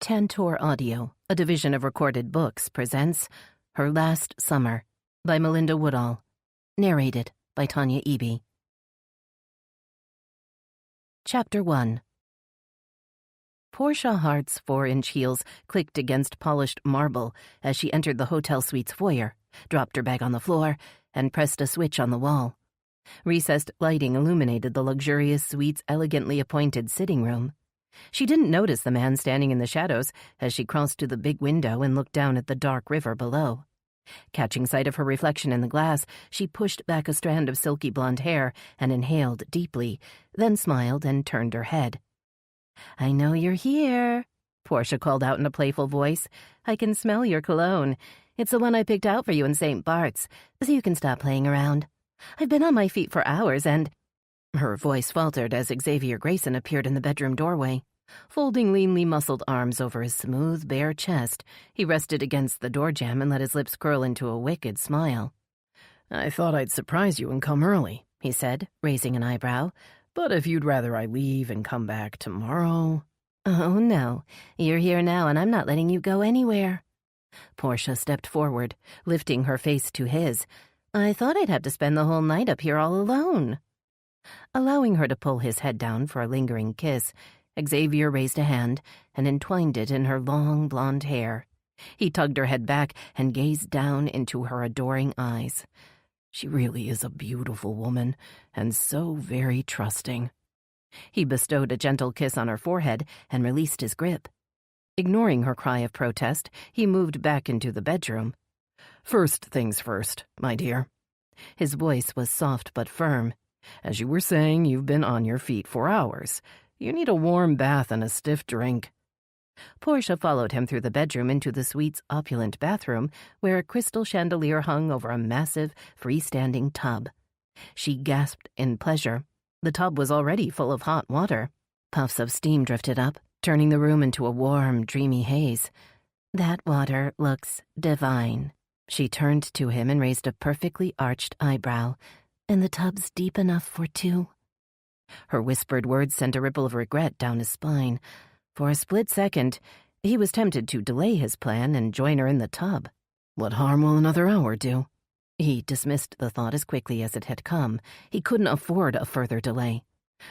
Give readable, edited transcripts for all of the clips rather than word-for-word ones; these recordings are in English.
Tantor Audio, a division of Recorded Books, presents Her Last Summer by Melinda Woodhall, narrated by Tanya Eby. Chapter 1. Portia Hart's 4-inch heels clicked against polished marble as she entered the hotel suite's foyer, dropped her bag on the floor, and pressed a switch on the wall. Recessed lighting illuminated the luxurious suite's elegantly appointed sitting room. She didn't notice the man standing in the shadows as she crossed to the big window and looked down at the dark river below. Catching sight of her reflection in the glass, she pushed back a strand of silky blonde hair and inhaled deeply, then smiled and turned her head. "I know you're here," Portia called out in a playful voice. "I can smell your cologne. It's the one I picked out for you in St. Bart's, so you can stop playing around. I've been on my feet for hours and—" Her voice faltered as Xavier Grayson appeared in the bedroom doorway. Folding leanly muscled arms over his smooth, bare chest, he rested against the door jamb and let his lips curl into a wicked smile. "I thought I'd surprise you and come early," he said, raising an eyebrow. "But if you'd rather I leave and come back tomorrow—" "Oh, no. You're here now and I'm not letting you go anywhere." Portia stepped forward, lifting her face to his. "I thought I'd have to spend the whole night up here all alone." Allowing her to pull his head down for a lingering kiss, Xavier raised a hand and entwined it in her long blonde hair. He tugged her head back and gazed down into her adoring eyes. She really is a beautiful woman, and so very trusting. He bestowed a gentle kiss on her forehead and released his grip. Ignoring her cry of protest, he moved back into the bedroom. "First things first, my dear." His voice was soft but firm. "As you were saying, you've been on your feet for hours. You need a warm bath and a stiff drink." Portia followed him through the bedroom into the suite's opulent bathroom, where a crystal chandelier hung over a massive, freestanding tub. She gasped in pleasure. The tub was already full of hot water. Puffs of steam drifted up, turning the room into a warm, dreamy haze. "That water looks divine." She turned to him and raised a perfectly arched eyebrow. "And the tub's deep enough for two?" Her whispered words sent a ripple of regret down his spine. For a split second, he was tempted to delay his plan and join her in the tub. What harm will another hour do? He dismissed the thought as quickly as it had come. He couldn't afford a further delay.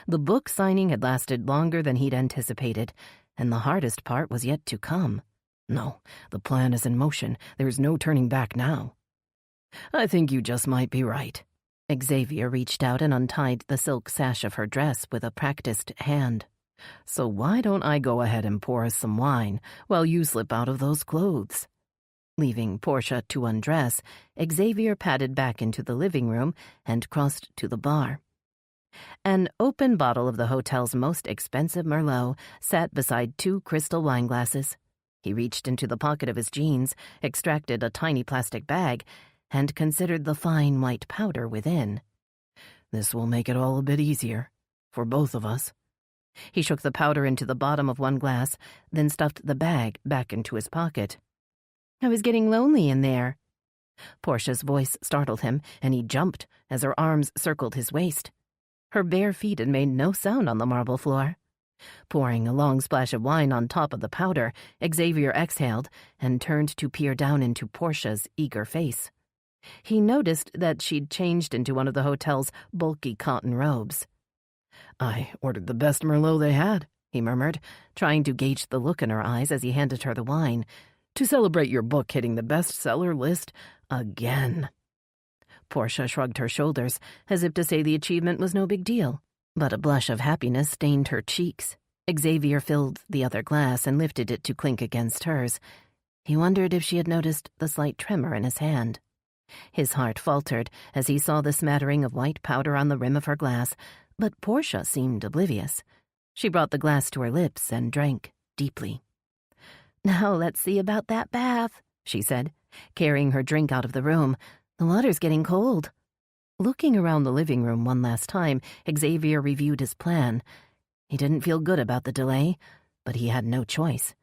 The book signing had lasted longer than he'd anticipated, and the hardest part was yet to come. No, the plan is in motion. There's no turning back now. "I think you just might be right." Xavier reached out and untied the silk sash of her dress with a practiced hand. "So why don't I go ahead and pour us some wine while you slip out of those clothes?" Leaving Portia to undress, Xavier padded back into the living room and crossed to the bar. An open bottle of the hotel's most expensive Merlot sat beside 2 crystal wine glasses. He reached into the pocket of his jeans, extracted a tiny plastic bag, and considered the fine white powder within. "This will make it all a bit easier, for both of us." He shook the powder into the bottom of one glass, then stuffed the bag back into his pocket. "I was getting lonely in there." Portia's voice startled him, and he jumped as her arms circled his waist. Her bare feet had made no sound on the marble floor. Pouring a long splash of wine on top of the powder, Xavier exhaled and turned to peer down into Portia's eager face. He noticed that she'd changed into one of the hotel's bulky cotton robes. "I ordered the best Merlot they had," he murmured, trying to gauge the look in her eyes as he handed her the wine. "To celebrate your book hitting the bestseller list again." Portia shrugged her shoulders, as if to say the achievement was no big deal, but a blush of happiness stained her cheeks. Xavier filled the other glass and lifted it to clink against hers. He wondered if she had noticed the slight tremor in his hand. His heart faltered as he saw the smattering of white powder on the rim of her glass, but Portia seemed oblivious. She brought the glass to her lips and drank deeply. "Now let's see about that bath," she said, carrying her drink out of the room. "The water's getting cold." Looking around the living room one last time, Xavier reviewed his plan. He didn't feel good about the delay, but he had no choice.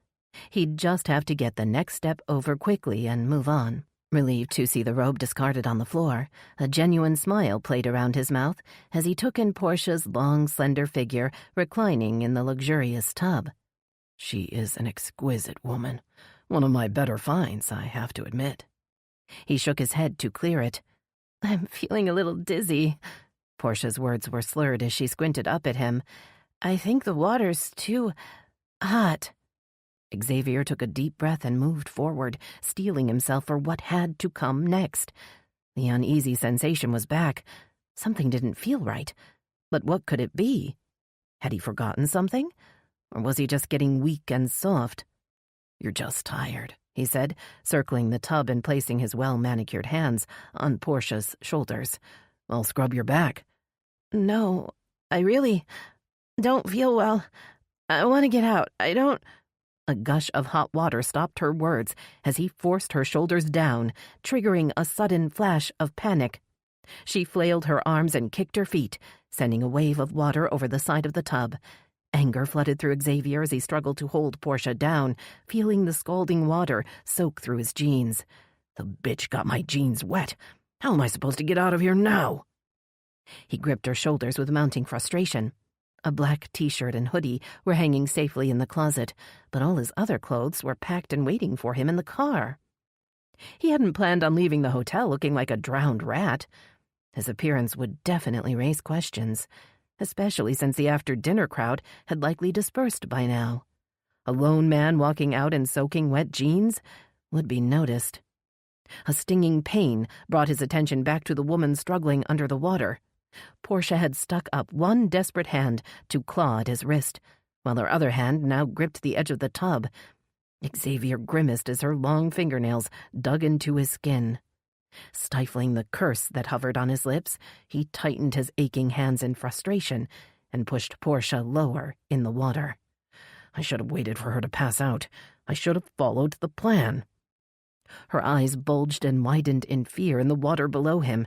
He'd just have to get the next step over quickly and move on. Relieved to see the robe discarded on the floor, a genuine smile played around his mouth as he took in Portia's long, slender figure reclining in the luxurious tub. She is an exquisite woman. One of my better finds, I have to admit. He shook his head to clear it. I'm feeling a little dizzy. Portia's words were slurred as she squinted up at him. I think the water's too hot. Xavier took a deep breath and moved forward, steeling himself for what had to come next. The uneasy sensation was back. Something didn't feel right. But what could it be? Had he forgotten something? Or was he just getting weak and soft? You're just tired, he said, circling the tub and placing his well-manicured hands on Portia's shoulders. I'll scrub your back. No, I really don't feel well. I want to get out. I don't... A gush of hot water stopped her words as he forced her shoulders down, triggering a sudden flash of panic. She flailed her arms and kicked her feet, sending a wave of water over the side of the tub. Anger flooded through Xavier as he struggled to hold Portia down, feeling the scalding water soak through his jeans. The bitch got my jeans wet. How am I supposed to get out of here now? He gripped her shoulders with mounting frustration. A black t-shirt and hoodie were hanging safely in the closet, but all his other clothes were packed and waiting for him in the car. He hadn't planned on leaving the hotel looking like a drowned rat. His appearance would definitely raise questions, especially since the after-dinner crowd had likely dispersed by now. A lone man walking out in soaking wet jeans would be noticed. A stinging pain brought his attention back to the woman struggling under the water. Portia had stuck up one desperate hand to claw at his wrist, while her other hand now gripped the edge of the tub. Xavier grimaced as her long fingernails dug into his skin. Stifling the curse that hovered on his lips, he tightened his aching hands in frustration and pushed Portia lower in the water. I should have waited for her to pass out. I should have followed the plan. Her eyes bulged and widened in fear in the water below him,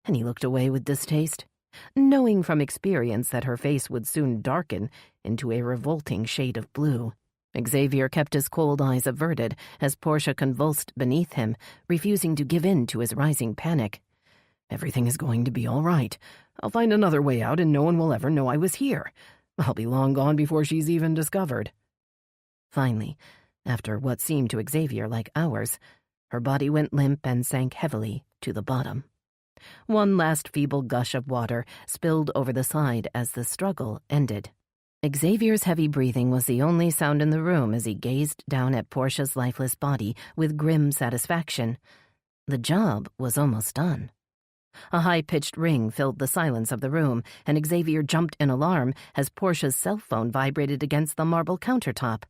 and he looked away with distaste, knowing from experience that her face would soon darken into a revolting shade of blue. Xavier kept his cold eyes averted as Portia convulsed beneath him, refusing to give in to his rising panic. Everything is going to be all right. I'll find another way out and no one will ever know I was here. I'll be long gone before she's even discovered. Finally, after what seemed to Xavier like hours, her body went limp and sank heavily to the bottom. One last feeble gush of water spilled over the side as the struggle ended. Xavier's heavy breathing was the only sound in the room as he gazed down at Portia's lifeless body with grim satisfaction. The job was almost done. A high-pitched ring filled the silence of the room, and Xavier jumped in alarm as Portia's cell phone vibrated against the marble countertop.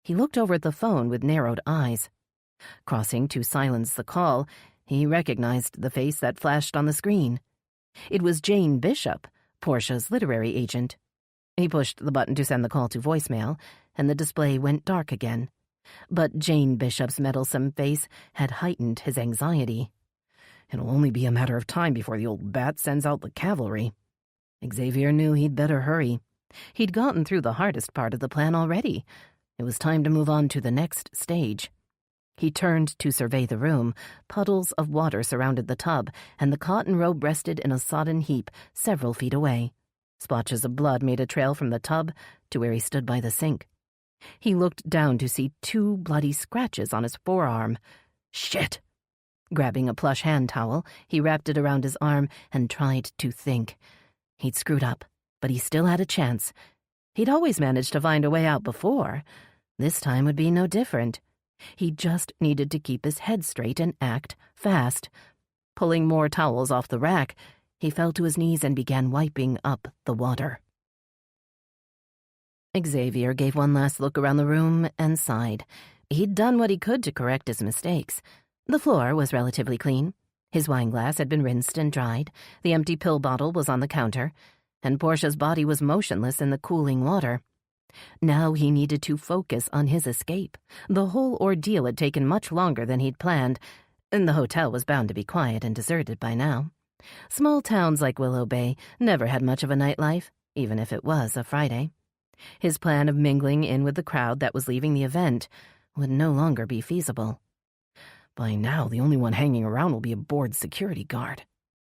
He looked over at the phone with narrowed eyes. Crossing to silence the call, he recognized the face that flashed on the screen. It was Jane Bishop, Portia's literary agent. He pushed the button to send the call to voicemail, and the display went dark again. But Jane Bishop's meddlesome face had heightened his anxiety. It'll only be a matter of time before the old bat sends out the cavalry. Xavier knew he'd better hurry. He'd gotten through the hardest part of the plan already. It was time to move on to the next stage. He turned to survey the room. Puddles of water surrounded the tub, and the cotton robe rested in a sodden heap several feet away. Splotches of blood made a trail from the tub to where he stood by the sink. He looked down to see 2 bloody scratches on his forearm. Shit! Grabbing a plush hand towel, he wrapped it around his arm and tried to think. He'd screwed up, but he still had a chance. He'd always managed to find a way out before. This time would be no different. He just needed to keep his head straight and act fast. Pulling more towels off the rack, he fell to his knees and began wiping up the water. Xavier gave one last look around the room and sighed. He'd done what he could to correct his mistakes. The floor was relatively clean. His wineglass had been rinsed and dried. The empty pill bottle was on the counter, and Portia's body was motionless in the cooling water. Now he needed to focus on his escape. The whole ordeal had taken much longer than he'd planned, and the hotel was bound to be quiet and deserted by now. Small towns like Willow Bay never had much of a nightlife, even if it was a Friday. His plan of mingling in with the crowd that was leaving the event would no longer be feasible. By now, the only one hanging around will be a bored security guard.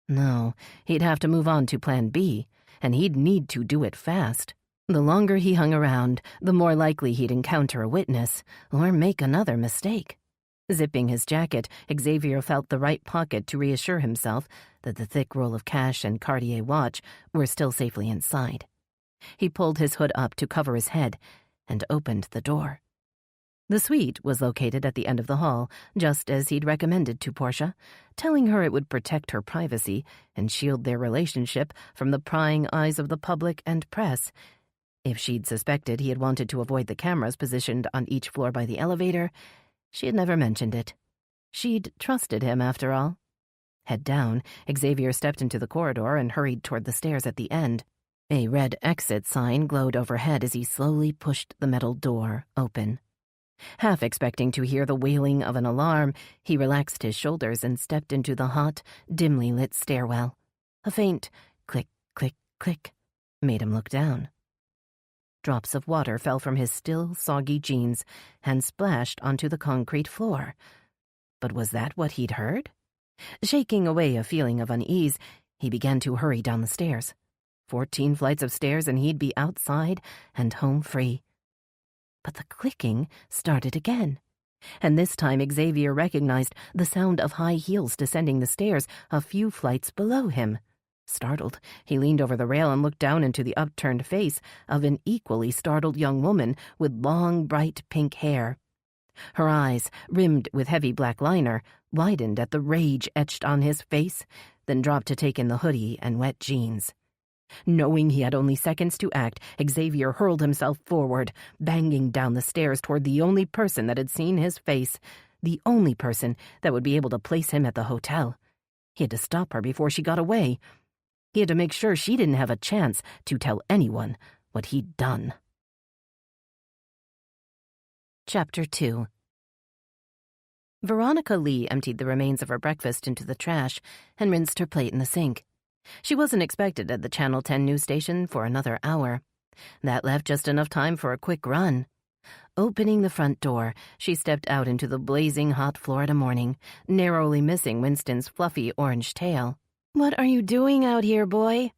No, he'd have to move on to Plan B, and he'd need to do it fast. The longer he hung around, the more likely he'd encounter a witness or make another mistake. Zipping his jacket, Xavier felt the right pocket to reassure himself that the thick roll of cash and Cartier watch were still safely inside. He pulled his hood up to cover his head and opened the door. The suite was located at the end of the hall, just as he'd recommended to Portia, telling her it would protect her privacy and shield their relationship from the prying eyes of the public and press. If she'd suspected he had wanted to avoid the cameras positioned on each floor by the elevator, she had never mentioned it. She'd trusted him, after all. Head down, Xavier stepped into the corridor and hurried toward the stairs at the end. A red exit sign glowed overhead as he slowly pushed the metal door open. Half expecting to hear the wailing of an alarm, he relaxed his shoulders and stepped into the hot, dimly lit stairwell. A faint click, click, click made him look down. Drops of water fell from his still, soggy jeans and splashed onto the concrete floor. But was that what he'd heard? Shaking away a feeling of unease, he began to hurry down the stairs. 14 flights of stairs and he'd be outside and home free. But the clicking started again, and this time Xavier recognized the sound of high heels descending the stairs a few flights below him. Startled, he leaned over the rail and looked down into the upturned face of an equally startled young woman with long, bright pink hair. Her eyes, rimmed with heavy black liner, widened at the rage etched on his face, then dropped to take in the hoodie and wet jeans. Knowing he had only seconds to act, Xavier hurled himself forward, banging down the stairs toward the only person that had seen his face, the only person that would be able to place him at the hotel. He had to stop her before she got away. He had to make sure she didn't have a chance to tell anyone what he'd done. Chapter 2. Veronica Lee emptied the remains of her breakfast into the trash and rinsed her plate in the sink. She wasn't expected at the Channel 10 news station for another hour. That left just enough time for a quick run. Opening the front door, she stepped out into the blazing hot Florida morning, narrowly missing Winston's fluffy orange tail. "What are you doing out here, boy?"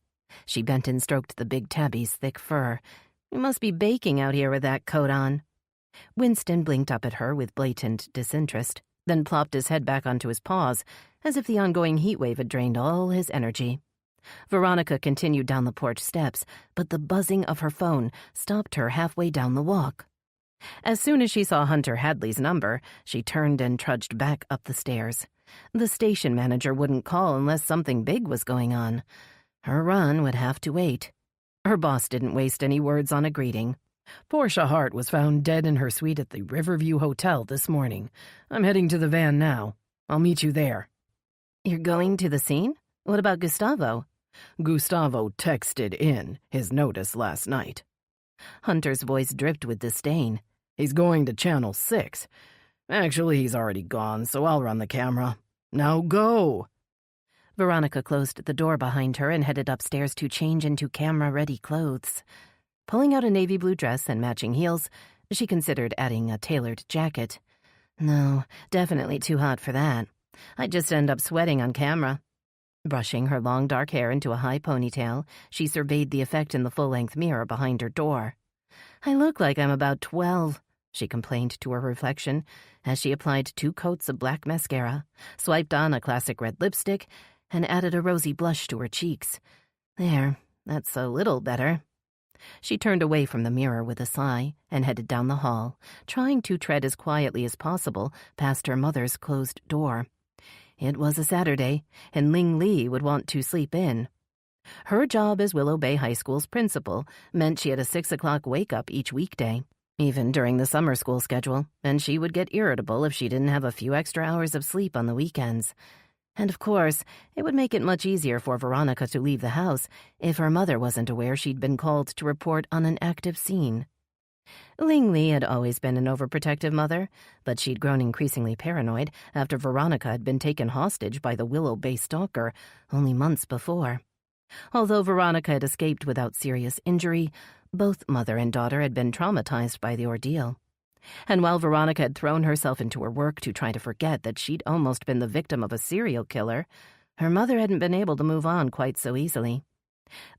She bent and stroked the big tabby's thick fur. "You must be baking out here with that coat on." Winston blinked up at her with blatant disinterest, then plopped his head back onto his paws, as if the ongoing heat wave had drained all his energy. Veronica continued down the porch steps, but the buzzing of her phone stopped her halfway down the walk. As soon as she saw Hunter Hadley's number, she turned and trudged back up the stairs. The station manager wouldn't call unless something big was going on. Her run would have to wait. Her boss didn't waste any words on a greeting. "Portia Hart was found dead in her suite at the Riverview Hotel this morning. I'm heading to the van now. I'll meet you there." "You're going to the scene? What about Gustavo?" "Gustavo texted in his notice last night." Hunter's voice dripped with disdain. "He's going to Channel 6. Actually, he's already gone, so I'll run the camera. Now go!" Veronica closed the door behind her and headed upstairs to change into camera-ready clothes. Pulling out a navy blue dress and matching heels, she considered adding a tailored jacket. No, definitely too hot for that. I'd just end up sweating on camera. Brushing her long dark hair into a high ponytail, she surveyed the effect in the full-length mirror behind her door. "I look like I'm about 12, she complained to her reflection as she applied 2 coats of black mascara, swiped on a classic red lipstick, and added a rosy blush to her cheeks. There, that's a little better. She turned away from the mirror with a sigh and headed down the hall, trying to tread as quietly as possible past her mother's closed door. It was a Saturday, and Ling Lee would want to sleep in. Her job as Willow Bay High School's principal meant she had a 6 o'clock wake-up each weekday, even during the summer school schedule, and she would get irritable if she didn't have a few extra hours of sleep on the weekends. And of course, it would make it much easier for Veronica to leave the house if her mother wasn't aware she'd been called to report on an active scene. Ling Lee had always been an overprotective mother, but she'd grown increasingly paranoid after Veronica had been taken hostage by the Willow Bay stalker only months before. Although Veronica had escaped without serious injury, both mother and daughter had been traumatized by the ordeal. And while Veronica had thrown herself into her work to try to forget that she'd almost been the victim of a serial killer, her mother hadn't been able to move on quite so easily.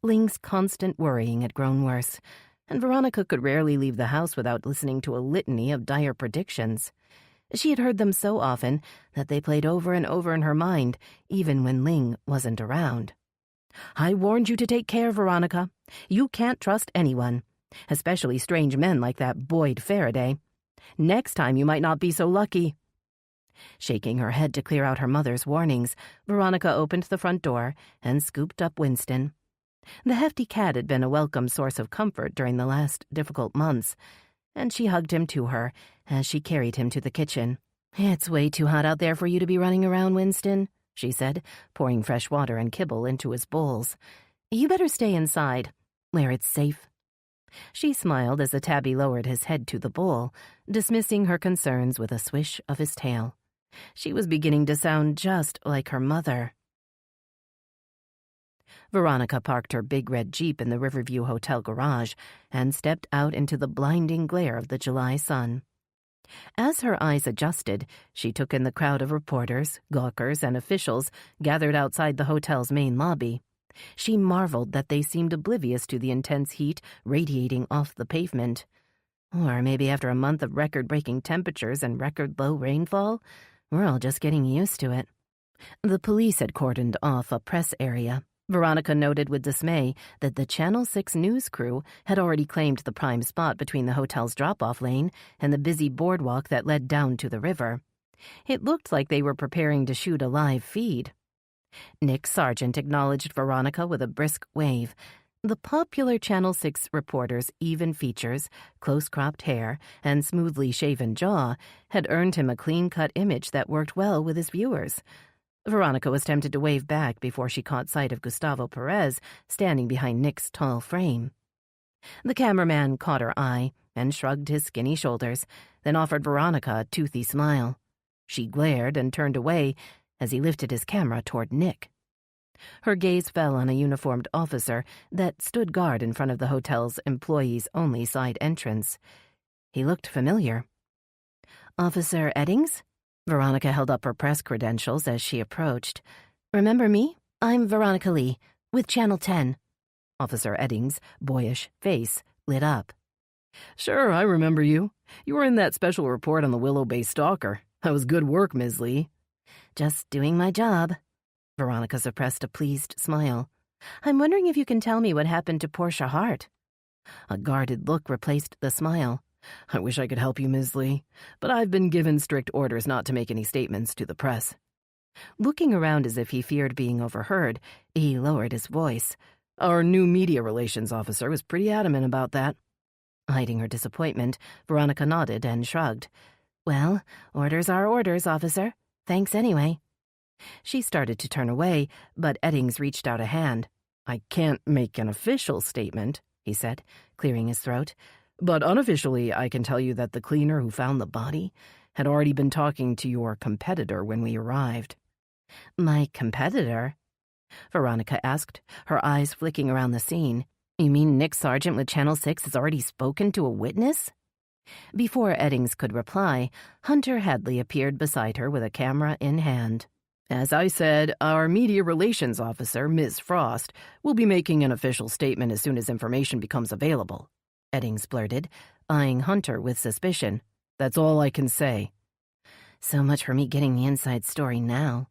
Ling's constant worrying had grown worse. and Veronica could rarely leave the house without listening to a litany of dire predictions. She had heard them so often that they played over and over in her mind, even when Ling wasn't around. "I warned you to take care, Veronica. You can't trust anyone, especially strange men like that Boyd Faraday. Next time you might not be so lucky." Shaking her head to clear out her mother's warnings, Veronica opened the front door and scooped up Winston. The hefty cat had been a welcome source of comfort during the last difficult months, and she hugged him to her as she carried him to the kitchen. "It's way too hot out there for you to be running around, Winston," she said, pouring fresh water and kibble into his bowls. "You better stay inside, where it's safe." She smiled as the tabby lowered his head to the bowl, dismissing her concerns with a swish of his tail. She was beginning to sound just like her mother. Veronica parked her big red Jeep in the Riverview Hotel garage and stepped out into the blinding glare of the July sun. As her eyes adjusted, she took in the crowd of reporters, gawkers, and officials gathered outside the hotel's main lobby. She marveled that they seemed oblivious to the intense heat radiating off the pavement. Or maybe after a month of record-breaking temperatures and record-low rainfall, we're all just getting used to it. The police had cordoned off a press area. Veronica noted with dismay that the Channel 6 news crew had already claimed the prime spot between the hotel's drop-off lane and the busy boardwalk that led down to the river. It looked like they were preparing to shoot a live feed. Nick Sargent acknowledged Veronica with a brisk wave. The popular Channel 6 reporter's even features, close-cropped hair, and smoothly shaven jaw had earned him a clean-cut image that worked well with his viewers. Veronica was tempted to wave back before she caught sight of Gustavo Perez standing behind Nick's tall frame. The cameraman caught her eye and shrugged his skinny shoulders, then offered Veronica a toothy smile. She glared and turned away as he lifted his camera toward Nick. Her gaze fell on a uniformed officer that stood guard in front of the hotel's employees-only side entrance. He looked familiar. "Officer Eddings?" Veronica held up her press credentials as she approached. "Remember me? I'm Veronica Lee, with Channel 10. Officer Eddings' boyish face lit up. "Sure, I remember you. You were in that special report on the Willow Bay stalker. That was good work, Ms. Lee." "Just doing my job." Veronica suppressed a pleased smile. "I'm wondering if you can tell me what happened to Portia Hart." A guarded look replaced the smile. "I wish I could help you, Ms. Lee, but I've been given strict orders not to make any statements to the press." Looking around as if he feared being overheard, he lowered his voice. "Our new media relations officer was pretty adamant about that." Hiding her disappointment, Veronica nodded and shrugged. "Well, orders are orders, officer. Thanks anyway." She started to turn away, but Eddings reached out a hand. "I can't make an official statement," he said, clearing his throat. "But unofficially, I can tell you that the cleaner who found the body had already been talking to your competitor when we arrived." "My competitor?" Veronica asked, her eyes flicking around the scene. "You mean Nick Sargent with Channel 6 has already spoken to a witness?" Before Eddings could reply, Hunter Hadley appeared beside her with a camera in hand. "As I said, our media relations officer, Ms. Frost, will be making an official statement as soon as information becomes available," Eddings blurted, eyeing Hunter with suspicion. "That's all I can say." So much for me getting the inside story now.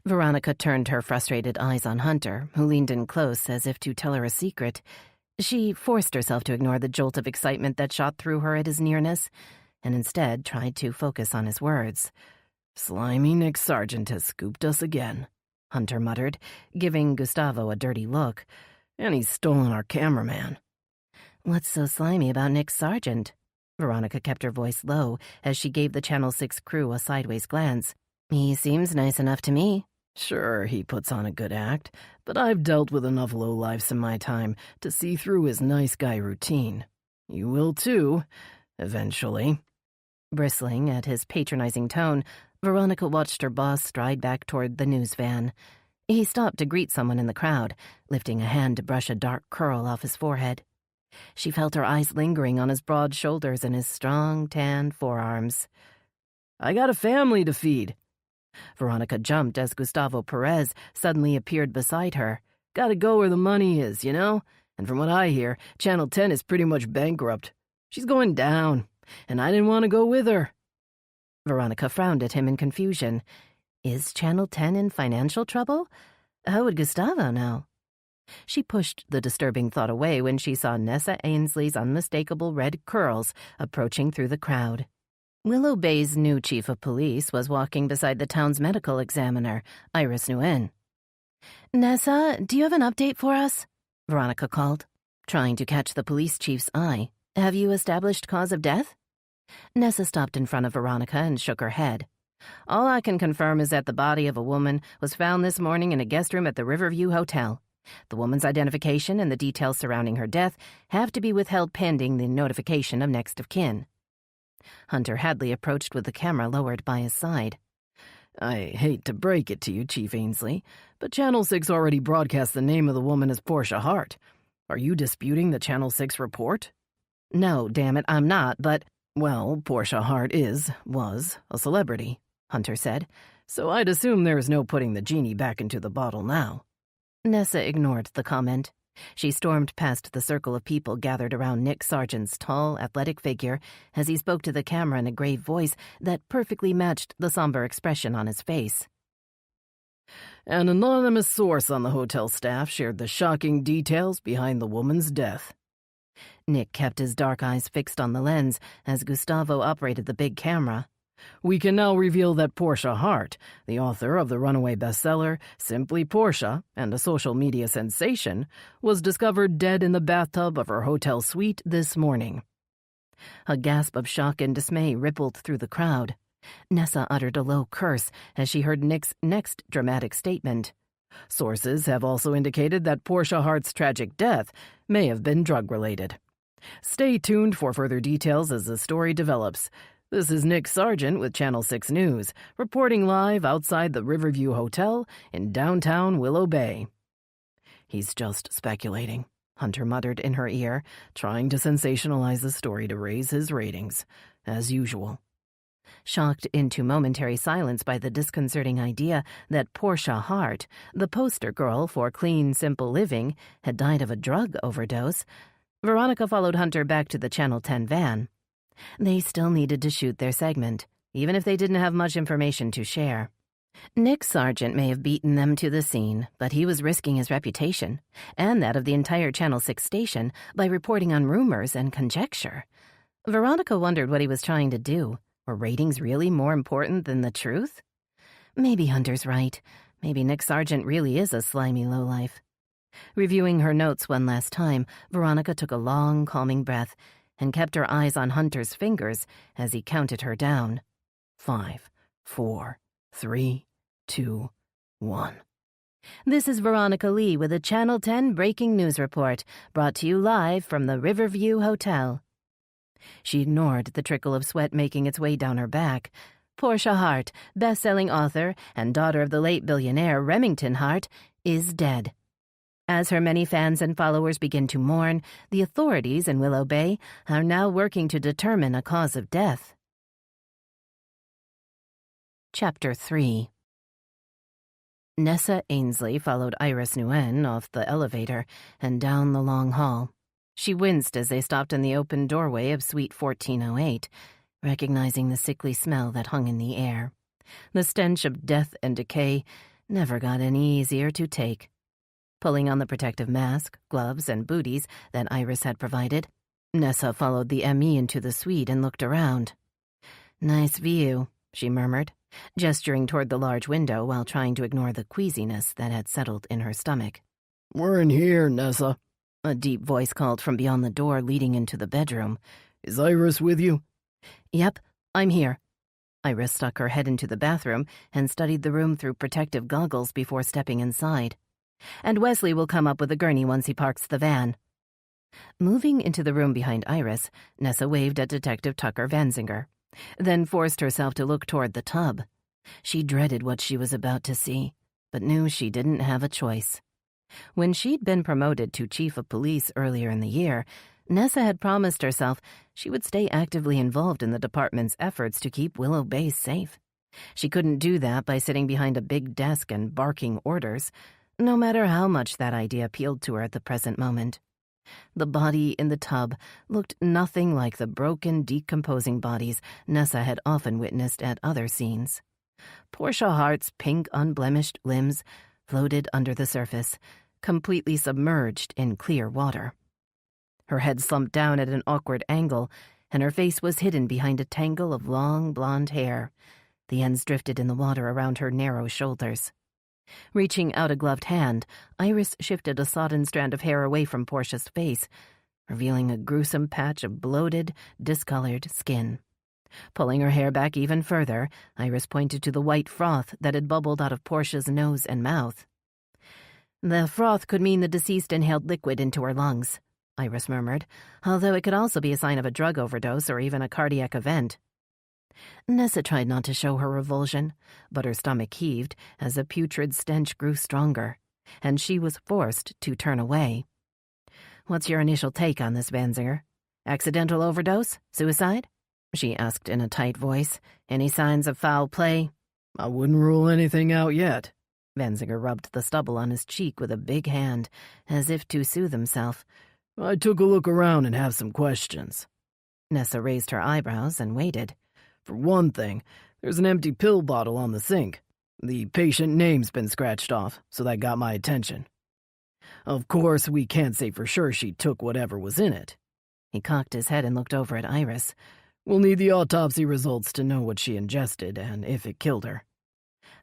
Veronica turned her frustrated eyes on Hunter, who leaned in close as if to tell her a secret. She forced herself to ignore the jolt of excitement that shot through her at his nearness, and instead tried to focus on his words. "Slimy Nick Sargent has scooped us again," Hunter muttered, giving Gustavo a dirty look. "And he's stolen our cameraman." "What's so slimy about Nick Sargent?" Veronica kept her voice low as she gave the Channel 6 crew a sideways glance. "He seems nice enough to me." "Sure, he puts on a good act, but I've dealt with enough lowlifes in my time to see through his nice guy routine. You will too, eventually." Bristling at his patronizing tone, Veronica watched her boss stride back toward the news van. He stopped to greet someone in the crowd, lifting a hand to brush a dark curl off his forehead. She felt her eyes lingering on his broad shoulders and his strong, tan forearms. "I got a family to feed." Veronica jumped as Gustavo Perez suddenly appeared beside her. "Gotta go where the money is, you know? And from what I hear, Channel 10 is pretty much bankrupt. She's going down, and I didn't want to go with her." Veronica frowned at him in confusion. Is Channel 10 in financial trouble? How would Gustavo know? She pushed the disturbing thought away when she saw Nessa Ainsley's unmistakable red curls approaching through the crowd. Willow Bay's new chief of police was walking beside the town's medical examiner, Iris Nguyen. "Nessa, do you have an update for us?" Veronica called, trying to catch the police chief's eye. "Have you established cause of death?" Nessa stopped in front of Veronica and shook her head. "All I can confirm is that the body of a woman was found this morning in a guest room at the Riverview Hotel. The woman's identification and the details surrounding her death have to be withheld pending the notification of next of kin." Hunter Hadley approached with the camera lowered by his side. "I hate to break it to you, Chief Ainsley, but Channel 6 already broadcast the name of the woman as Portia Hart. Are you disputing the Channel 6 report?" "No, damn it, I'm not, but—" "Well, Portia Hart was a celebrity," Hunter said, "so I'd assume there is no putting the genie back into the bottle now." Nessa ignored the comment. She stormed past the circle of people gathered around Nick Sargent's tall, athletic figure as he spoke to the camera in a grave voice that perfectly matched the somber expression on his face. "An anonymous source on the hotel staff shared the shocking details behind the woman's death." Nick kept his dark eyes fixed on the lens as Gustavo operated the big camera. "We can now reveal that Portia Hart, the author of the runaway bestseller Simply Portia and a social media sensation, was discovered dead in the bathtub of her hotel suite this morning." A gasp of shock and dismay rippled through the crowd. Nessa uttered a low curse as she heard Nick's next dramatic statement. "Sources have also indicated that Portia Hart's tragic death may have been drug-related. Stay tuned for further details as the story develops. This is Nick Sargent with Channel 6 News, reporting live outside the Riverview Hotel in downtown Willow Bay." "He's just speculating," Hunter muttered in her ear, "trying to sensationalize the story to raise his ratings, as usual." Shocked into momentary silence by the disconcerting idea that Portia Hart, the poster girl for clean, simple living, had died of a drug overdose, Veronica followed Hunter back to the Channel 10 van. They still needed to shoot their segment, even if they didn't have much information to share. Nick Sargent may have beaten them to the scene, but he was risking his reputation, and that of the entire Channel 6 station, by reporting on rumors and conjecture. Veronica wondered what he was trying to do. Were ratings really more important than the truth? Maybe Hunter's right. Maybe Nick Sargent really is a slimy lowlife. Reviewing her notes one last time, Veronica took a long, calming breath and kept her eyes on Hunter's fingers as he counted her down. 5, 4, 3, 2, 1. This is Veronica Lee with a Channel 10 breaking news report, brought to you live from the Riverview Hotel. She ignored the trickle of sweat making its way down her back. Portia Hart, best-selling author and daughter of the late billionaire Remington Hart, is dead. As her many fans and followers begin to mourn, the authorities in Willow Bay are now working to determine a cause of death. Chapter 3. Nessa Ainsley followed Iris Nguyen off the elevator and down the long hall. She winced as they stopped in the open doorway of Suite 1408, recognizing the sickly smell that hung in the air. The stench of death and decay never got any easier to take. Pulling on the protective mask, gloves, and booties that Iris had provided, Nessa followed the ME into the suite and looked around. "Nice view," she murmured, gesturing toward the large window while trying to ignore the queasiness that had settled in her stomach. "We're in here, Nessa," a deep voice called from beyond the door leading into the bedroom. "Is Iris with you?" "Yep, I'm here." Iris stuck her head into the bathroom and studied the room through protective goggles before stepping inside. "And Wesley will come up with a gurney once he parks the van." Moving into the room behind Iris, Nessa waved at Detective Tucker Vanzinger, then forced herself to look toward the tub. She dreaded what she was about to see, but knew she didn't have a choice. When she'd been promoted to chief of police earlier in the year, Nessa had promised herself she would stay actively involved in the department's efforts to keep Willow Bay safe. She couldn't do that by sitting behind a big desk and barking orders, no matter how much that idea appealed to her at the present moment. The body in the tub looked nothing like the broken, decomposing bodies Nessa had often witnessed at other scenes. Portia Hart's pink, unblemished limbs floated under the surface, completely submerged in clear water. Her head slumped down at an awkward angle, and her face was hidden behind a tangle of long, blonde hair. The ends drifted in the water around her narrow shoulders. Reaching out a gloved hand, Iris shifted a sodden strand of hair away from Portia's face, revealing a gruesome patch of bloated, discolored skin. Pulling her hair back even further, Iris pointed to the white froth that had bubbled out of Portia's nose and mouth. The froth could mean the deceased inhaled liquid into her lungs, Iris murmured, although it could also be a sign of a drug overdose or even a cardiac event. Nessa tried not to show her revulsion, but her stomach heaved as a putrid stench grew stronger, and she was forced to turn away. "What's your initial take on this, Vanzinger? Accidental overdose? Suicide?" she asked in a tight voice. "Any signs of foul play?" "I wouldn't rule anything out yet." Vanzinger rubbed the stubble on his cheek with a big hand, as if to soothe himself. "I took a look around and have some questions." Nessa raised her eyebrows and waited. "For one thing, there's an empty pill bottle on the sink. The patient name's been scratched off, so that got my attention. Of course, we can't say for sure she took whatever was in it." He cocked his head and looked over at Iris. "We'll need the autopsy results to know what she ingested and if it killed her."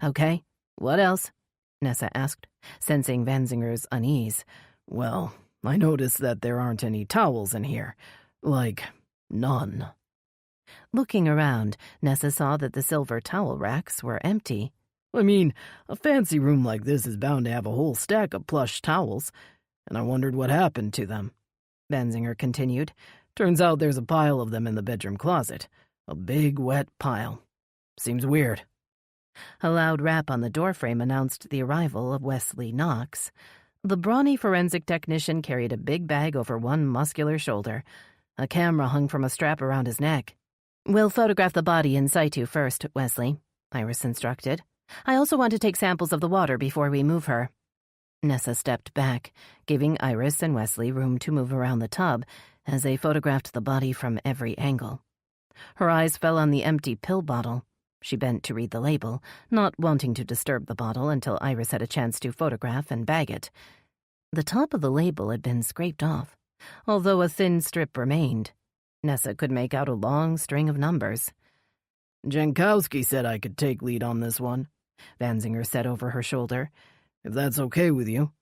"Okay, what else?" Nessa asked, sensing Vanzinger's unease. "Well, I noticed that there aren't any towels in here. Like, none." Looking around, Nessa saw that the silver towel racks were empty. "I mean, a fancy room like this is bound to have a whole stack of plush towels, and I wondered what happened to them," Vanzinger continued. "Turns out there's a pile of them in the bedroom closet. A big, wet pile. Seems weird." A loud rap on the doorframe announced the arrival of Wesley Knox. The brawny forensic technician carried a big bag over one muscular shoulder. A camera hung from a strap around his neck. "We'll photograph the body in situ first, Wesley," Iris instructed. "I also want to take samples of the water before we move her." Nessa stepped back, giving Iris and Wesley room to move around the tub as they photographed the body from every angle. Her eyes fell on the empty pill bottle. She bent to read the label, not wanting to disturb the bottle until Iris had a chance to photograph and bag it. The top of the label had been scraped off, although a thin strip remained. Nessa could make out a long string of numbers. "Jankowski said I could take lead on this one," Vanzinger said over her shoulder. "If that's okay with you."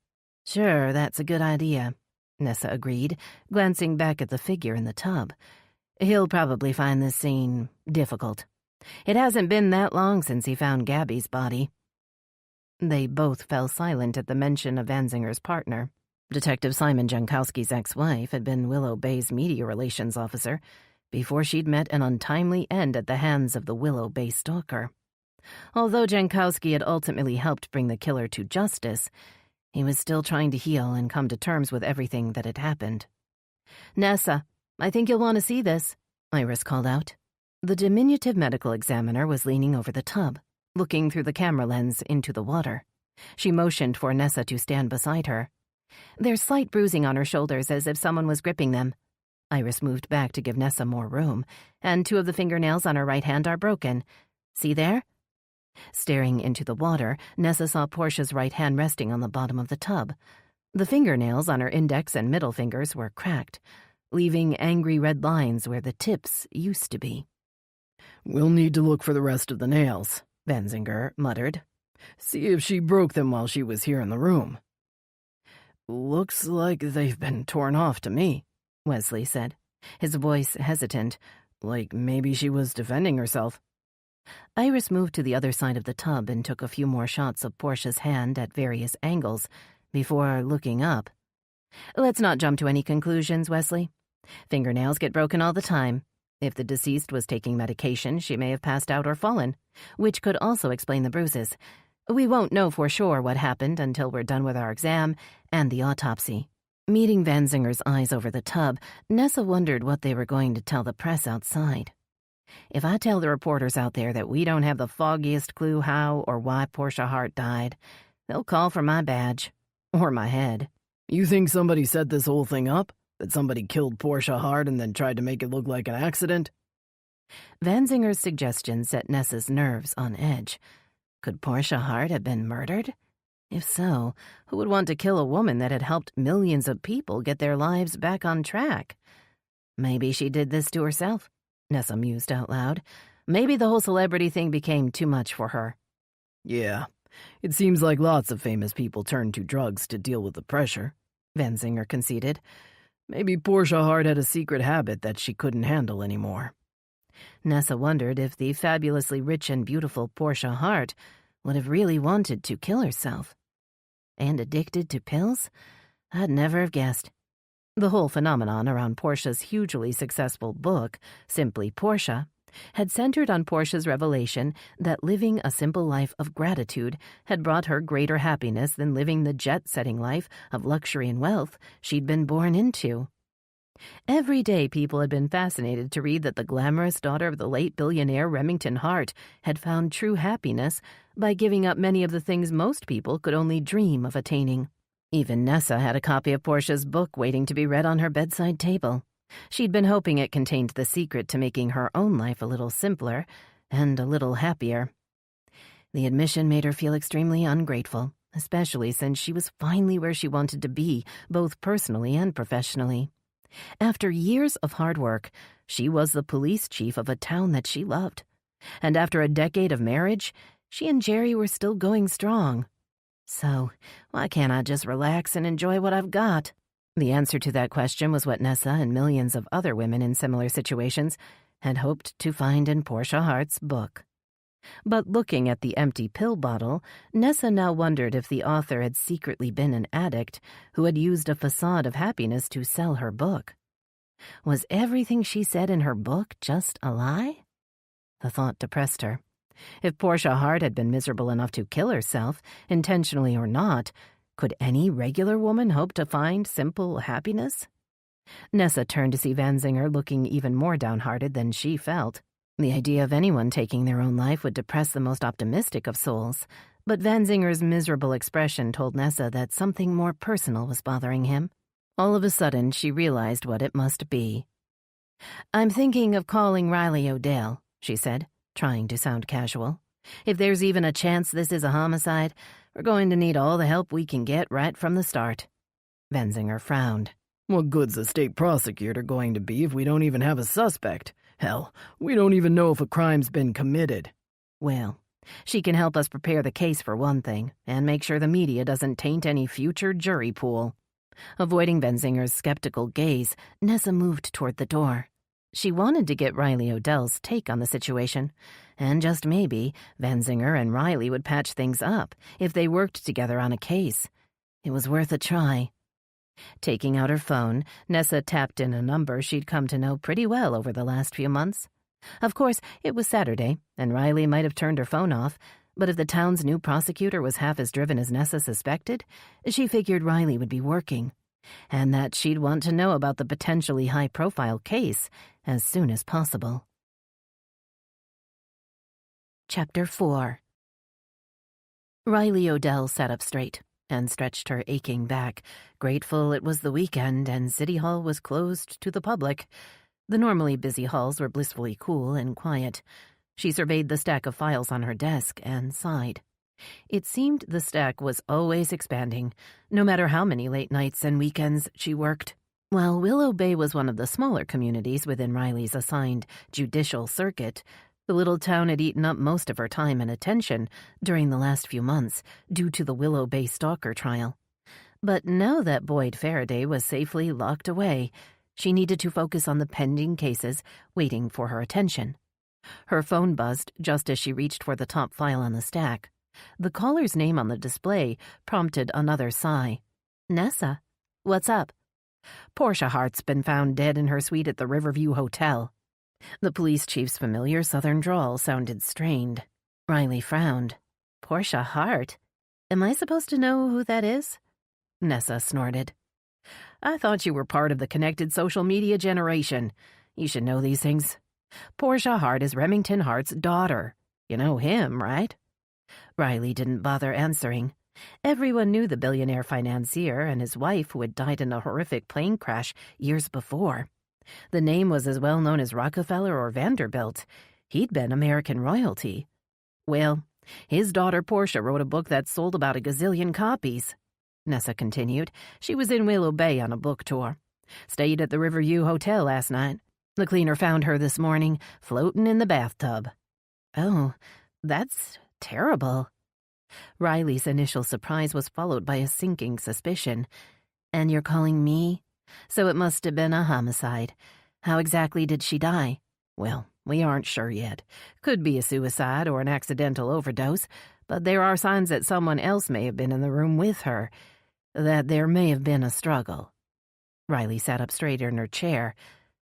"Sure, that's a good idea," Nessa agreed, glancing back at the figure in the tub. "He'll probably find this scene difficult. It hasn't been that long since he found Gabby's body." They both fell silent at the mention of Vanzinger's partner. Detective Simon Jankowski's ex-wife had been Willow Bay's media relations officer before she'd met an untimely end at the hands of the Willow Bay stalker. Although Jankowski had ultimately helped bring the killer to justice, he was still trying to heal and come to terms with everything that had happened. "Nessa, I think you'll want to see this," Iris called out. The diminutive medical examiner was leaning over the tub, looking through the camera lens into the water. She motioned for Nessa to stand beside her. "There's slight bruising on her shoulders as if someone was gripping them." Iris moved back to give Nessa more room, "and 2 of the fingernails on her right hand are broken. See there?" Staring into the water, Nessa saw Portia's right hand resting on the bottom of the tub. The fingernails on her index and middle fingers were cracked, leaving angry red lines where the tips used to be. "We'll need to look for the rest of the nails," Vanzinger muttered. "See if she broke them while she was here in the room." "Looks like they've been torn off to me," Wesley said, his voice hesitant, like maybe she was defending herself. Iris moved to the other side of the tub and took a few more shots of Portia's hand at various angles before looking up. "Let's not jump to any conclusions, Wesley. Fingernails get broken all the time. If the deceased was taking medication, she may have passed out or fallen, which could also explain the bruises. We won't know for sure what happened until we're done with our exam and the autopsy." Meeting Vanzinger's eyes over the tub, Nessa wondered what they were going to tell the press outside. "If I tell the reporters out there that we don't have the foggiest clue how or why Portia Hart died, they'll call for my badge. Or my head." You think somebody set this whole thing up? That somebody killed Portia Hart and then tried to make it look like an accident? Vanzinger's suggestion set Nessa's nerves on edge. Could Portia Hart have been murdered? If so, who would want to kill a woman that had helped millions of people get their lives back on track? Maybe she did this to herself, Nessa mused out loud. Maybe the whole celebrity thing became too much for her. Yeah, it seems like lots of famous people turn to drugs to deal with the pressure, Vanzinger conceded. Maybe Portia Hart had a secret habit that she couldn't handle anymore. Nessa wondered if the fabulously rich and beautiful Portia Hart would have really wanted to kill herself. And addicted to pills? I'd never have guessed. The whole phenomenon around Portia's hugely successful book, Simply Portia, had centered on Portia's revelation that living a simple life of gratitude had brought her greater happiness than living the jet-setting life of luxury and wealth she'd been born into. Every day people had been fascinated to read that the glamorous daughter of the late billionaire Remington Hart had found true happiness by giving up many of the things most people could only dream of attaining. Even Nessa had a copy of Portia's book waiting to be read on her bedside table. She'd been hoping it contained the secret to making her own life a little simpler and a little happier. The admission made her feel extremely ungrateful, especially since she was finally where she wanted to be, both personally and professionally. After years of hard work, she was the police chief of a town that she loved. And after a decade of marriage, she and Jerry were still going strong. So, why can't I just relax and enjoy what I've got? The answer to that question was what Nessa and millions of other women in similar situations had hoped to find in Portia Hart's book. But looking at the empty pill bottle, Nessa now wondered if the author had secretly been an addict who had used a facade of happiness to sell her book. Was everything she said in her book just a lie? The thought depressed her. If Portia Hart had been miserable enough to kill herself, intentionally or not, could any regular woman hope to find simple happiness? Nessa turned to see Vanzinger looking even more downhearted than she felt. The idea of anyone taking their own life would depress the most optimistic of souls, but Vanzinger's miserable expression told Nessa that something more personal was bothering him. All of a sudden, she realized what it must be. "I'm thinking of calling Riley O'Dell," she said, trying to sound casual. "If there's even a chance this is a homicide, we're going to need all the help we can get right from the start." Vanzinger frowned. What good's the state prosecutor going to be if we don't even have a suspect? Hell, we don't even know if a crime's been committed. Well, she can help us prepare the case for one thing, and make sure the media doesn't taint any future jury pool. Avoiding Vanzinger's skeptical gaze, Nessa moved toward the door. She wanted to get Riley O'Dell's take on the situation, and just maybe, Vanzinger and Riley would patch things up if they worked together on a case. It was worth a try. Taking out her phone, Nessa tapped in a number she'd come to know pretty well over the last few months. Of course, it was Saturday, and Riley might have turned her phone off, but if the town's new prosecutor was half as driven as Nessa suspected, she figured Riley would be working, and that she'd want to know about the potentially high-profile case as soon as possible. Chapter 4. Riley O'Dell sat up straight and stretched her aching back, grateful it was the weekend and City Hall was closed to the public. The normally busy halls were blissfully cool and quiet. She surveyed the stack of files on her desk and sighed. It seemed the stack was always expanding, no matter how many late nights and weekends she worked. While Willow Bay was one of the smaller communities within Riley's assigned judicial circuit, the little town had eaten up most of her time and attention during the last few months due to the Willow Bay stalker trial. But now that Boyd Faraday was safely locked away, she needed to focus on the pending cases waiting for her attention. Her phone buzzed just as she reached for the top file on the stack. The caller's name on the display prompted another sigh. "Nessa, what's up?" "Portia Hart's been found dead in her suite at the Riverview Hotel." The police chief's familiar southern drawl sounded strained. Riley frowned. "Portia Hart? Am I supposed to know who that is?" Nessa snorted. "I thought you were part of the connected social media generation. You should know these things. Portia Hart is Remington Hart's daughter. You know him, right?" Riley didn't bother answering. Everyone knew the billionaire financier and his wife who had died in a horrific plane crash years before. The name was as well known as Rockefeller or Vanderbilt. He'd been American royalty. Well, his daughter Portia wrote a book that sold about a gazillion copies. Nessa continued. She was in Willow Bay on a book tour. Stayed at the Riverview Hotel last night. The cleaner found her this morning, floating in the bathtub. Oh, that's terrible. Riley's initial surprise was followed by a sinking suspicion. And you're calling me? So it must have been a homicide. How exactly did she die? Well, we aren't sure yet. Could be a suicide or an accidental overdose, but there are signs that someone else may have been in the room with her, that there may have been a struggle. Riley sat up straight in her chair.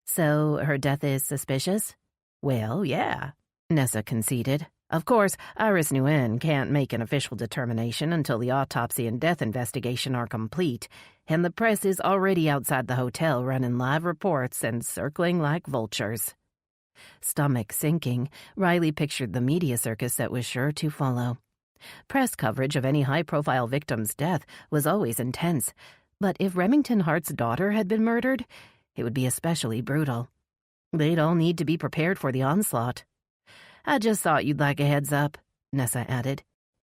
So her death is suspicious? Well, yeah, Nessa conceded. Of course, Iris Nguyen can't make an official determination until the autopsy and death investigation are complete, and the press is already outside the hotel running live reports and circling like vultures. Stomach sinking, Riley pictured the media circus that was sure to follow. Press coverage of any high-profile victim's death was always intense, but if Remington Hart's daughter had been murdered, it would be especially brutal. They'd all need to be prepared for the onslaught. I just thought you'd like a heads up, Nessa added.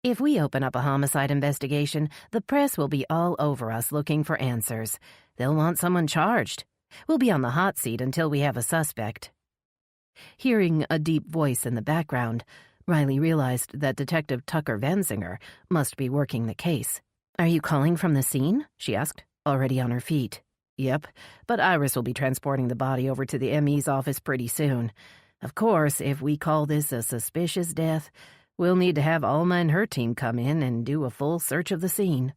If we open up a homicide investigation, the press will be all over us looking for answers. They'll want someone charged. We'll be on the hot seat until we have a suspect. Hearing a deep voice in the background, Riley realized that Detective Tucker Vanzinger must be working the case. Are you calling from the scene? She asked, already on her feet. Yep, but Iris will be transporting the body over to the ME's office pretty soon. Of course, if we call this a suspicious death, we'll need to have Alma and her team come in and do a full search of the scene.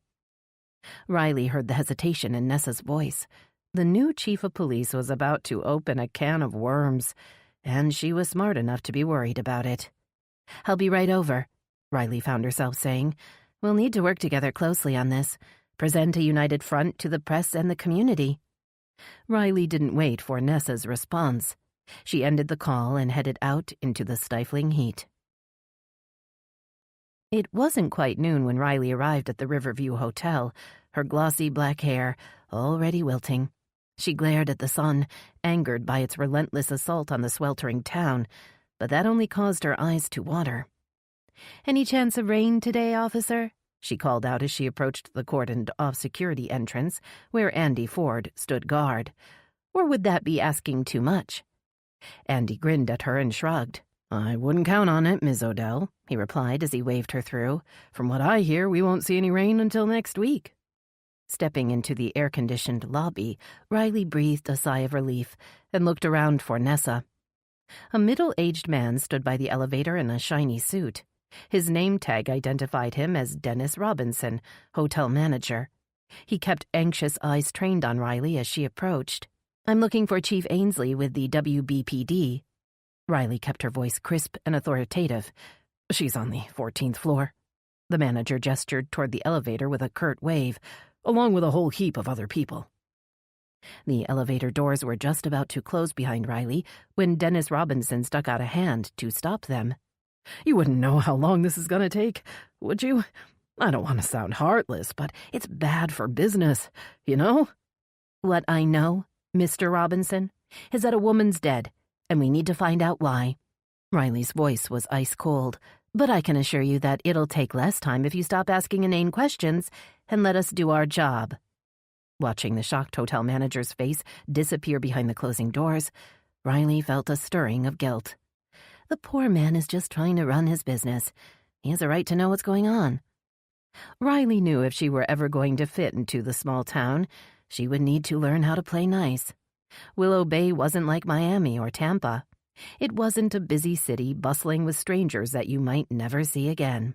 Riley heard the hesitation in Nessa's voice. The new chief of police was about to open a can of worms, and she was smart enough to be worried about it. I'll be right over, Riley found herself saying. We'll need to work together closely on this. Present a united front to the press and the community. Riley didn't wait for Nessa's response. She ended the call and headed out into the stifling heat. It wasn't quite noon when Riley arrived at the Riverview Hotel, her glossy black hair already wilting. She glared at the sun, angered by its relentless assault on the sweltering town, but that only caused her eyes to water. "Any chance of rain today, officer?" she called out as she approached the cordoned-off security entrance, where Andy Ford stood guard. Or would that be asking too much? Andy grinned at her and shrugged. "I wouldn't count on it, Miss Odell," he replied as he waved her through. "From what I hear, we won't see any rain until next week." Stepping into the air-conditioned lobby, Riley breathed a sigh of relief and looked around for Nessa. A middle-aged man stood by the elevator in a shiny suit. His name tag identified him as Dennis Robinson, hotel manager. He kept anxious eyes trained on Riley as she approached. "I'm looking for Chief Ainsley with the WBPD." Riley kept her voice crisp and authoritative. "She's on the 14th floor." The manager gestured toward the elevator with a curt wave, along with a whole heap of other people. The elevator doors were just about to close behind Riley when Dennis Robinson stuck out a hand to stop them. "You wouldn't know how long this is going to take, would you? I don't want to sound heartless, but it's bad for business, you know?" "What I know, Mr. Robinson, is that a woman's dead, and we need to find out why." Riley's voice was ice-cold, but I can assure you that it'll take less time if you stop asking inane questions and let us do our job. Watching the shocked hotel manager's face disappear behind the closing doors, Riley felt a stirring of guilt. The poor man is just trying to run his business. He has a right to know what's going on. Riley knew if she were ever going to fit into the small town, she would need to learn how to play nice. Willow Bay wasn't like Miami or Tampa. It wasn't a busy city bustling with strangers that you might never see again.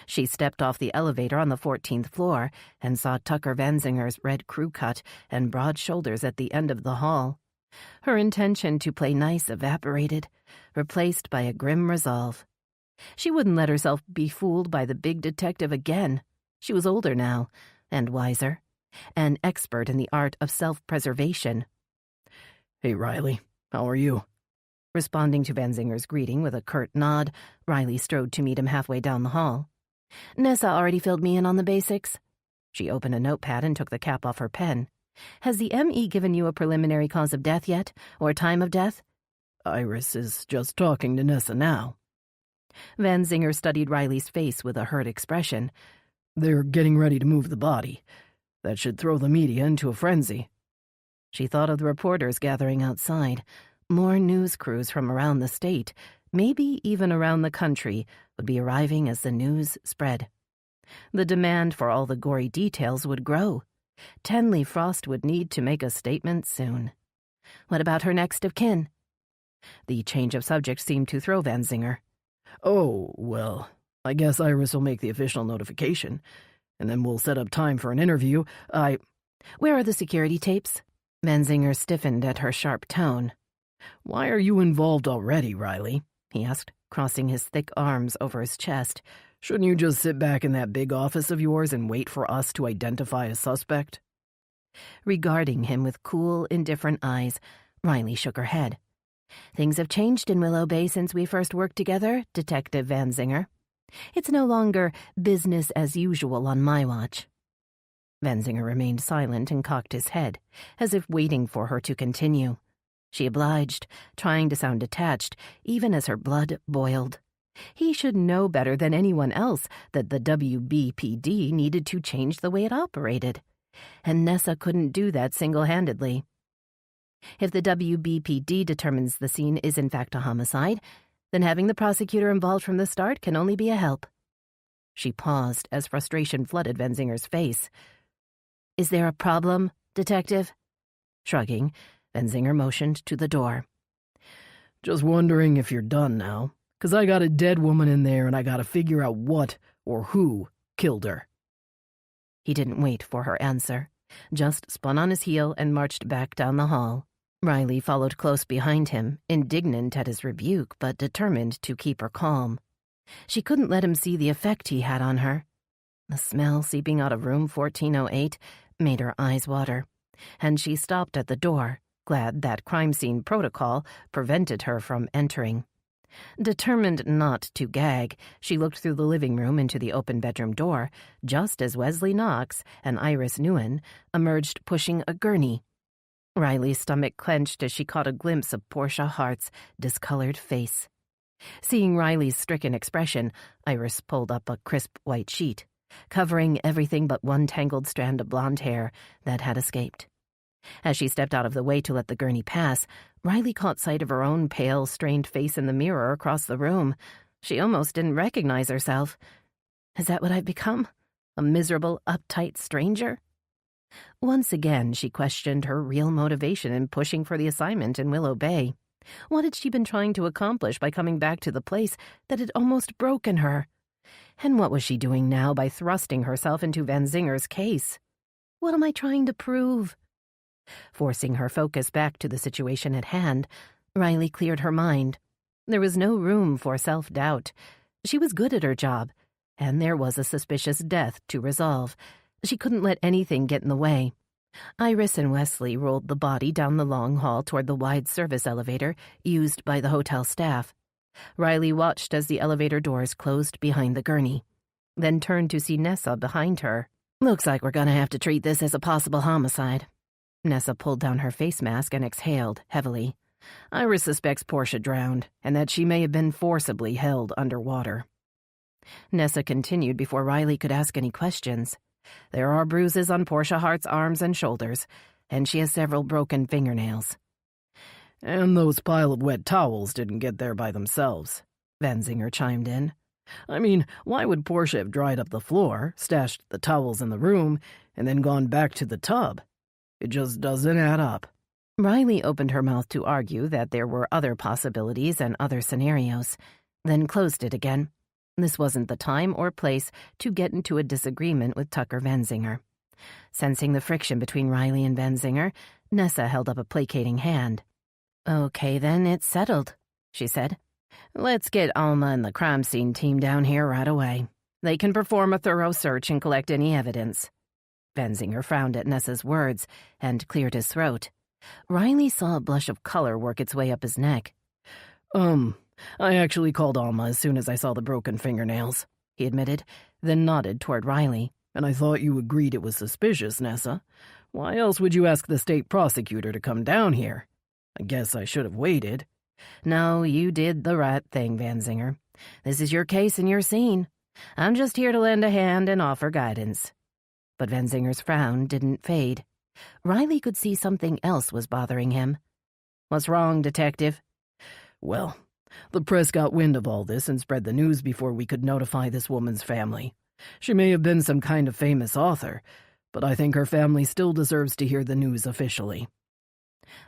She stepped off the elevator on the 14th floor and saw Tucker Vanzinger's red crew cut and broad shoulders at the end of the hall. Her intention to play nice evaporated, replaced by a grim resolve. She wouldn't let herself be fooled by the big detective again. She was older now, and wiser, an expert in the art of self-preservation. "Hey, Riley, how are you?" Responding to Vanzinger's greeting with a curt nod, Riley strode to meet him halfway down the hall. Nessa already filled me in on the basics. She opened a notepad and took the cap off her pen. Has the ME given you a preliminary cause of death yet, or time of death? Iris is just talking to Nessa now. Van Zinger studied Riley's face with a hurt expression. They're getting ready to move the body. That should throw the media into a frenzy. She thought of the reporters gathering outside. More news crews from around the state, maybe even around the country, would be arriving as the news spread. The demand for all the gory details would grow. Tenley Frost would need to make a statement soon. What about her next of kin? The change of subject seemed to throw Van Zinger. Oh, well, I guess Iris will make the official notification, and then we'll set up time for an interview. Where are the security tapes? Van Zinger stiffened at her sharp tone. Why are you involved already, Riley? He asked, crossing his thick arms over his chest. Shouldn't you just sit back in that big office of yours and wait for us to identify a suspect? Regarding him with cool, indifferent eyes, Riley shook her head. Things have changed in Willow Bay since we first worked together, Detective Van Zinger. It's no longer business as usual on my watch. Van Zinger remained silent and cocked his head, as if waiting for her to continue. She obliged, trying to sound detached, even as her blood boiled. He should know better than anyone else that the WBPD needed to change the way it operated. And Nessa couldn't do that single-handedly. If the WBPD determines the scene is in fact a homicide, then having the prosecutor involved from the start can only be a help. She paused as frustration flooded Van Zinger's face. Is there a problem, Detective? Shrugging, Van Zinger motioned to the door. Just wondering if you're done now, 'cause I got a dead woman in there and I gotta figure out what or who killed her. He didn't wait for her answer, just spun on his heel and marched back down the hall. Riley followed close behind him, indignant at his rebuke but determined to keep her calm. She couldn't let him see the effect he had on her. The smell seeping out of room 1408 made her eyes water, and she stopped at the door, glad that crime scene protocol prevented her from entering. Determined not to gag, she looked through the living room into the open bedroom door, just as Wesley Knox and Iris Nguyen emerged pushing a gurney. Riley's stomach clenched as she caught a glimpse of Portia Hart's discolored face. Seeing Riley's stricken expression, Iris pulled up a crisp white sheet, covering everything but one tangled strand of blonde hair that had escaped. As she stepped out of the way to let the gurney pass, Riley caught sight of her own pale, strained face in the mirror across the room. She almost didn't recognize herself. Is that what I've become? A miserable, uptight stranger? Once again, she questioned her real motivation in pushing for the assignment in Willow Bay. What had she been trying to accomplish by coming back to the place that had almost broken her? And what was she doing now by thrusting herself into Van Zinger's case? What am I trying to prove? Forcing her focus back to the situation at hand, Riley cleared her mind. There was no room for self-doubt. She was good at her job, and there was a suspicious death to resolve. She couldn't let anything get in the way. Iris and Wesley rolled the body down the long hall toward the wide service elevator used by the hotel staff. Riley watched as the elevator doors closed behind the gurney, then turned to see Nessa behind her. Looks like we're going to have to treat this as a possible homicide. Nessa pulled down her face mask and exhaled heavily. Iris suspects Portia drowned, and that she may have been forcibly held underwater. Nessa continued before Riley could ask any questions. There are bruises on Portia Hart's arms and shoulders, and she has several broken fingernails. And those pile of wet towels didn't get there by themselves, Van Zinger chimed in. I mean, why would Portia have dried up the floor, stashed the towels in the room, and then gone back to the tub? It just doesn't add up. Riley opened her mouth to argue that there were other possibilities and other scenarios, then closed it again. This wasn't the time or place to get into a disagreement with Tucker Van Zinger. Sensing the friction between Riley and Van Zinger, Nessa held up a placating hand. Okay, then, it's settled, she said. Let's get Alma and the crime scene team down here right away. They can perform a thorough search and collect any evidence. Van Zinger frowned at Nessa's words and cleared his throat. Riley saw a blush of color work its way up his neck. I actually called Alma as soon as I saw the broken fingernails, he admitted, then nodded toward Riley. "And I thought you agreed it was suspicious, Nessa. Why else would you ask the state prosecutor to come down here? I guess I should have waited." "No, you did the right thing, Van Zinger. This is your case and your scene. I'm just here to lend a hand and offer guidance." But Van Zinger's frown didn't fade. Riley could see something else was bothering him. "What's wrong, Detective?" "Well, the press got wind of all this and spread the news before we could notify this woman's family. She may have been some kind of famous author, but I think her family still deserves to hear the news officially."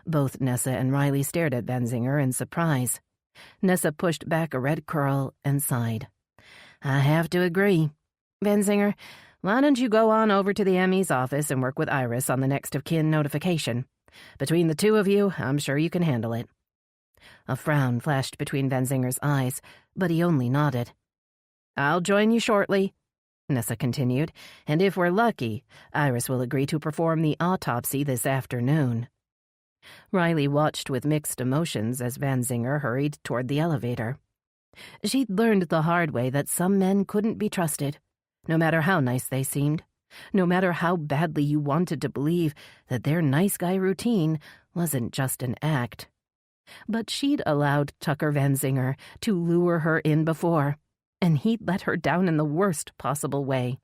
Both Nessa and Riley stared at Van Zinger in surprise. Nessa pushed back a red curl and sighed. "I have to agree. Van Zinger, why don't you go on over to the ME's office and work with Iris on the next of kin notification? Between the two of you, I'm sure you can handle it." A frown flashed between Van Zinger's eyes, but he only nodded. "I'll join you shortly," Nessa continued, "and if we're lucky, Iris will agree to perform the autopsy this afternoon." Riley watched with mixed emotions as Van Zinger hurried toward the elevator. She'd learned the hard way that some men couldn't be trusted, no matter how nice they seemed, no matter how badly you wanted to believe that their nice guy routine wasn't just an act. But she'd allowed Tucker Van Zinger to lure her in before, and he'd let her down in the worst possible way.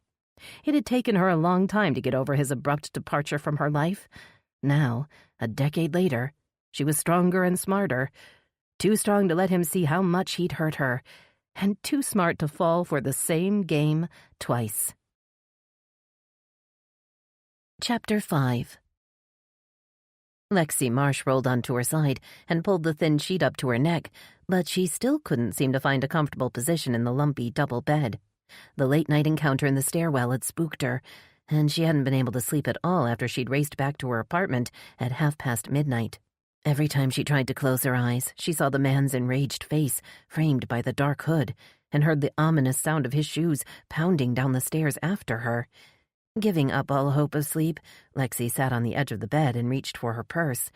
It had taken her a long time to get over his abrupt departure from her life. Now, a decade later, she was stronger and smarter, too strong to let him see how much he'd hurt her, and too smart to fall for the same game twice. Chapter 5. Lexi Marsh rolled onto her side and pulled the thin sheet up to her neck, but she still couldn't seem to find a comfortable position in the lumpy double bed. The late-night encounter in the stairwell had spooked her, and she hadn't been able to sleep at all after she'd raced back to her apartment at midnight. Every time she tried to close her eyes, she saw the man's enraged face framed by the dark hood and heard the ominous sound of his shoes pounding down the stairs after her. Giving up all hope of sleep, Lexi sat on the edge of the bed and reached for her purse.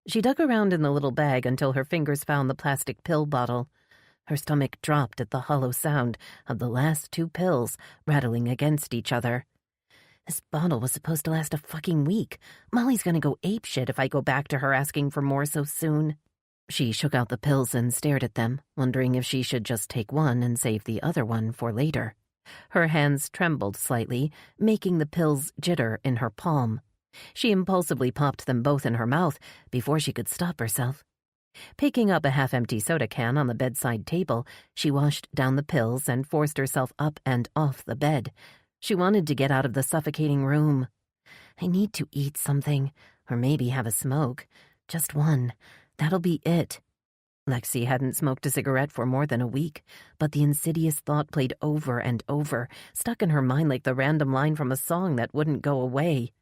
She dug around in the little bag until her fingers found the plastic pill bottle. Her stomach dropped at the hollow sound of the last two pills rattling against each other. This bottle was supposed to last a fucking week. Molly's gonna go apeshit if I go back to her asking for more so soon. She shook out the pills and stared at them, wondering if she should just take one and save the other one for later. Her hands trembled slightly, making the pills jitter in her palm. She impulsively popped them both in her mouth before she could stop herself. Picking up a half-empty soda can on the bedside table, she washed down the pills and forced herself up and off the bed. She wanted to get out of the suffocating room. "I need to eat something, or maybe have a smoke. Just one. That'll be it." Lexi hadn't smoked a cigarette for more than a week, but the insidious thought played over and over, stuck in her mind like the random line from a song that wouldn't go away.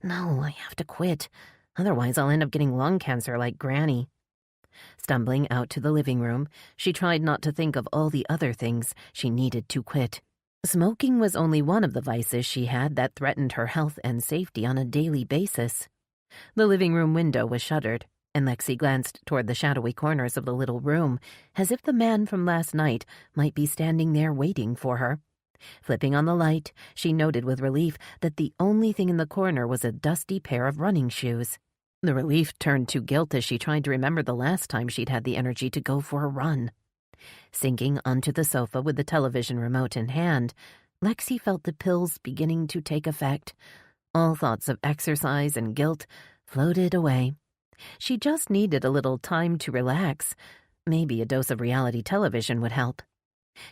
"No, I have to quit. Otherwise I'll end up getting lung cancer like Granny." Stumbling out to the living room, she tried not to think of all the other things she needed to quit. Smoking was only one of the vices she had that threatened her health and safety on a daily basis. The living room window was shuttered, and Lexi glanced toward the shadowy corners of the little room, as if the man from last night might be standing there waiting for her. Flipping on the light, she noted with relief that the only thing in the corner was a dusty pair of running shoes. The relief turned to guilt as she tried to remember the last time she'd had the energy to go for a run. Sinking onto the sofa with the television remote in hand, Lexi felt the pills beginning to take effect. All thoughts of exercise and guilt floated away. She just needed a little time to relax. Maybe a dose of reality television would help.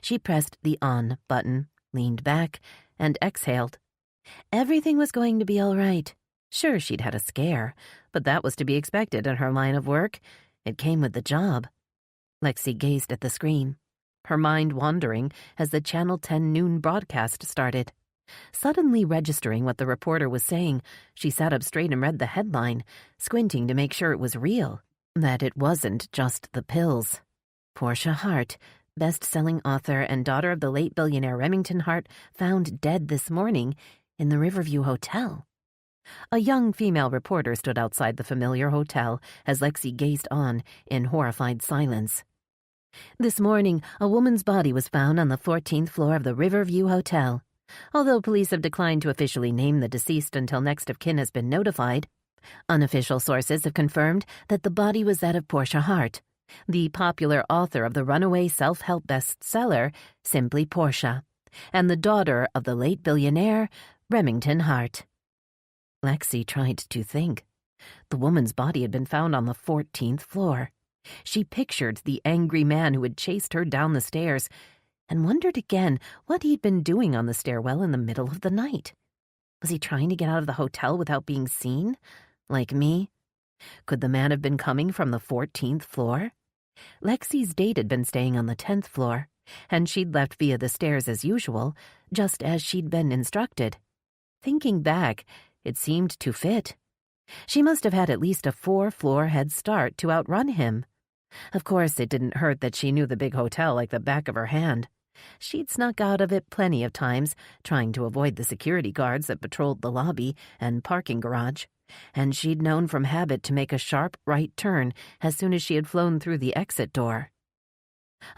She pressed the on button, leaned back, and exhaled. Everything was going to be all right. Sure, she'd had a scare, but that was to be expected in her line of work. It came with the job. Lexi gazed at the screen, her mind wandering as the Channel 10 noon broadcast started. Suddenly registering what the reporter was saying, she sat up straight and read the headline, squinting to make sure it was real, that it wasn't just the pills. Portia Hart, best-selling author and daughter of the late billionaire Remington Hart, found dead this morning in the Riverview Hotel. A young female reporter stood outside the familiar hotel as Lexi gazed on in horrified silence. This morning, a woman's body was found on the 14th floor of the Riverview Hotel. Although police have declined to officially name the deceased until next of kin has been notified, unofficial sources have confirmed that the body was that of Portia Hart, the popular author of the runaway self-help bestseller, Simply Portia, and the daughter of the late billionaire, Remington Hart. Lexi tried to think. The woman's body had been found on the 14th floor. She pictured the angry man who had chased her down the stairs and wondered again what he'd been doing on the stairwell in the middle of the night. Was he trying to get out of the hotel without being seen? Like me? Could the man have been coming from the 14th floor? Lexi's date had been staying on the 10th floor, and she'd left via the stairs as usual, just as she'd been instructed. Thinking back, it seemed to fit. She must have had at least a 4-floor head start to outrun him. Of course, it didn't hurt that she knew the big hotel like the back of her hand. She'd snuck out of it plenty of times, trying to avoid the security guards that patrolled the lobby and parking garage, and she'd known from habit to make a sharp right turn as soon as she had flown through the exit door.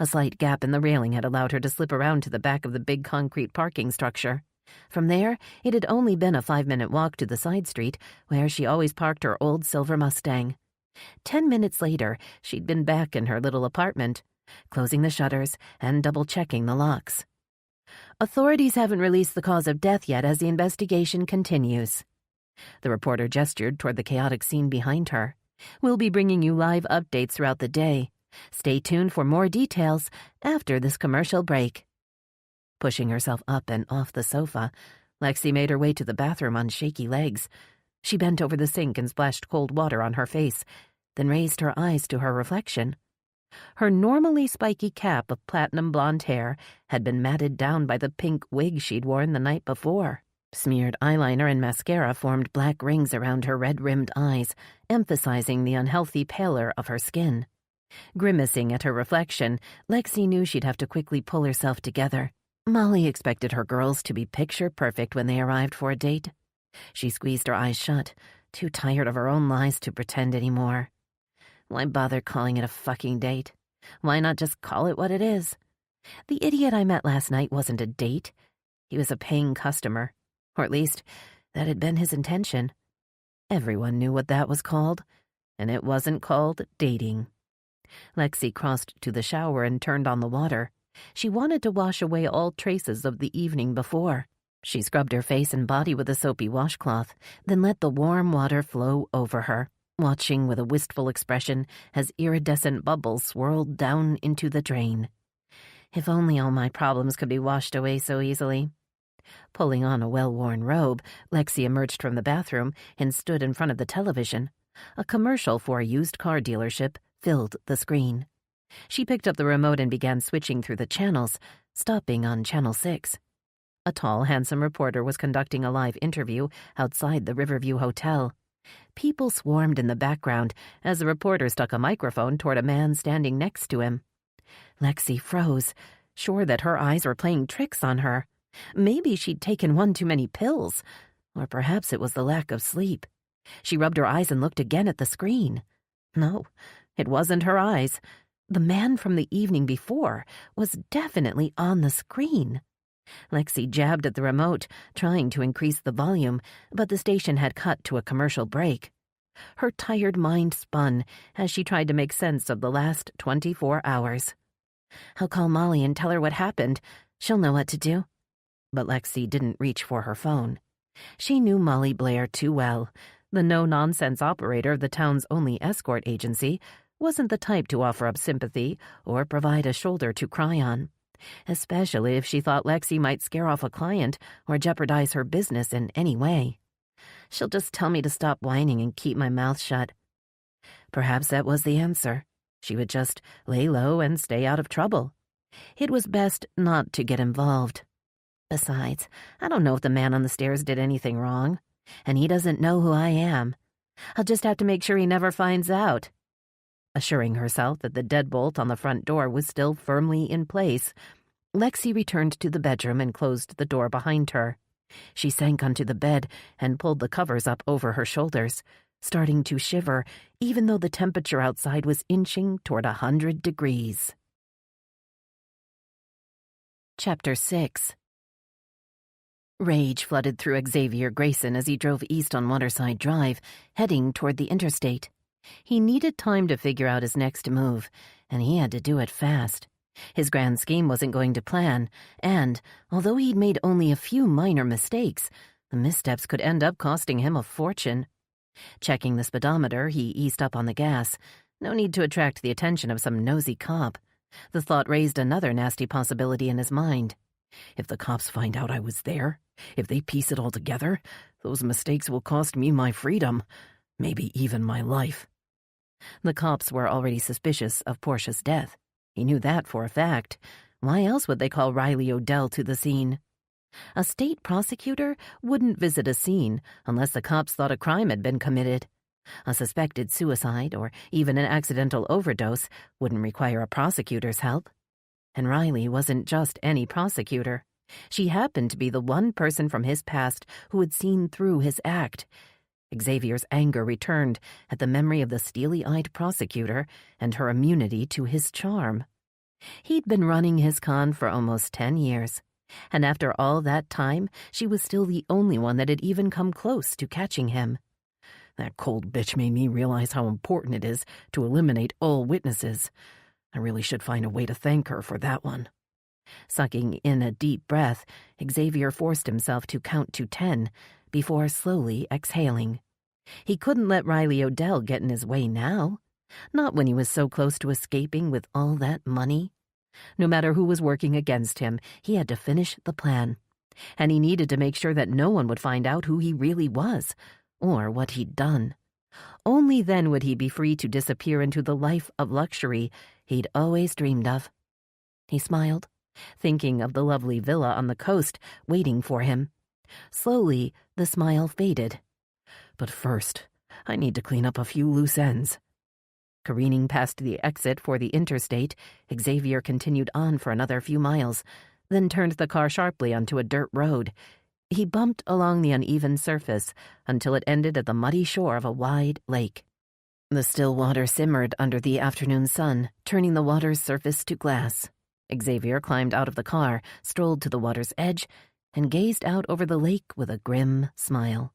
A slight gap in the railing had allowed her to slip around to the back of the big concrete parking structure. From there, it had only been a 5-minute walk to the side street, where she always parked her old silver Mustang. 10 minutes later, she'd been back in her little apartment, closing the shutters and double-checking the locks. Authorities haven't released the cause of death yet as the investigation continues. The reporter gestured toward the chaotic scene behind her. We'll be bringing you live updates throughout the day. Stay tuned for more details after this commercial break. Pushing herself up and off the sofa, Lexi made her way to the bathroom on shaky legs. She bent over the sink and splashed cold water on her face, then raised her eyes to her reflection. Her normally spiky cap of platinum blonde hair had been matted down by the pink wig she'd worn the night before. Smeared eyeliner and mascara formed black rings around her red-rimmed eyes, emphasizing the unhealthy pallor of her skin. Grimacing at her reflection, Lexi knew she'd have to quickly pull herself together. Molly expected her girls to be picture-perfect when they arrived for a date. She squeezed her eyes shut, too tired of her own lies to pretend anymore. Why bother calling it a fucking date? Why not just call it what it is? The idiot I met last night wasn't a date. He was a paying customer. Or at least, that had been his intention. Everyone knew what that was called, and it wasn't called dating. Lexi crossed to the shower and turned on the water. She wanted to wash away all traces of the evening before. She scrubbed her face and body with a soapy washcloth, then let the warm water flow over her, watching with a wistful expression as iridescent bubbles swirled down into the drain. If only all my problems could be washed away so easily. Pulling on a well-worn robe, Lexi emerged from the bathroom and stood in front of the television. A commercial for a used car dealership filled the screen. She picked up the remote and began switching through the channels, stopping on Channel 6. A tall, handsome reporter was conducting a live interview outside the Riverview Hotel. People swarmed in the background as the reporter stuck a microphone toward a man standing next to him. Lexi froze, sure that her eyes were playing tricks on her. Maybe she'd taken one too many pills, or perhaps it was the lack of sleep. She rubbed her eyes and looked again at the screen. No, it wasn't her eyes. The man from the evening before was definitely on the screen. Lexi jabbed at the remote, trying to increase the volume, but the station had cut to a commercial break. Her tired mind spun as she tried to make sense of the last 24 hours. I'll call Molly and tell her what happened. She'll know what to do. But Lexi didn't reach for her phone. She knew Molly Blair too well. The no-nonsense operator of the town's only escort agency wasn't the type to offer up sympathy or provide a shoulder to cry on, especially if she thought Lexi might scare off a client or jeopardize her business in any way. She'll just tell me to stop whining and keep my mouth shut. Perhaps that was the answer. She would just lay low and stay out of trouble. It was best not to get involved. Besides, I don't know if the man on the stairs did anything wrong, and he doesn't know who I am. I'll just have to make sure he never finds out. Assuring herself that the deadbolt on the front door was still firmly in place, Lexi returned to the bedroom and closed the door behind her. She sank onto the bed and pulled the covers up over her shoulders, starting to shiver even though the temperature outside was inching toward 100 degrees. Chapter 6. Rage flooded through Xavier Grayson as he drove east on Waterside Drive, heading toward the interstate. He needed time to figure out his next move, and he had to do it fast. His grand scheme wasn't going to plan, and, although he'd made only a few minor mistakes, the missteps could end up costing him a fortune. Checking the speedometer, he eased up on the gas. No need to attract the attention of some nosy cop. The thought raised another nasty possibility in his mind. If the cops find out I was there, if they piece it all together, those mistakes will cost me my freedom, maybe even my life. The cops were already suspicious of Portia's death. He knew that for a fact. Why else would they call Riley Odell to the scene? A state prosecutor wouldn't visit a scene unless the cops thought a crime had been committed. A suspected suicide or even an accidental overdose wouldn't require a prosecutor's help. And Riley wasn't just any prosecutor. She happened to be the one person from his past who had seen through his act. Xavier's anger returned at the memory of the steely-eyed prosecutor and her immunity to his charm. He'd been running his con for almost 10 years, and after all that time, she was still the only one that had even come close to catching him. That cold bitch made me realize how important it is to eliminate all witnesses. I really should find a way to thank her for that one. Sucking in a deep breath, Xavier forced himself to count to 10 before slowly exhaling. He couldn't let Riley Odell get in his way now, not when he was so close to escaping with all that money. No matter who was working against him, he had to finish the plan, and he needed to make sure that no one would find out who he really was, or what he'd done. Only then would he be free to disappear into the life of luxury he'd always dreamed of. He smiled, thinking of the lovely villa on the coast waiting for him. Slowly, the smile faded. But first, I need to clean up a few loose ends. Careening past the exit for the interstate, Xavier continued on for another few miles, then turned the car sharply onto a dirt road. He bumped along the uneven surface until it ended at the muddy shore of a wide lake. The still water simmered under the afternoon sun, turning the water's surface to glass. Xavier climbed out of the car, strolled to the water's edge, and gazed out over the lake with a grim smile.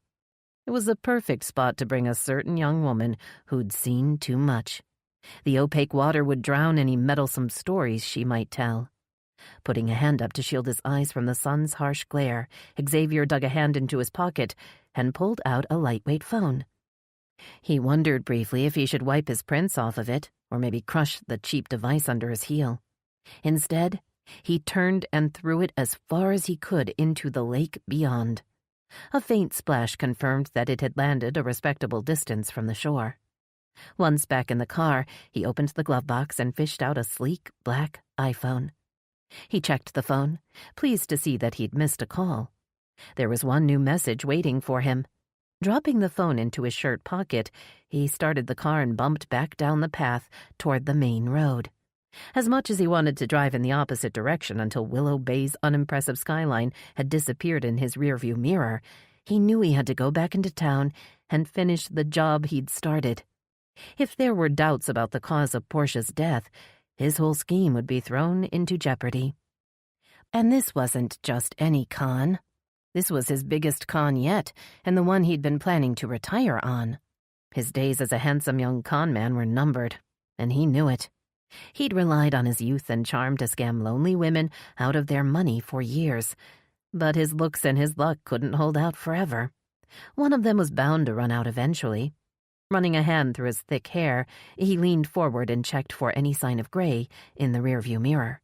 It was the perfect spot to bring a certain young woman who'd seen too much. The opaque water would drown any meddlesome stories she might tell. Putting a hand up to shield his eyes from the sun's harsh glare, Xavier dug a hand into his pocket and pulled out a lightweight phone. He wondered briefly if he should wipe his prints off of it, or maybe crush the cheap device under his heel. Instead, he turned and threw it as far as he could into the lake beyond. A faint splash confirmed that it had landed a respectable distance from the shore. Once back in the car, he opened the glove box and fished out a sleek, black iPhone. He checked the phone, pleased to see that he'd missed a call. There was one new message waiting for him. Dropping the phone into his shirt pocket, he started the car and bumped back down the path toward the main road. As much as he wanted to drive in the opposite direction until Willow Bay's unimpressive skyline had disappeared in his rearview mirror, he knew he had to go back into town and finish the job he'd started. If there were doubts about the cause of Portia's death, his whole scheme would be thrown into jeopardy. And this wasn't just any con. This was his biggest con yet, and the one he'd been planning to retire on. His days as a handsome young con man were numbered, and he knew it. He'd relied on his youth and charm to scam lonely women out of their money for years, but his looks and his luck couldn't hold out forever. One of them was bound to run out eventually. Running a hand through his thick hair, he leaned forward and checked for any sign of gray in the rearview mirror.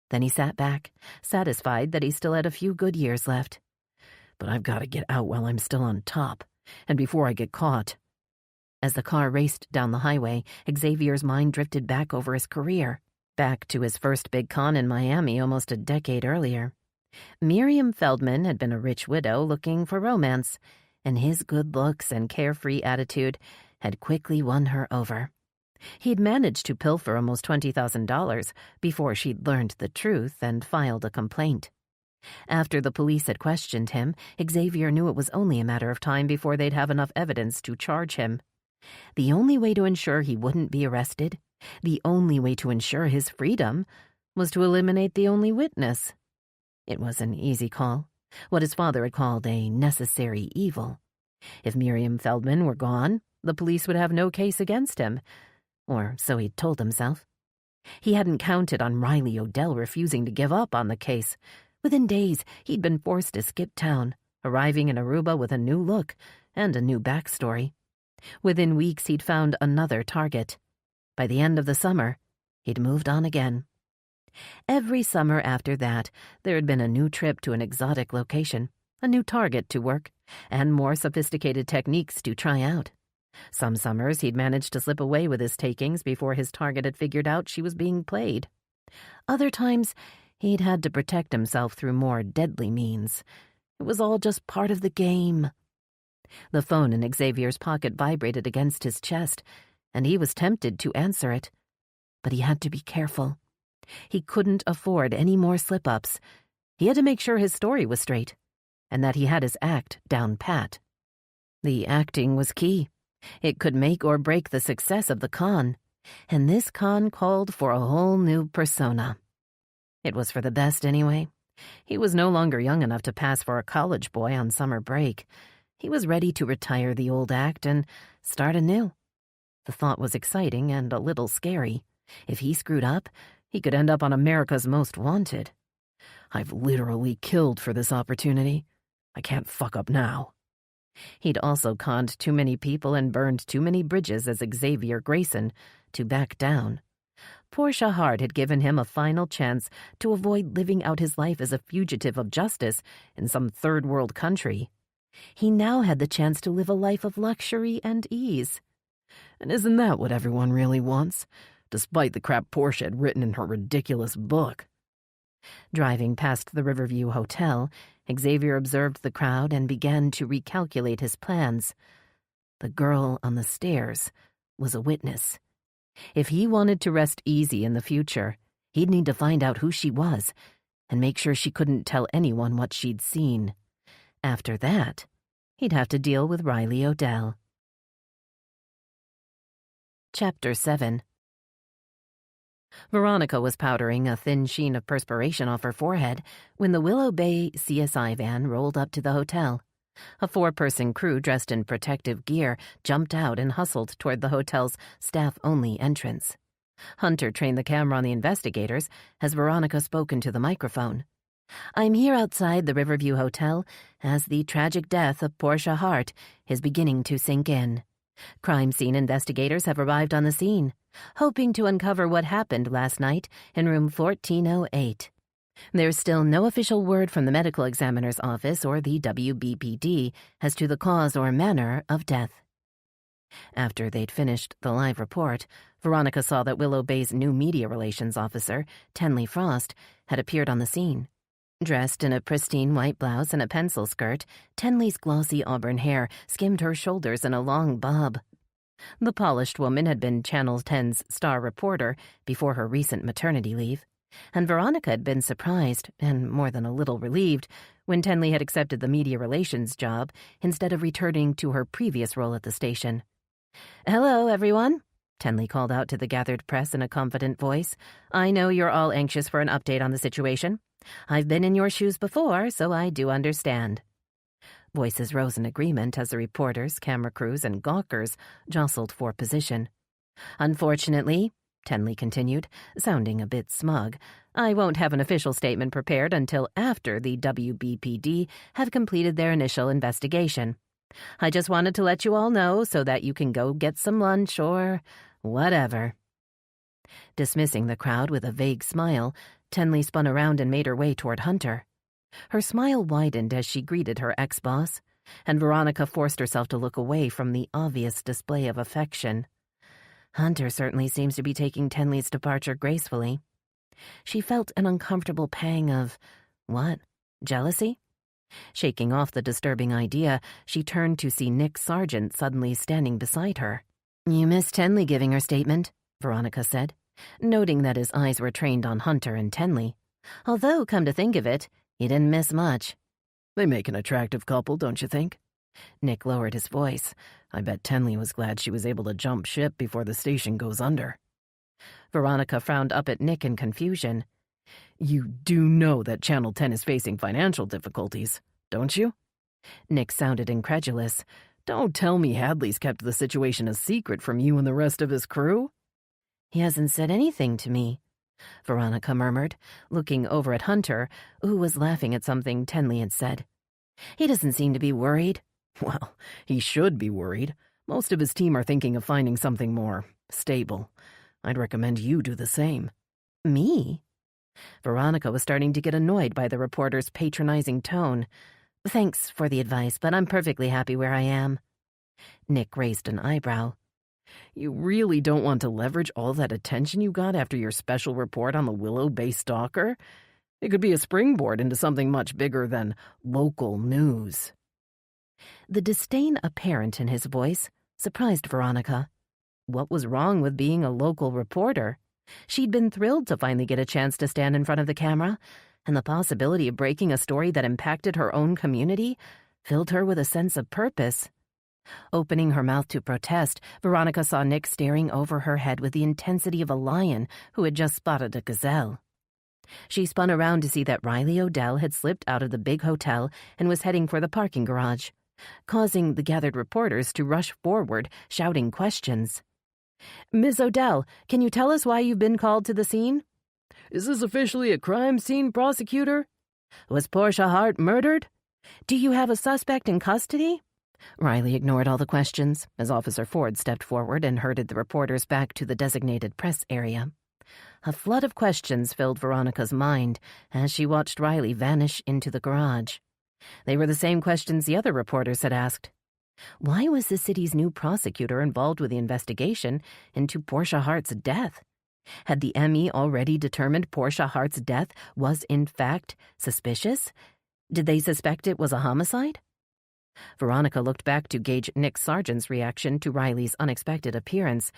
Then he sat back, satisfied that he still had a few good years left. But I've got to get out while I'm still on top, and before I get caught. As the car raced down the highway, Xavier's mind drifted back over his career, back to his first big con in Miami almost a decade earlier. Miriam Feldman had been a rich widow looking for romance, and his good looks and carefree attitude had quickly won her over. He'd managed to pilfer almost $20,000 before she'd learned the truth and filed a complaint. After the police had questioned him, Xavier knew it was only a matter of time before they'd have enough evidence to charge him. The only way to ensure he wouldn't be arrested, the only way to ensure his freedom, was to eliminate the only witness, It was an easy call, what his father had called a necessary evil. If Miriam Feldman were gone, the police would have no case against him, or so he'd told himself. He hadn't counted on Riley Odell refusing to give up on the case. Within days, he'd been forced to skip town, arriving in Aruba with a new look and a new backstory. Within weeks, he'd found another target. By the end of the summer, he'd moved on again. Every summer after that, there had been a new trip to an exotic location, a new target to work, and more sophisticated techniques to try out. Some summers he'd managed to slip away with his takings before his target had figured out she was being played. Other times, he'd had to protect himself through more deadly means. It was all just part of the game. The phone in Xavier's pocket vibrated against his chest, and he was tempted to answer it. But he had to be careful. He couldn't afford any more slip-ups. He had to make sure his story was straight, and that he had his act down pat. The acting was key. It could make or break the success of the con, and this con called for a whole new persona. It was for the best anyway. He was no longer young enough to pass for a college boy on summer break. He was ready to retire the old act and start anew. The thought was exciting and a little scary. If he screwed up, he could end up on America's Most Wanted. I've literally killed for this opportunity. I can't fuck up now. He'd also conned too many people and burned too many bridges as Xavier Grayson to back down. Portia Hart had given him a final chance to avoid living out his life as a fugitive of justice in some third-world country. He now had the chance to live a life of luxury and ease. And isn't that what everyone really wants, despite the crap Portia had written in her ridiculous book? Driving past the Riverview Hotel, Xavier observed the crowd and began to recalculate his plans. The girl on the stairs was a witness. If he wanted to rest easy in the future, he'd need to find out who she was and make sure she couldn't tell anyone what she'd seen. After that, he'd have to deal with Riley Odell. Chapter 7. Veronica was powdering a thin sheen of perspiration off her forehead when the Willow Bay CSI van rolled up to the hotel. A 4-person crew dressed in protective gear jumped out and hustled toward the hotel's staff-only entrance. Hunter trained the camera on the investigators as Veronica spoke into the microphone. "I'm here outside the Riverview Hotel as the tragic death of Portia Hart is beginning to sink in. Crime scene investigators have arrived on the scene, hoping to uncover what happened last night in room 1408. There's still no official word from the medical examiner's office or the WBPD as to the cause or manner of death." After they'd finished the live report, Veronica saw that Willow Bay's new media relations officer, Tenley Frost, had appeared on the scene. Dressed in a pristine white blouse and a pencil skirt, Tenley's glossy auburn hair skimmed her shoulders in a long bob. The polished woman had been Channel 10's star reporter before her recent maternity leave, and Veronica had been surprised, and more than a little relieved, when Tenley had accepted the media relations job instead of returning to her previous role at the station. "Hello, everyone," Tenley called out to the gathered press in a confident voice. "I know you're all anxious for an update on the situation. I've been in your shoes before, so I do understand." Voices rose in agreement as the reporters, camera crews, and gawkers jostled for position. "Unfortunately," Tenley continued, sounding a bit smug, "I won't have an official statement prepared until after the WBPD have completed their initial investigation. I just wanted to let you all know so that you can go get some lunch or whatever." Dismissing the crowd with a vague smile, Tenley spun around and made her way toward Hunter. Her smile widened as she greeted her ex-boss, and Veronica forced herself to look away from the obvious display of affection. Hunter certainly seems to be taking Tenley's departure gracefully. She felt an uncomfortable pang of, what, jealousy? Shaking off the disturbing idea, she turned to see Nick Sargent suddenly standing beside her. "You missed Tenley giving her statement," Veronica said, noting that his eyes were trained on Hunter and Tenley. "Although, come to think of it, you didn't miss much." They make an attractive couple, don't you think? Nick lowered his voice. I bet Tenley was glad she was able to jump ship before the station goes under. Veronica frowned up at Nick in confusion. You do know that Channel 10 is facing financial difficulties, don't you? Nick sounded incredulous. Don't tell me Hadley's kept the situation a secret from you and the rest of his crew? He hasn't said anything to me, Veronica murmured, looking over at Hunter, who was laughing at something Tenley had said. He doesn't seem to be worried. Well, he should be worried. Most of his team are thinking of finding something more stable. I'd recommend you do the same. Me? Veronica was starting to get annoyed by the reporter's patronizing tone. Thanks for the advice, but I'm perfectly happy where I am. Nick raised an eyebrow. You really don't want to leverage all that attention you got after your special report on the Willow Bay stalker? It could be a springboard into something much bigger than local news. The disdain apparent in his voice surprised Veronica. What was wrong with being a local reporter? She'd been thrilled to finally get a chance to stand in front of the camera, and the possibility of breaking a story that impacted her own community filled her with a sense of purpose. Opening her mouth to protest, Veronica saw Nick staring over her head with the intensity of a lion who had just spotted a gazelle. She spun around to see that Riley Odell had slipped out of the big hotel and was heading for the parking garage, causing the gathered reporters to rush forward, shouting questions. "Ms. Odell, can you tell us why you've been called to the scene?" Is this officially a crime scene, prosecutor? Was Portia Hart murdered? Do you have a suspect in custody? Riley ignored all the questions as Officer Ford stepped forward and herded the reporters back to the designated press area. A flood of questions filled Veronica's mind as she watched Riley vanish into the garage. They were the same questions the other reporters had asked. Why was the city's new prosecutor involved with the investigation into Portia Hart's death? Had the ME already determined Portia Hart's death was, in fact, suspicious? Did they suspect it was a homicide? Veronica looked back to gauge Nick Sargent's reaction to Riley's unexpected appearance,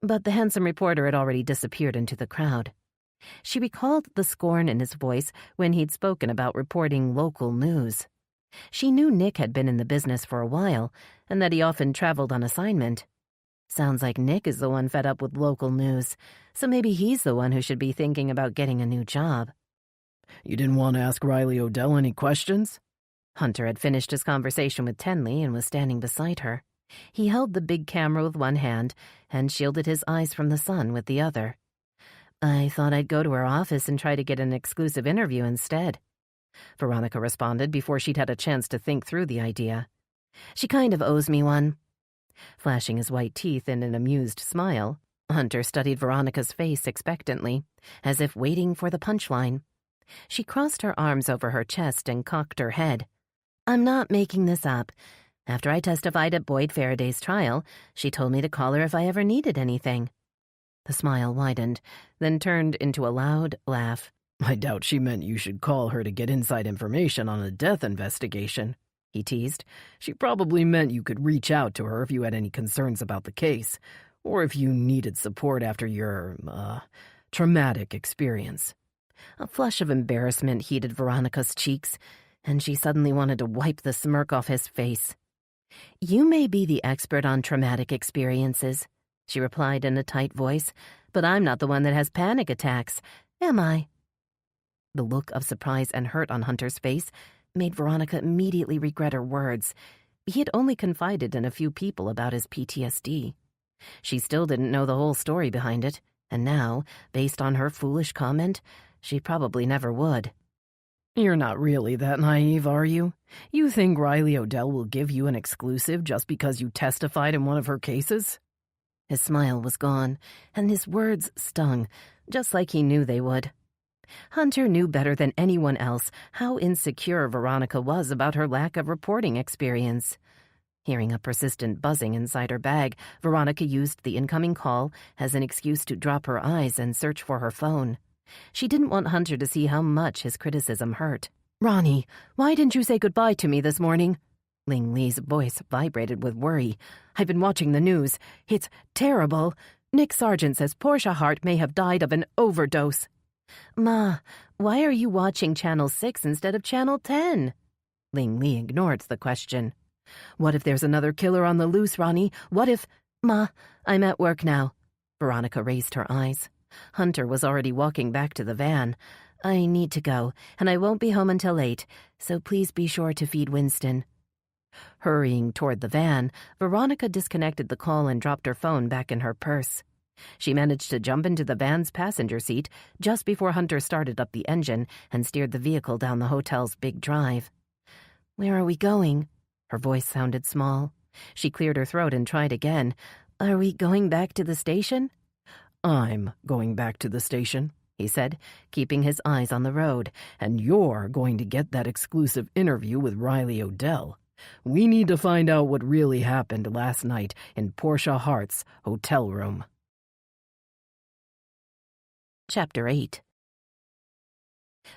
but the handsome reporter had already disappeared into the crowd. She recalled the scorn in his voice when he'd spoken about reporting local news. She knew Nick had been in the business for a while, and that he often traveled on assignment. Sounds like Nick is the one fed up with local news, so maybe he's the one who should be thinking about getting a new job. You didn't want to ask Riley Odell any questions? Hunter had finished his conversation with Tenley and was standing beside her. He held the big camera with one hand and shielded his eyes from the sun with the other. I thought I'd go to her office and try to get an exclusive interview instead, Veronica responded before she'd had a chance to think through the idea. She kind of owes me one. Flashing his white teeth in an amused smile, Hunter studied Veronica's face expectantly, as if waiting for the punchline. She crossed her arms over her chest and cocked her head. I'm not making this up. After I testified at Boyd Faraday's trial, she told me to call her if I ever needed anything. The smile widened, then turned into a loud laugh. I doubt she meant you should call her to get inside information on a death investigation, he teased. She probably meant you could reach out to her if you had any concerns about the case, or if you needed support after your, traumatic experience. A flush of embarrassment heated Veronica's cheeks, and she suddenly wanted to wipe the smirk off his face. You may be the expert on traumatic experiences, she replied in a tight voice, but I'm not the one that has panic attacks, am I? The look of surprise and hurt on Hunter's face made Veronica immediately regret her words. He had only confided in a few people about his PTSD. She still didn't know the whole story behind it, and now, based on her foolish comment, she probably never would. You're not really that naive, are you? You think Riley Odell will give you an exclusive just because you testified in one of her cases? His smile was gone, and his words stung, just like he knew they would. Hunter knew better than anyone else how insecure Veronica was about her lack of reporting experience. Hearing a persistent buzzing inside her bag, Veronica used the incoming call as an excuse to drop her eyes and search for her phone. She didn't want Hunter to see how much his criticism hurt. Ronnie, why didn't you say goodbye to me this morning? Ling Li's voice vibrated with worry. I've been watching the news. It's terrible. Nick Sargent says Portia Hart may have died of an overdose. Ma, why are you watching Channel 6 instead of Channel 10? Ling Li ignored the question. What if there's another killer on the loose, Ronnie? What if... Ma, I'm at work now. Veronica raised her eyes. Hunter was already walking back to the van. I need to go, and I won't be home until 8, so please be sure to feed Winston. Hurrying toward the van, Veronica disconnected the call and dropped her phone back in her purse. She managed to jump into the van's passenger seat just before Hunter started up the engine and steered the vehicle down the hotel's big drive. "Where are we going?" Her voice sounded small. She cleared her throat and tried again. "Are we going back to the station?" "I'm going back to the station," he said, keeping his eyes on the road, "and you're going to get that exclusive interview with Riley Odell. We need to find out what really happened last night in Portia Hart's hotel room." Chapter 8.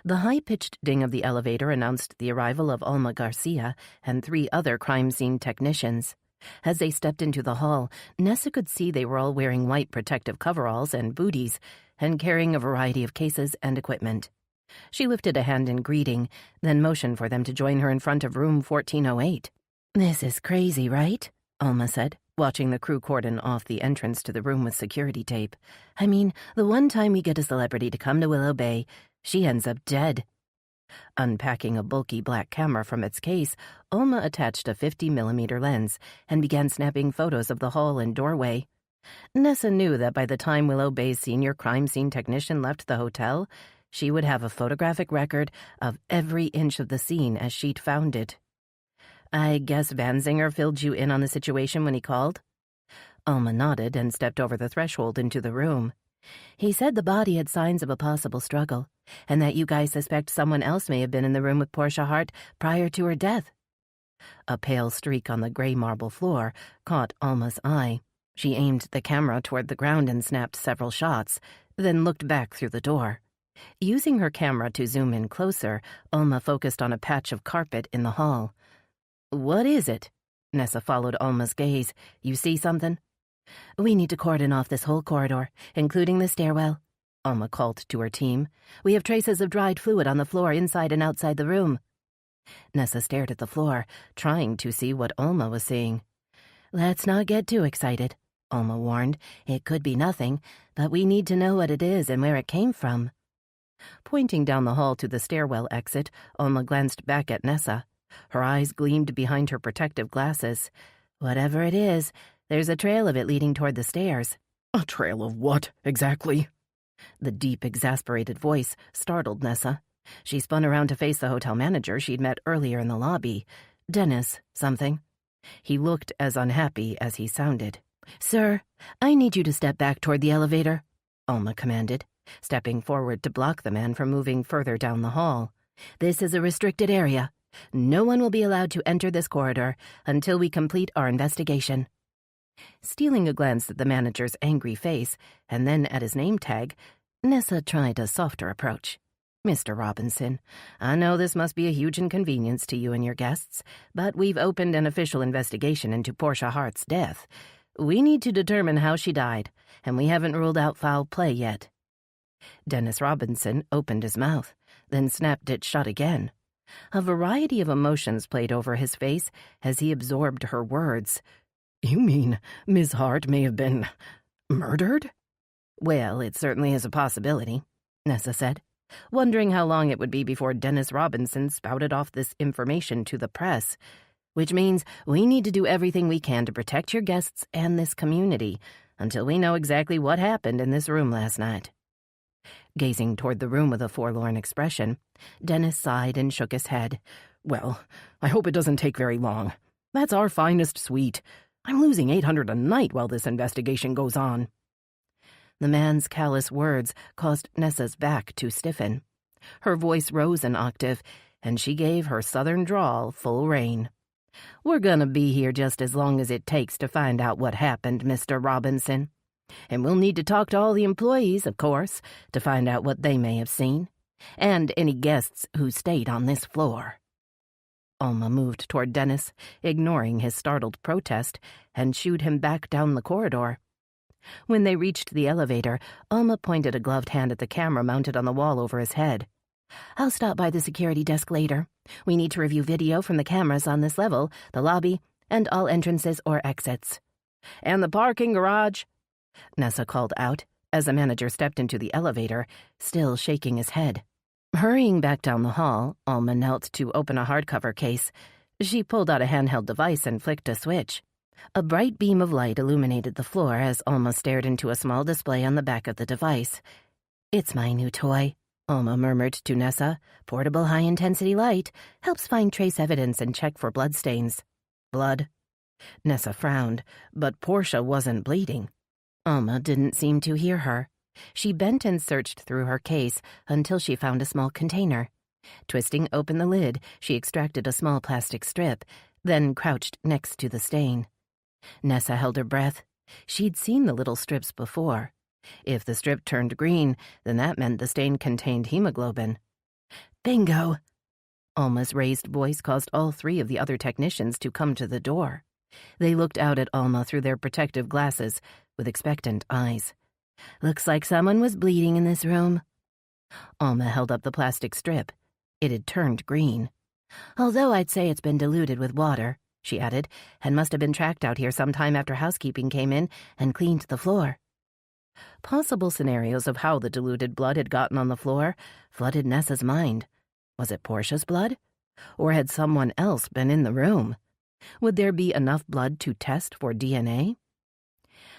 The high-pitched ding of the elevator announced the arrival of Alma Garcia and 3 other crime scene technicians. As they stepped into the hall, Nessa could see they were all wearing white protective coveralls and booties and carrying a variety of cases and equipment. She lifted a hand in greeting, then motioned for them to join her in front of room 1408. "This is crazy, right?" Alma said, watching the crew cordon off the entrance to the room with security tape. "I mean, the one time we get a celebrity to come to Willow Bay, she ends up dead." Unpacking a bulky black camera from its case, Alma attached a 50mm lens and began snapping photos of the hall and doorway. Nessa knew that by the time Willow Bay's senior crime scene technician left the hotel, she would have a photographic record of every inch of the scene as she'd found it. "I guess Vanzinger filled you in on the situation when he called?" Alma nodded and stepped over the threshold into the room. "He said the body had signs of a possible struggle, and that you guys suspect someone else may have been in the room with Portia Hart prior to her death." A pale streak on the gray marble floor caught Alma's eye. She aimed the camera toward the ground and snapped several shots, then looked back through the door. Using her camera to zoom in closer, Alma focused on a patch of carpet in the hall. "What is it?" Nessa followed Alma's gaze. "You see something?" "We need to cordon off this whole corridor, including the stairwell," Alma called to her team. "We have traces of dried fluid on the floor inside and outside the room." Nessa stared at the floor, trying to see what Alma was seeing. "Let's not get too excited," Alma warned. "It could be nothing, but we need to know what it is and where it came from." Pointing down the hall to the stairwell exit, Alma glanced back at Nessa. Her eyes gleamed behind her protective glasses. "Whatever it is, there's a trail of it leading toward the stairs." "A trail of what, exactly?" The deep, exasperated voice startled Nessa. She spun around to face the hotel manager she'd met earlier in the lobby. Dennis, something. He looked as unhappy as he sounded. "Sir, I need you to step back toward the elevator," Alma commanded, stepping forward to block the man from moving further down the hall. "This is a restricted area. No one will be allowed to enter this corridor until we complete our investigation." Stealing a glance at the manager's angry face and then at his name tag, Nessa tried a softer approach. "Mr. Robinson, I know this must be a huge inconvenience to you and your guests, but we've opened an official investigation into Portia Hart's death. We need to determine how she died, and we haven't ruled out foul play yet." Dennis Robinson opened his mouth, then snapped it shut again. A variety of emotions played over his face as he absorbed her words. "You mean Miss Hart may have been murdered?" "Well, it certainly is a possibility," Nessa said, wondering how long it would be before Dennis Robinson spouted off this information to the press. "Which means we need to do everything we can to protect your guests and this community until we know exactly what happened in this room last night." Gazing toward the room with a forlorn expression, Dennis sighed and shook his head. "Well, I hope it doesn't take very long. That's our finest suite. I'm losing $800 a night while this investigation goes on." The man's callous words caused Nessa's back to stiffen. Her voice rose an octave, and she gave her southern drawl full rein. "We're gonna be here just as long as it takes to find out what happened, Mr. Robinson. And we'll need to talk to all the employees, of course, to find out what they may have seen, and any guests who stayed on this floor." Alma moved toward Dennis, ignoring his startled protest, and shooed him back down the corridor. When they reached the elevator, Alma pointed a gloved hand at the camera mounted on the wall over his head. "I'll stop by the security desk later. We need to review video from the cameras on this level, the lobby, and all entrances or exits." "And the parking garage," Nessa called out as the manager stepped into the elevator, still shaking his head. Hurrying back down the hall, Alma knelt to open a hardcover case. She pulled out a handheld device and flicked a switch. A bright beam of light illuminated the floor as Alma stared into a small display on the back of the device. "It's my new toy," Alma murmured to Nessa. "Portable high-intensity light. Helps find trace evidence and check for bloodstains." "Blood?" Nessa frowned, but Portia wasn't bleeding. Alma didn't seem to hear her. She bent and searched through her case until she found a small container. Twisting open the lid, she extracted a small plastic strip, then crouched next to the stain. Nessa held her breath. She'd seen the little strips before. If the strip turned green, then that meant the stain contained hemoglobin. "Bingo!" Alma's raised voice caused all three of the other technicians to come to the door. They looked out at Alma through their protective glasses with expectant eyes. "Looks like someone was bleeding in this room." Alma held up the plastic strip. It had turned green. "Although I'd say it's been diluted with water," she added, "and must have been tracked out here sometime after housekeeping came in and cleaned the floor." Possible scenarios of how the diluted blood had gotten on the floor flooded Nessa's mind. Was it Portia's blood? Or had someone else been in the room? Would there be enough blood to test for DNA?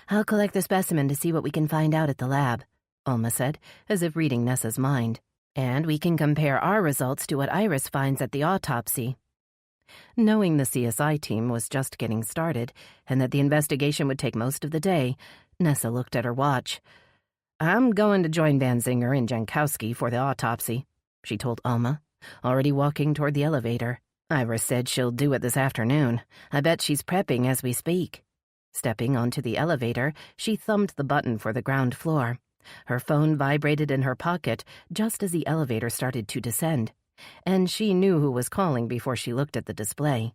"I'll collect the specimen to see what we can find out at the lab," Alma said, as if reading Nessa's mind. "And we can compare our results to what Iris finds at the autopsy." Knowing the CSI team was just getting started and that the investigation would take most of the day, Nessa looked at her watch. "I'm going to join Van Zinger and Jankowski for the autopsy," she told Alma, already walking toward the elevator. "Iris said she'll do it this afternoon. I bet she's prepping as we speak." Stepping onto the elevator, she thumbed the button for the ground floor. Her phone vibrated in her pocket just as the elevator started to descend, and she knew who was calling before she looked at the display.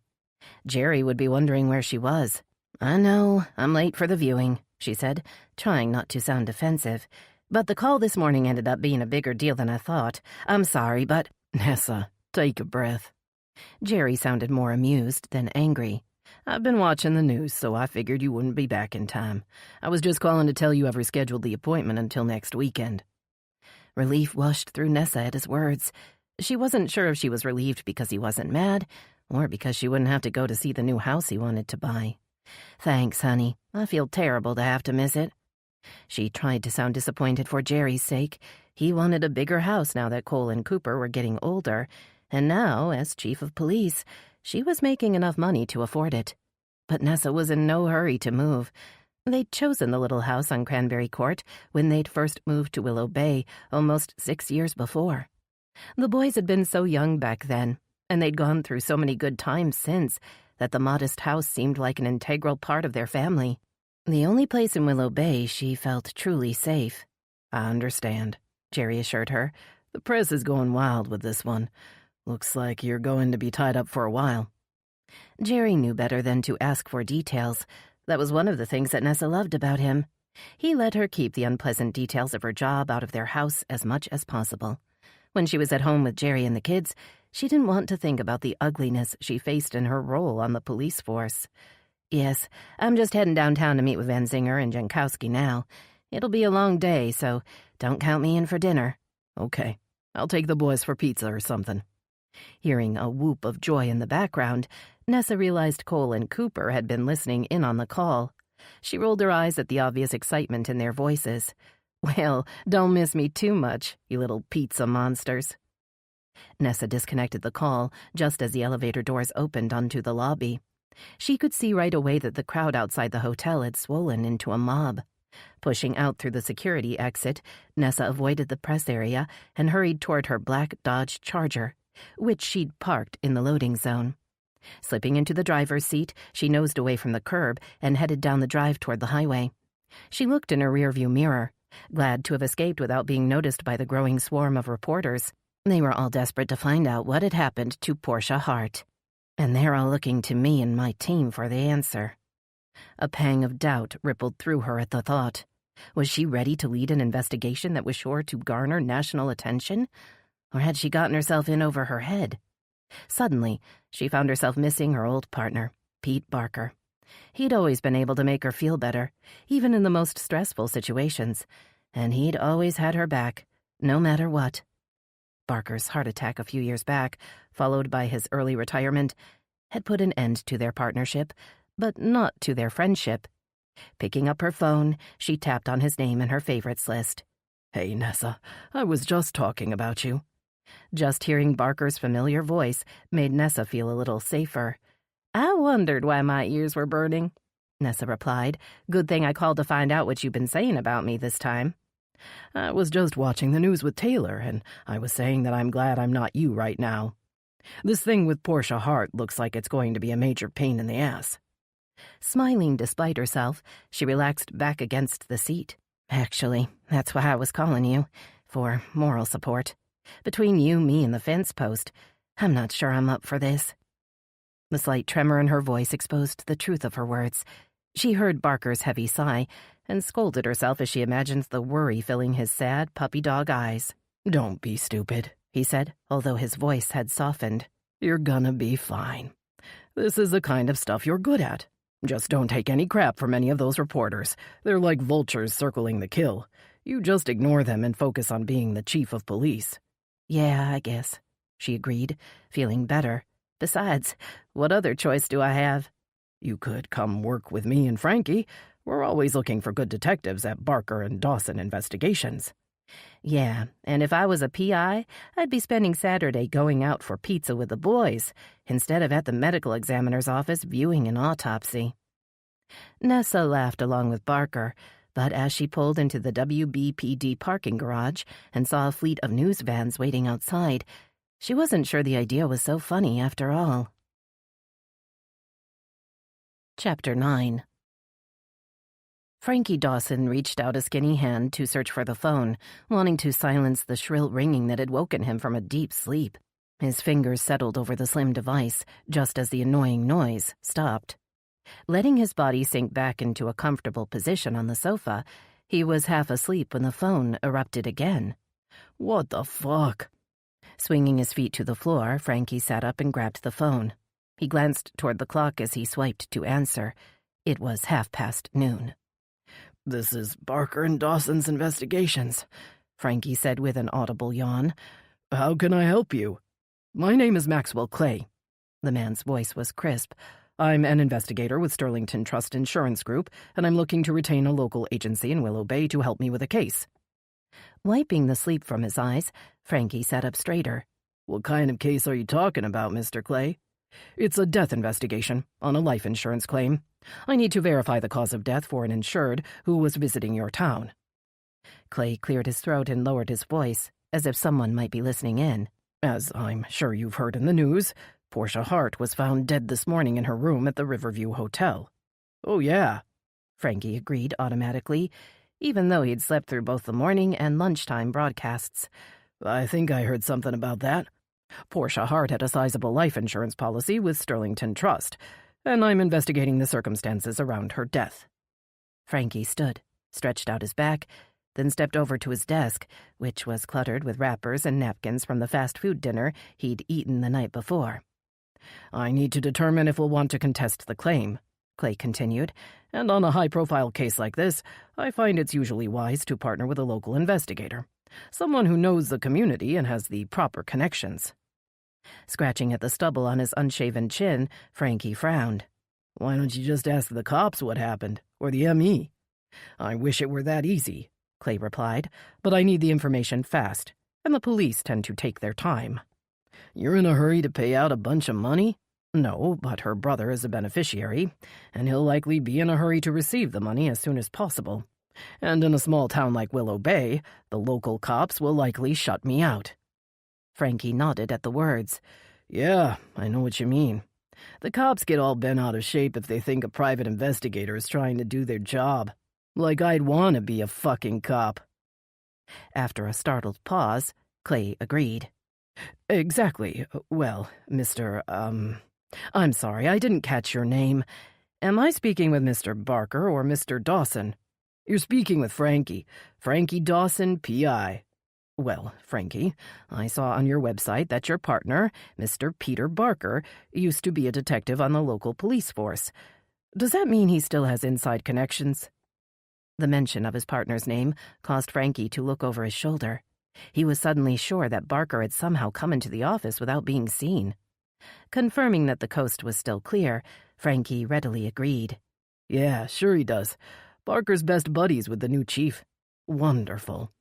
Jerry would be wondering where she was. "I know, I'm late for the viewing," she said, trying not to sound defensive. "But the call this morning ended up being a bigger deal than I thought. I'm sorry, but—" "Nessa, take a breath." Jerry sounded more amused than angry. "I've been watching the news, so I figured you wouldn't be back in time. I was just calling to tell you I've rescheduled the appointment until next weekend." Relief washed through Nessa at his words. She wasn't sure if she was relieved because he wasn't mad, or because she wouldn't have to go to see the new house he wanted to buy. "Thanks, honey. I feel terrible to have to miss it." She tried to sound disappointed for Jerry's sake. He wanted a bigger house now that Cole and Cooper were getting older, and now, as chief of police, she was making enough money to afford it. But Nessa was in no hurry to move. They'd chosen the little house on Cranberry Court when they'd first moved to Willow Bay almost 6 years before. The boys had been so young back then, and they'd gone through so many good times since, that the modest house seemed like an integral part of their family. The only place in Willow Bay she felt truly safe. "I understand," Jerry assured her. "The press is going wild with this one. Looks like you're going to be tied up for a while." Jerry knew better than to ask for details. That was one of the things that Nessa loved about him. He let her keep the unpleasant details of her job out of their house as much as possible. When she was at home with Jerry and the kids, she didn't want to think about the ugliness she faced in her role on the police force. "Yes, I'm just heading downtown to meet with Van Zinger and Jankowski now. It'll be a long day, so don't count me in for dinner." "Okay, I'll take the boys for pizza or something." Hearing a whoop of joy in the background, Nessa realized Cole and Cooper had been listening in on the call. She rolled her eyes at the obvious excitement in their voices. "Well, don't miss me too much, you little pizza monsters." Nessa disconnected the call just as the elevator doors opened onto the lobby. She could see right away that the crowd outside the hotel had swollen into a mob. Pushing out through the security exit, Nessa avoided the press area and hurried toward her black Dodge Charger, which she'd parked in the loading zone. Slipping into the driver's seat, she nosed away from the curb and headed down the drive toward the highway. She looked in her rearview mirror, glad to have escaped without being noticed by the growing swarm of reporters. They were all desperate to find out what had happened to Portia Hart. And they're all looking to me and my team for the answer. A pang of doubt rippled through her at the thought. Was she ready to lead an investigation that was sure to garner national attention? Or had she gotten herself in over her head? Suddenly, she found herself missing her old partner, Pete Barker. He'd always been able to make her feel better, even in the most stressful situations, and he'd always had her back, no matter what. Barker's heart attack a few years back, followed by his early retirement, had put an end to their partnership, but not to their friendship. Picking up her phone, she tapped on his name in her favorites list. "Hey, Nessa, I was just talking about you." Just hearing Barker's familiar voice made Nessa feel a little safer. "I wondered why my ears were burning," Nessa replied. "Good thing I called to find out what you've been saying about me this time." "I was just watching the news with Taylor, and I was saying that I'm glad I'm not you right now. This thing with Portia Hart looks like it's going to be a major pain in the ass." Smiling despite herself, she relaxed back against the seat. "Actually, that's why I was calling you, for moral support. Between you, me, and the fence post, I'm not sure I'm up for this." The slight tremor in her voice exposed the truth of her words. She heard Barker's heavy sigh and scolded herself as she imagined the worry filling his sad puppy dog eyes. "Don't be stupid," he said, although his voice had softened. "You're gonna be fine. This is the kind of stuff you're good at. Just don't take any crap from any of those reporters. They're like vultures circling the kill. You just ignore them and focus on being the chief of police." "Yeah, I guess," she agreed, feeling better. "Besides, what other choice do I have?" "You could come work with me and Frankie. We're always looking for good detectives at Barker and Dawson Investigations." "Yeah, and if I was a PI, I'd be spending Saturday going out for pizza with the boys, instead of at the medical examiner's office viewing an autopsy." Nessa laughed along with Barker, but as she pulled into the WBPD parking garage and saw a fleet of news vans waiting outside, she wasn't sure the idea was so funny after all. Chapter 9. Frankie Dawson reached out a skinny hand to search for the phone, wanting to silence the shrill ringing that had woken him from a deep sleep. His fingers settled over the slim device just as the annoying noise stopped. Letting his body sink back into a comfortable position on the sofa, he was half asleep when the phone erupted again. "What the fuck?" Swinging his feet to the floor, Frankie sat up and grabbed the phone. He glanced toward the clock as he swiped to answer. It was noon. "This is Barker and Dawson's Investigations," Frankie said with an audible yawn. "How can I help you?" "My name is Maxwell Clay." The man's voice was crisp. "I'm an investigator with Sterlington Trust Insurance Group, and I'm looking to retain a local agency in Willow Bay to help me with a case." Wiping the sleep from his eyes, Frankie sat up straighter. "What kind of case are you talking about, Mr. Clay?" "It's a death investigation on a life insurance claim. I need to verify the cause of death for an insured who was visiting your town." Clay cleared his throat and lowered his voice, as if someone might be listening in. "As I'm sure you've heard in the news, Portia Hart was found dead this morning in her room at the Riverview Hotel." "Oh, yeah," Frankie agreed automatically, even though he'd slept through both the morning and lunchtime broadcasts. "I think I heard something about that. Portia Hart had a sizable life insurance policy with Sterlington Trust, and I'm investigating the circumstances around her death." Frankie stood, stretched out his back, then stepped over to his desk, which was cluttered with wrappers and napkins from the fast food dinner he'd eaten the night before. "I need to determine if we'll want to contest the claim," Clay continued, "and on a high-profile case like this, I find it's usually wise to partner with a local investigator, someone who knows the community and has the proper connections." Scratching at the stubble on his unshaven chin, Frankie frowned. "Why don't you just ask the cops what happened, or the ME?" "I wish it were that easy," Clay replied, "but I need the information fast, and the police tend to take their time." "You're in a hurry to pay out a bunch of money?" "No, but her brother is a beneficiary, and he'll likely be in a hurry to receive the money as soon as possible. And in a small town like Willow Bay, the local cops will likely shut me out." Frankie nodded at the words. "Yeah, I know what you mean. The cops get all bent out of shape if they think a private investigator is trying to do their job. Like I'd want to be a fucking cop." After a startled pause, Clay agreed. "Exactly. Well, Mr. I'm sorry, I didn't catch your name. Am I speaking with Mr. Barker or Mr. Dawson?" "You're speaking with Frankie. Frankie Dawson, P.I. "Well, Frankie, I saw on your website that your partner, Mr. Peter Barker, used to be a detective on the local police force. Does that mean he still has inside connections?" The mention of his partner's name caused Frankie to look over his shoulder. He was suddenly sure that Barker had somehow come into the office without being seen. Confirming that the coast was still clear, Frankie readily agreed. Yeah, sure he does. Barker's best buddies with the new chief. Wonderful.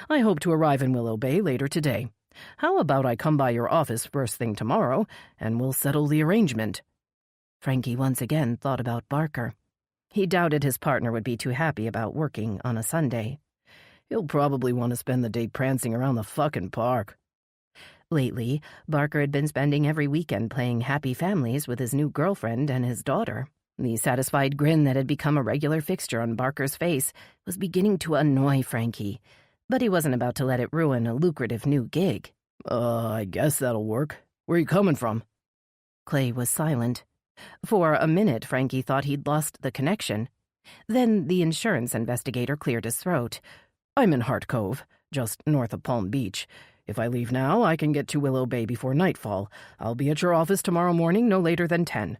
I hope to arrive in Willow Bay later today. How about I come by your office first thing tomorrow, and we'll settle the arrangement? Frankie once again thought about Barker. He doubted his partner would be too happy about working on a Sunday. He'll probably want to spend the day prancing around the fucking park. Lately, Barker had been spending every weekend playing Happy Families with his new girlfriend and his daughter. The satisfied grin that had become a regular fixture on Barker's face was beginning to annoy Frankie, but he wasn't about to let it ruin a lucrative new gig. I guess that'll work. Where you coming from? Clay was silent. For a minute, Frankie thought he'd lost the connection. Then the insurance investigator cleared his throat. I'm in Hart Cove, just north of Palm Beach. If I leave now, I can get to Willow Bay before nightfall. I'll be at your office tomorrow morning, no later than 10.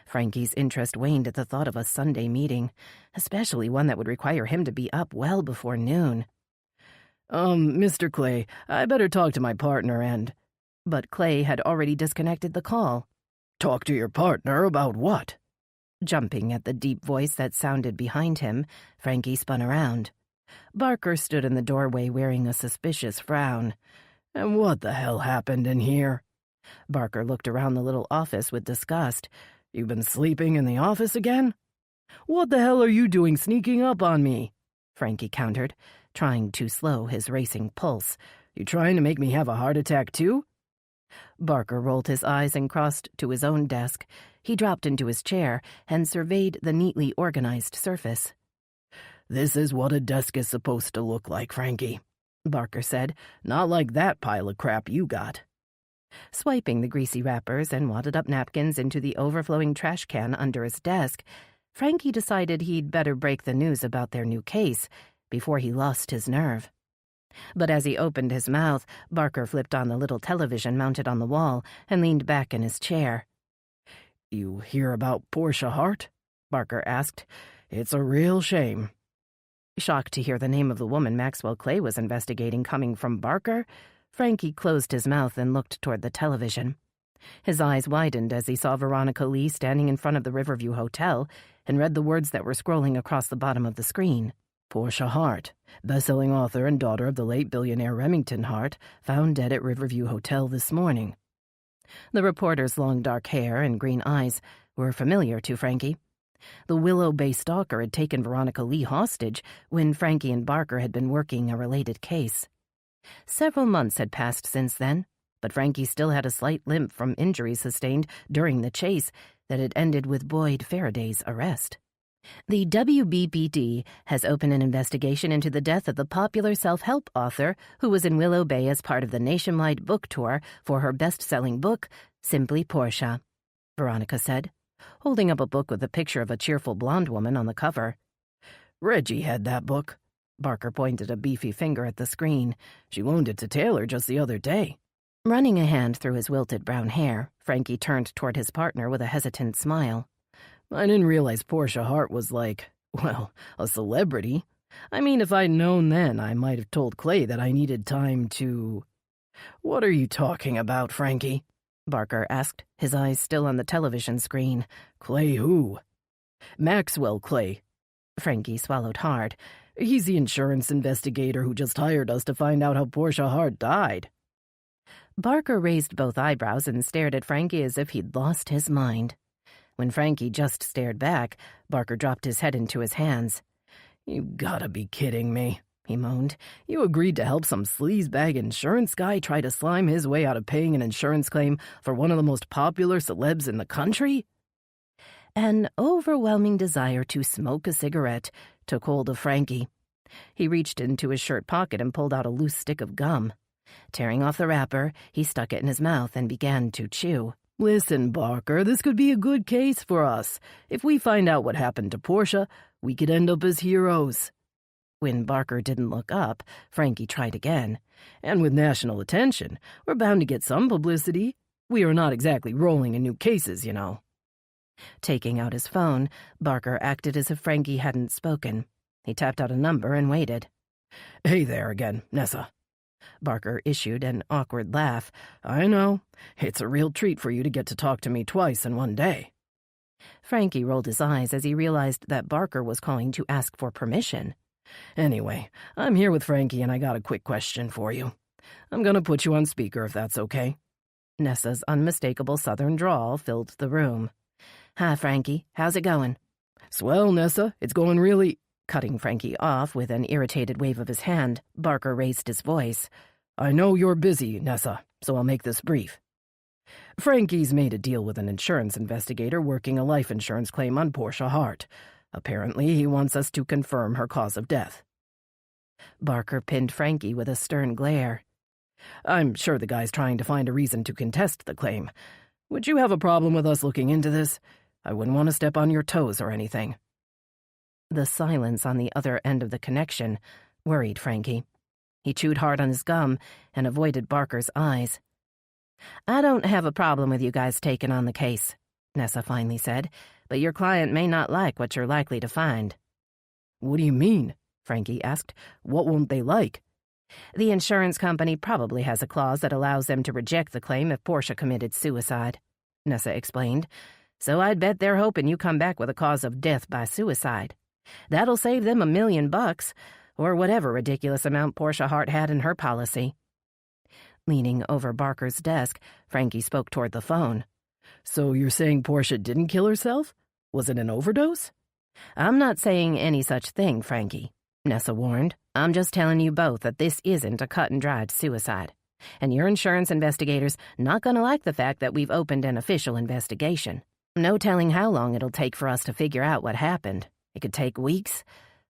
Frankie's interest waned at the thought of a Sunday meeting, especially one that would require him to be up well before noon. Mr. Clay, I better talk to my partner and... But Clay had already disconnected the call. Talk to your partner about what? Jumping at the deep voice that sounded behind him, Frankie spun around. Barker stood in the doorway wearing a suspicious frown. And what the hell happened in here? Barker looked around the little office with disgust. You've been sleeping in the office again? What the hell are you doing sneaking up on me? Frankie countered, trying to slow his racing pulse. You trying to make me have a heart attack too? Barker rolled his eyes and crossed to his own desk. He dropped into his chair and surveyed the neatly organized surface. This is what a desk is supposed to look like, Frankie, Barker said. Not like that pile of crap you got. Swiping the greasy wrappers and wadded-up napkins into the overflowing trash can under his desk, Frankie decided he'd better break the news about their new case before he lost his nerve. But as he opened his mouth, Barker flipped on the little television mounted on the wall and leaned back in his chair. You hear about Portia Hart? Barker asked. It's a real shame. Shocked to hear the name of the woman Maxwell Clay was investigating coming from Barker, Frankie closed his mouth and looked toward the television. His eyes widened as he saw Veronica Lee standing in front of the Riverview Hotel and read the words that were scrolling across the bottom of the screen. Portia Hart, best-selling author and daughter of the late billionaire Remington Hart, found dead at Riverview Hotel this morning. The reporter's long dark hair and green eyes were familiar to Frankie. The Willow Bay stalker had taken Veronica Lee hostage when Frankie and Barker had been working a related case. Several months had passed since then, but Frankie still had a slight limp from injuries sustained during the chase that had ended with Boyd Faraday's arrest. The WBPD has opened an investigation into the death of the popular self-help author who was in Willow Bay as part of the nationwide book tour for her best-selling book, Simply Portia, Veronica said, holding up a book with a picture of a cheerful blonde woman on the cover. Reggie had that book. Barker pointed a beefy finger at the screen. She loaned it to Taylor just the other day. Running a hand through his wilted brown hair, Frankie turned toward his partner with a hesitant smile. I didn't realize Portia Hart was like, well, a celebrity. I mean, if I'd known then, I might have told Clay that I needed time to... What are you talking about, Frankie? Barker asked, his eyes still on the television screen. Clay who? Maxwell Clay. Frankie swallowed hard. He's the insurance investigator who just hired us to find out how Portia Hart died. Barker raised both eyebrows and stared at Frankie as if he'd lost his mind. When Frankie just stared back, Barker dropped his head into his hands. You gotta be kidding me, he moaned. You agreed to help some sleazebag insurance guy try to slime his way out of paying an insurance claim for one of the most popular celebs in the country? An overwhelming desire to smoke a cigarette took hold of Frankie. He reached into his shirt pocket and pulled out a loose stick of gum. Tearing off the wrapper, he stuck it in his mouth and began to chew. Listen, Barker, this could be a good case for us. If we find out what happened to Portia, we could end up as heroes. When Barker didn't look up, Frankie tried again. And with national attention, we're bound to get some publicity. We are not exactly rolling in new cases, you know. Taking out his phone, Barker acted as if Frankie hadn't spoken. He tapped out a number and waited. Hey there again, Nessa. Barker issued an awkward laugh. I know. It's a real treat for you to get to talk to me twice in one day. Frankie rolled his eyes as he realized that Barker was calling to ask for permission. Anyway, I'm here with Frankie and I got a quick question for you. I'm gonna put you on speaker if that's okay. Nessa's unmistakable southern drawl filled the room. Hi, Frankie. How's it going? Swell, Nessa. It's going really... Cutting Frankie off with an irritated wave of his hand, Barker raised his voice. I know you're busy, Nessa, so I'll make this brief. Frankie's made a deal with an insurance investigator working a life insurance claim on Portia Hart. Apparently, he wants us to confirm her cause of death. Barker pinned Frankie with a stern glare. I'm sure the guy's trying to find a reason to contest the claim. Would you have a problem with us looking into this? I wouldn't want to step on your toes or anything. The silence on the other end of the connection worried Frankie. He chewed hard on his gum and avoided Barker's eyes. I don't have a problem with you guys taking on the case, Nessa finally said, but your client may not like what you're likely to find. What do you mean? Frankie asked. What won't they like? The insurance company probably has a clause that allows them to reject the claim if Portia committed suicide, Nessa explained. So I'd bet they're hoping you come back with a cause of death by suicide. That'll save them $1 million, or whatever ridiculous amount Portia Hart had in her policy. Leaning over Barker's desk, Frankie spoke toward the phone. So you're saying Portia didn't kill herself? Was it an overdose? I'm not saying any such thing, Frankie, Nessa warned. I'm just telling you both that this isn't a cut-and-dried suicide. And your insurance investigator's not going to like the fact that we've opened an official investigation. No telling how long it'll take for us to figure out what happened. It could take weeks,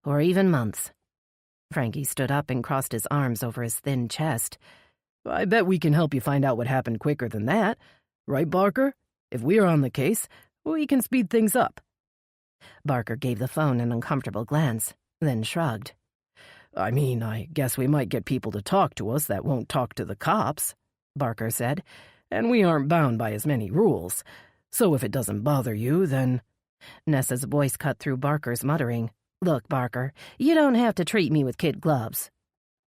or even months. Frankie stood up and crossed his arms over his thin chest. I bet we can help you find out what happened quicker than that. Right, Barker? If we're on the case, we can speed things up. Barker gave the phone an uncomfortable glance, then shrugged. I mean, I guess we might get people to talk to us that won't talk to the cops, Barker said, and we aren't bound by as many rules. So if it doesn't bother you, then... Nessa's voice cut through Barker's muttering. Look, Barker, you don't have to treat me with kid gloves.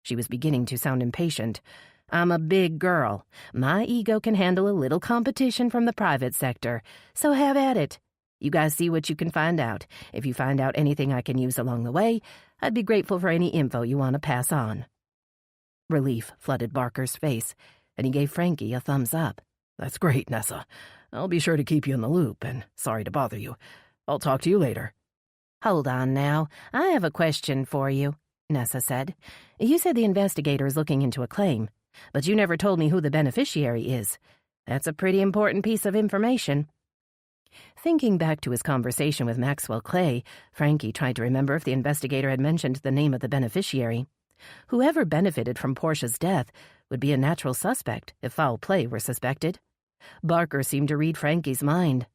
She was beginning to sound impatient. I'm a big girl. My ego can handle a little competition from the private sector, so have at it. You guys see what you can find out. If you find out anything I can use along the way, I'd be grateful for any info you want to pass on. Relief flooded Barker's face, and he gave Frankie a thumbs up. That's great, Nessa. I'll be sure to keep you in the loop, and sorry to bother you. I'll talk to you later. Hold on now. I have a question for you, Nessa said. You said the investigator is looking into a claim, but you never told me who the beneficiary is. That's a pretty important piece of information. Thinking back to his conversation with Maxwell Clay, Frankie tried to remember if the investigator had mentioned the name of the beneficiary. Whoever benefited from Portia's death would be a natural suspect if foul play were suspected. Barker seemed to read Frankie's mind.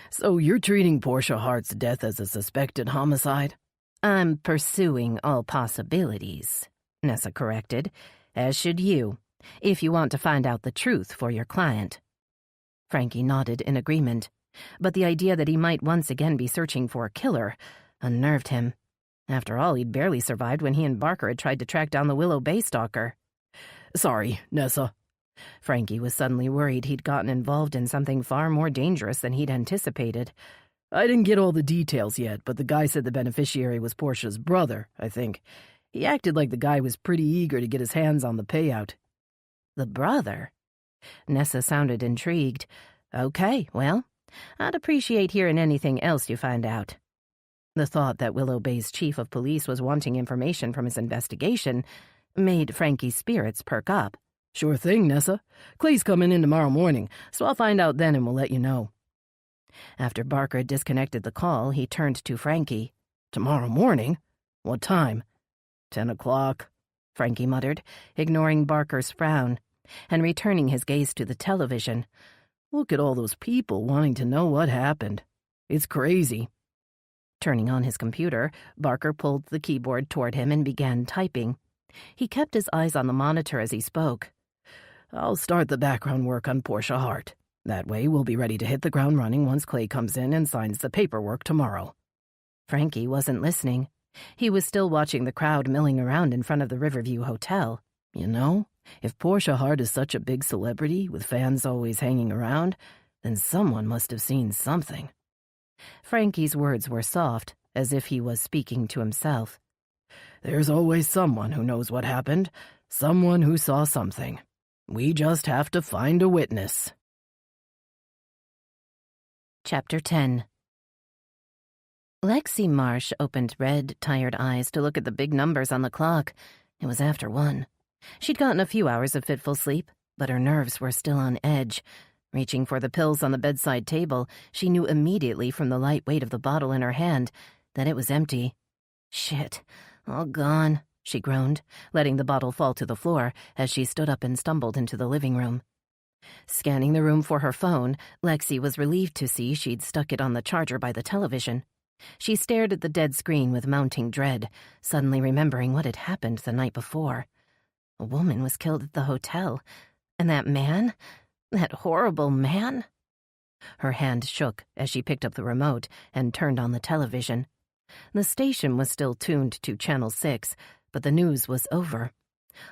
So you're treating Portia Hart's death as a suspected homicide? I'm pursuing all possibilities, Nessa corrected, as should you, if you want to find out the truth for your client. Frankie nodded in agreement, but the idea that he might once again be searching for a killer unnerved him. After all, he'd barely survived when he and Barker had tried to track down the Willow Bay stalker. Sorry, Nessa. Frankie was suddenly worried he'd gotten involved in something far more dangerous than he'd anticipated. I didn't get all the details yet, but the guy said the beneficiary was Portia's brother, I think. He acted like the guy was pretty eager to get his hands on the payout. The brother? Nessa sounded intrigued. Okay, well, I'd appreciate hearing anything else you find out. The thought that Willow Bay's chief of police was wanting information from his investigation made Frankie's spirits perk up. Sure thing, Nessa. Clay's coming in tomorrow morning, so I'll find out then and we'll let you know. After Barker disconnected the call, he turned to Frankie. Tomorrow morning? What time? 10 o'clock, Frankie muttered, ignoring Barker's frown, and returning his gaze to the television. Look at all those people wanting to know what happened. It's crazy. Turning on his computer, Barker pulled the keyboard toward him and began typing. He kept his eyes on the monitor as he spoke. I'll start the background work on Portia Hart. That way we'll be ready to hit the ground running once Clay comes in and signs the paperwork tomorrow. Frankie wasn't listening. He was still watching the crowd milling around in front of the Riverview Hotel. You know, If Portia Hart is such a big celebrity, with fans always hanging around, then someone must have seen something. Frankie's words were soft, as if he was speaking to himself. There's always someone who knows what happened, someone who saw something. We just have to find a witness. Chapter 10. Lexi Marsh opened red, tired eyes to look at the big numbers on the clock. It was after 1. She'd gotten a few hours of fitful sleep, but her nerves were still on edge. Reaching for the pills on the bedside table, she knew immediately from the light weight of the bottle in her hand that it was empty. Shit, all gone, she groaned, letting the bottle fall to the floor as she stood up and stumbled into the living room. Scanning the room for her phone, Lexi was relieved to see she'd stuck it on the charger by the television. She stared at the dead screen with mounting dread, suddenly remembering what had happened the night before. A woman was killed at the hotel, and that man, that horrible man. Her hand shook as she picked up the remote and turned on the television. The station was still tuned to Channel 6, but the news was over.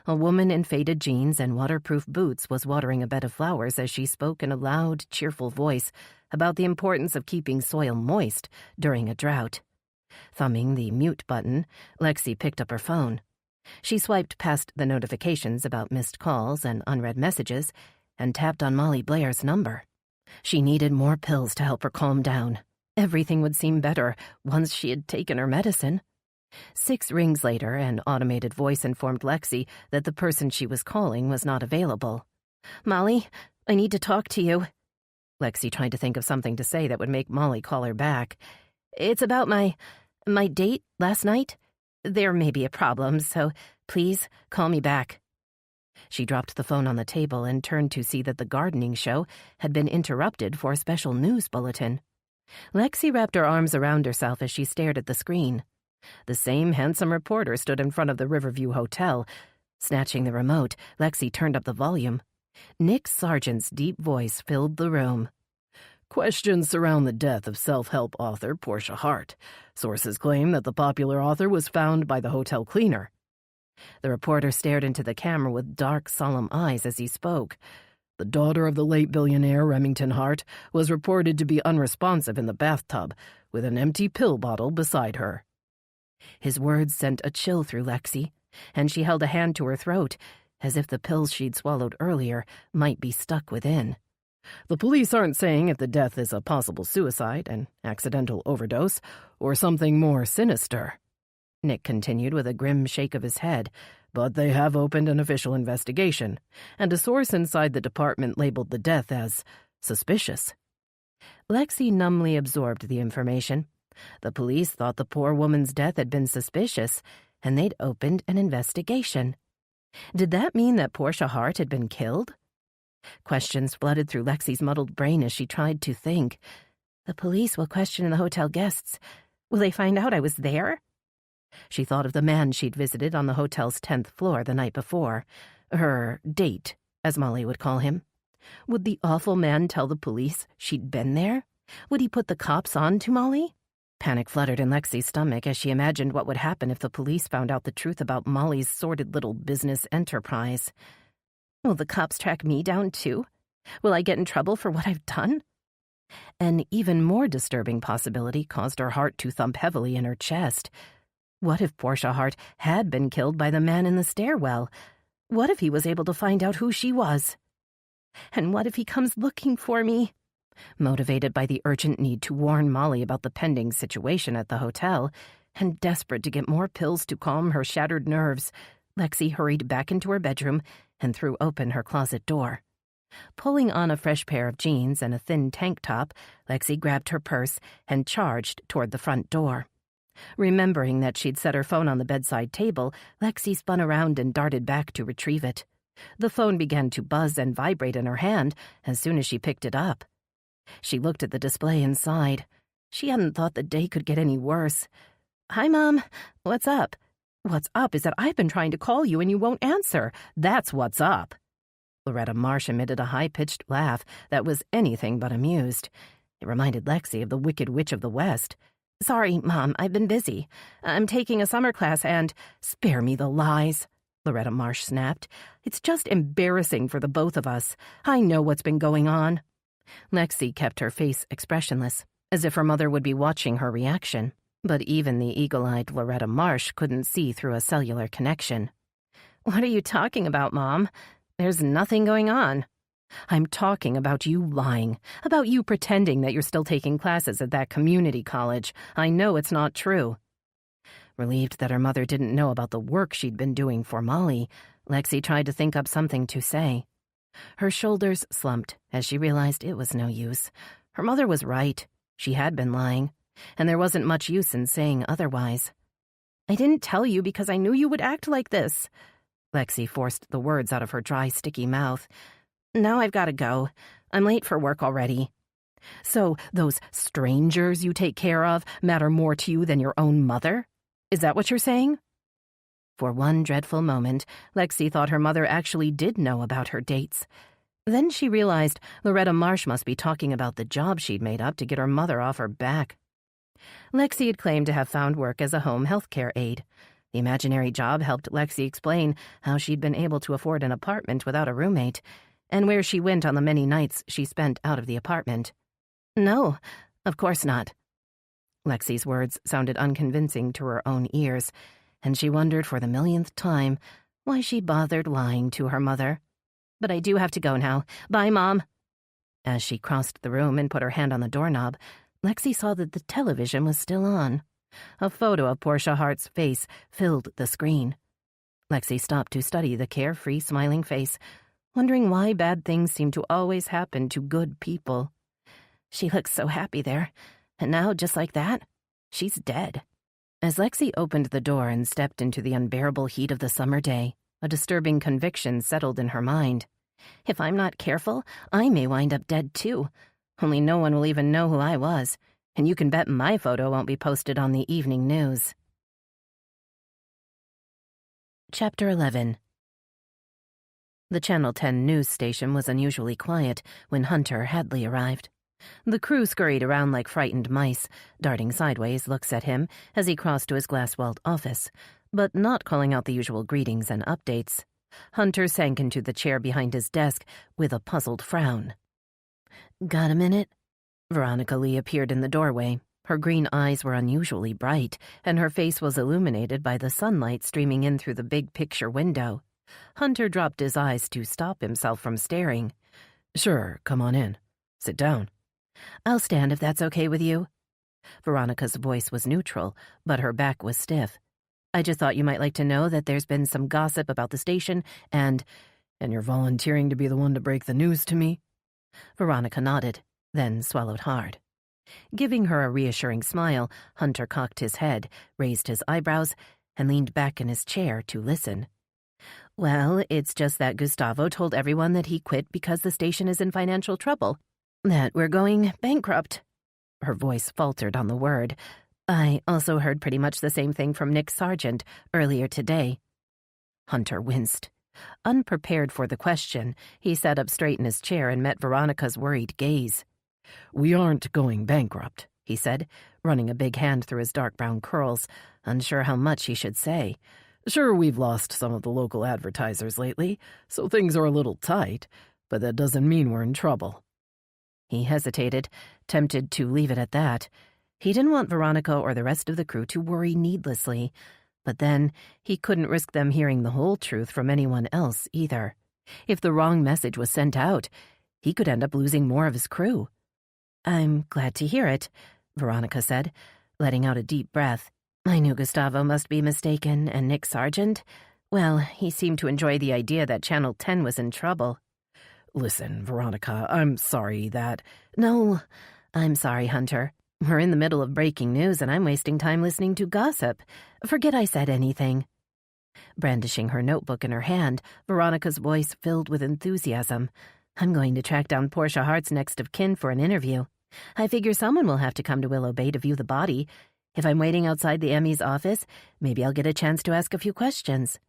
A woman in faded jeans and waterproof boots was watering a bed of flowers as she spoke in a loud, cheerful voice about the importance of keeping soil moist during a drought. Thumbing the mute button, Lexi picked up her phone. She swiped past the notifications about missed calls and unread messages and tapped on Molly Blair's number. She needed more pills to help her calm down. Everything would seem better once she had taken her medicine. 6 rings later, an automated voice informed Lexi that the person she was calling was not available. "Molly, I need to talk to you." Lexi tried to think of something to say that would make Molly call her back. "It's about my date last night. There may be a problem, so please call me back." She dropped the phone on the table and turned to see that the gardening show had been interrupted for a special news bulletin. Lexi wrapped her arms around herself as she stared at the screen. The same handsome reporter stood in front of the Riverview Hotel. Snatching the remote, Lexi turned up the volume. Nick Sargent's deep voice filled the room. Questions surround the death of self-help author Portia Hart. Sources claim that the popular author was found by the hotel cleaner. The reporter stared into the camera with dark, solemn eyes as he spoke. The daughter of the late billionaire Remington Hart was reported to be unresponsive in the bathtub, with an empty pill bottle beside her. His words sent a chill through Lexi, and she held a hand to her throat, as if the pills she'd swallowed earlier might be stuck within. The police aren't saying if the death is a possible suicide, an accidental overdose, or something more sinister, Nick continued with a grim shake of his head, but they have opened an official investigation, and a source inside the department labeled the death as suspicious. Lexi numbly absorbed the information. The police thought the poor woman's death had been suspicious, and they'd opened an investigation. Did that mean that Portia Hart had been killed? Questions flooded through Lexi's muddled brain as she tried to think. The police will question the hotel guests. Will they find out I was there? She thought of the man she'd visited on the hotel's 10th floor the night before. Her date, as Molly would call him. Would the awful man tell the police she'd been there? Would he put the cops on to Molly? Panic fluttered in Lexi's stomach as she imagined what would happen if the police found out the truth about Molly's sordid little business enterprise. Will the cops track me down, too? Will I get in trouble for what I've done? An even more disturbing possibility caused her heart to thump heavily in her chest. What if Portia Hart had been killed by the man in the stairwell? What if he was able to find out who she was? And what if he comes looking for me? Motivated by the urgent need to warn Molly about the pending situation at the hotel, and desperate to get more pills to calm her shattered nerves, Lexi hurried back into her bedroom and threw open her closet door. Pulling on a fresh pair of jeans and a thin tank top, Lexi grabbed her purse and charged toward the front door. Remembering that she'd set her phone on the bedside table, Lexi spun around and darted back to retrieve it. The phone began to buzz and vibrate in her hand as soon as she picked it up. She looked at the display inside. She hadn't thought the day could get any worse. "Hi, Mom. What's up?" "What's up is that I've been trying to call you and you won't answer. That's what's up." Loretta Marsh emitted a high-pitched laugh that was anything but amused. It reminded Lexi of the Wicked Witch of the West. "Sorry, Mom, I've been busy. I'm taking a summer class and—" "Spare me the lies." Loretta Marsh snapped. "It's just embarrassing for the both of us. I know what's been going on." Lexi kept her face expressionless, as if her mother would be watching her reaction. But even the eagle-eyed Loretta Marsh couldn't see through a cellular connection. "What are you talking about, Mom? There's nothing going on." "I'm talking about you lying, about you pretending that you're still taking classes at that community college. I know it's not true." Relieved that her mother didn't know about the work she'd been doing for Molly, Lexi tried to think up something to say. Her shoulders slumped as she realized it was no use. Her mother was right. She had been lying, and there wasn't much use in saying otherwise. "I didn't tell you because I knew you would act like this." Lexi forced the words out of her dry, sticky mouth. "Now I've got to go. I'm late for work already." "So those strangers you take care of matter more to you than your own mother? Is that what you're saying?" For one dreadful moment, Lexi thought her mother actually did know about her dates. Then she realized Loretta Marsh must be talking about the job she'd made up to get her mother off her back. Lexi had claimed to have found work as a home health care aide. The imaginary job helped Lexi explain how she'd been able to afford an apartment without a roommate, and where she went on the many nights she spent out of the apartment. "No, of course not." Lexi's words sounded unconvincing to her own ears, and she wondered for the millionth time why she'd bothered lying to her mother. "But I do have to go now. Bye, Mom." As she crossed the room and put her hand on the doorknob, Lexi saw that the television was still on. A photo of Portia Hart's face filled the screen. Lexi stopped to study the carefree, smiling face, wondering why bad things seemed to always happen to good people. She looked so happy there, and now, just like that, she's dead. As Lexi opened the door and stepped into the unbearable heat of the summer day, a disturbing conviction settled in her mind. If I'm not careful, I may wind up dead too. Only no one will even know who I was, and you can bet my photo won't be posted on the evening news. Chapter 11. The Channel 10 news station was unusually quiet when Hunter Hadley arrived. The crew scurried around like frightened mice, darting sideways looks at him as he crossed to his glass-walled office, but not calling out the usual greetings and updates. Hunter sank into the chair behind his desk with a puzzled frown. "Got a minute?" Veronica Lee appeared in the doorway. Her green eyes were unusually bright, and her face was illuminated by the sunlight streaming in through the big picture window. Hunter dropped his eyes to stop himself from staring. "Sure, come on in. Sit down." "I'll stand if that's okay with you." Veronica's voice was neutral, but her back was stiff. "I just thought you might like to know that there's been some gossip about the station, and—" "And you're volunteering to be the one to break the news to me?" Veronica nodded, then swallowed hard. Giving her a reassuring smile, Hunter cocked his head, raised his eyebrows, and leaned back in his chair to listen. "Well, it's just that Gustavo told everyone that he quit because the station is in financial trouble. That we're going bankrupt." Her voice faltered on the word. "I also heard pretty much the same thing from Nick Sargent earlier today." Hunter winced. Unprepared for the question, he sat up straight in his chair and met Veronica's worried gaze. "We aren't going bankrupt," he said, running a big hand through his dark brown curls, unsure how much he should say. "Sure, we've lost some of the local advertisers lately, so things are a little tight, but that doesn't mean we're in trouble." He hesitated, tempted to leave it at that. He didn't want Veronica or the rest of the crew to worry needlessly, but then he couldn't risk them hearing the whole truth from anyone else either. If the wrong message was sent out, he could end up losing more of his crew. "I'm glad to hear it," Veronica said, letting out a deep breath. "I knew Gustavo must be mistaken, and Nick Sargent, well, he seemed to enjoy the idea that Channel 10 was in trouble." "Listen, Veronica, I'm sorry that—" "No, I'm sorry, Hunter. We're in the middle of breaking news, and I'm wasting time listening to gossip. Forget I said anything." Brandishing her notebook in her hand, Veronica's voice filled with enthusiasm. "I'm going to track down Portia Hart's next of kin for an interview. I figure someone will have to come to Willow Bay to view the body. If I'm waiting outside the Emmy's office, maybe I'll get a chance to ask a few questions."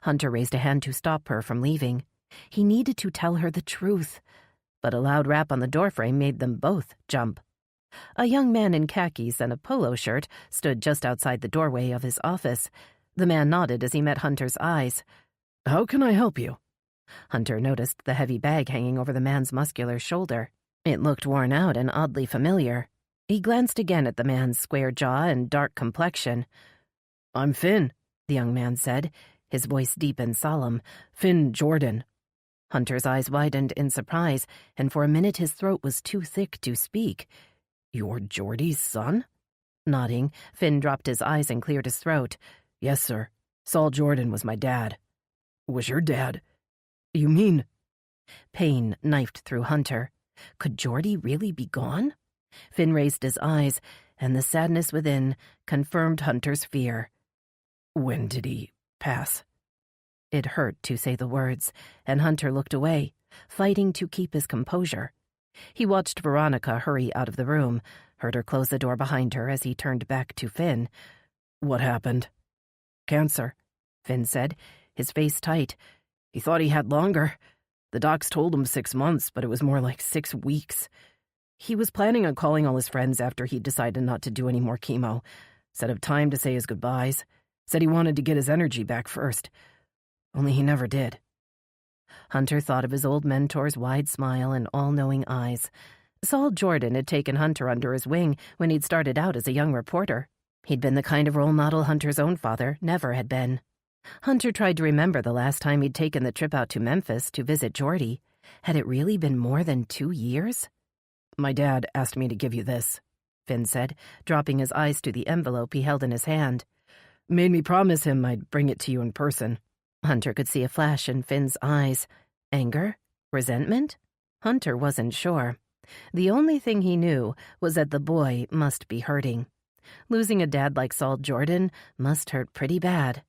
Hunter raised a hand to stop her from leaving. He needed to tell her the truth, but a loud rap on the doorframe made them both jump. A young man in khakis and a polo shirt stood just outside the doorway of his office. The man nodded as he met Hunter's eyes. "How can I help you?" Hunter noticed the heavy bag hanging over the man's muscular shoulder. It looked worn out and oddly familiar. He glanced again at the man's square jaw and dark complexion. "I'm Finn," the young man said, his voice deep and solemn. "Finn Jordan." Hunter's eyes widened in surprise, and for a minute his throat was too thick to speak. "You're Geordie's son?" Nodding, Finn dropped his eyes and cleared his throat. "Yes, sir. Saul Jordan was my dad." "Was your dad? You mean—" Pain knifed through Hunter. Could Geordie really be gone? Finn raised his eyes, and the sadness within confirmed Hunter's fear. "When did he pass?" It hurt to say the words, and Hunter looked away, fighting to keep his composure. He watched Veronica hurry out of the room, heard her close the door behind her as he turned back to Finn. "What happened?" "Cancer," Finn said, his face tight. "He thought he had longer. The docs told him 6 months, but it was more like 6 weeks. He was planning on calling all his friends after he'd decided not to do any more chemo. Set up time to say his goodbyes. Said he wanted to get his energy back first. Only he never did." Hunter thought of his old mentor's wide smile and all-knowing eyes. Saul Jordan had taken Hunter under his wing when he'd started out as a young reporter. He'd been the kind of role model Hunter's own father never had been. Hunter tried to remember the last time he'd taken the trip out to Memphis to visit Geordie. Had it really been more than 2 years? "My dad asked me to give you this," Finn said, dropping his eyes to the envelope he held in his hand. "Made me promise him I'd bring it to you in person." Hunter could see a flash in Finn's eyes. Anger? Resentment? Hunter wasn't sure. The only thing he knew was that the boy must be hurting. Losing a dad like Saul Jordan must hurt pretty bad.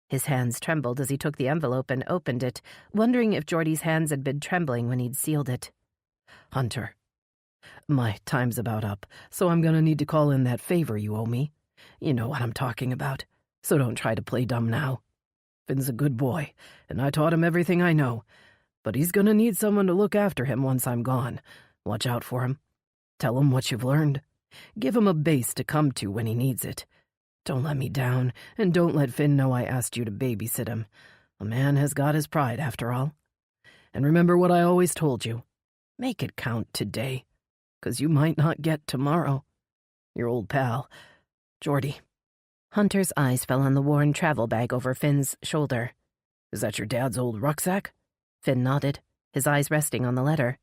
His hands trembled as he took the envelope and opened it, wondering if Geordie's hands had been trembling when he'd sealed it. "Hunter, my time's about up, so I'm gonna need to call in that favor you owe me. You know what I'm talking about, so don't try to play dumb now. Finn's a good boy, and I taught him everything I know, but he's gonna need someone to look after him once I'm gone. Watch out for him. Tell him what you've learned. Give him a base to come to when he needs it. Don't let me down, and don't let Finn know I asked you to babysit him. A man has got his pride, after all. And remember what I always told you. Make it count today, 'cause you might not get tomorrow. Your old pal, Geordie." Hunter's eyes fell on the worn travel bag over Finn's shoulder. "Is that your dad's old rucksack?" Finn nodded, his eyes resting on the letter.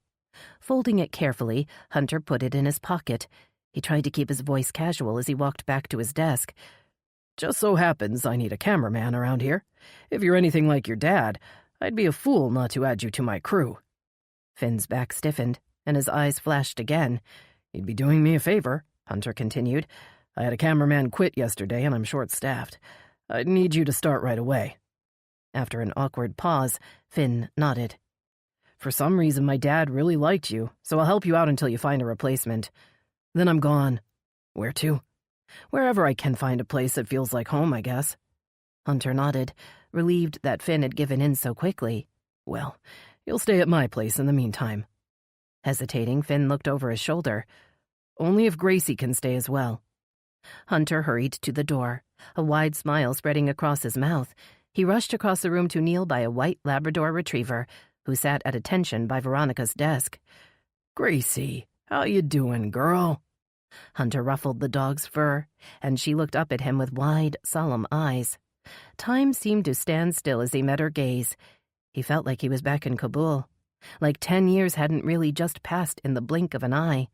Folding it carefully, Hunter put it in his pocket. He tried to keep his voice casual as he walked back to his desk. "Just so happens I need a cameraman around here. If you're anything like your dad, I'd be a fool not to add you to my crew." Finn's back stiffened, and his eyes flashed again. "You'd be doing me a favor," Hunter continued. "I had a cameraman quit yesterday, and I'm short-staffed. I'd need you to start right away." After an awkward pause, Finn nodded. "For some reason, my dad really liked you, so I'll help you out until you find a replacement. Then I'm gone. Where to? Wherever I can find a place that feels like home, I guess." Hunter nodded, relieved that Finn had given in so quickly. "Well, you'll stay at my place in the meantime." Hesitating, Finn looked over his shoulder. "Only if Gracie can stay as well." Hunter hurried to the door, a wide smile spreading across his mouth. He rushed across the room to kneel by a white Labrador retriever who sat at attention by Veronica's desk. "Gracie, how you doing, girl?" Hunter ruffled the dog's fur, and she looked up at him with wide, solemn eyes. Time seemed to stand still as he met her gaze. He felt like he was back in Kabul, like 10 years hadn't really just passed in the blink of an eye.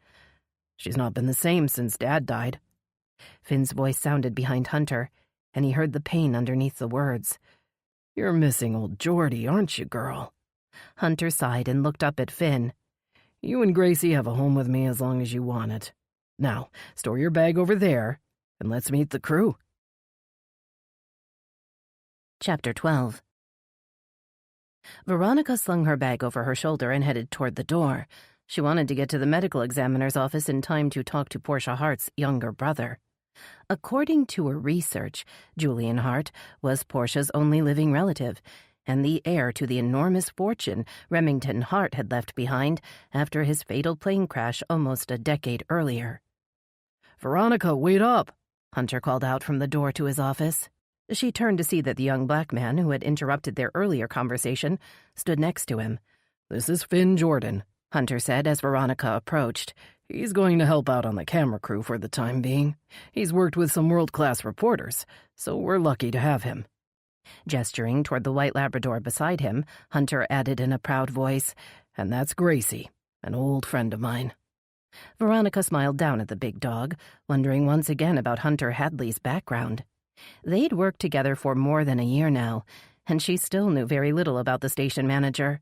"She's not been the same since Dad died." Finn's voice sounded behind Hunter, and he heard the pain underneath the words. "You're missing old Geordie, aren't you, girl?" Hunter sighed and looked up at Finn. "You and Gracie have a home with me as long as you want it. Now, store your bag over there, and let's meet the crew." Chapter 12. Veronica slung her bag over her shoulder and headed toward the door. She wanted to get to the medical examiner's office in time to talk to Portia Hart's younger brother. According to her research, Julian Hart was Portia's only living relative, and the heir to the enormous fortune Remington Hart had left behind after his fatal plane crash almost a decade earlier. "Veronica, wait up!" Hunter called out from the door to his office. She turned to see that the young black man who had interrupted their earlier conversation stood next to him. "This is Finn Jordan," Hunter said as Veronica approached. "He's going to help out on the camera crew for the time being. He's worked with some world-class reporters, so we're lucky to have him." Gesturing toward the white Labrador beside him, Hunter added in a proud voice, "And that's Gracie, an old friend of mine." Veronica smiled down at the big dog, wondering once again about Hunter Hadley's background. They'd worked together for more than a year now, and she still knew very little about the station manager.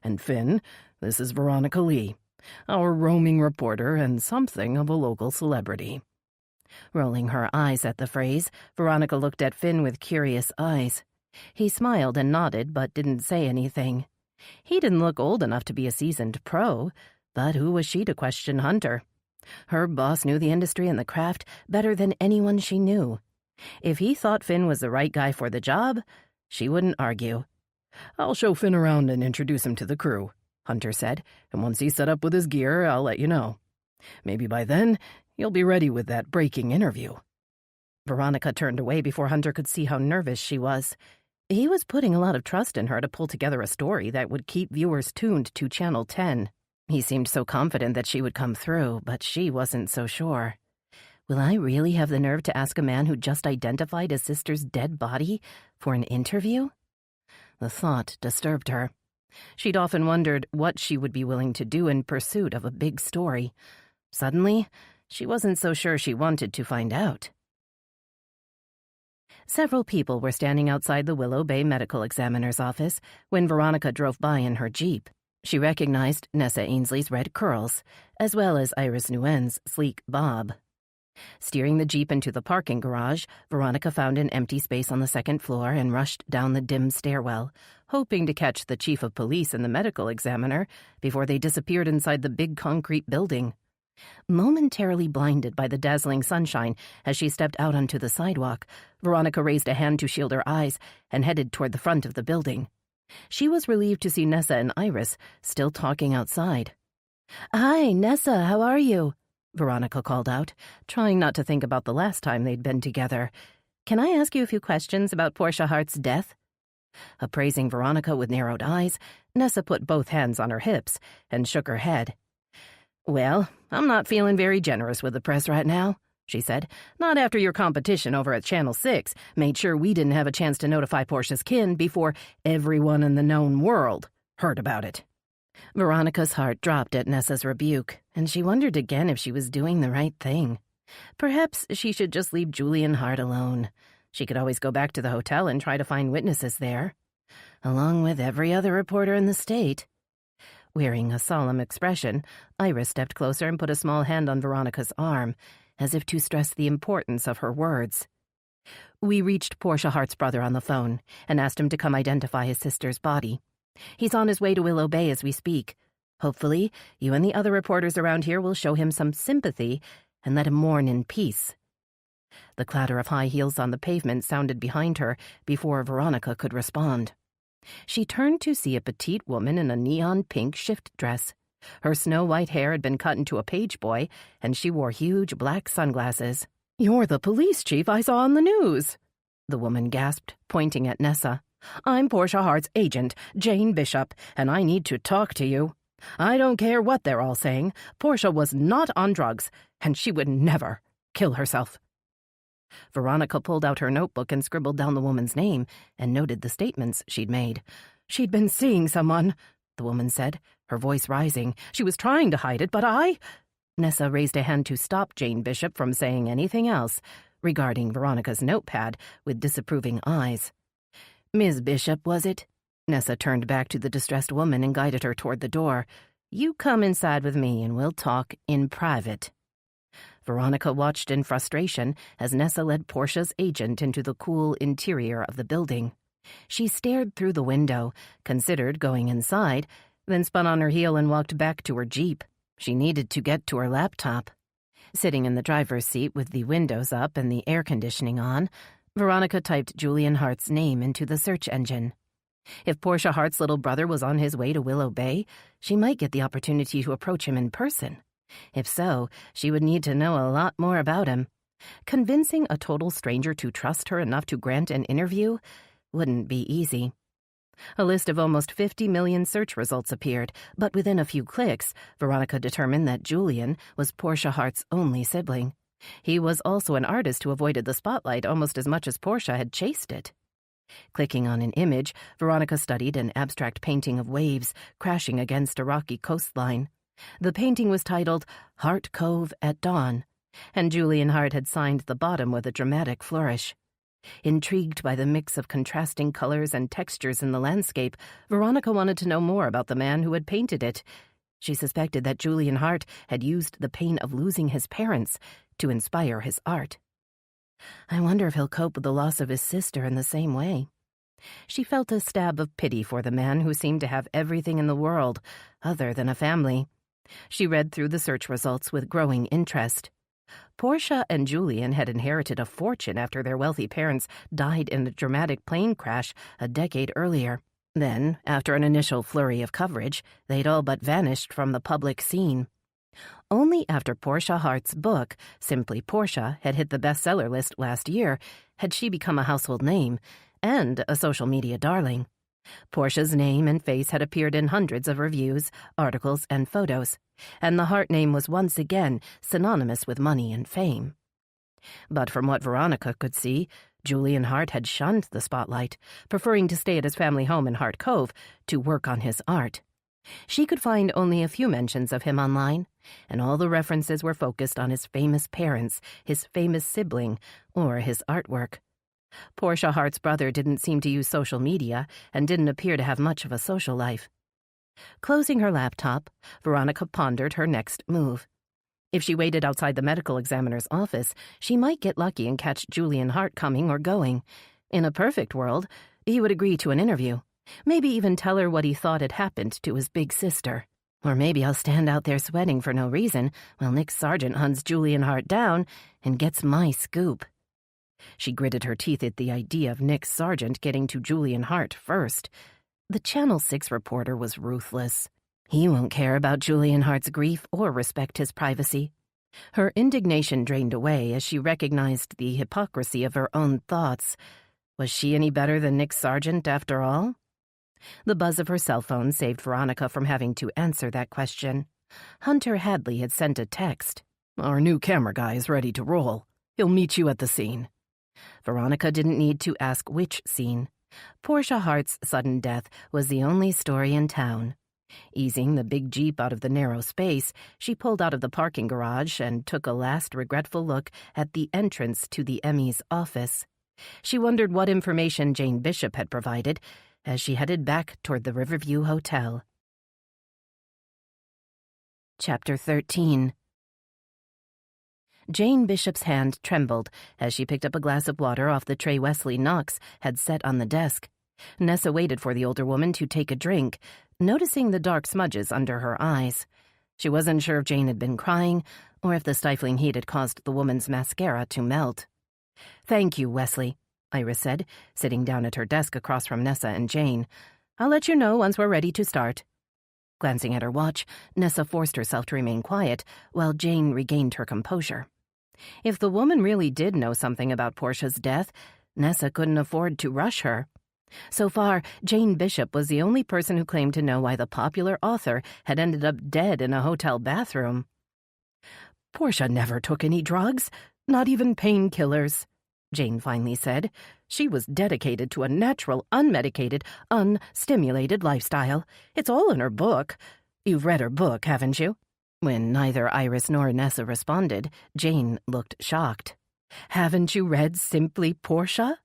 "And Finn, this is Veronica Lee, our roaming reporter and something of a local celebrity." Rolling her eyes at the phrase, Veronica looked at Finn with curious eyes. He smiled and nodded, but didn't say anything. He didn't look old enough to be a seasoned pro, but who was she to question Hunter? Her boss knew the industry and the craft better than anyone she knew. If he thought Finn was the right guy for the job, she wouldn't argue. "I'll show Finn around and introduce him to the crew," Hunter said, "and once he's set up with his gear, I'll let you know. Maybe by then, you'll be ready with that breaking interview." Veronica turned away before Hunter could see how nervous she was. He was putting a lot of trust in her to pull together a story that would keep viewers tuned to Channel 10. He seemed so confident that she would come through, but she wasn't so sure. Will I really have the nerve to ask a man who just identified his sister's dead body for an interview? The thought disturbed her. She'd often wondered what she would be willing to do in pursuit of a big story. Suddenly, she wasn't so sure she wanted to find out. Several people were standing outside the Willow Bay Medical Examiner's office when Veronica drove by in her Jeep. She recognized Nessa Ainsley's red curls, as well as Iris Nguyen's sleek bob. Steering the Jeep into the parking garage, Veronica found an empty space on the second floor and rushed down the dim stairwell, hoping to catch the chief of police and the medical examiner before they disappeared inside the big concrete building. Momentarily blinded by the dazzling sunshine as she stepped out onto the sidewalk, Veronica raised a hand to shield her eyes and headed toward the front of the building. She was relieved to see Nessa and Iris still talking outside. "Hi, Nessa, how are you?" Veronica called out, trying not to think about the last time they'd been together. "Can I ask you a few questions about Portia Hart's death?" Appraising Veronica with narrowed eyes, Nessa put both hands on her hips and shook her head. "Well, I'm not feeling very generous with the press right now," she said. "Not after your competition over at Channel 6 made sure we didn't have a chance to notify Portia's kin before everyone in the known world heard about it." Veronica's heart dropped at Nessa's rebuke, and she wondered again if she was doing the right thing. Perhaps she should just leave Julian Hart alone. She could always go back to the hotel and try to find witnesses there, along with every other reporter in the state. Wearing a solemn expression, Iris stepped closer and put a small hand on Veronica's arm, as if to stress the importance of her words. "We reached Portia Hart's brother on the phone and asked him to come identify his sister's body. He's on his way to Willow Bay as we speak. Hopefully, you and the other reporters around here will show him some sympathy and let him mourn in peace." The clatter of high heels on the pavement sounded behind her before Veronica could respond. She turned to see a petite woman in a neon pink shift dress. Her snow-white hair had been cut into a page boy, and she wore huge black sunglasses. "You're the police chief I saw on the news," the woman gasped, pointing at Nessa. "I'm Portia Hart's agent, Jane Bishop, and I need to talk to you. I don't care what they're all saying. Portia was not on drugs, and she would never kill herself." Veronica pulled out her notebook and scribbled down the woman's name and noted the statements she'd made. "She'd been seeing someone," the woman said, her voice rising. "She was trying to hide it, but I—" Nessa raised a hand to stop Jane Bishop from saying anything else, regarding Veronica's notepad with disapproving eyes. "Miss Bishop, was it?" Nessa turned back to the distressed woman and guided her toward the door. "You come inside with me and we'll talk in private." Veronica watched in frustration as Nessa led Portia's agent into the cool interior of the building. She stared through the window, considered going inside, then spun on her heel and walked back to her Jeep. She needed to get to her laptop. Sitting in the driver's seat with the windows up and the air conditioning on, Veronica typed Julian Hart's name into the search engine. If Portia Hart's little brother was on his way to Willow Bay, she might get the opportunity to approach him in person. If so, she would need to know a lot more about him. Convincing a total stranger to trust her enough to grant an interview wouldn't be easy. A list of almost 50 million search results appeared, but within a few clicks, Veronica determined that Julian was Portia Hart's only sibling. He was also an artist who avoided the spotlight almost as much as Portia had chased it. Clicking on an image, Veronica studied an abstract painting of waves crashing against a rocky coastline. The painting was titled Hart Cove at Dawn, and Julian Hart had signed the bottom with a dramatic flourish. Intrigued by the mix of contrasting colors and textures in the landscape, Veronica wanted to know more about the man who had painted it. She suspected that Julian Hart had used the pain of losing his parents to inspire his art. I wonder if he'll cope with the loss of his sister in the same way. She felt a stab of pity for the man who seemed to have everything in the world other than a family. She read through the search results with growing interest. Portia and Julian had inherited a fortune after their wealthy parents died in a dramatic plane crash a decade earlier. Then, after an initial flurry of coverage, they'd all but vanished from the public scene. Only after Portia Hart's book, Simply Portia, had hit the bestseller list last year, had she become a household name and a social media darling. Portia's name and face had appeared in hundreds of reviews, articles, and photos, and the Hart name was once again synonymous with money and fame. But from what Veronica could see, Julian Hart had shunned the spotlight, preferring to stay at his family home in Hart Cove to work on his art. She could find only a few mentions of him online, and all the references were focused on his famous parents, his famous sibling, or his artwork. Portia Hart's brother didn't seem to use social media and didn't appear to have much of a social life. Closing her laptop, Veronica pondered her next move. If she waited outside the medical examiner's office, she might get lucky and catch Julian Hart coming or going. In a perfect world, he would agree to an interview. Maybe even tell her what he thought had happened to his big sister. Or maybe I'll stand out there sweating for no reason while Nick Sargent hunts Julian Hart down and gets my scoop. She gritted her teeth at the idea of Nick Sargent getting to Julian Hart first. The Channel 6 reporter was ruthless. He won't care about Julian Hart's grief or respect his privacy. Her indignation drained away as she recognized the hypocrisy of her own thoughts. Was she any better than Nick Sargent, after all? The buzz of her cell phone saved Veronica from having to answer that question. Hunter Hadley had sent a text. Our new camera guy is ready to roll. He'll meet you at the scene. Veronica didn't need to ask which scene. Portia Hart's sudden death was the only story in town. Easing the big Jeep out of the narrow space, she pulled out of the parking garage and took a last regretful look at the entrance to the Emmy's office. She wondered what information Jane Bishop had provided as she headed back toward the Riverview Hotel. Chapter 13. Jane Bishop's hand trembled as she picked up a glass of water off the tray Wesley Knox had set on the desk. Nessa waited for the older woman to take a drink, noticing the dark smudges under her eyes. She wasn't sure if Jane had been crying or if the stifling heat had caused the woman's mascara to melt. "Thank you, Wesley," Iris said, sitting down at her desk across from Nessa and Jane. "I'll let you know once we're ready to start." Glancing at her watch, Nessa forced herself to remain quiet while Jane regained her composure. If the woman really did know something about Portia's death, Nessa couldn't afford to rush her. So far, Jane Bishop was the only person who claimed to know why the popular author had ended up dead in a hotel bathroom. Portia never took any drugs, not even painkillers, Jane finally said. She was dedicated to a natural, unmedicated, unstimulated lifestyle. It's all in her book. You've read her book, haven't you? When neither Iris nor Nessa responded, Jane looked shocked. Haven't you read Simply Portia?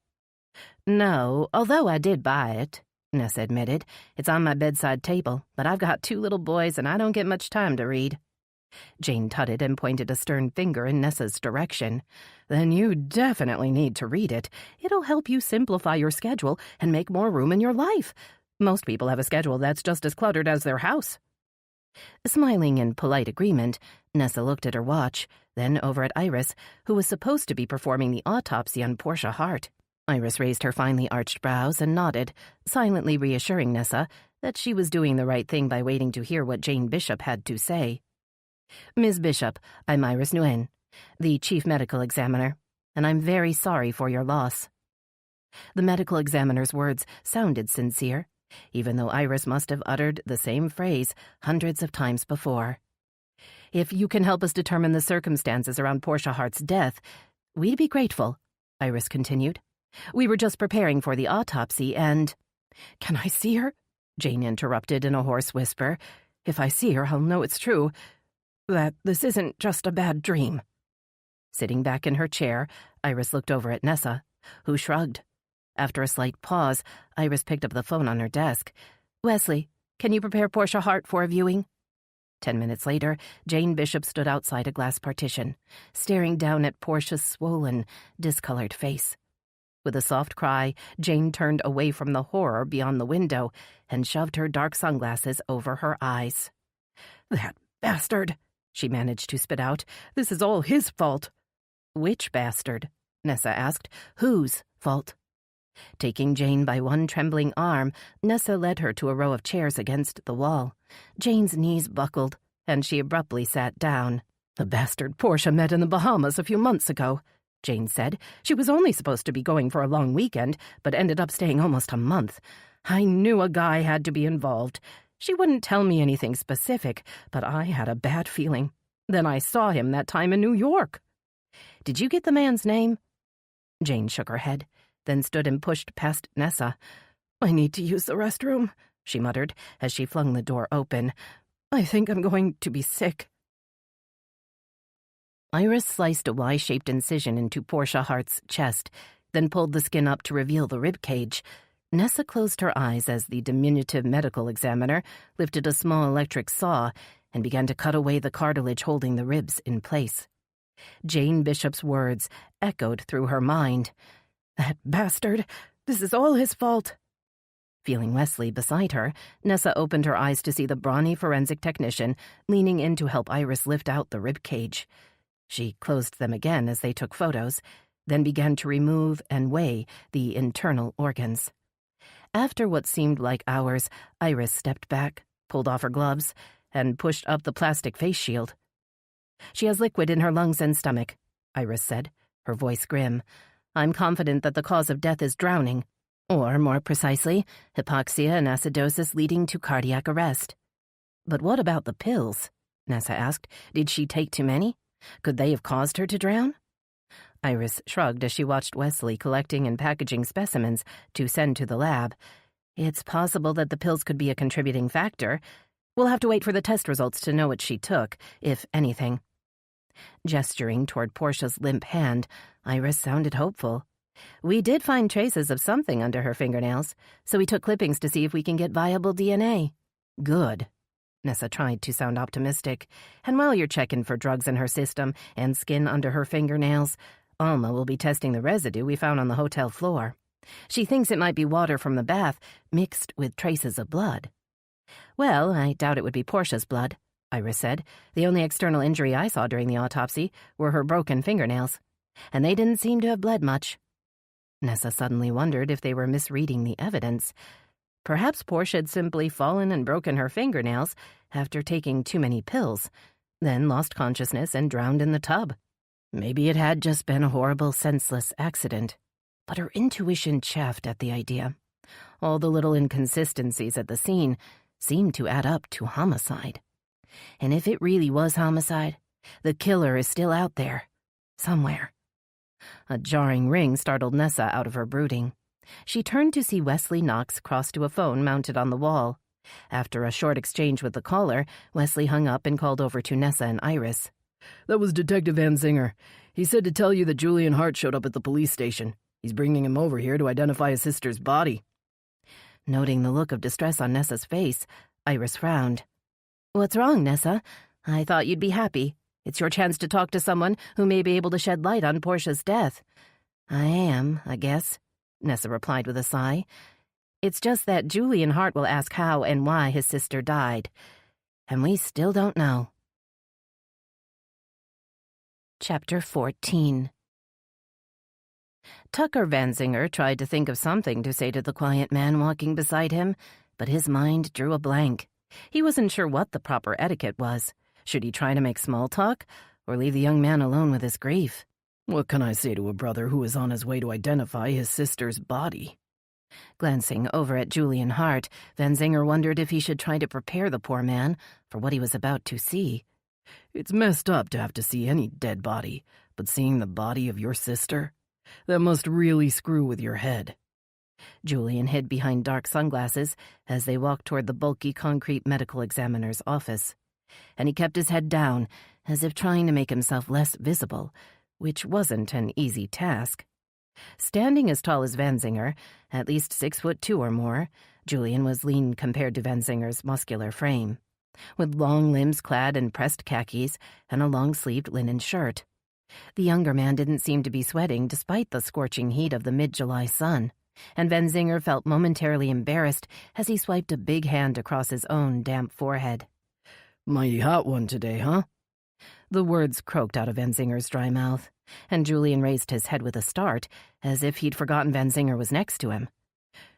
No, although I did buy it, Nessa admitted. It's on my bedside table, but I've got 2 little boys and I don't get much time to read. Jane tutted and pointed a stern finger in Nessa's direction. Then you definitely need to read it. It'll help you simplify your schedule and make more room in your life. Most people have a schedule that's just as cluttered as their house. Smiling in polite agreement, Nessa looked at her watch, then over at Iris, who was supposed to be performing the autopsy on Portia Hart. Iris raised her finely arched brows and nodded, silently reassuring Nessa that she was doing the right thing by waiting to hear what Jane Bishop had to say. "Ms. Bishop, I'm Iris Nguyen," "The chief medical examiner, and I'm very sorry for your loss." The medical examiner's words sounded sincere, even though Iris must have uttered the same phrase hundreds of times before. "If you can help us determine the circumstances around Portia Hart's death, we'd be grateful," Iris continued. "We were just preparing for the autopsy and—" "Can I see her?" Jane interrupted in a hoarse whisper. "If I see her, I'll know it's true. That this isn't just a bad dream." Sitting back in her chair, Iris looked over at Nessa, who shrugged. After a slight pause, Iris picked up the phone on her desk. "Wesley, can you prepare Portia Hart for a viewing?" 10 minutes later, Jane Bishop stood outside a glass partition, staring down at Portia's swollen, discolored face. With a soft cry, Jane turned away from the horror beyond the window and shoved her dark sunglasses over her eyes. "That bastard!" she managed to spit out. "This is all his fault." "Which bastard?" Nessa asked. "Whose fault?" Taking Jane by one trembling arm, Nessa led her to a row of chairs against the wall. Jane's knees buckled, and she abruptly sat down. "The bastard Portia met in the Bahamas a few months ago," Jane said. "She was only supposed to be going for a long weekend, but ended up staying almost a month. I knew a guy had to be involved. She wouldn't tell me anything specific, but I had a bad feeling. Then I saw him that time in New York." "Did you get the man's name?" Jane shook her head, then stood and pushed past Nessa. "I need to use the restroom," she muttered as she flung the door open. "I think I'm going to be sick." Iris sliced a Y-shaped incision into Portia Hart's chest, then pulled the skin up to reveal the rib cage. Nessa closed her eyes as the diminutive medical examiner lifted a small electric saw and began to cut away the cartilage holding the ribs in place. Jane Bishop's words echoed through her mind. "That bastard! This is all his fault." Feeling Wesley beside her, Nessa opened her eyes to see the brawny forensic technician leaning in to help Iris lift out the rib cage. She closed them again as they took photos, then began to remove and weigh the internal organs. After what seemed like hours, Iris stepped back, pulled off her gloves, and pushed up the plastic face shield. "She has liquid in her lungs and stomach," Iris said, her voice grim. "I'm confident that the cause of death is drowning, or, more precisely, hypoxia and acidosis leading to cardiac arrest." "But what about the pills?" Nessa asked. "Did she take too many? Could they have caused her to drown?" Iris shrugged as she watched Wesley collecting and packaging specimens to send to the lab. "It's possible that the pills could be a contributing factor. We'll have to wait for the test results to know what she took, if anything." Gesturing toward Portia's limp hand, Iris sounded hopeful. "We did find traces of something under her fingernails, so we took clippings to see if we can get viable DNA." "Good." Nessa tried to sound optimistic. "And while you're checking for drugs in her system and skin under her fingernails, Alma will be testing the residue we found on the hotel floor. She thinks it might be water from the bath mixed with traces of blood." "Well, I doubt it would be Portia's blood," Iris said. "The only external injury I saw during the autopsy were her broken fingernails, and they didn't seem to have bled much." Nessa suddenly wondered if they were misreading the evidence. Perhaps Portia had simply fallen and broken her fingernails after taking too many pills, then lost consciousness and drowned in the tub. Maybe it had just been a horrible, senseless accident. But her intuition chafed at the idea. All the little inconsistencies at the scene seemed to add up to homicide. And if it really was homicide, the killer is still out there, somewhere. A jarring ring startled Nessa out of her brooding. She turned to see Wesley Knox cross to a phone mounted on the wall. After a short exchange with the caller, Wesley hung up and called over to Nessa and Iris. "That was Detective Van Zinger. He said to tell you that Julian Hart showed up at the police station. He's bringing him over here to identify his sister's body." Noting the look of distress on Nessa's face, Iris frowned. "What's wrong, Nessa? I thought you'd be happy. It's your chance to talk to someone who may be able to shed light on Portia's death." "I am, I guess," Nessa replied with a sigh. "It's just that Julian Hart will ask how and why his sister died, and we still don't know." Chapter 14. Tucker Van Zinger tried to think of something to say to the quiet man walking beside him, but his mind drew a blank. He wasn't sure what the proper etiquette was. Should he try to make small talk, or leave the young man alone with his grief. What can I say to a brother who is on his way to identify his sister's body? Glancing over at Julian Hart, Van Zinger wondered if he should try to prepare the poor man for what he was about to see. It's messed up to have to see any dead body, but seeing the body of your sister? That must really screw with your head. Julian hid behind dark sunglasses as they walked toward the bulky concrete medical examiner's office, and he kept his head down, as if trying to make himself less visible, which wasn't an easy task. Standing as tall as Van Zinger, at least 6'2" or more, Julian was lean compared to Van Zinger's muscular frame, with long limbs clad in pressed khakis and a long-sleeved linen shirt. The younger man didn't seem to be sweating despite the scorching heat of the mid-July sun, and Van Zinger felt momentarily embarrassed as he swiped a big hand across his own damp forehead. Mighty hot one today, huh? The words croaked out of Van Zinger's dry mouth, and Julian raised his head with a start, as if he'd forgotten Van Zinger was next to him.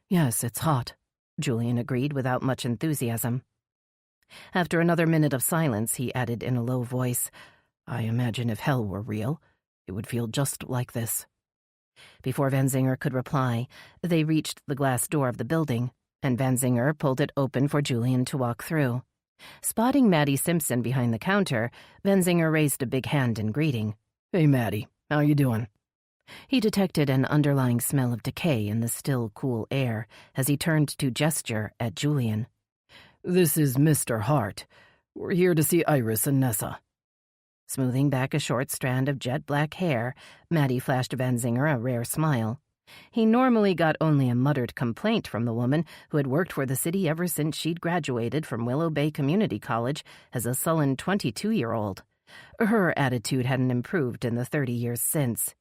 Yes, it's hot, Julian agreed without much enthusiasm. After another minute of silence, he added in a low voice, I imagine if hell were real, it would feel just like this. Before Van Zinger could reply, they reached the glass door of the building, and Van Zinger pulled it open for Julian to walk through. Spotting Maddie Simpson behind the counter, Van Zinger raised a big hand in greeting. Hey, Maddie, how you doing? He detected an underlying smell of decay in the still, cool air as he turned to gesture at Julian. This is Mr. Hart. We're here to see Iris and Nessa. Smoothing back a short strand of jet-black hair, Maddie flashed Van Zinger a rare smile. He normally got only a muttered complaint from the woman who had worked for the city ever since she'd graduated from Willow Bay Community College as a sullen 22-year-old. Her attitude hadn't improved in the 30 years since.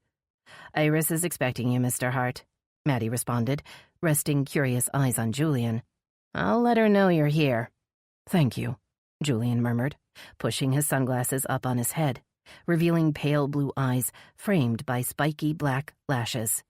Iris is expecting you, Mr. Hart, Maddie responded, resting curious eyes on Julian. I'll let her know you're here. Thank you, Julian murmured, pushing his sunglasses up on his head, revealing pale blue eyes framed by spiky black lashes.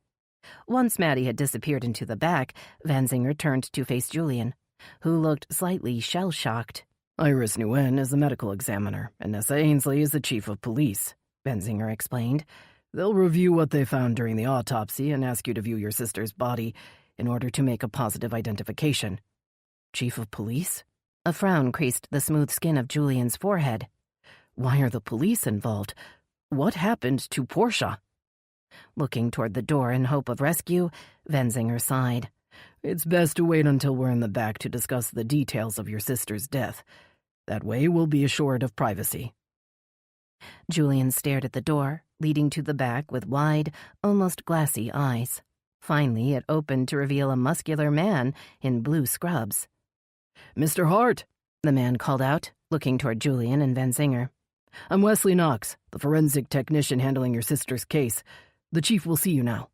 Once Maddie had disappeared into the back, Van Zinger turned to face Julian, who looked slightly shell-shocked. Iris Nguyen is the medical examiner, and Nessa Ainsley is the chief of police, Van Zinger explained. They'll review what they found during the autopsy and ask you to view your sister's body in order to make a positive identification. Chief of police? A frown creased the smooth skin of Julian's forehead. Why are the police involved? What happened to Portia? Looking toward the door in hope of rescue, Van Zinger sighed. It's best to wait until we're in the back to discuss the details of your sister's death. That way we'll be assured of privacy. Julian stared at the door, leading to the back with wide, almost glassy eyes. Finally, it opened to reveal a muscular man in blue scrubs. Mr. Hart, the man called out, looking toward Julian and Van Zinger. I'm Wesley Knox, the forensic technician handling your sister's case. The chief will see you now.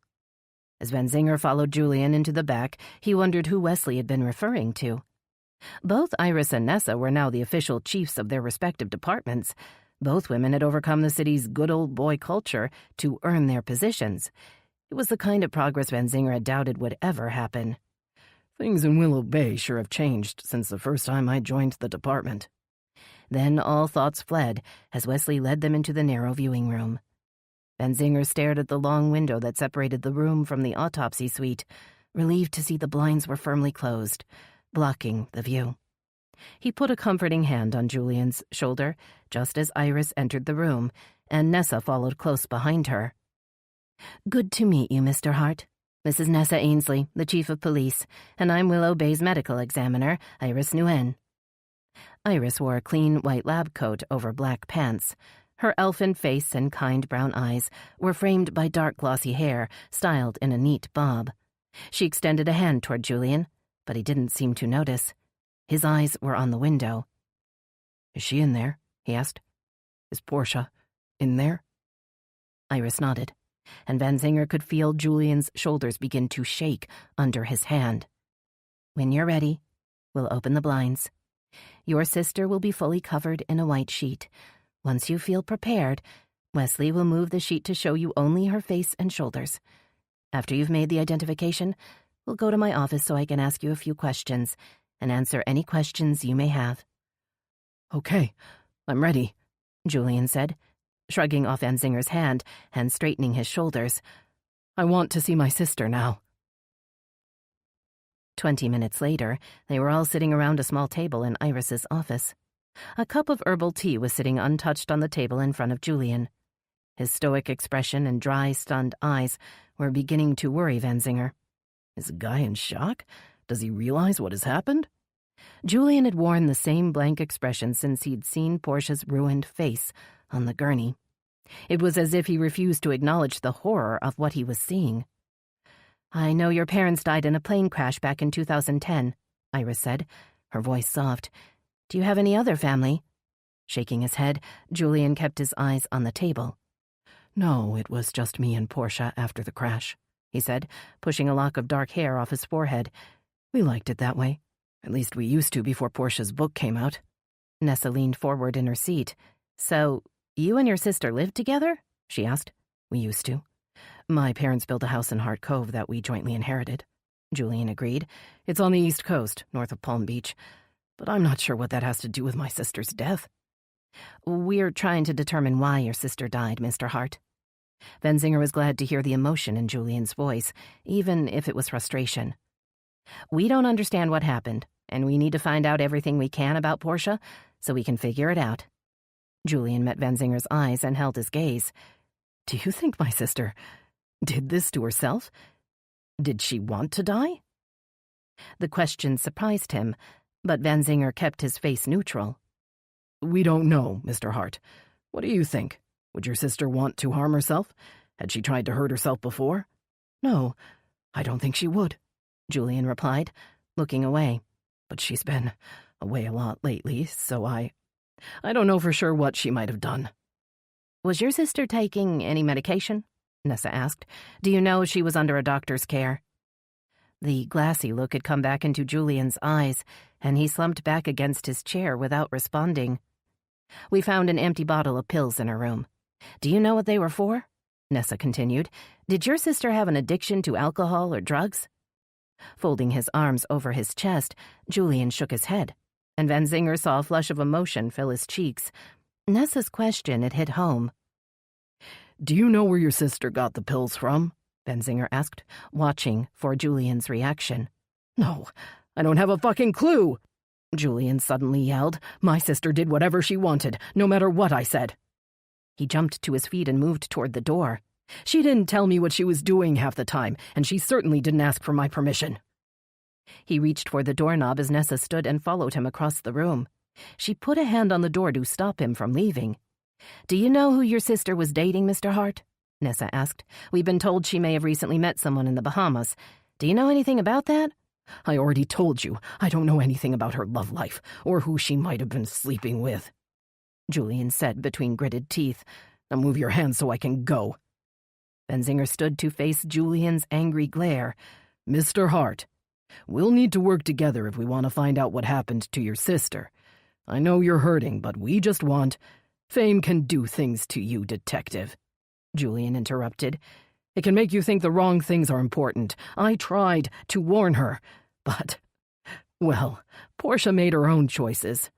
As Van Zinger followed Julian into the back, he wondered who Wesley had been referring to. Both Iris and Nessa were now the official chiefs of their respective departments. Both women had overcome the city's good old boy culture to earn their positions. It was the kind of progress Van Zinger had doubted would ever happen. Things in Willow Bay sure have changed since the first time I joined the department. Then all thoughts fled as Wesley led them into the narrow viewing room. Van Zinger stared at the long window that separated the room from the autopsy suite, relieved to see the blinds were firmly closed, blocking the view. He put a comforting hand on Julian's shoulder just as Iris entered the room, and Nessa followed close behind her. Good to meet you, Mr. Hart. This is Nessa Ainsley, the chief of police, and I'm Willow Bay's medical examiner, Iris Nguyen. Iris wore a clean white lab coat over black pants. Her elfin face and kind brown eyes were framed by dark glossy hair styled in a neat bob. She extended a hand toward Julian, but he didn't seem to notice. His eyes were on the window. Is she in there? He asked. Is Portia in there? Iris nodded, and Van Zinger could feel Julian's shoulders begin to shake under his hand. When you're ready, we'll open the blinds. Your sister will be fully covered in a white sheet. Once you feel prepared, Wesley will move the sheet to show you only her face and shoulders. After you've made the identification, we'll go to my office so I can ask you a few questions and answer any questions you may have. Okay, I'm ready, Julian said, shrugging off Anzinger's hand and straightening his shoulders. I want to see my sister now. 20 minutes later, they were all sitting around a small table in Iris's office. A cup of herbal tea was sitting untouched on the table in front of Julian. His stoic expression and dry, stunned eyes were beginning to worry Vanzinger. Is the guy in shock? Does he realize what has happened? Julian had worn the same blank expression since he'd seen Portia's ruined face on the gurney. It was as if he refused to acknowledge the horror of what he was seeing. "I know your parents died in a plane crash back in 2010, Iris said, her voice soft. "Do you have any other family?" Shaking his head, Julian kept his eyes on the table. "No, it was just me and Portia after the crash," he said, pushing a lock of dark hair off his forehead. "We liked it that way. At least we used to before Portia's book came out." Nessa leaned forward in her seat. "So, you and your sister lived together?" she asked. "We used to. My parents built a house in Hart Cove that we jointly inherited," Julian agreed. "It's on the East Coast, north of Palm Beach. But I'm not sure what that has to do with my sister's death." "We're trying to determine why your sister died, Mr. Hart." Vanzinger was glad to hear the emotion in Julian's voice, even if it was frustration. "We don't understand what happened, and we need to find out everything we can about Portia so we can figure it out." Julian met Vanzinger's eyes and held his gaze. "Do you think my sister did this to herself? Did she want to die?" The question surprised him, but Vanzinger kept his face neutral. "We don't know, Mr. Hart. What do you think? Would your sister want to harm herself? Had she tried to hurt herself before?" "No, I don't think she would," Julian replied, looking away. "But she's been away a lot lately, so I don't know for sure what she might have done." "Was your sister taking any medication?" Nessa asked. "Do you know she was under a doctor's care?" The glassy look had come back into Julian's eyes, and he slumped back against his chair without responding. "We found an empty bottle of pills in her room. Do you know what they were for?" Nessa continued. "Did your sister have an addiction to alcohol or drugs?" Folding his arms over his chest, Julian shook his head, and Vanzinger saw a flush of emotion fill his cheeks. Nessa's question had hit home. "Do you know where your sister got the pills from?" Vanzinger asked, watching for Julian's reaction. "No, I don't have a fucking clue!" Julian suddenly yelled. "My sister did whatever she wanted, no matter what I said." He jumped to his feet and moved toward the door. "She didn't tell me what she was doing half the time, and she certainly didn't ask for my permission." He reached for the doorknob as Nessa stood and followed him across the room. She put a hand on the door to stop him from leaving. "Do you know who your sister was dating, Mr. Hart?" Nessa asked. "We've been told she may have recently met someone in the Bahamas. Do you know anything about that?" "I already told you. I don't know anything about her love life, or who she might have been sleeping with," Julian said between gritted teeth. "Now move your hands so I can go." Vanzinger stood to face Julian's angry glare. "Mr. Hart, we'll need to work together if we want to find out what happened to your sister. I know you're hurting, but we just want—" "Fame can do things to you, detective," Julian interrupted. "It can make you think the wrong things are important. I tried to warn her, but, well, Portia made her own choices.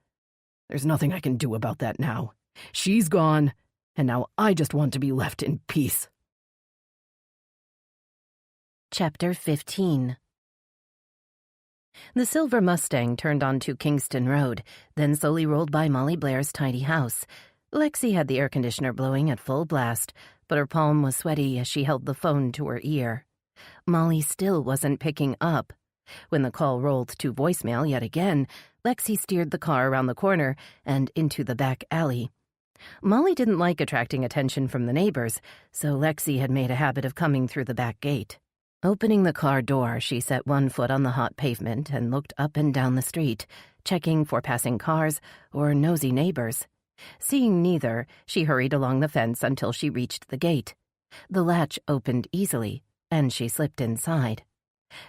There's nothing I can do about that now. She's gone, and now I just want to be left in peace." Chapter 15. The silver Mustang turned onto Kingston Road, then slowly rolled by Molly Blair's tidy house. Lexi had the air conditioner blowing at full blast, but her palm was sweaty as she held the phone to her ear. Molly still wasn't picking up. When the call rolled to voicemail yet again, Lexi steered the car around the corner and into the back alley. Molly didn't like attracting attention from the neighbors, so Lexi had made a habit of coming through the back gate. Opening the car door, she set one foot on the hot pavement and looked up and down the street, checking for passing cars or nosy neighbors. Seeing neither, she hurried along the fence until she reached the gate. The latch opened easily, and she slipped inside.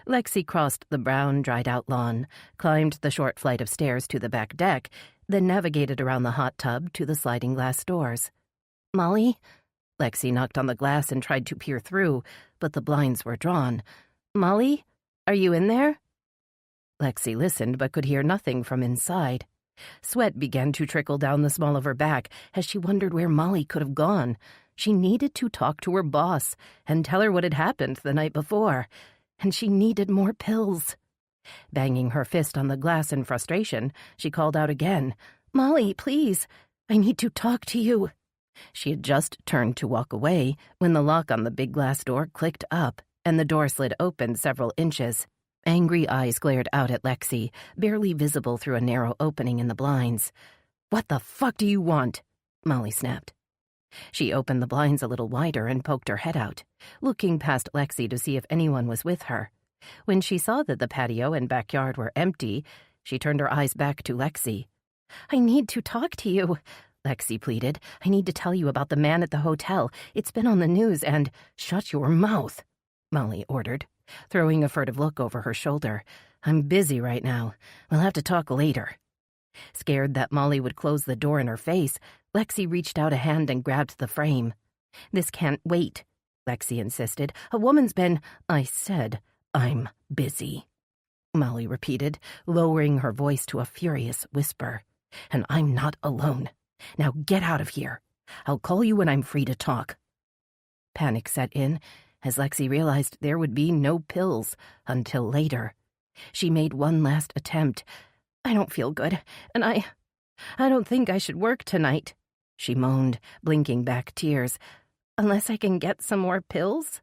Lexi crossed the brown, dried-out lawn, climbed the short flight of stairs to the back deck, then navigated around the hot tub to the sliding glass doors. "Molly?" Lexi knocked on the glass and tried to peer through, but the blinds were drawn. "Molly? Are you in there?" Lexi listened but could hear nothing from inside. Sweat began to trickle down the small of her back as she wondered where Molly could have gone. She needed to talk to her boss and tell her what had happened the night before, and she needed more pills. Banging her fist on the glass in frustration, she called out again, "Molly, please, I need to talk to you." She had just turned to walk away when the lock on the big glass door clicked up and the door slid open several inches. Angry eyes glared out at Lexi, barely visible through a narrow opening in the blinds. "What the fuck do you want?" Molly snapped. She opened the blinds a little wider and poked her head out, looking past Lexi to see if anyone was with her. When she saw that the patio and backyard were empty, she turned her eyes back to Lexi. "I need to talk to you," Lexi pleaded. "I need to tell you about the man at the hotel. It's been on the news and—" "Shut your mouth," Molly ordered, throwing a furtive look over her shoulder. "I'm busy right now. We'll have to talk later." Scared that Molly would close the door in her face, Lexi reached out a hand and grabbed the frame. "This can't wait," Lexi insisted. "A woman's been—" "I said I'm busy," Molly repeated, lowering her voice to a furious whisper. "And I'm not alone. Now get out of here. I'll call you when I'm free to talk." Panic set in as Lexi realized there would be no pills until later. She made one last attempt. "I don't feel good, and I don't think I should work tonight," she moaned, blinking back tears. "Unless I can get some more pills?"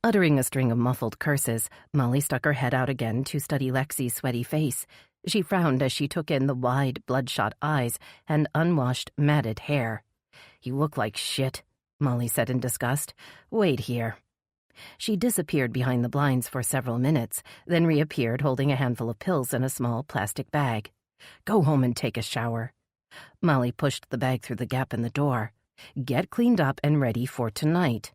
Uttering a string of muffled curses, Molly stuck her head out again to study Lexi's sweaty face. She frowned as she took in the wide, bloodshot eyes and unwashed, matted hair. "You look like shit," Molly said in disgust. "Wait here." She disappeared behind the blinds for several minutes, then reappeared holding a handful of pills in a small plastic bag. "Go home and take a shower." Molly pushed the bag through the gap in the door. "Get cleaned up and ready for tonight."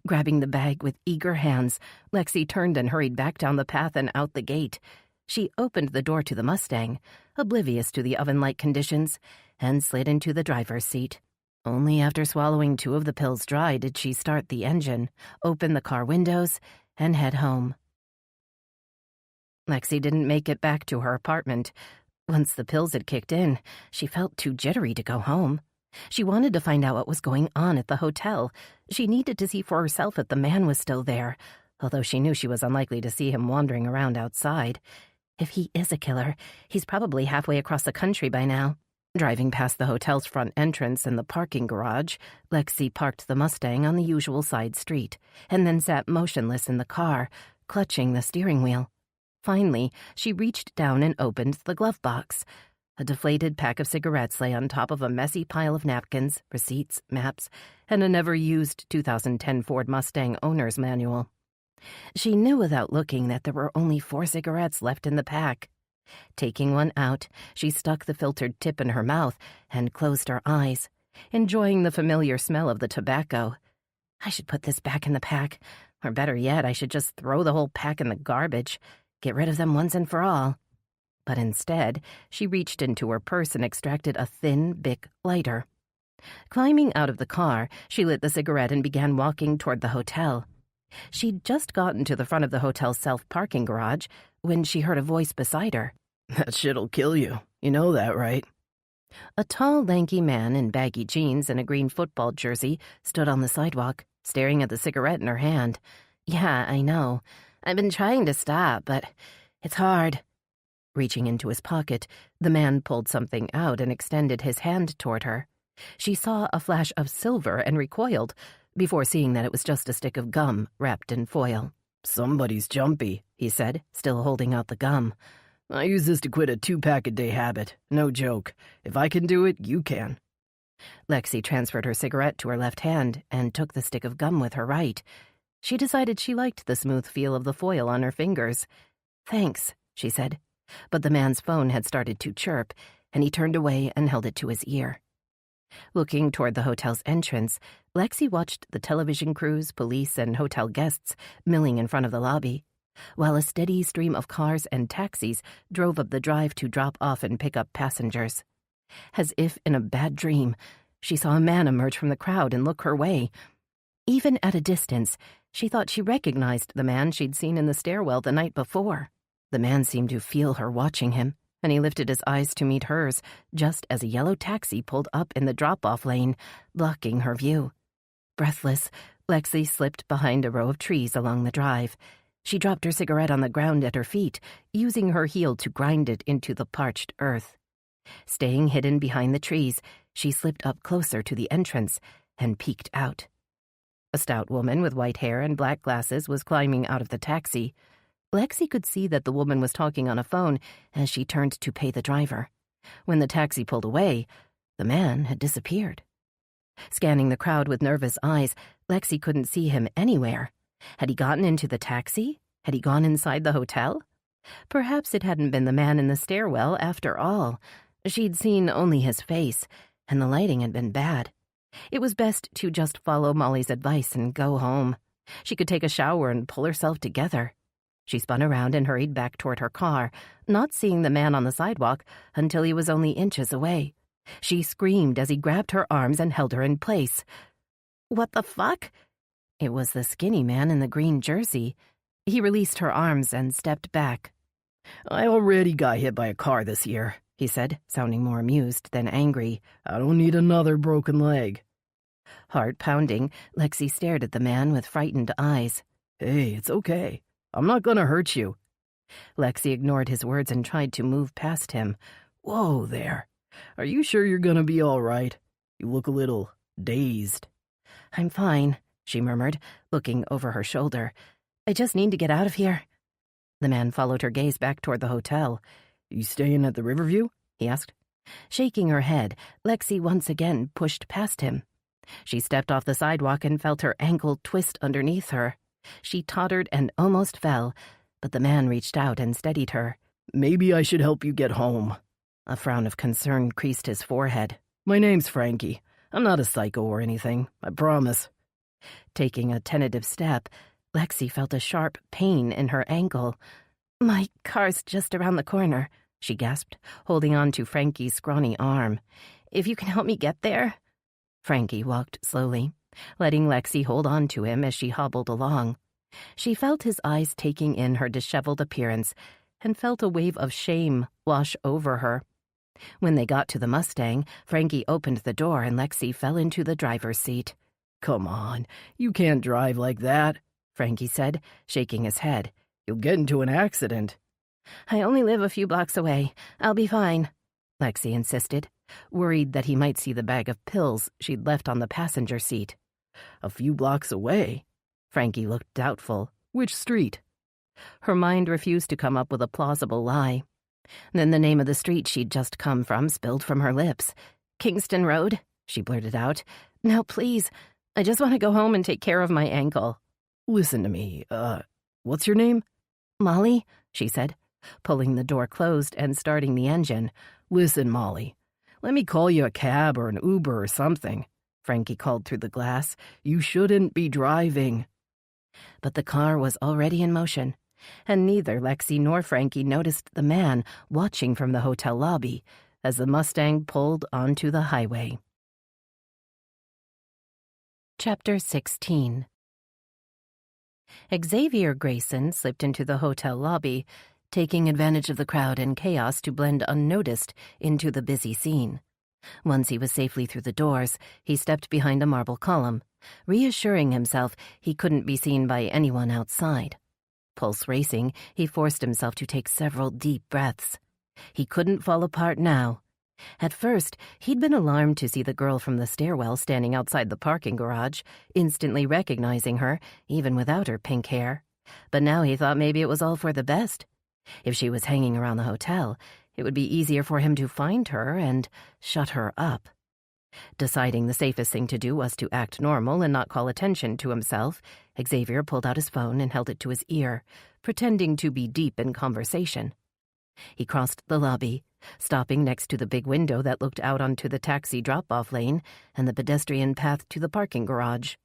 Grabbing the bag with eager hands, Lexi turned and hurried back down the path and out the gate. She opened the door to the Mustang, oblivious to the oven-like conditions, and slid into the driver's seat. Only after swallowing 2 of the pills dry did she start the engine, open the car windows, and head home. Lexi didn't make it back to her apartment. Once the pills had kicked in, she felt too jittery to go home. She wanted to find out what was going on at the hotel. She needed to see for herself if the man was still there, although she knew she was unlikely to see him wandering around outside. If he is a killer, he's probably halfway across the country by now. Driving past the hotel's front entrance and the parking garage, Lexi parked the Mustang on the usual side street, and then sat motionless in the car, clutching the steering wheel. Finally, she reached down and opened the glove box. A deflated pack of cigarettes lay on top of a messy pile of napkins, receipts, maps, and a never-used 2010 Ford Mustang owner's manual. She knew without looking that there were only 4 cigarettes left in the pack. Taking one out, she stuck the filtered tip in her mouth and closed her eyes, enjoying the familiar smell of the tobacco. "I should put this back in the pack, or better yet, I should just throw the whole pack in the garbage, get rid of them once and for all." But instead, she reached into her purse and extracted a thin Bic lighter. Climbing out of the car, she lit the cigarette and began walking toward the hotel. She'd just gotten to the front of the hotel's self-parking garage when she heard a voice beside her. "That shit'll kill you. You know that, right?" A tall, lanky man in baggy jeans and a green football jersey stood on the sidewalk, staring at the cigarette in her hand. "Yeah, I know. I've been trying to stop, but it's hard." Reaching into his pocket, the man pulled something out and extended his hand toward her. She saw a flash of silver and recoiled, before seeing that it was just a stick of gum wrapped in foil. "Somebody's jumpy," he said, still holding out the gum. "I use this to quit a 2-pack-a-day habit. No joke. If I can do it, you can." Lexi transferred her cigarette to her left hand and took the stick of gum with her right. She decided she liked the smooth feel of the foil on her fingers. "Thanks," she said. But the man's phone had started to chirp, and he turned away and held it to his ear. Looking toward the hotel's entrance, Lexi watched the television crews, police, and hotel guests milling in front of the lobby, while a steady stream of cars and taxis drove up the drive to drop off and pick up passengers. As if in a bad dream, she saw a man emerge from the crowd and look her way. Even at a distance, she thought she recognized the man she'd seen in the stairwell the night before. The man seemed to feel her watching him, and he lifted his eyes to meet hers just as a yellow taxi pulled up in the drop-off lane, blocking her view. Breathless, Lexi slipped behind a row of trees along the drive. She dropped her cigarette on the ground at her feet, using her heel to grind it into the parched earth. Staying hidden behind the trees, she slipped up closer to the entrance and peeked out. A stout woman with white hair and black glasses was climbing out of the taxi. Lexi could see that the woman was talking on a phone as she turned to pay the driver. When the taxi pulled away, the man had disappeared. Scanning the crowd with nervous eyes, Lexi couldn't see him anywhere. Had he gotten into the taxi? Had he gone inside the hotel? Perhaps it hadn't been the man in the stairwell after all. She'd seen only his face, and the lighting had been bad. It was best to just follow Molly's advice and go home. She could take a shower and pull herself together. She spun around and hurried back toward her car, not seeing the man on the sidewalk until he was only inches away. She screamed as he grabbed her arms and held her in place. "What the fuck?" It was the skinny man in the green jersey. He released her arms and stepped back. "I already got hit by a car this year," he said, sounding more amused than angry. "I don't need another broken leg." Heart pounding, Lexi stared at the man with frightened eyes. "Hey, it's okay. I'm not gonna hurt you." Lexi ignored his words and tried to move past him. "Whoa there. Are you sure you're gonna be all right? You look a little dazed." "I'm fine," she murmured, looking over her shoulder. "I just need to get out of here." The man followed her gaze back toward the hotel. "You staying at the Riverview?" he asked. Shaking her head, Lexi once again pushed past him. She stepped off the sidewalk and felt her ankle twist underneath her. She tottered and almost fell, but the man reached out and steadied her. "Maybe I should help you get home." A frown of concern creased his forehead. "My name's Frankie. I'm not a psycho or anything, I promise." Taking a tentative step, Lexi felt a sharp pain in her ankle. "My car's just around the corner," she gasped, holding on to Frankie's scrawny arm. "If you can help me get there." Frankie walked slowly, letting Lexi hold on to him as she hobbled along. She felt his eyes taking in her disheveled appearance and felt a wave of shame wash over her. When they got to the Mustang, Frankie opened the door and Lexi fell into the driver's seat. "Come on, you can't drive like that," Frankie said, shaking his head. "You'll get into an accident." "I only live a few blocks away. I'll be fine," Lexi insisted, worried that he might see the bag of pills she'd left on the passenger seat. "A few blocks away?" Frankie looked doubtful. "Which street?" Her mind refused to come up with a plausible lie. Then the name of the street she'd just come from spilled from her lips. "Kingston Road," she blurted out. "Now, please, I just want to go home and take care of my ankle." "Listen to me, what's your name?" "Molly," she said, pulling the door closed and starting the engine. "Listen, Molly, let me call you a cab or an Uber or something," Frankie called through the glass. "You shouldn't be driving." But the car was already in motion, and neither Lexi nor Frankie noticed the man watching from the hotel lobby as the Mustang pulled onto the highway. Chapter 16. Xavier Grayson slipped into the hotel lobby, taking advantage of the crowd and chaos to blend unnoticed into the busy scene. Once he was safely through the doors, he stepped behind a marble column, reassuring himself he couldn't be seen by anyone outside. Pulse racing, he forced himself to take several deep breaths. He couldn't fall apart now. At first, he'd been alarmed to see the girl from the stairwell standing outside the parking garage, instantly recognizing her, even without her pink hair. But now he thought maybe it was all for the best. If she was hanging around the hotel, it would be easier for him to find her and shut her up. Deciding the safest thing to do was to act normal and not call attention to himself, Xavier pulled out his phone and held it to his ear, pretending to be deep in conversation. He crossed the lobby, stopping next to the big window that looked out onto the taxi drop-off lane and the pedestrian path to the parking garage.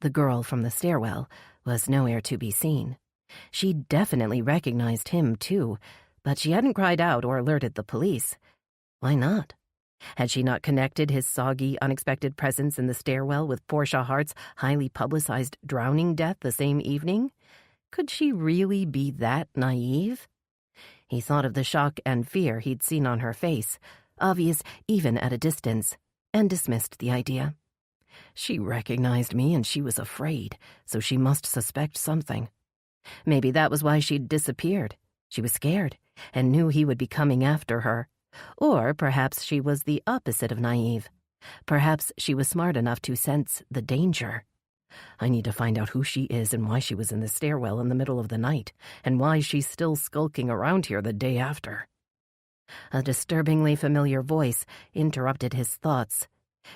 The girl from the stairwell was nowhere to be seen. She definitely recognized him, too, but she hadn't cried out or alerted the police. Why not? Had she not connected his soggy, unexpected presence in the stairwell with Portia Hart's highly publicized drowning death the same evening? Could she really be that naive? He thought of the shock and fear he'd seen on her face, obvious even at a distance, and dismissed the idea. She recognized me and she was afraid, so she must suspect something. Maybe that was why she'd disappeared. She was scared and knew he would be coming after her. Or perhaps she was the opposite of naive. Perhaps she was smart enough to sense the danger. I need to find out who she is and why she was in the stairwell in the middle of the night, and why she's still skulking around here the day after. A disturbingly familiar voice interrupted his thoughts.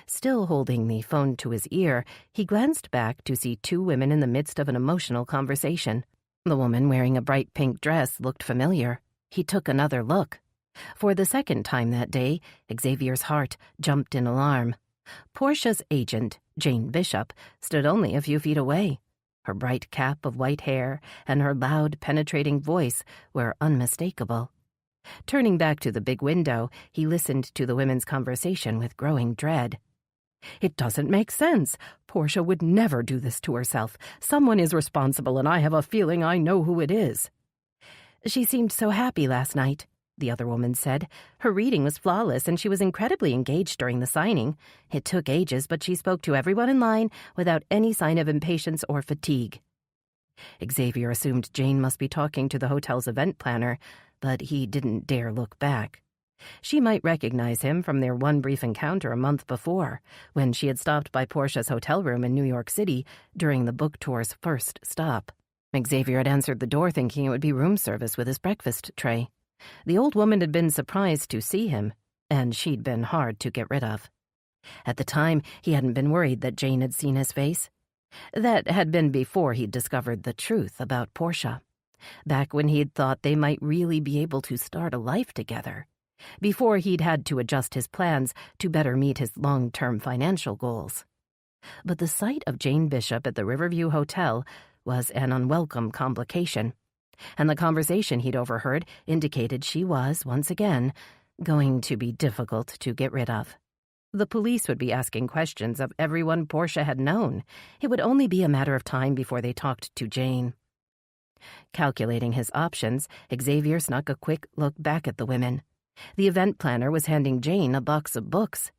Still holding the phone to his ear, he glanced back to see two women in the midst of an emotional conversation. The woman wearing a bright pink dress looked familiar. He took another look. For the second time that day, Xavier's heart jumped in alarm. Portia's agent, Jane Bishop, stood only a few feet away. Her bright cap of white hair and her loud, penetrating voice were unmistakable. Turning back to the big window, he listened to the women's conversation with growing dread. It doesn't make sense. Portia would never do this to herself. Someone is responsible, and I have a feeling I know who it is. She seemed so happy last night, the other woman said. Her reading was flawless, and she was incredibly engaged during the signing. It took ages, but she spoke to everyone in line without any sign of impatience or fatigue. Xavier assumed Jane must be talking to the hotel's event planner, but he didn't dare look back. She might recognize him from their one brief encounter a month before, when she had stopped by Portia's hotel room in New York City during the book tour's first stop. Xavier had answered the door thinking it would be room service with his breakfast tray. The old woman had been surprised to see him, and she'd been hard to get rid of. At the time, he hadn't been worried that Jane had seen his face. That had been before he'd discovered the truth about Portia. Back when he'd thought they might really be able to start a life together. Before he'd had to adjust his plans to better meet his long-term financial goals. But the sight of Jane Bishop at the Riverview Hotel was an unwelcome complication, and the conversation he'd overheard indicated she was, once again, going to be difficult to get rid of. The police would be asking questions of everyone Portia had known. It would only be a matter of time before they talked to Jane. Calculating his options, Xavier snuck a quick look back at the women. The event planner was handing Jane a box of books.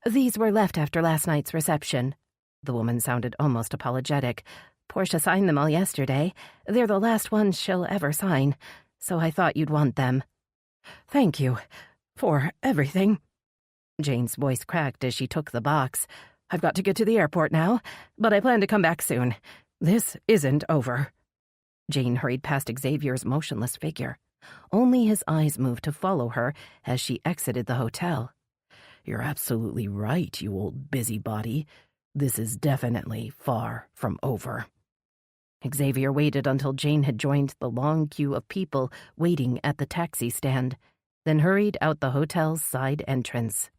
"These were left after last night's reception." The woman sounded almost apologetic. "Portia signed them all yesterday. They're the last ones she'll ever sign, so I thought you'd want them." "Thank you for everything." Jane's voice cracked as she took the box. "I've got to get to the airport now, but I plan to come back soon. This isn't over." Jane hurried past Xavier's motionless figure. Only his eyes moved to follow her as she exited the hotel. "You're absolutely right, you old busybody. This is definitely far from over." Xavier waited until Jane had joined the long queue of people waiting at the taxi stand, then hurried out the hotel's side entrance.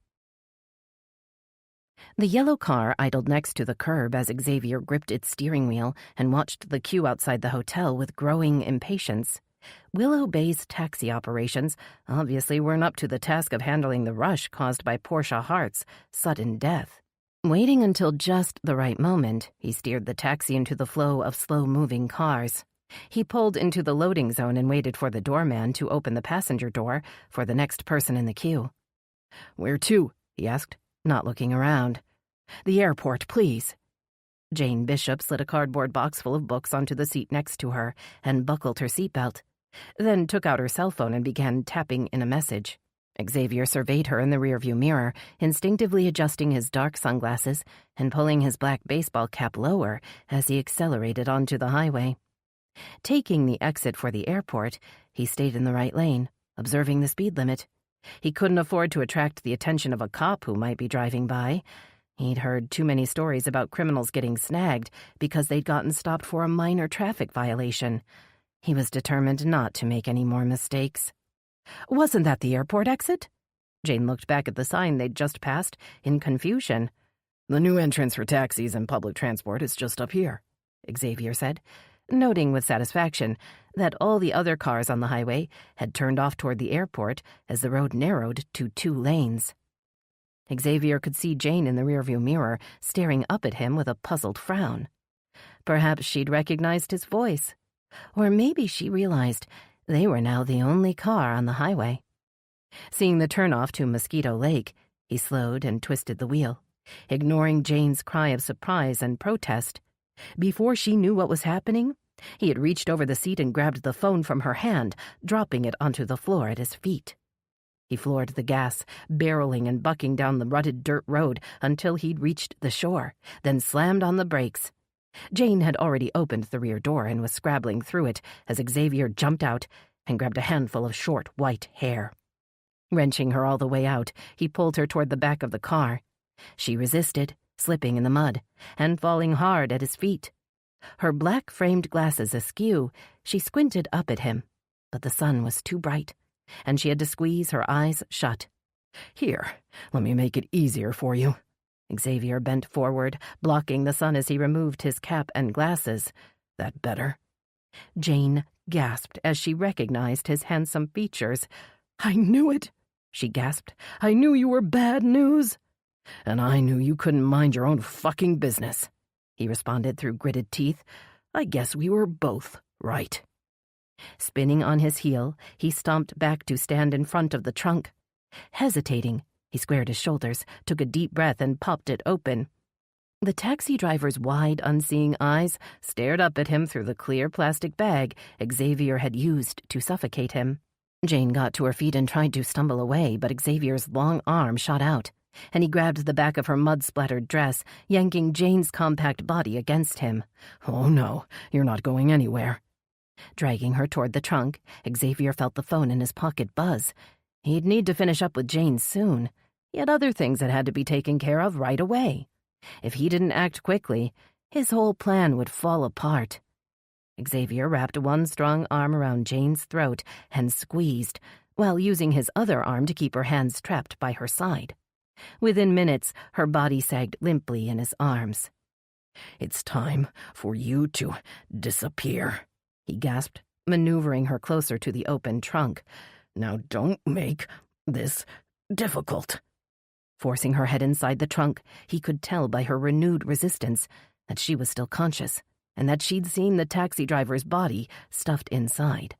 The yellow car idled next to the curb as Xavier gripped its steering wheel and watched the queue outside the hotel with growing impatience. Willow Bay's taxi operations obviously weren't up to the task of handling the rush caused by Portia Hart's sudden death. Waiting until just the right moment, he steered the taxi into the flow of slow-moving cars. He pulled into the loading zone and waited for the doorman to open the passenger door for the next person in the queue. "Where to?" he asked, not looking around. "The airport, please." Jane Bishop slid a cardboard box full of books onto the seat next to her and buckled her seatbelt, then took out her cell phone and began tapping in a message. Xavier surveyed her in the rearview mirror, instinctively adjusting his dark sunglasses and pulling his black baseball cap lower as he accelerated onto the highway. Taking the exit for the airport, he stayed in the right lane, observing the speed limit. He couldn't afford to attract the attention of a cop who might be driving by. He'd heard too many stories about criminals getting snagged because they'd gotten stopped for a minor traffic violation. He was determined not to make any more mistakes. "Wasn't that the airport exit?" Jane looked back at the sign they'd just passed in confusion. "The new entrance for taxis and public transport is just up here," Xavier said, noting with satisfaction that all the other cars on the highway had turned off toward the airport as the road narrowed to 2 lanes. Xavier could see Jane in the rearview mirror staring up at him with a puzzled frown. Perhaps she'd recognized his voice. Or maybe she realized They were now the only car on the highway. Seeing the turnoff to Mosquito Lake, he slowed and twisted the wheel, ignoring Jane's cry of surprise and protest. Before she knew what was happening, he had reached over the seat and grabbed the phone from her hand, dropping it onto the floor at his feet. He floored the gas, barreling and bucking down the rutted dirt road until he'd reached the shore, then slammed on the brakes. Jane had already opened the rear door and was scrabbling through it as Xavier jumped out and grabbed a handful of short white hair. Wrenching her all the way out, he pulled her toward the back of the car. She resisted, slipping in the mud, and falling hard at his feet. Her black-framed glasses askew, she squinted up at him, but the sun was too bright, and she had to squeeze her eyes shut. "Here, let me make it easier for you." Xavier bent forward, blocking the sun as he removed his cap and glasses. "That better?" Jane gasped as she recognized his handsome features. "I knew it," she gasped. "I knew you were bad news." "And I knew you couldn't mind your own fucking business," he responded through gritted teeth. "I guess we were both right." Spinning on his heel, he stomped back to stand in front of the trunk. Hesitating, he squared his shoulders, took a deep breath, and popped it open. The taxi driver's wide, unseeing eyes stared up at him through the clear plastic bag Xavier had used to suffocate him. Jane got to her feet and tried to stumble away, but Xavier's long arm shot out, and he grabbed the back of her mud-splattered dress, yanking Jane's compact body against him. "Oh no, you're not going anywhere." Dragging her toward the trunk, Xavier felt the phone in his pocket buzz. He'd need to finish up with Jane soon. He had other things that had to be taken care of right away. If he didn't act quickly, his whole plan would fall apart. Xavier wrapped one strong arm around Jane's throat and squeezed, while using his other arm to keep her hands trapped by her side. Within minutes, her body sagged limply in his arms. "It's time for you to disappear," he gasped, maneuvering her closer to the open trunk. "Now don't make this difficult." Forcing her head inside the trunk, he could tell by her renewed resistance that she was still conscious, and that she'd seen the taxi driver's body stuffed inside.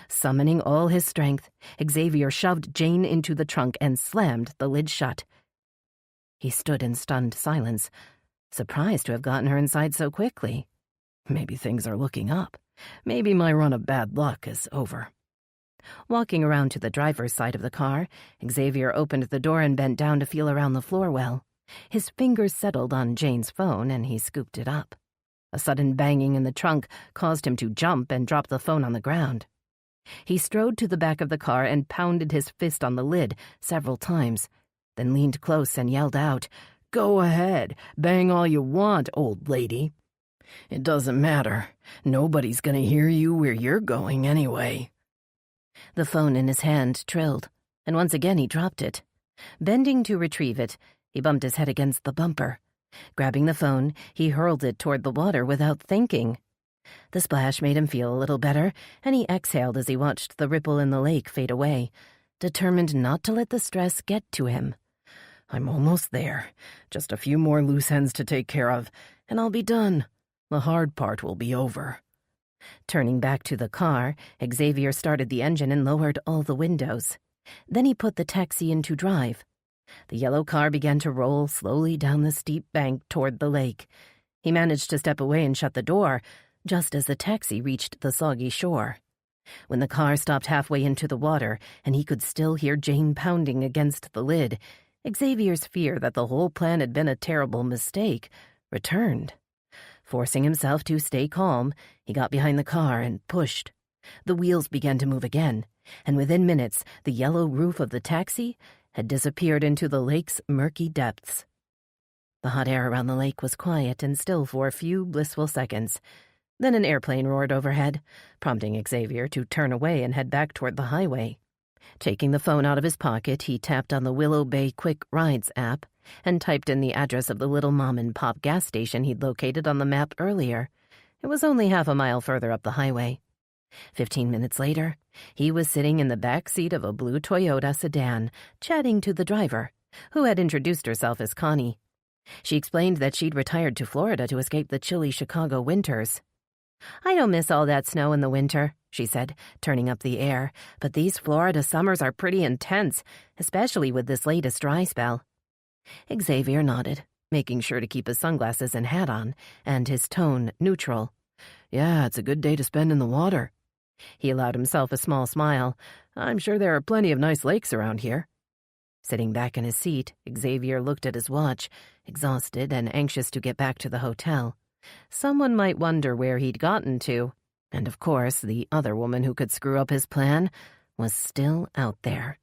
Summoning all his strength, Xavier shoved Jane into the trunk and slammed the lid shut. He stood in stunned silence, surprised to have gotten her inside so quickly. Maybe things are looking up. Maybe my run of bad luck is over. Walking around to the driver's side of the car, Xavier opened the door and bent down to feel around the floor well. His fingers settled on Jane's phone, and he scooped it up. A sudden banging in the trunk caused him to jump and drop the phone on the ground. He strode to the back of the car and pounded his fist on the lid several times, then leaned close and yelled out, "Go ahead, bang all you want, old lady. It doesn't matter. Nobody's gonna hear you where you're going anyway." The phone in his hand trilled, and once again he dropped it. Bending to retrieve it, he bumped his head against the bumper. Grabbing the phone, he hurled it toward the water without thinking. The splash made him feel a little better, and he exhaled as he watched the ripple in the lake fade away, determined not to let the stress get to him. "I'm almost there. Just a few more loose ends to take care of, and I'll be done. The hard part will be over." Turning back to the car, Xavier started the engine and lowered all the windows. Then he put the taxi into drive. The yellow car began to roll slowly down the steep bank toward the lake. He managed to step away and shut the door, just as the taxi reached the soggy shore. When the car stopped halfway into the water and he could still hear Jane pounding against the lid, Xavier's fear that the whole plan had been a terrible mistake returned. Forcing himself to stay calm, he got behind the car and pushed. The wheels began to move again, and within minutes, the yellow roof of the taxi had disappeared into the lake's murky depths. The hot air around the lake was quiet and still for a few blissful seconds. Then an airplane roared overhead, prompting Xavier to turn away and head back toward the highway. Taking the phone out of his pocket, he tapped on the Willow Bay Quick Rides app and typed in the address of the little mom-and-pop gas station he'd located on the map earlier. It was only half a mile further up the highway. 15 minutes later, he was sitting in the back seat of a blue Toyota sedan, chatting to the driver, who had introduced herself as Connie. She explained that she'd retired to Florida to escape the chilly Chicago winters. "I don't miss all that snow in the winter," she said, turning up the air, "but these Florida summers are pretty intense, especially with this latest dry spell." Xavier nodded, making sure to keep his sunglasses and hat on, and his tone neutral. "Yeah, it's a good day to spend in the water." He allowed himself a small smile. "I'm sure there are plenty of nice lakes around here." Sitting back in his seat, Xavier looked at his watch, exhausted and anxious to get back to the hotel. Someone might wonder where he'd gotten to, and of course the other woman who could screw up his plan was still out there.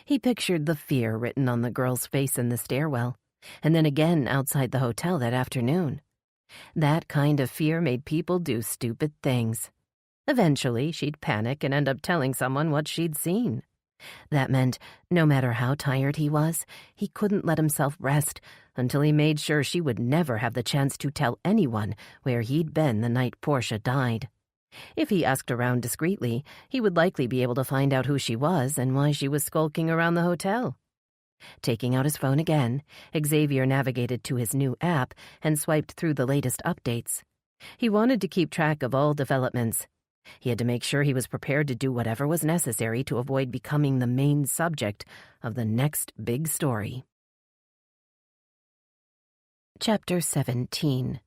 He pictured the fear written on the girl's face in the stairwell, and then again outside the hotel that afternoon. That kind of fear made people do stupid things. Eventually, she'd panic and end up telling someone what she'd seen. That meant, no matter how tired he was, he couldn't let himself rest until he made sure she would never have the chance to tell anyone where he'd been the night Portia died. If he asked around discreetly, he would likely be able to find out who she was and why she was skulking around the hotel. Taking out his phone again, Xavier navigated to his new app and swiped through the latest updates. He wanted to keep track of all developments. He had to make sure he was prepared to do whatever was necessary to avoid becoming the main subject of the next big story. Chapter 17.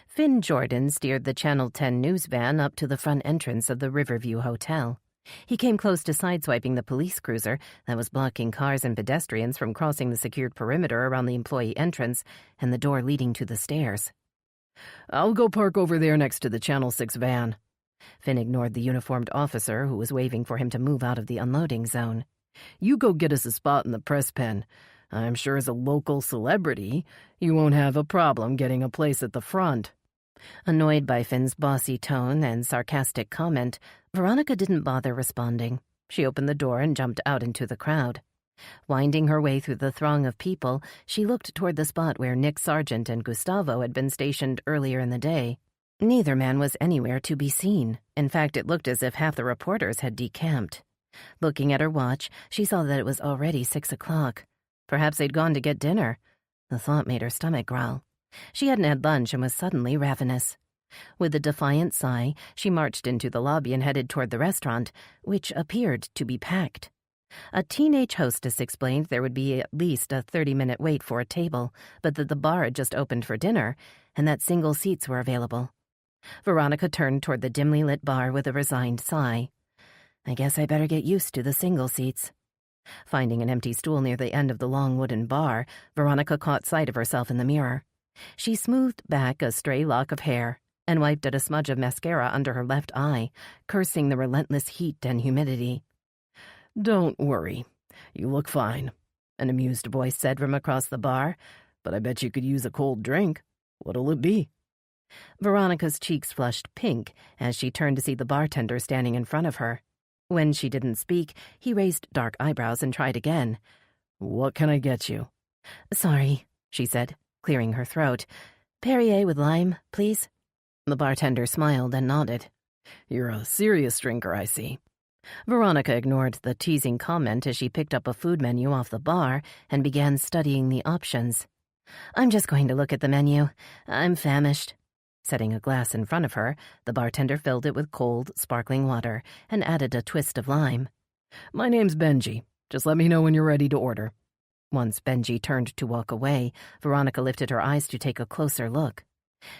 Finn Jordan steered the Channel 10 news van up to the front entrance of the Riverview Hotel. He came close to sideswiping the police cruiser that was blocking cars and pedestrians from crossing the secured perimeter around the employee entrance and the door leading to the stairs. "I'll go park over there next to the Channel 6 van." Finn ignored the uniformed officer who was waving for him to move out of the unloading zone. "You go get us a spot in the press pen. I'm sure as a local celebrity, you won't have a problem getting a place at the front." Annoyed by Finn's bossy tone and sarcastic comment, Veronica didn't bother responding. She opened the door and jumped out into the crowd. Winding her way through the throng of people, she looked toward the spot where Nick Sargent and Gustavo had been stationed earlier in the day. Neither man was anywhere to be seen. In fact, it looked as if half the reporters had decamped. Looking at her watch, she saw that it was already 6 o'clock. Perhaps they'd gone to get dinner. The thought made her stomach growl. She hadn't had lunch and was suddenly ravenous. With a defiant sigh, she marched into the lobby and headed toward the restaurant, which appeared to be packed. A teenage hostess explained there would be at least a 30-minute wait for a table, but that the bar had just opened for dinner, and that single seats were available. Veronica turned toward the dimly lit bar with a resigned sigh. "I guess I better get used to the single seats." Finding an empty stool near the end of the long wooden bar, Veronica caught sight of herself in the mirror. She smoothed back a stray lock of hair and wiped at a smudge of mascara under her left eye, cursing the relentless heat and humidity. "Don't worry. You look fine," an amused voice said from across the bar. "But I bet you could use a cold drink. What'll it be?" Veronica's cheeks flushed pink as she turned to see the bartender standing in front of her. When she didn't speak, he raised dark eyebrows and tried again. "What can I get you?" "Sorry," she said, clearing her throat. "Perrier with lime, please." The bartender smiled and nodded. "You're a serious drinker, I see." Veronica ignored the teasing comment as she picked up a food menu off the bar and began studying the options. "I'm just going to look at the menu. I'm famished." Setting a glass in front of her, the bartender filled it with cold, sparkling water and added a twist of lime. "My name's Benji. Just let me know when you're ready to order." Once Benji turned to walk away, Veronica lifted her eyes to take a closer look.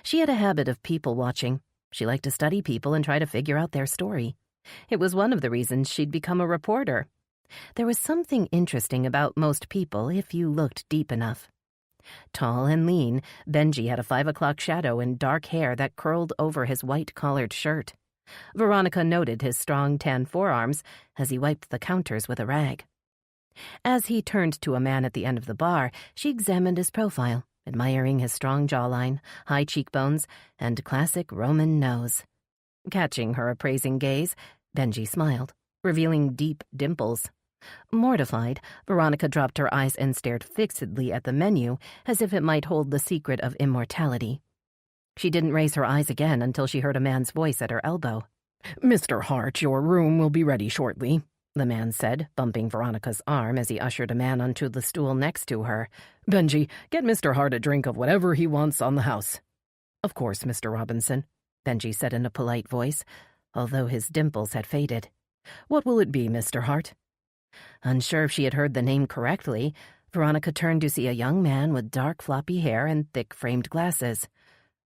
She had a habit of people-watching. She liked to study people and try to figure out their story. It was one of the reasons she'd become a reporter. There was something interesting about most people if you looked deep enough. Tall and lean, Benji had a 5 o'clock shadow and dark hair that curled over his white-collared shirt. Veronica noted his strong tan forearms as he wiped the counters with a rag. As he turned to a man at the end of the bar, she examined his profile, admiring his strong jawline, high cheekbones, and classic Roman nose. Catching her appraising gaze, Benji smiled, revealing deep dimples. Mortified, Veronica dropped her eyes and stared fixedly at the menu as if it might hold the secret of immortality. She didn't raise her eyes again until she heard a man's voice at her elbow. "Mr. Hart, your room will be ready shortly," the man said, bumping Veronica's arm as he ushered a man onto the stool next to her. "Benji, get Mr. Hart a drink of whatever he wants on the house." Of course, Mr. Robinson, Benji said in a polite voice, although his dimples had faded. What will it be, Mr. Hart? Unsure if she had heard the name correctly, Veronica turned to see a young man with dark floppy hair and thick framed glasses.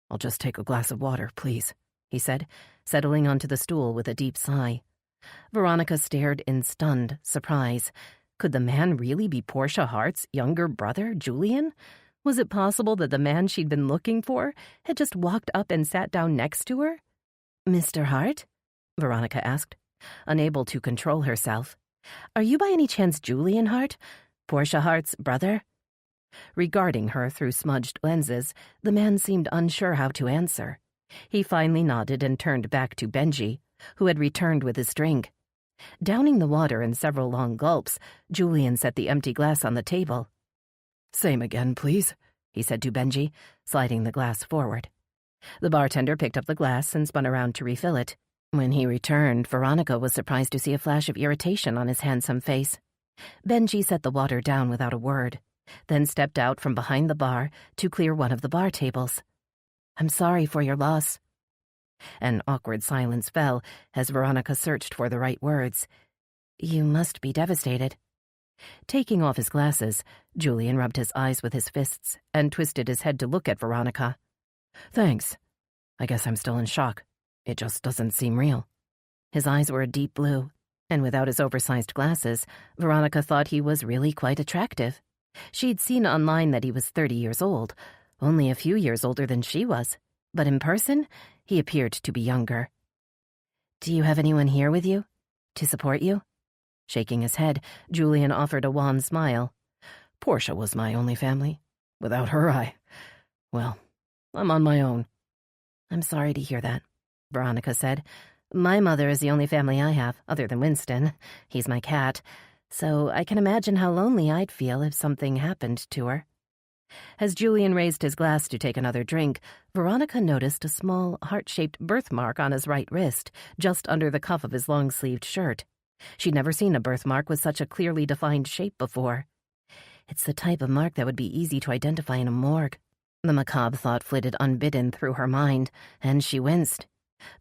I'll just take a glass of water, please, he said, settling onto the stool with a deep sigh. Veronica stared in stunned surprise. Could the man really be Portia Hart's younger brother, Julian? Was it possible that the man she'd been looking for had just walked up and sat down next to her? Mr. Hart? Veronica asked, unable to control herself. Are you by any chance Julian Hart, Portia Hart's brother? Regarding her through smudged lenses, the man seemed unsure how to answer. He finally nodded and turned back to Benji, who had returned with his drink. Downing the water in several long gulps, Julian set the empty glass on the table. Same again, please, he said to Benji, sliding the glass forward. The bartender picked up the glass and spun around to refill it. When he returned, Veronica was surprised to see a flash of irritation on his handsome face. Benji set the water down without a word, then stepped out from behind the bar to clear one of the bar tables. I'm sorry for your loss. An awkward silence fell as Veronica searched for the right words. You must be devastated. Taking off his glasses, Julian rubbed his eyes with his fists and twisted his head to look at Veronica. Thanks. I guess I'm still in shock. It just doesn't seem real. His eyes were a deep blue, and without his oversized glasses, Veronica thought he was really quite attractive. She'd seen online that he was 30 years old, only a few years older than she was, but in person, he appeared to be younger. Do you have anyone here with you? To support you? Shaking his head, Julian offered a wan smile. Portia was my only family. Without her, well, I'm on my own. I'm sorry to hear that, Veronica said. My mother is the only family I have, other than Winston. He's my cat, so I can imagine how lonely I'd feel if something happened to her. As Julian raised his glass to take another drink, Veronica noticed a small, heart-shaped birthmark on his right wrist, just under the cuff of his long-sleeved shirt. She'd never seen a birthmark with such a clearly defined shape before. It's the type of mark that would be easy to identify in a morgue. The macabre thought flitted unbidden through her mind, and she winced.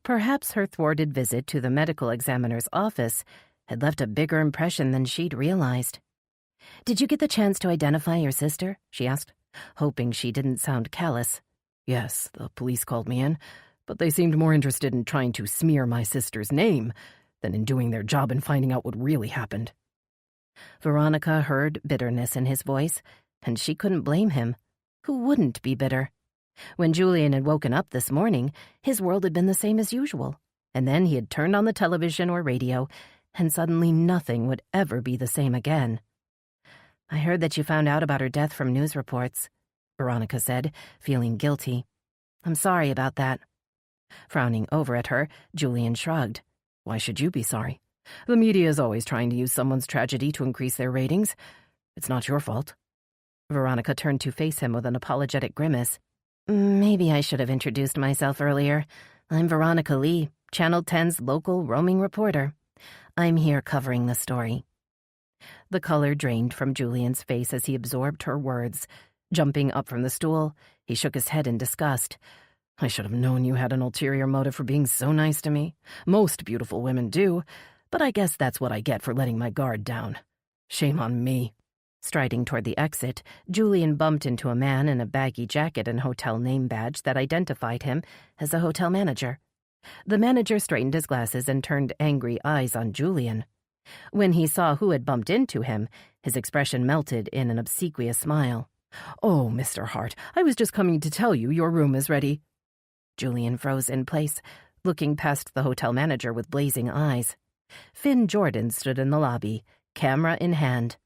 Perhaps her thwarted visit to the medical examiner's office had left a bigger impression than she'd realized. Did you get the chance to identify your sister? She asked, hoping she didn't sound callous. Yes, the police called me in, but they seemed more interested in trying to smear my sister's name than in doing their job and finding out what really happened. Veronica heard bitterness in his voice, and she couldn't blame him. Who wouldn't be bitter? When Julian had woken up this morning, his world had been the same as usual, and then he had turned on the television or radio, and suddenly nothing would ever be the same again. I heard that you found out about her death from news reports, Veronica said, feeling guilty. I'm sorry about that. Frowning over at her, Julian shrugged. Why should you be sorry? The media is always trying to use someone's tragedy to increase their ratings. It's not your fault. Veronica turned to face him with an apologetic grimace. Maybe I should have introduced myself earlier. I'm Veronica Lee, Channel 10's local roaming reporter. I'm here covering the story. The color drained from Julian's face as he absorbed her words. Jumping up from the stool, he shook his head in disgust. I should have known you had an ulterior motive for being so nice to me. Most beautiful women do, but I guess that's what I get for letting my guard down. Shame on me. Striding toward the exit, Julian bumped into a man in a baggy jacket and hotel name badge that identified him as a hotel manager. The manager straightened his glasses and turned angry eyes on Julian. When he saw who had bumped into him, his expression melted in an obsequious smile. Oh, Mr. Hart, I was just coming to tell you your room is ready. Julian froze in place, looking past the hotel manager with blazing eyes. Finn Jordan stood in the lobby, camera in hand.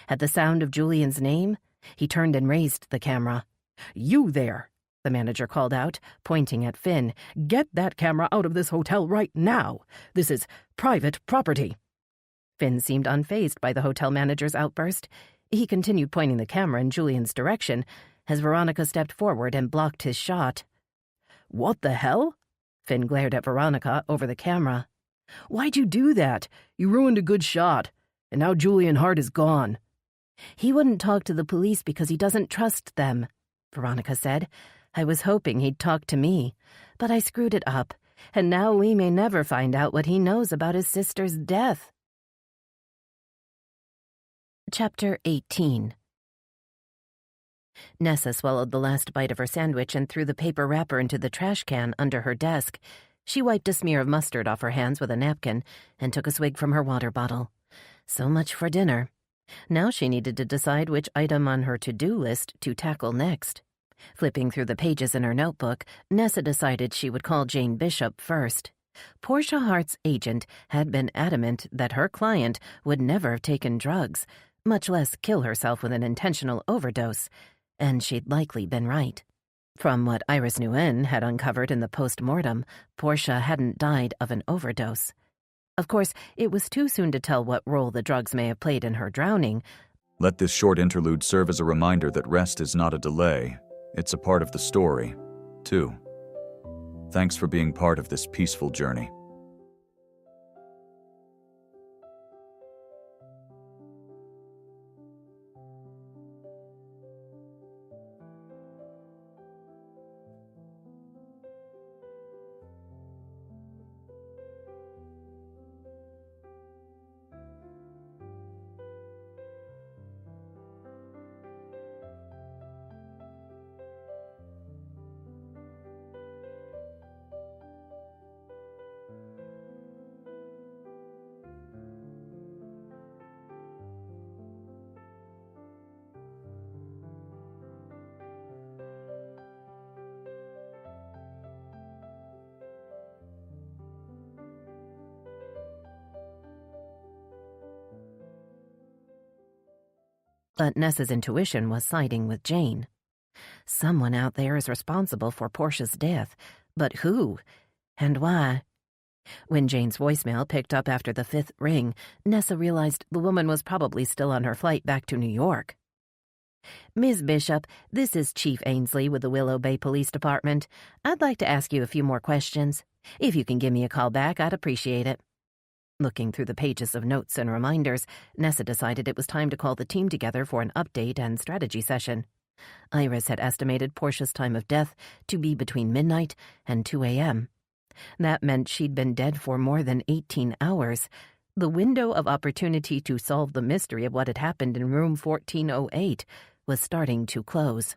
At the sound of Julian's name, he turned and raised the camera. You there, the manager called out, pointing at Finn. Get that camera out of this hotel right now. This is private property. Finn seemed unfazed by the hotel manager's outburst. He continued pointing the camera in Julian's direction as Veronica stepped forward and blocked his shot. What the hell? Finn glared at Veronica over the camera. Why'd you do that? You ruined a good shot. And now Julian Hart is gone. He wouldn't talk to the police because he doesn't trust them, Veronica said. I was hoping he'd talk to me, but I screwed it up, and now we may never find out what he knows about his sister's death. Chapter 18. Nessa swallowed the last bite of her sandwich and threw the paper wrapper into the trash can under her desk. She wiped a smear of mustard off her hands with a napkin and took a swig from her water bottle. So much for dinner. Now she needed to decide which item on her to-do list to tackle next. Flipping through the pages in her notebook, Nessa decided she would call Jane Bishop first. Portia Hart's agent had been adamant that her client would never have taken drugs, much less kill herself with an intentional overdose, and she'd likely been right. From what Iris Nguyen had uncovered in the post-mortem, Portia hadn't died of an overdose. Of course, it was too soon to tell what role the drugs may have played in her drowning. Let this short interlude serve as a reminder that rest is not a delay. It's a part of the story, too. Thanks for being part of this peaceful journey. But Nessa's intuition was siding with Jane. Someone out there is responsible for Portia's death, but who? And why? When Jane's voicemail picked up after the 5th ring, Nessa realized the woman was probably still on her flight back to New York. Ms. Bishop, this is Chief Ainsley with the Willow Bay Police Department. I'd like to ask you a few more questions. If you can give me a call back, I'd appreciate it. Looking through the pages of notes and reminders, Nessa decided it was time to call the team together for an update and strategy session. Iris had estimated Portia's time of death to be between midnight and 2 a.m. That meant she'd been dead for more than 18 hours. The window of opportunity to solve the mystery of what had happened in room 1408 was starting to close.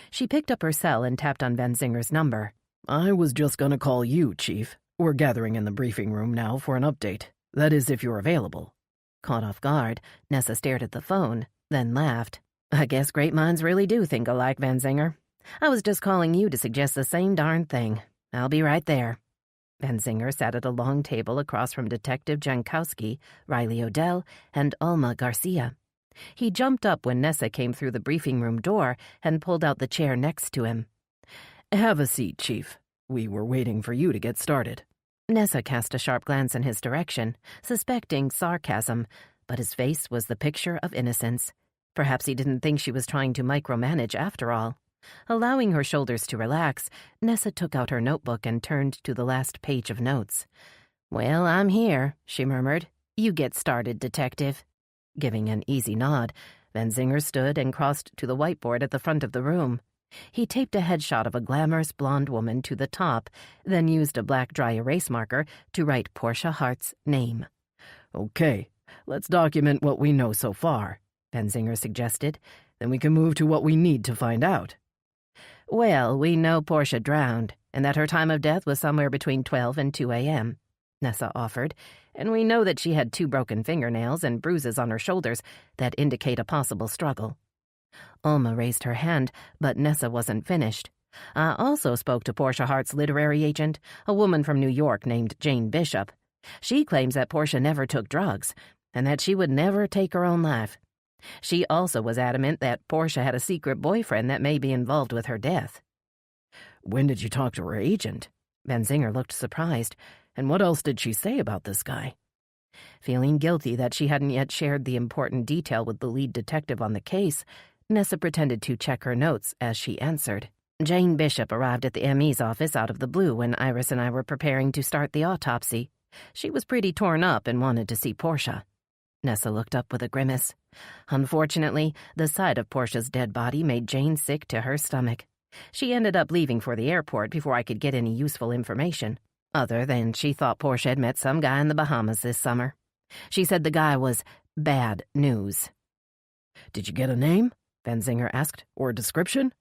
She picked up her cell and tapped on Van Zinger's number. I was just gonna call you, Chief. We're gathering in the briefing room now for an update. That is, if you're available. Caught off guard, Nessa stared at the phone, then laughed. I guess great minds really do think alike, Van Zinger. I was just calling you to suggest the same darn thing. I'll be right there. Van Zinger sat at a long table across from Detective Jankowski, Riley Odell, and Alma Garcia. He jumped up when Nessa came through the briefing room door and pulled out the chair next to him. Have a seat, Chief. We were waiting for you to get started. Nessa cast a sharp glance in his direction, suspecting sarcasm, but his face was the picture of innocence. Perhaps he didn't think she was trying to micromanage after all. Allowing her shoulders to relax, Nessa took out her notebook and turned to the last page of notes. Well, I'm here, she murmured. You get started, Detective. Giving an easy nod, Van Zinger stood and crossed to the whiteboard at the front of the room. He taped a headshot of a glamorous blonde woman to the top, then used a black dry erase marker to write Portia Hart's name. Okay, let's document what we know so far, Van Zinger suggested. Then we can move to what we need to find out. Well, we know Portia drowned, and that her time of death was somewhere between 12 and 2 a.m., Nessa offered, and we know that she had 2 broken fingernails and bruises on her shoulders that indicate a possible struggle. Alma raised her hand, but Nessa wasn't finished. I also spoke to Portia Hart's literary agent, a woman from New York named Jane Bishop. She claims that Portia never took drugs, and that she would never take her own life. She also was adamant that Portia had a secret boyfriend that may be involved with her death. When did you talk to her agent? Van Zinger looked surprised. And what else did she say about this guy? Feeling guilty that she hadn't yet shared the important detail with the lead detective on the case, Nessa pretended to check her notes as she answered. Jane Bishop arrived at the ME's office out of the blue when Iris and I were preparing to start the autopsy. She was pretty torn up and wanted to see Portia. Nessa looked up with a grimace. Unfortunately, the sight of Portia's dead body made Jane sick to her stomach. She ended up leaving for the airport before I could get any useful information, other than she thought Portia had met some guy in the Bahamas this summer. She said the guy was bad news. Did you get a name? Benzinger asked, or a description?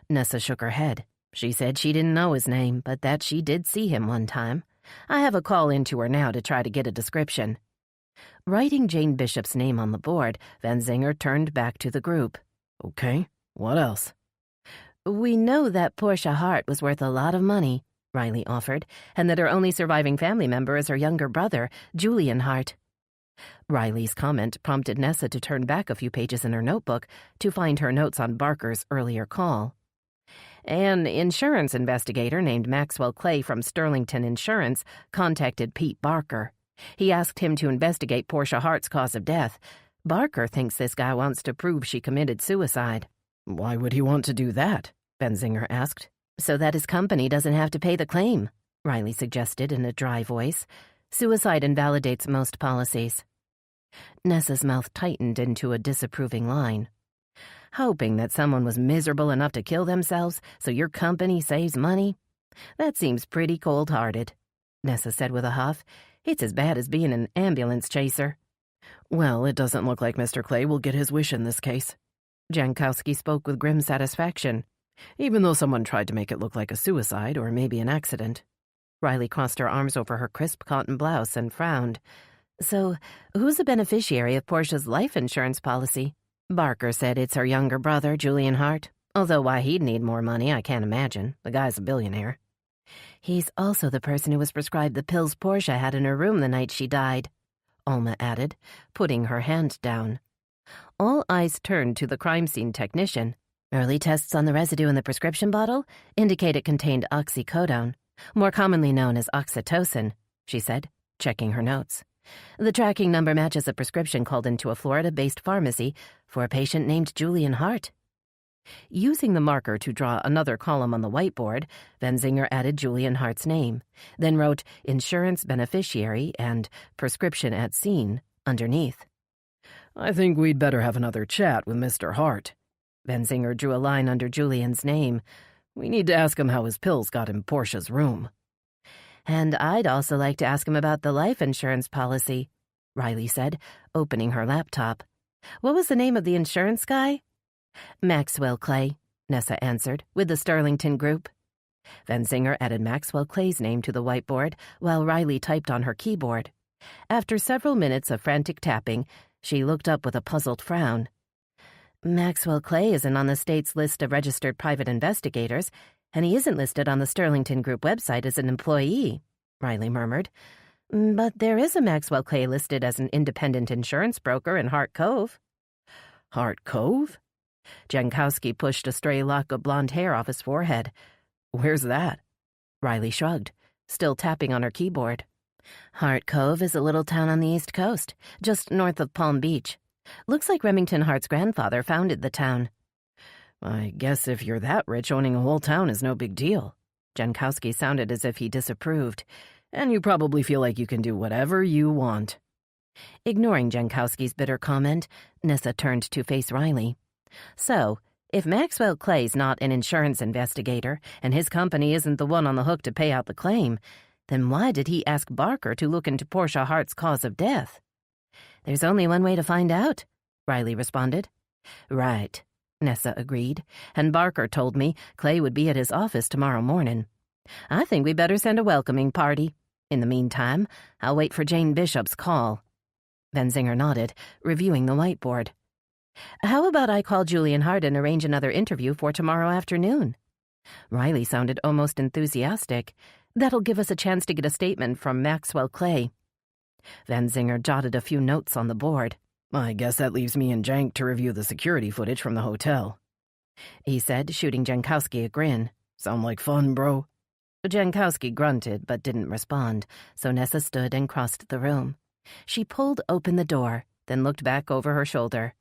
Nessa shook her head. She said she didn't know his name, but that she did see him one time. I have a call into her now to try to get a description. Writing Jane Bishop's name on the board, Benzinger turned back to the group. Okay, what else? We know that Portia Hart was worth a lot of money, Riley offered, and that her only surviving family member is her younger brother, Julian Hart. Riley's comment prompted Nessa to turn back a few pages in her notebook to find her notes on Barker's earlier call. An insurance investigator named Maxwell Clay from Sterlington Insurance contacted Pete Barker. He asked him to investigate Portia Hart's cause of death. Barker thinks this guy wants to prove she committed suicide. Why would he want to do that? Benzinger asked. So that his company doesn't have to pay the claim, Riley suggested in a dry voice. Suicide invalidates most policies. Nessa's mouth tightened into a disapproving line. Hoping that someone was miserable enough to kill themselves so your company saves money? That seems pretty cold-hearted, Nessa said with a huff. It's as bad as being an ambulance chaser. Well, it doesn't look like Mr. Clay will get his wish in this case. Jankowski spoke with grim satisfaction. Even though someone tried to make it look like a suicide or maybe an accident. Riley crossed her arms over her crisp cotton blouse and frowned. So, who's the beneficiary of Portia's life insurance policy? Barker said it's her younger brother, Julian Hart. Although why he'd need more money, I can't imagine. The guy's a billionaire. He's also the person who was prescribed the pills Portia had in her room the night she died, Alma added, putting her hand down. All eyes turned to the crime scene technician. Early tests on the residue in the prescription bottle indicate it contained oxycodone, more commonly known as oxytocin, she said, checking her notes. The tracking number matches a prescription called into a Florida-based pharmacy for a patient named Julian Hart. Using the marker to draw another column on the whiteboard, Benzinger added Julian Hart's name, then wrote insurance beneficiary and prescription at scene underneath. I think we'd better have another chat with Mr. Hart. Benzinger drew a line under Julian's name. We need to ask him how his pills got in Portia's room. And I'd also like to ask him about the life insurance policy, Riley said, opening her laptop. What was the name of the insurance guy? Maxwell Clay, Nessa answered, with the Sterlington Group. Benzinger added Maxwell Clay's name to the whiteboard while Riley typed on her keyboard. After several minutes of frantic tapping, she looked up with a puzzled frown. Maxwell Clay isn't on the state's list of registered private investigators, and he isn't listed on the Sterlington Group website as an employee, Riley murmured. But there is a Maxwell Clay listed as an independent insurance broker in Hart Cove. Hart Cove? Jankowski pushed a stray lock of blonde hair off his forehead. Where's that? Riley shrugged, still tapping on her keyboard. Hart Cove is a little town on the East Coast, just north of Palm Beach. Looks like Remington Hart's grandfather founded the town. I guess if you're that rich, owning a whole town is no big deal. Jankowski sounded as if he disapproved. And you probably feel like you can do whatever you want. Ignoring Jankowski's bitter comment, Nessa turned to face Riley. So, if Maxwell Clay's not an insurance investigator, and his company isn't the one on the hook to pay out the claim, then why did he ask Barker to look into Portia Hart's cause of death? There's only one way to find out, Riley responded. Right, Nessa agreed, and Barker told me Clay would be at his office tomorrow morning. I think we better send a welcoming party. In the meantime, I'll wait for Jane Bishop's call. Benzinger nodded, reviewing the whiteboard. How about I call Julian Hart and arrange another interview for tomorrow afternoon? Riley sounded almost enthusiastic. That'll give us a chance to get a statement from Maxwell Clay. Benzinger jotted a few notes on the board. I guess that leaves me and Jank to review the security footage from the hotel, he said, shooting Jankowski a grin. Sound like fun, bro? Jankowski grunted but didn't respond, so Nessa stood and crossed the room. She pulled open the door, then looked back over her shoulder.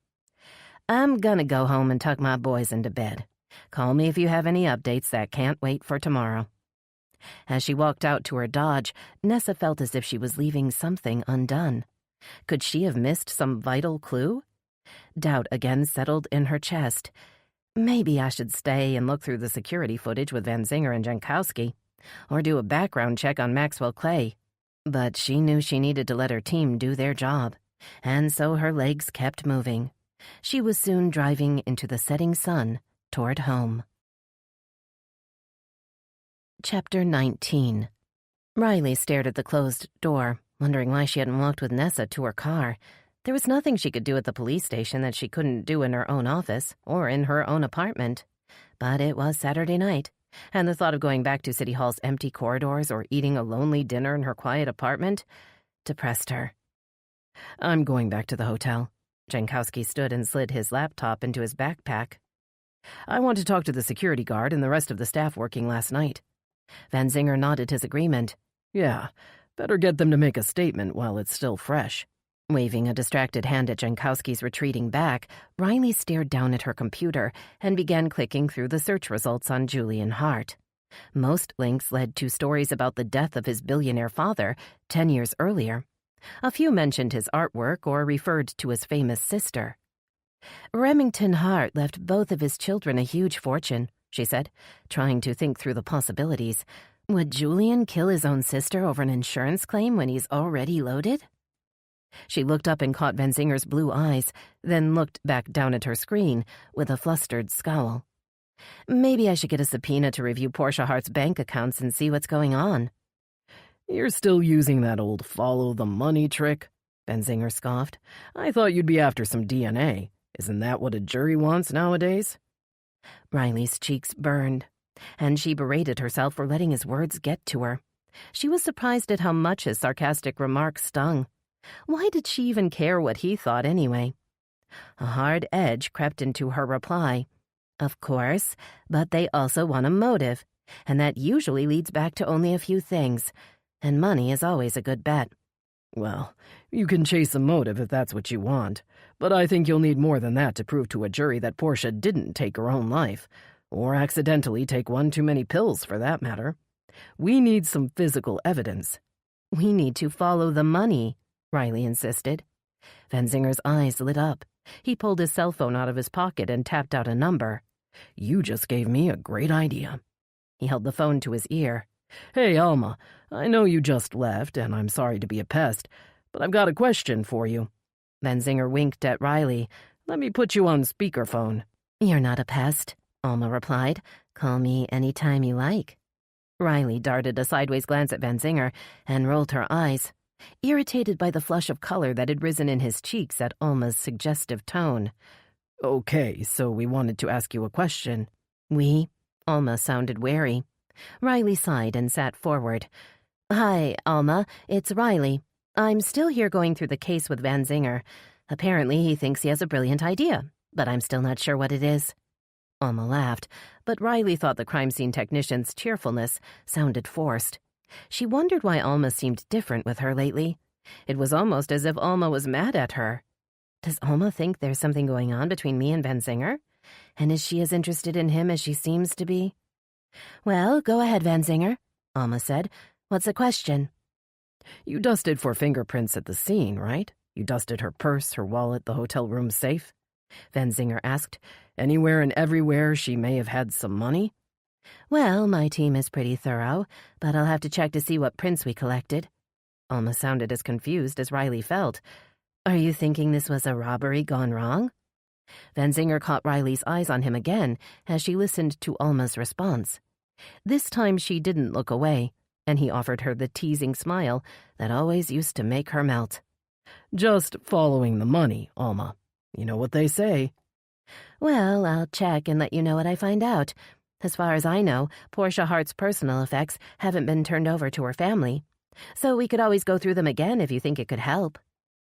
I'm gonna go home and tuck my boys into bed. Call me if you have any updates that can't wait for tomorrow. As she walked out to her Dodge, Nessa felt as if she was leaving something undone. Could she have missed some vital clue? Doubt again settled in her chest. Maybe I should stay and look through the security footage with Van Zinger and Jankowski, or do a background check on Maxwell Clay. But she knew she needed to let her team do their job, and so her legs kept moving. She was soon driving into the setting sun toward home. Chapter 19. Riley stared at the closed door, wondering why she hadn't walked with Nessa to her car. There was nothing she could do at the police station that she couldn't do in her own office or in her own apartment. But it was Saturday night, and the thought of going back to City Hall's empty corridors or eating a lonely dinner in her quiet apartment depressed her. I'm going back to the hotel. Jankowski stood and slid his laptop into his backpack. I want to talk to the security guard and the rest of the staff working last night. Van Zinger nodded his agreement. Yeah, better get them to make a statement while it's still fresh. Waving a distracted hand at Jankowski's retreating back, Riley stared down at her computer and began clicking through the search results on Julian Hart. Most links led to stories about the death of his billionaire father 10 years earlier. A few mentioned his artwork or referred to his famous sister. Remington Hart left both of his children a huge fortune, she said, trying to think through the possibilities. Would Julian kill his own sister over an insurance claim when he's already loaded? She looked up and caught Van Zinger's blue eyes, then looked back down at her screen with a flustered scowl. Maybe I should get a subpoena to review Portia Hart's bank accounts and see what's going on. You're still using that old follow-the-money trick, Van Zinger scoffed. I thought you'd be after some DNA. Isn't that what a jury wants nowadays? Riley's cheeks burned, and she berated herself for letting his words get to her. She was surprised at how much his sarcastic remarks stung. Why did she even care what he thought anyway? A hard edge crept into her reply. Of course, but they also want a motive, and that usually leads back to only a few things, and money is always a good bet. Well, you can chase a motive if that's what you want, but I think you'll need more than that to prove to a jury that Portia didn't take her own life, or accidentally take one too many pills for that matter. We need some physical evidence. We need to follow the money, Riley insisted. Van Zinger's eyes lit up. He pulled his cell phone out of his pocket and tapped out a number. You just gave me a great idea. He held the phone to his ear. Hey, Alma, I know you just left, and I'm sorry to be a pest, but I've got a question for you. Van Zinger winked at Riley. Let me put you on speakerphone. You're not a pest, Alma replied. Call me any time you like. Riley darted a sideways glance at Van Zinger and rolled her eyes, irritated by the flush of color that had risen in his cheeks at Alma's suggestive tone. Okay, so we wanted to ask you a question. We? Alma sounded wary. Riley sighed and sat forward. Hi, Alma, it's Riley. I'm still here going through the case with Van Zinger. Apparently he thinks he has a brilliant idea, but I'm still not sure what it is. Alma laughed, but Riley thought the crime scene technician's cheerfulness sounded forced. She wondered why Alma seemed different with her lately. It was almost as if Alma was mad at her. Does Alma think there's something going on between me and Van Zinger? And is she as interested in him as she seems to be? Well, go ahead, Van Zinger, Alma said. What's the question? You dusted for fingerprints at the scene, right? You dusted her purse, her wallet, the hotel room safe? Van Zinger asked. Anywhere and everywhere she may have had some money? Well, my team is pretty thorough, but I'll have to check to see what prints we collected. Alma sounded as confused as Riley felt. Are you thinking this was a robbery gone wrong? Van Zinger caught Riley's eyes on him again as she listened to Alma's response. This time she didn't look away, and he offered her the teasing smile that always used to make her melt. Just following the money, Alma. You know what they say. Well, I'll check and let you know what I find out. As far as I know, Portia Hart's personal effects haven't been turned over to her family, so we could always go through them again if you think it could help.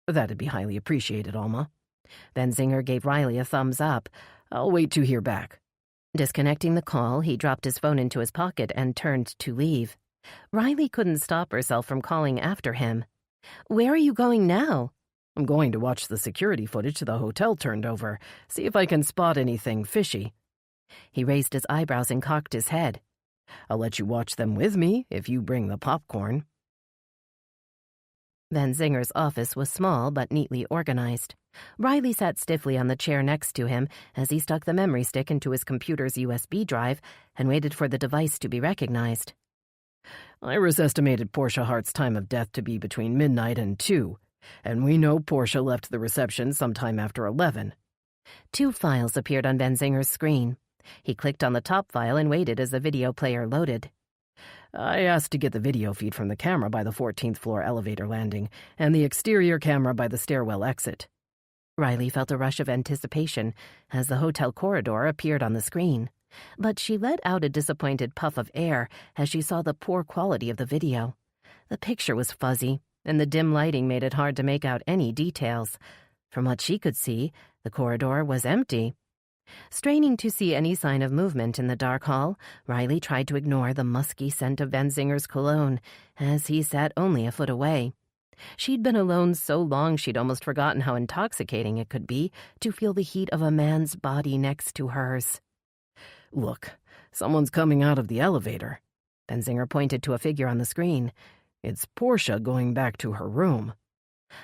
That'd be highly appreciated, Alma. Van Zinger gave Riley a thumbs up. I'll wait to hear back. Disconnecting the call, he dropped his phone into his pocket and turned to leave. Riley couldn't stop herself from calling after him. Where are you going now? I'm going to watch the security footage the hotel turned over, see if I can spot anything fishy. He raised his eyebrows and cocked his head. I'll let you watch them with me if you bring the popcorn. Van Zinger's office was small but neatly organized. Riley sat stiffly on the chair next to him as he stuck the memory stick into his computer's USB drive and waited for the device to be recognized. Iris estimated Portia Hart's time of death to be between midnight and 2, and we know Portia left the reception sometime after 11. 2 files appeared on Van Zinger's screen. He clicked on the top file and waited as the video player loaded. I asked to get the video feed from the camera by the 14th floor elevator landing and the exterior camera by the stairwell exit. Riley felt a rush of anticipation as the hotel corridor appeared on the screen, but she let out a disappointed puff of air as she saw the poor quality of the video. The picture was fuzzy, and the dim lighting made it hard to make out any details. From what she could see, the corridor was empty. Straining to see any sign of movement in the dark hall, Riley tried to ignore the musky scent of Van Zinger's cologne as he sat only a foot away. She'd been alone so long she'd almost forgotten how intoxicating it could be to feel the heat of a man's body next to hers. Look, someone's coming out of the elevator. Van Zinger pointed to a figure on the screen. It's Portia going back to her room.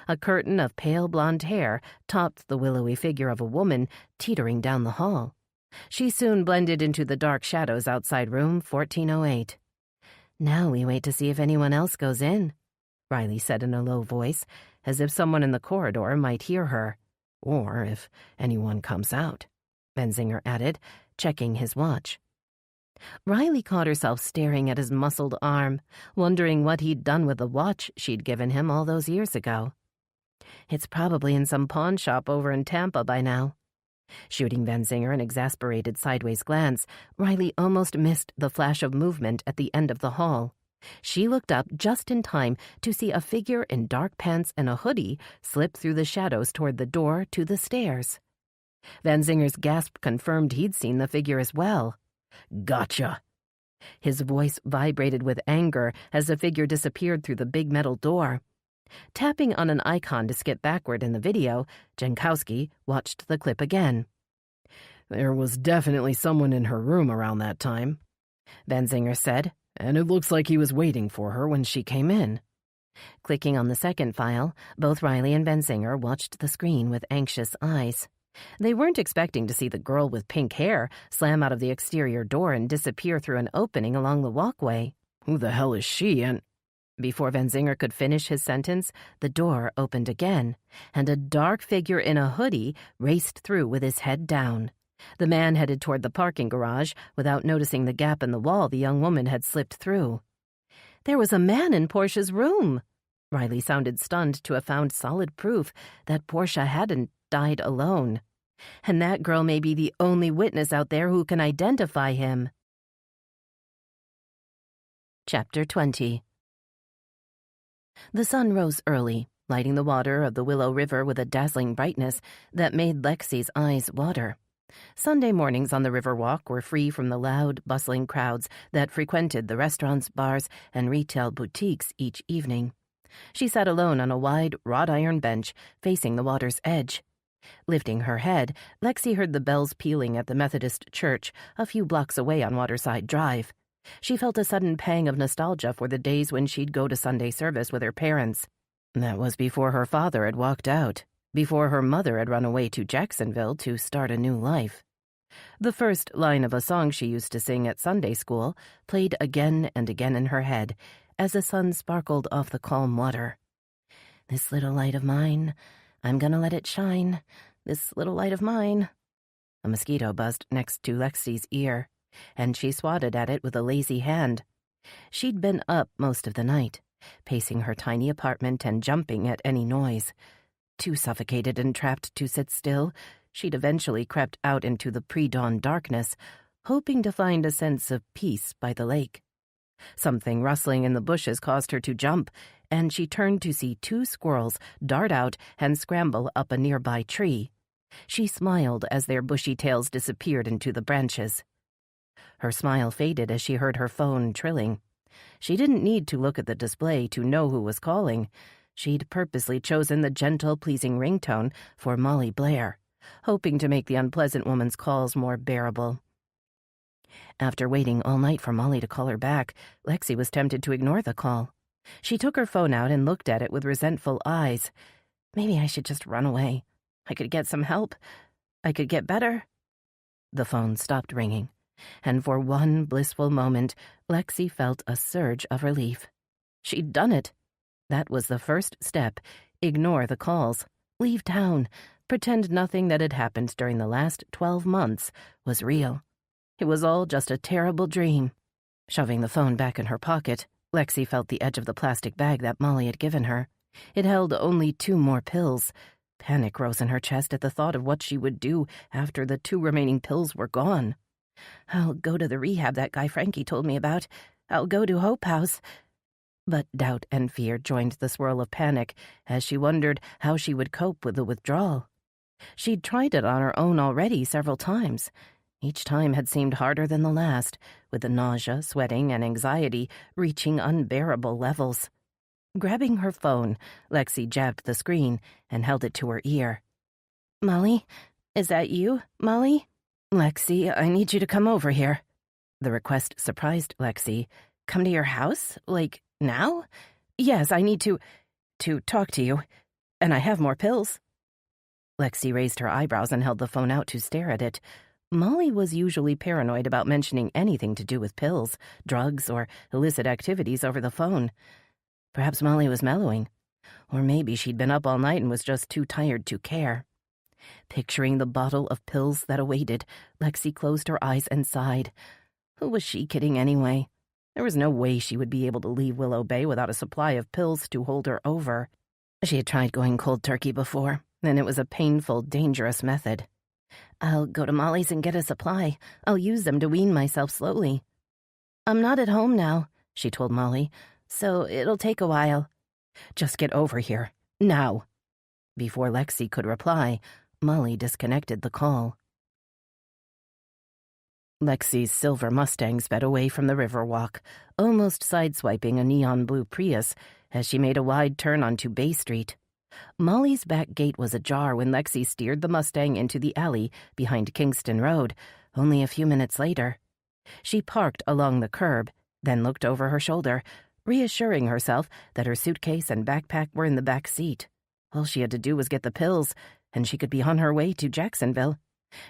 A curtain of pale blonde hair topped the willowy figure of a woman teetering down the hall. She soon blended into the dark shadows outside room 1408. "Now we wait to see if anyone else goes in," Riley said in a low voice, as if someone in the corridor might hear her. "Or if anyone comes out," Van Zinger added, checking his watch. Riley caught herself staring at his muscled arm, wondering what he'd done with the watch she'd given him all those years ago. "It's probably in some pawn shop over in Tampa by now." Shooting Van Zinger an exasperated sideways glance, Riley almost missed the flash of movement at the end of the hall. She looked up just in time to see a figure in dark pants and a hoodie slip through the shadows toward the door to the stairs. Van Zinger's gasp confirmed he'd seen the figure as well. "Gotcha!" His voice vibrated with anger as the figure disappeared through the big metal door. Tapping on an icon to skip backward in the video, Jankowski watched the clip again. "There was definitely someone in her room around that time," Van Zinger said, "and it looks like he was waiting for her when she came in." Clicking on the second file, both Riley and Van Zinger watched the screen with anxious eyes. They weren't expecting to see the girl with pink hair slam out of the exterior door and disappear through an opening along the walkway. "Who the hell is she?" And before Van Zinger could finish his sentence, the door opened again, and a dark figure in a hoodie raced through with his head down. The man headed toward the parking garage without noticing the gap in the wall the young woman had slipped through. There was a man in Portia's room. Riley sounded stunned to have found solid proof that Portia hadn't died alone. And that girl may be the only witness out there who can identify him. Chapter 20. The sun rose early, lighting the water of the Willow River with a dazzling brightness that made Lexi's eyes water. Sunday mornings on the Riverwalk were free from the loud, bustling crowds that frequented the restaurants, bars, and retail boutiques each evening. She sat alone on a wide, wrought-iron bench facing the water's edge. Lifting her head, Lexi heard the bells pealing at the Methodist church a few blocks away on Waterside Drive. She felt a sudden pang of nostalgia for the days when she'd go to Sunday service with her parents. That was before her father had walked out, before her mother had run away to Jacksonville to start a new life. The first line of a song she used to sing at Sunday school played again and again in her head as the sun sparkled off the calm water. "This little light of mine, I'm gonna let it shine, this little light of mine." A mosquito buzzed next to Lexi's ear, and she swatted at it with a lazy hand. She'd been up most of the night, pacing her tiny apartment and jumping at any noise. Too suffocated and trapped to sit still, she'd eventually crept out into the pre-dawn darkness, hoping to find a sense of peace by the lake. Something rustling in the bushes caused her to jump, and she turned to see 2 squirrels dart out and scramble up a nearby tree. She smiled as their bushy tails disappeared into the branches. Her smile faded as she heard her phone trilling. She didn't need to look at the display to know who was calling. She'd purposely chosen the gentle, pleasing ringtone for Molly Blair, hoping to make the unpleasant woman's calls more bearable. After waiting all night for Molly to call her back, Lexi was tempted to ignore the call. She took her phone out and looked at it with resentful eyes. Maybe I should just run away. I could get some help. I could get better. The phone stopped ringing, and for one blissful moment, Lexi felt a surge of relief. She'd done it. That was the first step. Ignore the calls. Leave town. Pretend nothing that had happened during the last 12 months was real. It was all just a terrible dream. Shoving the phone back in her pocket, Lexi felt the edge of the plastic bag that Molly had given her. It held only 2 more pills. Panic rose in her chest at the thought of what she would do after the 2 remaining pills were gone. I'll go to the rehab that guy Frankie told me about. I'll go to Hope House. But doubt and fear joined the swirl of panic as she wondered how she would cope with the withdrawal. She'd tried it on her own already several times. Each time had seemed harder than the last, with the nausea, sweating, and anxiety reaching unbearable levels. Grabbing her phone, Lexi jabbed the screen and held it to her ear. "Molly? Is that you, Molly?" "Lexi, I need you to come over here." The request surprised Lexi. "Come to your house? Like, now?" "Yes, I need to talk to you. And I have more pills." Lexi raised her eyebrows and held the phone out to stare at it. Molly was usually paranoid about mentioning anything to do with pills, drugs, or illicit activities over the phone. Perhaps Molly was mellowing. Or maybe she'd been up all night and was just too tired to care. Picturing the bottle of pills that awaited, Lexi closed her eyes and sighed. Who was she kidding anyway? There was no way she would be able to leave Willow Bay without a supply of pills to hold her over. She had tried going cold turkey before, and it was a painful, dangerous method. "I'll go to Molly's and get a supply. I'll use them to wean myself slowly." "I'm not at home now," she told Molly, "so it'll take a while." "Just get over here, now." Before Lexi could reply, Molly disconnected the call. Lexi's silver Mustang sped away from the Riverwalk, almost sideswiping a neon blue Prius as she made a wide turn onto Bay Street. Molly's back gate was ajar when Lexi steered the Mustang into the alley behind Kingston Road, only a few minutes later. She parked along the curb, then looked over her shoulder, reassuring herself that her suitcase and backpack were in the back seat. All she had to do was get the pills, and she could be on her way to Jacksonville.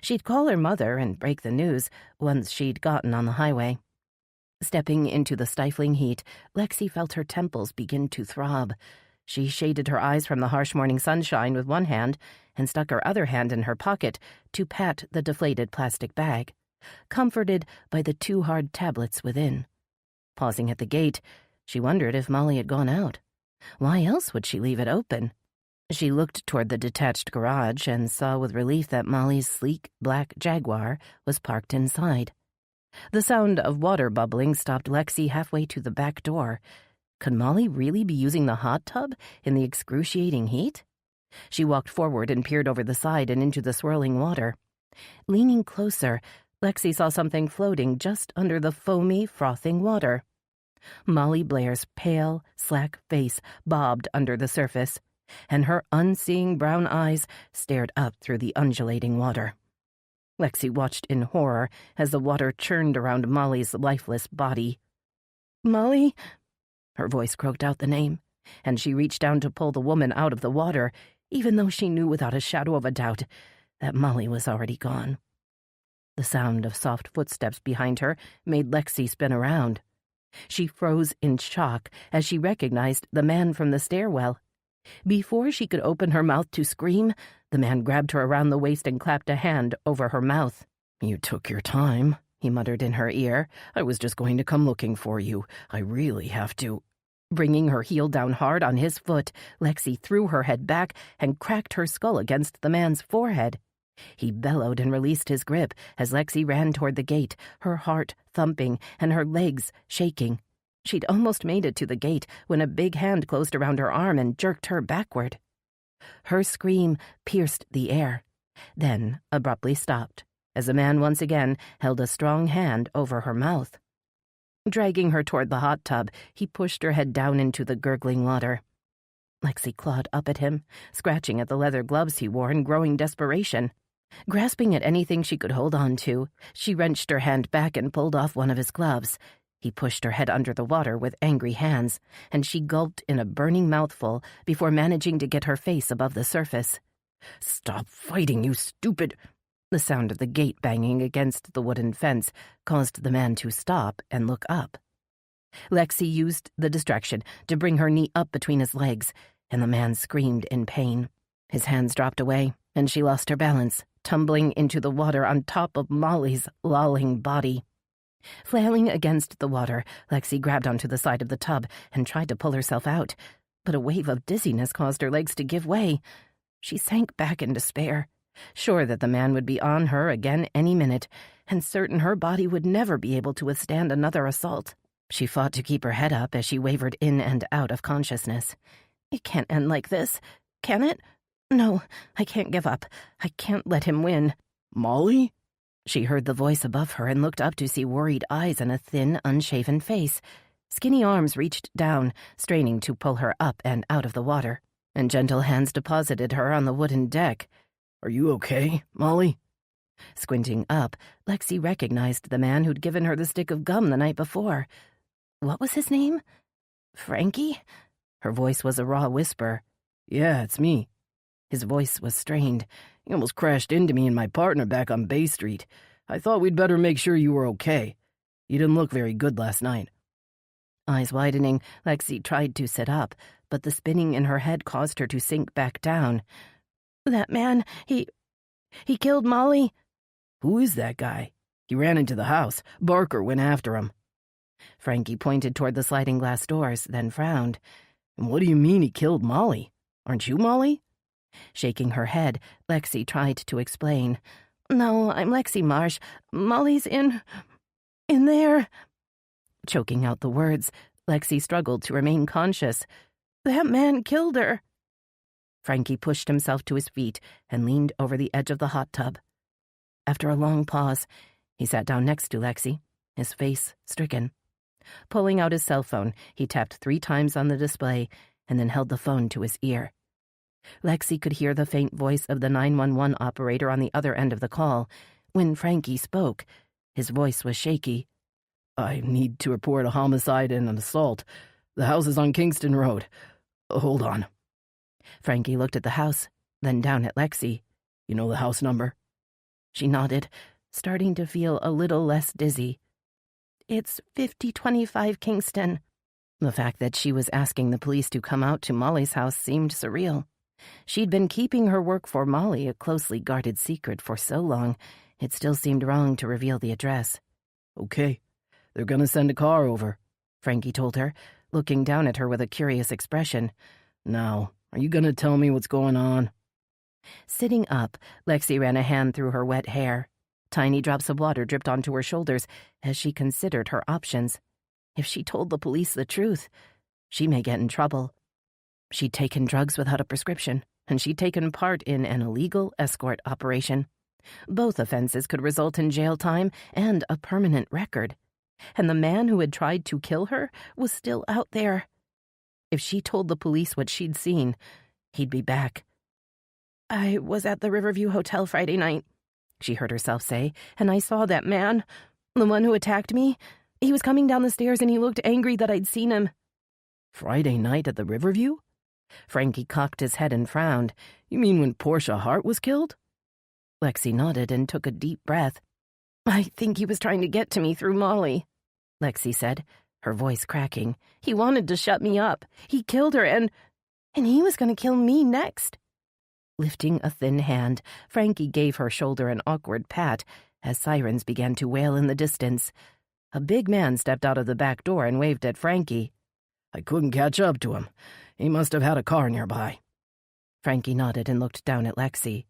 She'd call her mother and break the news once she'd gotten on the highway. Stepping into the stifling heat, Lexi felt her temples begin to throb. She shaded her eyes from the harsh morning sunshine with one hand and stuck her other hand in her pocket to pat the deflated plastic bag, comforted by the 2 hard tablets within. Pausing at the gate, she wondered if Molly had gone out. Why else would she leave it open? She looked toward the detached garage and saw with relief that Molly's sleek black Jaguar was parked inside. The sound of water bubbling stopped Lexi halfway to the back door. Could Molly really be using the hot tub in the excruciating heat? She walked forward and peered over the side and into the swirling water. Leaning closer, Lexi saw something floating just under the foamy, frothing water. Molly Blair's pale, slack face bobbed under the surface, and her unseeing brown eyes stared up through the undulating water. Lexi watched in horror as the water churned around Molly's lifeless body. "Molly?" Her voice croaked out the name, and she reached down to pull the woman out of the water, even though she knew without a shadow of a doubt that Molly was already gone. The sound of soft footsteps behind her made Lexi spin around. She froze in shock as she recognized the man from the stairwell. Before she could open her mouth to scream, the man grabbed her around the waist and clapped a hand over her mouth. "You took your time," he muttered in her ear. "I was just going to come looking for you. I really have to." Bringing her heel down hard on his foot, Lexi threw her head back and cracked her skull against the man's forehead. He bellowed and released his grip as Lexi ran toward the gate, her heart thumping and her legs shaking. She'd almost made it to the gate when a big hand closed around her arm and jerked her backward. Her scream pierced the air, then abruptly stopped, as the man once again held a strong hand over her mouth. Dragging her toward the hot tub, he pushed her head down into the gurgling water. Lexi clawed up at him, scratching at the leather gloves he wore in growing desperation. Grasping at anything she could hold on to, she wrenched her hand back and pulled off one of his gloves. He pushed her head under the water with angry hands, and she gulped in a burning mouthful before managing to get her face above the surface. "Stop fighting, you stupid—" The sound of the gate banging against the wooden fence caused the man to stop and look up. Lexi used the distraction to bring her knee up between his legs, and the man screamed in pain. His hands dropped away, and she lost her balance, tumbling into the water on top of Molly's lolling body. Flailing against the water, Lexi grabbed onto the side of the tub and tried to pull herself out, but a wave of dizziness caused her legs to give way. She sank back in despair, sure that the man would be on her again any minute, and certain her body would never be able to withstand another assault. She fought to keep her head up as she wavered in and out of consciousness. It can't end like this, can it? No, I can't give up. I can't let him win. "Molly?" She heard the voice above her and looked up to see worried eyes and a thin, unshaven face. Skinny arms reached down, straining to pull her up and out of the water, and gentle hands deposited her on the wooden deck. "Are you okay, Molly?" Squinting up, Lexi recognized the man who'd given her the stick of gum the night before. What was his name? Frankie? Her voice was a raw whisper. "Yeah, it's me." His voice was strained. "You almost crashed into me and my partner back on Bay Street. I thought we'd better make sure you were okay. You didn't look very good last night." Eyes widening, Lexi tried to sit up, but the spinning in her head caused her to sink back down. "That man, he killed Molly." "Who is that guy? He ran into the house. Barker went after him." Frankie pointed toward the sliding glass doors, then frowned. "And what do you mean he killed Molly? Aren't you Molly?" Shaking her head, Lexi tried to explain. "No, I'm Lexi Marsh. Molly's in there." Choking out the words, Lexi struggled to remain conscious. "That man killed her." Frankie pushed himself to his feet and leaned over the edge of the hot tub. After a long pause, he sat down next to Lexi, his face stricken. Pulling out his cell phone, he tapped 3 times on the display and then held the phone to his ear. Lexi could hear the faint voice of the 911 operator on the other end of the call. When Frankie spoke, his voice was shaky. "I need to report a homicide and an assault. The house is on Kingston Road. Hold on." Frankie looked at the house, then down at Lexi. "You know the house number?" She nodded, starting to feel a little less dizzy. "It's 5025 Kingston." The fact that she was asking the police to come out to Molly's house seemed surreal. She'd been keeping her work for Molly a closely guarded secret for so long, it still seemed wrong to reveal the address. "Okay, they're gonna send a car over," Frankie told her, looking down at her with a curious expression. "Now, are you gonna tell me what's going on?" Sitting up, Lexi ran a hand through her wet hair. Tiny drops of water dripped onto her shoulders as she considered her options. If she told the police the truth, she may get in trouble. She'd taken drugs without a prescription, and she'd taken part in an illegal escort operation. Both offenses could result in jail time and a permanent record. And the man who had tried to kill her was still out there. If she told the police what she'd seen, he'd be back. "I was at the Riverview Hotel Friday night," she heard herself say, "and I saw that man, the one who attacked me. He was coming down the stairs and he looked angry that I'd seen him." "Friday night at the Riverview?" Frankie cocked his head and frowned. "You mean when Portia Hart was killed?" Lexi nodded and took a deep breath. "I think he was trying to get to me through Molly," Lexi said, her voice cracking. "He wanted to shut me up. He killed her and he was going to kill me next." Lifting a thin hand, Frankie gave her shoulder an awkward pat as sirens began to wail in the distance. A big man stepped out of the back door and waved at Frankie. "I couldn't catch up to him. He must have had a car nearby." Frankie nodded and looked down at Lexi.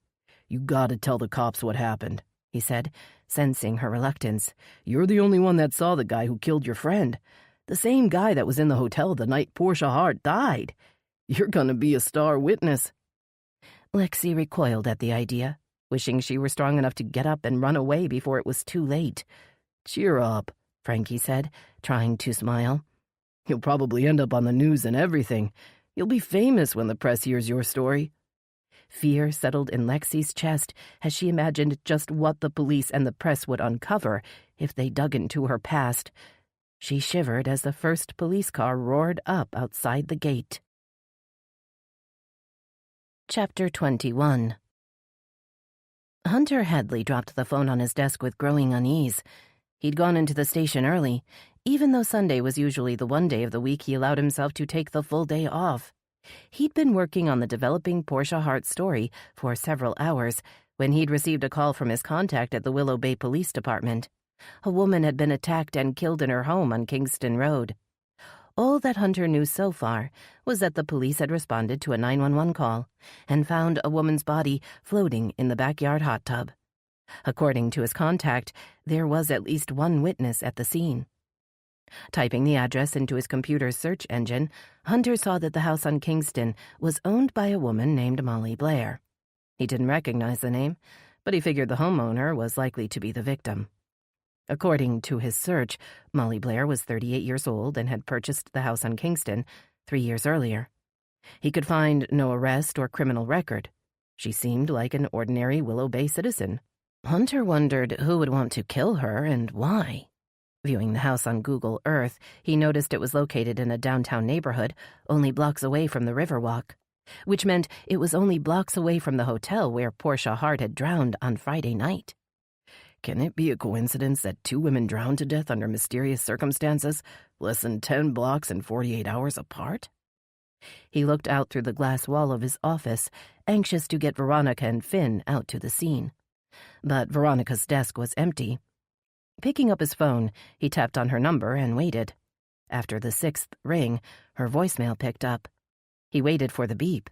"You gotta tell the cops what happened," he said, sensing her reluctance. "You're the only one that saw the guy who killed your friend. The same guy that was in the hotel the night Portia Hart died. You're gonna be a star witness." Lexi recoiled at the idea, wishing she were strong enough to get up and run away before it was too late. "Cheer up," Frankie said, trying to smile. "You'll probably end up on the news and everything. You'll be famous when the press hears your story." Fear settled in Lexi's chest as she imagined just what the police and the press would uncover if they dug into her past. She shivered as the first police car roared up outside the gate. Chapter 21. Hunter Hadley dropped the phone on his desk with growing unease. He'd gone into the station early, even though Sunday was usually the one day of the week he allowed himself to take the full day off. He'd been working on the developing Portia Hart story for several hours when he'd received a call from his contact at the Willow Bay Police Department. A woman had been attacked and killed in her home on Kingston Road. All that Hunter knew so far was that the police had responded to a 911 call and found a woman's body floating in the backyard hot tub. According to his contact, there was at least one witness at the scene. Typing the address into his computer's search engine, Hunter saw that the house on Kingston was owned by a woman named Molly Blair. He didn't recognize the name, but he figured the homeowner was likely to be the victim. According to his search, Molly Blair was 38 years old and had purchased the house on Kingston 3 years earlier. He could find no arrest or criminal record. She seemed like an ordinary Willow Bay citizen. Hunter wondered who would want to kill her and why. Viewing the house on Google Earth, he noticed it was located in a downtown neighborhood only blocks away from the Riverwalk, which meant it was only blocks away from the hotel where Portia Hart had drowned on Friday night. Can it be a coincidence that 2 women drowned to death under mysterious circumstances, less than 10 blocks and 48 hours apart? He looked out through the glass wall of his office, anxious to get Veronica and Finn out to the scene. But Veronica's desk was empty. Picking up his phone, he tapped on her number and waited. After the 6th ring, her voicemail picked up. He waited for the beep.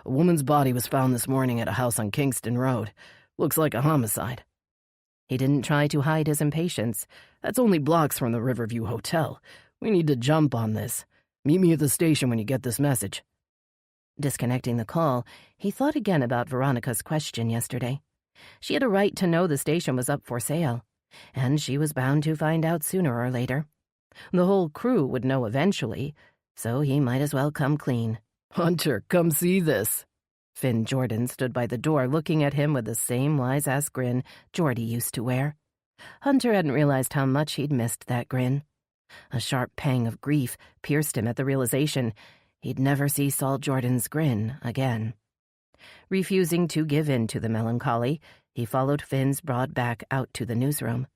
A woman's body was found this morning at a house on Kingston Road. Looks like a homicide. He didn't try to hide his impatience. That's only blocks from the Riverview Hotel. We need to jump on this. Meet me at the station when you get this message. Disconnecting the call, he thought again about Veronica's question yesterday. She had a right to know the station was up for sale, and she was bound to find out sooner or later. The whole crew would know eventually, so he might as well come clean. Hunter, come see this. Finn Jordan stood by the door looking at him with the same wise-ass grin Geordie used to wear. Hunter hadn't realized how much he'd missed that grin. A sharp pang of grief pierced him at the realization he'd never see Saul Jordan's grin again. Refusing to give in to the melancholy, he followed Finn's broad back out to the newsroom.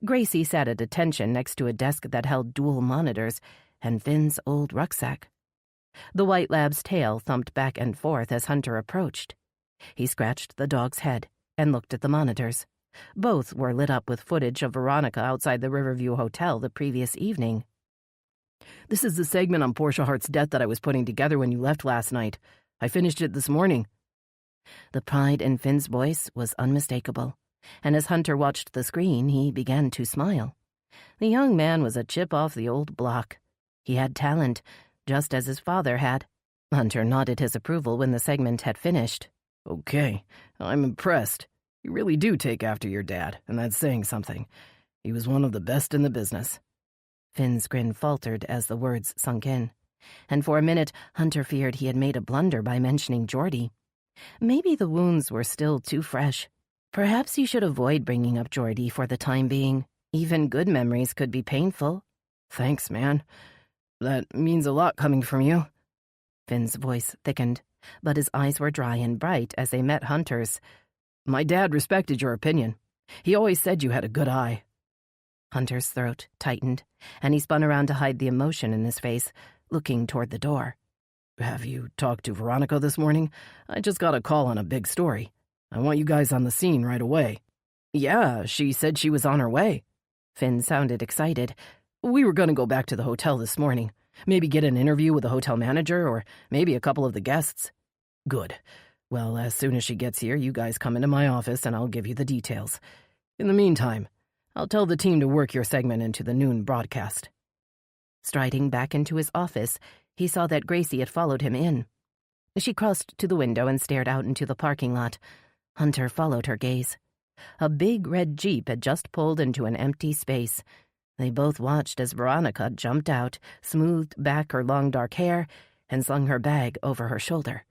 Gracie sat at attention next to a desk that held dual monitors and Finn's old rucksack. The white lab's tail thumped back and forth as Hunter approached. He scratched the dog's head and looked at the monitors. Both were lit up with footage of Veronica outside the Riverview Hotel the previous evening. This is the segment on Portia Hart's death that I was putting together when you left last night. I finished it this morning. The pride in Finn's voice was unmistakable, and as Hunter watched the screen, he began to smile. The young man was a chip off the old block. He had talent, just as his father had. Hunter nodded his approval when the segment had finished. Okay, I'm impressed. You really do take after your dad, and that's saying something. He was one of the best in the business. Finn's grin faltered as the words sunk in, and for a minute Hunter feared he had made a blunder by mentioning Geordie. Maybe the wounds were still too fresh. Perhaps he should avoid bringing up Geordie for the time being. Even good memories could be painful. Thanks, man. That means a lot coming from you. Finn's voice thickened, but his eyes were dry and bright as they met Hunter's. My dad respected your opinion. He always said you had a good eye. Hunter's throat tightened, and he spun around to hide the emotion in his face, looking toward the door. Have you talked to Veronica this morning? I just got a call on a big story. I want you guys on the scene right away. Yeah, she said she was on her way. Finn sounded excited. We were going to go back to the hotel this morning. Maybe get an interview with the hotel manager or maybe a couple of the guests. Good. Well, as soon as she gets here, you guys come into my office and I'll give you the details. In the meantime, I'll tell the team to work your segment into the noon broadcast. Striding back into his office, he saw that Gracie had followed him in. She crossed to the window and stared out into the parking lot. Hunter followed her gaze. A big red Jeep had just pulled into an empty space. They both watched as Veronica jumped out, smoothed back her long dark hair, and slung her bag over her shoulder.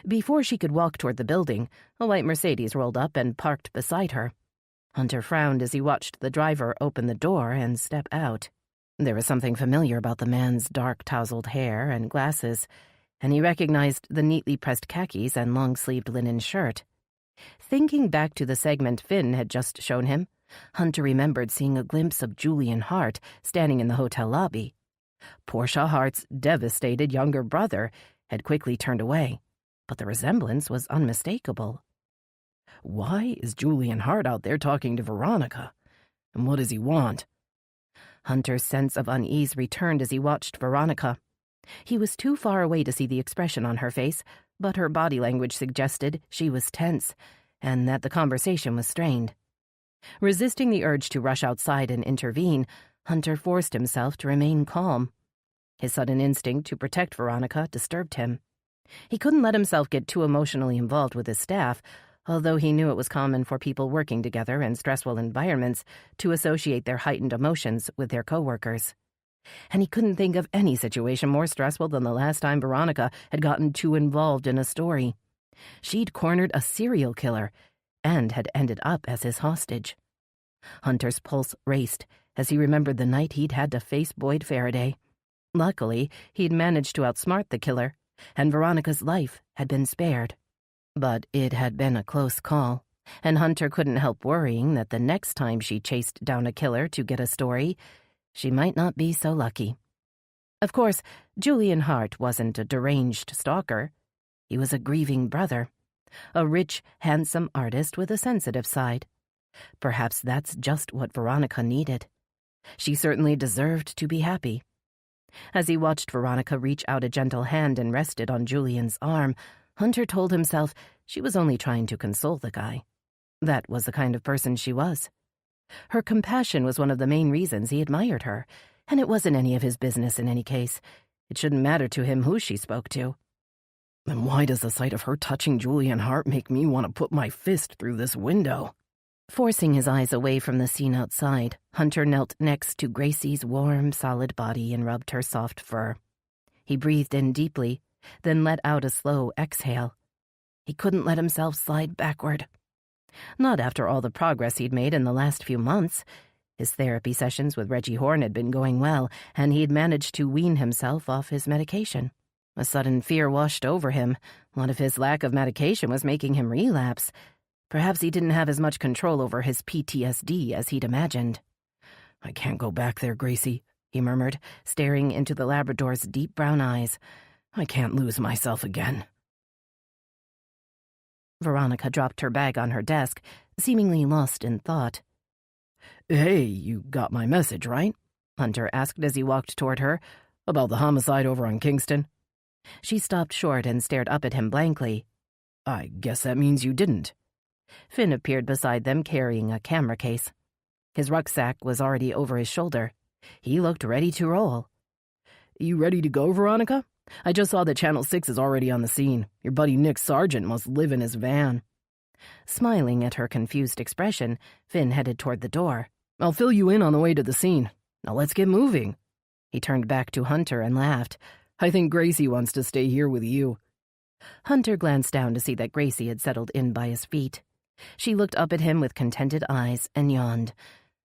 Before she could walk toward the building, a white Mercedes rolled up and parked beside her. Hunter frowned as he watched the driver open the door and step out. There was something familiar about the man's dark tousled hair and glasses, and he recognized the neatly pressed khakis and long-sleeved linen shirt. Thinking back to the segment Finn had just shown him, Hunter remembered seeing a glimpse of Julian Hart standing in the hotel lobby. Portia Hart's devastated younger brother had quickly turned away, but the resemblance was unmistakable. Why is Julian Hart out there talking to Veronica? And what does he want? Hunter's sense of unease returned as he watched Veronica. He was too far away to see the expression on her face, but her body language suggested she was tense, and that the conversation was strained. Resisting the urge to rush outside and intervene, Hunter forced himself to remain calm. His sudden instinct to protect Veronica disturbed him. He couldn't let himself get too emotionally involved with his staff, although he knew it was common for people working together in stressful environments to associate their heightened emotions with their coworkers. And he couldn't think of any situation more stressful than the last time Veronica had gotten too involved in a story. She'd cornered a serial killer and had ended up as his hostage. Hunter's pulse raced as he remembered the night he'd had to face Boyd Faraday. Luckily, he'd managed to outsmart the killer, and Veronica's life had been spared. But it had been a close call, and Hunter couldn't help worrying that the next time she chased down a killer to get a story, she might not be so lucky. Of course, Julian Hart wasn't a deranged stalker. He was a grieving brother, a rich, handsome artist with a sensitive side. Perhaps that's just what Veronica needed. She certainly deserved to be happy. As he watched Veronica reach out a gentle hand and rest it on Julian's arm, Hunter told himself she was only trying to console the guy. That was the kind of person she was. Her compassion was one of the main reasons he admired her, and it wasn't any of his business in any case. It shouldn't matter to him who she spoke to. Then why does the sight of her touching Julian Hart make me want to put my fist through this window? Forcing his eyes away from the scene outside, Hunter knelt next to Gracie's warm, solid body and rubbed her soft fur. He breathed in deeply, then let out a slow exhale. He couldn't let himself slide backward. Not after all the progress he'd made in the last few months. His therapy sessions with Reggie Horn had been going well, and he'd managed to wean himself off his medication. A sudden fear washed over him. What if his lack of medication was making him relapse? Perhaps he didn't have as much control over his PTSD as he'd imagined. I can't go back there, Gracie, he murmured, staring into the Labrador's deep brown eyes. I can't lose myself again. Veronica dropped her bag on her desk, seemingly lost in thought. Hey, you got my message, right? Hunter asked as he walked toward her. About the homicide over on Kingston? She stopped short and stared up at him blankly. I guess that means you didn't. Finn appeared beside them carrying a camera case. His rucksack was already over his shoulder. He looked ready to roll. You ready to go, Veronica? I just saw that Channel 6 is already on the scene. Your buddy Nick Sargent must live in his van. Smiling at her confused expression, Finn headed toward the door. I'll fill you in on the way to the scene. Now let's get moving. He turned back to Hunter and laughed. I think Gracie wants to stay here with you. Hunter glanced down to see that Gracie had settled in by his feet. She looked up at him with contented eyes and yawned.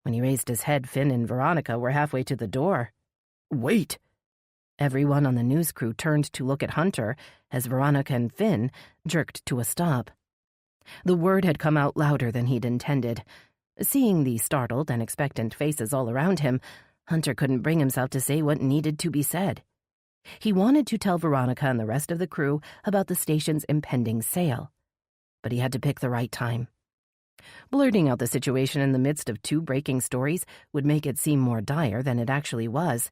When he raised his head, Finn and Veronica were halfway to the door. Wait! Everyone on the news crew turned to look at Hunter as Veronica and Finn jerked to a stop. The word had come out louder than he'd intended. Seeing the startled and expectant faces all around him, Hunter couldn't bring himself to say what needed to be said. He wanted to tell Veronica and the rest of the crew about the station's impending sale, but he had to pick the right time. Blurting out the situation in the midst of two breaking stories would make it seem more dire than it actually was.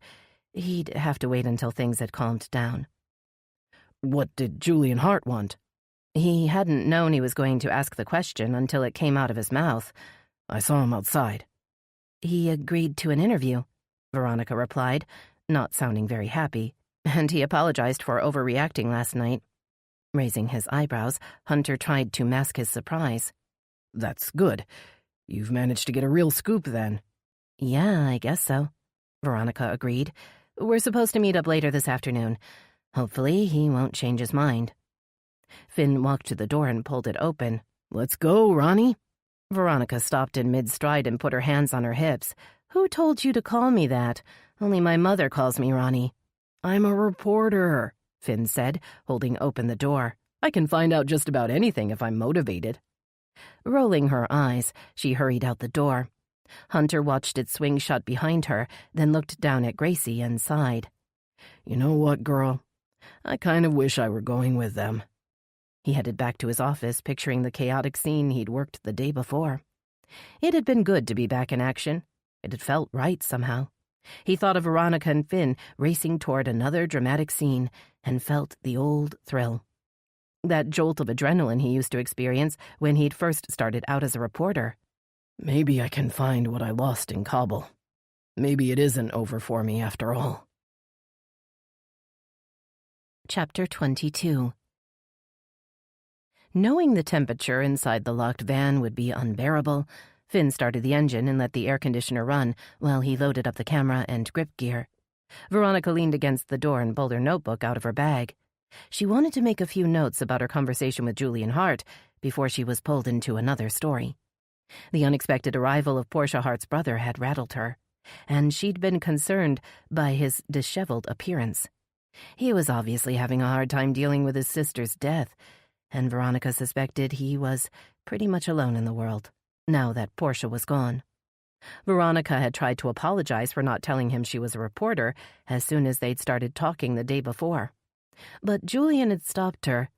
He'd have to wait until things had calmed down. What did Julian Hart want? He hadn't known he was going to ask the question until it came out of his mouth. I saw him outside. He agreed to an interview, Veronica replied, not sounding very happy, and he apologized for overreacting last night. Raising his eyebrows, Hunter tried to mask his surprise. That's good. You've managed to get a real scoop, then. Yeah, I guess so, Veronica agreed. We're supposed to meet up later this afternoon. Hopefully, he won't change his mind. Finn walked to the door and pulled it open. Let's go, Ronnie. Veronica stopped in mid-stride and put her hands on her hips. "Who told you to call me that? Only my mother calls me Ronnie." "I'm a reporter," Finn said, holding open the door. "I can find out just about anything if I'm motivated." Rolling her eyes, she hurried out the door. Hunter watched it swing shut behind her, then looked down at Gracie and sighed. "You know what, girl? I kind of wish I were going with them." He headed back to his office, picturing the chaotic scene he'd worked the day before. It had been good to be back in action. It had felt right somehow. He thought of Veronica and Finn racing toward another dramatic scene and felt the old thrill. That jolt of adrenaline he used to experience when he'd first started out as a reporter. Maybe I can find what I lost in Kabul. Maybe it isn't over for me after all. Chapter 22. Knowing the temperature inside the locked van would be unbearable, Finn started the engine and let the air conditioner run while he loaded up the camera and grip gear. Veronica leaned against the door and pulled her notebook out of her bag. She wanted to make a few notes about her conversation with Julian Hart before she was pulled into another story. The unexpected arrival of Portia Hart's brother had rattled her, and she'd been concerned by his disheveled appearance. He was obviously having a hard time dealing with his sister's death, and Veronica suspected he was pretty much alone in the world, now that Portia was gone. Veronica had tried to apologize for not telling him she was a reporter as soon as they'd started talking the day before. But Julian had stopped her.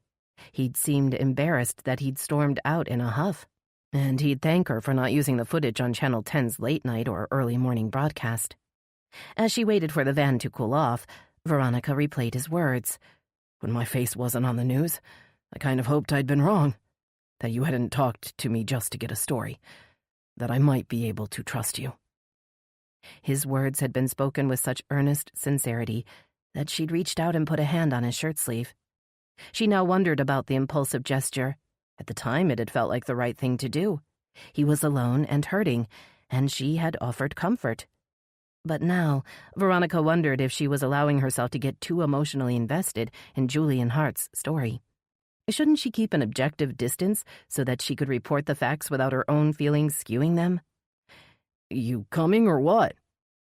He'd seemed embarrassed that he'd stormed out in a huff, and he'd thank her for not using the footage on Channel 10's late night or early morning broadcast. As she waited for the van to cool off, Veronica replayed his words. "When my face wasn't on the news, I kind of hoped I'd been wrong, that you hadn't talked to me just to get a story, that I might be able to trust you." His words had been spoken with such earnest sincerity that she'd reached out and put a hand on his shirt sleeve. She now wondered about the impulsive gesture. At the time, it had felt like the right thing to do. He was alone and hurting, and she had offered comfort. But now, Veronica wondered if she was allowing herself to get too emotionally invested in Julian Hart's story. Shouldn't she keep an objective distance so that she could report the facts without her own feelings skewing them? "You coming or what?"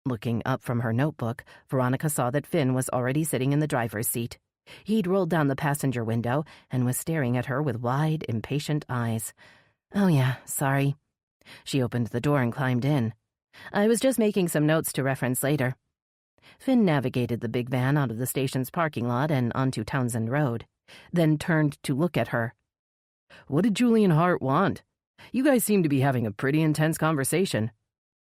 Looking up from her notebook, Veronica saw that Finn was already sitting in the driver's seat. He'd rolled down the passenger window and was staring at her with wide, impatient eyes. "Oh yeah, sorry." She opened the door and climbed in. "I was just making some notes to reference later." Finn navigated the big van out of the station's parking lot and onto Townsend Road, then turned to look at her. "What did Julian Hart want? You guys seem to be having a pretty intense conversation."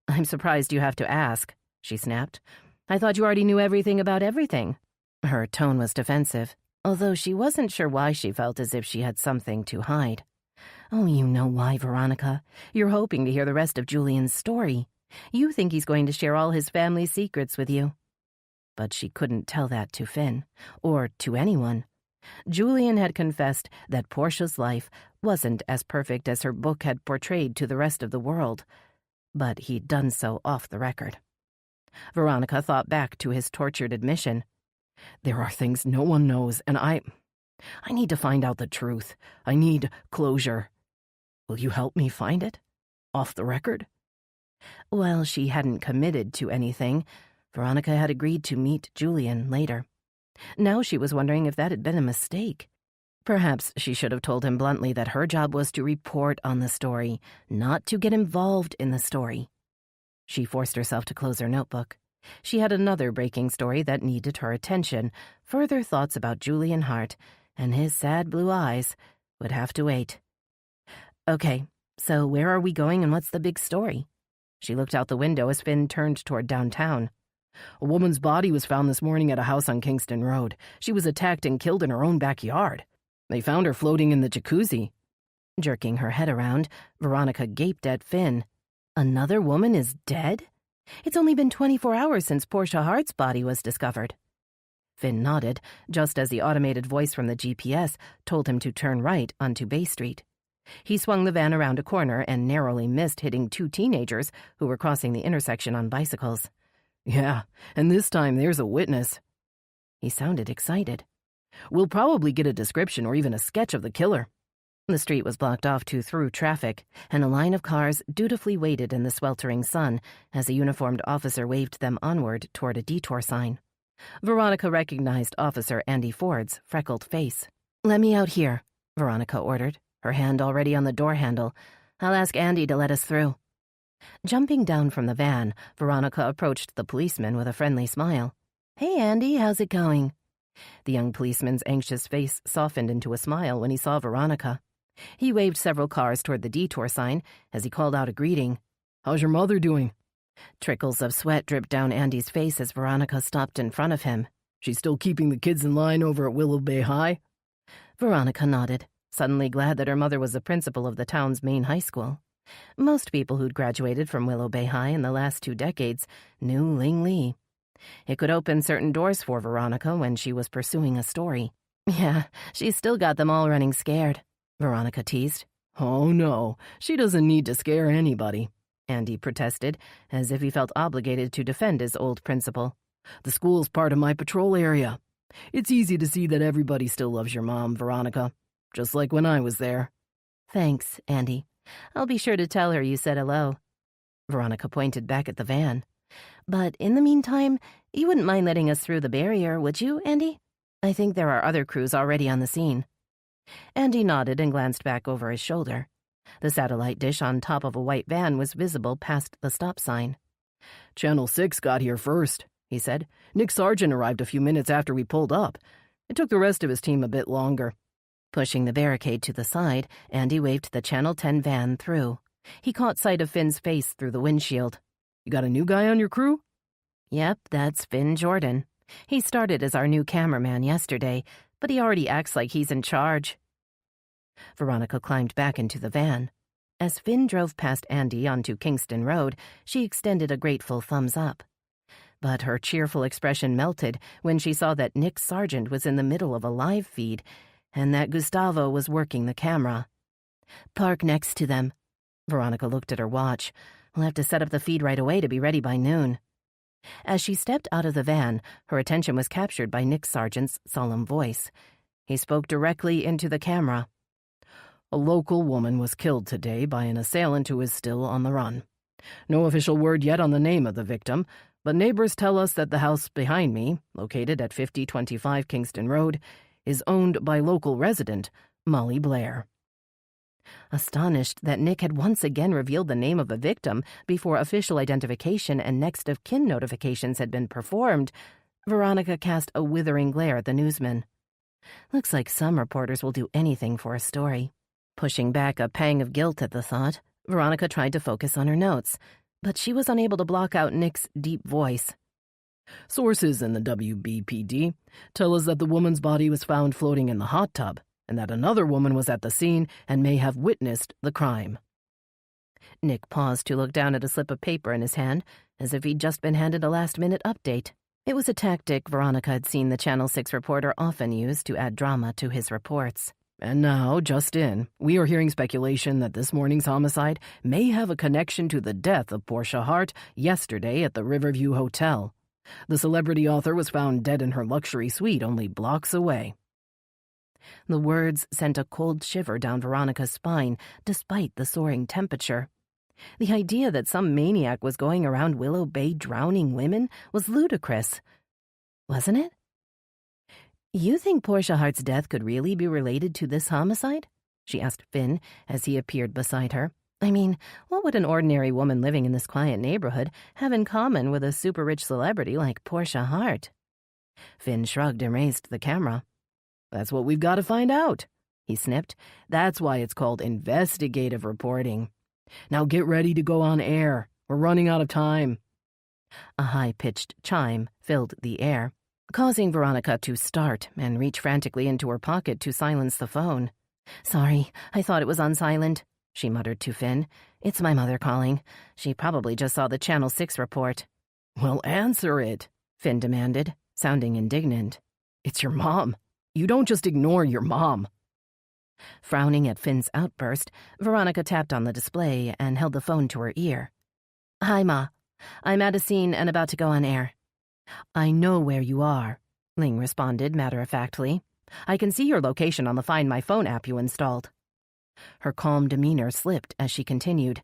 "I'm surprised you have to ask," she snapped. "I thought you already knew everything about everything." Her tone was defensive, although she wasn't sure why she felt as if she had something to hide. "Oh, you know why, Veronica. You're hoping to hear the rest of Julian's story. You think he's going to share all his family's secrets with you." But she couldn't tell that to Finn, or to anyone. Julian had confessed that Portia's life wasn't as perfect as her book had portrayed to the rest of the world, but he'd done so off the record. Veronica thought back to his tortured admission. "There are things no one knows, and I need to find out the truth. I need closure. Will you help me find it? Off the record?" While she hadn't committed to anything, Veronica had agreed to meet Julian later. Now she was wondering if that had been a mistake. Perhaps she should have told him bluntly that her job was to report on the story, not to get involved in the story. She forced herself to close her notebook. She had another breaking story that needed her attention. Further thoughts about Julian Hart and his sad blue eyes would have to wait. "Okay, so where are we going and what's the big story?" She looked out the window as Finn turned toward downtown. "A woman's body was found this morning at a house on Kingston Road. She was attacked and killed in her own backyard. They found her floating in the jacuzzi." Jerking her head around, Veronica gaped at Finn. "Another woman is dead? It's only been 24 hours since Portia Hart's body was discovered." Finn nodded, just as the automated voice from the GPS told him to turn right onto Bay Street. He swung the van around a corner and narrowly missed hitting two teenagers who were crossing the intersection on bicycles. "Yeah, and this time there's a witness." He sounded excited. "We'll probably get a description or even a sketch of the killer." The street was blocked off to through traffic, and a line of cars dutifully waited in the sweltering sun as a uniformed officer waved them onward toward a detour sign. Veronica recognized Officer Andy Ford's freckled face. "Let me out here," Veronica ordered, her hand already on the door handle. "I'll ask Andy to let us through." Jumping down from the van, Veronica approached the policeman with a friendly smile. "Hey, Andy, how's it going?" The young policeman's anxious face softened into a smile when he saw Veronica. He waved several cars toward the detour sign as he called out a greeting. "How's your mother doing?" Trickles of sweat dripped down Andy's face as Veronica stopped in front of him. "She's still keeping the kids in line over at Willow Bay High?" Veronica nodded, suddenly glad that her mother was the principal of the town's main high school. Most people who'd graduated from Willow Bay High in the last 2 decades knew Ling Lee. It could open certain doors for Veronica when she was pursuing a story. "Yeah, she's still got them all running scared," Veronica teased. "Oh, no, she doesn't need to scare anybody," Andy protested, as if he felt obligated to defend his old principal. "The school's part of my patrol area. It's easy to see that everybody still loves your mom, Veronica, just like when I was there." "Thanks, Andy. I'll be sure to tell her you said hello." Veronica pointed back at the van. "But in the meantime, you wouldn't mind letting us through the barrier, would you, Andy? I think there are other crews already on the scene." Andy nodded and glanced back over his shoulder. The satellite dish on top of a white van was visible past the stop sign. "Channel 6 got here first," he said. "Nick Sargent arrived a few minutes after we pulled up. It took the rest of his team a bit longer." Pushing the barricade to the side, Andy waved the Channel 10 van through. He caught sight of Finn's face through the windshield. "You got a new guy on your crew?" "Yep, that's Finn Jordan. He started as our new cameraman yesterday, but he already acts like he's in charge." Veronica climbed back into the van. As Finn drove past Andy onto Kingston Road, she extended a grateful thumbs up. But her cheerful expression melted when she saw that Nick Sargent was in the middle of a live feed and that Gustavo was working the camera. "Park next to them." Veronica looked at her watch. "We'll have to set up the feed right away to be ready by noon." As she stepped out of the van, her attention was captured by Nick Sargent's solemn voice. He spoke directly into the camera. "A local woman was killed today by an assailant who is still on the run. No official word yet on the name of the victim, but neighbors tell us that the house behind me, located at 5025 Kingston Road, is owned by local resident Molly Blair." Astonished that Nick had once again revealed the name of a victim before official identification and next of kin notifications had been performed, Veronica cast a withering glare at the newsman. Looks like some reporters will do anything for a story. Pushing back a pang of guilt at the thought, Veronica tried to focus on her notes, but she was unable to block out Nick's deep voice. "Sources in the WBPD tell us that the woman's body was found floating in the hot tub, and that another woman was at the scene and may have witnessed the crime." Nick paused to look down at a slip of paper in his hand, as if he'd just been handed a last-minute update. It was a tactic Veronica had seen the Channel 6 reporter often use to add drama to his reports. "And now, just in, we are hearing speculation that this morning's homicide may have a connection to the death of Portia Hart yesterday at the Riverview Hotel. The celebrity author was found dead in her luxury suite only blocks away." The words sent a cold shiver down Veronica's spine, despite the soaring temperature. The idea that some maniac was going around Willow Bay drowning women was ludicrous. Wasn't it? "You think Portia Hart's death could really be related to this homicide?" she asked Finn as he appeared beside her. "I mean, what would an ordinary woman living in this quiet neighborhood have in common with a super-rich celebrity like Portia Hart?" Finn shrugged and raised the camera. "That's what we've got to find out," he snipped. "That's why it's called investigative reporting. Now get ready to go on air. We're running out of time." A high-pitched chime filled the air, causing Veronica to start and reach frantically into her pocket to silence the phone. "Sorry, I thought it was on silent," she muttered to Finn. "It's my mother calling. She probably just saw the Channel 6 report." "Well, answer it," Finn demanded, sounding indignant. "It's your mom. You don't just ignore your mom." Frowning at Finn's outburst, Veronica tapped on the display and held the phone to her ear. "Hi, Ma. I'm at a scene and about to go on air." "I know where you are," Ling responded matter-of-factly. "I can see your location on the Find My Phone app you installed." Her calm demeanor slipped as she continued.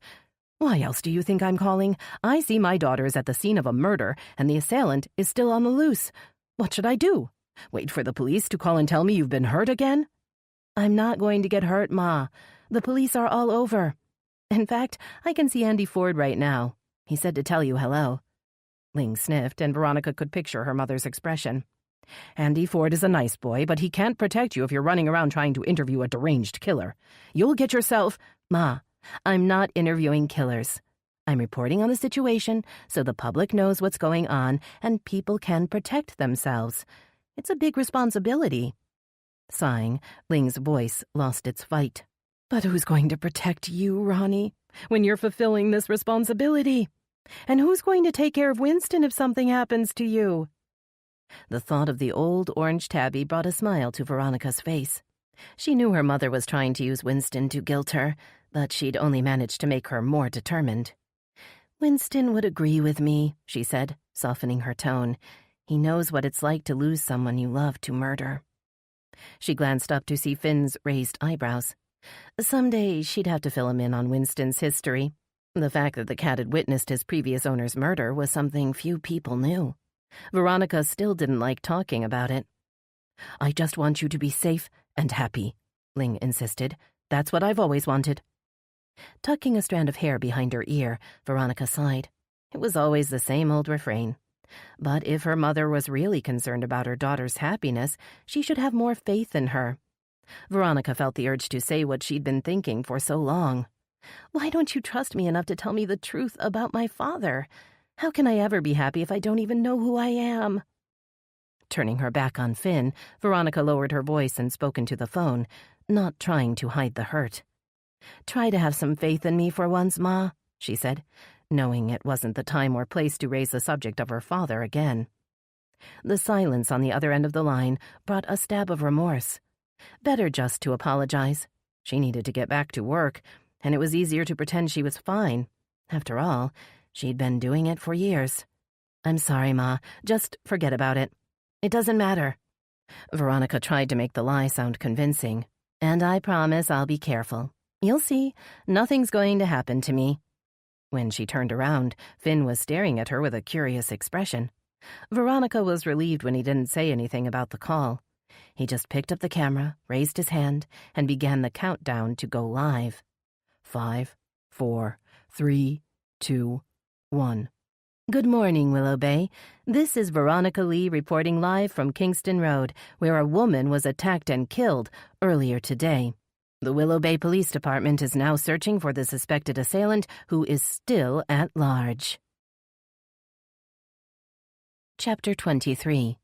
Why else do you think I'm calling? I see my daughter is at the scene of a murder, and the assailant is still on the loose. What should I do? Wait for the police to call and tell me you've been hurt again? I'm not going to get hurt, Ma. The police are all over. In fact, I can see Andy Ford right now. He said to tell you hello. Ling sniffed, and Veronica could picture her mother's expression. Andy Ford is a nice boy, but he can't protect you if you're running around trying to interview a deranged killer. You'll get yourself— Ma, I'm not interviewing killers. I'm reporting on the situation so the public knows what's going on and people can protect themselves. It's a big responsibility. Sighing, Ling's voice lost its fight. But who's going to protect you, Ronnie, when you're fulfilling this responsibility? And who's going to take care of Winston if something happens to you? The thought of the old orange tabby brought a smile to Veronica's face. She knew her mother was trying to use Winston to guilt her, but she'd only managed to make her more determined. Winston would agree with me, she said, softening her tone. He knows what it's like to lose someone you love to murder. She glanced up to see Finn's raised eyebrows. Someday she'd have to fill him in on Winston's history. The fact that the cat had witnessed his previous owner's murder was something few people knew. Veronica still didn't like talking about it. I just want you to be safe and happy, Ling insisted. That's what I've always wanted. Tucking a strand of hair behind her ear, Veronica sighed. It was always the same old refrain. But if her mother was really concerned about her daughter's happiness, she should have more faith in her. Veronica felt the urge to say what she'd been thinking for so long. Why don't you trust me enough to tell me the truth about my father? How can I ever be happy if I don't even know who I am? Turning her back on Finn, Veronica lowered her voice and spoke into the phone, not trying to hide the hurt. Try to have some faith in me for once, Ma, she said, knowing it wasn't the time or place to raise the subject of her father again. The silence on the other end of the line brought a stab of remorse. Better just to apologize. She needed to get back to work, and it was easier to pretend she was fine. After all, she'd been doing it for years. I'm sorry, Ma. Just forget about it. It doesn't matter. Veronica tried to make the lie sound convincing. And I promise I'll be careful. You'll see, nothing's going to happen to me. When she turned around, Finn was staring at her with a curious expression. Veronica was relieved when he didn't say anything about the call. He just picked up the camera, raised his hand, and began the countdown to go live. 5, 4, 3, 2, 1. Good morning, Willow Bay. This is Veronica Lee reporting live from Kingston Road, where a woman was attacked and killed earlier today. The Willow Bay Police Department is now searching for the suspected assailant, who is still at large. Chapter 23.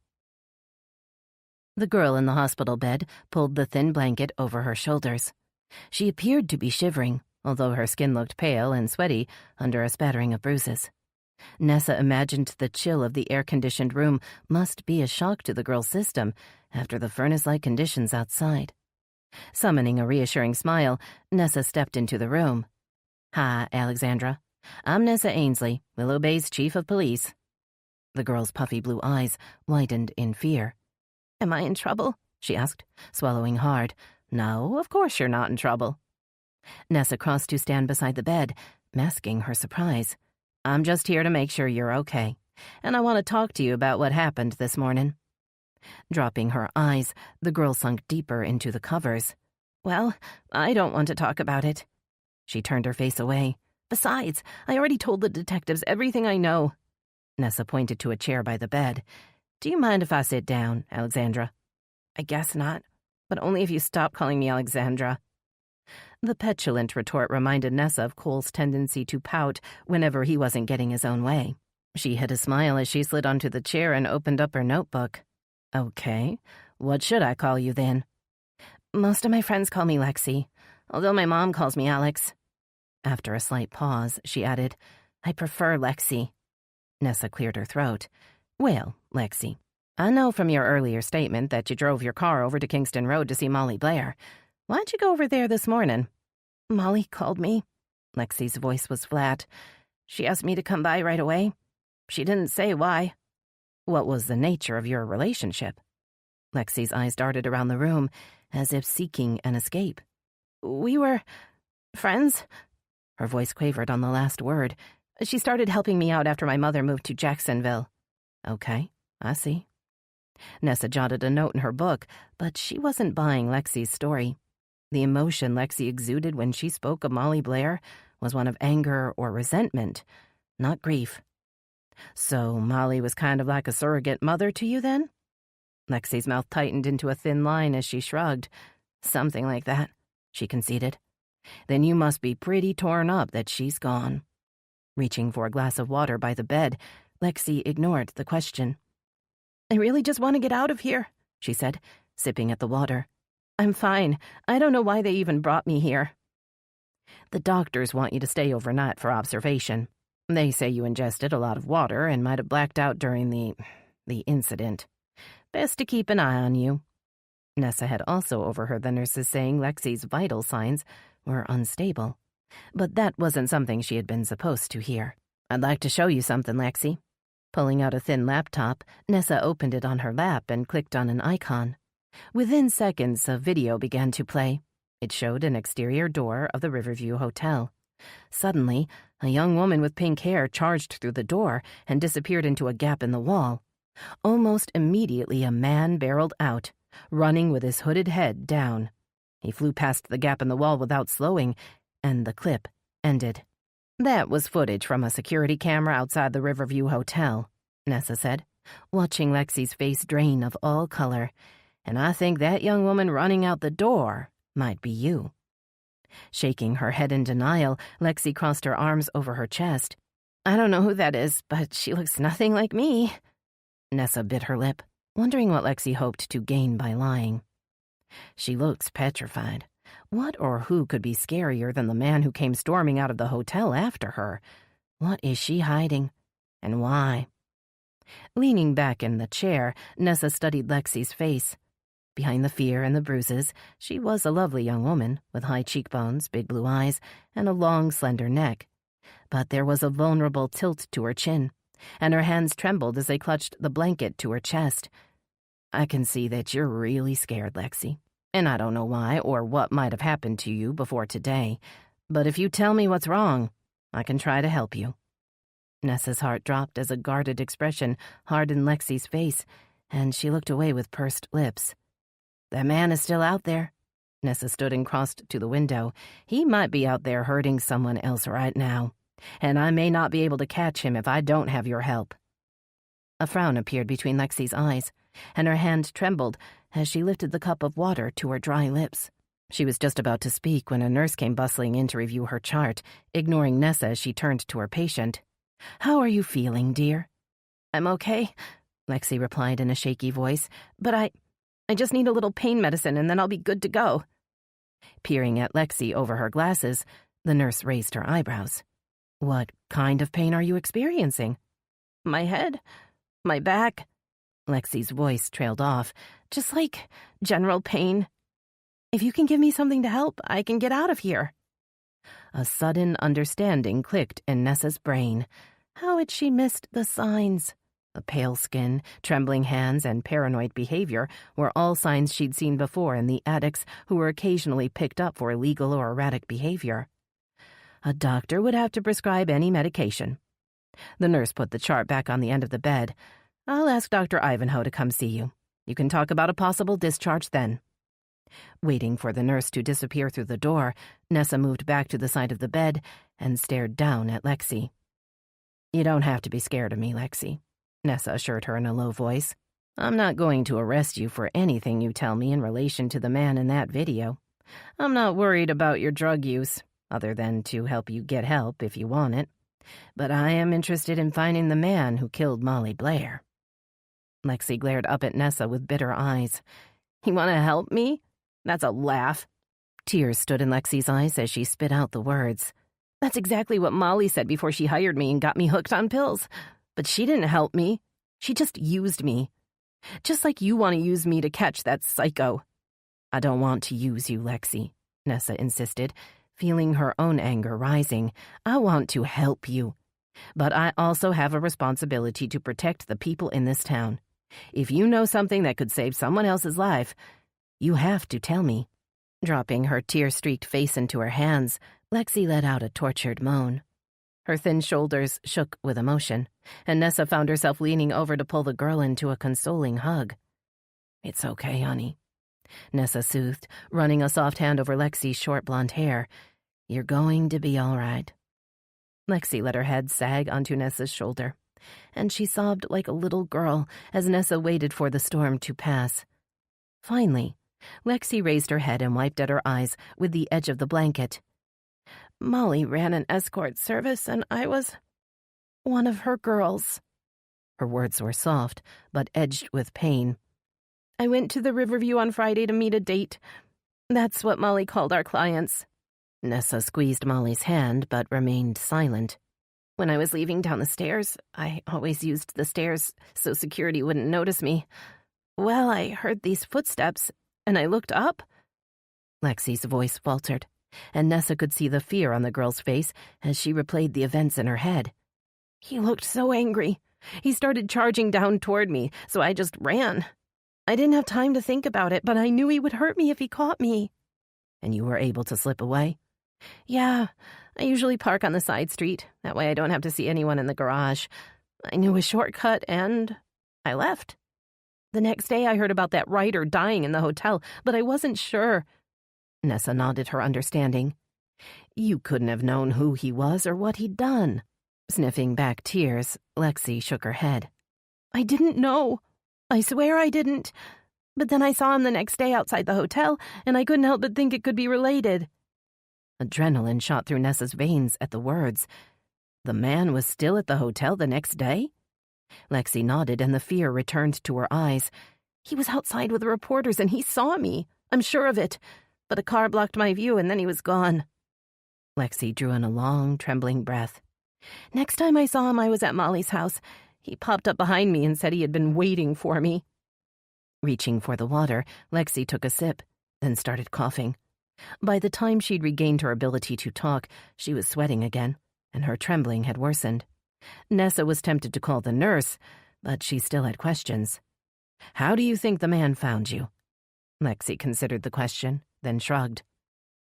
The girl in the hospital bed pulled the thin blanket over her shoulders. She appeared to be shivering, although her skin looked pale and sweaty under a spattering of bruises. Nessa imagined the chill of the air-conditioned room must be a shock to the girl's system after the furnace-like conditions outside. Summoning a reassuring smile, Nessa stepped into the room. Hi, Alexandra. I'm Nessa Ainsley, Willow Bay's chief of police. The girl's puffy blue eyes widened in fear. Am I in trouble? She asked, swallowing hard. No, of course you're not in trouble. Nessa crossed to stand beside the bed, masking her surprise. I'm just here to make sure you're okay, and I want to talk to you about what happened this morning. Dropping her eyes, the girl sunk deeper into the covers. Well, I don't want to talk about it. She turned her face away. Besides, I already told the detectives everything I know. Nessa pointed to a chair by the bed. Do you mind if I sit down, Alexandra? I guess not, but only if you stop calling me Alexandra. The petulant retort reminded Nessa of Cole's tendency to pout whenever he wasn't getting his own way. She hid a smile as she slid onto the chair and opened up her notebook. Okay, what should I call you then? Most of my friends call me Lexi, although my mom calls me Alex. After a slight pause, she added, I prefer Lexi. Nessa cleared her throat. Well, Lexi, I know from your earlier statement that you drove your car over to Kingston Road to see Molly Blair. Why'd you go over there this morning? Molly called me. Lexi's voice was flat. She asked me to come by right away. She didn't say why. What was the nature of your relationship? Lexi's eyes darted around the room, as if seeking an escape. We were friends." Her voice quavered on the last word. "She started helping me out after my mother moved to Jacksonville." "Okay, I see." Nessa jotted a note in her book, but she wasn't buying Lexi's story. The emotion Lexi exuded when she spoke of Molly Blair was one of anger or resentment, not grief. "So Molly was kind of like a surrogate mother to you then?" Lexi's mouth tightened into a thin line as she shrugged. "Something like that," she conceded. "Then you must be pretty torn up that she's gone." Reaching for a glass of water by the bed, Lexi ignored the question. "I really just want to get out of here," she said, sipping at the water. "I'm fine. I don't know why they even brought me here." "The doctors want you to stay overnight for observation. They say you ingested a lot of water and might have blacked out during the incident. Best to keep an eye on you." Nessa had also overheard the nurses saying Lexi's vital signs were unstable, but that wasn't something she had been supposed to hear. "I'd like to show you something, Lexi." Pulling out a thin laptop, Nessa opened it on her lap and clicked on an icon. Within seconds, a video began to play. It showed an exterior door of the Riverview Hotel. Suddenly, a young woman with pink hair charged through the door and disappeared into a gap in the wall. Almost immediately, a man barreled out, running with his hooded head down. He flew past the gap in the wall without slowing, and the clip ended. "That was footage from a security camera outside the Riverview Hotel," Nessa said, watching Lexi's face drain of all color. "And I think that young woman running out the door might be you." Shaking her head in denial, Lexi crossed her arms over her chest. "I don't know who that is, but she looks nothing like me." Nessa bit her lip, wondering what Lexi hoped to gain by lying. "She looks petrified. What or who could be scarier than the man who came storming out of the hotel after her? What is she hiding? And why?" Leaning back in the chair, Nessa studied Lexi's face. Behind the fear and the bruises, she was a lovely young woman with high cheekbones, big blue eyes, and a long, slender neck. But there was a vulnerable tilt to her chin, and her hands trembled as they clutched the blanket to her chest. "I can see that you're really scared, Lexi, and I don't know why or what might have happened to you before today, but if you tell me what's wrong, I can try to help you." Nessa's heart dropped as a guarded expression hardened Lexi's face, and she looked away with pursed lips. "That man is still out there." Nessa stood and crossed to the window. "He might be out there hurting someone else right now, and I may not be able to catch him if I don't have your help." A frown appeared between Lexi's eyes, and her hand trembled as she lifted the cup of water to her dry lips. She was just about to speak when a nurse came bustling in to review her chart, ignoring Nessa as she turned to her patient. "How are you feeling, dear?" "I'm okay," Lexi replied in a shaky voice, "but I just need a little pain medicine and then I'll be good to go." Peering at Lexi over her glasses, the nurse raised her eyebrows. "What kind of pain are you experiencing?" "My head, my back." Lexi's voice trailed off. "Just like general pain. If you can give me something to help, I can get out of here." A sudden understanding clicked in Nessa's brain. How had she missed the signs? The pale skin, trembling hands, and paranoid behavior were all signs she'd seen before in the addicts who were occasionally picked up for illegal or erratic behavior. A doctor would have to prescribe any medication. The nurse put the chart back on the end of the bed. "I'll ask Dr. Ivanhoe to come see you. You can talk about a possible discharge then." Waiting for the nurse to disappear through the door, Nessa moved back to the side of the bed and stared down at Lexi. "You don't have to be scared of me, Lexi," Nessa assured her in a low voice. "I'm not going to arrest you for anything you tell me in relation to the man in that video. I'm not worried about your drug use, other than to help you get help if you want it. But I am interested in finding the man who killed Molly Blair." Lexi glared up at Nessa with bitter eyes. "You want to help me? That's a laugh." Tears stood in Lexi's eyes as she spit out the words. "That's exactly what Molly said before she hired me and got me hooked on pills. But she didn't help me. She just used me. Just like you want to use me to catch that psycho." "I don't want to use you, Lexi," Nessa insisted, feeling her own anger rising. "I want to help you. But I also have a responsibility to protect the people in this town. If you know something that could save someone else's life, you have to tell me." Dropping her tear-streaked face into her hands, Lexi let out a tortured moan. Her thin shoulders shook with emotion, and Nessa found herself leaning over to pull the girl into a consoling hug. "It's okay, honey," Nessa soothed, running a soft hand over Lexi's short blonde hair. "You're going to be all right." Lexi let her head sag onto Nessa's shoulder, and she sobbed like a little girl as Nessa waited for the storm to pass. Finally, Lexi raised her head and wiped at her eyes with the edge of the blanket. "Molly ran an escort service, and I was one of her girls." Her words were soft, but edged with pain. "I went to the Riverview on Friday to meet a date. That's what Molly called our clients." Nessa squeezed Molly's hand, but remained silent. "When I was leaving down the stairs, I always used the stairs so security wouldn't notice me. Well, I heard these footsteps, and I looked up." Lexi's voice faltered, and Nessa could see the fear on the girl's face as she replayed the events in her head. "He looked so angry. He started charging down toward me, so I just ran. I didn't have time to think about it, but I knew he would hurt me if he caught me." "And you were able to slip away?" "Yeah, I usually park on the side street. That way I don't have to see anyone in the garage. I knew a shortcut, and I left. The next day I heard about that writer dying in the hotel, but I wasn't sure." Nessa nodded her understanding. "You couldn't have known who he was or what he'd done." Sniffing back tears, Lexi shook her head. "I didn't know. I swear I didn't. But then I saw him the next day outside the hotel, and I couldn't help but think it could be related." Adrenaline shot through Nessa's veins at the words. The man was still at the hotel the next day? Lexi nodded, and the fear returned to her eyes. "He was outside with the reporters, and he saw me. I'm sure of it. But a car blocked my view, and then he was gone." Lexi drew in a long, trembling breath. "Next time I saw him, I was at Molly's house. He popped up behind me and said he had been waiting for me." Reaching for the water, Lexi took a sip, then started coughing. By the time she'd regained her ability to talk, she was sweating again, and her trembling had worsened. Nessa was tempted to call the nurse, but she still had questions. "How do you think the man found you?" Lexi considered the question, then shrugged.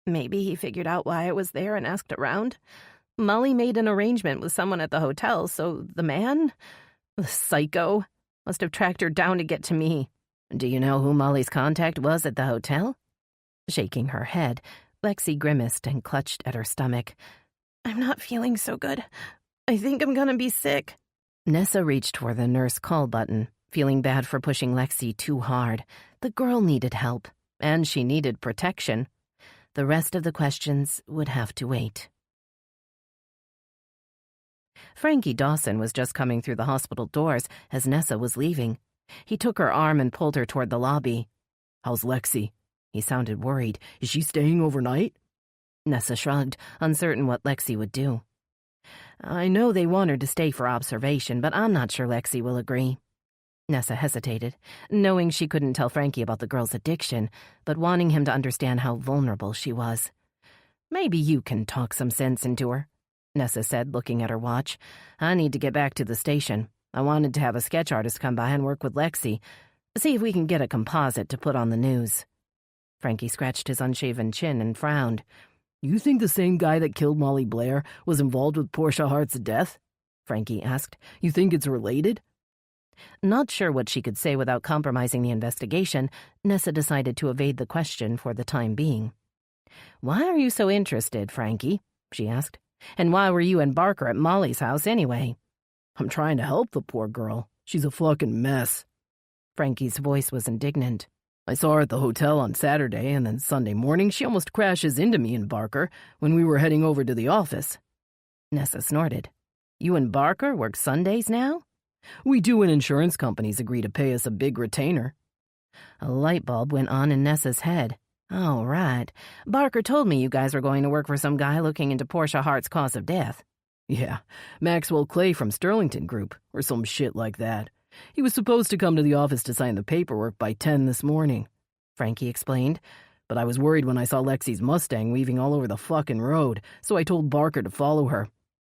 "Maybe he figured out why I was there and asked around. Molly made an arrangement with someone at the hotel, so the man, the psycho, must have tracked her down to get to me." "Do you know who Molly's contact was at the hotel?" Shaking her head, Lexi grimaced and clutched at her stomach. "I'm not feeling so good. I think I'm gonna be sick." Nessa reached for the nurse call button, feeling bad for pushing Lexi too hard. The girl needed help, and she needed protection. The rest of the questions would have to wait. Frankie Dawson was just coming through the hospital doors as Nessa was leaving. He took her arm and pulled her toward the lobby. "How's Lexi?" He sounded worried. "Is she staying overnight?" Nessa shrugged, uncertain what Lexi would do. "I know they want her to stay for observation, but I'm not sure Lexi will agree." Nessa hesitated, knowing she couldn't tell Frankie about the girl's addiction, but wanting him to understand how vulnerable she was. "Maybe you can talk some sense into her," Nessa said, looking at her watch. "I need to get back to the station. I wanted to have a sketch artist come by and work with Lexi. See if we can get a composite to put on the news." Frankie scratched his unshaven chin and frowned. "You think the same guy that killed Molly Blair was involved with Portia Hart's death?" Frankie asked. "You think it's related?" Not sure what she could say without compromising the investigation, Nessa decided to evade the question for the time being. "Why are you so interested, Frankie?" she asked. "And why were you and Barker at Molly's house anyway?" "I'm trying to help the poor girl. She's a fucking mess." Frankie's voice was indignant. "I saw her at the hotel on Saturday, and then Sunday morning she almost crashes into me and Barker when we were heading over to the office." Nessa snorted. "You and Barker work Sundays now?" "We do when insurance companies agree to pay us a big retainer." A light bulb went on in Nessa's head. "Oh, right. Barker told me you guys were going to work for some guy looking into Portia Hart's cause of death." "Yeah, Maxwell Clay from Sterlington Group, or some shit like that. He was supposed to come to the office to sign the paperwork by 10 this morning," Frankie explained. "But I was worried when I saw Lexi's Mustang weaving all over the fucking road, so I told Barker to follow her.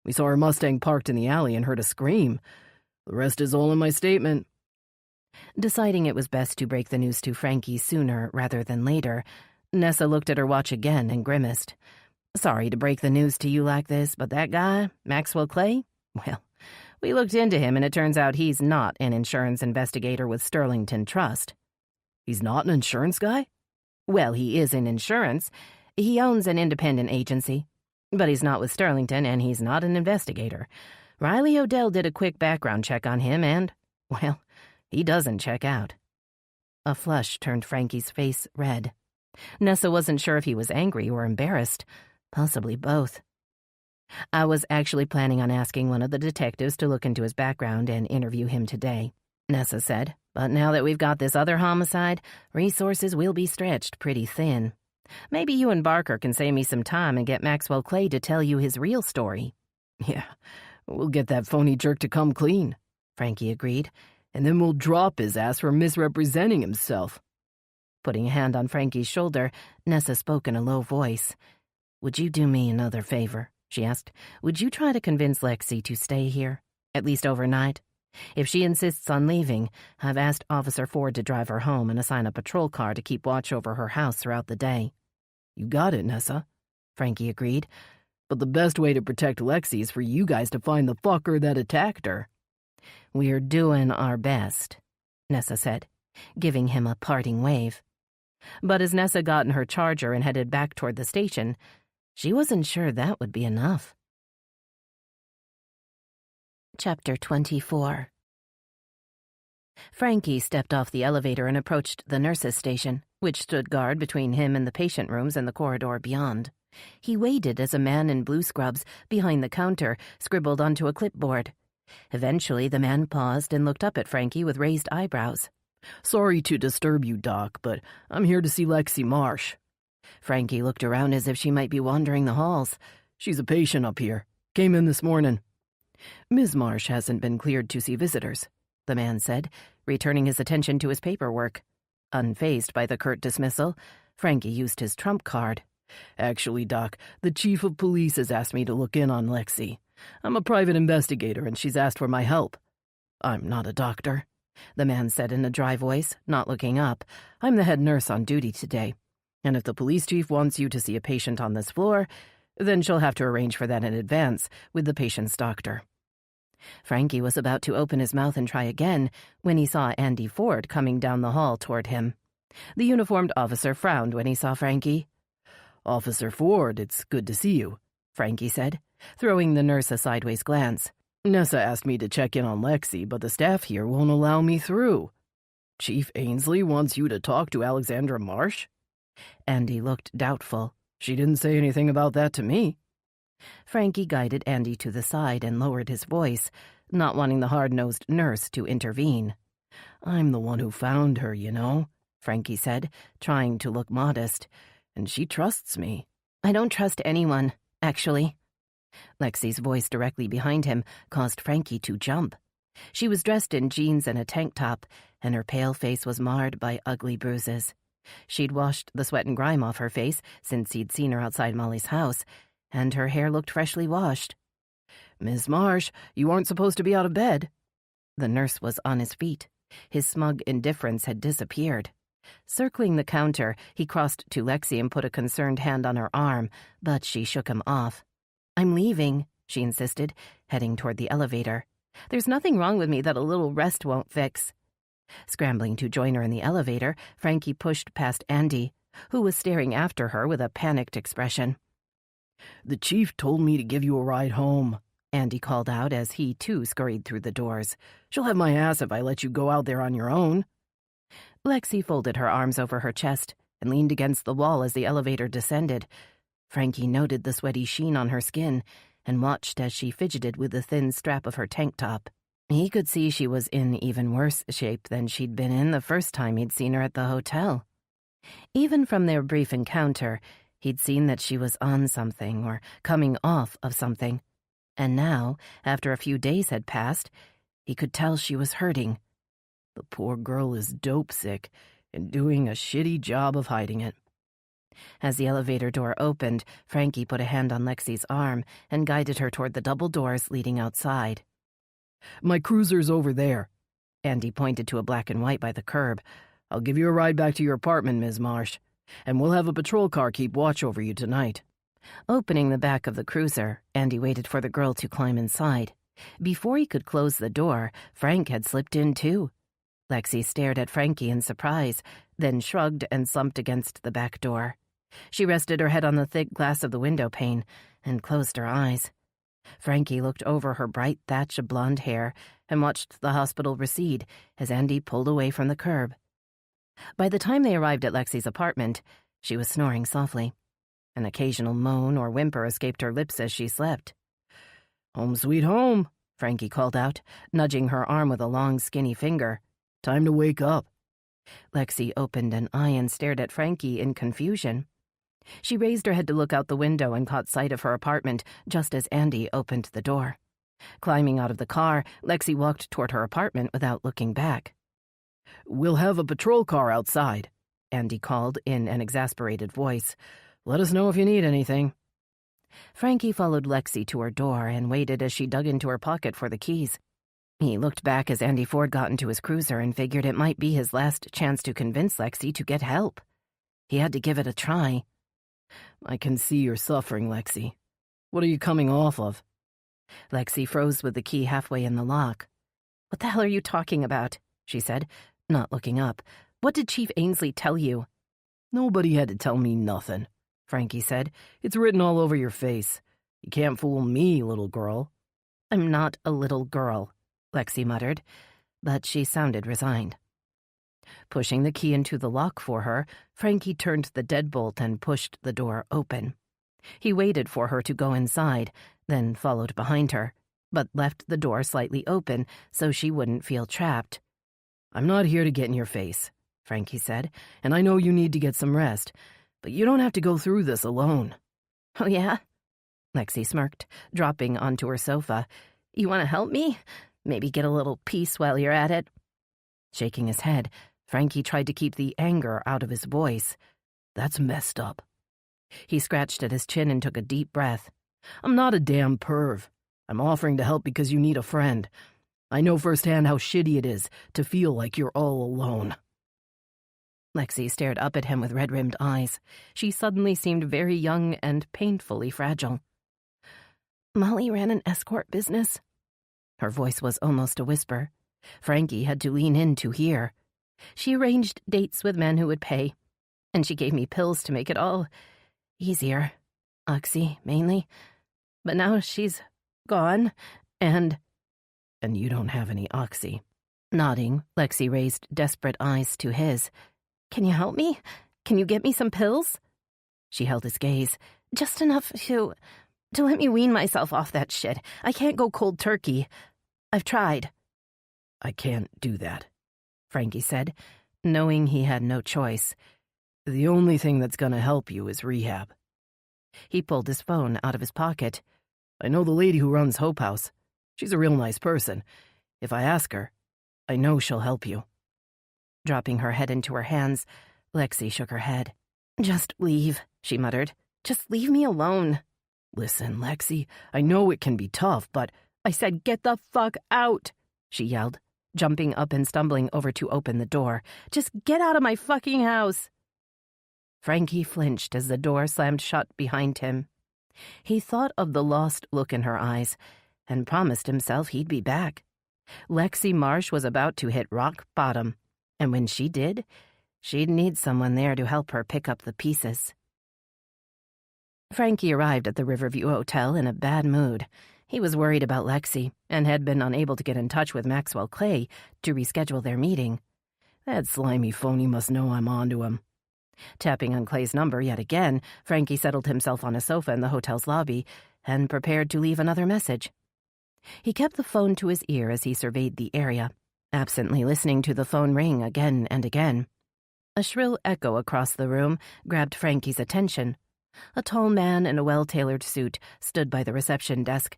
We saw her Mustang parked in the alley and heard a scream. The rest is all in my statement." Deciding it was best to break the news to Frankie sooner rather than later, Nessa looked at her watch again and grimaced. Sorry to break the news to you like this, but that guy, Maxwell Clay, well, we looked into him and it turns out he's not an insurance investigator with Sterlington Trust. He's not an insurance guy? Well, he is in insurance. He owns an independent agency. But he's not with Sterlington and he's not an investigator. Riley Odell did a quick background check on him and, well, he doesn't check out. A flush turned Frankie's face red. Nessa wasn't sure if he was angry or embarrassed, possibly both. I was actually planning on asking one of the detectives to look into his background and interview him today, Nessa said, but now that we've got this other homicide, resources will be stretched pretty thin. Maybe you and Barker can save me some time and get Maxwell Clay to tell you his real story. Yeah, we'll get that phony jerk to come clean, Frankie agreed, and then we'll drop his ass for misrepresenting himself. Putting a hand on Frankie's shoulder, Nessa spoke in a low voice. Would you do me another favor? She asked. Would you try to convince Lexi to stay here, at least overnight? If she insists on leaving, I've asked Officer Ford to drive her home and assign a patrol car to keep watch over her house throughout the day. You got it, Nessa, Frankie agreed. But the best way to protect Lexi is for you guys to find the fucker that attacked her. We're doing our best, Nessa said, giving him a parting wave. But as Nessa got in her Charger and headed back toward the station, she wasn't sure that would be enough. Chapter 24. Frankie stepped off the elevator and approached the nurses' station, which stood guard between him and the patient rooms and the corridor beyond. He waited as a man in blue scrubs behind the counter scribbled onto a clipboard. Eventually, the man paused and looked up at Frankie with raised eyebrows. Sorry to disturb you, Doc, but I'm here to see Lexi Marsh. Frankie looked around as if she might be wandering the halls. She's a patient up here. Came in this morning. Ms. Marsh hasn't been cleared to see visitors, the man said, returning his attention to his paperwork. Unfazed by the curt dismissal, Frankie used his trump card. Actually, Doc, the chief of police has asked me to look in on Lexi. I'm a private investigator and she's asked for my help. I'm not a doctor, the man said in a dry voice, not looking up. I'm the head nurse on duty today. And if the police chief wants you to see a patient on this floor, then she'll have to arrange for that in advance with the patient's doctor. Frankie was about to open his mouth and try again when he saw Andy Ford coming down the hall toward him. The uniformed officer frowned when he saw Frankie. Officer Ford, it's good to see you, Frankie said, throwing the nurse a sideways glance. Nessa asked me to check in on Lexi, but the staff here won't allow me through. Chief Ainsley wants you to talk to Alexandra Marsh? Andy looked doubtful. She didn't say anything about that to me. Frankie guided Andy to the side and lowered his voice, not wanting the hard-nosed nurse to intervene. I'm the one who found her, you know, Frankie said, trying to look modest. And she trusts me. I don't trust anyone, actually. Lexi's voice directly behind him caused Frankie to jump. She was dressed in jeans and a tank top, and her pale face was marred by ugly bruises. She'd washed the sweat and grime off her face since he'd seen her outside Molly's house, and her hair looked freshly washed. Miss Marsh, you aren't supposed to be out of bed. The nurse was on his feet. His smug indifference had disappeared. Circling the counter, he crossed to Lexi and put a concerned hand on her arm, but she shook him off. I'm leaving, she insisted, heading toward the elevator. There's nothing wrong with me that a little rest won't fix. Scrambling to join her in the elevator, Frankie pushed past Andy, who was staring after her with a panicked expression. The chief told me to give you a ride home, Andy called out as he, too, scurried through the doors. She'll have my ass if I let you go out there on your own. Lexi folded her arms over her chest and leaned against the wall as the elevator descended. Frankie noted the sweaty sheen on her skin and watched as she fidgeted with the thin strap of her tank top. He could see she was in even worse shape than she'd been in the first time he'd seen her at the hotel. Even from their brief encounter, he'd seen that she was on something or coming off of something. And now, after a few days had passed, he could tell she was hurting. The poor girl is dope sick and doing a shitty job of hiding it. As the elevator door opened, Frankie put a hand on Lexi's arm and guided her toward the double doors leading outside. My cruiser's over there. Andy pointed to a black and white by the curb. I'll give you a ride back to your apartment, Ms. Marsh. And we'll have a patrol car keep watch over you tonight. Opening the back of the cruiser, Andy waited for the girl to climb inside. Before he could close the door, Frank had slipped in too. Lexi stared at Frankie in surprise, then shrugged and slumped against the back door. She rested her head on the thick glass of the window pane and closed her eyes. Frankie looked over her bright thatch of blonde hair and watched the hospital recede as Andy pulled away from the curb. By the time they arrived at Lexi's apartment, she was snoring softly. An occasional moan or whimper escaped her lips as she slept. "Home sweet home," Frankie called out, nudging her arm with a long, skinny finger. "Time to wake up." Lexi opened an eye and stared at Frankie in confusion. She raised her head to look out the window and caught sight of her apartment just as Andy opened the door. Climbing out of the car, Lexi walked toward her apartment without looking back. "We'll have a patrol car outside," Andy called in an exasperated voice. "Let us know if you need anything." Frankie followed Lexi to her door and waited as she dug into her pocket for the keys. He looked back as Andy Ford got into his cruiser and figured it might be his last chance to convince Lexi to get help. He had to give it a try. "I can see you're suffering, Lexi. What are you coming off of?" Lexi froze with the key halfway in the lock. "What the hell are you talking about?" she said, not looking up. "What did Chief Ainsley tell you?" "Nobody had to tell me nothing," Frankie said. "It's written all over your face. You can't fool me, little girl." "I'm not a little girl," Lexi muttered, but she sounded resigned. Pushing the key into the lock for her, Frankie turned the deadbolt and pushed the door open. He waited for her to go inside, then followed behind her, but left the door slightly open so she wouldn't feel trapped. "I'm not here to get in your face," Frankie said, "and I know you need to get some rest, but you don't have to go through this alone." "Oh, yeah?" Lexi smirked, dropping onto her sofa. "You want to help me? Maybe get a little peace while you're at it?" Shaking his head, Frankie tried to keep the anger out of his voice. "That's messed up." He scratched at his chin and took a deep breath. "I'm not a damn perv. I'm offering to help because you need a friend. I know firsthand how shitty it is to feel like you're all alone." Lexi stared up at him with red-rimmed eyes. She suddenly seemed very young and painfully fragile. "Molly ran an escort business." Her voice was almost a whisper. Frankie had to lean in to hear. "She arranged dates with men who would pay, and she gave me pills to make it all easier. Oxy, mainly. But now she's gone, and you don't have any oxy." Nodding, Lexi raised desperate eyes to his. "Can you help me? Can you get me some pills?" She held his gaze. "Just enough to let me wean myself off that shit. I can't go cold turkey. I've tried." "I can't do that," Frankie said, knowing he had no choice. "The only thing that's gonna help you is rehab." He pulled his phone out of his pocket. "I know the lady who runs Hope House. She's a real nice person. If I ask her, I know she'll help you." Dropping her head into her hands, Lexi shook her head. "Just leave," she muttered. "Just leave me alone." "Listen, Lexi, I know it can be tough, but—" "I said get the fuck out," she yelled, jumping up and stumbling over to open the door. "Just get out of my fucking house." Frankie flinched as the door slammed shut behind him. He thought of the lost look in her eyes and promised himself he'd be back. Lexi Marsh was about to hit rock bottom, and when she did, she'd need someone there to help her pick up the pieces. Frankie arrived at the Riverview Hotel in a bad mood. He was worried about Lexi and had been unable to get in touch with Maxwell Clay to reschedule their meeting. That slimy phony must know I'm onto him. Tapping on Clay's number yet again, Frankie settled himself on a sofa in the hotel's lobby and prepared to leave another message. He kept the phone to his ear as he surveyed the area, absently listening to the phone ring again and again. A shrill echo across the room grabbed Frankie's attention. A tall man in a well-tailored suit stood by the reception desk.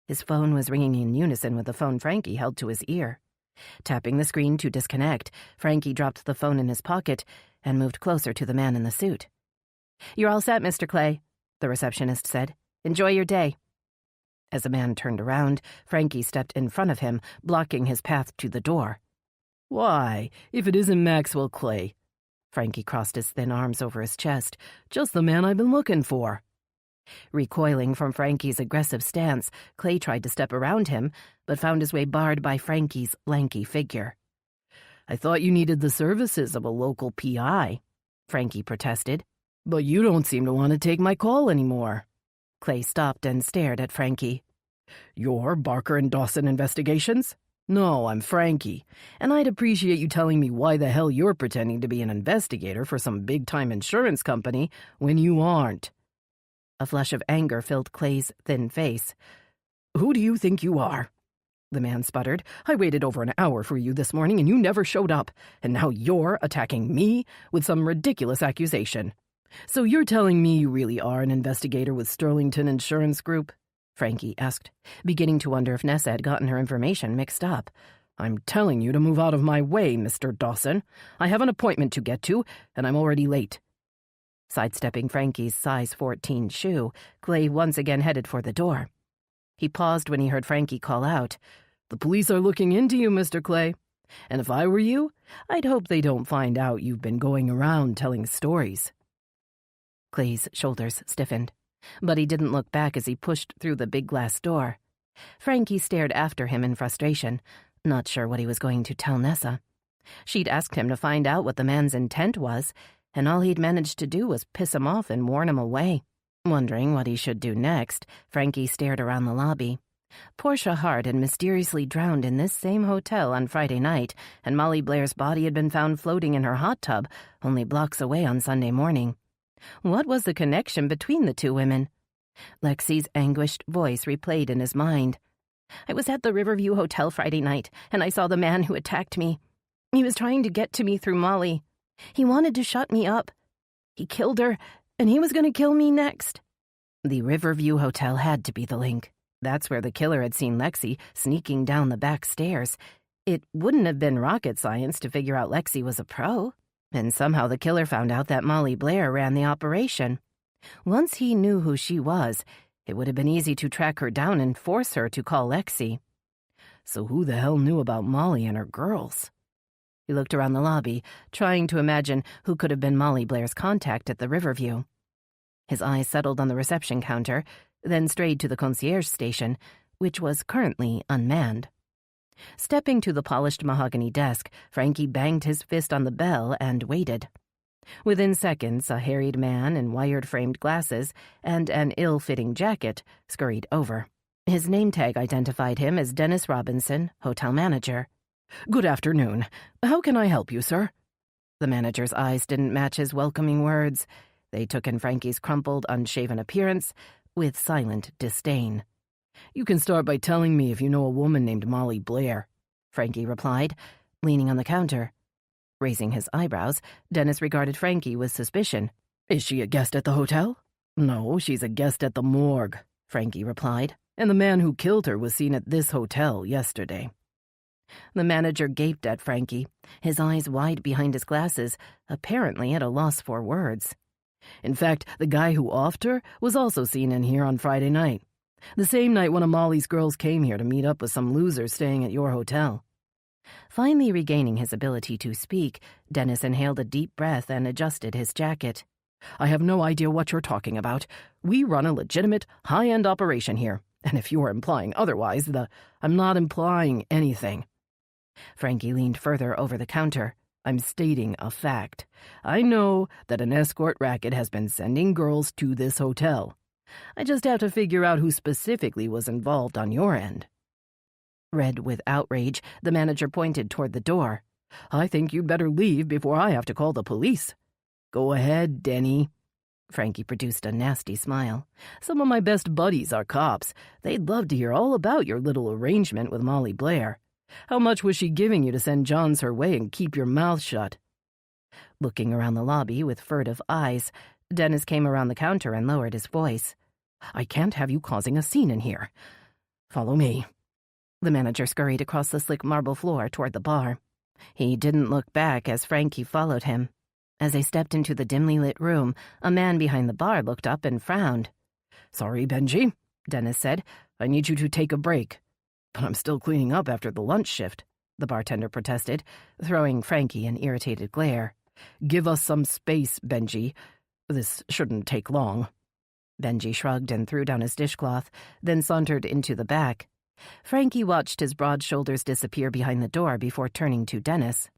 His phone was ringing in unison with the phone Frankie held to his ear. Tapping the screen to disconnect, Frankie dropped the phone in his pocket and moved closer to the man in the suit. "You're all set, Mr. Clay," the receptionist said. "Enjoy your day." As the man turned around, Frankie stepped in front of him, blocking his path to the door. "Why, if it isn't Maxwell Clay." Frankie crossed his thin arms over his chest. Just the man I've been looking for. Recoiling from Frankie's aggressive stance, Clay tried to step around him, but found his way barred by Frankie's lanky figure. I thought you needed the services of a local PI, Frankie protested. But you don't seem to want to take my call anymore. Clay stopped and stared at Frankie. You're Barker and Dawson Investigations? No, I'm Frankie, and I'd appreciate you telling me why the hell you're pretending to be an investigator for some big-time insurance company when you aren't. A flush of anger filled Clay's thin face. Who do you think you are? The man sputtered. I waited over an hour for you this morning and you never showed up, and now you're attacking me with some ridiculous accusation. So you're telling me you really are an investigator with Sterlington Insurance Group? Frankie asked, beginning to wonder if Nessa had gotten her information mixed up. I'm telling you to move out of my way, Mr. Dawson. I have an appointment to get to, and I'm already late. Sidestepping Frankie's size 14 shoe, Clay once again headed for the door. He paused when he heard Frankie call out, The police are looking into you, Mr. Clay. And if I were you, I'd hope they don't find out you've been going around telling stories. Clay's shoulders stiffened, but he didn't look back as he pushed through the big glass door. Frankie stared after him in frustration, not sure what he was going to tell Nessa. She'd asked him to find out what the man's intent was, and all he'd managed to do was piss him off and warn him away. Wondering what he should do next, Frankie stared around the lobby. Portia Hart had mysteriously drowned in this same hotel on Friday night, and Molly Blair's body had been found floating in her hot tub only blocks away on Sunday morning. What was the connection between the two women? Lexi's anguished voice replayed in his mind. I was at the Riverview Hotel Friday night, and I saw the man who attacked me. He was trying to get to me through Molly. He wanted to shut me up. He killed her, and he was going to kill me next. The Riverview Hotel had to be the link. That's where the killer had seen Lexi sneaking down the back stairs. It wouldn't have been rocket science to figure out Lexi was a pro. And somehow the killer found out that Molly Blair ran the operation. Once he knew who she was, it would have been easy to track her down and force her to call Lexi. So who the hell knew about Molly and her girls? He looked around the lobby, trying to imagine who could have been Molly Blair's contact at the Riverview. His eyes settled on the reception counter, then strayed to the concierge station, which was currently unmanned. Stepping to the polished mahogany desk, Frankie banged his fist on the bell and waited. Within seconds, a harried man in wired-framed glasses and an ill-fitting jacket scurried over. His name tag identified him as Dennis Robinson, hotel manager. Good afternoon. How can I help you, sir? The manager's eyes didn't match his welcoming words. They took in Frankie's crumpled, unshaven appearance with silent disdain. You can start by telling me if you know a woman named Molly Blair, Frankie replied, leaning on the counter. Raising his eyebrows, Dennis regarded Frankie with suspicion. Is she a guest at the hotel? No, she's a guest at the morgue, Frankie replied, and the man who killed her was seen at this hotel yesterday. The manager gaped at Frankie, his eyes wide behind his glasses, apparently at a loss for words. In fact, the guy who offed her was also seen in here on Friday night. The same night one of Molly's girls came here to meet up with some losers staying at your hotel. Finally regaining his ability to speak, Dennis inhaled a deep breath and adjusted his jacket. I have no idea what you're talking about. We run a legitimate, high-end operation here, and if you're implying otherwise, I'm not implying anything. Frankie leaned further over the counter. I'm stating a fact. I know that an escort racket has been sending girls to this hotel. I just have to figure out who specifically was involved on your end. Red with outrage, the manager pointed toward the door. I think you'd better leave before I have to call the police. Go ahead, Denny. Frankie produced a nasty smile. Some of my best buddies are cops. They'd love to hear all about your little arrangement with Molly Blair. How much was she giving you to send Johns her way and keep your mouth shut? Looking around the lobby with furtive eyes, Dennis came around the counter and lowered his voice. I can't have you causing a scene in here. Follow me. The manager scurried across the slick marble floor toward the bar. He didn't look back as Frankie followed him. As they stepped into the dimly lit room, a man behind the bar looked up and frowned. Sorry, Benji, Dennis said. I need you to take a break. But I'm still cleaning up after the lunch shift, the bartender protested, throwing Frankie an irritated glare. Give us some space, Benji. This shouldn't take long." Benji shrugged and threw down his dishcloth, then sauntered into the back. Frankie watched his broad shoulders disappear behind the door before turning to Dennis.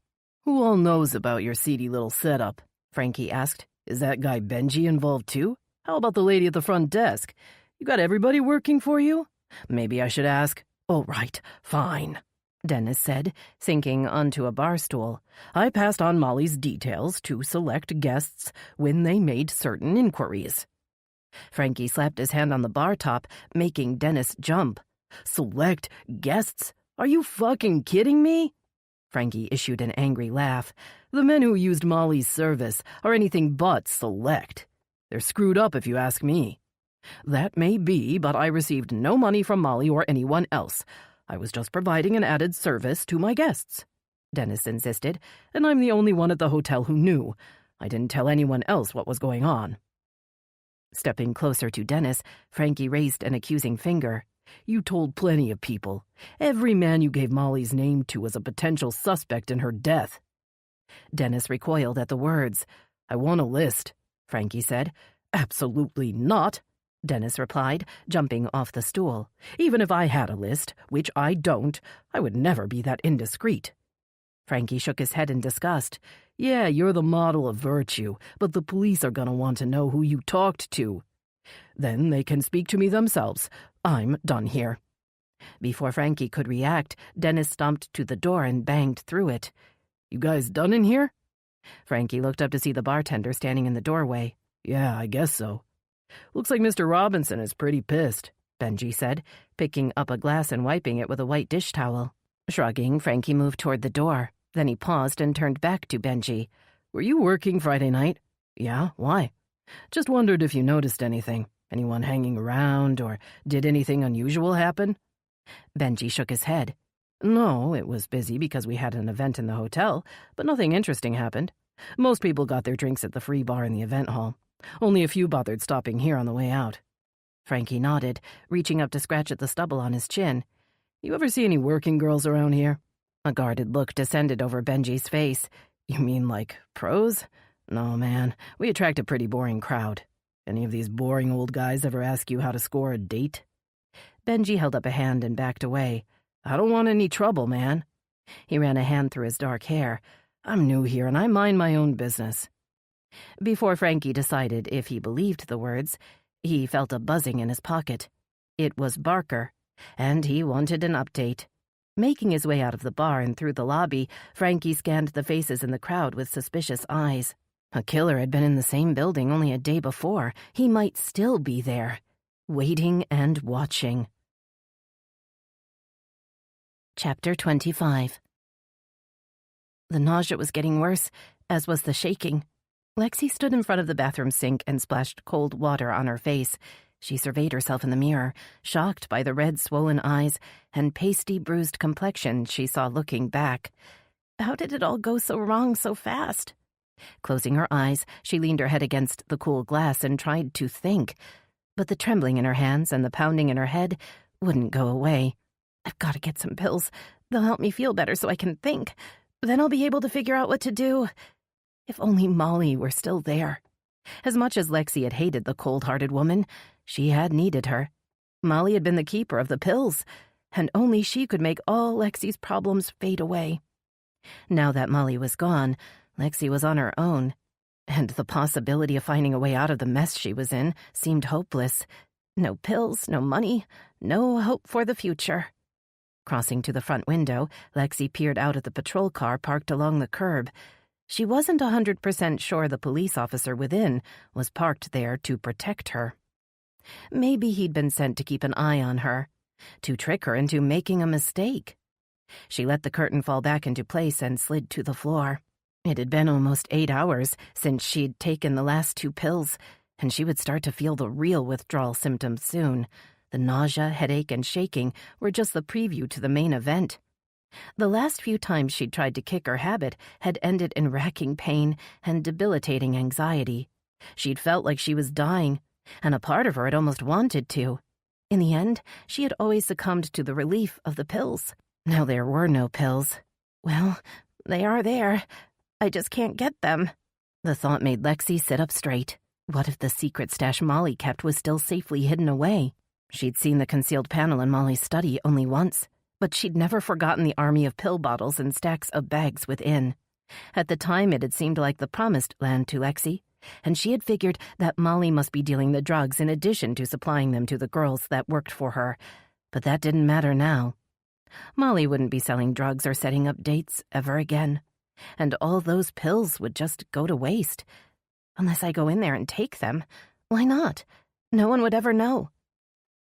"Who all knows about your seedy little setup?" Frankie asked. "Is that guy Benji involved too? How about the lady at the front desk? You got everybody working for you? Maybe I should ask." "All right, fine," Dennis said, sinking onto a bar stool. "I passed on Molly's details to select guests when they made certain inquiries." Frankie slapped his hand on the bar top, making Dennis jump. "Select guests? Are you fucking kidding me?" Frankie issued an angry laugh. "The men who used Molly's service are anything but select. They're screwed up if you ask me. That may be, but I received no money from Molly or anyone else. I was just providing an added service to my guests," Dennis insisted, "and I'm the only one at the hotel who knew. I didn't tell anyone else what was going on." Stepping closer to Dennis, Frankie raised an accusing finger. "You told plenty of people. Every man you gave Molly's name to was a potential suspect in her death." Dennis recoiled at the words. "I want a list," Frankie said. "Absolutely not," Dennis replied, jumping off the stool. "Even if I had a list, which I don't, I would never be that indiscreet." Frankie shook his head in disgust. "Yeah, you're the model of virtue, but the police are gonna want to know who you talked to. Then they can speak to me themselves. I'm done here." Before Frankie could react, Dennis stomped to the door and banged through it. "You guys done in here?" Frankie looked up to see the bartender standing in the doorway. "Yeah, I guess so." "Looks like Mr. Robinson is pretty pissed," Benji said, picking up a glass and wiping it with a white dish towel. Shrugging, Frankie moved toward the door. Then he paused and turned back to Benji. "Were you working Friday night?" "Yeah, why?" "Just wondered if you noticed anything. Anyone hanging around, or did anything unusual happen?" Benji shook his head. "No, it was busy because we had an event in the hotel, but nothing interesting happened. Most people got their drinks at the free bar in the event hall. Only a few bothered stopping here on the way out." Frankie nodded, reaching up to scratch at the stubble on his chin. "You ever see any working girls around here?" A guarded look descended over Benji's face. "You mean like pros? No, man, we attract a pretty boring crowd. Any of these boring old guys ever ask you how to score a date?" Benji held up a hand and backed away. "I don't want any trouble, man." He ran a hand through his dark hair. "I'm new here and I mind my own business." Before Frankie decided if he believed the words, he felt a buzzing in his pocket. It was Barker, and he wanted an update. Making his way out of the bar and through the lobby, Frankie scanned the faces in the crowd with suspicious eyes. A killer had been in the same building only a day before. He might still be there, waiting and watching. Chapter 25. The nausea was getting worse, as was the shaking. Lexi stood in front of the bathroom sink and splashed cold water on her face. She surveyed herself in the mirror, shocked by the red, swollen eyes and pasty, bruised complexion she saw looking back. How did it all go so wrong so fast? Closing her eyes, she leaned her head against the cool glass and tried to think. But the trembling in her hands and the pounding in her head wouldn't go away. I've got to get some pills. They'll help me feel better so I can think. Then I'll be able to figure out what to do. If only Molly were still there. As much as Lexi had hated the cold-hearted woman, she had needed her. Molly had been the keeper of the pills, and only she could make all Lexi's problems fade away. Now that Molly was gone, Lexi was on her own, and the possibility of finding a way out of the mess she was in seemed hopeless. No pills, no money, no hope for the future. Crossing to the front window, Lexi peered out at the patrol car parked along the curb. She wasn't 100% sure the police officer within was parked there to protect her. Maybe he'd been sent to keep an eye on her, to trick her into making a mistake. She let the curtain fall back into place and slid to the floor. It had been almost 8 hours since she'd taken the last 2 pills, and she would start to feel the real withdrawal symptoms soon. The nausea, headache, and shaking were just the preview to the main event. The last few times she'd tried to kick her habit had ended in racking pain and debilitating anxiety. She'd felt like she was dying, and a part of her had almost wanted to. In the end, she had always succumbed to the relief of the pills. Now there were no pills. Well, they are there. I just can't get them. The thought made Lexi sit up straight. What if the secret stash Molly kept was still safely hidden away? She'd seen the concealed panel in Molly's study only once, but she'd never forgotten the army of pill bottles and stacks of bags within. At the time, it had seemed like the promised land to Lexi, and she had figured that Molly must be dealing the drugs in addition to supplying them to the girls that worked for her. But that didn't matter now. Molly wouldn't be selling drugs or setting up dates ever again, and all those pills would just go to waste. Unless I go in there and take them. Why not? No one would ever know.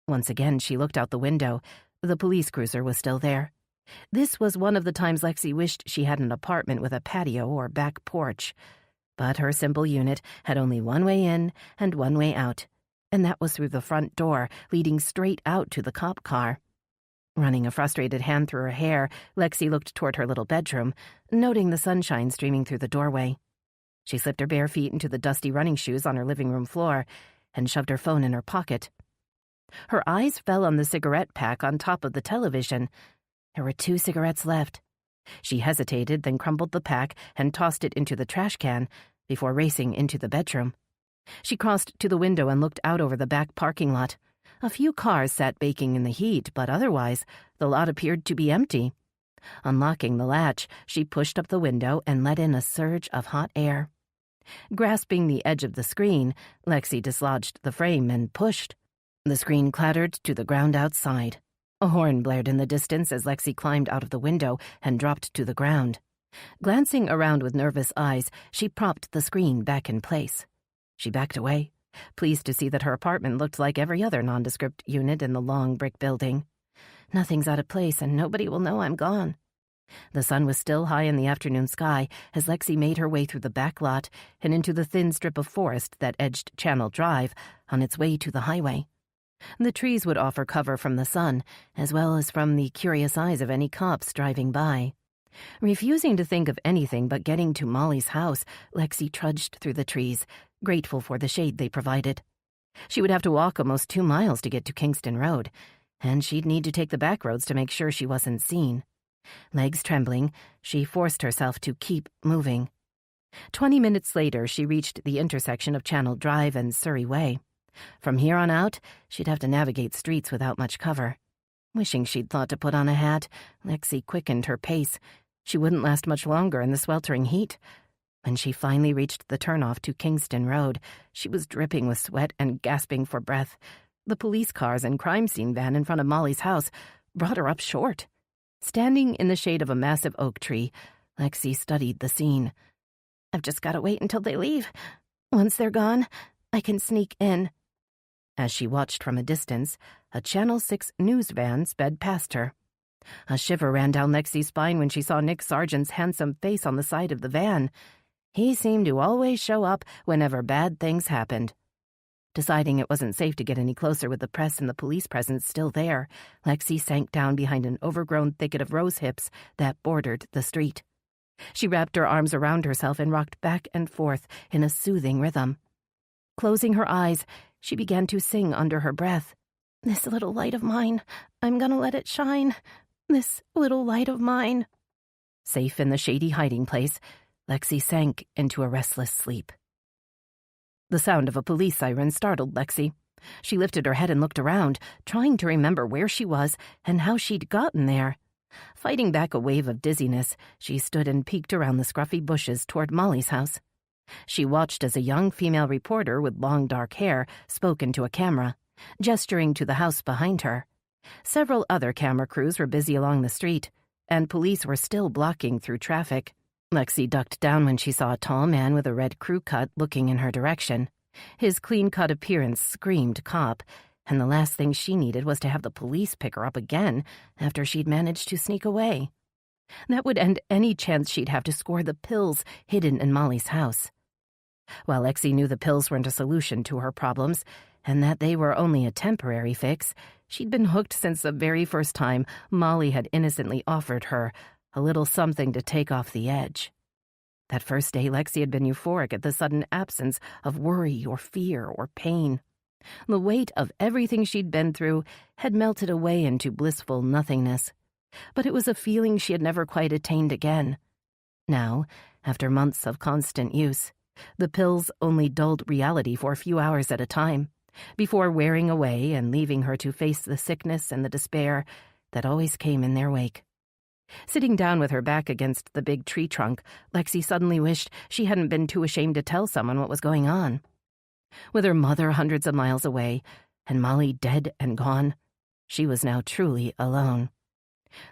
Once again, she looked out the window. The police cruiser was still there. This was one of the times Lexi wished she had an apartment with a patio or back porch. But her simple unit had only one way in and one way out, and that was through the front door, leading straight out to the cop car. Running a frustrated hand through her hair, Lexi looked toward her little bedroom, noting the sunshine streaming through the doorway. She slipped her bare feet into the dusty running shoes on her living room floor and shoved her phone in her pocket. Her eyes fell on the cigarette pack on top of the television. There were 2 cigarettes left. She hesitated, then crumbled the pack and tossed it into the trash can before racing into the bedroom. She crossed to the window and looked out over the back parking lot. A few cars sat baking in the heat, but otherwise, the lot appeared to be empty. Unlocking the latch, she pushed up the window and let in a surge of hot air. Grasping the edge of the screen, Lexi dislodged the frame and pushed. The screen clattered to the ground outside. A horn blared in the distance as Lexi climbed out of the window and dropped to the ground. Glancing around with nervous eyes, she propped the screen back in place. She backed away, pleased to see that her apartment looked like every other nondescript unit in the long brick building. Nothing's out of place, and nobody will know I'm gone. The sun was still high in the afternoon sky as Lexi made her way through the back lot and into the thin strip of forest that edged Channel Drive on its way to the highway. The trees would offer cover from the sun, as well as from the curious eyes of any cops driving by. Refusing to think of anything but getting to Molly's house, Lexi trudged through the trees, grateful for the shade they provided. She would have to walk almost 2 miles to get to Kingston Road, and she'd need to take the back roads to make sure she wasn't seen. Legs trembling, she forced herself to keep moving. 20 minutes later, she reached the intersection of Channel Drive and Surrey Way. From here on out, she'd have to navigate streets without much cover. Wishing she'd thought to put on a hat, Lexi quickened her pace. She wouldn't last much longer in the sweltering heat. When she finally reached the turnoff to Kingston Road, she was dripping with sweat and gasping for breath. The police cars and crime scene van in front of Molly's house brought her up short. Standing in the shade of a massive oak tree, Lexi studied the scene. I've just got to wait until they leave. Once they're gone, I can sneak in. As she watched from a distance, a Channel 6 news van sped past her. A shiver ran down Lexi's spine when she saw Nick Sargent's handsome face on the side of the van. He seemed to always show up whenever bad things happened. Deciding it wasn't safe to get any closer with the press and the police presence still there, Lexi sank down behind an overgrown thicket of rose hips that bordered the street. She wrapped her arms around herself and rocked back and forth in a soothing rhythm. Closing her eyes, she began to sing under her breath. This little light of mine, I'm gonna let it shine. This little light of mine. Safe in the shady hiding place, Lexi sank into a restless sleep. The sound of a police siren startled Lexi. She lifted her head and looked around, trying to remember where she was and how she'd gotten there. Fighting back a wave of dizziness, she stood and peeked around the scruffy bushes toward Molly's house. She watched as a young female reporter with long dark hair spoke into a camera, gesturing to the house behind her. Several other camera crews were busy along the street, and police were still blocking through traffic. Lexi ducked down when she saw a tall man with a red crew cut looking in her direction. His clean-cut appearance screamed cop, and the last thing she needed was to have the police pick her up again after she'd managed to sneak away. That would end any chance she'd have to score the pills hidden in Molly's house. While Lexi knew the pills weren't a solution to her problems, and that they were only a temporary fix, she'd been hooked since the very first time Molly had innocently offered her a little something to take off the edge. That first day, Lexi had been euphoric at the sudden absence of worry or fear or pain. The weight of everything she'd been through had melted away into blissful nothingness, but it was a feeling she had never quite attained again. Now, After months of constant use, the pills only dulled reality for a few hours at a time, before wearing away and leaving her to face the sickness and the despair that always came in their wake. Sitting down with her back against the big tree trunk, Lexi suddenly wished she hadn't been too ashamed to tell someone what was going on. With her mother hundreds of miles away, and Molly dead and gone, she was now truly alone.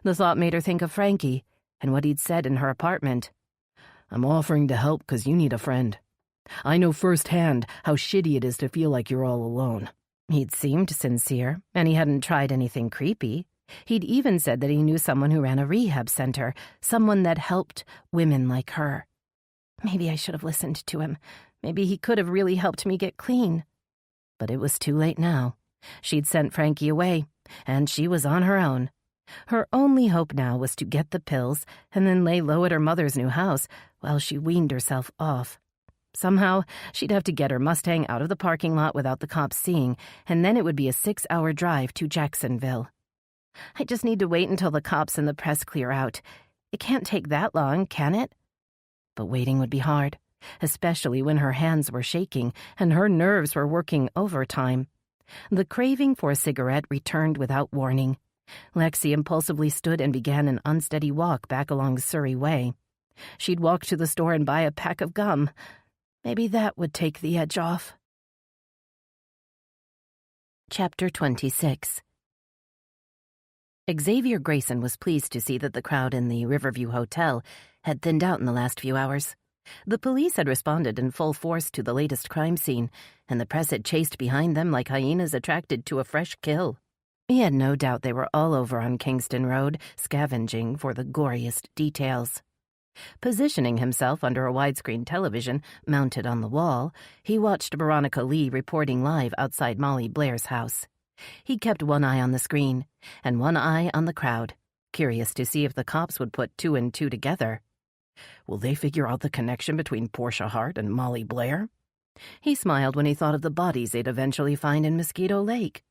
The thought made her think of Frankie and what he'd said in her apartment. I'm offering to help because you need a friend. I know firsthand how shitty it is to feel like you're all alone. He'd seemed sincere, and he hadn't tried anything creepy. He'd even said that he knew someone who ran a rehab center, someone that helped women like her. Maybe I should have listened to him. Maybe he could have really helped me get clean. But it was too late now. She'd sent Frankie away, and she was on her own. Her only hope now was to get the pills and then lay low at her mother's new house while she weaned herself off. Somehow, she'd have to get her Mustang out of the parking lot without the cops seeing, and then it would be a 6-hour drive to Jacksonville. I just need to wait until the cops and the press clear out. It can't take that long, can it? But waiting would be hard, especially when her hands were shaking and her nerves were working overtime. The craving for a cigarette returned without warning. Lexi impulsively stood and began an unsteady walk back along Surrey Way. She'd walk to the store and buy a pack of gum. Maybe that would take the edge off. Chapter 26. Xavier Grayson was pleased to see that the crowd in the Riverview Hotel had thinned out in the last few hours. The police had responded in full force to the latest crime scene, and the press had chased behind them like hyenas attracted to a fresh kill. He had no doubt they were all over on Kingston Road, scavenging for the goriest details. Positioning himself under a widescreen television mounted on the wall, he watched Veronica Lee reporting live outside Molly Blair's house. He kept one eye on the screen, and one eye on the crowd, curious to see if the cops would put 2 and 2 together. Will they figure out the connection between Portia Hart and Molly Blair? He smiled when he thought of the bodies they'd eventually find in Mosquito Lake.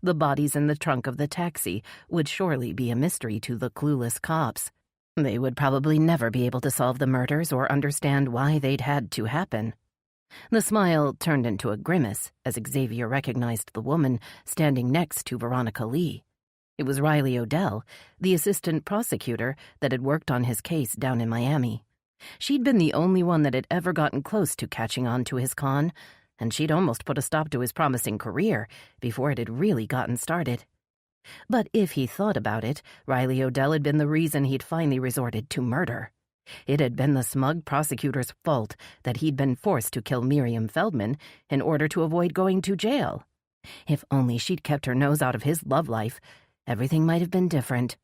The bodies in the trunk of the taxi would surely be a mystery to the clueless cops. They would probably never be able to solve the murders or understand why they'd had to happen. The smile turned into a grimace as Xavier recognized the woman standing next to Veronica Lee. It was Riley Odell, the assistant prosecutor that had worked on his case down in Miami. She'd been the only one that had ever gotten close to catching on to his con, and she'd almost put a stop to his promising career before it had really gotten started. But if he thought about it, Riley Odell had been the reason he'd finally resorted to murder. It had been the smug prosecutor's fault that he'd been forced to kill Miriam Feldman in order to avoid going to jail. If only she'd kept her nose out of his love life, everything might have been different.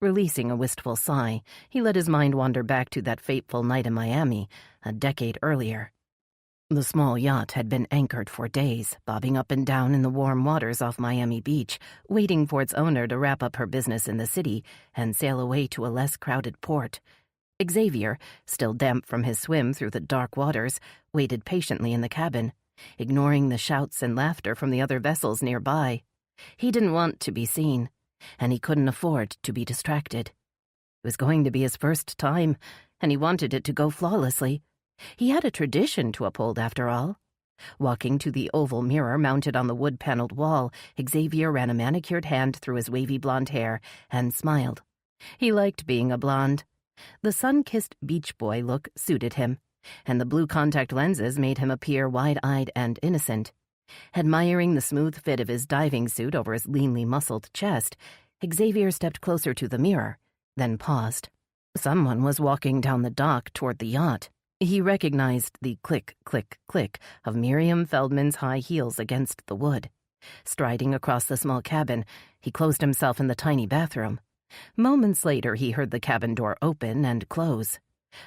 Releasing a wistful sigh, he let his mind wander back to that fateful night in Miami, a decade earlier. The small yacht had been anchored for days, bobbing up and down in the warm waters off Miami Beach, waiting for its owner to wrap up her business in the city and sail away to a less crowded port. Xavier, still damp from his swim through the dark waters, waited patiently in the cabin, ignoring the shouts and laughter from the other vessels nearby. He didn't want to be seen, and he couldn't afford to be distracted. It was going to be his first time, and he wanted it to go flawlessly. He had a tradition to uphold, after all. Walking to the oval mirror mounted on the wood-paneled wall, Xavier ran a manicured hand through his wavy blonde hair and smiled. He liked being a blonde. The sun-kissed beach boy look suited him, and the blue contact lenses made him appear wide-eyed and innocent. Admiring the smooth fit of his diving suit over his leanly muscled chest, Xavier stepped closer to the mirror, then paused. Someone was walking down the dock toward the yacht. He recognized the click, click, click of Miriam Feldman's high heels against the wood. Striding across the small cabin, he closed himself in the tiny bathroom. Moments later, he heard the cabin door open and close.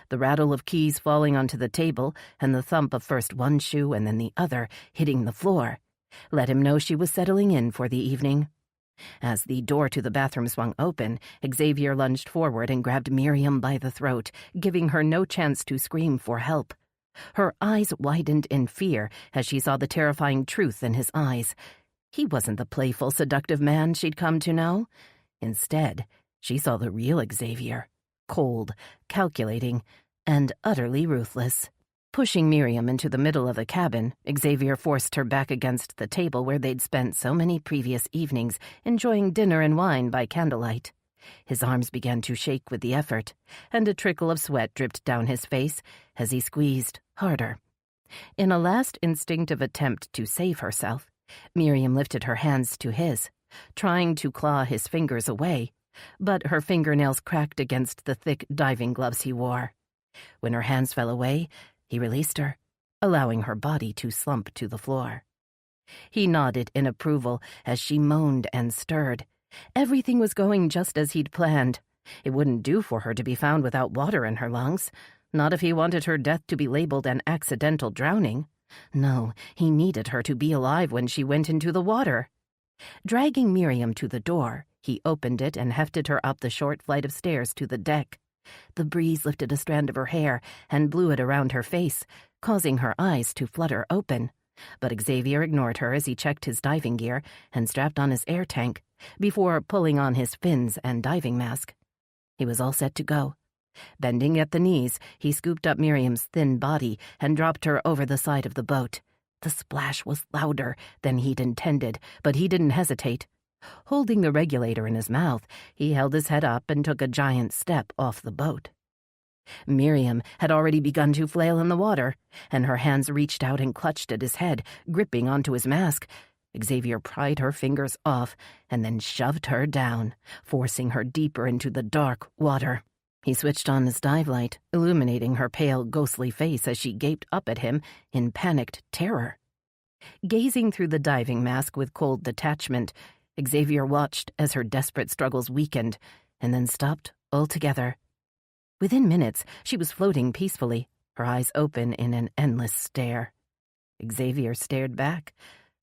The rattle of keys falling onto the table and the thump of first one shoe and then the other hitting the floor let him know she was settling in for the evening. As the door to the bathroom swung open, Xavier lunged forward and grabbed Miriam by the throat, giving her no chance to scream for help. Her eyes widened in fear as she saw the terrifying truth in his eyes. He wasn't the playful, seductive man she'd come to know. Instead, she saw the real Xavier, cold, calculating, and utterly ruthless. Pushing Miriam into the middle of the cabin, Xavier forced her back against the table where they'd spent so many previous evenings enjoying dinner and wine by candlelight. His arms began to shake with the effort, and a trickle of sweat dripped down his face as he squeezed harder. In a last instinctive attempt to save herself, Miriam lifted her hands to his, trying to claw his fingers away, but her fingernails cracked against the thick diving gloves he wore. When her hands fell away, he released her, allowing her body to slump to the floor. He nodded in approval as she moaned and stirred. Everything was going just as he'd planned. It wouldn't do for her to be found without water in her lungs, not if he wanted her death to be labeled an accidental drowning. No, he needed her to be alive when she went into the water. Dragging Miriam to the door, he opened it and hefted her up the short flight of stairs to the deck. The breeze lifted a strand of her hair and blew it around her face, causing her eyes to flutter open. But Xavier ignored her as he checked his diving gear and strapped on his air tank, before pulling on his fins and diving mask. He was all set to go. Bending at the knees, he scooped up Miriam's thin body and dropped her over the side of the boat. The splash was louder than he'd intended, but he didn't hesitate. Holding the regulator in his mouth, he held his head up and took a giant step off the boat. Miriam had already begun to flail in the water, and her hands reached out and clutched at his head, gripping onto his mask. Xavier pried her fingers off and then shoved her down, forcing her deeper into the dark water. He switched on his dive light, illuminating her pale, ghostly face as she gaped up at him in panicked terror. Gazing through the diving mask with cold detachment, Xavier watched as her desperate struggles weakened and then stopped altogether. Within minutes, she was floating peacefully, her eyes open in an endless stare. Xavier stared back,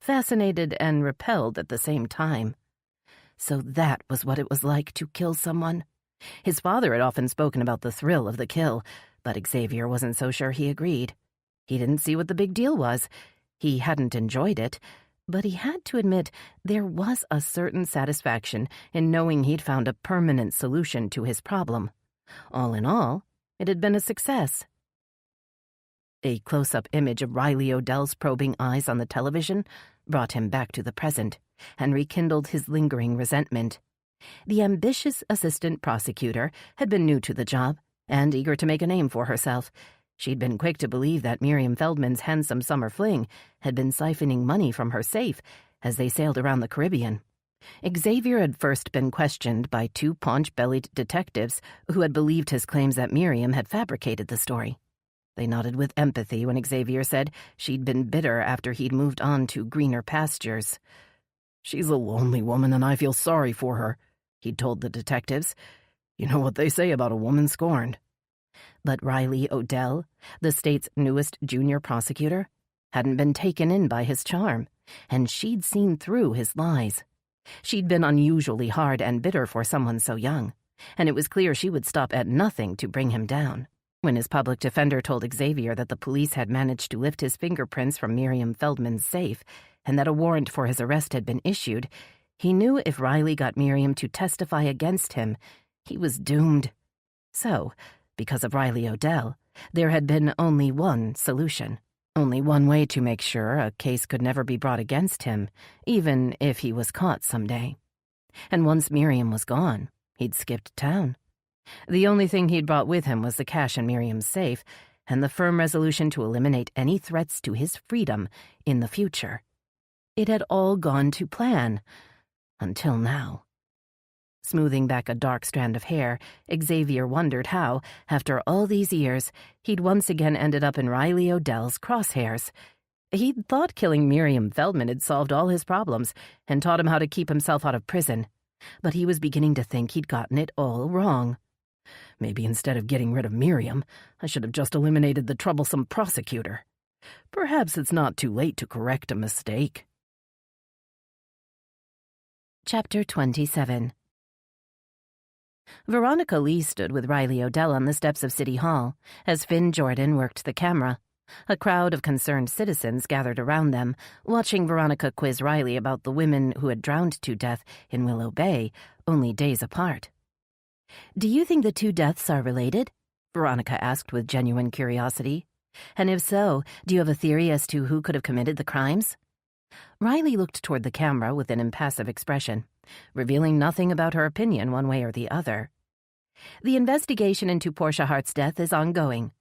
fascinated and repelled at the same time. So that was what it was like to kill someone. His father had often spoken about the thrill of the kill, but Xavier wasn't so sure he agreed. He didn't see what the big deal was. He hadn't enjoyed it, but he had to admit there was a certain satisfaction in knowing he'd found a permanent solution to his problem. All in all, it had been a success. A close-up image of Riley Odell's probing eyes on the television brought him back to the present and rekindled his lingering resentment. The ambitious assistant prosecutor had been new to the job and eager to make a name for herself. She'd been quick to believe that Miriam Feldman's handsome summer fling had been siphoning money from her safe as they sailed around the Caribbean. Xavier had first been questioned by two paunch-bellied detectives who had believed his claims that Miriam had fabricated the story. They nodded with empathy when Xavier said she'd been bitter after he'd moved on to greener pastures. "She's a lonely woman, and I feel sorry for her," he'd told the detectives. "You know what they say about a woman scorned." But Riley Odell, the state's newest junior prosecutor, hadn't been taken in by his charm, and she'd seen through his lies. She'd been unusually hard and bitter for someone so young, and it was clear she would stop at nothing to bring him down. When his public defender told Xavier that the police had managed to lift his fingerprints from Miriam Feldman's safe and that a warrant for his arrest had been issued, he knew if Riley got Miriam to testify against him, he was doomed. So, because of Riley Odell, there had been only one solution. Only one way to make sure a case could never be brought against him, even if he was caught someday. And once Miriam was gone, he'd skipped town. The only thing he'd brought with him was the cash in Miriam's safe and the firm resolution to eliminate any threats to his freedom in the future. It had all gone to plan, until now. Smoothing back a dark strand of hair, Xavier wondered how, after all these years, he'd once again ended up in Riley Odell's crosshairs. He'd thought killing Miriam Feldman had solved all his problems and taught him how to keep himself out of prison, but he was beginning to think he'd gotten it all wrong. Maybe instead of getting rid of Miriam, I should have just eliminated the troublesome prosecutor. Perhaps it's not too late to correct a mistake. Chapter 27. Veronica Lee stood with Riley Odell on the steps of City Hall as Finn Jordan worked the camera. A crowd of concerned citizens gathered around them, watching Veronica quiz Riley about the women who had drowned to death in Willow Bay, only days apart. "Do you think the two deaths are related?" Veronica asked with genuine curiosity. And if so, do you have a theory as to who could have committed the crimes? Riley looked toward the camera with an impassive expression, revealing nothing about her opinion one way or the other. The investigation into Portia Hart's death is ongoing,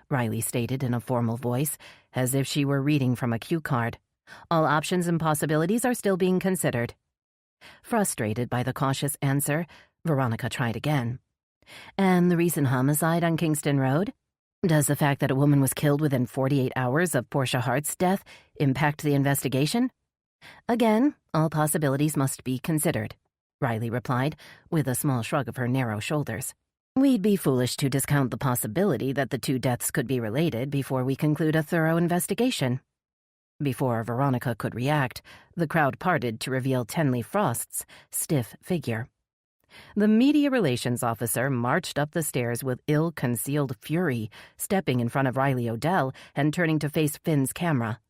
Riley stated in a formal voice, as if she were reading from a cue card. All options and possibilities are still being considered. Frustrated by the cautious answer, Veronica tried again. And the recent homicide on Kingston Road? Does the fact that a woman was killed within 48 hours of Portia Hart's death impact the investigation? Again, all possibilities must be considered, Riley replied, with a small shrug of her narrow shoulders. We'd be foolish to discount the possibility that the two deaths could be related before we conclude a thorough investigation. Before Veronica could react, the crowd parted to reveal Tenley Frost's stiff figure. The media relations officer marched up the stairs with ill-concealed fury, stepping in front of Riley Odell and turning to face Finn's camera.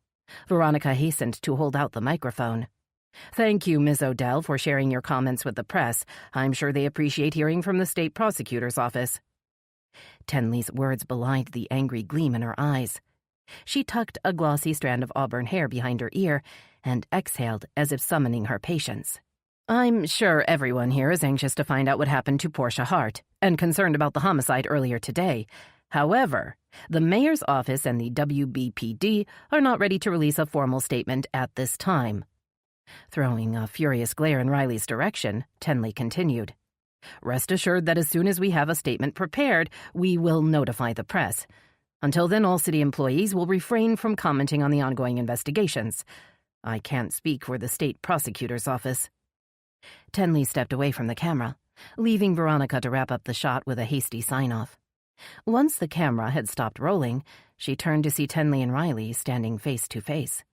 Veronica hastened to hold out the microphone. "Thank you, Ms. Odell, for sharing your comments with the press. I'm sure they appreciate hearing from the state prosecutor's office." Tenley's words belied the angry gleam in her eyes. She tucked a glossy strand of auburn hair behind her ear and exhaled as if summoning her patience. "I'm sure everyone here is anxious to find out what happened to Portia Hart and concerned about the homicide earlier today. However, the mayor's office and the WBPD are not ready to release a formal statement at this time." Throwing a furious glare in Riley's direction, Tenley continued. "Rest assured that as soon as we have a statement prepared, we will notify the press. Until then, all city employees will refrain from commenting on the ongoing investigations. I can't speak for the state prosecutor's office." Tenley stepped away from the camera, leaving Veronica to wrap up the shot with a hasty sign-off. Once the camera had stopped rolling, she turned to see Tenley and Riley standing face to face.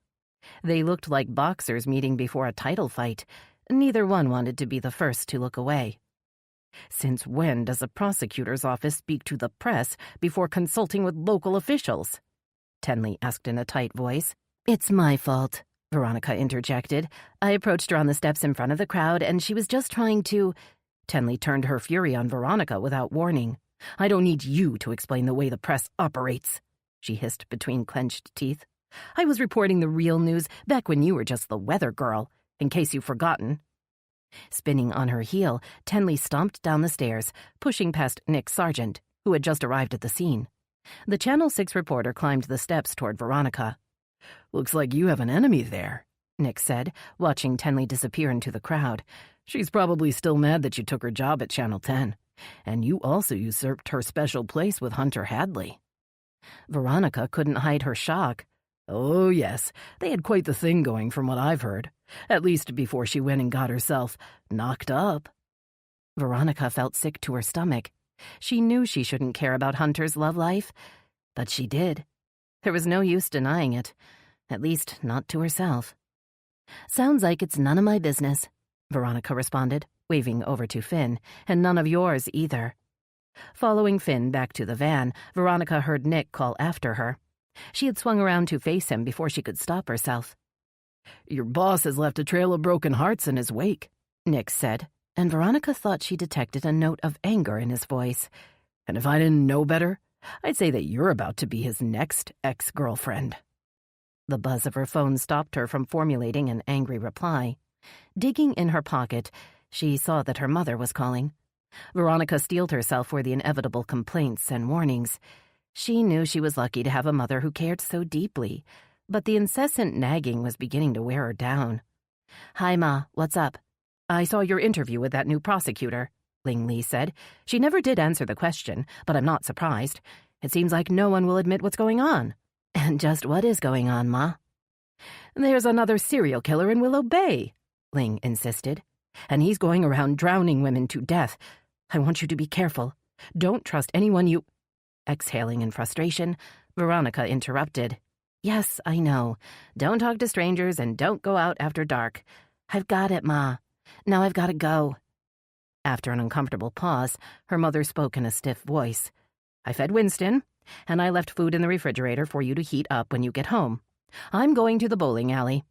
They looked like boxers meeting before a title fight. Neither one wanted to be the first to look away. "Since when does a prosecutor's office speak to the press before consulting with local officials?" Tenley asked in a tight voice. "It's my fault," Veronica interjected. "I approached her on the steps in front of the crowd, and she was just trying to—" Tenley turned her fury on Veronica without warning. "I don't need you to explain the way the press operates," she hissed between clenched teeth. "I was reporting the real news back when you were just the weather girl, in case you've forgotten." Spinning on her heel, Tenley stomped down the stairs, pushing past Nick Sargent, who had just arrived at the scene. The Channel 6 reporter climbed the steps toward Veronica. "Looks like you have an enemy there," Nick said, watching Tenley disappear into the crowd. "She's probably still mad that you took her job at Channel 10. And you also usurped her special place with Hunter Hadley." Veronica couldn't hide her shock. "Oh, yes, they had quite the thing going from what I've heard. At least before she went and got herself knocked up." Veronica felt sick to her stomach. She knew she shouldn't care about Hunter's love life, but she did. There was no use denying it, at least not to herself. "Sounds like it's none of my business," Veronica responded, waving over to Finn, "and none of yours either." Following Finn back to the van, Veronica heard Nick call after her. She had swung around to face him before she could stop herself. "Your boss has left a trail of broken hearts in his wake," Nick said, and Veronica thought she detected a note of anger in his voice. "And if I didn't know better, I'd say that you're about to be his next ex-girlfriend." The buzz of her phone stopped her from formulating an angry reply. Digging in her pocket, she saw that her mother was calling. Veronica steeled herself for the inevitable complaints and warnings. She knew she was lucky to have a mother who cared so deeply, but the incessant nagging was beginning to wear her down. "Hi, Ma, what's up?" "I saw your interview with that new prosecutor," Ling Li said. "She never did answer the question, but I'm not surprised. It seems like no one will admit what's going on." "And just what is going on, Ma?" "There's another serial killer in Willow Bay," Ling insisted. "And he's going around drowning women to death. I want you to be careful. Don't trust anyone you—" Exhaling in frustration, Veronica interrupted. "Yes, I know. Don't talk to strangers and don't go out after dark. I've got it, Ma. Now I've got to go." After an uncomfortable pause, her mother spoke in a stiff voice. "I fed Winston, and I left food in the refrigerator for you to heat up when you get home. I'm going to the bowling alley."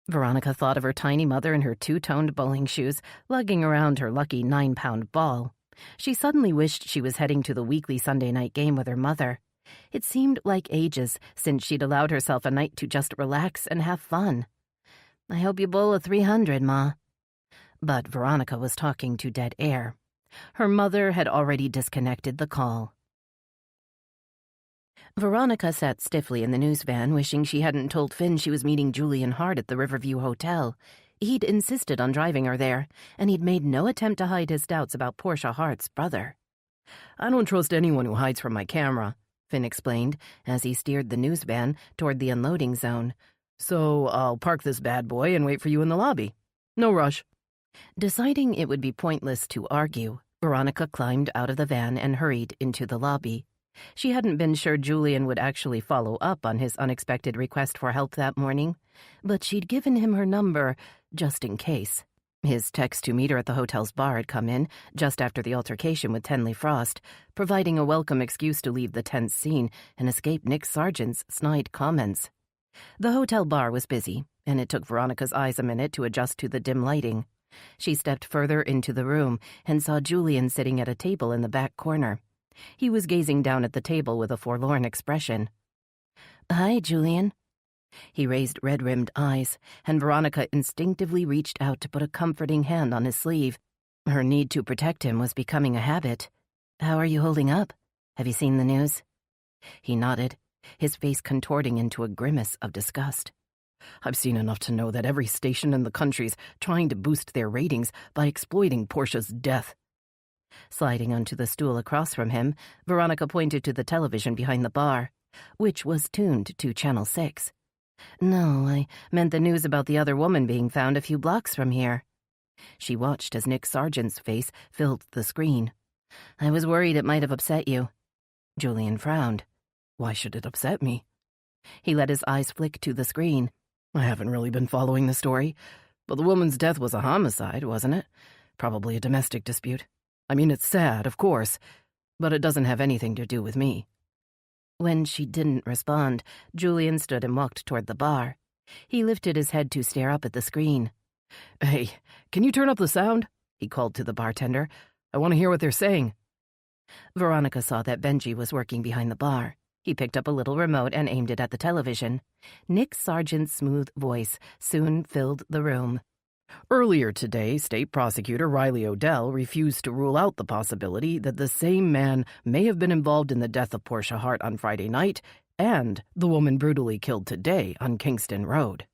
Veronica thought of her tiny mother in her two-toned bowling shoes, lugging around her lucky 9-pound ball. She suddenly wished she was heading to the weekly Sunday night game with her mother. It seemed like ages since she'd allowed herself a night to just relax and have fun. "I hope you bowl a 300, Ma." But Veronica was talking to dead air. Her mother had already disconnected the call. Veronica sat stiffly in the news van, wishing she hadn't told Finn she was meeting Julian Hart at the Riverview Hotel. He'd insisted on driving her there, and he'd made no attempt to hide his doubts about Portia Hart's brother. "I don't trust anyone who hides from my camera," Finn explained as he steered the news van toward the unloading zone. "So I'll park this bad boy and wait for you in the lobby. No rush." Deciding it would be pointless to argue, Veronica climbed out of the van and hurried into the lobby. She hadn't been sure Julian would actually follow up on his unexpected request for help that morning, but she'd given him her number just in case. His text to meet her at the hotel's bar had come in just after the altercation with Tenley Frost, providing a welcome excuse to leave the tense scene and escape Nick Sargent's snide comments. The hotel bar was busy, and it took Veronica's eyes a minute to adjust to the dim lighting. She stepped further into the room and saw Julian sitting at a table in the back corner. He was gazing down at the table with a forlorn expression. "Hi, Julian." He raised red-rimmed eyes, and Veronica instinctively reached out to put a comforting hand on his sleeve. Her need to protect him was becoming a habit. "How are you holding up? Have you seen the news?" He nodded, his face contorting into a grimace of disgust. "I've seen enough to know that every station in the country's trying to boost their ratings by exploiting Portia's death." Sliding onto the stool across from him, Veronica pointed to the television behind the bar, which was tuned to Channel 6. "No, I meant the news about the other woman being found a few blocks from here." She watched as Nick Sargent's face filled the screen. "I was worried it might have upset you." Julian frowned. "Why should it upset me?" He let his eyes flick to the screen. "I haven't really been following the story, but the woman's death was a homicide, wasn't it? Probably a domestic dispute. I mean, it's sad, of course, but it doesn't have anything to do with me." When she didn't respond, Julian stood and walked toward the bar. He lifted his head to stare up at the screen. "Hey, can you turn up the sound?" he called to the bartender. "I want to hear what they're saying." Veronica saw that Benji was working behind the bar. He picked up a little remote and aimed it at the television. Nick Sargent's smooth voice soon filled the room. "Earlier today, State Prosecutor Riley Odell refused to rule out the possibility that the same man may have been involved in the death of Portia Hart on Friday night and the woman brutally killed today on Kingston Road."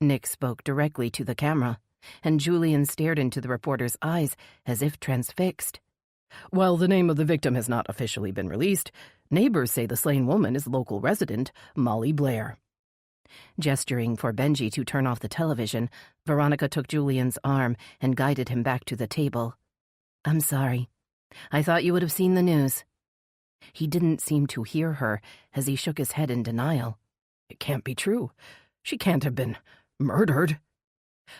Nick spoke directly to the camera, and Julian stared into the reporter's eyes as if transfixed. "While the name of the victim has not officially been released, neighbors say the slain woman is local resident Molly Blair." Gesturing for Benji to turn off the television, Veronica took Julian's arm and guided him back to the table. "I'm sorry. I thought you would have seen the news." He didn't seem to hear her as he shook his head in denial. "It can't be true. She can't have been murdered."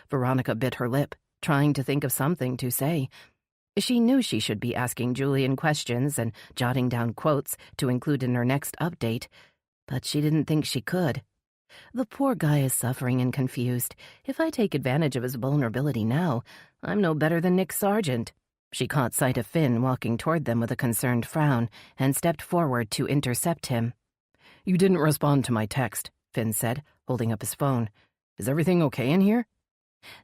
Veronica bit her lip, trying to think of something to say. She knew she should be asking Julian questions and jotting down quotes to include in her next update, but she didn't think she could. The poor guy is suffering and confused. If I take advantage of his vulnerability now, I'm no better than Nick Sargent. She caught sight of Finn walking toward them with a concerned frown and stepped forward to intercept him. "You didn't respond to my text," Finn said, holding up his phone. "Is everything okay in here?"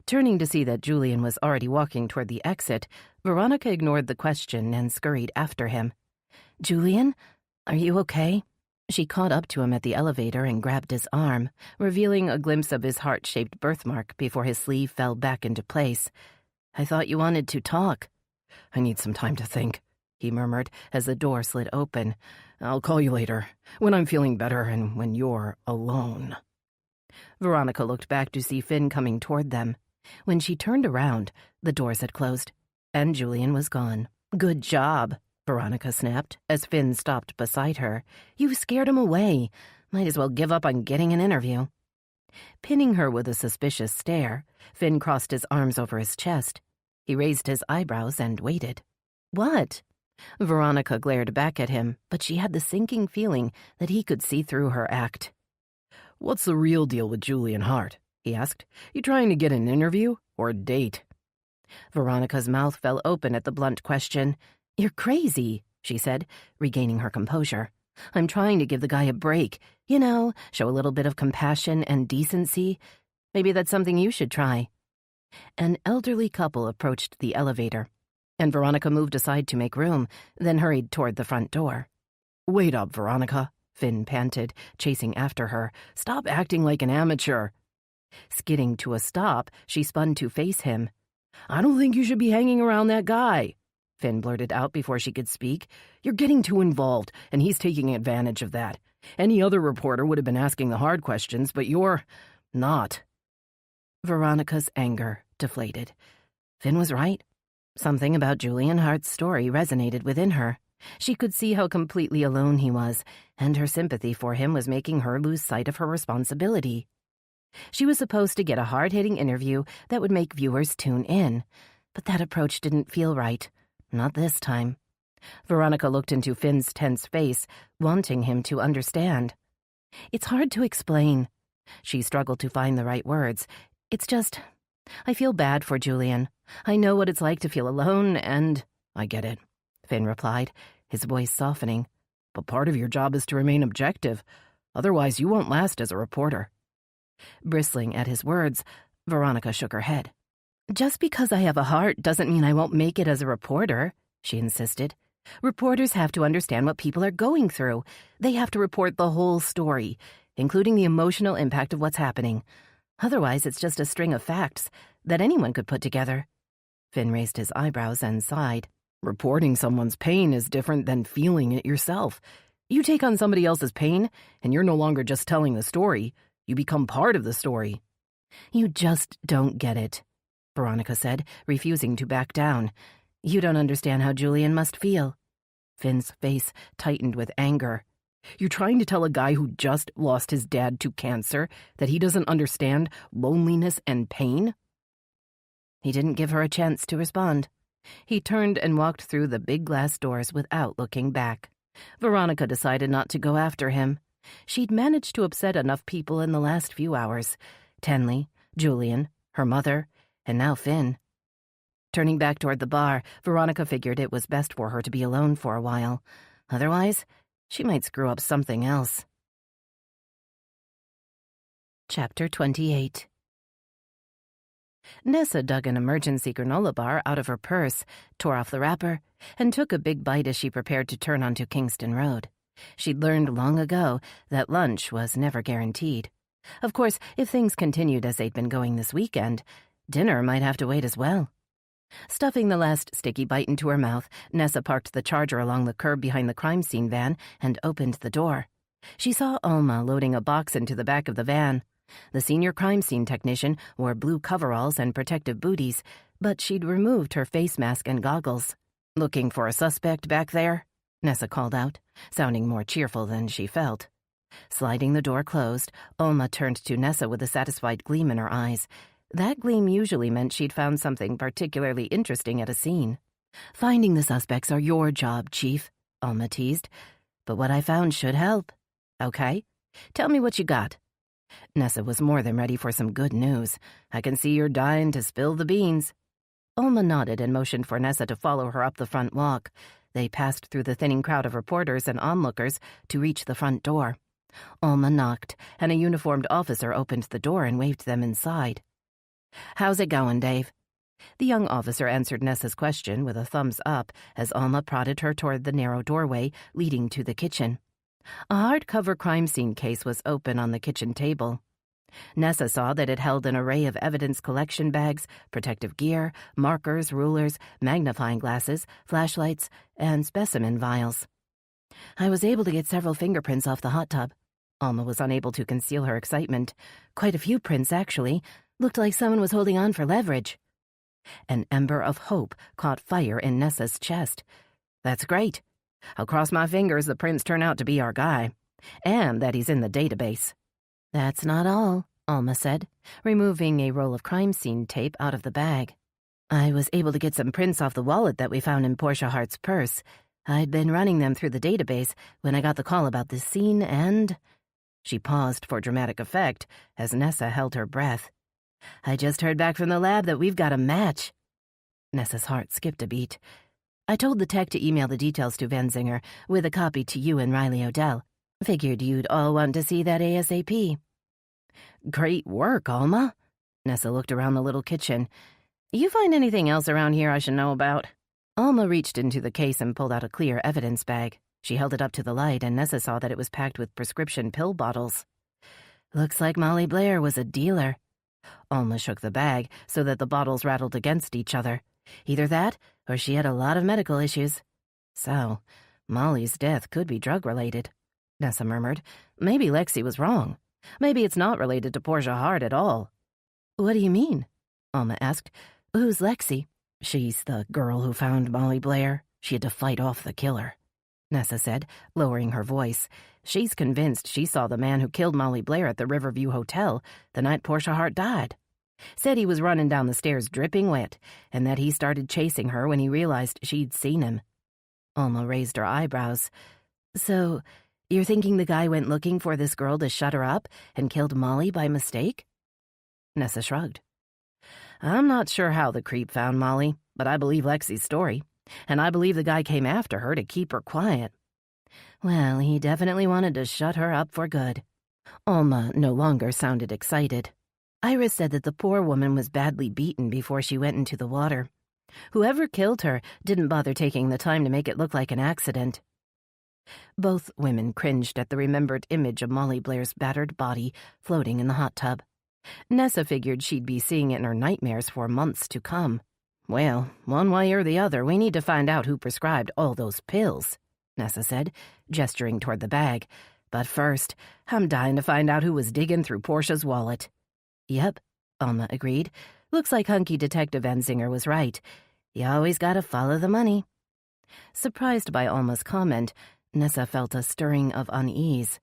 Turning to see that Julian was already walking toward the exit, Veronica ignored the question and scurried after him. "Julian, are you okay?" She caught up to him at the elevator and grabbed his arm, revealing a glimpse of his heart-shaped birthmark before his sleeve fell back into place. "I thought you wanted to talk." "I need some time to think," he murmured as the door slid open. "I'll call you later, when I'm feeling better and when you're alone." Veronica looked back to see Finn coming toward them. When she turned around, the doors had closed, and Julian was gone. "Good job," Veronica snapped as Finn stopped beside her. "You scared him away. Might as well give up on getting an interview." Pinning her with a suspicious stare, Finn crossed his arms over his chest. He raised his eyebrows and waited. "What?" Veronica glared back at him, but she had the sinking feeling that he could see through her act. "What's the real deal with Julian Hart?" he asked. "You trying to get an interview or a date?" Veronica's mouth fell open at the blunt question. "You're crazy," she said, regaining her composure. "I'm trying to give the guy a break. You know, show a little bit of compassion and decency. Maybe that's something you should try." An elderly couple approached the elevator, and Veronica moved aside to make room, then hurried toward the front door. "Wait up, Veronica," Finn panted, chasing after her. "Stop acting like an amateur." Skidding to a stop, she spun to face him. "I don't think you should be hanging around that guy," Finn blurted out before she could speak. "You're getting too involved, and he's taking advantage of that. Any other reporter would have been asking the hard questions, but you're not." Veronica's anger deflated. Finn was right. Something about Julian Hart's story resonated within her. She could see how completely alone he was, and her sympathy for him was making her lose sight of her responsibility. She was supposed to get a hard-hitting interview that would make viewers tune in, but that approach didn't feel right. Not this time. Veronica looked into Finn's tense face, wanting him to understand. "It's hard to explain." She struggled to find the right words. "It's just, I feel bad for Julian. I know what it's like to feel alone, and—" "I get it," Finn replied, his voice softening. "But part of your job is to remain objective. Otherwise, you won't last as a reporter." Bristling at his words, Veronica shook her head. "Just because I have a heart doesn't mean I won't make it as a reporter," she insisted. "Reporters have to understand what people are going through. They have to report the whole story, including the emotional impact of what's happening. Otherwise, it's just a string of facts that anyone could put together." Finn raised his eyebrows and sighed. "Reporting someone's pain is different than feeling it yourself. You take on somebody else's pain, and you're no longer just telling the story. You become part of the story." "You just don't get it," Veronica said, refusing to back down. "You don't understand how Julian must feel." Finn's face tightened with anger. "You're trying to tell a guy who just lost his dad to cancer that he doesn't understand loneliness and pain?" He didn't give her a chance to respond. He turned and walked through the big glass doors without looking back. Veronica decided not to go after him. She'd managed to upset enough people in the last few hours. Tenley, Julian, her mother, and now Finn. Turning back toward the bar, Veronica figured it was best for her to be alone for a while. Otherwise, she might screw up something else. Chapter 28. Nessa dug an emergency granola bar out of her purse, tore off the wrapper, and took a big bite as she prepared to turn onto Kingston Road. She'd learned long ago that lunch was never guaranteed. Of course, if things continued as they'd been going this weekend, dinner might have to wait as well. Stuffing the last sticky bite into her mouth, Nessa parked the Charger along the curb behind the crime scene van and opened the door. She saw Alma loading a box into the back of the van. The senior crime scene technician wore blue coveralls and protective booties, but she'd removed her face mask and goggles. "Looking for a suspect back there?" Nessa called out, sounding more cheerful than she felt. Sliding the door closed, Alma turned to Nessa with a satisfied gleam in her eyes. That gleam usually meant she'd found something particularly interesting at a scene. "Finding the suspects are your job, Chief," Alma teased. "But what I found should help. Okay? Tell me what you got." Nessa was more than ready for some good news. "I can see you're dying to spill the beans." Alma nodded and motioned for Nessa to follow her up the front walk. They passed through the thinning crowd of reporters and onlookers to reach the front door. Alma knocked, and a uniformed officer opened the door and waved them inside. "How's it going, Dave?" The young officer answered Nessa's question with a thumbs up as Alma prodded her toward the narrow doorway leading to the kitchen. A hardcover crime scene case was open on the kitchen table. Nessa saw that it held an array of evidence collection bags, protective gear, markers, rulers, magnifying glasses, flashlights, and specimen vials. "I was able to get several fingerprints off the hot tub." Alma was unable to conceal her excitement. "Quite a few prints, actually. Looked like someone was holding on for leverage." An ember of hope caught fire in Nessa's chest. "That's great. I'll cross my fingers the prints turn out to be our guy, and that he's in the database." "That's not all," Alma said, removing a roll of crime scene tape out of the bag. "I was able to get some prints off the wallet that we found in Portia Hart's purse. I'd been running them through the database when I got the call about this scene, and—" She paused for dramatic effect as Nessa held her breath. "I just heard back from the lab that we've got a match." Nessa's heart skipped a beat. I told the tech to email the details to Venzinger, with a copy to you and Riley Odell. Figured you'd all want to see that ASAP. Great work, Alma. Nessa looked around the little kitchen. You find anything else around here I should know about? Alma reached into the case and pulled out a clear evidence bag. She held it up to the light, and Nessa saw that it was packed with prescription pill bottles. Looks like Molly Blair was a dealer. Alma shook the bag so that the bottles rattled against each other. Either that, or she had a lot of medical issues. So, Molly's death could be drug-related, Nessa murmured. Maybe Lexi was wrong. Maybe it's not related to Portia Hart at all. What do you mean? Alma asked. Who's Lexi? She's the girl who found Molly Blair. She had to fight off the killer, Nessa said, lowering her voice. She's convinced she saw the man who killed Molly Blair at the Riverview Hotel the night Portia Hart died. Said he was running down the stairs dripping wet, and that he started chasing her when he realized she'd seen him. Alma raised her eyebrows. So, you're thinking the guy went looking for this girl to shut her up and killed Molly by mistake? Nessa shrugged. I'm not sure how the creep found Molly, but I believe Lexi's story, and I believe the guy came after her to keep her quiet. Well, he definitely wanted to shut her up for good. Alma no longer sounded excited. Iris said that the poor woman was badly beaten before she went into the water. Whoever killed her didn't bother taking the time to make it look like an accident. Both women cringed at the remembered image of Molly Blair's battered body floating in the hot tub. Nessa figured she'd be seeing it in her nightmares for months to come. Well, one way or the other, we need to find out who prescribed all those pills, Nessa said, gesturing toward the bag. But first, I'm dying to find out who was digging through Portia's wallet. Yep, Alma agreed. Looks like hunky Detective Venzinger was right. You always gotta follow the money. Surprised by Alma's comment, Nessa felt a stirring of unease.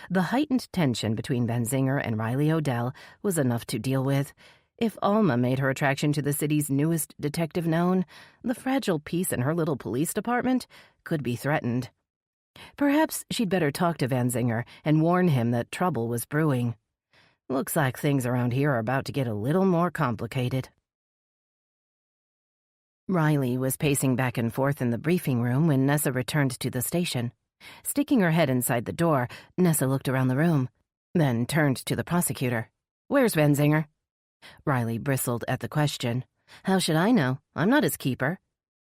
The heightened tension between Venzinger and Riley Odell was enough to deal with. If Alma made her attraction to the city's newest detective known, the fragile peace in her little police department could be threatened. Perhaps she'd better talk to Venzinger and warn him that trouble was brewing. Looks like things around here are about to get a little more complicated. Riley was pacing back and forth in the briefing room when Nessa returned to the station. Sticking her head inside the door, Nessa looked around the room, then turned to the prosecutor. Where's Venzinger? Riley bristled at the question. How should I know? I'm not his keeper.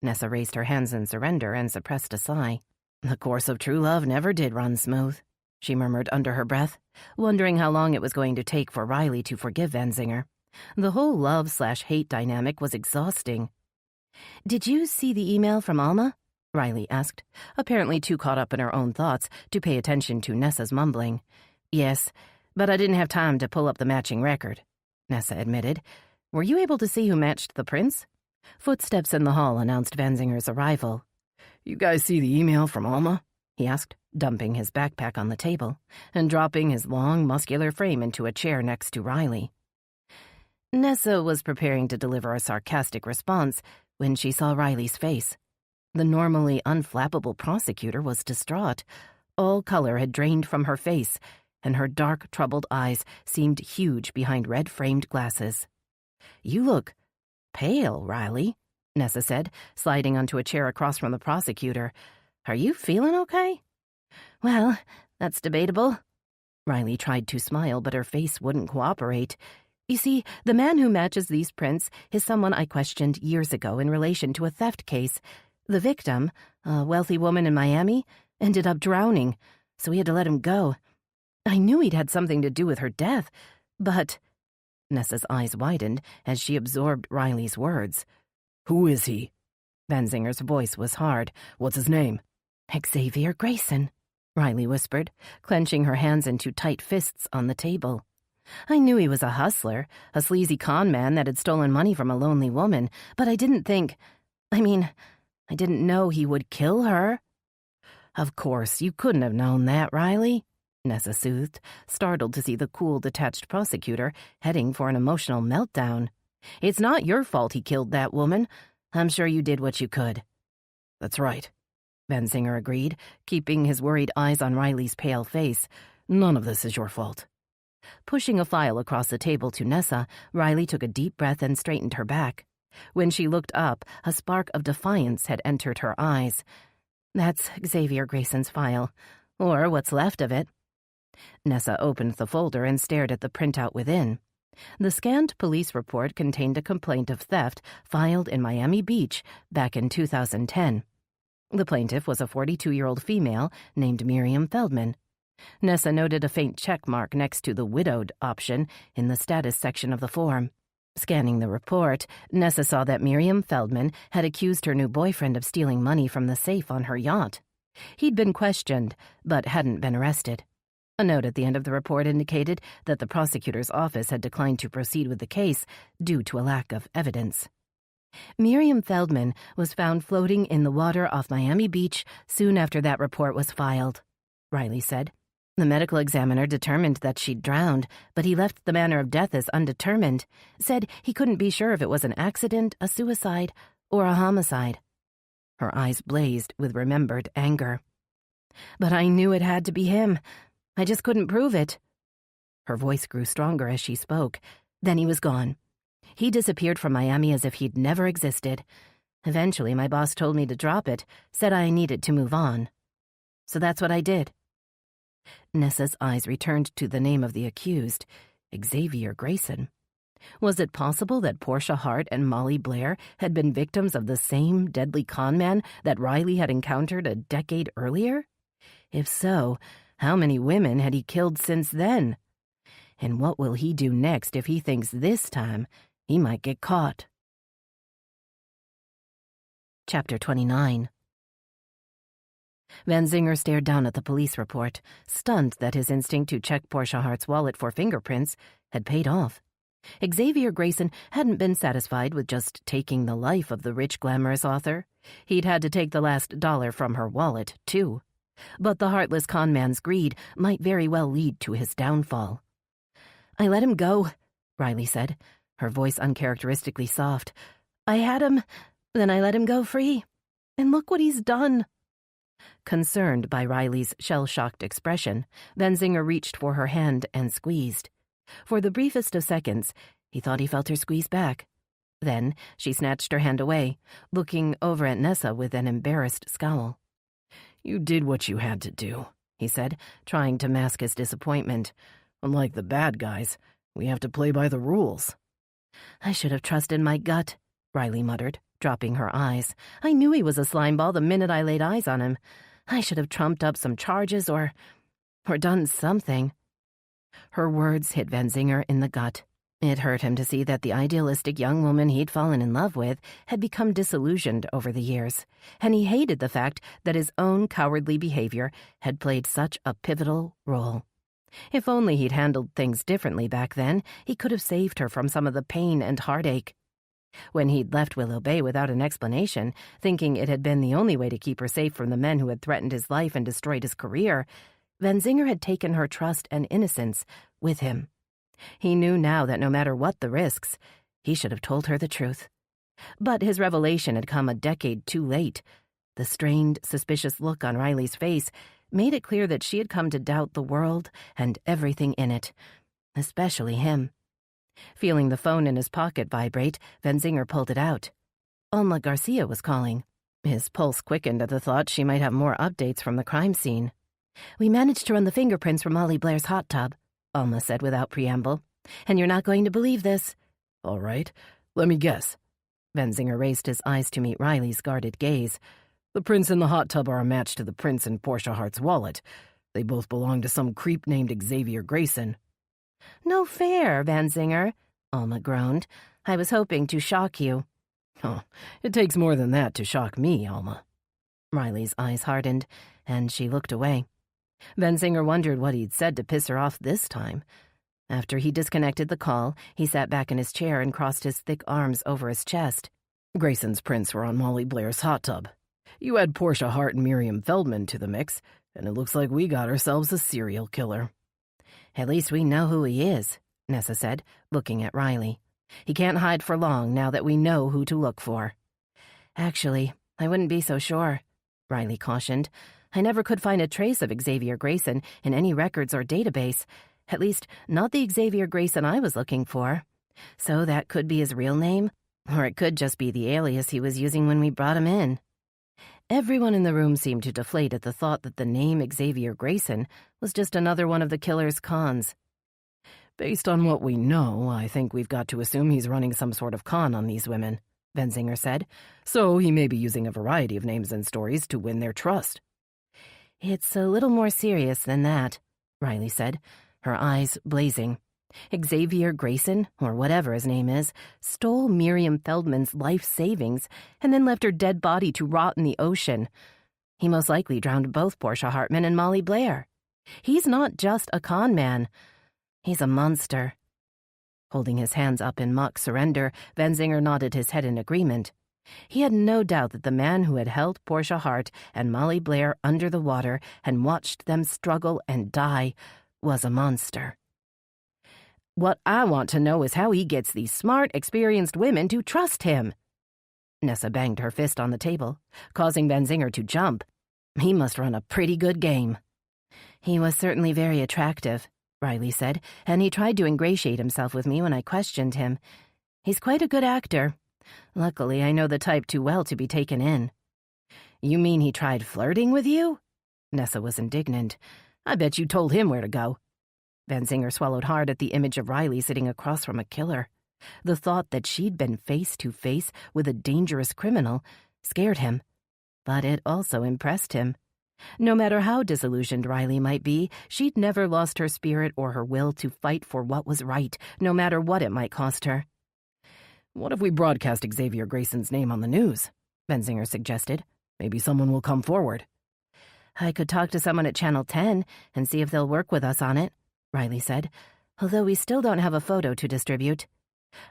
Nessa raised her hands in surrender and suppressed a sigh. The course of true love never did run smooth, she murmured under her breath, wondering how long it was going to take for Riley to forgive Venzinger. The whole love/hate dynamic was exhausting. Did you see the email from Alma? Riley asked, apparently too caught up in her own thoughts to pay attention to Nessa's mumbling. Yes, but I didn't have time to pull up the matching record, Nessa admitted. Were you able to see who matched the prints? Footsteps in the hall announced Venzinger's arrival. You guys see the email from Alma? He asked, dumping his backpack on the table and dropping his long, muscular frame into a chair next to Riley. Nessa was preparing to deliver a sarcastic response when she saw Riley's face. The normally unflappable prosecutor was distraught. All color had drained from her face, and her dark, troubled eyes seemed huge behind red-framed glasses. You look pale, Riley, Nessa said, sliding onto a chair across from the prosecutor. Are you feeling okay? Well, that's debatable. Riley tried to smile, but her face wouldn't cooperate. You see, the man who matches these prints is someone I questioned years ago in relation to a theft case. The victim, a wealthy woman in Miami, ended up drowning, so we had to let him go. I knew he'd had something to do with her death, but... Nessa's eyes widened as she absorbed Riley's words. Who is he? Venzinger's voice was hard. What's his name? Xavier Grayson, Riley whispered, clenching her hands into tight fists on the table. I knew he was a hustler, a sleazy con man that had stolen money from a lonely woman, but I didn't think... I didn't know he would kill her. Of course, you couldn't have known that, Riley, Nessa soothed, startled to see the cool, detached prosecutor heading for an emotional meltdown. It's not your fault he killed that woman. I'm sure you did what you could. That's right, Venzinger agreed, keeping his worried eyes on Riley's pale face. None of this is your fault. Pushing a file across the table to Nessa, Riley took a deep breath and straightened her back. When she looked up, a spark of defiance had entered her eyes. "That's Xavier Grayson's file, or what's left of it." Nessa opened the folder and stared at the printout within. The scanned police report contained a complaint of theft filed in Miami Beach back in 2010. The plaintiff was a 42-year-old female named Miriam Feldman. Nessa noted a faint check mark next to the widowed option in the status section of the form. Scanning the report, Nessa saw that Miriam Feldman had accused her new boyfriend of stealing money from the safe on her yacht. He'd been questioned, but hadn't been arrested. A note at the end of the report indicated that the prosecutor's office had declined to proceed with the case due to a lack of evidence. Miriam Feldman was found floating in the water off Miami Beach soon after that report was filed, Riley said. The medical examiner determined that she'd drowned, but he left the manner of death as undetermined, said he couldn't be sure if it was an accident, a suicide, or a homicide. Her eyes blazed with remembered anger. "But I knew it had to be him. I just couldn't prove it." Her voice grew stronger as she spoke. Then he was gone. He disappeared from Miami as if he'd never existed. Eventually, my boss told me to drop it, said I needed to move on. So that's what I did. Nessa's eyes returned to the name of the accused, Xavier Grayson. Was it possible that Portia Hart and Molly Blair had been victims of the same deadly conman that Riley had encountered a decade earlier? If so, how many women had he killed since then? And what will he do next if he thinks this time he might get caught? Chapter 29. Van Zinger stared down at the police report, stunned that his instinct to check Portia Hart's wallet for fingerprints had paid off. Xavier Grayson hadn't been satisfied with just taking the life of the rich, glamorous author. He'd had to take the last dollar from her wallet, too. But the heartless conman's greed might very well lead to his downfall. "I let him go," Riley said, her voice uncharacteristically soft. "I had him, then I let him go free. And look what he's done." Concerned by Riley's shell-shocked expression, Van Zinger reached for her hand and squeezed. For the briefest of seconds, he thought he felt her squeeze back. Then she snatched her hand away, looking over at Nessa with an embarrassed scowl. "You did what you had to do," he said, trying to mask his disappointment. "Unlike the bad guys, we have to play by the rules." "I should have trusted my gut," Riley muttered, dropping her eyes. "I knew he was a slimeball the minute I laid eyes on him. I should have trumped up some charges or done something." Her words hit Van Zinger in the gut. It hurt him to see that the idealistic young woman he'd fallen in love with had become disillusioned over the years, and he hated the fact that his own cowardly behavior had played such a pivotal role. If only he'd handled things differently back then, he could have saved her from some of the pain and heartache. When he'd left Willow Bay without an explanation, thinking it had been the only way to keep her safe from the men who had threatened his life and destroyed his career, Van Zinger had taken her trust and innocence with him. He knew now that no matter what the risks, he should have told her the truth. But his revelation had come a decade too late. The strained, suspicious look on Riley's face made it clear that she had come to doubt the world and everything in it, especially him. Feeling the phone in his pocket vibrate, Van Zinger pulled it out. Alma Garcia was calling. His pulse quickened at the thought she might have more updates from the crime scene. "We managed to run the fingerprints from Molly Blair's hot tub," Alma said without preamble. "And you're not going to believe this." "All right, let me guess." Van Zinger raised his eyes to meet Riley's guarded gaze. "The prints in the hot tub are a match to the prints in Portia Hart's wallet. They both belong to some creep named Xavier Grayson." "No fair, Van Zinger," Alma groaned. "I was hoping to shock you." "Oh, it takes more than that to shock me, Alma." Riley's eyes hardened, and she looked away. Van Zinger wondered what he'd said to piss her off this time. After he disconnected the call, he sat back in his chair and crossed his thick arms over his chest. "Grayson's prints were on Molly Blair's hot tub. You add Portia Hart and Miriam Feldman to the mix, and it looks like we got ourselves a serial killer." "At least we know who he is," Nessa said, looking at Riley. "He can't hide for long now that we know who to look for." "Actually, I wouldn't be so sure," Riley cautioned. "I never could find a trace of Xavier Grayson in any records or database, at least not the Xavier Grayson I was looking for. So that could be his real name?" Or it could just be the alias he was using when we brought him in. Everyone in the room seemed to deflate at the thought that the name Xavier Grayson was just another one of the killer's cons. Based on what we know, I think we've got to assume he's running some sort of con on these women, Benzinger said. So he may be using a variety of names and stories to win their trust. It's a little more serious than that, Riley said, her eyes blazing. Xavier Grayson, or whatever his name is, stole Miriam Feldman's life savings and then left her dead body to rot in the ocean. He most likely drowned both Portia Hartman and Molly Blair. He's not just a con man. He's a monster. Holding his hands up in mock surrender, Benzinger nodded his head in agreement. He had no doubt that the man who had held Portia Hart and Molly Blair under the water and watched them struggle and die was a monster. What I want to know is how he gets these smart, experienced women to trust him. Nessa banged her fist on the table, causing Benzinger to jump. He must run a pretty good game. He was certainly very attractive, Riley said, and he tried to ingratiate himself with me when I questioned him. He's quite a good actor. Luckily, I know the type too well to be taken in. You mean he tried flirting with you? Nessa was indignant. I bet you told him where to go. Benzinger swallowed hard at the image of Riley sitting across from a killer. The thought that she'd been face to face with a dangerous criminal scared him, but it also impressed him. No matter how disillusioned Riley might be, she'd never lost her spirit or her will to fight for what was right, no matter what it might cost her. What if we broadcast Xavier Grayson's name on the news? Benzinger suggested. Maybe someone will come forward. I could talk to someone at Channel 10 and see if they'll work with us on it, Riley said, although we still don't have a photo to distribute.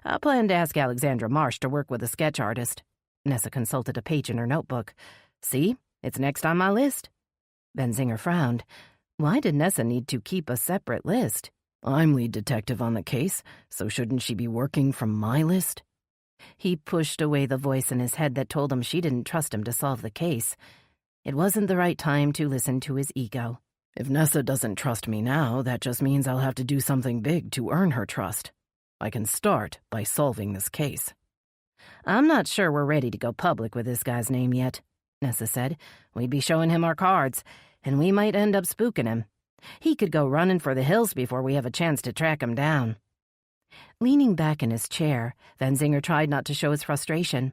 I plan to ask Alexandra Marsh to work with a sketch artist. Nessa consulted a page in her notebook. See, it's next on my list. Benzinger frowned. Why did Nessa need to keep a separate list? I'm lead detective on the case, so shouldn't she be working from my list? He pushed away the voice in his head that told him she didn't trust him to solve the case. It wasn't the right time to listen to his ego. If Nessa doesn't trust me now, that just means I'll have to do something big to earn her trust. I can start by solving this case. I'm not sure we're ready to go public with this guy's name yet, Nessa said. We'd be showing him our cards, and we might end up spooking him. He could go running for the hills before we have a chance to track him down. Leaning back in his chair, Benzinger tried not to show his frustration.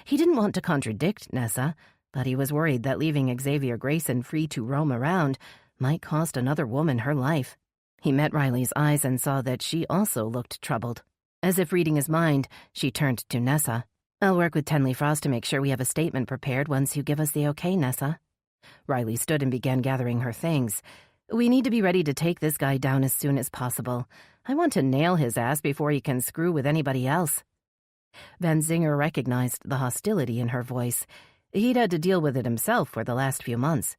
He didn't want to contradict Nessa, but he was worried that leaving Xavier Grayson free to roam around might cost another woman her life. He met Riley's eyes and saw that she also looked troubled. As if reading his mind, she turned to Nessa. I'll work with Tenley Frost to make sure we have a statement prepared once you give us the okay, Nessa. Riley stood and began gathering her things. We need to be ready to take this guy down as soon as possible. I want to nail his ass before he can screw with anybody else. Benzinger recognized the hostility in her voice. He'd had to deal with it himself for the last few months.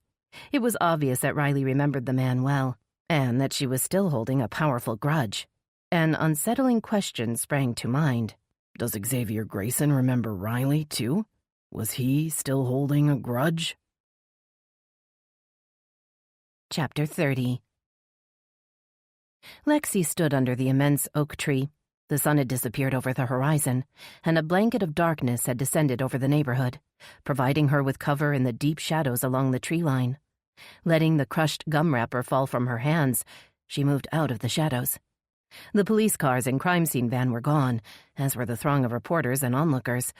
It was obvious that Riley remembered the man well, and that she was still holding a powerful grudge. An unsettling question sprang to mind. Does Xavier Grayson remember Riley, too? Was he still holding a grudge? Chapter 30. Lexi stood under the immense oak tree. The sun had disappeared over the horizon, and a blanket of darkness had descended over the neighborhood, providing her with cover in the deep shadows along the tree line. Letting the crushed gum wrapper fall from her hands, she moved out of the shadows. The police cars and crime scene van were gone, as were the throng of reporters and onlookers.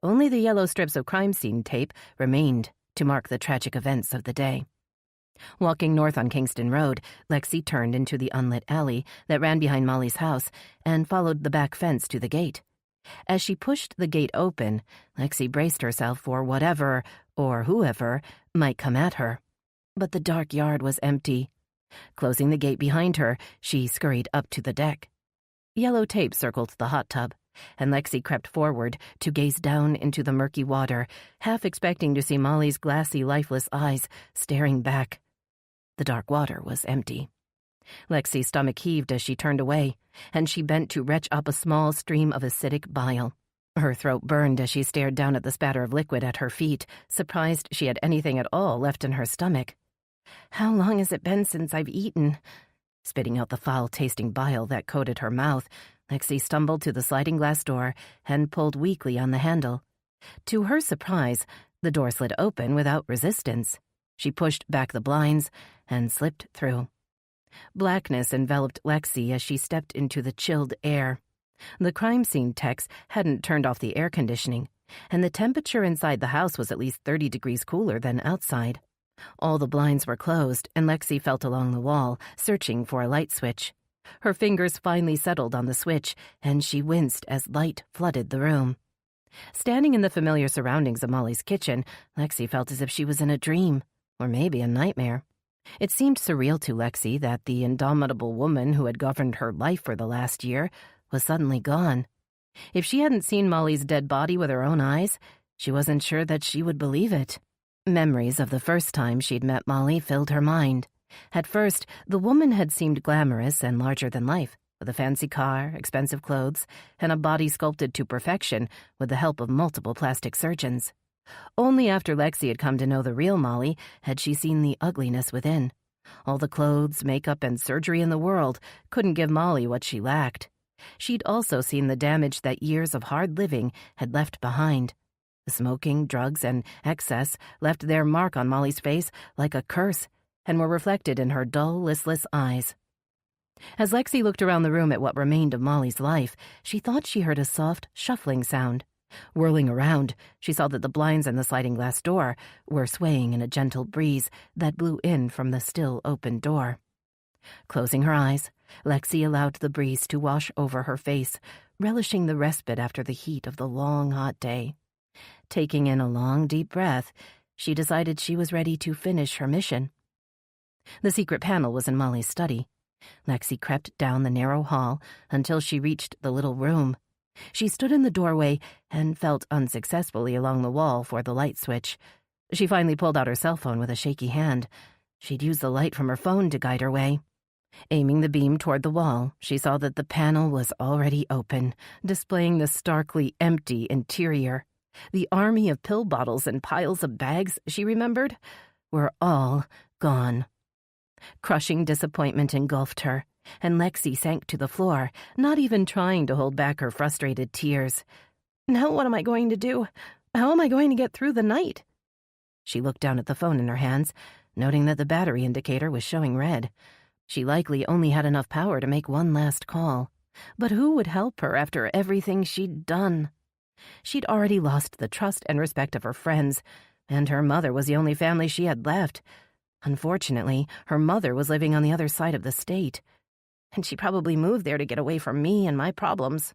Only the yellow strips of crime scene tape remained to mark the tragic events of the day. Walking north on Kingston Road, Lexi turned into the unlit alley that ran behind Molly's house and followed the back fence to the gate. As she pushed the gate open, Lexi braced herself for whatever, or whoever, might come at her. But the dark yard was empty. Closing the gate behind her, she scurried up to the deck. Yellow tape circled the hot tub, and Lexi crept forward to gaze down into the murky water, half expecting to see Molly's glassy, lifeless eyes staring back. The dark water was empty. Lexi's stomach heaved as she turned away, and she bent to retch up a small stream of acidic bile. Her throat burned as she stared down at the spatter of liquid at her feet, surprised she had anything at all left in her stomach. How long has it been since I've eaten? Spitting out the foul-tasting bile that coated her mouth, Lexi stumbled to the sliding glass door and pulled weakly on the handle. To her surprise, the door slid open without resistance. She pushed back the blinds and slipped through. Blackness enveloped Lexi as she stepped into the chilled air. The crime scene techs hadn't turned off the air conditioning, and the temperature inside the house was at least 30 degrees cooler than outside. All the blinds were closed, and Lexi felt along the wall, searching for a light switch. Her fingers finally settled on the switch, and she winced as light flooded the room. Standing in the familiar surroundings of Molly's kitchen, Lexi felt as if she was in a dream, or maybe a nightmare. It seemed surreal to Lexi that the indomitable woman who had governed her life for the last year was suddenly gone. If she hadn't seen Molly's dead body with her own eyes, she wasn't sure that she would believe it. Memories of the first time she'd met Molly filled her mind. At first, the woman had seemed glamorous and larger than life, with a fancy car, expensive clothes, and a body sculpted to perfection with the help of multiple plastic surgeons. Only after Lexi had come to know the real Molly had she seen the ugliness within. All the clothes, makeup, and surgery in the world couldn't give Molly what she lacked. She'd also seen the damage that years of hard living had left behind. The smoking, drugs, and excess left their mark on Molly's face like a curse and were reflected in her dull, listless eyes. As Lexi looked around the room at what remained of Molly's life, she thought she heard a soft, shuffling sound. Whirling around, she saw that the blinds and the sliding glass door were swaying in a gentle breeze that blew in from the still open door. Closing her eyes, Lexi allowed the breeze to wash over her face, relishing the respite after the heat of the long, hot day. Taking in a long, deep breath, she decided she was ready to finish her mission. The secret panel was in Molly's study. Lexi crept down the narrow hall until she reached the little room. She stood in the doorway and felt unsuccessfully along the wall for the light switch. She finally pulled out her cell phone with a shaky hand. She'd used the light from her phone to guide her way. Aiming the beam toward the wall, she saw that the panel was already open, displaying the starkly empty interior. The army of pill bottles and piles of bags, she remembered, were all gone. Crushing disappointment engulfed her, and Lexi sank to the floor, not even trying to hold back her frustrated tears. Now what am I going to do? How am I going to get through the night? She looked down at the phone in her hands, noting that the battery indicator was showing red. She likely only had enough power to make one last call. But who would help her after everything she'd done? She'd already lost the trust and respect of her friends, and her mother was the only family she had left. Unfortunately, her mother was living on the other side of the state, and she probably moved there to get away from me and my problems.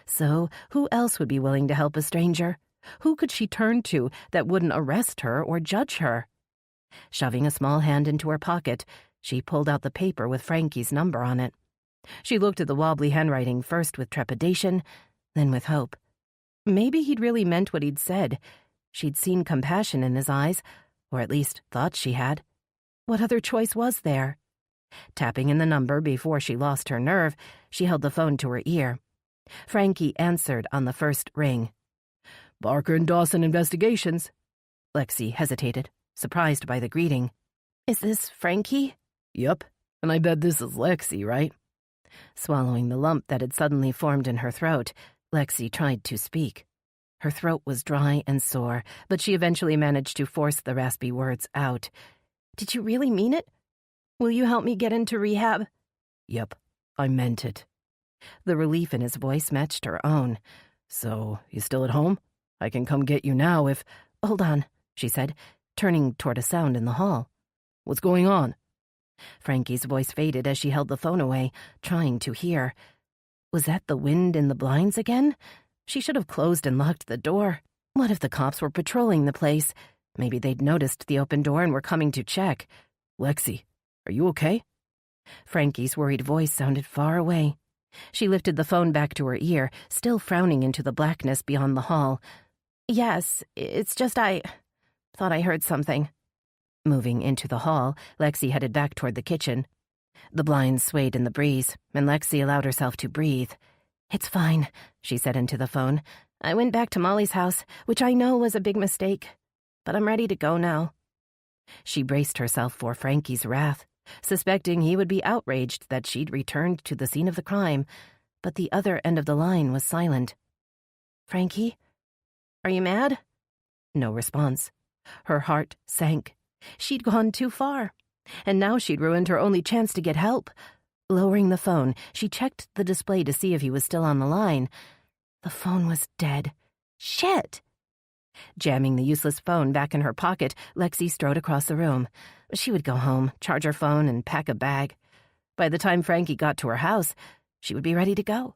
So, who else would be willing to help a stranger? Who could she turn to that wouldn't arrest her or judge her? Shoving a small hand into her pocket, she pulled out the paper with Frankie's number on it. She looked at the wobbly handwriting first with trepidation, then with hope. Maybe he'd really meant what he'd said. She'd seen compassion in his eyes, or at least thought she had. What other choice was there? Tapping in the number before she lost her nerve, she held the phone to her ear. Frankie answered on the first ring. Barker and Dawson Investigations. Lexi hesitated, surprised by the greeting. Is this Frankie? Yup, and I bet this is Lexi, right? Swallowing the lump that had suddenly formed in her throat, Lexi tried to speak. Her throat was dry and sore, but she eventually managed to force the raspy words out. Did you really mean it? Will you help me get into rehab? Yup, I meant it. The relief in his voice matched her own. So, you still at home? I can come get you now if— Hold on, she said, turning toward a sound in the hall. What's going on? Frankie's voice faded as she held the phone away, trying to hear. Was that the wind in the blinds again? She should have closed and locked the door. What if the cops were patrolling the place? Maybe they'd noticed the open door and were coming to check. Lexi, are you okay? Frankie's worried voice sounded far away. She lifted the phone back to her ear, still frowning into the blackness beyond the hall. Yes, it's just I thought I heard something. Moving into the hall, Lexi headed back toward the kitchen. The blinds swayed in the breeze, and Lexi allowed herself to breathe. It's fine, she said into the phone. I went back to Molly's house, which I know was a big mistake, but I'm ready to go now. She braced herself for Frankie's wrath, suspecting he would be outraged that she'd returned to the scene of the crime, but the other end of the line was silent. "Frankie? Are you mad?" No response. Her heart sank. She'd gone too far, and now she'd ruined her only chance to get help. Lowering the phone, she checked the display to see if he was still on the line. The phone was dead. Shit! Jamming the useless phone back in her pocket, Lexi strode across the room. She would go home, charge her phone, and pack a bag. By the time Frankie got to her house, she would be ready to go.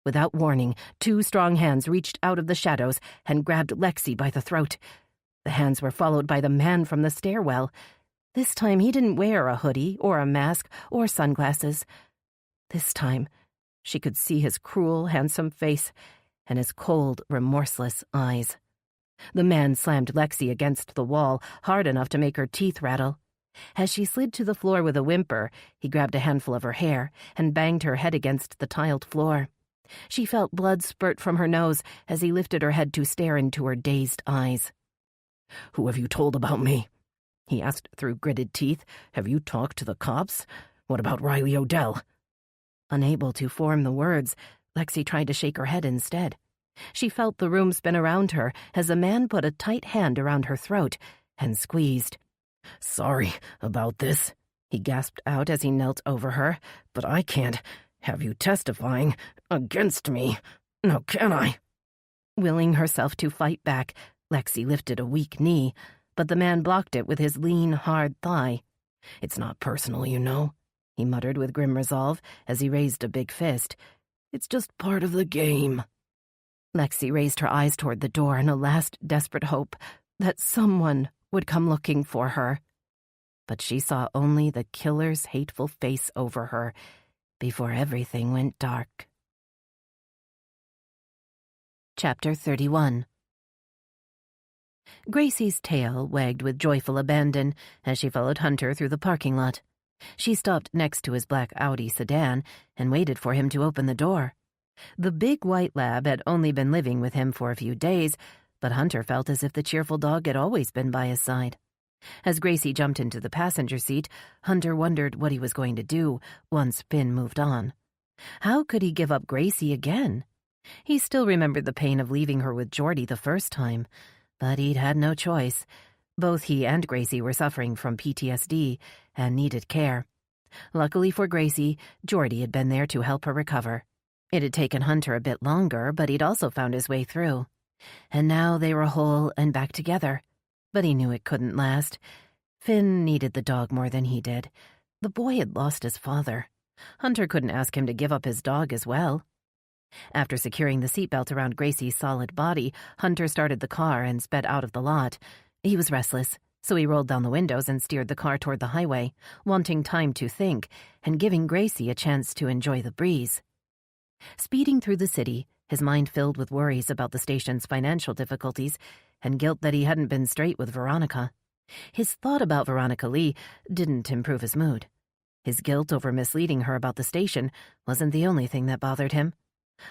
Without warning, 2 strong hands reached out of the shadows and grabbed Lexi by the throat. The hands were followed by the man from the stairwell. This time he didn't wear a hoodie or a mask or sunglasses. This time she could see his cruel, handsome face and his cold, remorseless eyes. The man slammed Lexi against the wall hard enough to make her teeth rattle. As she slid to the floor with a whimper, he grabbed a handful of her hair and banged her head against the tiled floor. She felt blood spurt from her nose as he lifted her head to stare into her dazed eyes. "Who have you told about me?" he asked through gritted teeth. "Have you talked to the cops? What about Riley Odell?" Unable to form the words, Lexi tried to shake her head instead. She felt the room spin around her as a man put a tight hand around her throat and squeezed. "Sorry about this," he gasped out as he knelt over her, "but I can't have you testifying against me. Now can I?" Willing herself to fight back, Lexi lifted a weak knee, but the man blocked it with his lean, hard thigh. "It's not personal, you know," he muttered with grim resolve as he raised a big fist. "It's just part of the game." Lexi raised her eyes toward the door in a last desperate hope that someone would come looking for her. But she saw only the killer's hateful face over her before everything went dark. Chapter 31. Gracie's tail wagged with joyful abandon as she followed Hunter through the parking lot. She stopped next to his black Audi sedan and waited for him to open the door. The big white lab had only been living with him for a few days, but Hunter felt as if the cheerful dog had always been by his side. As Gracie jumped into the passenger seat, Hunter wondered what he was going to do once Finn moved on. How could he give up Gracie again? He still remembered the pain of leaving her with Geordie the first time, but he'd had no choice. Both he and Gracie were suffering from PTSD and needed care. Luckily for Gracie, Geordie had been there to help her recover. It had taken Hunter a bit longer, but he'd also found his way through. And now they were whole and back together. But he knew it couldn't last. Finn needed the dog more than he did. The boy had lost his father. Hunter couldn't ask him to give up his dog as well. After securing the seatbelt around Gracie's solid body, Hunter started the car and sped out of the lot. He was restless, so he rolled down the windows and steered the car toward the highway, wanting time to think and giving Gracie a chance to enjoy the breeze. Speeding through the city, his mind filled with worries about the station's financial difficulties and guilt that he hadn't been straight with Veronica. His thought about Veronica Lee didn't improve his mood. His guilt over misleading her about the station wasn't the only thing that bothered him.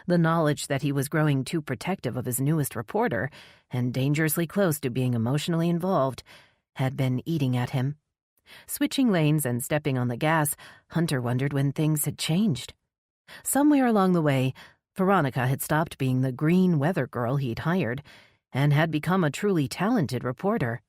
The knowledge that he was growing too protective of his newest reporter and dangerously close to being emotionally involved had been eating at him. Switching lanes and stepping on the gas, Hunter wondered when things had changed. Somewhere along the way, Veronica had stopped being the green weather girl he'd hired and had become a truly talented reporter.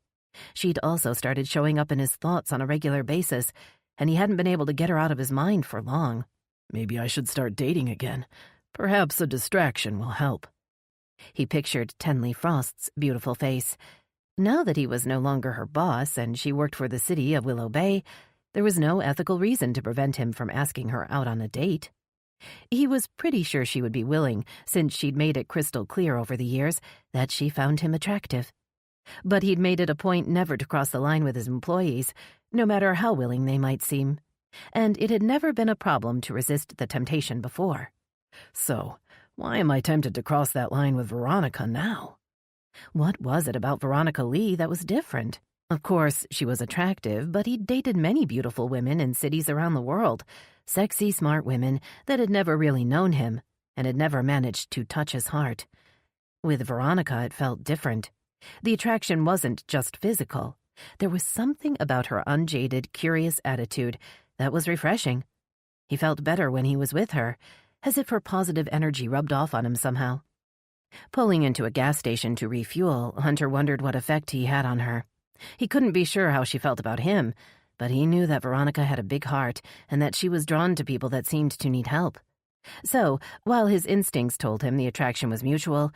She'd also started showing up in his thoughts on a regular basis, and he hadn't been able to get her out of his mind for long. Maybe I should start dating again. Perhaps a distraction will help. He pictured Tenley Frost's beautiful face. Now that he was no longer her boss and she worked for the city of Willow Bay, there was no ethical reason to prevent him from asking her out on a date. He was pretty sure she would be willing, since she'd made it crystal clear over the years that she found him attractive. But he'd made it a point never to cross the line with his employees, no matter how willing they might seem. And it had never been a problem to resist the temptation before. So, why am I tempted to cross that line with Veronica now? What was it about Veronica Lee that was different? Of course, she was attractive, but he'd dated many beautiful women in cities around the world. Sexy, smart women that had never really known him and had never managed to touch his heart. With Veronica, it felt different. The attraction wasn't just physical. There was something about her unjaded, curious attitude that was refreshing. He felt better when he was with her, as if her positive energy rubbed off on him somehow. Pulling into a gas station to refuel, Hunter wondered what effect he had on her. He couldn't be sure how she felt about him, but he knew that Veronica had a big heart and that she was drawn to people that seemed to need help. So, while his instincts told him the attraction was mutual,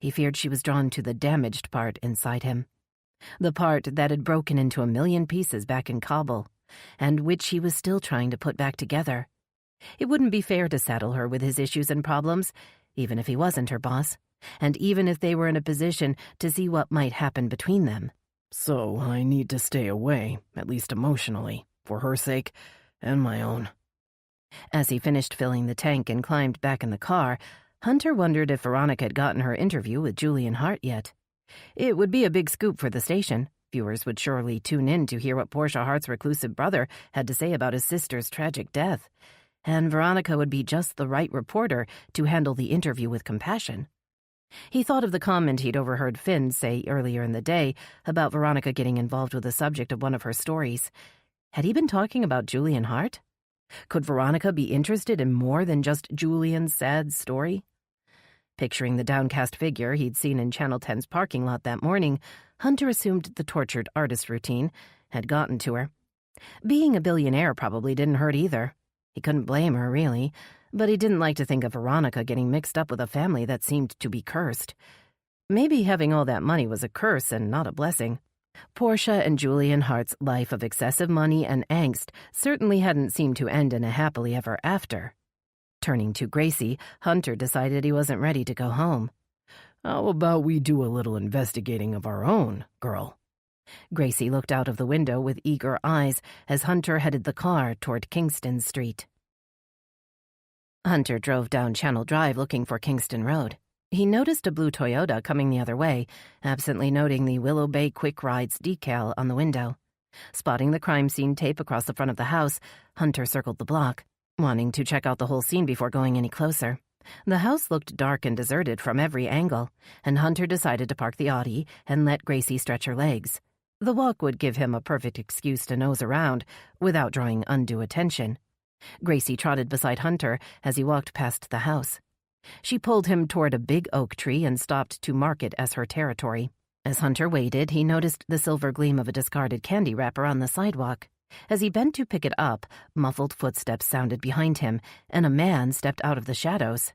he feared she was drawn to the damaged part inside him. The part that had broken into a million pieces back in Kabul, and which he was still trying to put back together. It wouldn't be fair to saddle her with his issues and problems, even if he wasn't her boss, and even if they were in a position to see what might happen between them. So I need to stay away, at least emotionally, for her sake and my own. As he finished filling the tank and climbed back in the car, Hunter wondered if Veronica had gotten her interview with Julian Hart yet. It would be a big scoop for the station. Viewers would surely tune in to hear what Portia Hart's reclusive brother had to say about his sister's tragic death. And Veronica would be just the right reporter to handle the interview with compassion. He thought of the comment he'd overheard Finn say earlier in the day about Veronica getting involved with the subject of one of her stories. Had he been talking about Julian Hart? Could Veronica be interested in more than just Julian's sad story? Picturing the downcast figure he'd seen in Channel 10's parking lot that morning, Hunter assumed the tortured artist routine had gotten to her. Being a billionaire probably didn't hurt either. He couldn't blame her, really, but he didn't like to think of Veronica getting mixed up with a family that seemed to be cursed. Maybe having all that money was a curse and not a blessing. Portia and Julian Hart's life of excessive money and angst certainly hadn't seemed to end in a happily ever after. Turning to Gracie, Hunter decided he wasn't ready to go home. How about we do a little investigating of our own, girl? Gracie looked out of the window with eager eyes as Hunter headed the car toward Kingston Street. Hunter drove down Channel Drive looking for Kingston Road. He noticed a blue Toyota coming the other way, absently noting the Willow Bay Quick Rides decal on the window. Spotting the crime scene tape across the front of the house, Hunter circled the block, wanting to check out the whole scene before going any closer. The house looked dark and deserted from every angle, and Hunter decided to park the Audi and let Gracie stretch her legs. The walk would give him a perfect excuse to nose around without drawing undue attention. Gracie trotted beside Hunter as he walked past the house. She pulled him toward a big oak tree and stopped to mark it as her territory. As Hunter waited, he noticed the silver gleam of a discarded candy wrapper on the sidewalk. As he bent to pick it up, muffled footsteps sounded behind him, and a man stepped out of the shadows.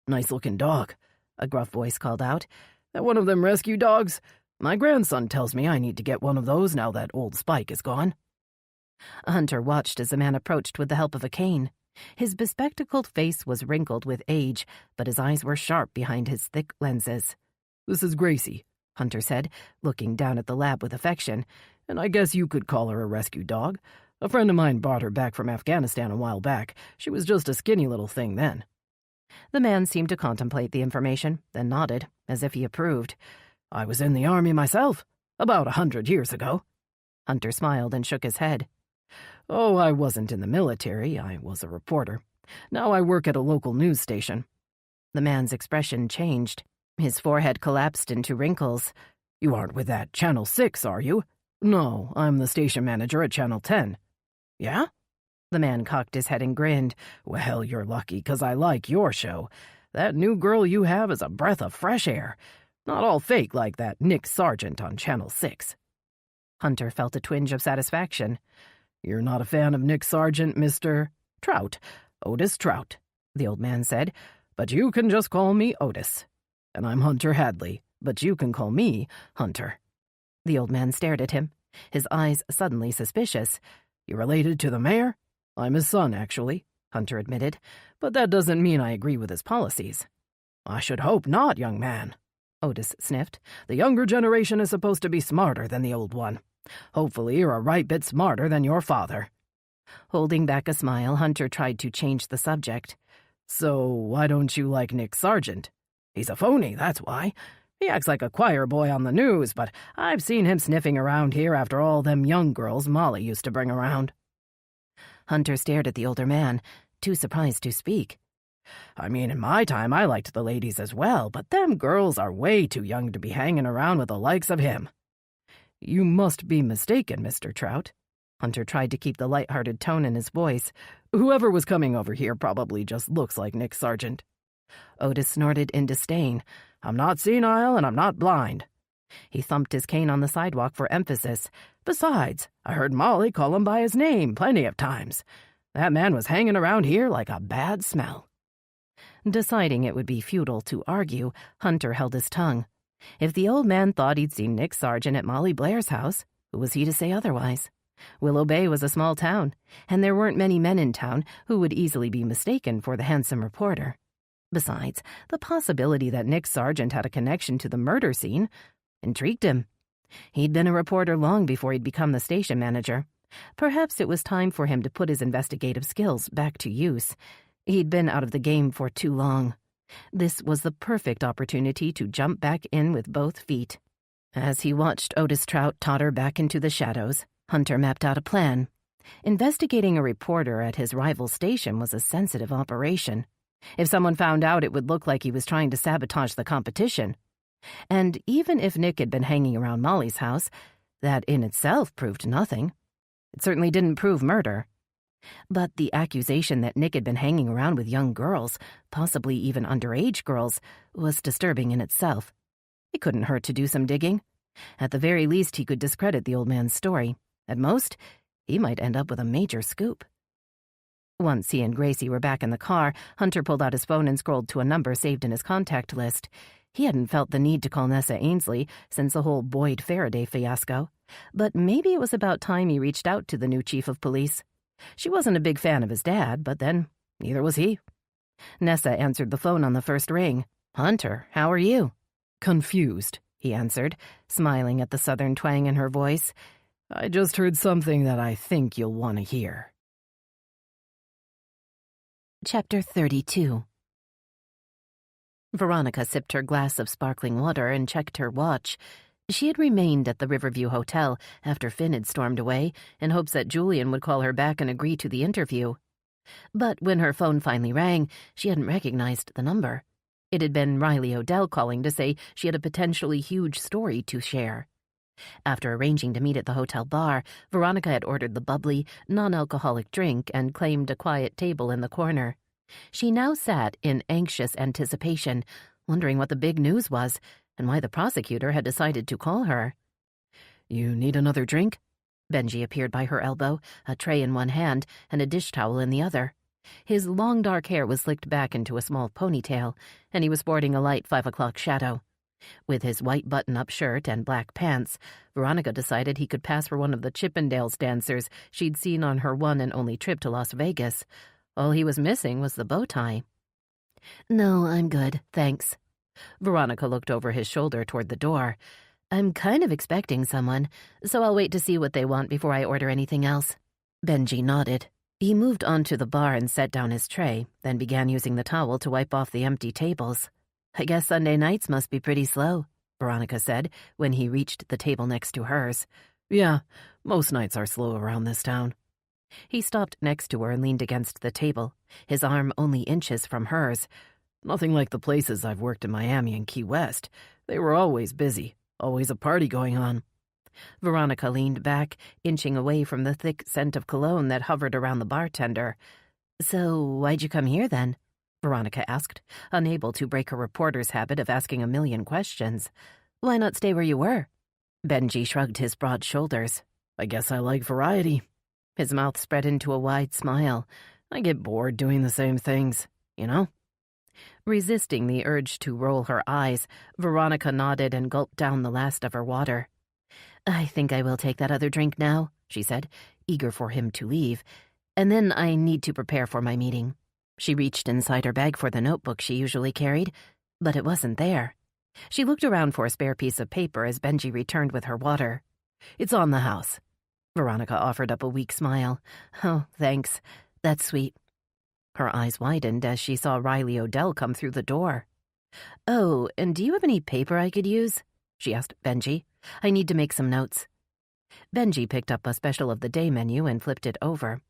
"Nice-looking dog," a gruff voice called out. "That one of them rescue dogs? My grandson tells me I need to get one of those now that old Spike is gone." Hunter watched as the man approached with the help of a cane. His bespectacled face was wrinkled with age, but his eyes were sharp behind his thick lenses. "This is Gracie," Hunter said, looking down at the lab with affection. "And I guess you could call her a rescue dog. A friend of mine brought her back from Afghanistan a while back. She was just a skinny little thing then." The man seemed to contemplate the information, then nodded, as if he approved. "I was in the army myself, about 100 years ago." Hunter smiled and shook his head. "Oh, I wasn't in the military. I was a reporter. Now I work at a local news station." The man's expression changed. His forehead collapsed into wrinkles. "You aren't with that Channel 6, are you?" "No, I'm the station manager at Channel 10. "Yeah?" The man cocked his head and grinned. "Well, you're lucky, 'cause I like your show. That new girl you have is a breath of fresh air. Not all fake like that Nick Sargent on Channel 6. Hunter felt a twinge of satisfaction. "You're not a fan of Nick Sargent, Mr. Trout. Otis Trout," the old man said. "But you can just call me Otis. And I'm Hunter Hadley, but you can call me Hunter." The old man stared at him, his eyes suddenly suspicious. "You related to the mayor?" "I'm his son, actually," Hunter admitted. "But that doesn't mean I agree with his policies." "I should hope not, young man," Otis sniffed. "The younger generation is supposed to be smarter than the old one. Hopefully you're a right bit smarter than your father." Holding back a smile, Hunter tried to change the subject. "So why don't you like Nick Sargent?" "He's a phony, that's why. He acts like a choir boy on the news, but I've seen him sniffing around here after all them young girls Molly used to bring around." Hunter stared at the older man, too surprised to speak. "I mean, in my time I liked the ladies as well, but them girls are way too young to be hanging around with the likes of him." "You must be mistaken, Mr. Trout." Hunter tried to keep the light-hearted tone in his voice. "Whoever was coming over here probably just looks like Nick Sargent." Otis snorted in disdain. "I'm not senile and I'm not blind." He thumped his cane on the sidewalk for emphasis. "Besides, I heard Molly call him by his name plenty of times. That man was hanging around here like a bad smell." Deciding it would be futile to argue, Hunter held his tongue. If the old man thought he'd seen Nick Sargent at Molly Blair's house, who was he to say otherwise? Willow Bay was a small town, and there weren't many men in town who would easily be mistaken for the handsome reporter. Besides, the possibility that Nick Sargent had a connection to the murder scene intrigued him. He'd been a reporter long before he'd become the station manager. Perhaps it was time for him to put his investigative skills back to use. He'd been out of the game for too long. This was the perfect opportunity to jump back in with both feet. As he watched Otis Trout totter back into the shadows, Hunter mapped out a plan. Investigating a reporter at his rival station was a sensitive operation. If someone found out, it would look like he was trying to sabotage the competition. And even if Nick had been hanging around Molly's house, that in itself proved nothing. It certainly didn't prove murder. But the accusation that Nick had been hanging around with young girls, possibly even underage girls, was disturbing in itself. It couldn't hurt to do some digging. At the very least, he could discredit the old man's story. At most, he might end up with a major scoop. Once he and Gracie were back in the car, Hunter pulled out his phone and scrolled to a number saved in his contact list. He hadn't felt the need to call Nessa Ainsley since the whole Boyd Faraday fiasco, but maybe it was about time he reached out to the new chief of police. She wasn't a big fan of his dad, but then neither was he. Nessa answered the phone on the first ring. "Hunter, how are you?" "Confused," he answered, smiling at the southern twang in her voice. "I just heard something that I think you'll want to hear." Chapter 32. Veronica sipped her glass of sparkling water and checked her watch. She had remained at the Riverview Hotel after Finn had stormed away in hopes that Julian would call her back and agree to the interview. But when her phone finally rang, she hadn't recognized the number. It had been Riley Odell calling to say she had a potentially huge story to share. After arranging to meet at the hotel bar, Veronica had ordered the bubbly, non-alcoholic drink and claimed a quiet table in the corner. She now sat in anxious anticipation, wondering what the big news was and why the prosecutor had decided to call her. "You need another drink?" Benji appeared by her elbow, a tray in one hand and a dish towel in the other. His long dark hair was slicked back into a small ponytail, and he was sporting a light 5 o'clock shadow. With his white button-up shirt and black pants, Veronica decided he could pass for one of the Chippendales dancers she'd seen on her one and only trip to Las Vegas. All he was missing was the bow tie. "No, I'm good, thanks." Veronica looked over his shoulder toward the door. "I'm kind of expecting someone, so I'll wait to see what they want before I order anything else." Benji nodded. He moved onto the bar and set down his tray, then began using the towel to wipe off the empty tables. "I guess Sunday nights must be pretty slow," Veronica said when he reached the table next to hers. "Yeah, most nights are slow around this town." He stopped next to her and leaned against the table, his arm only inches from hers. "Nothing like the places I've worked in Miami and Key West. They were always busy, always a party going on." Veronica leaned back, inching away from the thick scent of cologne that hovered around the bartender. "So why'd you come here, then?" Veronica asked, unable to break her reporter's habit of asking a million questions. "Why not stay where you were?" Benji shrugged his broad shoulders. "I guess I like variety." His mouth spread into a wide smile. "I get bored doing the same things, you know?" Resisting the urge to roll her eyes, Veronica nodded and gulped down the last of her water. "I think I will take that other drink now," she said, eager for him to leave. "And then I need to prepare for my meeting." She reached inside her bag for the notebook she usually carried, but it wasn't there. She looked around for a spare piece of paper as Benji returned with her water. "It's on the house." Veronica offered up a weak smile. "Oh, thanks. That's sweet." Her eyes widened as she saw Riley Odell come through the door. "Oh, and do you have any paper I could use?" she asked Benji. "I need to make some notes." Benji picked up a special of the day menu and flipped it over.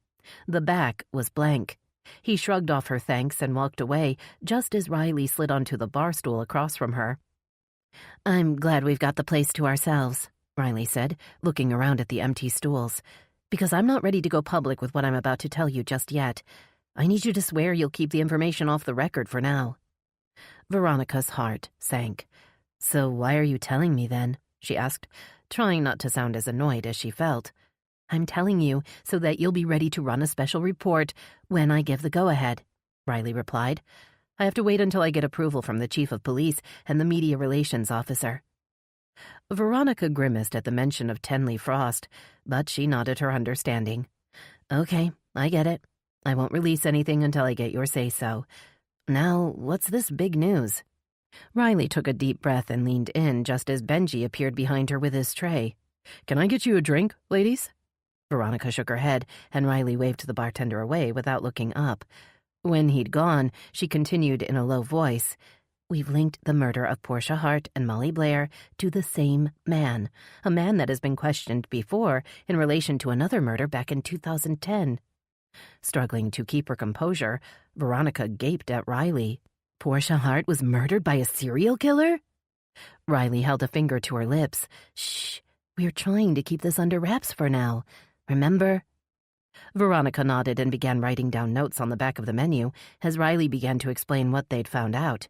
The back was blank. He shrugged off her thanks and walked away just as Riley slid onto the bar stool across from her. "I'm glad we've got the place to ourselves," Riley said, looking around at the empty stools. Because I'm not ready to go public with what I'm about to tell you just yet. I need you to swear you'll keep the information off the record for now." Veronica's heart sank. "So why are you telling me then?" she asked, trying not to sound as annoyed as she felt. "I'm telling you so that you'll be ready to run a special report when I give the go-ahead," Riley replied. "I have to wait until I get approval from the chief of police and the media relations officer." Veronica grimaced at the mention of Tenley Frost, but she nodded her understanding. "Okay, I get it. I won't release anything until I get your say-so. Now, what's this big news?" Riley took a deep breath and leaned in just as Benji appeared behind her with his tray. "Can I get you a drink, ladies?" Veronica shook her head, and Riley waved the bartender away without looking up. When he'd gone, she continued in a low voice, "We've linked the murder of Portia Hart and Molly Blair to the same man, a man that has been questioned before in relation to another murder back in 2010. Struggling to keep her composure, Veronica gaped at Riley. Portia Hart was murdered by a serial killer? Riley held a finger to her lips. "Shh, we're trying to keep this under wraps for now. Remember?" Veronica nodded and began writing down notes on the back of the menu as Riley began to explain what they'd found out.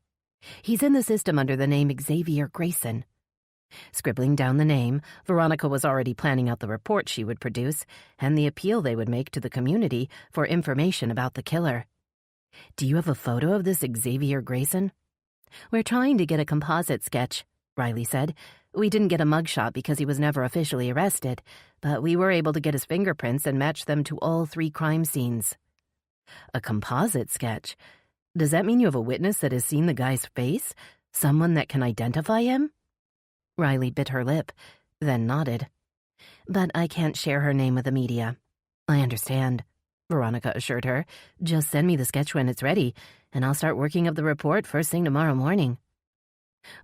"He's in the system under the name Xavier Grayson." Scribbling down the name, Veronica was already planning out the report she would produce and the appeal they would make to the community for information about the killer. "Do you have a photo of this Xavier Grayson?" "We're trying to get a composite sketch," Riley said. "We didn't get a mugshot because he was never officially arrested, but we were able to get his fingerprints and match them to all 3 crime scenes." "A composite sketch? Does that mean you have a witness that has seen the guy's face? Someone that can identify him?" Riley bit her lip, then nodded. "But I can't share her name with the media." "I understand," Veronica assured her. "Just send me the sketch when it's ready, and I'll start working up the report first thing tomorrow morning."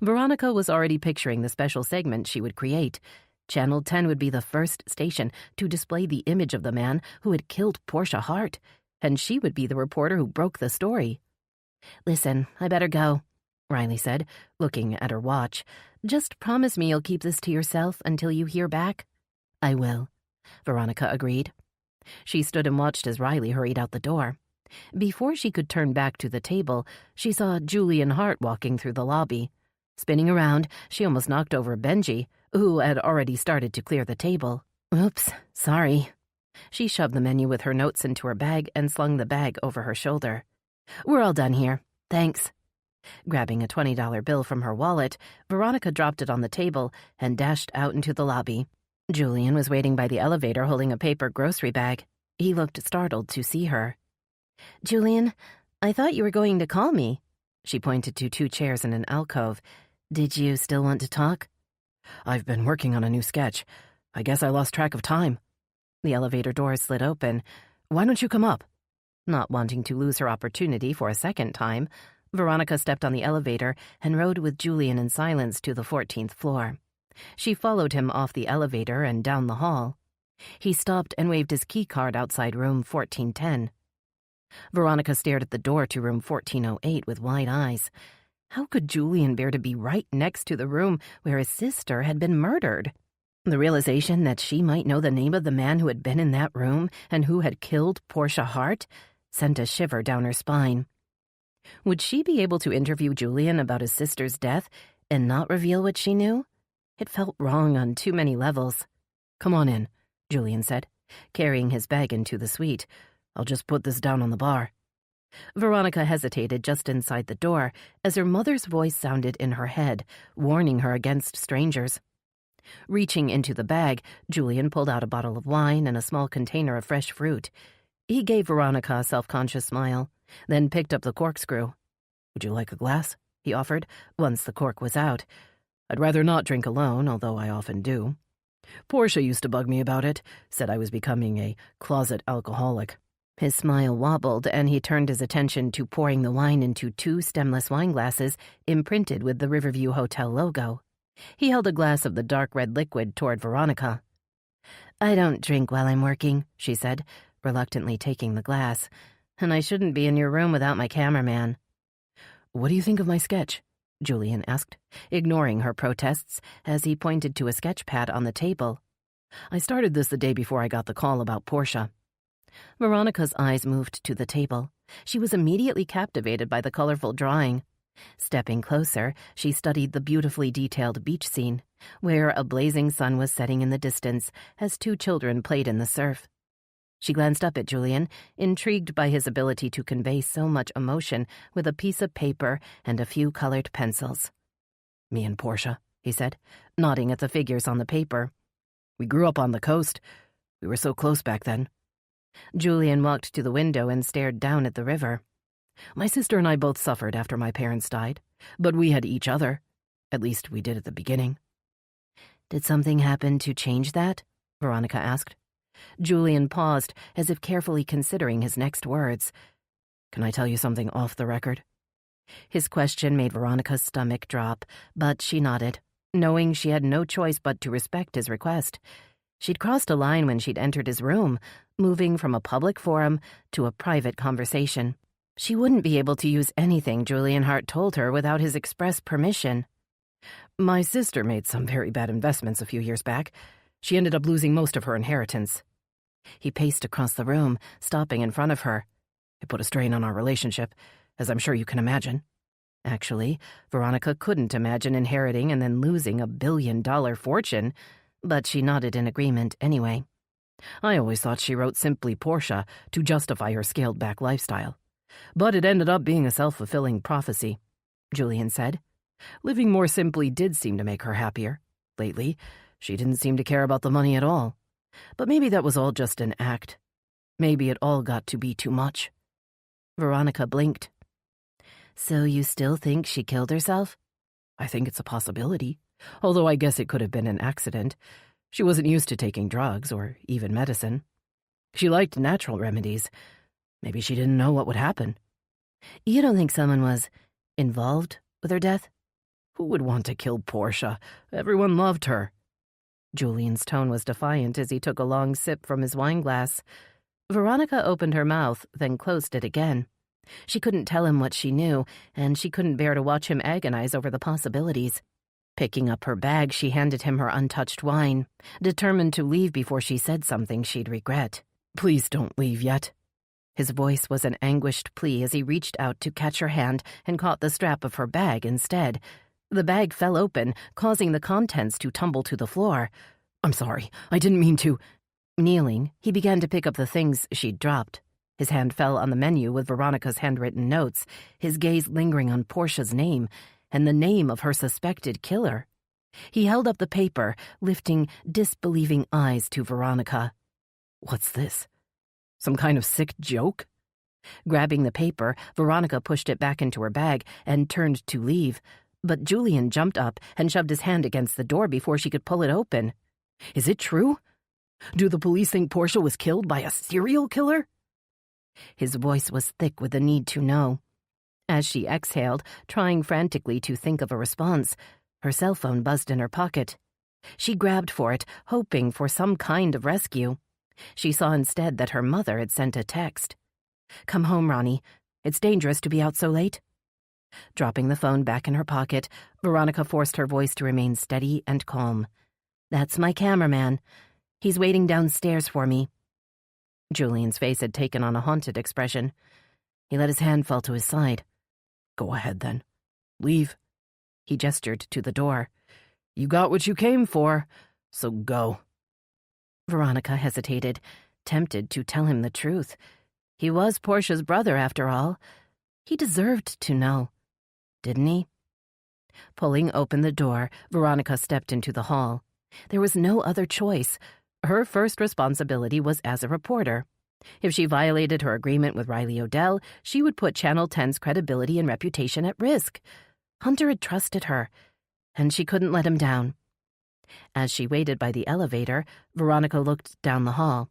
Veronica was already picturing the special segment she would create. Channel 10 would be the first station to display the image of the man who had killed Portia Hart, and she would be the reporter who broke the story. "Listen, I better go," Riley said, looking at her watch. "Just promise me you'll keep this to yourself until you hear back." "I will," Veronica agreed. She stood and watched as Riley hurried out the door. Before she could turn back to the table, she saw Julian Hart walking through the lobby. Spinning around, she almost knocked over Benji, who had already started to clear the table. "Oops, sorry." She shoved the menu with her notes into her bag and slung the bag over her shoulder. "We're all done here. Thanks." Grabbing a $20 bill from her wallet, Veronica dropped it on the table and dashed out into the lobby. Julian was waiting by the elevator holding a paper grocery bag. He looked startled to see her. "Julian, I thought you were going to call me." She pointed to 2 chairs in an alcove. "Did you still want to talk?" "I've been working on a new sketch. I guess I lost track of time." The elevator doors slid open. "Why don't you come up?" Not wanting to lose her opportunity for a second time, Veronica stepped on the elevator and rode with Julian in silence to the 14th floor. She followed him off the elevator and down the hall. He stopped and waved his key card outside room 1410. Veronica stared at the door to room 1408 with wide eyes. How could Julian bear to be right next to the room where his sister had been murdered? The realization that she might know the name of the man who had been in that room and who had killed Portia Hart sent a shiver down her spine. Would she be able to interview Julian about his sister's death and not reveal what she knew? It felt wrong on too many levels. "Come on in," Julian said, carrying his bag into the suite. "I'll just put this down on the bar." Veronica hesitated just inside the door as her mother's voice sounded in her head, warning her against strangers. Reaching into the bag, Julian pulled out a bottle of wine and a small container of fresh fruit. He gave Veronica a self-conscious smile, then picked up the corkscrew. "Would you like a glass?" he offered, once the cork was out. "I'd rather not drink alone, although I often do. Portia used to bug me about it, said I was becoming a closet alcoholic." His smile wobbled, and he turned his attention to pouring the wine into 2 stemless wine glasses imprinted with the Riverview Hotel logo. He held a glass of the dark red liquid toward Veronica. "I don't drink while I'm working," she said, reluctantly taking the glass. "And I shouldn't be in your room without my cameraman." "What do you think of my sketch?" Julian asked, ignoring her protests as he pointed to a sketch pad on the table. I started this the day before I got the call about Portia. Veronica's eyes moved to the table. She was immediately captivated by the colorful drawing. Stepping closer, she studied the beautifully detailed beach scene, where a blazing sun was setting in the distance as two children played in the surf. She glanced up at Julian, intrigued by his ability to convey so much emotion with a piece of paper and a few colored pencils. "Me and Portia," he said, nodding at the figures on the paper. "We grew up on the coast. We were so close back then." Julian walked to the window and stared down at the river. "My sister and I both suffered after my parents died, but we had each other. At least we did at the beginning." "Did something happen to change that?" Veronica asked. Julian paused, as if carefully considering his next words. "Can I tell you something off the record?" His question made Veronica's stomach drop, but she nodded, knowing she had no choice but to respect his request. She'd crossed a line when she'd entered his room, moving from a public forum to a private conversation. She wouldn't be able to use anything Julian Hart told her without his express permission. "My sister made some very bad investments a few years back. She ended up losing most of her inheritance." He paced across the room, stopping in front of her. "It put a strain on our relationship, as I'm sure you can imagine." Actually, Veronica couldn't imagine inheriting and then losing a billion-dollar fortune, but she nodded in agreement anyway. "I always thought she wrote simply Portia to justify her scaled-back lifestyle. But it ended up being a self-fulfilling prophecy," Julian said. "Living more simply did seem to make her happier. Lately, she didn't seem to care about the money at all. But maybe that was all just an act. Maybe it all got to be too much." Veronica blinked. "So you still think she killed herself?" "I think it's a possibility, although I guess it could have been an accident. She wasn't used to taking drugs or even medicine. She liked natural remedies. Maybe she didn't know what would happen." "You don't think someone was involved with her death?" "Who would want to kill Portia? Everyone loved her." Julian's tone was defiant as he took a long sip from his wineglass. Veronica opened her mouth, then closed it again. She couldn't tell him what she knew, and she couldn't bear to watch him agonize over the possibilities. Picking up her bag, she handed him her untouched wine, determined to leave before she said something she'd regret. "Please don't leave yet." His voice was an anguished plea as he reached out to catch her hand and caught the strap of her bag instead. The bag fell open, causing the contents to tumble to the floor. "I'm sorry, I didn't mean to." Kneeling, he began to pick up the things she'd dropped. His hand fell on the menu with Veronica's handwritten notes, his gaze lingering on Portia's name and the name of her suspected killer. He held up the paper, lifting disbelieving eyes to Veronica. "What's this? Some kind of sick joke?" Grabbing the paper, Veronica pushed it back into her bag and turned to leave, but Julian jumped up and shoved his hand against the door before she could pull it open. "Is it true? Do the police think Portia was killed by a serial killer?" His voice was thick with the need to know. As she exhaled, trying frantically to think of a response, her cell phone buzzed in her pocket. She grabbed for it, hoping for some kind of rescue. She saw instead that her mother had sent a text. "Come home, Ronnie. It's dangerous to be out so late." Dropping the phone back in her pocket, Veronica forced her voice to remain steady and calm. "That's my cameraman. He's waiting downstairs for me." Julian's face had taken on a haunted expression. He let his hand fall to his side. "Go ahead, then. Leave." He gestured to the door. "You got what you came for, so go." Veronica hesitated, tempted to tell him the truth. He was Portia's brother, after all. He deserved to know, didn't he? Pulling open the door, Veronica stepped into the hall. There was no other choice. Her first responsibility was as a reporter. If she violated her agreement with Riley Odell, she would put Channel 10's credibility and reputation at risk. Hunter had trusted her, and she couldn't let him down. As she waited by the elevator, Veronica looked down the hall.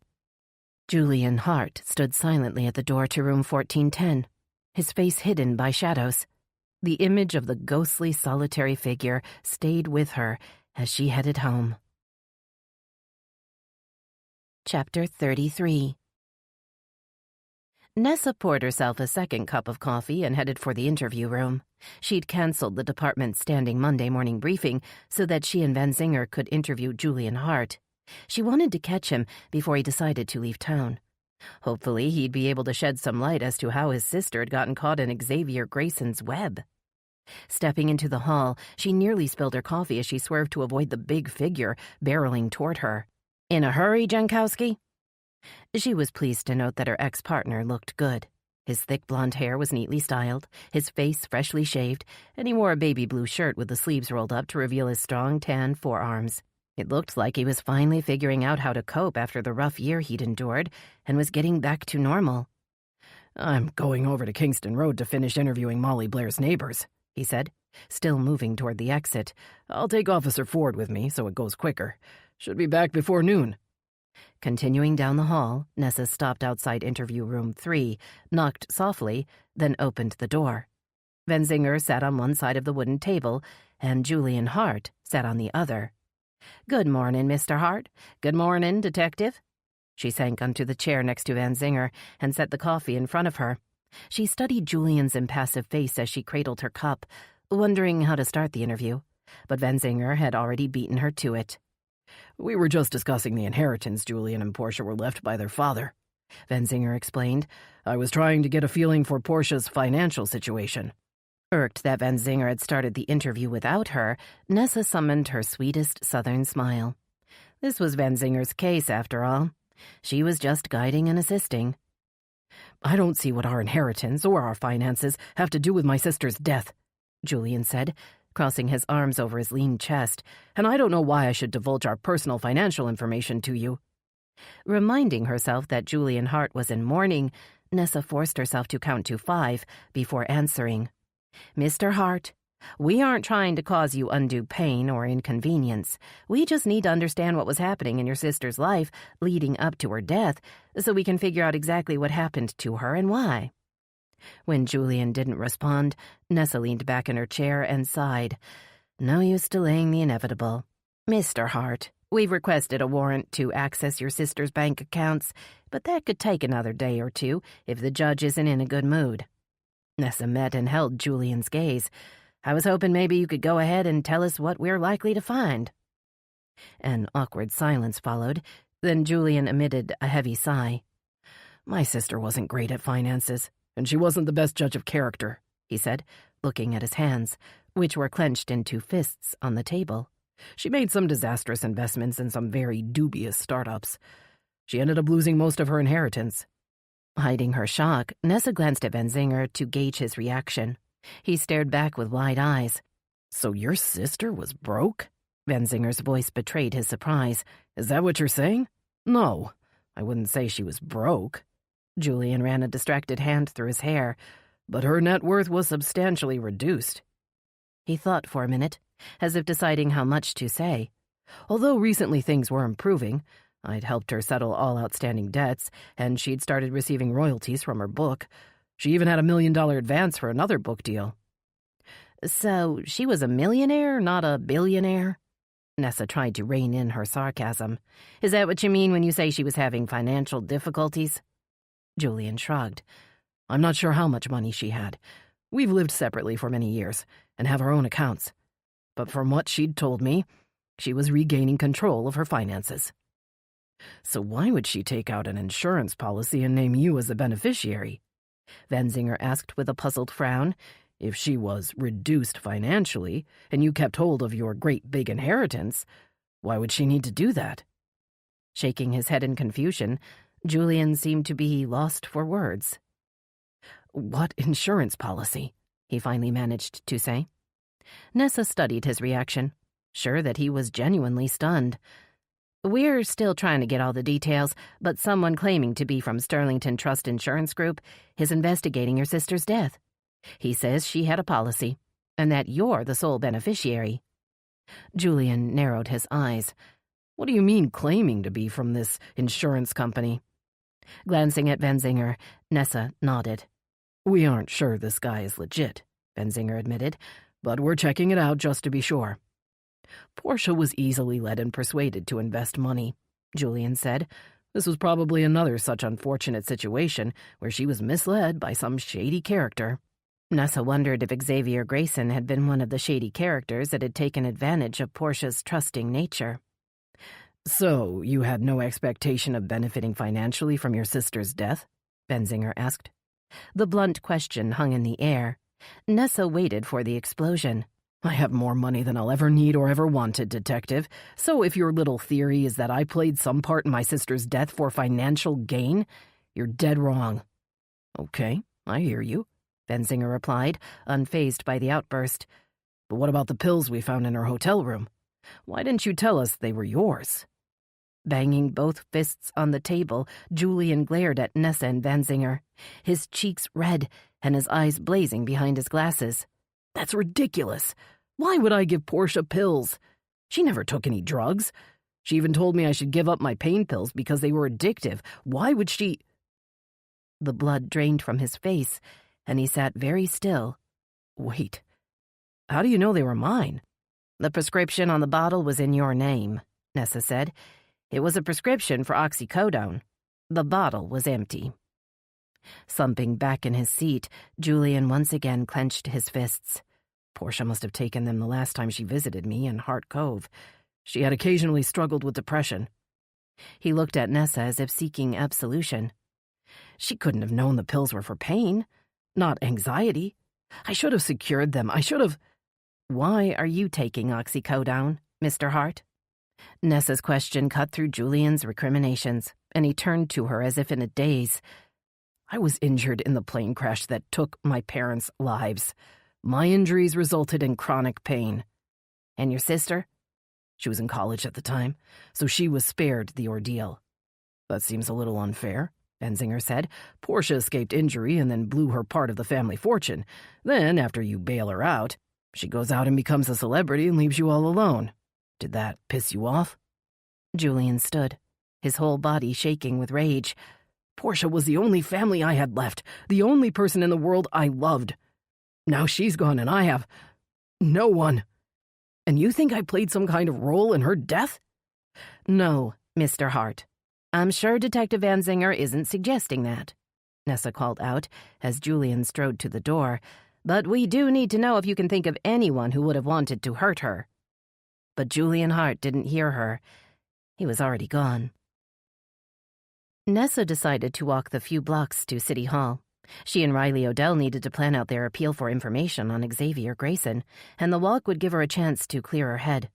Julian Hart stood silently at the door to room 1410, his face hidden by shadows. The image of the ghostly, solitary figure stayed with her as she headed home. Chapter 33. Nessa poured herself a second cup of coffee and headed for the interview room. She'd canceled the department's standing Monday morning briefing so that she and Van Zinger could interview Julian Hart. She wanted to catch him before he decided to leave town. Hopefully, he'd be able to shed some light as to how his sister had gotten caught in Xavier Grayson's web. Stepping into the hall, she nearly spilled her coffee as she swerved to avoid the big figure barreling toward her. "In a hurry, Jankowski?" She was pleased to note that her ex-partner looked good. His thick blonde hair was neatly styled, his face freshly shaved, and he wore a baby blue shirt with the sleeves rolled up to reveal his strong tan forearms. It looked like he was finally figuring out how to cope after the rough year he'd endured and was getting back to normal. "I'm going over to Kingston Road to finish interviewing Molly Blair's neighbors," he said, still moving toward the exit. "I'll take Officer Ford with me so it goes quicker. Should be back before noon." Continuing down the hall, Nessa stopped outside interview room 3, knocked softly, then opened the door. Venzinger sat on one side of the wooden table, and Julian Hart sat on the other. "Good morning, Mr. Hart. Good morning, Detective." She sank onto the chair next to Venzinger and set the coffee in front of her. She studied Julian's impassive face as she cradled her cup, wondering how to start the interview, but Venzinger had already beaten her to it. "We were just discussing the inheritance Julian and Portia were left by their father," Venzinger explained. "I was trying to get a feeling for Portia's financial situation." Irked that Venzinger had started the interview without her, Nessa summoned her sweetest southern smile. This was Venzinger's case, after all. She was just guiding and assisting. "I don't see what our inheritance or our finances have to do with my sister's death," Julian said, crossing his arms over his lean chest, "and I don't know why I should divulge our personal financial information to you." Reminding herself that Julian Hart was in mourning, Nessa forced herself to count to 5 before answering. "Mr. Hart, we aren't trying to cause you undue pain or inconvenience. We just need to understand what was happening in your sister's life leading up to her death so we can figure out exactly what happened to her and why." When Julian didn't respond, Nessa leaned back in her chair and sighed. "No use delaying the inevitable. Mr. Hart, we've requested a warrant to access your sister's bank accounts, but that could take another day or two if the judge isn't in a good mood." Nessa met and held Julian's gaze. "I was hoping maybe you could go ahead and tell us what we're likely to find." An awkward silence followed. Then Julian emitted a heavy sigh. "My sister wasn't great at finances, and she wasn't the best judge of character," he said, looking at his hands, which were clenched into fists on the table. "She made some disastrous investments in some very dubious startups. She ended up losing most of her inheritance." Hiding her shock, Nessa glanced at Venzinger to gauge his reaction. He stared back with wide eyes. "So your sister was broke?" Venzinger's voice betrayed his surprise. "Is that what you're saying?" "No, I wouldn't say she was broke." Julian ran a distracted hand through his hair. "But her net worth was substantially reduced." He thought for a minute, as if deciding how much to say. "Although recently things were improving. I'd helped her settle all outstanding debts, and she'd started receiving royalties from her book. She even had $1 million advance for another book deal." "So she was a millionaire, not a billionaire?" Nessa tried to rein in her sarcasm. "Is that what you mean when you say she was having financial difficulties?" Julian shrugged. "I'm not sure how much money she had. We've lived separately for many years and have our own accounts. But from what she'd told me, she was regaining control of her finances." "So why would she take out an insurance policy and name you as a beneficiary?" Venzinger asked with a puzzled frown. "If she was reduced financially and you kept hold of your great big inheritance, why would she need to do that?" Shaking his head in confusion, Julian seemed to be lost for words. "What insurance policy?" he finally managed to say. Nessa studied his reaction, sure that he was genuinely stunned. "We're still trying to get all the details, but someone claiming to be from Sterlington Trust Insurance Group is investigating your sister's death. He says she had a policy, and that you're the sole beneficiary." Julian narrowed his eyes. "What do you mean claiming to be from this insurance company?" Glancing at Venzinger, Nessa nodded. "We aren't sure this guy is legit," Venzinger admitted, "but we're checking it out just to be sure." "Portia was easily led and persuaded to invest money," Julian said. "This was probably another such unfortunate situation where she was misled by some shady character." Nessa wondered if Xavier Grayson had been one of the shady characters that had taken advantage of Portia's trusting nature. So, you had no expectation of benefiting financially from your sister's death? Benzinger asked. The blunt question hung in the air. Nessa waited for the explosion. I have more money than I'll ever need or ever wanted, Detective. So if your little theory is that I played some part in my sister's death for financial gain, you're dead wrong. Okay, I hear you, Benzinger replied, unfazed by the outburst. But what about the pills we found in her hotel room? Why didn't you tell us they were yours? Banging both fists on the table, Julian glared at Nessa and Benzinger, his cheeks red and his eyes blazing behind his glasses. That's ridiculous. Why would I give Portia pills? She never took any drugs. She even told me I should give up my pain pills because they were addictive. Why would she— The blood drained from his face, and he sat very still. Wait, how do you know they were mine? The prescription on the bottle was in your name, Nessa said. It was a prescription for oxycodone. The bottle was empty. Slumping back in his seat, Julian once again clenched his fists. Portia must have taken them the last time she visited me in Hart Cove. She had occasionally struggled with depression. He looked at Nessa as if seeking absolution. She couldn't have known the pills were for pain, not anxiety. I should have secured them. I should have— Why are you taking oxycodone, Mr. Hart? Nessa's question cut through Julian's recriminations, and he turned to her as if in a daze. I was injured in the plane crash that took my parents' lives. My injuries resulted in chronic pain. And your sister? She was in college at the time, so she was spared the ordeal. That seems a little unfair, Benzinger said. Portia escaped injury and then blew her part of the family fortune. Then, after you bail her out, she goes out and becomes a celebrity and leaves you all alone. Did that piss you off? Julian stood, his whole body shaking with rage. Portia was the only family I had left, the only person in the world I loved. Now she's gone and I have no one. And you think I played some kind of role in her death? No, Mr. Hart. I'm sure Detective Benzinger isn't suggesting that, Nessa called out as Julian strode to the door. But we do need to know if you can think of anyone who would have wanted to hurt her. But Julian Hart didn't hear her. He was already gone. Nessa decided to walk the few blocks to City Hall. She and Riley Odell needed to plan out their appeal for information on Xavier Grayson, and the walk would give her a chance to clear her head.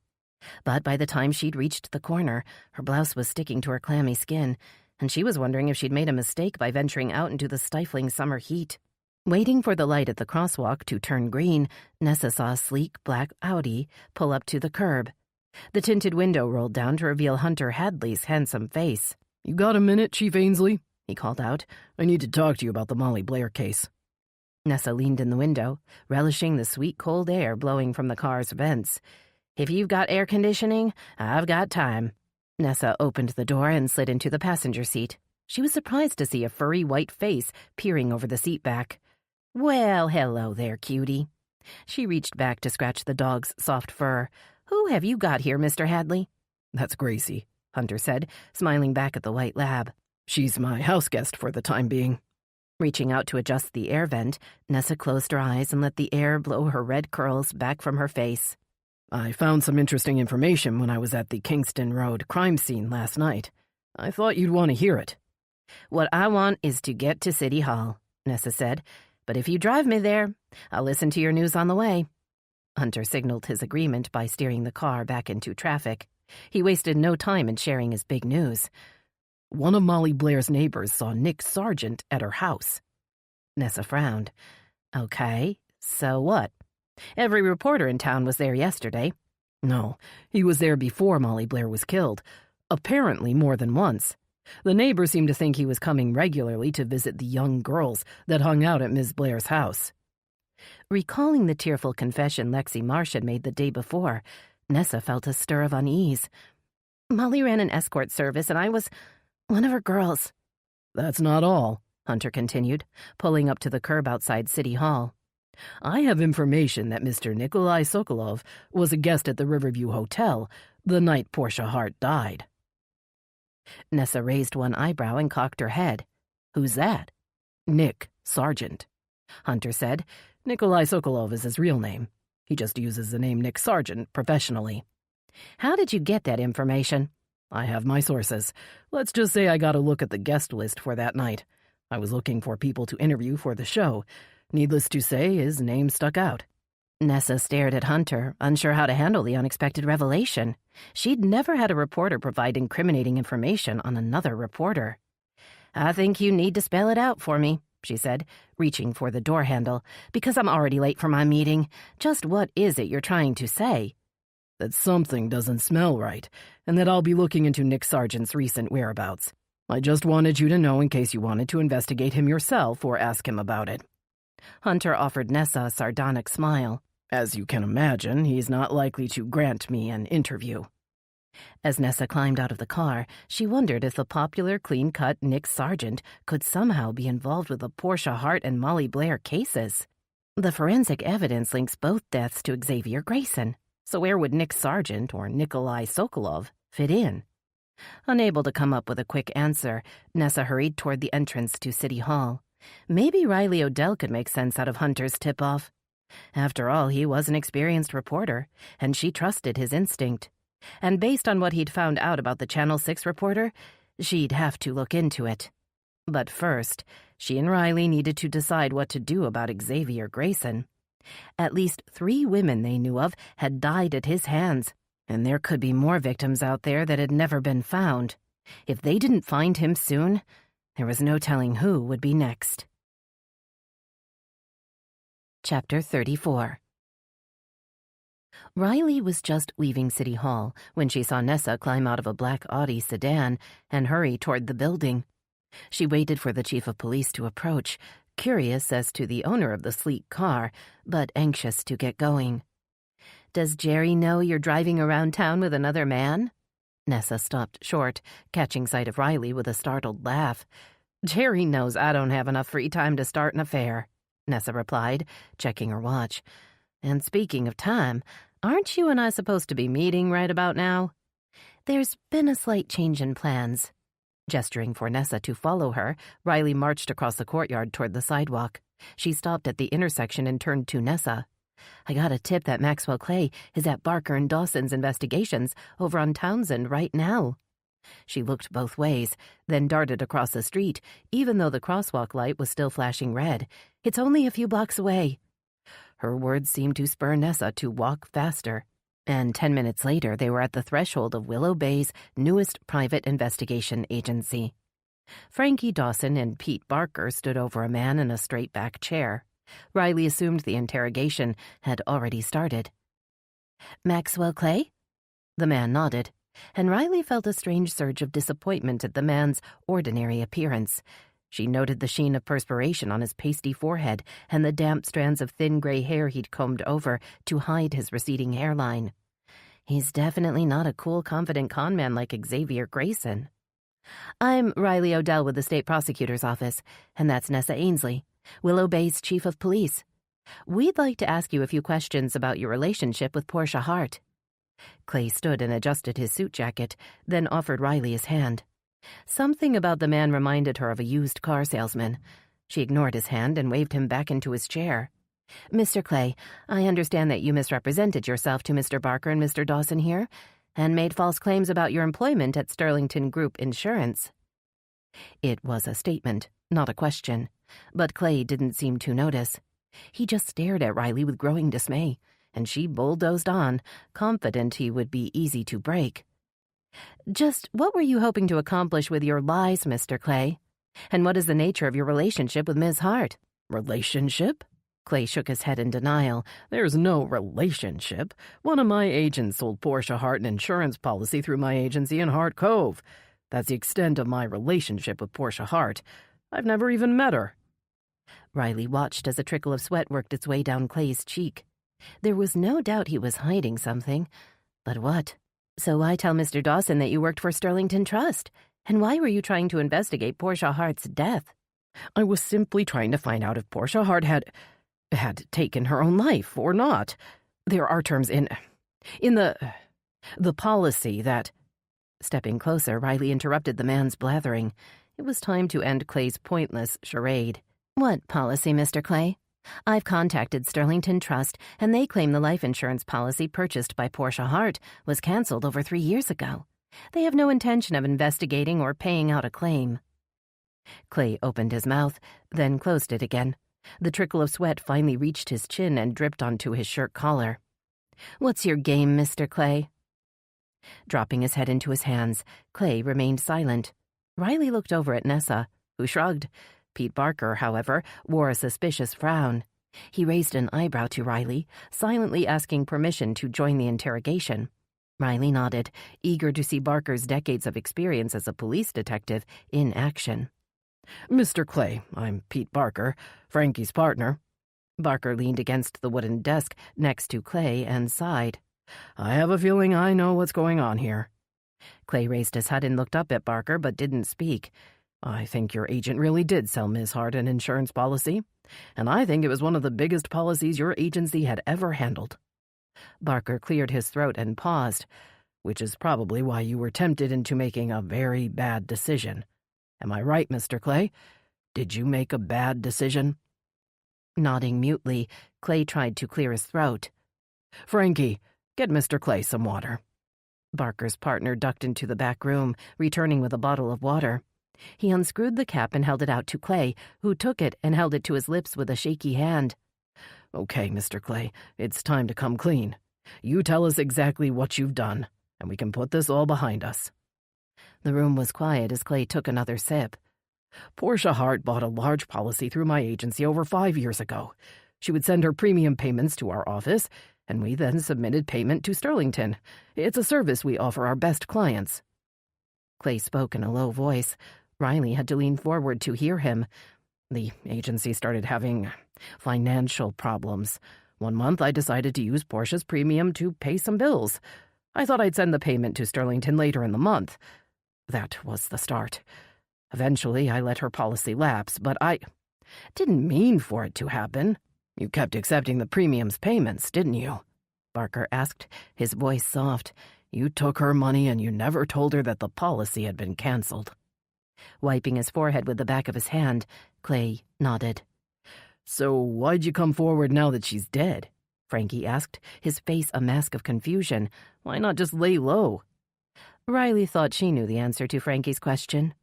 But by the time she'd reached the corner, her blouse was sticking to her clammy skin, and she was wondering if she'd made a mistake by venturing out into the stifling summer heat. Waiting for the light at the crosswalk to turn green, Nessa saw a sleek black Audi pull up to the curb. The tinted window rolled down to reveal Hunter Hadley's handsome face. You got a minute, Chief Ainsley? He called out. I need to talk to you about the Molly Blair case. Nessa leaned in the window, relishing the sweet cold air blowing from the car's vents. If you've got air conditioning, I've got time. Nessa opened the door and slid into the passenger seat. She was surprised to see a furry white face peering over the seat back. Well, hello there, cutie. She reached back to scratch the dog's soft fur. Who have you got here, Mr. Hadley? That's Gracie, Hunter said, smiling back at the white lab. She's my house guest for the time being. Reaching out to adjust the air vent, Nessa closed her eyes and let the air blow her red curls back from her face. I found some interesting information when I was at the Kingston Road crime scene last night. I thought you'd want to hear it. What I want is to get to City Hall, Nessa said. But if you drive me there, I'll listen to your news on the way. Hunter signaled his agreement by steering the car back into traffic. He wasted no time in sharing his big news. One of Molly Blair's neighbors saw Nick Sargent at her house. Nessa frowned. Okay, so what? Every reporter in town was there yesterday. No, he was there before Molly Blair was killed. Apparently more than once. The neighbor seemed to think he was coming regularly to visit the young girls that hung out at Ms. Blair's house. Recalling the tearful confession Lexi Marsh had made the day before, Nessa felt a stir of unease. Molly ran an escort service, and I was one of her girls. That's not all, Hunter continued, pulling up to the curb outside City Hall. I have information that Mr. Nikolai Sokolov was a guest at the Riverview Hotel the night Portia Hart died. Nessa raised one eyebrow and cocked her head. Who's that? Nick Sargent, Hunter said. Nikolai Sokolov is his real name. He just uses the name Nick Sargent professionally. How did you get that information? I have my sources. Let's just say I got a look at the guest list for that night. I was looking for people to interview for the show. Needless to say, his name stuck out. Nessa stared at Hunter, unsure how to handle the unexpected revelation. She'd never had a reporter provide incriminating information on another reporter. "I think you need to spell it out for me," she said, reaching for the door handle, "because I'm already late for my meeting. Just what is it you're trying to say?" "That something doesn't smell right, and that I'll be looking into Nick Sargent's recent whereabouts. I just wanted you to know in case you wanted to investigate him yourself or ask him about it." Hunter offered Nessa a sardonic smile. "As you can imagine, he's not likely to grant me an interview." As Nessa climbed out of the car, she wondered if the popular, clean-cut Nick Sargent could somehow be involved with the Portia Hart and Molly Blair cases. The forensic evidence links both deaths to Xavier Grayson, so where would Nick Sargent or Nikolai Sokolov fit in? Unable to come up with a quick answer, Nessa hurried toward the entrance to City Hall. Maybe Riley Odell could make sense out of Hunter's tip-off. After all, he was an experienced reporter, and she trusted his instinct. And based on what he'd found out about the Channel 6 reporter, she'd have to look into it. But first, she and Riley needed to decide what to do about Xavier Grayson. At least 3 women they knew of had died at his hands, and there could be more victims out there that had never been found. If they didn't find him soon, there was no telling who would be next. Chapter 34. Riley was just leaving City Hall when she saw Nessa climb out of a black Audi sedan and hurry toward the building. She waited for the chief of police to approach, curious as to the owner of the sleek car, but anxious to get going. "Does Jerry know you're driving around town with another man?" Nessa stopped short, catching sight of Riley with a startled laugh. "Jerry knows I don't have enough free time to start an affair," Nessa replied, checking her watch. "And speaking of time, aren't you and I supposed to be meeting right about now?" "There's been a slight change in plans." Gesturing for Nessa to follow her, Riley marched across the courtyard toward the sidewalk. She stopped at the intersection and turned to Nessa. "I got a tip that Maxwell Clay is at Barker and Dawson's investigations over on Townsend right now." She looked both ways, then darted across the street, even though the crosswalk light was still flashing red. "It's only a few blocks away." Her words seemed to spur Nessa to walk faster, and 10 minutes later they were at the threshold of Willow Bay's newest private investigation agency. Frankie Dawson and Pete Barker stood over a man in a straight-back chair. Riley assumed the interrogation had already started. "Maxwell Clay?" The man nodded, and Riley felt a strange surge of disappointment at the man's ordinary appearance. She noted the sheen of perspiration on his pasty forehead and the damp strands of thin gray hair he'd combed over to hide his receding hairline. He's definitely not a cool, confident con man like Xavier Grayson. "I'm Riley Odell with the state prosecutor's office, and that's Nessa Ainsley, Willow Bay's chief of police. We'd like to ask you a few questions about your relationship with Portia Hart." Clay stood and adjusted his suit jacket, then offered Riley his hand. Something about the man reminded her of a used car salesman. She ignored his hand and waved him back into his chair. "Mr. Clay, I understand that you misrepresented yourself to Mr. Barker and Mr. Dawson here, and made false claims about your employment at Sterlington Group Insurance." It was a statement, not a question, but Clay didn't seem to notice. He just stared at Riley with growing dismay, and she bulldozed on, confident he would be easy to break. "Just what were you hoping to accomplish with your lies, Mr. Clay? And what is the nature of your relationship with Ms. Hart?" "Relationship?" Clay shook his head in denial. "There's no relationship. One of my agents sold Portia Hart an insurance policy through my agency in Hart Cove. That's the extent of my relationship with Portia Hart. I've never even met her." Riley watched as a trickle of sweat worked its way down Clay's cheek. There was no doubt he was hiding something. But what? "So why tell Mr. Dawson that you worked for Sterlington Trust? And why were you trying to investigate Portia Hart's death?" "I was simply trying to find out if Portia Hart had taken her own life or not. There are terms in the policy that—" Stepping closer, Riley interrupted the man's blathering. It was time to end Clay's pointless charade. "What policy, Mr. Clay?" "I've contacted Sterlington Trust, and they claim the life insurance policy purchased by Portia Hart was canceled over 3 years ago. They have no intention of investigating or paying out a claim. Clay opened his mouth, then closed it again. The trickle of sweat finally reached his chin and dripped onto his shirt collar. "What's your game, Mr. Clay?" Dropping his head into his hands, Clay remained silent. Riley looked over at Nessa, who shrugged. Pete Barker, however, wore a suspicious frown. He raised an eyebrow to Riley, silently asking permission to join the interrogation. Riley nodded, eager to see Barker's decades of experience as a police detective in action. "Mr. Clay, I'm Pete Barker, Frankie's partner." Barker leaned against the wooden desk next to Clay and sighed. "I have a feeling I know what's going on here." Clay raised his head and looked up at Barker but didn't speak. "I think your agent really did sell Ms. Hart an insurance policy, and I think it was one of the biggest policies your agency had ever handled." Barker cleared his throat and paused. "Which is probably why you were tempted into making a very bad decision. Am I right, Mr. Clay? Did you make a bad decision?" Nodding mutely, Clay tried to clear his throat. "Frankie, get Mr. Clay some water." Barker's partner ducked into the back room, returning with a bottle of water. He unscrewed the cap and held it out to Clay, who took it and held it to his lips with a shaky hand. "Okay, Mr. Clay, it's time to come clean. You tell us exactly what you've done, and we can put this all behind us." The room was quiet as Clay took another sip. "Portia Hart bought a large policy through my agency over 5 years ago. She would send her premium payments to our office, and we then submitted payment to Sterlington. It's a service we offer our best clients." Clay spoke in a low voice. Riley had to lean forward to hear him. "The agency started having financial problems. One month I decided to use Portia's premium to pay some bills. I thought I'd send the payment to Sterlington later in the month. That was the start. Eventually I let her policy lapse, but I didn't mean for it to happen." "You kept accepting the premium's payments, didn't you?" Barker asked, his voice soft. "You took her money and you never told her that the policy had been canceled." Wiping his forehead with the back of his hand, Clay nodded. "So why'd you come forward now that she's dead?" Frankie asked, his face a mask of confusion. "Why not just lay low?" Riley thought she knew the answer to Frankie's question.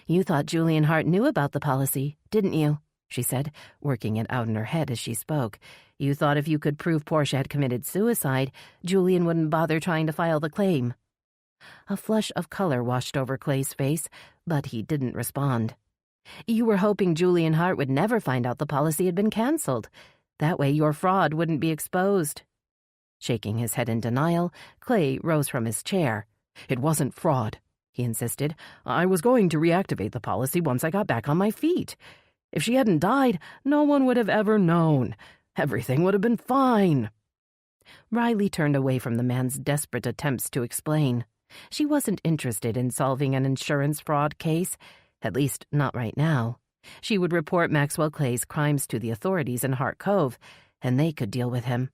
"You thought Julian Hart knew about the policy, didn't you?" she said, working it out in her head as she spoke. "You thought if you could prove Portia had committed suicide, Julian wouldn't bother trying to file the claim." A flush of color washed over Clay's face, but he didn't respond. "You were hoping Julian Hart would never find out the policy had been canceled. That way your fraud wouldn't be exposed." Shaking his head in denial, Clay rose from his chair. "It wasn't fraud," he insisted. "I was going to reactivate the policy once I got back on my feet. If she hadn't died, no one would have ever known. Everything would have been fine." Riley turned away from the man's desperate attempts to explain. She wasn't interested in solving an insurance fraud case, at least not right now. She would report Maxwell Clay's crimes to the authorities in Hart Cove, and they could deal with him.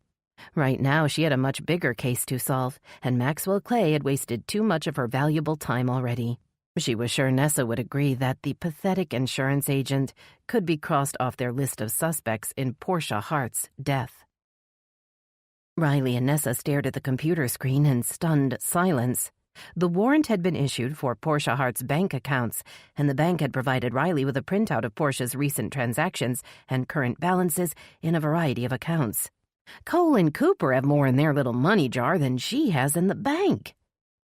Right now, she had a much bigger case to solve, and Maxwell Clay had wasted too much of her valuable time already. She was sure Nessa would agree that the pathetic insurance agent could be crossed off their list of suspects in Portia Hart's death. Riley and Nessa stared at the computer screen in stunned silence. The warrant had been issued for Portia Hart's bank accounts, and the bank had provided Riley with a printout of Portia's recent transactions and current balances in a variety of accounts. Cole and Cooper have more in their little money jar than she has in the bank.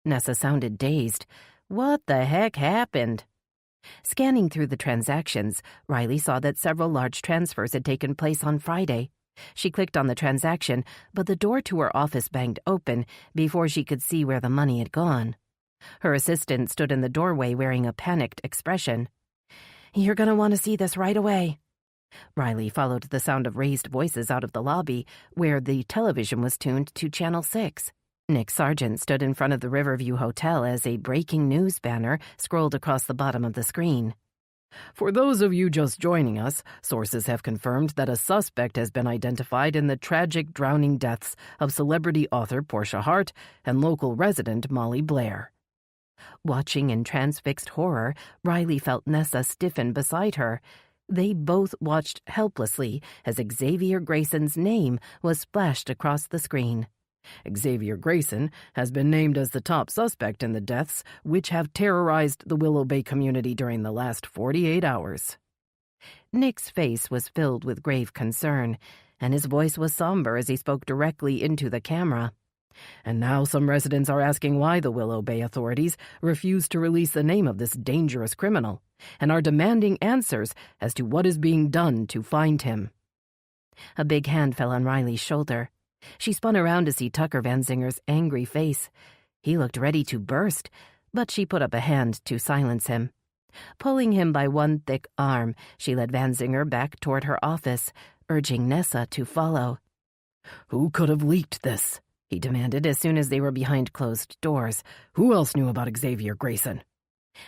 Nessa sounded dazed. What the heck happened? Scanning through the transactions, Riley saw that several large transfers had taken place on Friday. She clicked on the transaction, but the door to her office banged open before she could see where the money had gone. Her assistant stood in the doorway wearing a panicked expression. "You're going to want to see this right away." Riley followed the sound of raised voices out of the lobby, where the television was tuned to Channel 6. Nick Sargent stood in front of the Riverview Hotel as a breaking news banner scrolled across the bottom of the screen. "For those of you just joining us, sources have confirmed that a suspect has been identified in the tragic drowning deaths of celebrity author Portia Hart and local resident Molly Blair." Watching in transfixed horror, Riley felt Nessa stiffen beside her. They both watched helplessly as Xavier Grayson's name was splashed across the screen. Xavier Grayson has been named as the top suspect in the deaths which have terrorized the Willow Bay community during the last 48 hours. Nick's face was filled with grave concern, and his voice was somber as he spoke directly into the camera. And now some residents are asking why the Willow Bay authorities refuse to release the name of this dangerous criminal, and are demanding answers as to what is being done to find him. A big hand fell on Riley's shoulder. She spun around to see Tucker Van Zinger's angry face. He looked ready to burst, but she put up a hand to silence him. Pulling him by one thick arm, she led Van Zinger back toward her office, urging Nessa to follow. "Who could have leaked this?" he demanded as soon as they were behind closed doors. "Who else knew about Xavier Grayson?"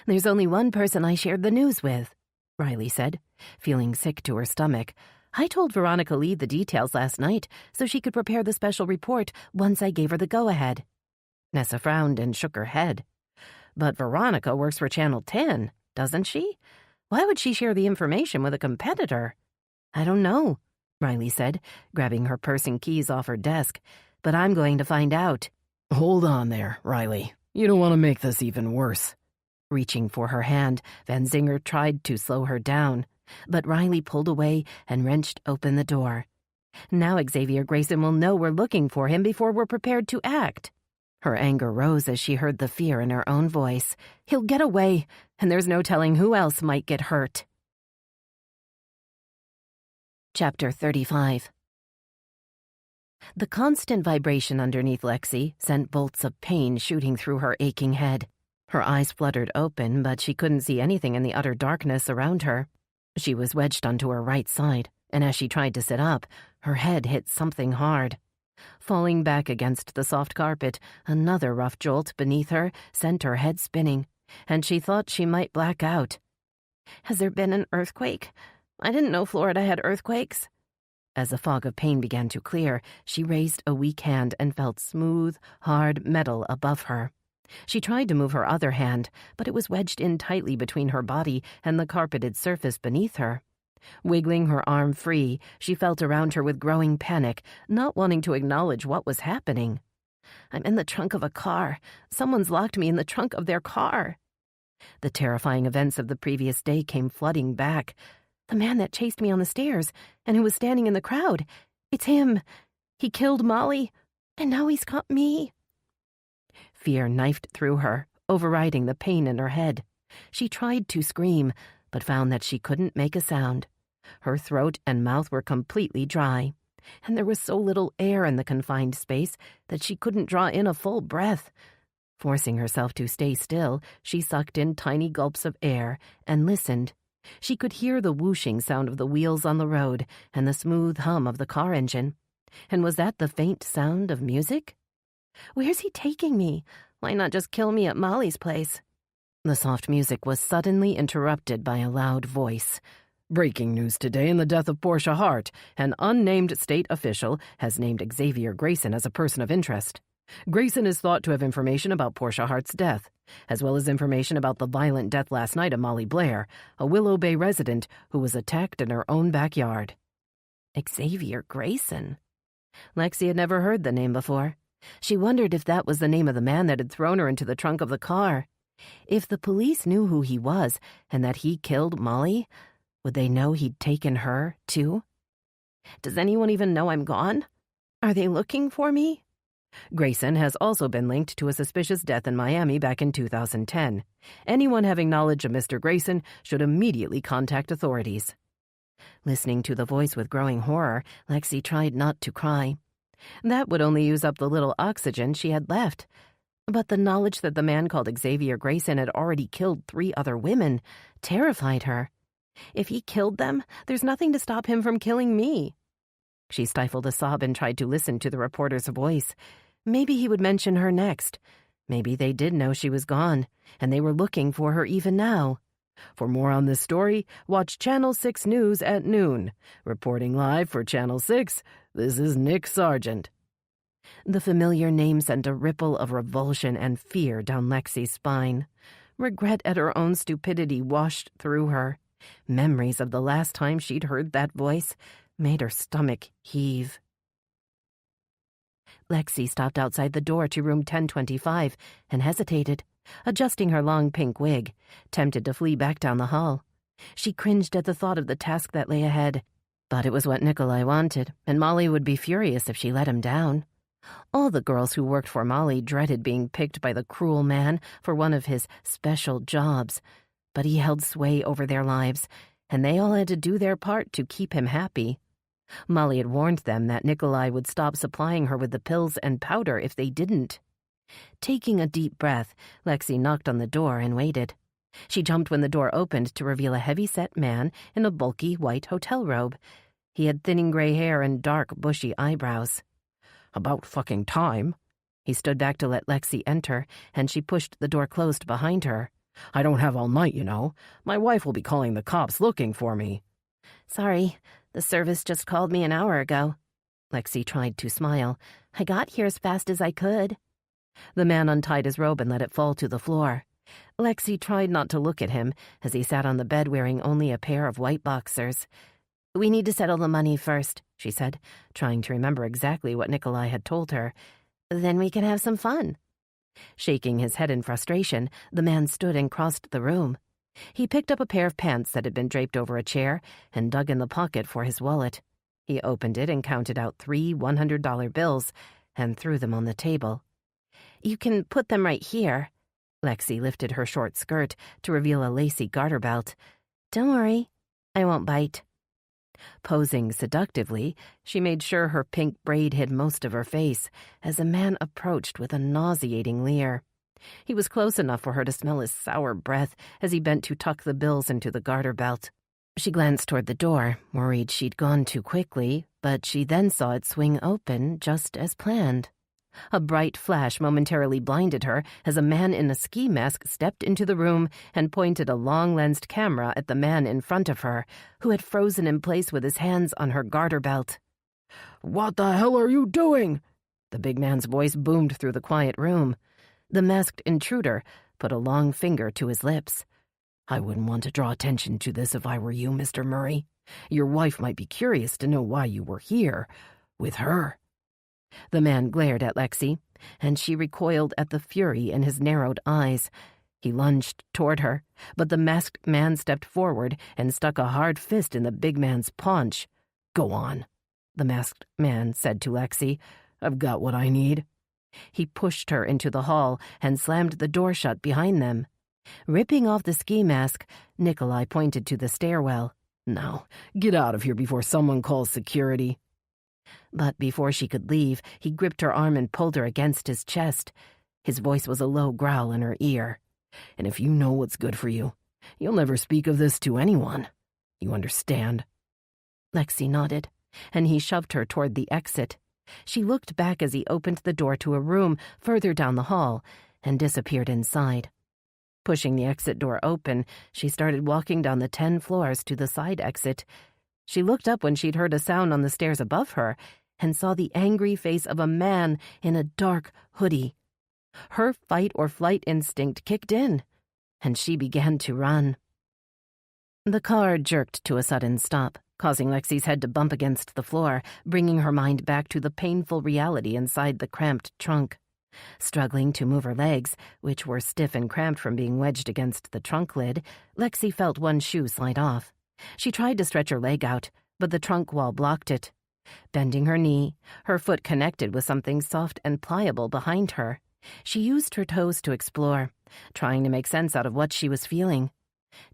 "There's only one person I shared the news with," Riley said, feeling sick to her stomach. "I told Veronica Lee the details last night so she could prepare the special report once I gave her the go-ahead." Nessa frowned and shook her head. "But Veronica works for Channel 10, doesn't she? Why would she share the information with a competitor?" "I don't know," Riley said, grabbing her purse and keys off her desk. "But I'm going to find out." "Hold on there, Riley. You don't want to make this even worse." Reaching for her hand, Van Zinger tried to slow her down, but Riley pulled away and wrenched open the door. "Now Xavier Grayson will know we're looking for him before we're prepared to act." Her anger rose as she heard the fear in her own voice. "He'll get away, and there's no telling who else might get hurt." Chapter 35. The constant vibration underneath Lexi sent bolts of pain shooting through her aching head. Her eyes fluttered open, but she couldn't see anything in the utter darkness around her. She was wedged onto her right side, and as she tried to sit up, her head hit something hard. Falling back against the soft carpet, another rough jolt beneath her sent her head spinning, and she thought she might black out. "Has there been an earthquake? I didn't know Florida had earthquakes." As the fog of pain began to clear, she raised a weak hand and felt smooth, hard metal above her. She tried to move her other hand, but it was wedged in tightly between her body and the carpeted surface beneath her. Wiggling her arm free, she felt around her with growing panic, not wanting to acknowledge what was happening. "I'm in the trunk of a car. Someone's locked me in the trunk of their car." The terrifying events of the previous day came flooding back. The man that chased me on the stairs and who was standing in the crowd. It's him. He killed Molly, and now he's got me. Fear knifed through her, overriding the pain in her head. She tried to scream, but found that she couldn't make a sound. Her throat and mouth were completely dry, and there was so little air in the confined space that she couldn't draw in a full breath. Forcing herself to stay still, she sucked in tiny gulps of air and listened. She could hear the whooshing sound of the wheels on the road and the smooth hum of the car engine. And was that the faint sound of music? "Where's he taking me? Why not just kill me at Molly's place?" The soft music was suddenly interrupted by a loud voice. "Breaking news today in the death of Portia Hart. An unnamed state official has named Xavier Grayson as a person of interest. Grayson is thought to have information about Portia Hart's death, as well as information about the violent death last night of Molly Blair, a Willow Bay resident who was attacked in her own backyard." Xavier Grayson? Lexi had never heard the name before. She wondered if that was the name of the man that had thrown her into the trunk of the car. If the police knew who he was and that he killed Molly, would they know he'd taken her, too? "Does anyone even know I'm gone? Are they looking for me?" Grayson has also been linked to a suspicious death in Miami back in 2010. Anyone having knowledge of Mr. Grayson should immediately contact authorities. Listening to the voice with growing horror, Lexi tried not to cry. That would only use up the little oxygen she had left. But the knowledge that the man called Xavier Grayson had already killed 3 other women terrified her. If he killed them, there's nothing to stop him from killing me. She stifled a sob and tried to listen to the reporter's voice. Maybe he would mention her next. Maybe they did know she was gone, and they were looking for her even now. For more on this story, watch Channel 6 News at noon. Reporting live for Channel 6, this is Nick Sargent. The familiar name sent a ripple of revulsion and fear down Lexi's spine. Regret at her own stupidity washed through her. Memories of the last time she'd heard that voice made her stomach heave. Lexi stopped outside the door to room 1025 and hesitated, adjusting her long pink wig, tempted to flee back down the hall. She cringed at the thought of the task that lay ahead. But it was what Nikolai wanted, and Molly would be furious if she let him down. All the girls who worked for Molly dreaded being picked by the cruel man for one of his special jobs, but he held sway over their lives, and they all had to do their part to keep him happy. Molly had warned them that Nikolai would stop supplying her with the pills and powder if they didn't. Taking a deep breath, Lexi knocked on the door and waited. She jumped when the door opened to reveal a heavy-set man in a bulky white hotel robe. He had thinning gray hair and dark, bushy eyebrows. About fucking time. He stood back to let Lexi enter, and she pushed the door closed behind her. I don't have all night, you know. My wife will be calling the cops looking for me. Sorry, the service just called me an hour ago. Lexi tried to smile. I got here as fast as I could. The man untied his robe and let it fall to the floor. Lexi tried not to look at him as he sat on the bed wearing only a pair of white boxers. We need to settle the money first, she said, trying to remember exactly what Nikolai had told her. Then we can have some fun. Shaking his head in frustration, the man stood and crossed the room. He picked up a pair of pants that had been draped over a chair and dug in the pocket for his wallet. He opened it and counted out 3 $100 bills and threw them on the table. You can put them right here. Lexi lifted her short skirt to reveal a lacy garter belt. Don't worry, I won't bite. Posing seductively, she made sure her pink braid hid most of her face as a man approached with a nauseating leer. He was close enough for her to smell his sour breath as he bent to tuck the bills into the garter belt. She glanced toward the door, worried she'd gone too quickly, but she then saw it swing open just as planned. A bright flash momentarily blinded her as a man in a ski mask stepped into the room and pointed a long-lensed camera at the man in front of her, who had frozen in place with his hands on her garter belt. What the hell are you doing? The big man's voice boomed through the quiet room. The masked intruder put a long finger to his lips. I wouldn't want to draw attention to this if I were you, Mr. Murray. Your wife might be curious to know why you were here with her. The man glared at Lexi, and she recoiled at the fury in his narrowed eyes. He lunged toward her, but the masked man stepped forward and stuck a hard fist in the big man's paunch. Go on, the masked man said to Lexi. I've got what I need. He pushed her into the hall and slammed the door shut behind them. Ripping off the ski mask, Nikolai pointed to the stairwell. Now, get out of here before someone calls security. But before she could leave, he gripped her arm and pulled her against his chest. His voice was a low growl in her ear. And if you know what's good for you, you'll never speak of this to anyone. You understand? Lexi nodded, and he shoved her toward the exit. She looked back as he opened the door to a room further down the hall and disappeared inside. Pushing the exit door open, she started walking down the 10 floors to the side exit. She looked up when she'd heard a sound on the stairs above her and saw the angry face of a man in a dark hoodie. Her fight-or-flight instinct kicked in, and she began to run. The car jerked to a sudden stop, causing Lexi's head to bump against the floor, bringing her mind back to the painful reality inside the cramped trunk. Struggling to move her legs, which were stiff and cramped from being wedged against the trunk lid, Lexi felt one shoe slide off. She tried to stretch her leg out, but the trunk wall blocked it. Bending her knee, her foot connected with something soft and pliable behind her. She used her toes to explore, trying to make sense out of what she was feeling.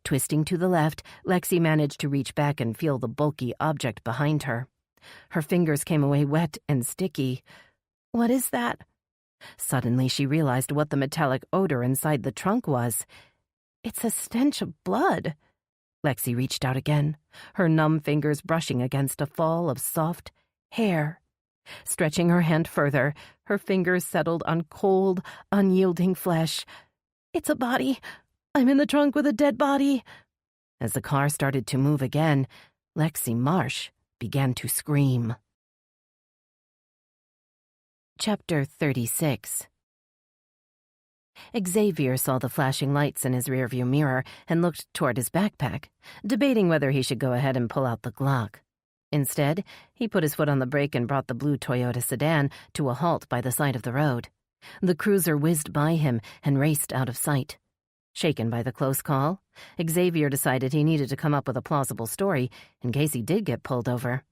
Twisting to the left, Lexi managed to reach back and feel the bulky object behind her. Her fingers came away wet and sticky. What is that? Suddenly she realized what the metallic odor inside the trunk was. It's a stench of blood. Lexi reached out again, her numb fingers brushing against a fall of soft hair. Stretching her hand further, her fingers settled on cold, unyielding flesh. It's a body. I'm in the trunk with a dead body. As the car started to move again, Lexi Marsh began to scream. Chapter 36. Xavier saw the flashing lights in his rearview mirror and looked toward his backpack, debating whether he should go ahead and pull out the Glock. Instead, he put his foot on the brake and brought the blue Toyota sedan to a halt by the side of the road. The cruiser whizzed by him and raced out of sight. Shaken by the close call, Xavier decided he needed to come up with a plausible story in case he did get pulled over.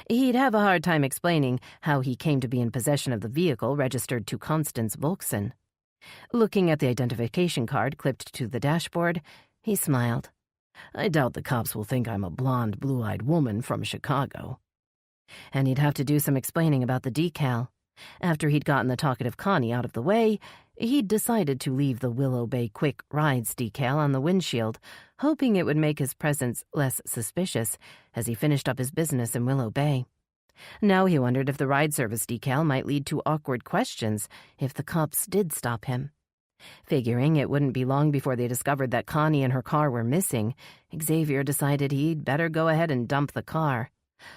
He'd have a hard time explaining how he came to be in possession of the vehicle registered to Constance Volkson. Looking at the identification card clipped to the dashboard, he smiled. I doubt the cops will think I'm a blonde, blue-eyed woman from Chicago. And he'd have to do some explaining about the decal. After he'd gotten the talkative Connie out of the way, he'd decided to leave the Willow Bay Quick Rides decal on the windshield, hoping it would make his presence less suspicious as he finished up his business in Willow Bay. Now he wondered if the ride service decal might lead to awkward questions if the cops did stop him. Figuring it wouldn't be long before they discovered that Connie and her car were missing, Xavier decided he'd better go ahead and dump the car.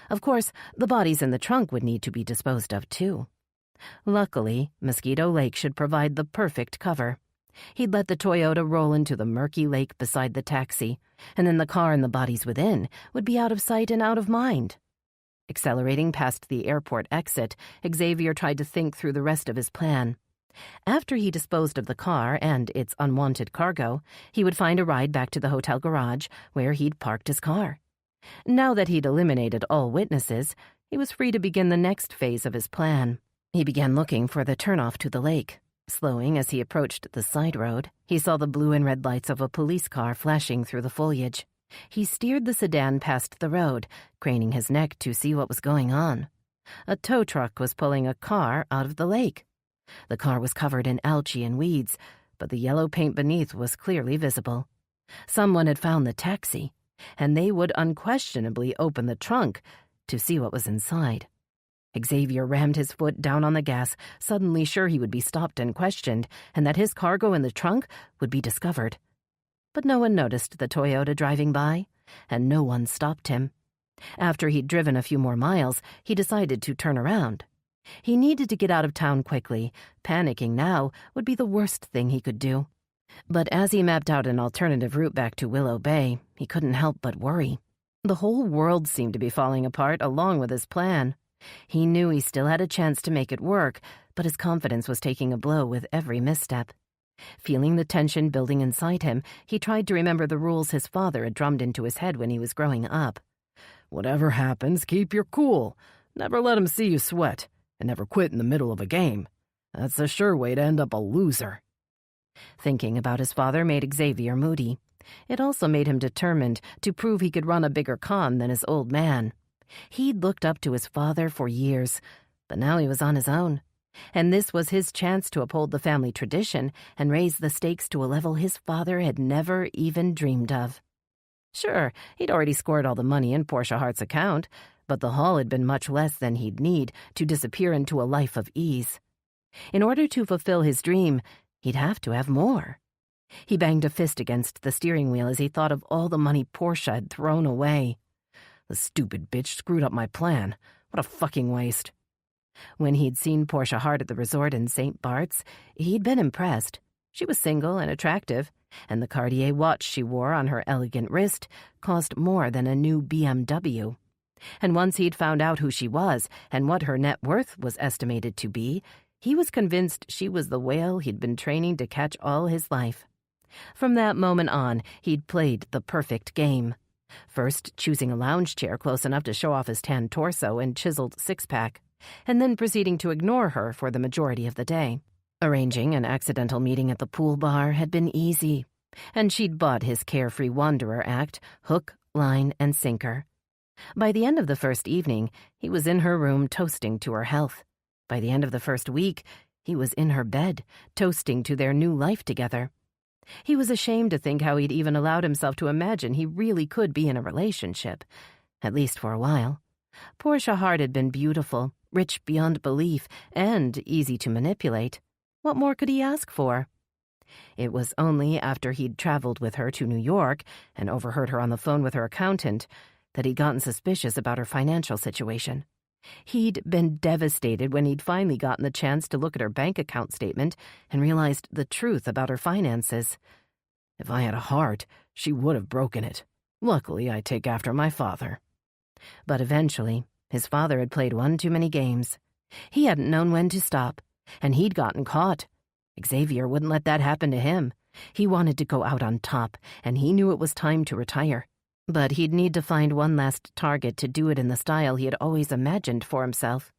Of course, the bodies in the trunk would need to be disposed of, too. Luckily, Mosquito Lake should provide the perfect cover. He'd let the Toyota roll into the murky lake beside the taxi, and then the car and the bodies within would be out of sight and out of mind. Accelerating past the airport exit, Xavier tried to think through the rest of his plan. After he disposed of the car and its unwanted cargo, he would find a ride back to the hotel garage where he'd parked his car. Now that he'd eliminated all witnesses, he was free to begin the next phase of his plan. He began looking for the turnoff to the lake. Slowing as he approached the side road, he saw the blue and red lights of a police car flashing through the foliage. He steered the sedan past the road, craning his neck to see what was going on. A tow truck was pulling a car out of the lake. The car was covered in algae and weeds, but the yellow paint beneath was clearly visible. Someone had found the taxi, and they would unquestionably open the trunk to see what was inside. Xavier rammed his foot down on the gas, suddenly sure he would be stopped and questioned, and that his cargo in the trunk would be discovered. But no one noticed the Toyota driving by, and no one stopped him. After he'd driven a few more miles, he decided to turn around. He needed to get out of town quickly. Panicking now would be the worst thing he could do. But as he mapped out an alternative route back to Willow Bay, he couldn't help but worry. The whole world seemed to be falling apart along with his plan. He knew he still had a chance to make it work, but his confidence was taking a blow with every misstep. Feeling the tension building inside him, he tried to remember the rules his father had drummed into his head when he was growing up. Whatever happens, keep your cool. Never let 'em see you sweat, and never quit in the middle of a game. That's a sure way to end up a loser. Thinking about his father made Xavier moody. It also made him determined to prove he could run a bigger con than his old man. He'd looked up to his father for years, but now he was on his own. And this was his chance to uphold the family tradition and raise the stakes to a level his father had never even dreamed of. Sure, he'd already scored all the money in Portia Hart's account, but the haul had been much less than he'd need to disappear into a life of ease. In order to fulfill his dream, he'd have to have more. He banged a fist against the steering wheel as he thought of all the money Portia had thrown away. The stupid bitch screwed up my plan. What a fucking waste. When he'd seen Portia Hart at the resort in St. Bart's, he'd been impressed. She was single and attractive, and the Cartier watch she wore on her elegant wrist cost more than a new BMW. And once he'd found out who she was and what her net worth was estimated to be, he was convinced she was the whale he'd been training to catch all his life. From that moment on, he'd played the perfect game. First, choosing a lounge chair close enough to show off his tan torso and chiseled six-pack, and then proceeding to ignore her for the majority of the day. Arranging an accidental meeting at the pool bar had been easy, and she'd bought his carefree wanderer act, hook, line, and sinker. By the end of the first evening, he was in her room toasting to her health. By the end of the first week, he was in her bed, toasting to their new life together. He was ashamed to think how he'd even allowed himself to imagine he really could be in a relationship, at least for a while. Portia Hart had been beautiful, rich beyond belief, and easy to manipulate. What more could he ask for? It was only after he'd traveled with her to New York and overheard her on the phone with her accountant that he'd gotten suspicious about her financial situation. He'd been devastated when he'd finally gotten the chance to look at her bank account statement and realized the truth about her finances. If I had a heart, she would have broken it. Luckily, I take after my father. But eventually, his father had played one too many games. He hadn't known when to stop, and he'd gotten caught. Xavier wouldn't let that happen to him. He wanted to go out on top, and he knew it was time to retire. But he'd need to find one last target to do it in the style he had always imagined for himself.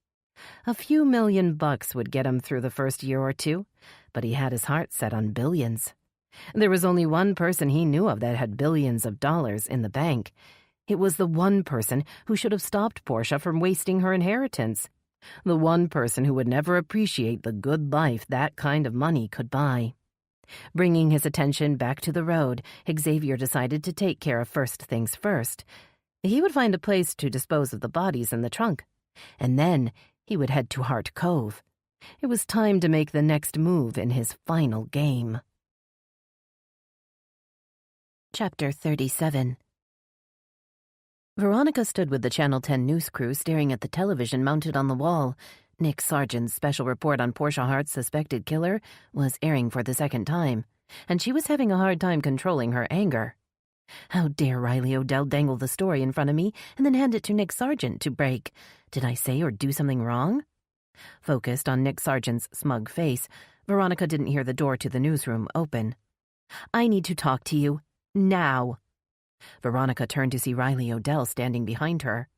A few $1,000,000 would get him through the first year or two, but he had his heart set on billions. There was only one person he knew of that had billions of dollars in the bank. It was the one person who should have stopped Portia from wasting her inheritance. The one person who would never appreciate the good life that kind of money could buy. Bringing his attention back to the road, Xavier decided to take care of first things first. He would find a place to dispose of the bodies in the trunk, and then he would head to Hart Cove. It was time to make the next move in his final game. Chapter 37. Veronica stood with the Channel 10 news crew staring at the television mounted on the wall. Nick Sargent's special report on Portia Hart's suspected killer was airing for the second time, and she was having a hard time controlling her anger. How dare Riley Odell dangle the story in front of me and then hand it to Nick Sargent to break? Did I say or do something wrong? Focused on Nick Sargent's smug face, Veronica didn't hear the door to the newsroom open. "I need to talk to you. Now." Veronica turned to see Riley Odell standing behind her.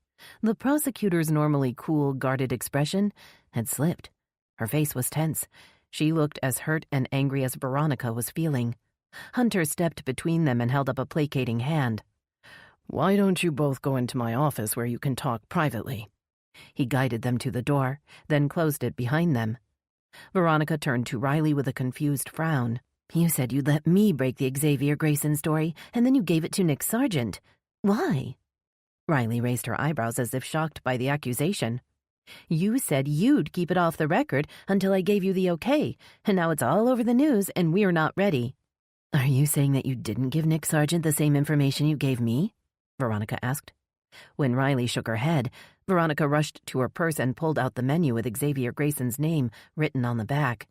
The prosecutor's normally cool, guarded expression had slipped. Her face was tense. She looked as hurt and angry as Veronica was feeling. Hunter stepped between them and held up a placating hand. "Why don't you both go into my office where you can talk privately?" He guided them to the door, then closed it behind them. Veronica turned to Riley with a confused frown. "You said you'd let me break the Xavier Grayson story, and then you gave it to Nick Sargent. Why?" Riley raised her eyebrows as if shocked by the accusation. "You said you'd keep it off the record until I gave you the okay, and now it's all over the news and we're not ready." "Are you saying that you didn't give Nick Sargent the same information you gave me?" Veronica asked. When Riley shook her head, Veronica rushed to her purse and pulled out the menu with Xavier Grayson's name written on the back.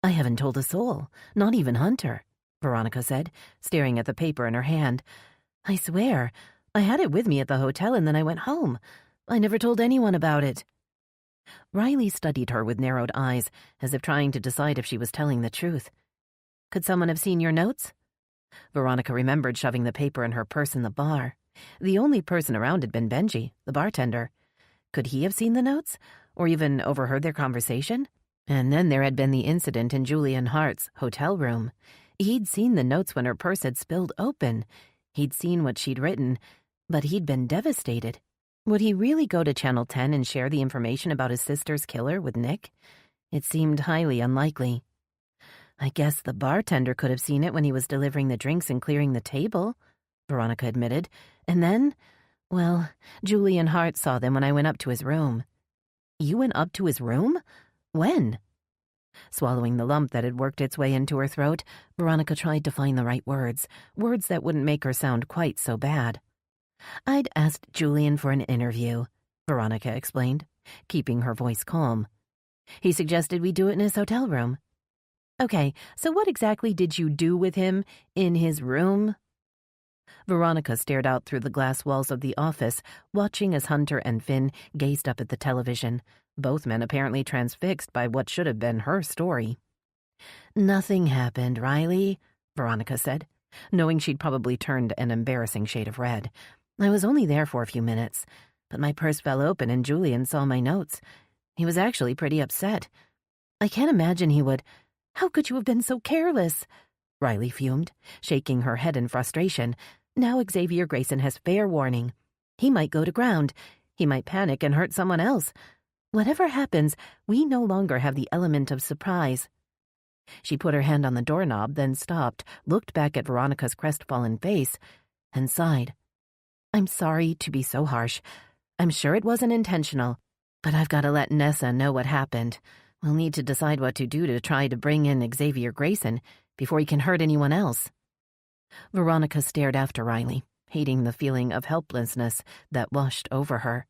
"I haven't told a soul, not even Hunter," Veronica said, staring at the paper in her hand. "I swear, I had it with me at the hotel and then I went home. I never told anyone about it." Riley studied her with narrowed eyes, as if trying to decide if she was telling the truth. "Could someone have seen your notes?" Veronica remembered shoving the paper in her purse in the bar. The only person around had been Benji, the bartender. Could he have seen the notes, or even overheard their conversation? And then there had been the incident in Julian Hart's hotel room. He'd seen the notes when her purse had spilled open. He'd seen what she'd written, but he'd been devastated. Would he really go to Channel 10 and share the information about his sister's killer with Nick? It seemed highly unlikely. "I guess the bartender could have seen it when he was delivering the drinks and clearing the table," Veronica admitted. "And then, well, Julian Hart saw them when I went up to his room." "You went up to his room? When?" Swallowing the lump that had worked its way into her throat, Veronica tried to find the right words that wouldn't make her sound quite so bad. "I'd asked Julian for an interview," Veronica explained, keeping her voice calm. "He suggested we do it in his hotel room." "Okay, so what exactly did you do with him in his room?" Veronica stared out through the glass walls of the office, watching as Hunter and Finn gazed up at the television, both men apparently transfixed by what should have been her story. "Nothing happened, Riley," Veronica said, knowing she'd probably turned an embarrassing shade of red. "I was only there for a few minutes, but my purse fell open and Julian saw my notes. He was actually pretty upset. I can't imagine he would. How could you have been so careless?" Riley fumed, shaking her head in frustration. "Now Xavier Grayson has fair warning. He might go to ground. He might panic and hurt someone else. Whatever happens, we no longer have the element of surprise." She put her hand on the doorknob, then stopped, looked back at Veronica's crestfallen face, and sighed. "I'm sorry to be so harsh. I'm sure it wasn't intentional, but I've got to let Nessa know what happened. We'll need to decide what to do to try to bring in Xavier Grayson before he can hurt anyone else." Veronica stared after Riley, hating the feeling of helplessness that washed over her.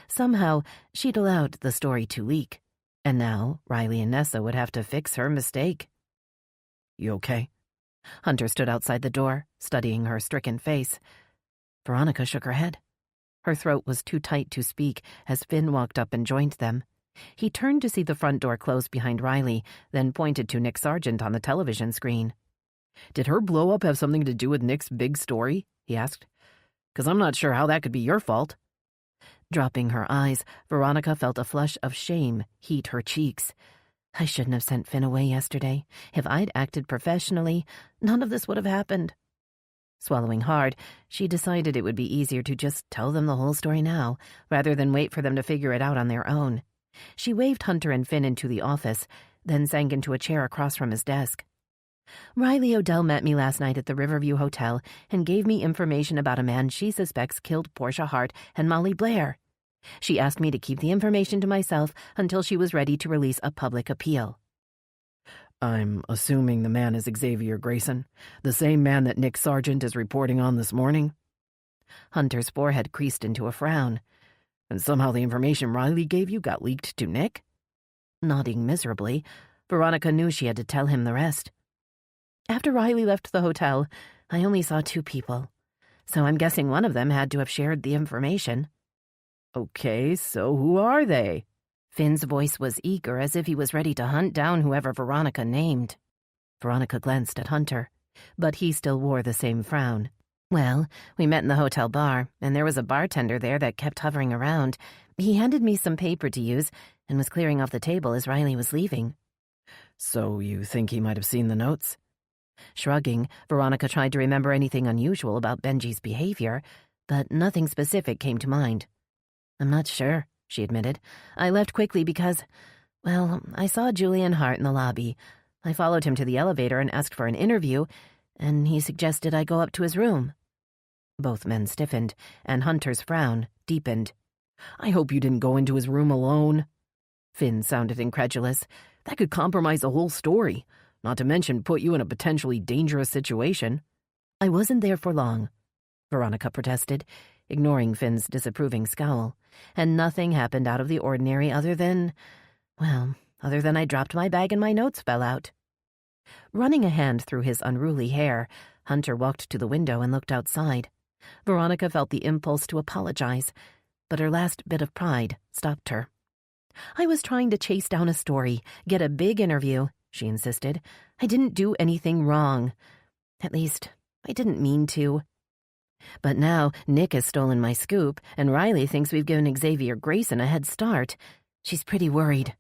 Somehow, she'd allowed the story to leak, and now Riley and Nessa would have to fix her mistake. "You okay?" Hunter stood outside the door, studying her stricken face. Veronica shook her head. Her throat was too tight to speak as Finn walked up and joined them. He turned to see the front door close behind Riley, then pointed to Nick Sargent on the television screen. "Did her blow-up have something to do with Nick's big story?" he asked. "'Cause I'm not sure how that could be your fault." Dropping her eyes, Veronica felt a flush of shame heat her cheeks. I shouldn't have sent Finn away yesterday. If I'd acted professionally, none of this would have happened. Swallowing hard, she decided it would be easier to just tell them the whole story now, rather than wait for them to figure it out on their own. She waved Hunter and Finn into the office, then sank into a chair across from his desk. Riley Odell met me last night at the Riverview Hotel and gave me information about a man she suspects killed Portia Hart and Molly Blair. She asked me to keep the information to myself until she was ready to release a public appeal. "I'm assuming the man is Xavier Grayson, the same man that Nick Sargent is reporting on this morning?" Hunter's forehead creased into a frown. "And somehow the information Riley gave you got leaked to Nick?" Nodding miserably, Veronica knew she had to tell him the rest. After Riley left the hotel, I only saw 2 people, so I'm guessing one of them had to have shared the information. "Okay, so who are they?" Finn's voice was eager, as if he was ready to hunt down whoever Veronica named. Veronica glanced at Hunter, but he still wore the same frown. "Well, we met in the hotel bar, and there was a bartender there that kept hovering around. He handed me some paper to use and was clearing off the table as Riley was leaving." "So you think he might have seen the notes?" Shrugging, Veronica tried to remember anything unusual about Benji's behavior, but nothing specific came to mind. "I'm not sure," she admitted. "I left quickly because, well, I saw Julian Hart in the lobby. I followed him to the elevator and asked for an interview, and he suggested I go up to his room." Both men stiffened, and Hunter's frown deepened. "I hope you didn't go into his room alone." Finn sounded incredulous. "That could compromise the whole story, not to mention put you in a potentially dangerous situation." "I wasn't there for long," Veronica protested, ignoring Finn's disapproving scowl. "And nothing happened out of the ordinary other than I dropped my bag and my notes fell out." Running a hand through his unruly hair, Hunter walked to the window and looked outside. Veronica felt the impulse to apologize, but her last bit of pride stopped her. "I was trying to chase down a story, get a big interview," she insisted. "I didn't do anything wrong. At least, I didn't mean to. But now Nick has stolen my scoop, and Riley thinks we've given Xavier Grayson a head start. She's pretty worried."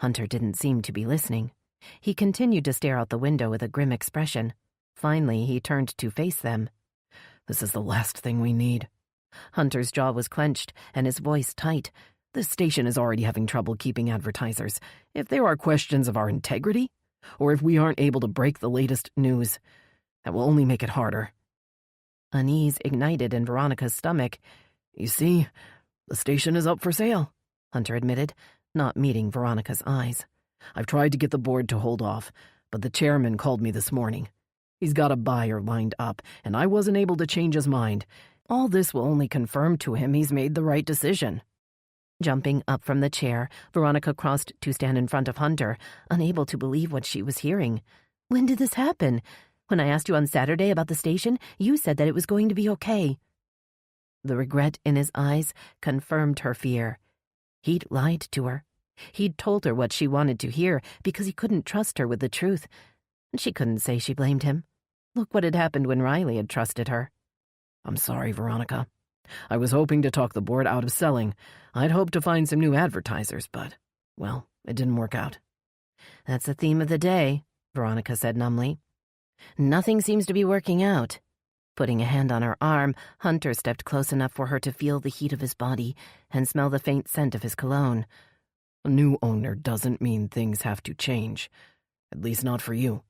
Hunter didn't seem to be listening. He continued to stare out the window with a grim expression. Finally, he turned to face them. "This is the last thing we need." Hunter's jaw was clenched and his voice tight. "This station is already having trouble keeping advertisers. If there are questions of our integrity, or if we aren't able to break the latest news, that will only make it harder." Unease ignited in Veronica's stomach. "You see, the station is up for sale," Hunter admitted, not meeting Veronica's eyes. "I've tried to get the board to hold off, but the chairman called me this morning. He's got a buyer lined up, and I wasn't able to change his mind. All this will only confirm to him he's made the right decision." Jumping up from the chair, Veronica crossed to stand in front of Hunter, unable to believe what she was hearing. "When did this happen? When I asked you on Saturday about the station, you said that it was going to be okay." The regret in his eyes confirmed her fear. He'd lied to her. He'd told her what she wanted to hear because he couldn't trust her with the truth. And she couldn't say she blamed him. Look what had happened when Riley had trusted her. "I'm sorry, Veronica. I was hoping to talk the board out of selling. I'd hoped to find some new advertisers, but, well, it didn't work out." "That's the theme of the day," Veronica said numbly. "Nothing seems to be working out." Putting a hand on her arm, Hunter stepped close enough for her to feel the heat of his body and smell the faint scent of his cologne. "A new owner doesn't mean things have to change. At least not for you.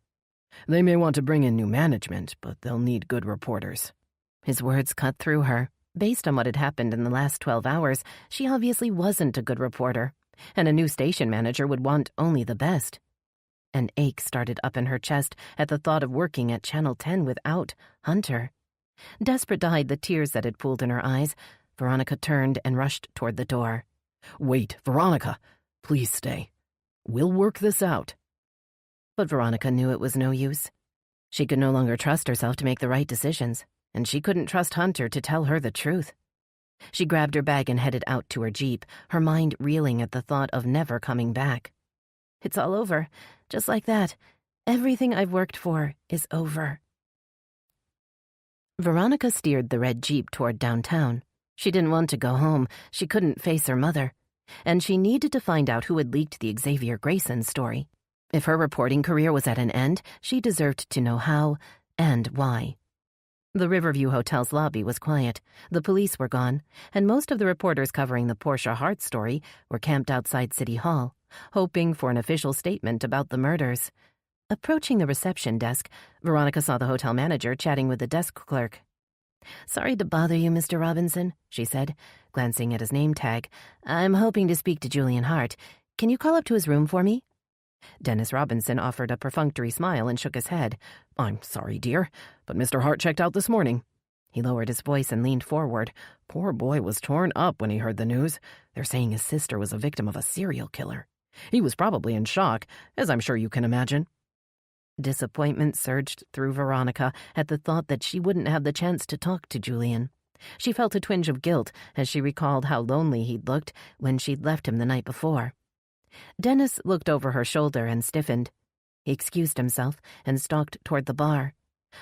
They may want to bring in new management, but they'll need good reporters." His words cut through her. Based on what had happened in the last 12 hours, she obviously wasn't a good reporter, and a new station manager would want only the best. An ache started up in her chest at the thought of working at Channel 10 without Hunter. Desperate to hide the tears that had pooled in her eyes, Veronica turned and rushed toward the door. "Wait, Veronica, please stay. We'll work this out." But Veronica knew it was no use. She could no longer trust herself to make the right decisions, and she couldn't trust Hunter to tell her the truth. She grabbed her bag and headed out to her Jeep, her mind reeling at the thought of never coming back. It's all over, just like that. Everything I've worked for is over. Veronica steered the red Jeep toward downtown. She didn't want to go home. She couldn't face her mother. And she needed to find out who had leaked the Xavier Grayson story. If her reporting career was at an end, she deserved to know how and why. The Riverview Hotel's lobby was quiet. The police were gone, and most of the reporters covering the Portia Hart story were camped outside City Hall, hoping for an official statement about the murders. Approaching the reception desk, Veronica saw the hotel manager chatting with the desk clerk. "Sorry to bother you, Mr. Robinson," she said, glancing at his name tag. "I'm hoping to speak to Julian Hart. Can you call up to his room for me?" Dennis Robinson offered a perfunctory smile and shook his head. "I'm sorry, dear, but Mr. Hart checked out this morning." He lowered his voice and leaned forward. "Poor boy was torn up when he heard the news. They're saying his sister was a victim of a serial killer. He was probably in shock, as I'm sure you can imagine." Disappointment surged through Veronica at the thought that she wouldn't have the chance to talk to Julian. She felt a twinge of guilt as she recalled how lonely he'd looked when she'd left him the night before. Dennis looked over her shoulder and stiffened. He excused himself and stalked toward the bar.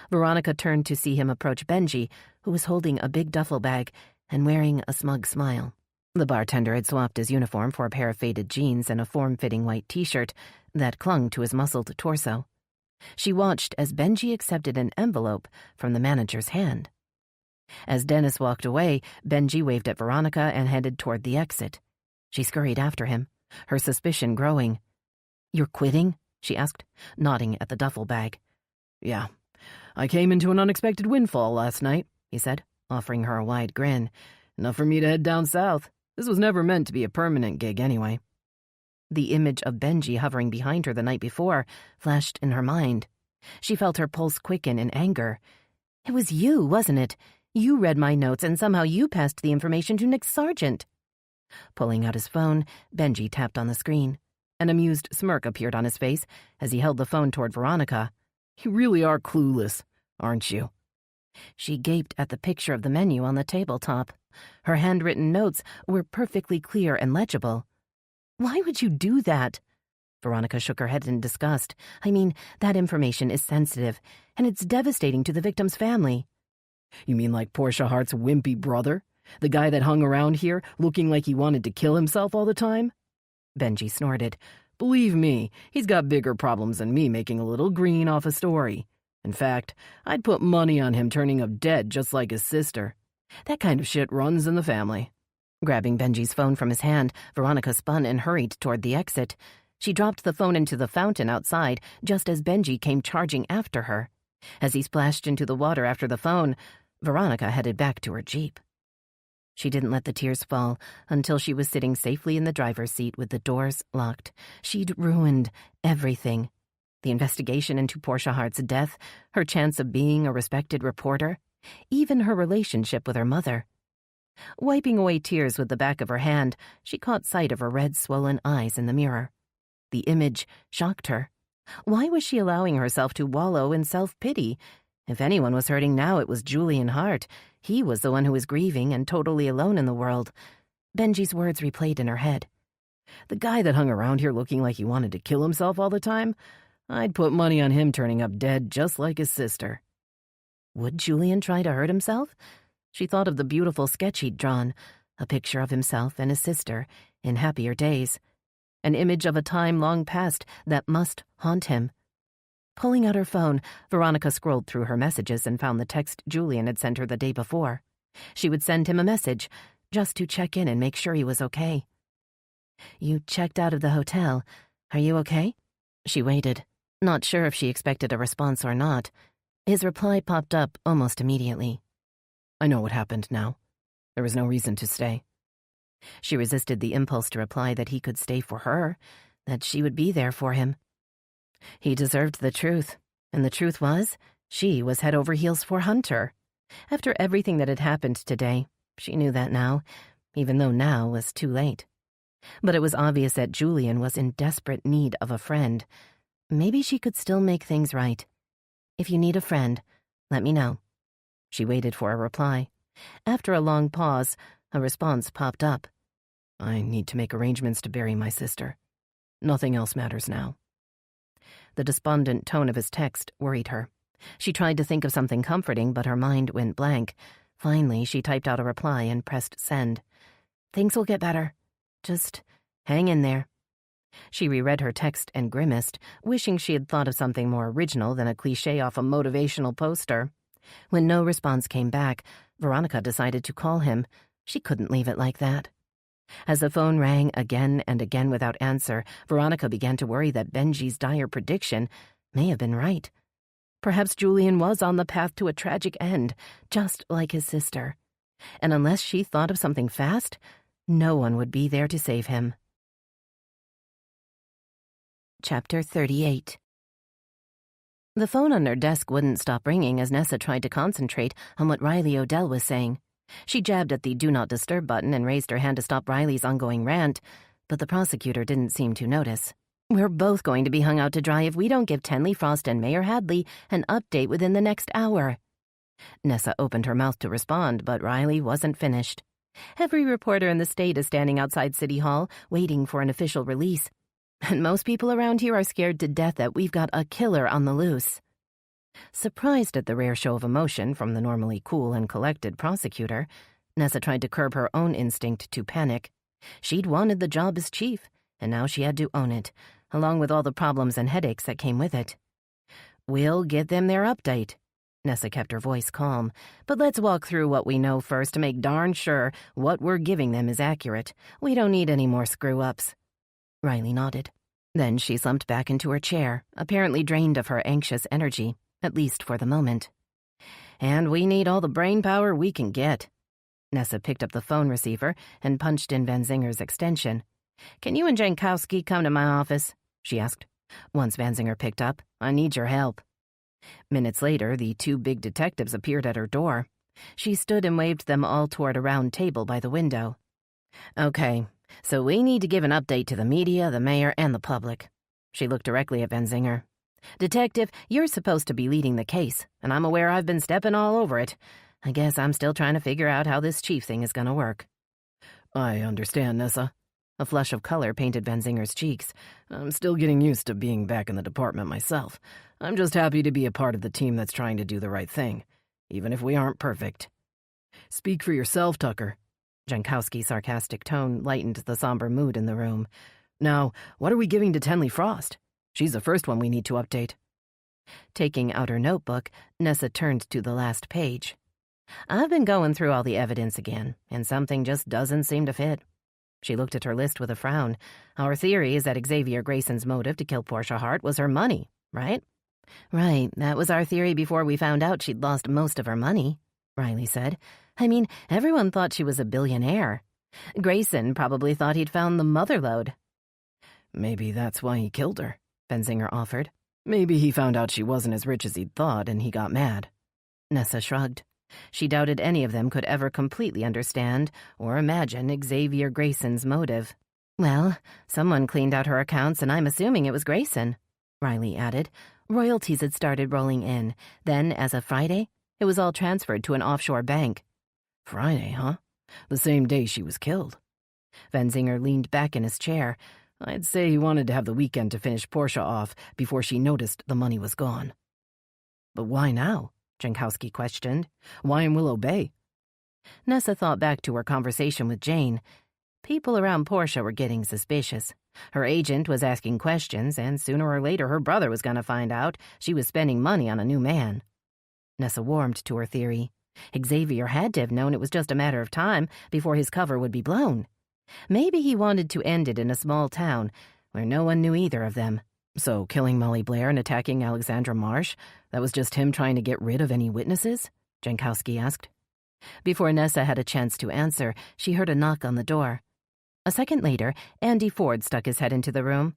Veronica turned to see him approach Benji, who was holding a big duffel bag and wearing a smug smile. The bartender had swapped his uniform for a pair of faded jeans and a form-fitting white t-shirt that clung to his muscled torso. She watched as Benji accepted an envelope from the manager's hand. As Dennis walked away, Benji waved at Veronica and headed toward the exit. She scurried after him, her suspicion growing. "You're quitting?" she asked, nodding at the duffel bag. "Yeah. I came into an unexpected windfall last night," he said, offering her a wide grin. "Enough for me to head down south. This was never meant to be a permanent gig anyway." The image of Benji hovering behind her the night before flashed in her mind. She felt her pulse quicken in anger. "It was you, wasn't it? You read my notes and somehow you passed the information to Nick Sargent." Pulling out his phone, Benji tapped on the screen. An amused smirk appeared on his face as he held the phone toward Veronica. "You really are clueless, aren't you?" She gaped at the picture of the menu on the tabletop. Her handwritten notes were perfectly clear and legible. "Why would you do that?" Veronica shook her head in disgust. "I mean, that information is sensitive, and it's devastating to the victim's family." "You mean like Portia Hart's wimpy brother? The guy that hung around here looking like he wanted to kill himself all the time?" Benji snorted. "Believe me, he's got bigger problems than me making a little green off a story. In fact, I'd put money on him turning up dead just like his sister. That kind of shit runs in the family." Grabbing Benji's phone from his hand, Veronica spun and hurried toward the exit. She dropped the phone into the fountain outside just as Benji came charging after her. As he splashed into the water after the phone, Veronica headed back to her Jeep. She didn't let the tears fall until she was sitting safely in the driver's seat with the doors locked. She'd ruined everything. The investigation into Portia Hart's death, her chance of being a respected reporter, even her relationship with her mother. Wiping away tears with the back of her hand, she caught sight of her red, swollen eyes in the mirror. The image shocked her. Why was she allowing herself to wallow in self-pity? If anyone was hurting now, it was Julian Hart. He was the one who was grieving and totally alone in the world. Benji's words replayed in her head. "The guy that hung around here looking like he wanted to kill himself all the time? I'd put money on him turning up dead just like his sister." Would Julian try to hurt himself? She thought of the beautiful sketch he'd drawn, a picture of himself and his sister in happier days, an image of a time long past that must haunt him. Pulling out her phone, Veronica scrolled through her messages and found the text Julian had sent her the day before. She would send him a message, just to check in and make sure he was okay. "You checked out of the hotel. Are you okay?" She waited, not sure if she expected a response or not. His reply popped up almost immediately. "I know what happened now. There was no reason to stay." She resisted the impulse to reply that he could stay for her, that she would be there for him. He deserved the truth, and the truth was, she was head over heels for Hunter. After everything that had happened today, she knew that now, even though now was too late. But it was obvious that Julian was in desperate need of a friend. Maybe she could still make things right. "If you need a friend, let me know." She waited for a reply. After a long pause, A response popped up. I need to make arrangements to bury my sister. Nothing else matters now. The despondent tone of his text worried her. She tried to think of something comforting, but her mind went blank. Finally, she typed out a reply and pressed send. Things will get better. Just hang in there. She reread her text and grimaced, wishing she had thought of something more original than a cliché off a motivational poster. When no response came back, Veronica decided to call him. She couldn't leave it like that. As the phone rang again and again without answer, Veronica began to worry that Benji's dire prediction may have been right. Perhaps Julian was on the path to a tragic end, just like his sister. And unless she thought of something fast, no one would be there to save him. Chapter 38. The phone on her desk wouldn't stop ringing as Nessa tried to concentrate on what Riley Odell was saying. She jabbed at the Do Not Disturb button and raised her hand to stop Riley's ongoing rant, but the prosecutor didn't seem to notice. We're both going to be hung out to dry if we don't give Tenley Frost and Mayor Hadley an update within the next hour. Nessa opened her mouth to respond, but Riley wasn't finished. Every reporter in the state is standing outside City Hall, waiting for an official release. And most people around here are scared to death that we've got a killer on the loose. Surprised at the rare show of emotion from the normally cool and collected prosecutor, Nessa tried to curb her own instinct to panic. She'd wanted the job as chief, and now she had to own it, along with all the problems and headaches that came with it. We'll get them their update. Nessa kept her voice calm, but let's walk through what we know first to make darn sure what we're giving them is accurate. We don't need any more screw-ups. Riley nodded. Then she slumped back into her chair, apparently drained of her anxious energy, at least for the moment. And we need all the brain power we can get. Nessa picked up the phone receiver and punched in Van Zinger's extension. Can you and Jankowski come to my office? She asked. Once Van Zinger picked up, I need your help. Minutes later, the two big detectives appeared at her door. She stood and waved them all toward a round table by the window. Okay, so we need to give an update to the media, the mayor, and the public. She looked directly at Van Zinger. Detective, you're supposed to be leading the case, and I'm aware I've been stepping all over it. I guess I'm still trying to figure out how this chief thing is going to work. I understand, Nessa. A flush of color painted Van Zinger's cheeks. I'm still getting used to being back in the department myself. I'm just happy to be a part of the team that's trying to do the right thing, even if we aren't perfect. Speak for yourself, Tucker. Jankowski's sarcastic tone lightened the somber mood in the room. Now, what are we giving to Tenley Frost? She's the first one we need to update. Taking out her notebook, Nessa turned to the last page. I've been going through all the evidence again, and something just doesn't seem to fit. She looked at her list with a frown. Our theory is that Xavier Grayson's motive to kill Portia Hart was her money, right? Right, that was our theory before we found out she'd lost most of her money, Riley said. I mean, everyone thought she was a billionaire. Grayson probably thought he'd found the motherlode. Maybe that's why he killed her, Van Zinger offered. Maybe he found out she wasn't as rich as he'd thought and he got mad. Nessa shrugged. She doubted any of them could ever completely understand or imagine Xavier Grayson's motive. Well, someone cleaned out her accounts and I'm assuming it was Grayson, Riley added. Royalties had started rolling in. Then, as of Friday, it was all transferred to an offshore bank. Friday, huh? The same day she was killed. Van Zinger leaned back in his chair. I'd say he wanted to have the weekend to finish Portia off before she noticed the money was gone. But why now? Jankowski questioned. Why in Willow Bay? Nessa thought back to her conversation with Jane. People around Portia were getting suspicious. Her agent was asking questions, and sooner or later her brother was going to find out she was spending money on a new man. Nessa warmed to her theory. Xavier had to have known it was just a matter of time before his cover would be blown. Maybe he wanted to end it in a small town where no one knew either of them. So killing Molly Blair and attacking Alexandra Marsh, that was just him trying to get rid of any witnesses? Jankowski asked. Before Nessa had a chance to answer, she heard a knock on the door. A second later, Andy Ford stuck his head into the room.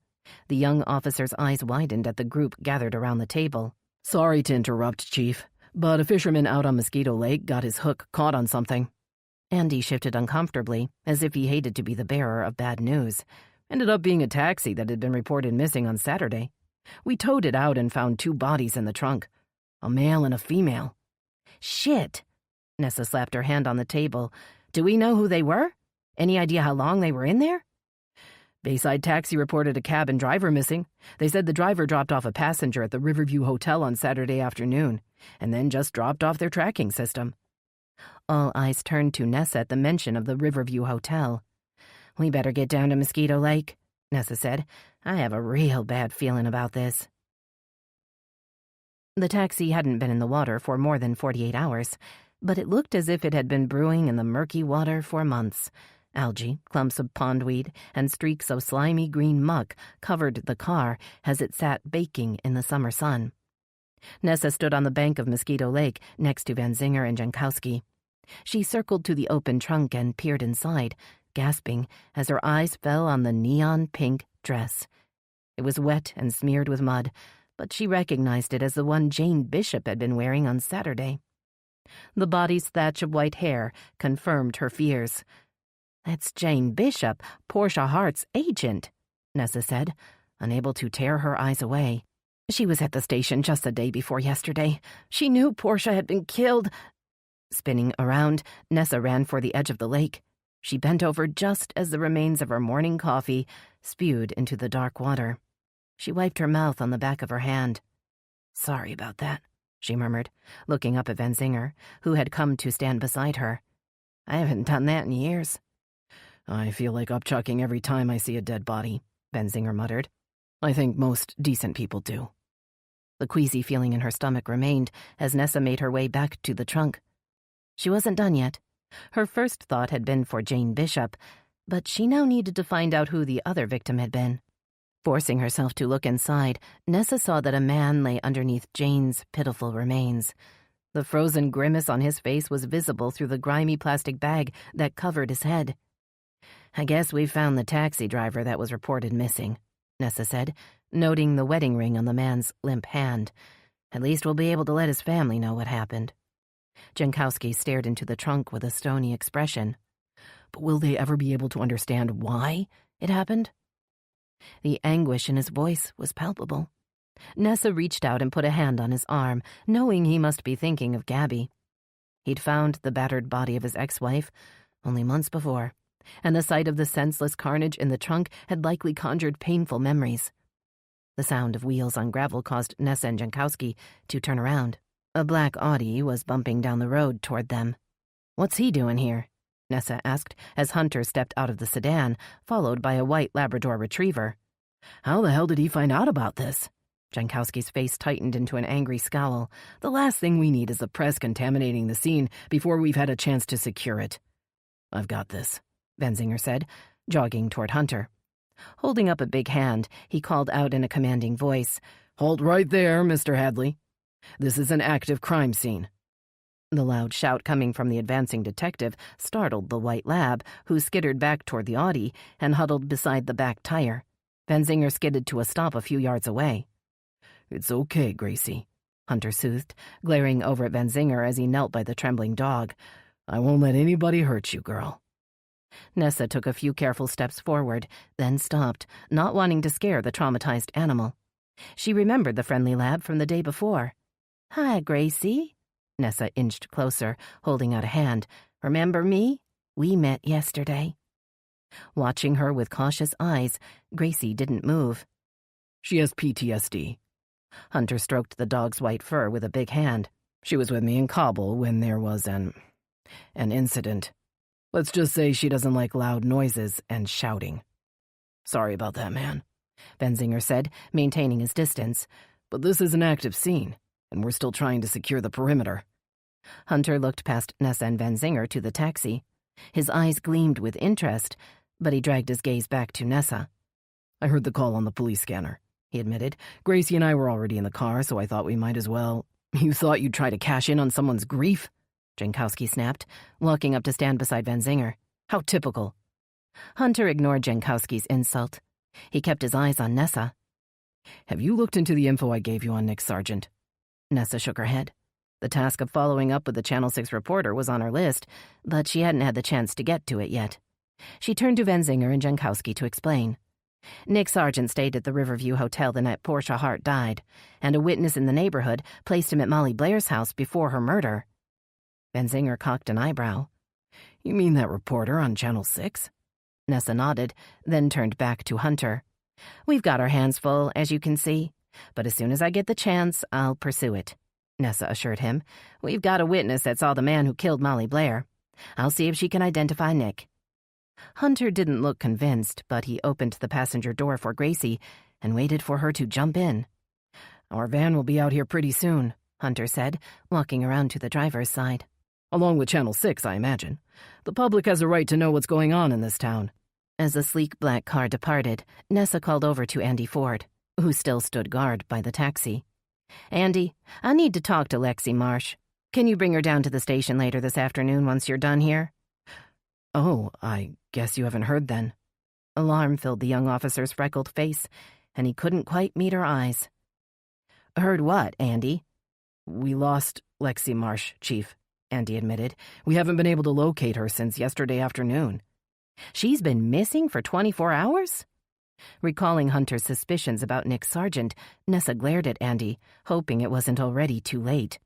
The young officer's eyes widened at the group gathered around the table. Sorry to interrupt, Chief, but a fisherman out on Mosquito Lake got his hook caught on something. Andy shifted uncomfortably, as if he hated to be the bearer of bad news. Ended up being a taxi that had been reported missing on Saturday. We towed it out and found two bodies in the trunk. A male and a female. Shit! Nessa slapped her hand on the table. Do we know who they were? Any idea how long they were in there? Bayside Taxi reported a cab and driver missing. They said the driver dropped off a passenger at the Riverview Hotel on Saturday afternoon, and then just dropped off their tracking system. All eyes turned to Nessa at the mention of the Riverview Hotel. We better get down to Mosquito Lake, Nessa said. I have a real bad feeling about this. The taxi hadn't been in the water for more than 48 hours, but it looked as if it had been brewing in the murky water for months. Algae, clumps of pondweed, and streaks of slimy green muck covered the car as it sat baking in the summer sun. Nessa stood on the bank of Mosquito Lake next to Van Zinger and Jankowski. She circled to the open trunk and peered inside, gasping as her eyes fell on the neon-pink dress. It was wet and smeared with mud, but she recognized it as the one Jane Bishop had been wearing on Saturday. The body's thatch of white hair confirmed her fears. That's Jane Bishop, Portia Hart's agent, Nessa said, unable to tear her eyes away. She was at the station just the day before yesterday. She knew Portia had been killed. Spinning around, Nessa ran for the edge of the lake. She bent over just as the remains of her morning coffee spewed into the dark water. She wiped her mouth on the back of her hand. Sorry about that, she murmured, looking up at Van Zinger, who had come to stand beside her. I haven't done that in years. I feel like upchucking every time I see a dead body, Van Zinger muttered. I think most decent people do. The queasy feeling in her stomach remained as Nessa made her way back to the trunk. She wasn't done yet. Her first thought had been for Jane Bishop, but she now needed to find out who the other victim had been. Forcing herself to look inside, Nessa saw that a man lay underneath Jane's pitiful remains. The frozen grimace on his face was visible through the grimy plastic bag that covered his head. I guess we found the taxi driver that was reported missing, Nessa said, noting the wedding ring on the man's limp hand. At least we'll be able to let his family know what happened. Jankowski stared into the trunk with a stony expression. But will they ever be able to understand why it happened? The anguish in his voice was palpable. Nessa reached out and put a hand on his arm, knowing he must be thinking of Gabby. He'd found the battered body of his ex-wife only months before, and the sight of the senseless carnage in the trunk had likely conjured painful memories. The sound of wheels on gravel caused Nessa and Jankowski to turn around. A black Audi was bumping down the road toward them. What's he doing here? Nessa asked as Hunter stepped out of the sedan, followed by a white Labrador retriever. How the hell did he find out about this? Jankowski's face tightened into an angry scowl. The last thing we need is the press contaminating the scene before we've had a chance to secure it. I've got this, Van Zinger said, jogging toward Hunter. Holding up a big hand, he called out in a commanding voice, Hold right there, Mr. Hadley. This is an active crime scene. The loud shout coming from the advancing detective startled the white lab, who skittered back toward the Audi and huddled beside the back tire. Van Zinger skidded to a stop a few yards away. It's okay, Gracie, Hunter soothed, glaring over at Van Zinger as he knelt by the trembling dog. I won't let anybody hurt you, girl. Nessa took a few careful steps forward, then stopped, not wanting to scare the traumatized animal. She remembered the friendly lab from the day before. Hi, Gracie. Nessa inched closer, holding out a hand. Remember me? We met yesterday. Watching her with cautious eyes, Gracie didn't move. She has PTSD. Hunter stroked the dog's white fur with a big hand. She was with me in Kabul when there was an incident. Let's just say she doesn't like loud noises and shouting. Sorry about that, man, Van Zinger said, maintaining his distance. But this is an active scene, and we're still trying to secure the perimeter. Hunter looked past Nessa and Van Zinger to the taxi. His eyes gleamed with interest, but he dragged his gaze back to Nessa. I heard the call on the police scanner, he admitted. Gracie and I were already in the car, so I thought we might as well. You thought you'd try to cash in on someone's grief? Jankowski snapped, walking up to stand beside Van Zinger. How typical. Hunter ignored Jankowski's insult. He kept his eyes on Nessa. Have you looked into the info I gave you on Nick Sargent? Nessa shook her head. The task of following up with the Channel 6 reporter was on her list, but she hadn't had the chance to get to it yet. She turned to Van Zinger and Jankowski to explain. Nick Sargent stayed at the Riverview Hotel the night Portia Hart died, and a witness in the neighborhood placed him at Molly Blair's house before her murder. Van Zinger cocked an eyebrow. You mean that reporter on Channel 6? Nessa nodded, then turned back to Hunter. We've got our hands full, as you can see. But as soon as I get the chance, I'll pursue it, Nessa assured him. We've got a witness that saw the man who killed Molly Blair. I'll see if she can identify Nick. Hunter didn't look convinced, but he opened the passenger door for Gracie and waited for her to jump in. Our van will be out here pretty soon, Hunter said, walking around to the driver's side. Along with Channel 6, I imagine. The public has a right to know what's going on in this town. As the sleek black car departed, Nessa called over to Andy Ford, who still stood guard by the taxi. Andy, I need to talk to Lexi Marsh. Can you bring her down to the station later this afternoon once you're done here? Oh, I guess you haven't heard then. Alarm filled the young officer's freckled face, and he couldn't quite meet her eyes. Heard what, Andy? We lost Lexi Marsh, Chief, Andy admitted. We haven't been able to locate her since yesterday afternoon. She's been missing for 24 hours? Recalling Hunter's suspicions about Nick Sargent, Nessa glared at Andy, hoping it wasn't already too late.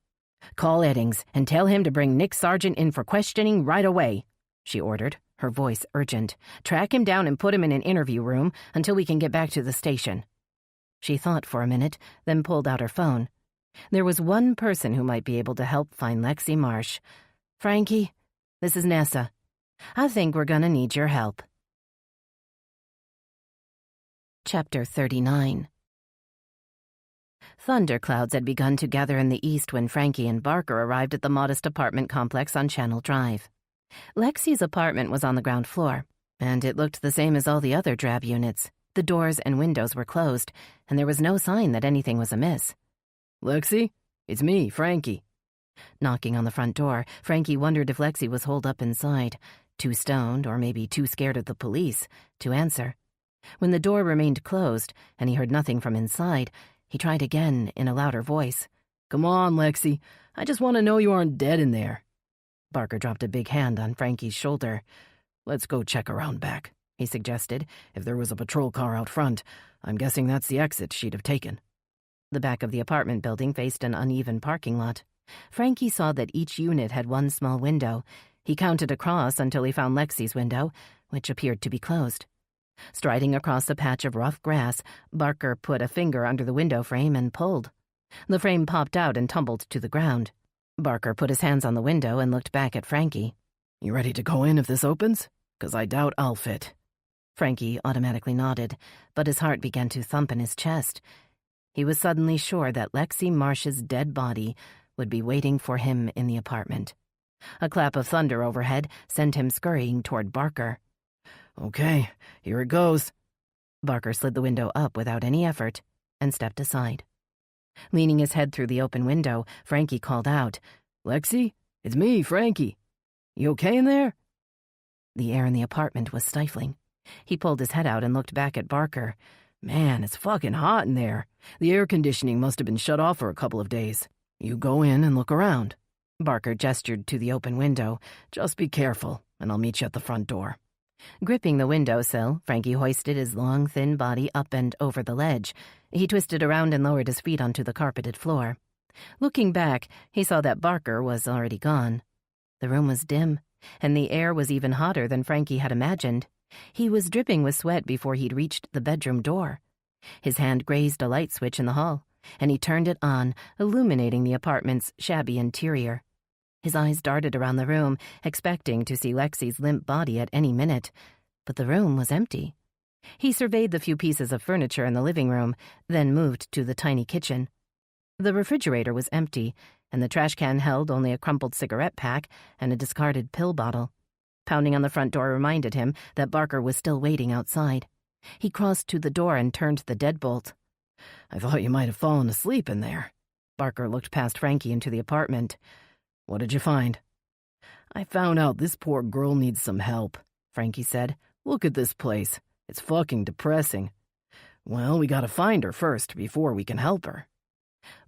Call Eddings and tell him to bring Nick Sargent in for questioning right away, she ordered, her voice urgent. Track him down and put him in an interview room until we can get back to the station. She thought for a minute, then pulled out her phone. There was one person who might be able to help find Lexi Marsh. Frankie, this is Nessa. I think we're gonna need your help. Chapter 39. Thunderclouds had begun to gather in the east when Frankie and Barker arrived at the modest apartment complex on Channel Drive. Lexi's apartment was on the ground floor, and it looked the same as all the other drab units. The doors and windows were closed, and there was no sign that anything was amiss. Lexi? It's me, Frankie. Knocking on the front door, Frankie wondered if Lexi was holed up inside, too stoned or maybe too scared of the police to answer. When the door remained closed and he heard nothing from inside, he tried again in a louder voice. Come on, Lexi. I just want to know you aren't dead in there. Barker dropped a big hand on Frankie's shoulder. Let's go check around back, he suggested. If there was a patrol car out front, I'm guessing that's the exit she'd have taken. The back of the apartment building faced an uneven parking lot. Frankie saw that each unit had one small window. He counted across until he found Lexi's window, which appeared to be closed. Striding across a patch of rough grass, Barker put a finger under the window frame and pulled. The frame popped out and tumbled to the ground. Barker put his hands on the window and looked back at Frankie. You ready to go in if this opens? 'Cause I doubt I'll fit. Frankie automatically nodded, but his heart began to thump in his chest. He was suddenly sure that Lexi Marsh's dead body would be waiting for him in the apartment. A clap of thunder overhead sent him scurrying toward Barker. Okay, here it goes. Barker slid the window up without any effort and stepped aside. Leaning his head through the open window, Frankie called out, Lexi, it's me, Frankie. You okay in there? The air in the apartment was stifling. He pulled his head out and looked back at Barker. Man, it's fucking hot in there. The air conditioning must have been shut off for a couple of days. You go in and look around. Barker gestured to the open window. Just be careful, and I'll meet you at the front door. Gripping the windowsill, Frankie hoisted his long, thin body up and over the ledge. He twisted around and lowered his feet onto the carpeted floor. Looking back, he saw that Barker was already gone. The room was dim, and the air was even hotter than Frankie had imagined. He was dripping with sweat before he'd reached the bedroom door. His hand grazed a light switch in the hall, and he turned it on, illuminating the apartment's shabby interior. His eyes darted around the room, expecting to see Lexi's limp body at any minute, but the room was empty. He surveyed the few pieces of furniture in the living room, then moved to the tiny kitchen. The refrigerator was empty, and the trash can held only a crumpled cigarette pack and a discarded pill bottle. Pounding on the front door reminded him that Barker was still waiting outside. He crossed to the door and turned the deadbolt. I thought you might have fallen asleep in there. Barker looked past Frankie into the apartment. What did you find? I found out this poor girl needs some help, Frankie said. Look at this place. It's fucking depressing. Well, we gotta find her first before we can help her.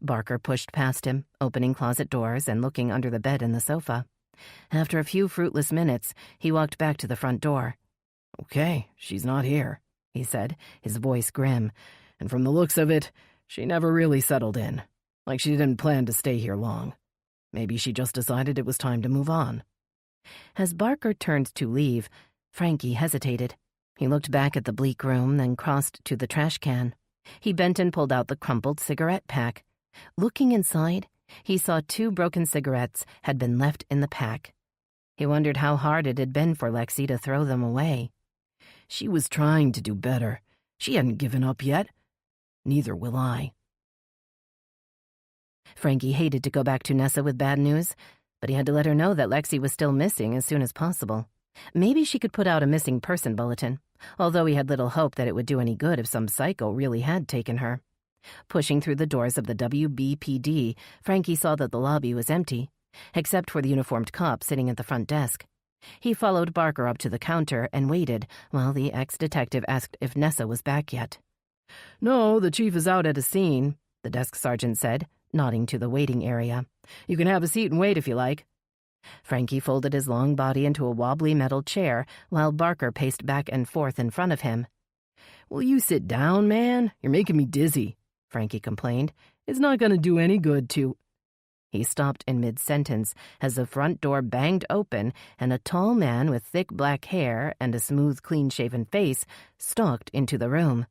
Barker pushed past him, opening closet doors and looking under the bed and the sofa. After a few fruitless minutes, he walked back to the front door. Okay, she's not here, he said, his voice grim. And from the looks of it, she never really settled in. Like she didn't plan to stay here long. Maybe she just decided it was time to move on. As Barker turned to leave, Frankie hesitated. He looked back at the bleak room, then crossed to the trash can. He bent and pulled out the crumpled cigarette pack. Looking inside, he saw 2 broken cigarettes had been left in the pack. He wondered how hard it had been for Lexi to throw them away. She was trying to do better. She hadn't given up yet. Neither will I. Frankie hated to go back to Nessa with bad news, but he had to let her know that Lexi was still missing as soon as possible. Maybe she could put out a missing person bulletin, although he had little hope that it would do any good if some psycho really had taken her. Pushing through the doors of the WBPD, Frankie saw that the lobby was empty, except for the uniformed cop sitting at the front desk. He followed Barker up to the counter and waited while the ex-detective asked if Nessa was back yet. "No, the chief is out at a scene," the desk sergeant said, nodding to the waiting area. "You can have a seat and wait if you like." Frankie folded his long body into a wobbly metal chair while Barker paced back and forth in front of him. "Will you sit down, man? You're making me dizzy," Frankie complained. "It's not going to do any good to—" He stopped in mid-sentence as the front door banged open and a tall man with thick black hair and a smooth, clean-shaven face stalked into the room.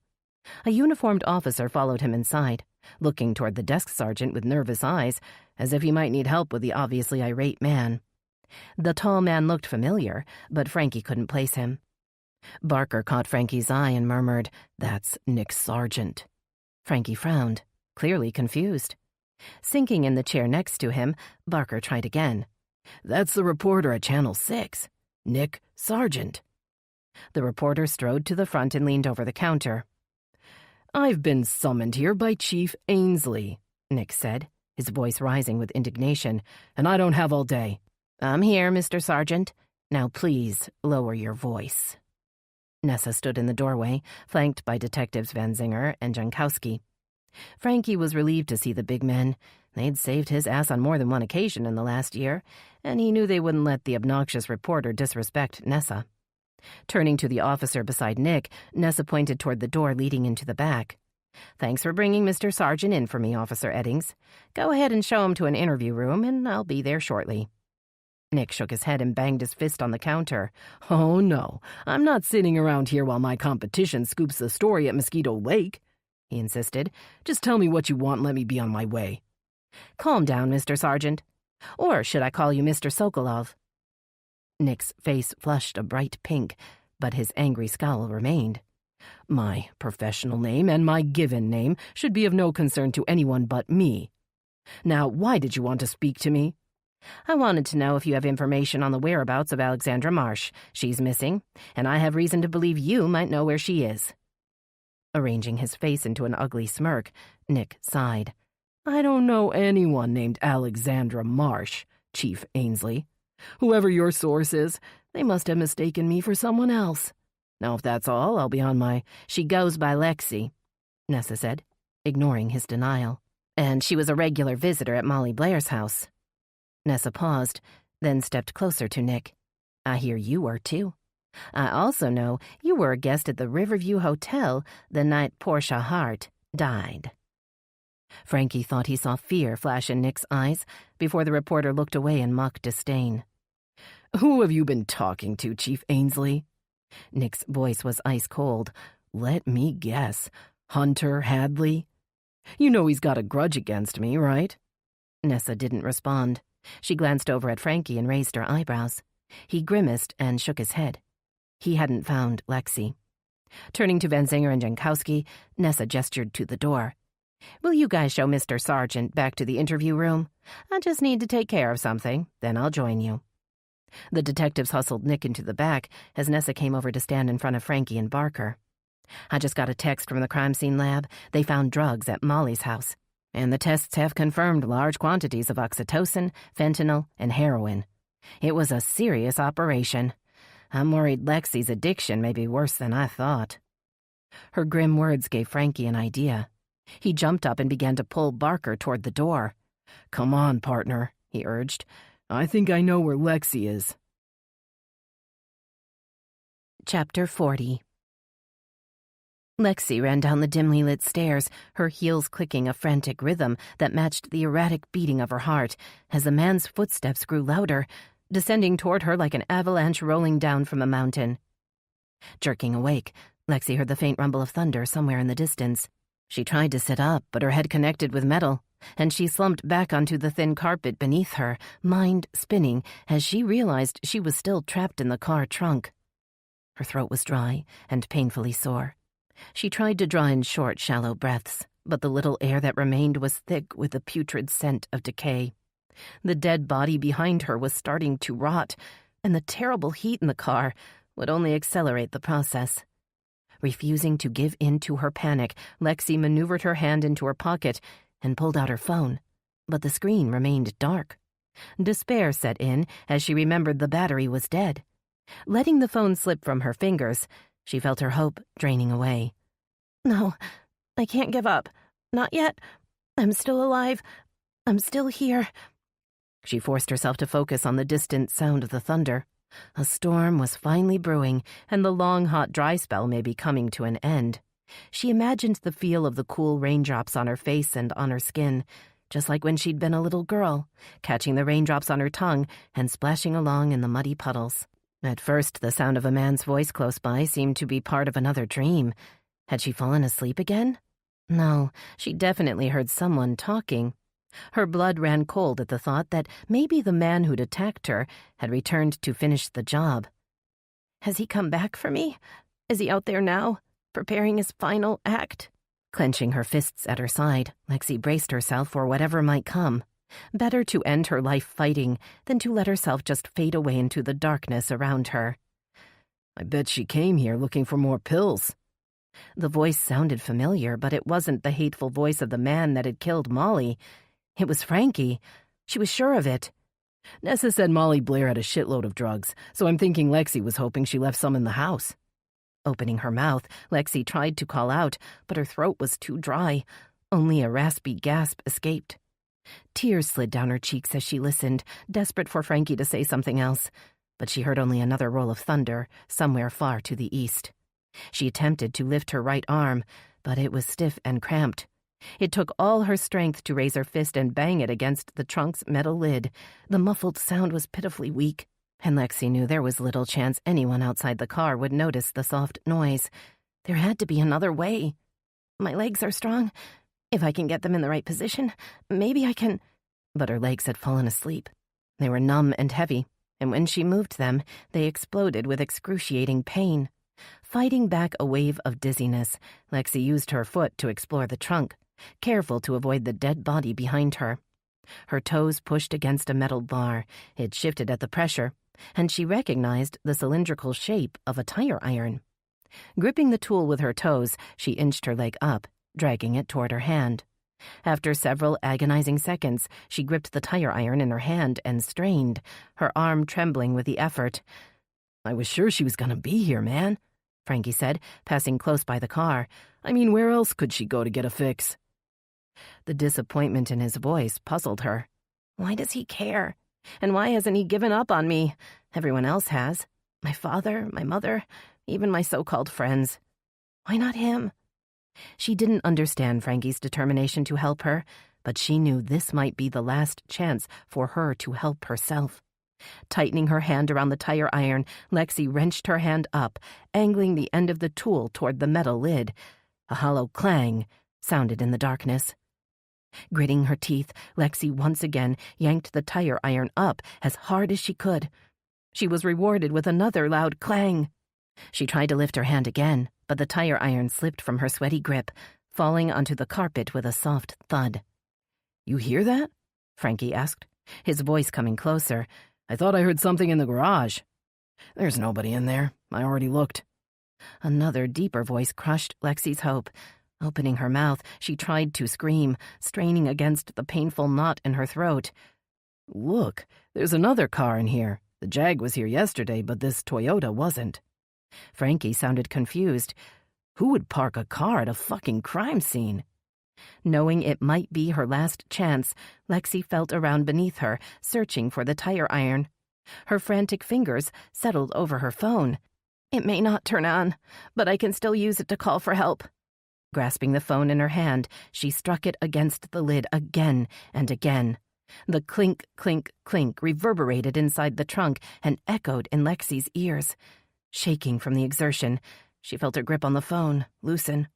A uniformed officer followed him inside, looking toward the desk sergeant with nervous eyes, as if he might need help with the obviously irate man. The tall man looked familiar, but Frankie couldn't place him. Barker caught Frankie's eye and murmured, "That's Nick Sargent." Frankie frowned, clearly confused. Sinking in the chair next to him, Barker tried again. "That's the reporter at Channel 6, Nick Sargent." The reporter strode to the front and leaned over the counter. "I've been summoned here by Chief Ainsley," Nick said, his voice rising with indignation, "and I don't have all day." "I'm here, Mr. Sargent. Now please lower your voice." Nessa stood in the doorway, flanked by Detectives Van Zinger and Jankowski. Frankie was relieved to see the big men. They'd saved his ass on more than one occasion in the last year, and he knew they wouldn't let the obnoxious reporter disrespect Nessa. Turning to the officer beside Nick, Nessa pointed toward the door leading into the back. "Thanks for bringing Mr. Sargent in for me, Officer Eddings. Go ahead and show him to an interview room, and I'll be there shortly." Nick shook his head and banged his fist on the counter. "Oh, no, I'm not sitting around here while my competition scoops the story at Mosquito Lake," he insisted. "Just tell me what you want and let me be on my way." "Calm down, Mr. Sargent. Or should I call you Mr. Sokolov?" Nick's face flushed a bright pink, but his angry scowl remained. "My professional name and my given name should be of no concern to anyone but me. Now, why did you want to speak to me?" "I wanted to know if you have information on the whereabouts of Alexandra Marsh. She's missing, and I have reason to believe you might know where she is." Arranging his face into an ugly smirk, Nick sighed. "I don't know anyone named Alexandra Marsh, Chief Ainsley. Whoever your source is, they must have mistaken me for someone else. Now, if that's all, I'll be on my—" "She goes by Lexi," Nessa said, ignoring his denial. "And she was a regular visitor at Molly Blair's house." Nessa paused, then stepped closer to Nick. "I hear you were, too. I also know you were a guest at the Riverview Hotel the night Portia Hart died." Frankie thought he saw fear flash in Nick's eyes before the reporter looked away in mock disdain. "Who have you been talking to, Chief Ainsley?" Nick's voice was ice-cold. "Let me guess. Hunter Hadley? You know he's got a grudge against me, right?" Nessa didn't respond. She glanced over at Frankie and raised her eyebrows. He grimaced and shook his head. He hadn't found Lexi. Turning to Van Zinger and Jankowski, Nessa gestured to the door. "Will you guys show Mr. Sargent back to the interview room? I just need to take care of something, then I'll join you." The detectives hustled Nick into the back as Nessa came over to stand in front of Frankie and Barker. "I just got a text from the crime scene lab. They found drugs at Molly's house, and the tests have confirmed large quantities of oxytocin, fentanyl, and heroin. It was a serious operation. I'm worried Lexi's addiction may be worse than I thought." Her grim words gave Frankie an idea. He jumped up and began to pull Barker toward the door. "Come on, partner," he urged. "I think I know where Lexi is." Chapter 40. Lexi ran down the dimly lit stairs, her heels clicking a frantic rhythm that matched the erratic beating of her heart as the man's footsteps grew louder. descending toward her like an avalanche rolling down from a mountain. Jerking awake, Lexi heard the faint rumble of thunder somewhere in the distance. She tried to sit up, but her head connected with metal, and she slumped back onto the thin carpet beneath her, mind spinning as she realized she was still trapped in the car trunk. Her throat was dry and painfully sore. She tried to draw in short, shallow breaths, but the little air that remained was thick with the putrid scent of decay. The dead body behind her was starting to rot, and the terrible heat in the car would only accelerate the process. Refusing to give in to her panic, Lexi maneuvered her hand into her pocket and pulled out her phone, but the screen remained dark. Despair set in as she remembered the battery was dead. Letting the phone slip from her fingers, she felt her hope draining away. No, I can't give up. Not yet. I'm still alive. I'm still here. She forced herself to focus on the distant sound of the thunder. A storm was finally brewing, and the long, hot, dry spell may be coming to an end. She imagined the feel of the cool raindrops on her face and on her skin, just like when she'd been a little girl, catching the raindrops on her tongue and splashing along in the muddy puddles. At first, the sound of a man's voice close by seemed to be part of another dream. Had she fallen asleep again? No, she definitely heard someone talking. Her blood ran cold at the thought that maybe the man who'd attacked her had returned to finish the job. Has he come back for me? Is he out there now, preparing his final act? Clenching her fists at her side, Lexi braced herself for whatever might come. Better to end her life fighting than to let herself just fade away into the darkness around her. I bet she came here looking for more pills. The voice sounded familiar, but it wasn't the hateful voice of the man that had killed Molly. It was Frankie. She was sure of it. Nessa said Molly Blair had a shitload of drugs, so I'm thinking Lexi was hoping she left some in the house. Opening her mouth, Lexi tried to call out, but her throat was too dry. Only a raspy gasp escaped. Tears slid down her cheeks as she listened, desperate for Frankie to say something else, but she heard only another roll of thunder somewhere far to the east. She attempted to lift her right arm, but it was stiff and cramped. It took all her strength to raise her fist and bang it against the trunk's metal lid. The muffled sound was pitifully weak, and Lexi knew there was little chance anyone outside the car would notice the soft noise. There had to be another way. My legs are strong. If I can get them in the right position, maybe I can... But her legs had fallen asleep. They were numb and heavy, and when she moved them, they exploded with excruciating pain. Fighting back a wave of dizziness, Lexi used her foot to explore the trunk, careful to avoid the dead body behind her. Her toes pushed against a metal bar. It shifted at the pressure, and she recognized the cylindrical shape of a tire iron. Gripping the tool with her toes, she inched her leg up, dragging it toward her hand. After several agonizing seconds, she gripped the tire iron in her hand and strained, her arm trembling with the effort. I was sure she was gonna be here, man, Frankie said, passing close by the car. I mean, where else could she go to get a fix? The disappointment in his voice puzzled her. Why does he care? And why hasn't he given up on me? Everyone else has. My father, my mother, even my so-called friends. Why not him? She didn't understand Frankie's determination to help her, but she knew this might be the last chance for her to help herself. Tightening her hand around the tire iron, Lexi wrenched her hand up, angling the end of the tool toward the metal lid. A hollow clang sounded in the darkness. Gritting her teeth, Lexi once again yanked the tire iron up as hard as she could. She was rewarded with another loud clang. She tried to lift her hand again, but the tire iron slipped from her sweaty grip, falling onto the carpet with a soft thud. You hear that? Frankie asked, his voice coming closer. I thought I heard something in the garage. There's nobody in there. I already looked. Another deeper voice crushed Lexi's hope. Opening her mouth, she tried to scream, straining against the painful knot in her throat. Look, there's another car in here. The Jag was here yesterday, but this Toyota wasn't. Frankie sounded confused. Who would park a car at a fucking crime scene? Knowing it might be her last chance, Lexi felt around beneath her, searching for the tire iron. Her frantic fingers settled over her phone. It may not turn on, but I can still use it to call for help. Grasping the phone in her hand, she struck it against the lid again and again. The clink, clink, clink reverberated inside the trunk and echoed in Lexi's ears. Shaking from the exertion, she felt her grip on the phone loosen.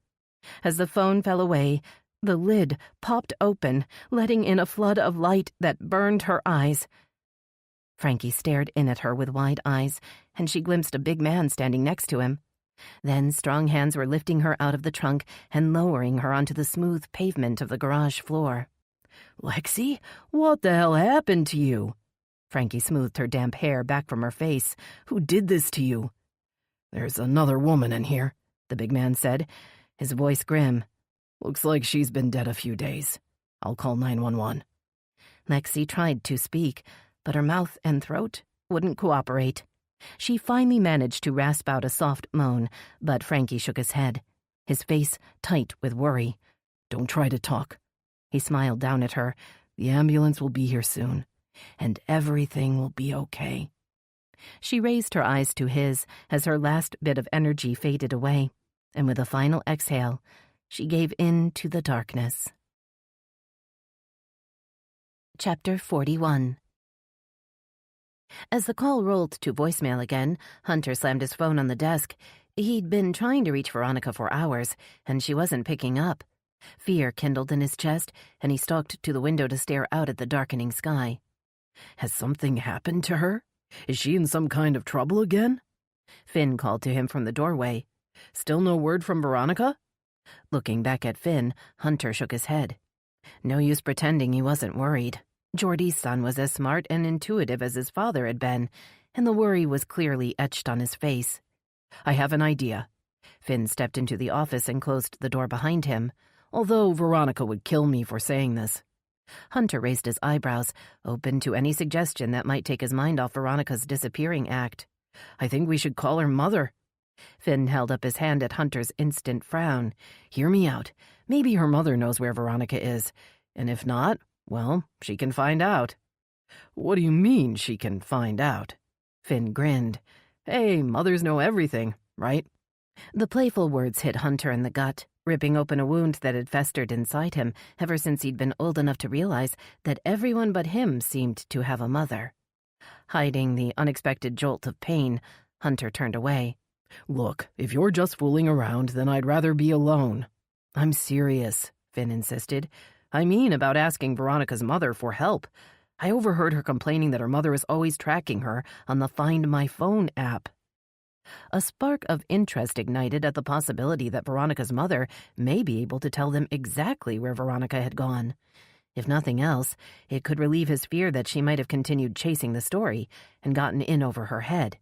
As the phone fell away, the lid popped open, letting in a flood of light that burned her eyes. Frankie stared in at her with wide eyes, and she glimpsed a big man standing next to him. Then strong hands were lifting her out of the trunk and lowering her onto the smooth pavement of the garage floor. "Lexi, what the hell happened to you?" Frankie smoothed her damp hair back from her face. "Who did this to you?" "There's another woman in here," the big man said, his voice grim. "Looks like she's been dead a few days. I'll call 911. Lexi tried to speak, but her mouth and throat wouldn't cooperate. She finally managed to rasp out a soft moan, but Frankie shook his head, his face tight with worry. "Don't try to talk." He smiled down at her. "The ambulance will be here soon, and everything will be okay." She raised her eyes to his as her last bit of energy faded away, and with a final exhale, she gave in to the darkness. Chapter 41. As the call rolled to voicemail again, Hunter slammed his phone on the desk. He'd been trying to reach Veronica for hours, and she wasn't picking up. Fear kindled in his chest, and he stalked to the window to stare out at the darkening sky. "Has something happened to her? Is she in some kind of trouble again?" Finn called to him from the doorway. "Still no word from Veronica?" Looking back at Finn, Hunter shook his head. No use pretending he wasn't worried. Geordie's son was as smart and intuitive as his father had been, and the worry was clearly etched on his face. "I have an idea." Finn stepped into the office and closed the door behind him. "Although Veronica would kill me for saying this." Hunter raised his eyebrows, open to any suggestion that might take his mind off Veronica's disappearing act. "I think we should call her mother." Finn held up his hand at Hunter's instant frown. "Hear me out. Maybe her mother knows where Veronica is, and if not, well, she can find out." "What do you mean, she can find out?" Finn grinned. "Hey, mothers know everything, right?" The playful words hit Hunter in the gut, ripping open a wound that had festered inside him ever since he'd been old enough to realize that everyone but him seemed to have a mother. Hiding the unexpected jolt of pain, Hunter turned away. "Look, if you're just fooling around, then I'd rather be alone." "I'm serious," Finn insisted. "I mean about asking Veronica's mother for help. I overheard her complaining that her mother is always tracking her on the Find My Phone app." A spark of interest ignited at the possibility that Veronica's mother may be able to tell them exactly where Veronica had gone. If nothing else, it could relieve his fear that she might have continued chasing the story and gotten in over her head.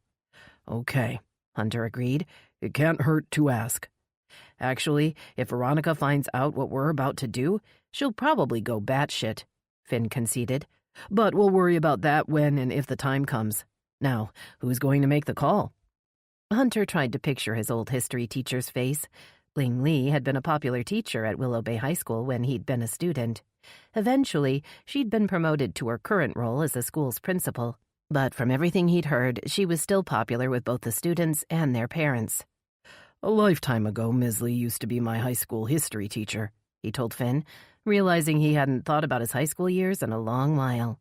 "Okay," Hunter agreed. "It can't hurt to ask. Actually, if Veronica finds out what we're about to do, she'll probably go batshit," Finn conceded. "But we'll worry about that when and if the time comes. Now, who's going to make the call?" Hunter tried to picture his old history teacher's face. Ling Lee had been a popular teacher at Willow Bay High School when he'd been a student. Eventually, she'd been promoted to her current role as the school's principal. But from everything he'd heard, she was still popular with both the students and their parents. "A lifetime ago, Ms. Lee used to be my high school history teacher," he told Finn, realizing he hadn't thought about his high school years in a long while.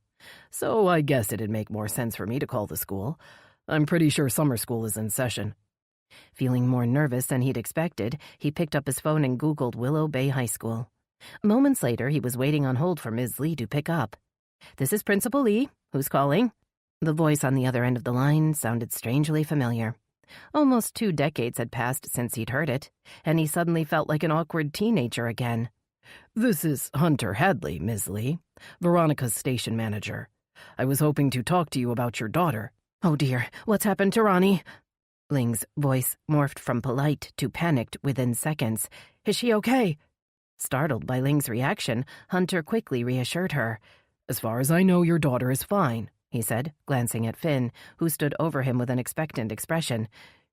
"So I guess it'd make more sense for me to call the school. I'm pretty sure summer school is in session." Feeling more nervous than he'd expected, he picked up his phone and Googled Willow Bay High School. Moments later, he was waiting on hold for Ms. Lee to pick up. "This is Principal Lee. Who's calling?" The voice on the other end of the line sounded strangely familiar. Almost 2 decades had passed since he'd heard it, and he suddenly felt like an awkward teenager again. "This is Hunter Hadley, Ms. Lee, Veronica's station manager. I was hoping to talk to you about your daughter." "Oh dear, what's happened to Ronnie?" Ling's voice morphed from polite to panicked within seconds. "Is she okay?" Startled by Ling's reaction, Hunter quickly reassured her. "As far as I know, your daughter is fine," he said, glancing at Finn, who stood over him with an expectant expression.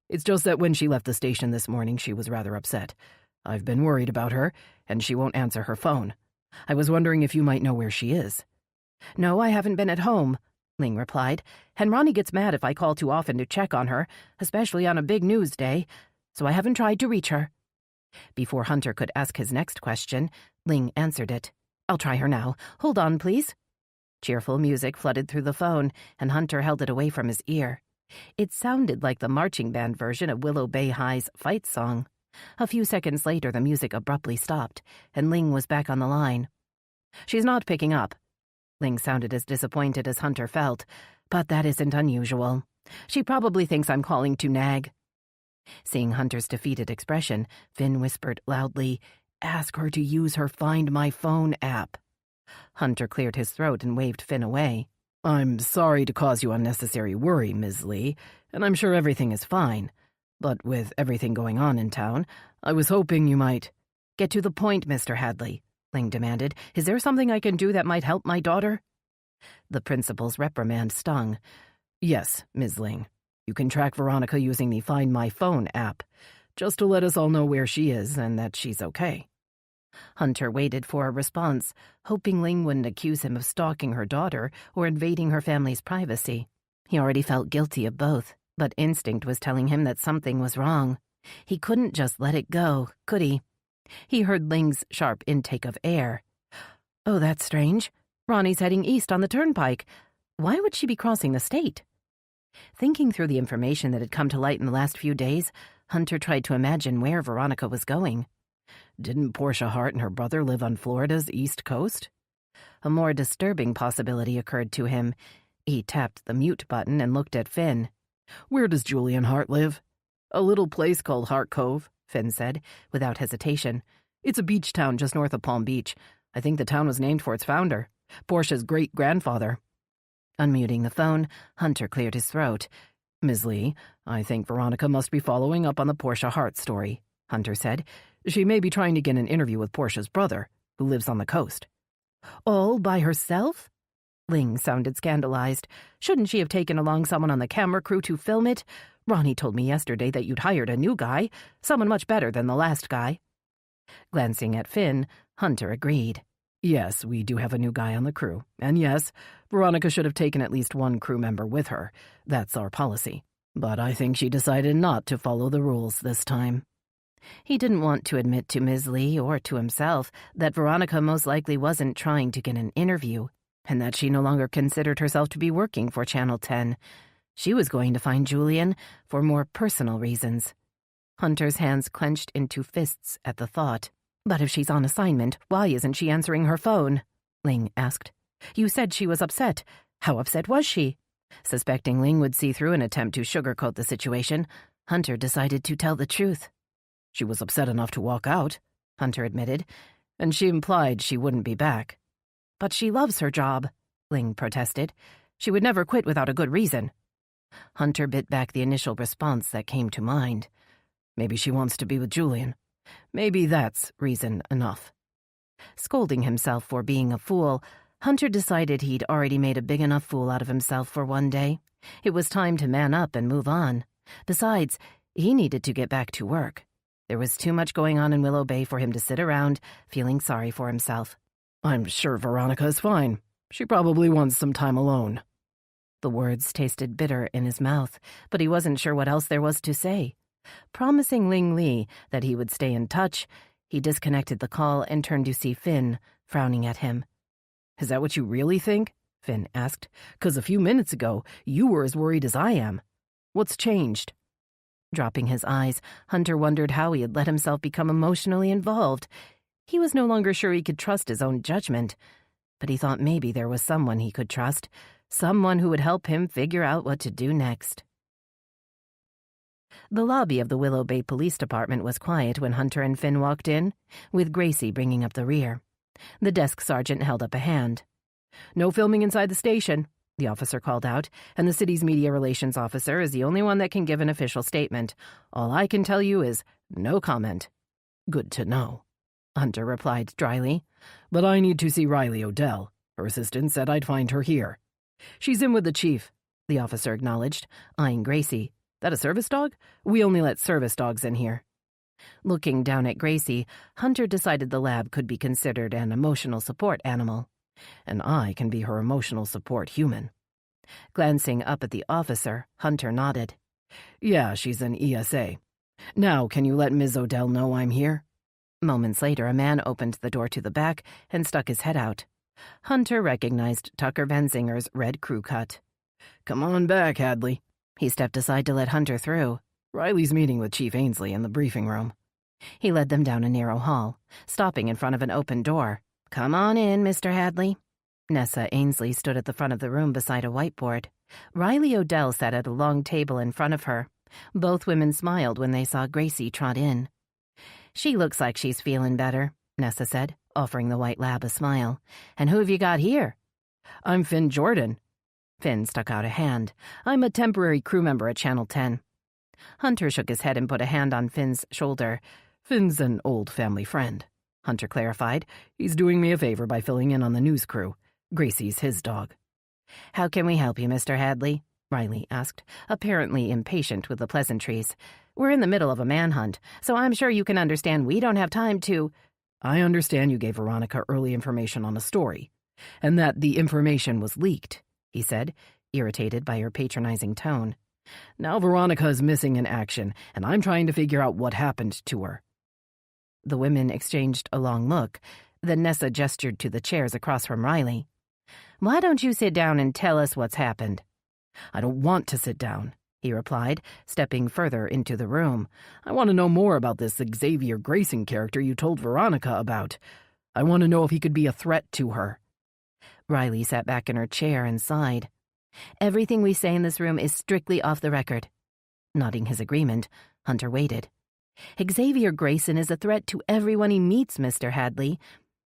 "It's just that when she left the station this morning, she was rather upset. I've been worried about her, and she won't answer her phone. I was wondering if you might know where she is." "No, I haven't been at home," Ling replied, "and Ronnie gets mad if I call too often to check on her, especially on a big news day, so I haven't tried to reach her." Before Hunter could ask his next question, Ling answered it. "I'll try her now. Hold on, please." Cheerful music flooded through the phone, and Hunter held it away from his ear. It sounded like the marching band version of Willow Bay High's fight song. A few seconds later, the music abruptly stopped, and Ling was back on the line. "She's not picking up." Ling sounded as disappointed as Hunter felt, but that isn't unusual. "She probably thinks I'm calling to nag." Seeing Hunter's defeated expression, Finn whispered loudly, "Ask her to use her Find My Phone app." Hunter cleared his throat and waved Finn away. "I'm sorry to cause you unnecessary worry, Ms. Lee, and I'm sure everything is fine. But with everything going on in town, I was hoping you might—" "Get to the point, Mr. Hadley," Ling demanded. "Is there something I can do that might help my daughter?" The principal's reprimand stung. "Yes, Ms. Ling. You can track Veronica using the Find My Phone app, just to let us all know where she is and that she's okay." Hunter waited for a response, hoping Ling wouldn't accuse him of stalking her daughter or invading her family's privacy. He already felt guilty of both, but instinct was telling him that something was wrong. He couldn't just let it go, could he? He heard Ling's sharp intake of air. "Oh, that's strange. Ronnie's heading east on the turnpike. Why would she be crossing the state?" Thinking through the information that had come to light in the last few days, Hunter tried to imagine where Veronica was going. Didn't Portia Hart and her brother live on Florida's east coast? A more disturbing possibility occurred to him. He tapped the mute button and looked at Finn. "Where does Julian Hart live?" "A little place called Hart Cove," Finn said, without hesitation. "It's a beach town just north of Palm Beach. I think the town was named for its founder, Portia's great-grandfather." Unmuting the phone, Hunter cleared his throat. "Ms. Lee, I think Veronica must be following up on the Portia Hart story," Hunter said. "She may be trying to get an interview with Portia's brother, who lives on the coast." "All by herself?" Ling sounded scandalized. "Shouldn't she have taken along someone on the camera crew to film it? Ronnie told me yesterday that you'd hired a new guy, someone much better than the last guy." Glancing at Finn, Hunter agreed. "Yes, we do have a new guy on the crew. And yes, Veronica should have taken at least one crew member with her. That's our policy. But I think she decided not to follow the rules this time." He didn't want to admit to Ms. Lee or to himself that Veronica most likely wasn't trying to get an interview, and that she no longer considered herself to be working for Channel 10. She was going to find Julian for more personal reasons. Hunter's hands clenched into fists at the thought. "But if she's on assignment, why isn't she answering her phone?" Ling asked. "You said she was upset. How upset was she?" Suspecting Ling would see through an attempt to sugarcoat the situation, Hunter decided to tell the truth. "She was upset enough to walk out," Hunter admitted, "and she implied she wouldn't be back." "But she loves her job," Ling protested. "She would never quit without a good reason." Hunter bit back the initial response that came to mind. "Maybe she wants to be with Julian. Maybe that's reason enough." Scolding himself for being a fool, Hunter decided he'd already made a big enough fool out of himself for one day. It was time to man up and move on. Besides, he needed to get back to work. There was too much going on in Willow Bay for him to sit around feeling sorry for himself. "I'm sure Veronica is fine. She probably wants some time alone." The words tasted bitter in his mouth, but he wasn't sure what else there was to say. Promising Ling Li that he would stay in touch, he disconnected the call and turned to see Finn, frowning at him. "Is that what you really think?" Finn asked. "'Cause a few minutes ago, you were as worried as I am. What's changed?" Dropping his eyes, Hunter wondered how he had let himself become emotionally involved. He was no longer sure he could trust his own judgment, but he thought maybe there was someone he could trust, someone who would help him figure out what to do next. The lobby of the Willow Bay Police Department was quiet when Hunter and Finn walked in, with Gracie bringing up the rear. The desk sergeant held up a hand. "No filming inside the station," the officer called out, "and the city's media relations officer is the only one that can give an official statement. All I can tell you is no comment." "Good to know," Hunter replied dryly. "But I need to see Riley Odell. Her assistant said I'd find her here." "She's in with the chief," the officer acknowledged, eyeing Gracie. "That a service dog? We only let service dogs in here." Looking down at Gracie, Hunter decided the lab could be considered an emotional support animal. "And I can be her emotional support human." Glancing up at the officer, Hunter nodded. "Yeah, she's an ESA. Now, can you let Ms. Odell know I'm here?" Moments later, a man opened the door to the back and stuck his head out. Hunter recognized Tucker Benzinger's red crew cut. "Come on back, Hadley." He stepped aside to let Hunter through. "Riley's meeting with Chief Ainsley in the briefing room." He led them down a narrow hall, stopping in front of an open door. "Come on in, Mr. Hadley." Nessa Ainsley stood at the front of the room beside a whiteboard. Riley Odell sat at a long table in front of her. Both women smiled when they saw Gracie trot in. "She looks like she's feeling better," Nessa said, offering the white lab a smile. "And who have you got here?" "I'm Finn Jordan." Finn stuck out a hand. "I'm a temporary crew member at Channel 10. Hunter shook his head and put a hand on Finn's shoulder. "Finn's an old family friend," Hunter clarified. "He's doing me a favor by filling in on the news crew. Gracie's his dog." "How can we help you, Mr. Hadley?" Riley asked, apparently impatient with the pleasantries. "We're in the middle of a manhunt, so I'm sure you can understand we don't have time to—" "I understand you gave Veronica early information on a story, and that the information was leaked," he said, irritated by her patronizing tone. "Now Veronica is missing in action, and I'm trying to figure out what happened to her." The women exchanged a long look. Then Nessa gestured to the chairs across from Riley. "Why don't you sit down and tell us what's happened?" "I don't want to sit down," he replied, stepping further into the room. "I want to know more about this Xavier Grayson character you told Veronica about. I want to know if he could be a threat to her." Riley sat back in her chair and sighed. "Everything we say in this room is strictly off the record." Nodding his agreement, Hunter waited. "Xavier Grayson is a threat to everyone he meets, Mr. Hadley.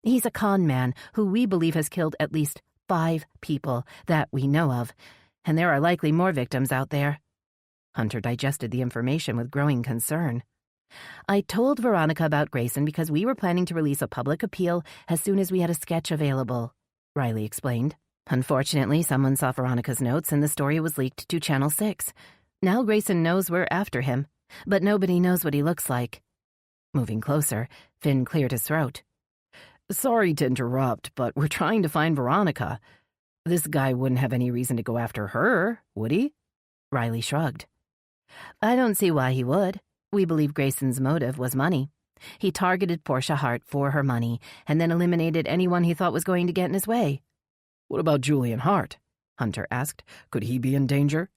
He's a con man who we believe has killed at least 5 people that we know of, and there are likely more victims out there." Hunter digested the information with growing concern. "I told Veronica about Grayson because we were planning to release a public appeal as soon as we had a sketch available," Riley explained. "Unfortunately, someone saw Veronica's notes and the story was leaked to Channel 6. Now Grayson knows we're after him, but nobody knows what he looks like." Moving closer, Finn cleared his throat. "Sorry to interrupt, but we're trying to find Veronica. This guy wouldn't have any reason to go after her, would he?" Riley shrugged. "I don't see why he would. We believe Grayson's motive was money. He targeted Portia Hart for her money and then eliminated anyone he thought was going to get in his way." "What about Julian Hart?" Hunter asked. "Could he be in danger?"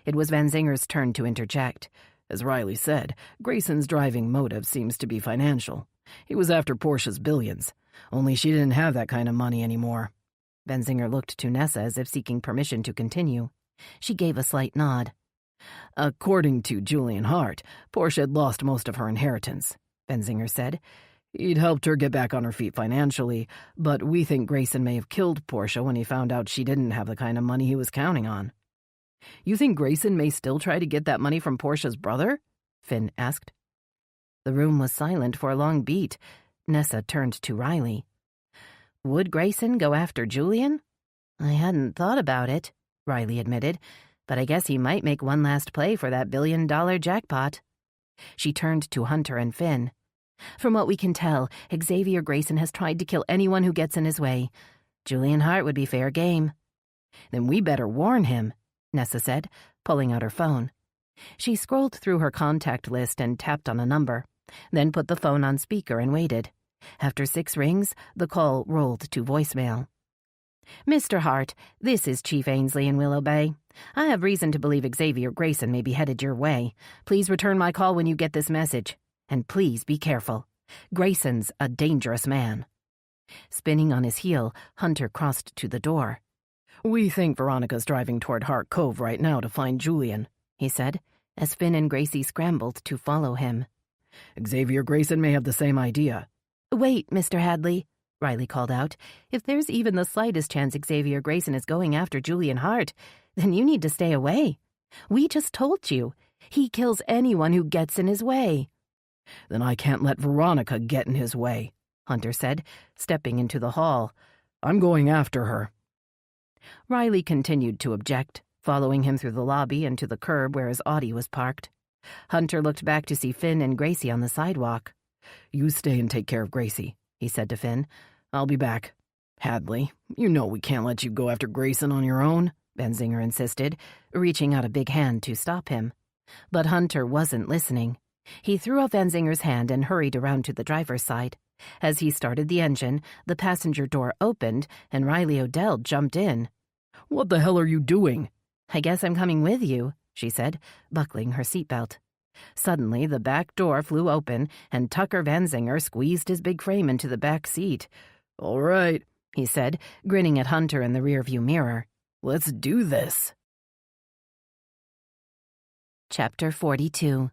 It was Benzinger's turn to interject. "As Riley said, Grayson's driving motive seems to be financial. He was after Portia's billions, only she didn't have that kind of money anymore." Benzinger looked to Nessa as if seeking permission to continue. She gave a slight nod. "According to Julian Hart, Portia had lost most of her inheritance," Benzinger said. "He'd helped her get back on her feet financially, but we think Grayson may have killed Portia when he found out she didn't have the kind of money he was counting on." "You think Grayson may still try to get that money from Portia's brother?" Finn asked. The room was silent for a long beat. Nessa turned to Riley. "Would Grayson go after Julian?" "I hadn't thought about it," Riley admitted, "but I guess he might make one last play for that $1 billion jackpot." She turned to Hunter and Finn. "From what we can tell, Xavier Grayson has tried to kill anyone who gets in his way. Julian Hart would be fair game." "Then we better warn him," Nessa said, pulling out her phone. She scrolled through her contact list and tapped on a number, then put the phone on speaker and waited. After 6 rings, the call rolled to voicemail. "Mr. Hart, this is Chief Ainsley in Willow Bay. I have reason to believe Xavier Grayson may be headed your way. Please return my call when you get this message. And please be careful. Grayson's a dangerous man." Spinning on his heel, Hunter crossed to the door. "We think Veronica's driving toward Hart Cove right now to find Julian," he said, as Finn and Gracie scrambled to follow him. "Xavier Grayson may have the same idea." "Wait, Mr. Hadley," Riley called out. "If there's even the slightest chance Xavier Grayson is going after Julian Hart, then you need to stay away. We just told you. He kills anyone who gets in his way." "Then I can't let Veronica get in his way," Hunter said, stepping into the hall. "I'm going after her." Riley continued to object, following him through the lobby and to the curb where his Audi was parked. Hunter looked back to see Finn and Gracie on the sidewalk. "You stay and take care of Gracie," he said to Finn. "I'll be back. Hadley, you know we can't let you go after Grayson on your own," Benzinger insisted, reaching out a big hand to stop him. But Hunter wasn't listening. He threw off Benzinger's hand and hurried around to the driver's side. As he started the engine, the passenger door opened and Riley Odell jumped in. "What the hell are you doing?" "I guess I'm coming with you," she said, buckling her seatbelt. Suddenly, the back door flew open and Tucker Van Zinger squeezed his big frame into the back seat. "All right," he said, grinning at Hunter in the rearview mirror. "Let's do this." Chapter 42.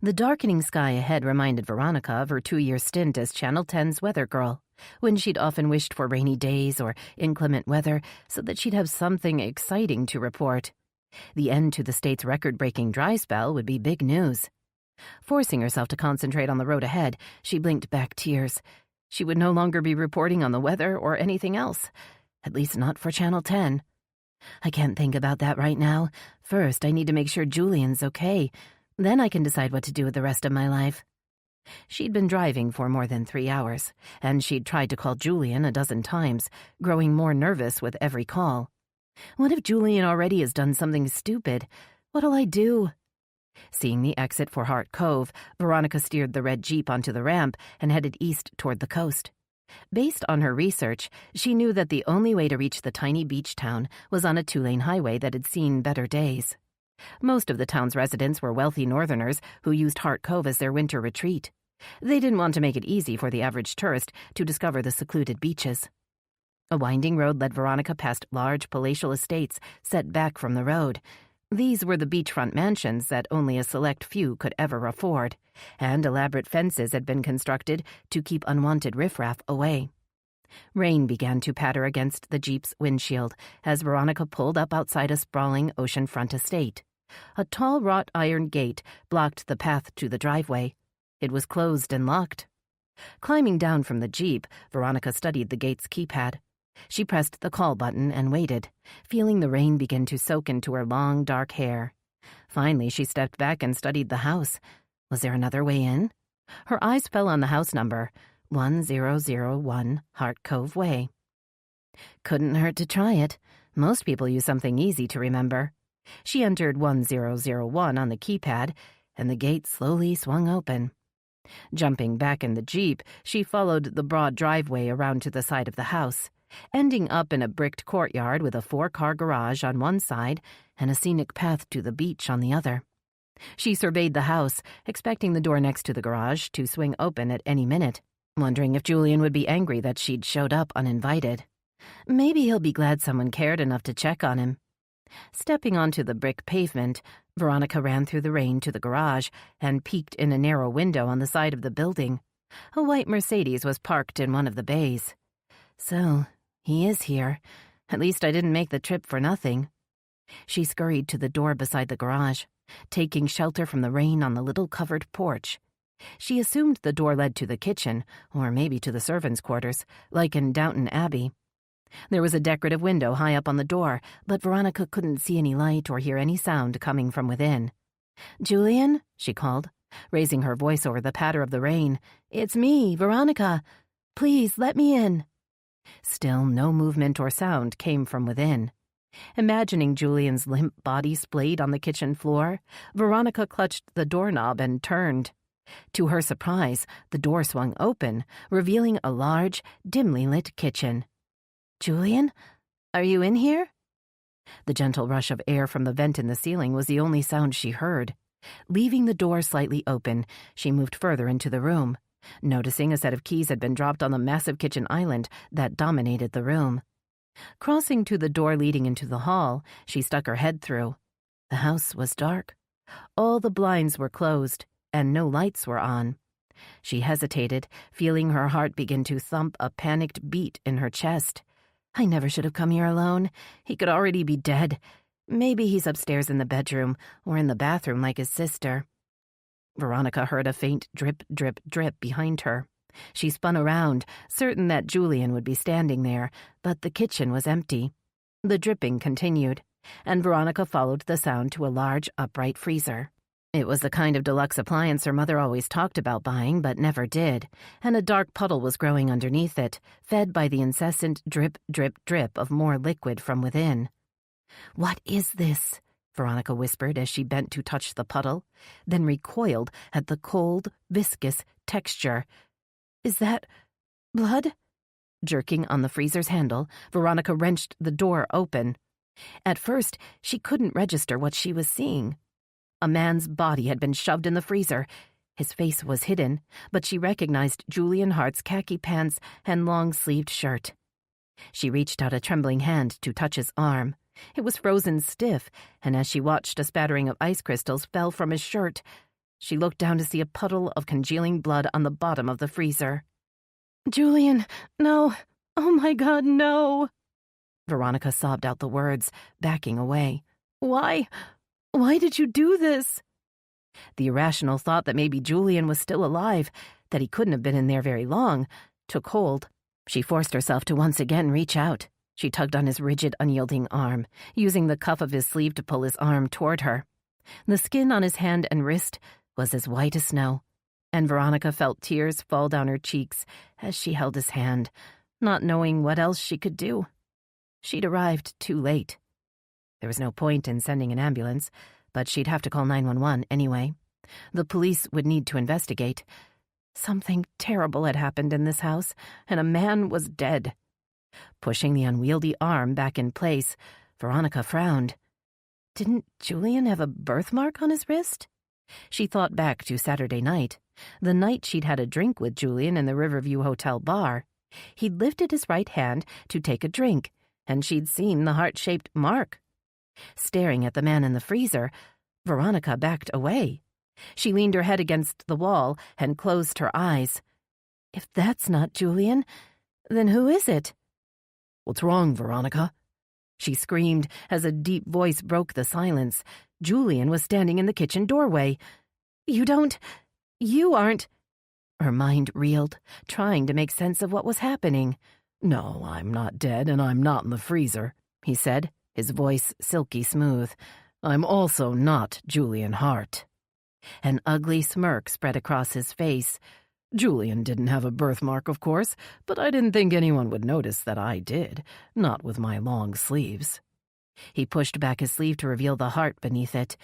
The darkening sky ahead reminded Veronica of her 2-year stint as Channel 10's weather girl, when she'd often wished for rainy days or inclement weather so that she'd have something exciting to report. The end to the state's record-breaking dry spell would be big news. Forcing herself to concentrate on the road ahead, she blinked back tears. She would no longer be reporting on the weather or anything else, at least not for Channel 10. "I can't think about that right now. First, I need to make sure Julian's okay. Then I can decide what to do with the rest of my life." She'd been driving for more than 3 hours, and she'd tried to call Julian a dozen times, growing more nervous with every call. What if Julian already has done something stupid? What'll I do? Seeing the exit for Hart Cove, Veronica steered the red Jeep onto the ramp and headed east toward the coast. Based on her research, she knew that the only way to reach the tiny beach town was on a 2-lane highway that had seen better days. Most of the town's residents were wealthy Northerners who used Hart Cove as their winter retreat. They didn't want to make it easy for the average tourist to discover the secluded beaches. A winding road led Veronica past large palatial estates set back from the road. These were the beachfront mansions that only a select few could ever afford, and elaborate fences had been constructed to keep unwanted riffraff away. Rain began to patter against the Jeep's windshield as Veronica pulled up outside a sprawling oceanfront estate. A tall wrought iron gate blocked the path to the driveway. It was closed and locked. Climbing down from the Jeep, Veronica studied the gate's keypad. She pressed the call button and waited, feeling the rain begin to soak into her long, dark hair. Finally, she stepped back and studied the house. Was there another way in? Her eyes fell on the house number, 1001 Hart Cove Way. Couldn't hurt to try it. Most people use something easy to remember. She entered 1001 on the keypad, and the gate slowly swung open. Jumping back in the Jeep, she followed the broad driveway around to the side of the house, ending up in a bricked courtyard with a 4-car garage on one side and a scenic path to the beach on the other. She surveyed the house, expecting the door next to the garage to swing open at any minute, wondering if Julian would be angry that she'd showed up uninvited. Maybe he'll be glad someone cared enough to check on him. Stepping onto the brick pavement, Veronica ran through the rain to the garage and peeked in a narrow window on the side of the building. A white Mercedes was parked in one of the bays. So, he is here. At least I didn't make the trip for nothing. She scurried to the door beside the garage, taking shelter from the rain on the little covered porch. She assumed the door led to the kitchen, or maybe to the servants' quarters, like in Downton Abbey. There was a decorative window high up on the door, but Veronica couldn't see any light or hear any sound coming from within. "Julian?" she called, raising her voice over the patter of the rain. "It's me, Veronica. Please, let me in." Still, no movement or sound came from within. Imagining Julian's limp body splayed on the kitchen floor, Veronica clutched the doorknob and turned. To her surprise, the door swung open, revealing a large, dimly lit kitchen. "Julian, are you in here?" The gentle rush of air from the vent in the ceiling was the only sound she heard. Leaving the door slightly open, she moved further into the room, noticing a set of keys had been dropped on the massive kitchen island that dominated the room. Crossing to the door leading into the hall, she stuck her head through. The house was dark. All the blinds were closed, and no lights were on. She hesitated, feeling her heart begin to thump a panicked beat in her chest. I never should have come here alone. He could already be dead. Maybe he's upstairs in the bedroom, or in the bathroom like his sister. Veronica heard a faint drip, drip, drip behind her. She spun around, certain that Julian would be standing there, but the kitchen was empty. The dripping continued, and Veronica followed the sound to a large, upright freezer. It was the kind of deluxe appliance her mother always talked about buying but never did, and a dark puddle was growing underneath it, fed by the incessant drip, drip, drip of more liquid from within. "What is this?" Veronica whispered as she bent to touch the puddle, then recoiled at the cold, viscous texture. "Is that blood?" Jerking on the freezer's handle, Veronica wrenched the door open. At first, she couldn't register what she was seeing. A man's body had been shoved in the freezer. His face was hidden, but she recognized Julian Hart's khaki pants and long-sleeved shirt. She reached out a trembling hand to touch his arm. It was frozen stiff, and as she watched, a spattering of ice crystals fell from his shirt. She looked down to see a puddle of congealing blood on the bottom of the freezer. "Julian, no! Oh my God, no!" Veronica sobbed out the words, backing away. Why did you do this?" The irrational thought that maybe Julian was still alive, that he couldn't have been in there very long, took hold. She forced herself to once again reach out. She tugged on his rigid, unyielding arm, using the cuff of his sleeve to pull his arm toward her. The skin on his hand and wrist was as white as snow, and Veronica felt tears fall down her cheeks as she held his hand, not knowing what else she could do. She'd arrived too late. There was no point in sending an ambulance, but she'd have to call 911 anyway. The police would need to investigate. Something terrible had happened in this house, and a man was dead. Pushing the unwieldy arm back in place, Veronica frowned. Didn't Julian have a birthmark on his wrist? She thought back to Saturday night, the night she'd had a drink with Julian in the Riverview Hotel bar. He'd lifted his right hand to take a drink, and she'd seen the heart-shaped mark. Staring at the man in the freezer, Veronica backed away. She leaned her head against the wall and closed her eyes. If that's not Julian, then who is it? "What's wrong, Veronica?" she screamed as a deep voice broke the silence. Julian was standing in the kitchen doorway. You aren't... Her mind reeled, trying to make sense of what was happening. "No, I'm not dead, and I'm not in the freezer," he said, his voice silky smooth. "I'm also not Julian Hart." An ugly smirk spread across his face. "Julian didn't have a birthmark, of course, but I didn't think anyone would notice that I did, not with my long sleeves." He pushed back his sleeve to reveal the heart beneath it.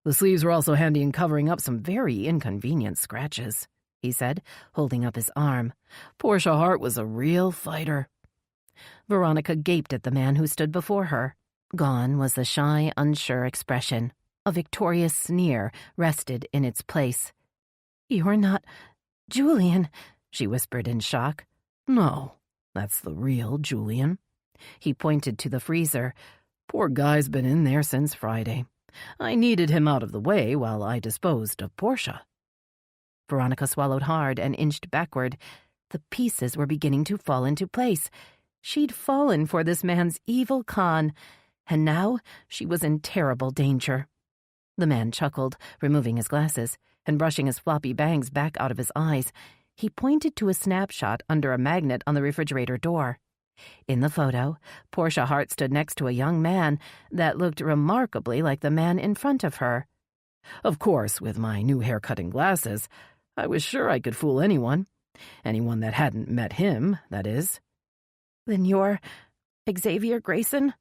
"The sleeves were also handy in covering up some very inconvenient scratches," he said, holding up his arm. "Portia Hart was a real fighter." Veronica gaped at the man who stood before her. Gone was the shy, unsure expression. A victorious sneer rested in its place. "You're not Julian," she whispered in shock. "No, that's the real Julian." He pointed to the freezer. "Poor guy's been in there since Friday. I needed him out of the way while I disposed of Portia." Veronica swallowed hard and inched backward. The pieces were beginning to fall into place. She'd fallen for this man's evil con, and now she was in terrible danger. The man chuckled, removing his glasses and brushing his floppy bangs back out of his eyes. He pointed to a snapshot under a magnet on the refrigerator door. In the photo, Portia Hart stood next to a young man that looked remarkably like the man in front of her. Of course, with my new haircut and glasses, I was sure I could fool anyone. Anyone that hadn't met him, that is. "Then you're Xavier Grayson?"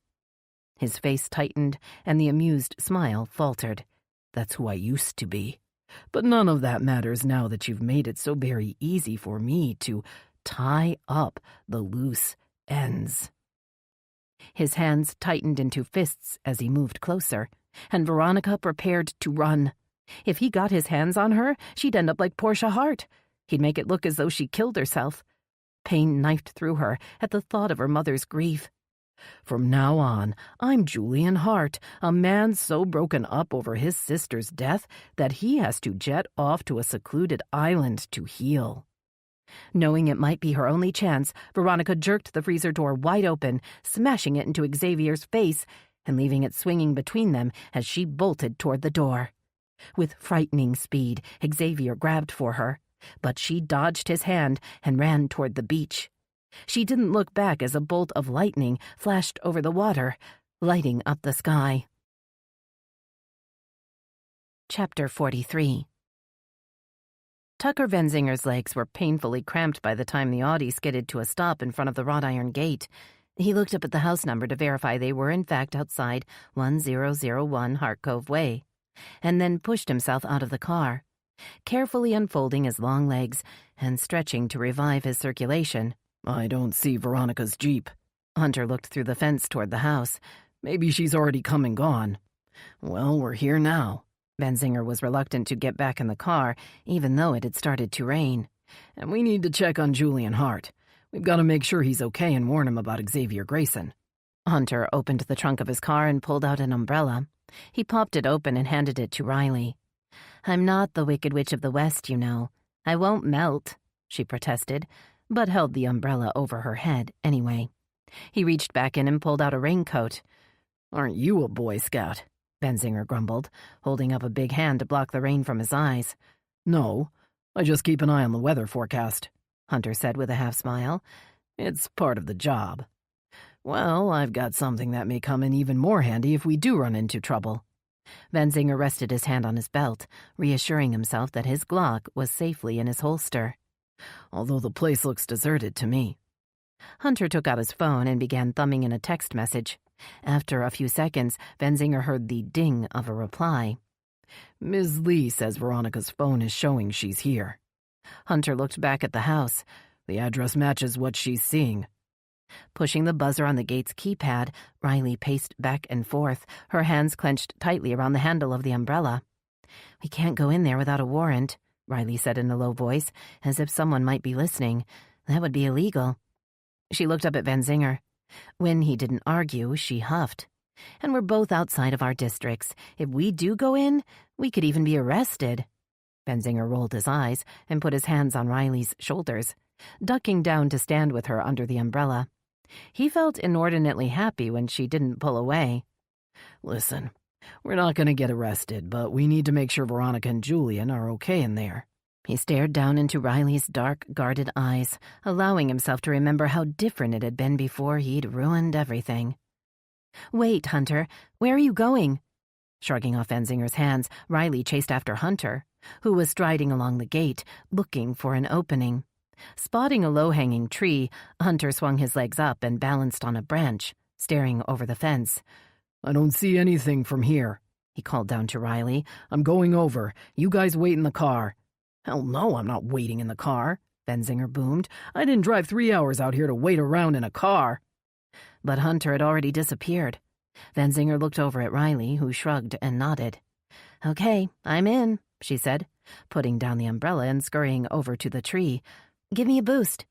His face tightened, and the amused smile faltered. "That's who I used to be. But none of that matters now that you've made it so very easy for me to tie up the loose ends." His hands tightened into fists as he moved closer, and Veronica prepared to run. If he got his hands on her, she'd end up like Portia Hart. He'd make it look as though she killed herself. Pain knifed through her at the thought of her mother's grief. "From now on, I'm Julian Hart, a man so broken up over his sister's death that he has to jet off to a secluded island to heal." Knowing it might be her only chance, Veronica jerked the freezer door wide open, smashing it into Xavier's face and leaving it swinging between them as she bolted toward the door. With frightening speed, Xavier grabbed for her, but she dodged his hand and ran toward the beach. She didn't look back as a bolt of lightning flashed over the water, lighting up the sky. Chapter 43. Tucker Venzinger's legs were painfully cramped by the time the Audi skidded to a stop in front of the wrought iron gate. He looked up at the house number to verify they were in fact outside 1001 Hart Cove Way, and then pushed himself out of the car, carefully unfolding his long legs and stretching to revive his circulation. I don't see Veronica's Jeep. Hunter looked through the fence toward the house. Maybe she's already come and gone. Well, we're here now. Benzinger was reluctant to get back in the car, even though it had started to rain. And we need to check on Julian Hart. We've got to make sure he's okay and warn him about Xavier Grayson. Hunter opened the trunk of his car and pulled out an umbrella. He popped it open and handed it to Riley. "I'm not the Wicked Witch of the West, you know. I won't melt," she protested, but held the umbrella over her head anyway. He reached back in and pulled out a raincoat. "Aren't you a Boy Scout?" Benzinger grumbled, holding up a big hand to block the rain from his eyes. "No, I just keep an eye on the weather forecast," Hunter said with a half-smile. "It's part of the job." "Well, I've got something that may come in even more handy if we do run into trouble." Benzinger rested his hand on his belt, reassuring himself that his Glock was safely in his holster. "Although the place looks deserted to me." Hunter took out his phone and began thumbing in a text message. After a few seconds, Benzinger heard the ding of a reply. "Ms. Lee says Veronica's phone is showing she's here." Hunter looked back at the house. "The address matches what she's seeing." Pushing the buzzer on the gate's keypad, Riley paced back and forth, her hands clenched tightly around the handle of the umbrella. "We can't go in there without a warrant," Riley said in a low voice, as if someone might be listening. "That would be illegal." She looked up at Benzinger. When he didn't argue, she huffed. "And we're both outside of our districts. If we do go in, we could even be arrested." Benzinger rolled his eyes and put his hands on Riley's shoulders, ducking down to stand with her under the umbrella. He felt inordinately happy when she didn't pull away. "Listen, we're not going to get arrested, but we need to make sure Veronica and Julian are okay in there." He stared down into Riley's dark, guarded eyes, allowing himself to remember how different it had been before he'd ruined everything. "Wait, Hunter, where are you going?" Shrugging off Benzinger's hands, Riley chased after Hunter, who was striding along the gate, looking for an opening. Spotting a low-hanging tree, Hunter swung his legs up and balanced on a branch, staring over the fence. "I don't see anything from here," he called down to Riley. "I'm going over. You guys wait in the car." "Hell no, I'm not waiting in the car," Benzinger boomed. "I didn't drive 3 hours out here to wait around in a car." But Hunter had already disappeared. Benzinger looked over at Riley, who shrugged and nodded. "Okay, I'm in," she said, putting down the umbrella and scurrying over to the tree. "Give me a boost."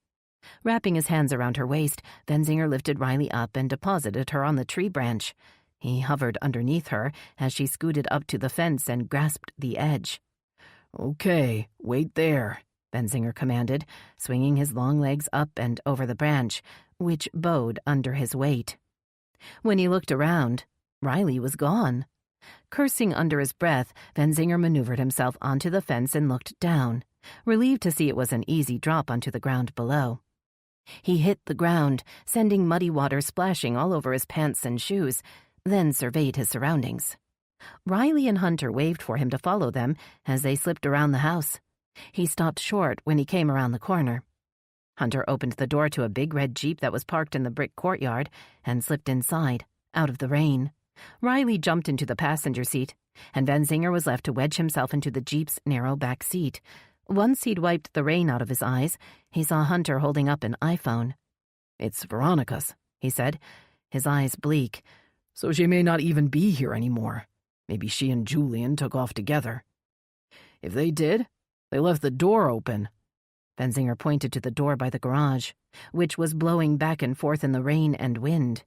Wrapping his hands around her waist, Benzinger lifted Riley up and deposited her on the tree branch. He hovered underneath her as she scooted up to the fence and grasped the edge. "Okay, wait there," Benzinger commanded, swinging his long legs up and over the branch, which bowed under his weight. When he looked around, Riley was gone. Cursing under his breath, Benzinger maneuvered himself onto the fence and looked down, relieved to see it was an easy drop onto the ground below. He hit the ground, sending muddy water splashing all over his pants and shoes, then surveyed his surroundings. Riley and Hunter waved for him to follow them as they slipped around the house. He stopped short when he came around the corner. Hunter opened the door to a big red Jeep that was parked in the brick courtyard and slipped inside, out of the rain. Riley jumped into the passenger seat, and Benzinger was left to wedge himself into the Jeep's narrow back seat. Once he'd wiped the rain out of his eyes, he saw Hunter holding up an iPhone. "It's Veronica's," he said, his eyes bleak. "So she may not even be here anymore. Maybe she and Julian took off together. If they did, they left the door open." Benzinger pointed to the door by the garage, which was blowing back and forth in the rain and wind.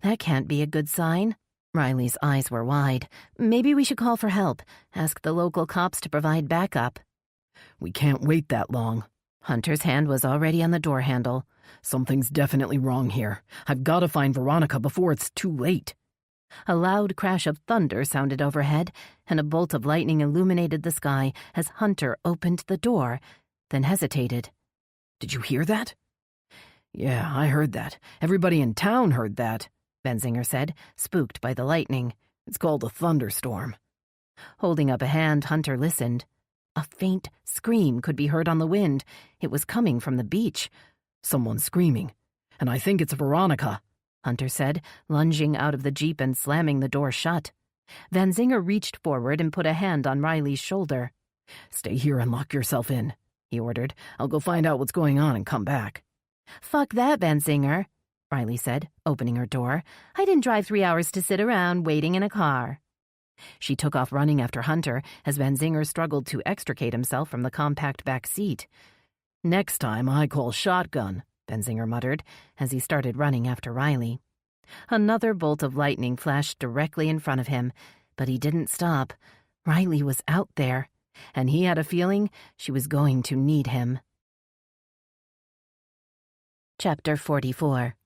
"That can't be a good sign." Riley's eyes were wide. "Maybe we should call for help, ask the local cops to provide backup." "We can't wait that long." Hunter's hand was already on the door handle. "Something's definitely wrong here. I've got to find Veronica before it's too late." A loud crash of thunder sounded overhead, and a bolt of lightning illuminated the sky as Hunter opened the door, then hesitated. "Did you hear that?" "Yeah, I heard that. Everybody in town heard that," Benzinger said, spooked by the lightning. "It's called a thunderstorm." Holding up a hand, Hunter listened. A faint scream could be heard on the wind. It was coming from the beach. "Someone's screaming, and I think it's Veronica," Hunter said, lunging out of the Jeep and slamming the door shut. Van Zinger reached forward and put a hand on Riley's shoulder. "Stay here and lock yourself in," he ordered. "I'll go find out what's going on and come back." "Fuck that, Van Zinger," Riley said, opening her door. "I didn't drive 3 hours to sit around waiting in a car." She took off running after Hunter as Van Zinger struggled to extricate himself from the compact back seat. "Next time I call shotgun," Van Zinger muttered as he started running after Riley. Another bolt of lightning flashed directly in front of him, but he didn't stop. Riley was out there, and he had a feeling she was going to need him. Chapter 44.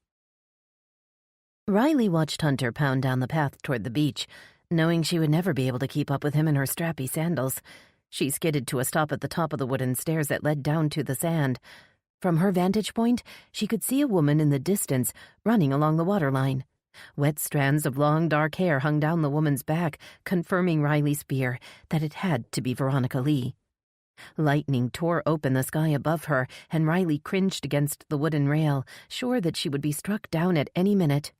Riley watched Hunter pound down the path toward the beach, knowing she would never be able to keep up with him in her strappy sandals. She skidded to a stop at the top of the wooden stairs that led down to the sand. From her vantage point, she could see a woman in the distance running along the waterline. Wet strands of long, dark hair hung down the woman's back, confirming Riley's fear that it had to be Veronica Lee. Lightning tore open the sky above her, and Riley cringed against the wooden rail, sure that she would be struck down at any minute.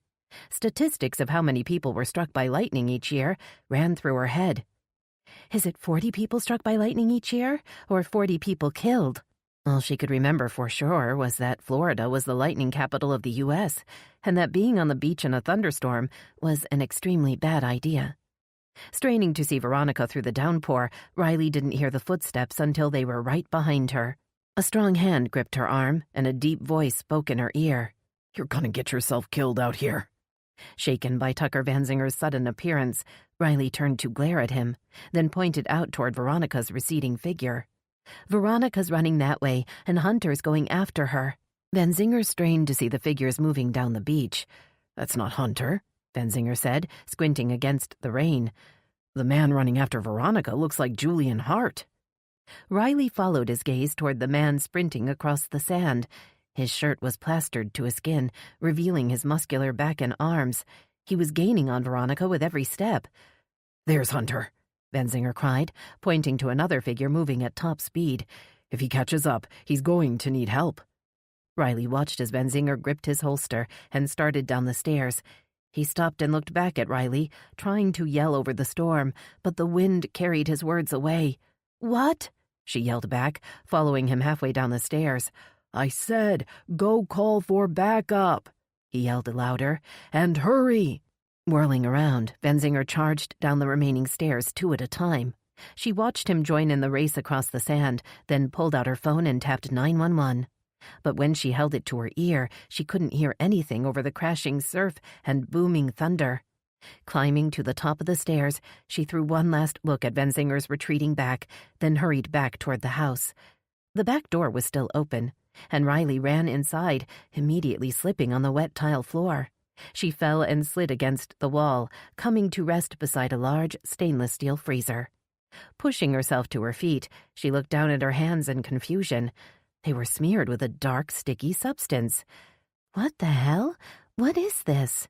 Statistics of how many people were struck by lightning each year ran through her head. Is it 40 people struck by lightning each year, or 40 people killed? All she could remember for sure was that Florida was the lightning capital of the U.S., and that being on the beach in a thunderstorm was an extremely bad idea. Straining to see Veronica through the downpour, Riley didn't hear the footsteps until they were right behind her. A strong hand gripped her arm, and a deep voice spoke in her ear. "You're gonna get yourself killed out here." Shaken by Tucker Van Zinger's sudden appearance, Riley turned to glare at him, then pointed out toward Veronica's receding figure. Veronica's running that way, and Hunter's going after her. Van Zinger strained to see the figures moving down the beach. "That's not Hunter," Van Zinger said, squinting against the rain. "The man running after Veronica looks like Julian Hart." Riley followed his gaze toward the man sprinting across the sand. His shirt was plastered to his skin, revealing his muscular back and arms. He was gaining on Veronica with every step. "There's Hunter," Van Zinger cried, pointing to another figure moving at top speed. "If he catches up, he's going to need help." Riley watched as Van Zinger gripped his holster and started down the stairs. He stopped and looked back at Riley, trying to yell over the storm, but the wind carried his words away. "What?" she yelled back, following him halfway down the stairs. "I said, go call for backup," he yelled louder, "and hurry." Whirling around, Van Zinger charged down the remaining stairs 2 at a time. She watched him join in the race across the sand, then pulled out her phone and tapped 911. But when she held it to her ear, she couldn't hear anything over the crashing surf and booming thunder. Climbing to the top of the stairs, she threw one last look at Van Zinger's retreating back, then hurried back toward the house. The back door was still open, and Riley ran inside, immediately slipping on the wet tile floor. She fell and slid against the wall, coming to rest beside a large stainless steel freezer. Pushing herself to her feet, she looked down at her hands in confusion. They were smeared with a dark, sticky substance. What the hell? What is this?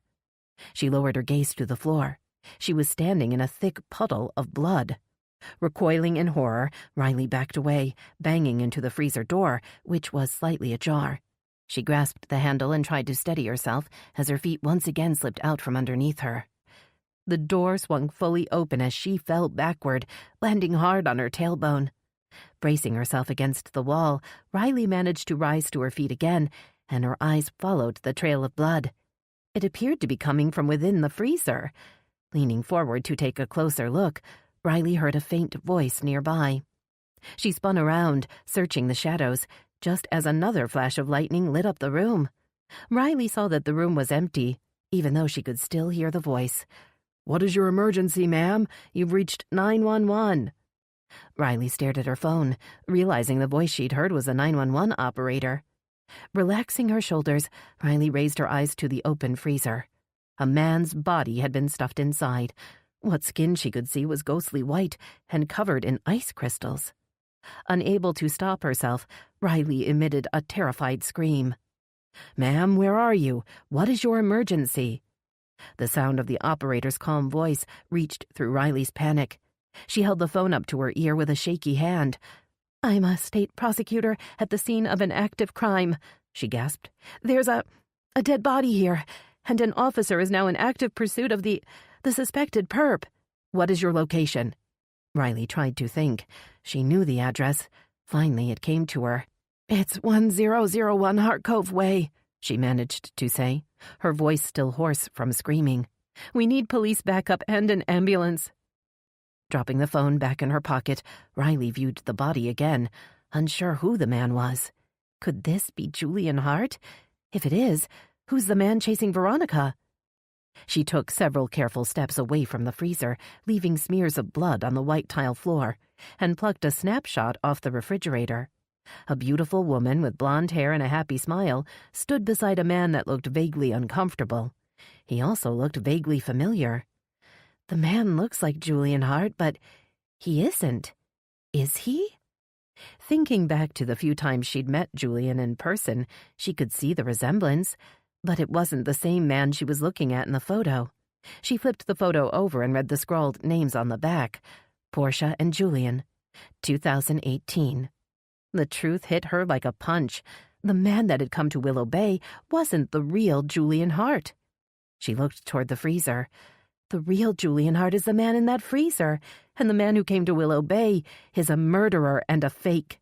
She lowered her gaze to the floor. She was standing in a thick puddle of blood. Recoiling in horror, Riley backed away, banging into the freezer door, which was slightly ajar. She grasped the handle and tried to steady herself as her feet once again slipped out from underneath her. The door swung fully open as she fell backward, landing hard on her tailbone. Bracing herself against the wall, Riley managed to rise to her feet again, and her eyes followed the trail of blood. It appeared to be coming from within the freezer. Leaning forward to take a closer look, Riley heard a faint voice nearby. She spun around, searching the shadows, just as another flash of lightning lit up the room. Riley saw that the room was empty, even though she could still hear the voice. "What is your emergency, ma'am? You've reached 911. Riley stared at her phone, realizing the voice she'd heard was a 911 operator. Relaxing her shoulders, Riley raised her eyes to the open freezer. A man's body had been stuffed inside. What skin she could see was ghostly white and covered in ice crystals. Unable to stop herself, Riley emitted a terrified scream. "Ma'am, where are you? What is your emergency?" The sound of the operator's calm voice reached through Riley's panic. She held the phone up to her ear with a shaky hand. "I'm a state prosecutor at the scene of an active crime," she gasped. "There's a dead body here, and an officer is now in active pursuit of the suspected perp. What is your location?" Riley tried to think. She knew the address. Finally, it came to her. "It's 1001 Heart Cove Way," she managed to say, her voice still hoarse from screaming. "We need police backup and an ambulance." Dropping the phone back in her pocket, Riley viewed the body again, unsure who the man was. Could this be Julian Hart? If it is, who's the man chasing Veronica? She took several careful steps away from the freezer, leaving smears of blood on the white tile floor, and plucked a snapshot off the refrigerator. A beautiful woman with blonde hair and a happy smile stood beside a man that looked vaguely uncomfortable. He also looked vaguely familiar. The man looks like Julian Hart, but he isn't. Is he? Thinking back to the few times she'd met Julian in person, she could see the resemblance, but it wasn't the same man she was looking at in the photo. She flipped the photo over and read the scrawled names on the back. Portia and Julian, 2018. The truth hit her like a punch. The man that had come to Willow Bay wasn't the real Julian Hart. She looked toward the freezer. The real Julian Hart is the man in that freezer, and the man who came to Willow Bay is a murderer and a fake.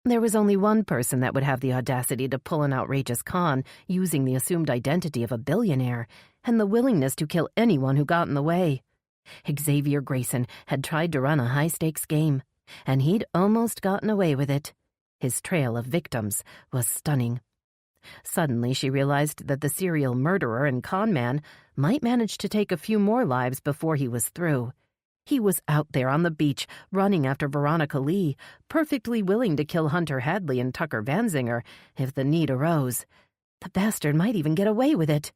There was only one person that would have the audacity to pull an outrageous con using the assumed identity of a billionaire, and the willingness to kill anyone who got in the way. Xavier Grayson had tried to run a high-stakes game, and he'd almost gotten away with it. His trail of victims was stunning. Suddenly, she realized that the serial murderer and con man might manage to take a few more lives before he was through. He was out there on the beach, running after Veronica Lee, perfectly willing to kill Hunter Hadley and Tucker Vanzinger if the need arose. The bastard might even get away with it.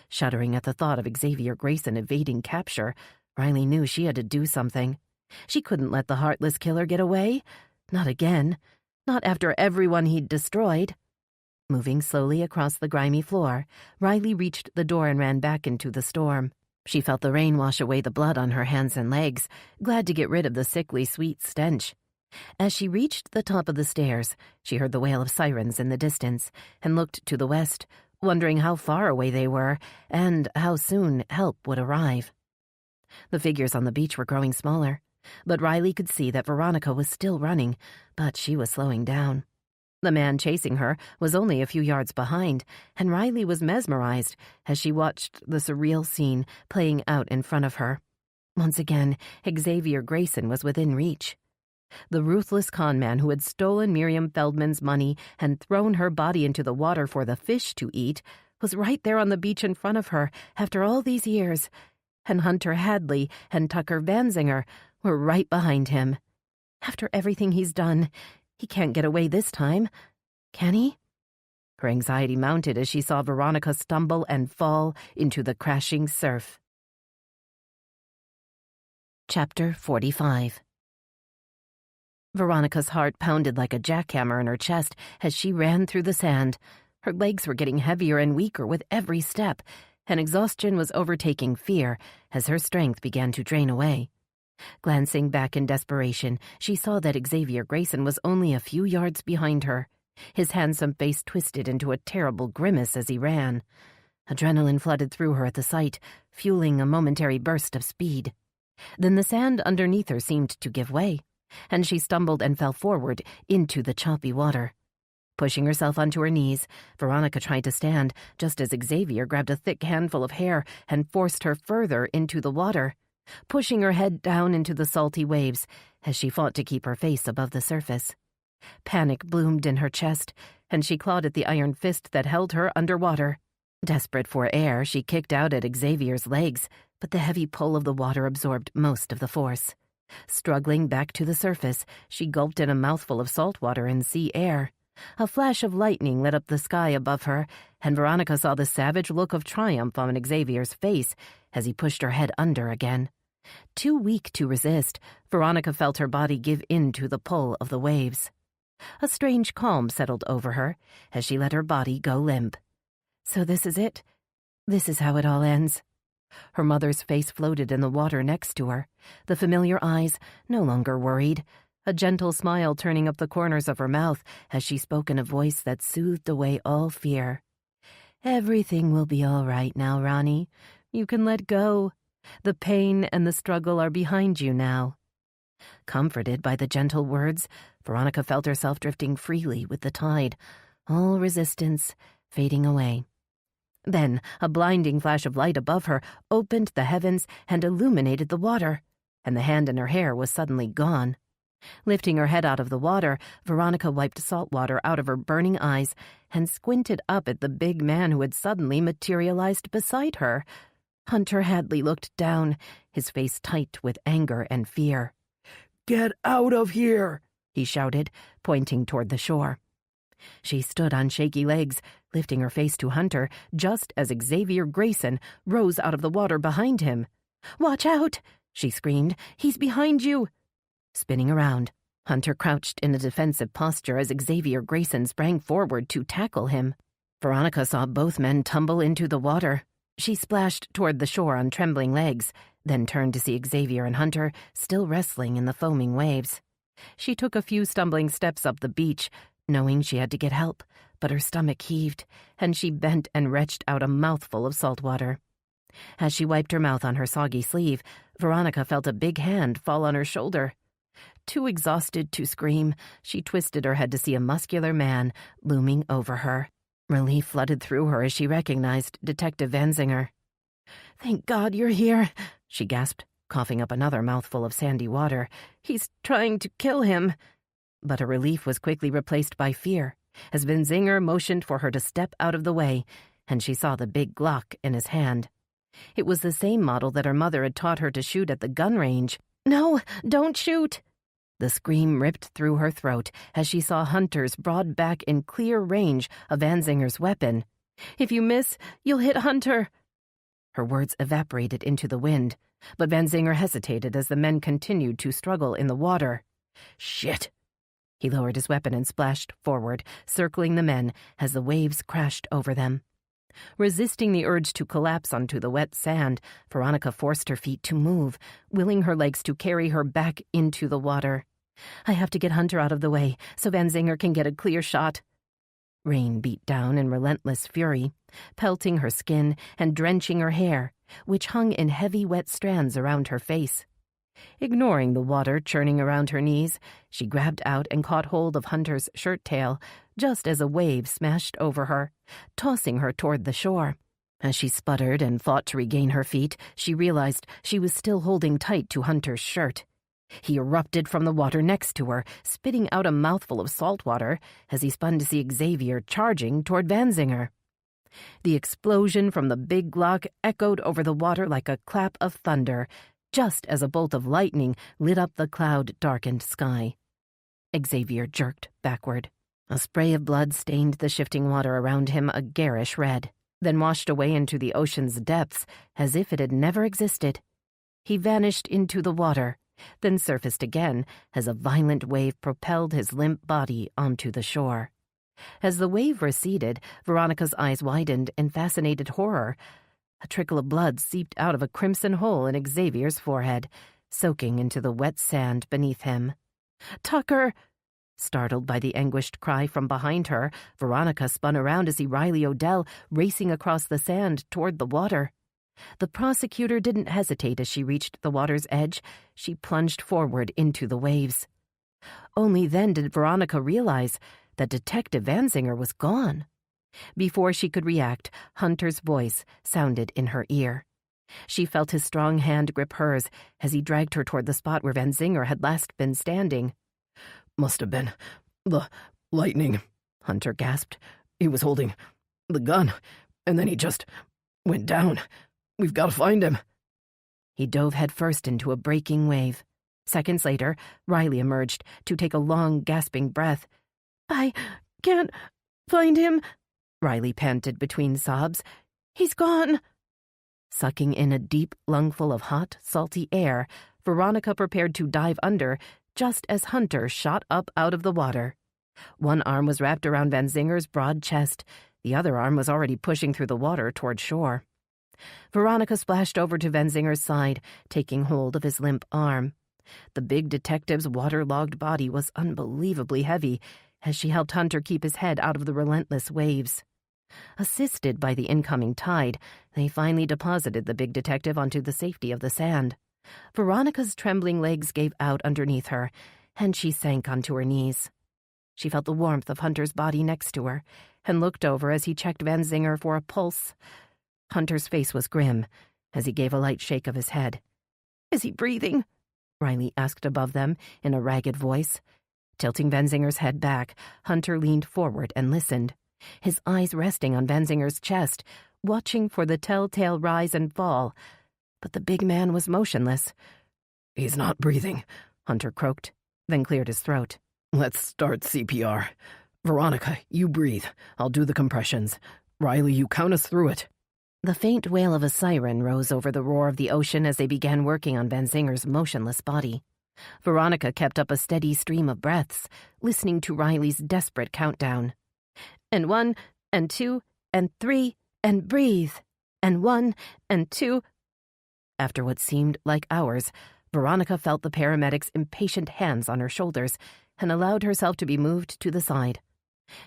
Shuddering at the thought of Xavier Grayson evading capture, Riley knew she had to do something. She couldn't let the heartless killer get away. Not again. Not after everyone he'd destroyed. Moving slowly across the grimy floor, Riley reached the door and ran back into the storm. She felt the rain wash away the blood on her hands and legs, glad to get rid of the sickly sweet stench. As she reached the top of the stairs, she heard the wail of sirens in the distance and looked to the west, wondering how far away they were and how soon help would arrive. The figures on the beach were growing smaller, but Riley could see that Veronica was still running, but she was slowing down. The man chasing her was only a few yards behind, and Riley was mesmerized as she watched the surreal scene playing out in front of her. Once again, Xavier Grayson was within reach. The ruthless con man who had stolen Miriam Feldman's money and thrown her body into the water for the fish to eat was right there on the beach in front of her after all these years, and Hunter Hadley and Tucker Vanzinger were right behind him. After everything he's done, he can't get away this time, can he? Her anxiety mounted as she saw Veronica stumble and fall into the crashing surf. Chapter 45. Veronica's heart pounded like a jackhammer in her chest as she ran through the sand. Her legs were getting heavier and weaker with every step, and exhaustion was overtaking fear as her strength began to drain away. Glancing back in desperation, she saw that Xavier Grayson was only a few yards behind her. His handsome face twisted into a terrible grimace as he ran. Adrenaline flooded through her at the sight, fueling a momentary burst of speed. Then the sand underneath her seemed to give way, and she stumbled and fell forward into the choppy water. Pushing herself onto her knees, Veronica tried to stand, just as Xavier grabbed a thick handful of hair and forced her further into the water, pushing her head down into the salty waves as she fought to keep her face above the surface. Panic bloomed in her chest, and she clawed at the iron fist that held her underwater. Desperate for air, she kicked out at Xavier's legs, but the heavy pull of the water absorbed most of the force. Struggling back to the surface, she gulped in a mouthful of salt water and sea air. A flash of lightning lit up the sky above her, and Veronica saw the savage look of triumph on Xavier's face as he pushed her head under again. Too weak to resist, Veronica felt her body give in to the pull of the waves. A strange calm settled over her as she let her body go limp. So this is it. This is how it all ends. Her mother's face floated in the water next to her, the familiar eyes no longer worried, a gentle smile turning up the corners of her mouth as she spoke in a voice that soothed away all fear. Everything will be all right now, Ronnie. You can let go. The pain and the struggle are behind you now. Comforted by the gentle words, Veronica felt herself drifting freely with the tide, all resistance fading away. Then a blinding flash of light above her opened the heavens and illuminated the water, and the hand in her hair was suddenly gone. Lifting her head out of the water, Veronica wiped salt water out of her burning eyes and squinted up at the big man who had suddenly materialized beside her. Hunter Hadley looked down, his face tight with anger and fear. "Get out of here!" he shouted, pointing toward the shore. She stood on shaky legs, lifting her face to Hunter, just as Xavier Grayson rose out of the water behind him. "Watch out!" she screamed. "He's behind you!" Spinning around, Hunter crouched in a defensive posture as Xavier Grayson sprang forward to tackle him. Veronica saw both men tumble into the water. She splashed toward the shore on trembling legs, then turned to see Xavier and Hunter still wrestling in the foaming waves. She took a few stumbling steps up the beach, knowing she had to get help, but her stomach heaved, and she bent and retched out a mouthful of salt water. As she wiped her mouth on her soggy sleeve, Veronica felt a big hand fall on her shoulder. Too exhausted to scream, she twisted her head to see a muscular man looming over her. Relief flooded through her as she recognized Detective Vanzinger. "Thank God you're here," she gasped, coughing up another mouthful of sandy water. "He's trying to kill him." But her relief was quickly replaced by fear, as Vanzinger motioned for her to step out of the way, and she saw the big Glock in his hand. It was the same model that her mother had taught her to shoot at the gun range. "No, don't shoot!" The scream ripped through her throat as she saw Hunter's broad back in clear range of Vanzinger's weapon. "If you miss, you'll hit Hunter." Her words evaporated into the wind, but Vanzinger hesitated as the men continued to struggle in the water. "Shit!" He lowered his weapon and splashed forward, circling the men as the waves crashed over them. Resisting the urge to collapse onto the wet sand, Veronica forced her feet to move, willing her legs to carry her back into the water. "I have to get Hunter out of the way so Vanzinger can get a clear shot." Rain beat down in relentless fury, pelting her skin and drenching her hair, which hung in heavy wet strands around her face. Ignoring the water churning around her knees, she grabbed out and caught hold of Hunter's shirt tail, just as a wave smashed over her, tossing her toward the shore. As she sputtered and fought to regain her feet, she realized she was still holding tight to Hunter's shirt. He erupted from the water next to her, spitting out a mouthful of salt water as he spun to see Xavier charging toward Vanzinger. The explosion from the big Glock echoed over the water like a clap of thunder, just as a bolt of lightning lit up the cloud-darkened sky. Xavier jerked backward. A spray of blood stained the shifting water around him a garish red, then washed away into the ocean's depths as if it had never existed. He vanished into the water, then surfaced again as a violent wave propelled his limp body onto the shore. As the wave receded, Veronica's eyes widened in fascinated horror. A trickle of blood seeped out of a crimson hole in Xavier's forehead, soaking into the wet sand beneath him. "Tucker!" Startled by the anguished cry from behind her, Veronica spun around to see Riley Odell racing across the sand toward the water. The prosecutor didn't hesitate as she reached the water's edge. She plunged forward into the waves. Only then did Veronica realize that Detective Vanzinger was gone. Before she could react, Hunter's voice sounded in her ear. She felt his strong hand grip hers as he dragged her toward the spot where Vanzinger had last been standing. "Must have been the lightning," Hunter gasped. "He was holding the gun, and then he just went down. We've got to find him." He dove headfirst into a breaking wave. Seconds later, Riley emerged to take a long, gasping breath. "I can't find him," Riley panted between sobs. "He's gone." Sucking in a deep lungful of hot, salty air, Veronica prepared to dive under just as Hunter shot up out of the water. One arm was wrapped around Vanzinger's broad chest. The other arm was already pushing through the water toward shore. Veronica splashed over to Vanzinger's side, taking hold of his limp arm. The big detective's waterlogged body was unbelievably heavy as she helped Hunter keep his head out of the relentless waves. Assisted by the incoming tide, they finally deposited the big detective onto the safety of the sand. Veronica's trembling legs gave out underneath her, and she sank onto her knees. She felt the warmth of Hunter's body next to her, and looked over as he checked Van Zinger for a pulse. Hunter's face was grim, as he gave a light shake of his head. "Is he breathing?" Riley asked above them in a ragged voice. Tilting Van Zinger's head back, Hunter leaned forward and listened, his eyes resting on Van Zinger's chest, watching for the telltale rise and fall. But the big man was motionless. "He's not breathing," Hunter croaked, then cleared his throat. "Let's start CPR. Veronica, you breathe. I'll do the compressions. Riley, you count us through it." The faint wail of a siren rose over the roar of the ocean as they began working on Van Zinger's motionless body. Veronica kept up a steady stream of breaths, listening to Riley's desperate countdown. "And 1, and 2, and 3, and breathe. And 1, and 2. After what seemed like hours, Veronica felt the paramedics' impatient hands on her shoulders and allowed herself to be moved to the side.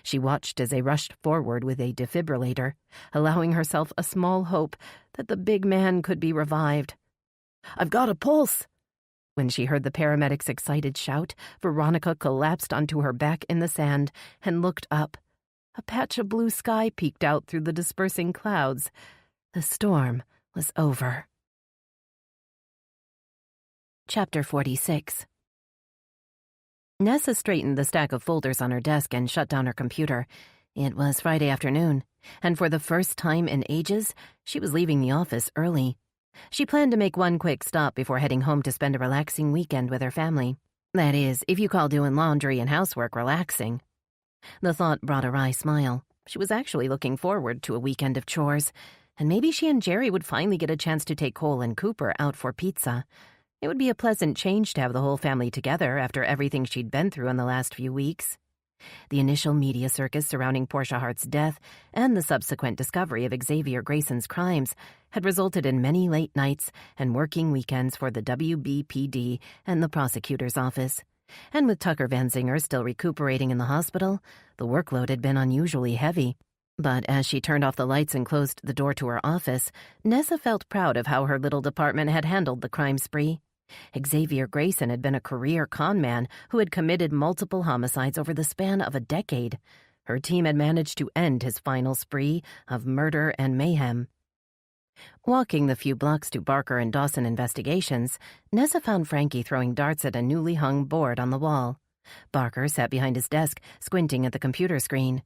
She watched as they rushed forward with a defibrillator, allowing herself a small hope that the big man could be revived. "I've got a pulse!" When she heard the paramedics' excited shout, Veronica collapsed onto her back in the sand and looked up. A patch of blue sky peeked out through the dispersing clouds. The storm was over. Chapter 46. Nessa straightened the stack of folders on her desk and shut down her computer. It was Friday afternoon, and for the first time in ages, she was leaving the office early. She planned to make one quick stop before heading home to spend a relaxing weekend with her family. That is, if you call doing laundry and housework relaxing. The thought brought a wry smile. She was actually looking forward to a weekend of chores, and maybe she and Jerry would finally get a chance to take Cole and Cooper out for pizza. It would be a pleasant change to have the whole family together after everything she'd been through in the last few weeks. The initial media circus surrounding Portia Hart's death and the subsequent discovery of Xavier Grayson's crimes had resulted in many late nights and working weekends for the WBPD and the prosecutor's office. And with Tucker Van Zinger still recuperating in the hospital, the workload had been unusually heavy. But as she turned off the lights and closed the door to her office, Nessa felt proud of how her little department had handled the crime spree. Xavier Grayson had been a career con man who had committed multiple homicides over the span of a decade. Her team had managed to end his final spree of murder and mayhem. Walking the few blocks to Barker and Dawson Investigations, Nessa found Frankie throwing darts at a newly hung board on the wall. Barker sat behind his desk, squinting at the computer screen.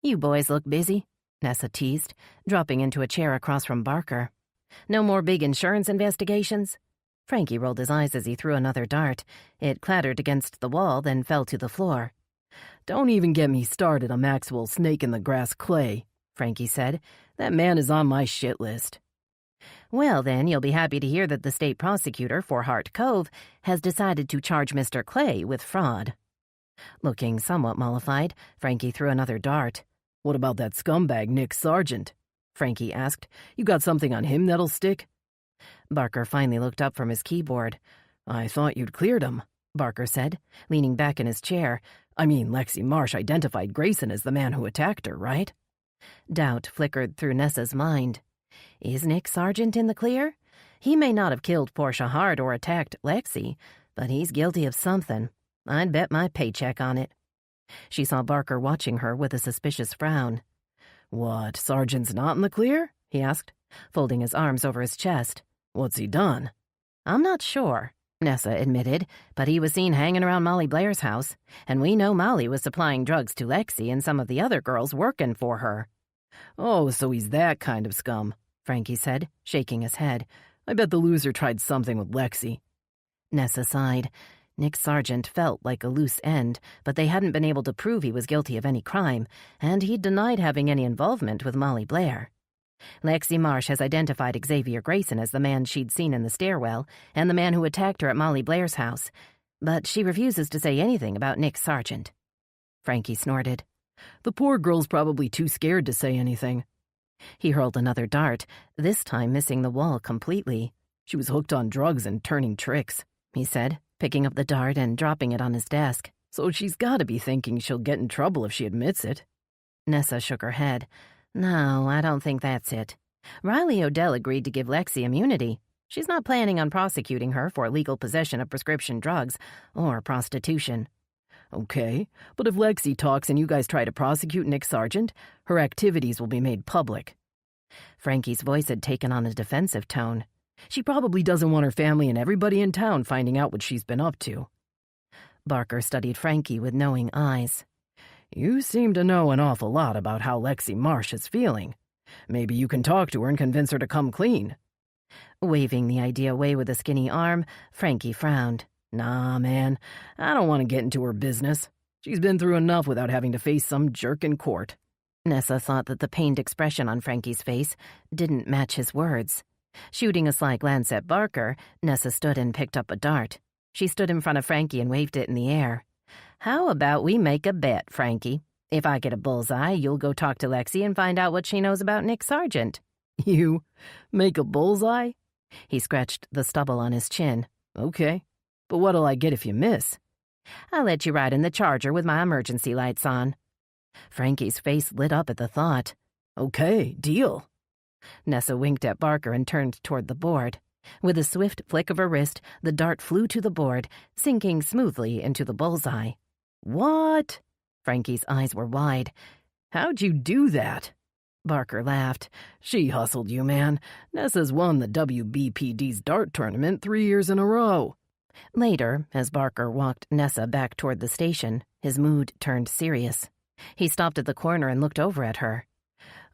"You boys look busy," Nessa teased, dropping into a chair across from Barker. "No more big insurance investigations?" Frankie rolled his eyes as he threw another dart. It clattered against the wall, then fell to the floor. "Don't even get me started on Maxwell Snake-in-the-Grass Clay," Frankie said. "That man is on my shit list." "Well, then, you'll be happy to hear that the state prosecutor for Hart Cove has decided to charge Mr. Clay with fraud." Looking somewhat mollified, Frankie threw another dart. "What about that scumbag Nick Sargent?" Frankie asked. "You got something on him that'll stick?" Barker finally looked up from his keyboard. "I thought you'd cleared him," Barker said, leaning back in his chair. "I mean, Lexi Marsh identified Grayson as the man who attacked her, right?" Doubt flickered through Nessa's mind. Is Nick Sargent in the clear? He may not have killed Portia Hart or attacked Lexi, but he's guilty of something. I'd bet my paycheck on it. She saw Barker watching her with a suspicious frown. "What, Sargent's not in the clear?" he asked, folding his arms over his chest. "What's he done?" "I'm not sure," Nessa admitted, "but he was seen hanging around Molly Blair's house, and we know Molly was supplying drugs to Lexi and some of the other girls working for her." "Oh, so he's that kind of scum," Frankie said, shaking his head. "I bet the loser tried something with Lexi." Nessa sighed. Nick Sargent felt like a loose end, but they hadn't been able to prove he was guilty of any crime, and he denied having any involvement with Molly Blair. Lexi Marsh has identified Xavier Grayson as the man she'd seen in the stairwell and the man who attacked her at Molly Blair's house, but she refuses to say anything about Nick Sargent. Frankie snorted. "The poor girl's probably too scared to say anything." He hurled another dart, this time missing the wall completely. "She was hooked on drugs and turning tricks," he said, picking up the dart and dropping it on his desk. "So she's got to be thinking she'll get in trouble if she admits it." Nessa shook her head. No, I don't think that's it. Riley Odell agreed to give Lexi immunity. She's not planning on prosecuting her for illegal possession of prescription drugs or prostitution. Okay, but if Lexi talks and you guys try to prosecute Nick Sargent, her activities will be made public. Frankie's voice had taken on a defensive tone. She probably doesn't want her family and everybody in town finding out what she's been up to. Barker studied Frankie with knowing eyes. You seem to know an awful lot about how Lexi Marsh is feeling. Maybe you can talk to her and convince her to come clean. Waving the idea away with a skinny arm, Frankie frowned. Nah, man, I don't want to get into her business. She's been through enough without having to face some jerk in court. Nessa thought that the pained expression on Frankie's face didn't match his words. Shooting a sly glance at Barker, Nessa stood and picked up a dart. She stood in front of Frankie and waved it in the air. How about we make a bet, Frankie? If I get a bullseye, you'll go talk to Lexi and find out what she knows about Nick Sargent. You make a bullseye? He scratched the stubble on his chin. Okay, but what'll I get if you miss? I'll let you ride in the Charger with my emergency lights on. Frankie's face lit up at the thought. Okay, deal. Nessa winked at Barker and turned toward the board. With a swift flick of her wrist, the dart flew to the board, sinking smoothly into the bullseye. What? Frankie's eyes were wide. How'd you do that? Barker laughed. She hustled you, man. Nessa's won the WBPD's dart tournament 3 years in a row. Later, as Barker walked Nessa back toward the station, his mood turned serious. He stopped at the corner and looked over at her.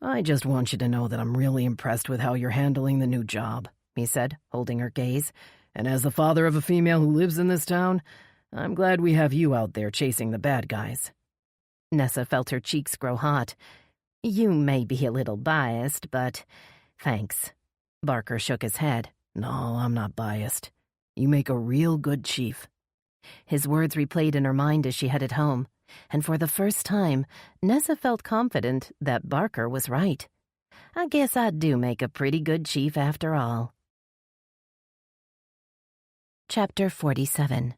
I just want you to know that I'm really impressed with how you're handling the new job, he said, holding her gaze. And as the father of a female who lives in this town, I'm glad we have you out there chasing the bad guys. Nessa felt her cheeks grow hot. You may be a little biased, but thanks. Barker shook his head. No, I'm not biased. You make a real good chief. His words replayed in her mind as she headed home, and for the first time, Nessa felt confident that Barker was right. I guess I do make a pretty good chief after all. Chapter 47.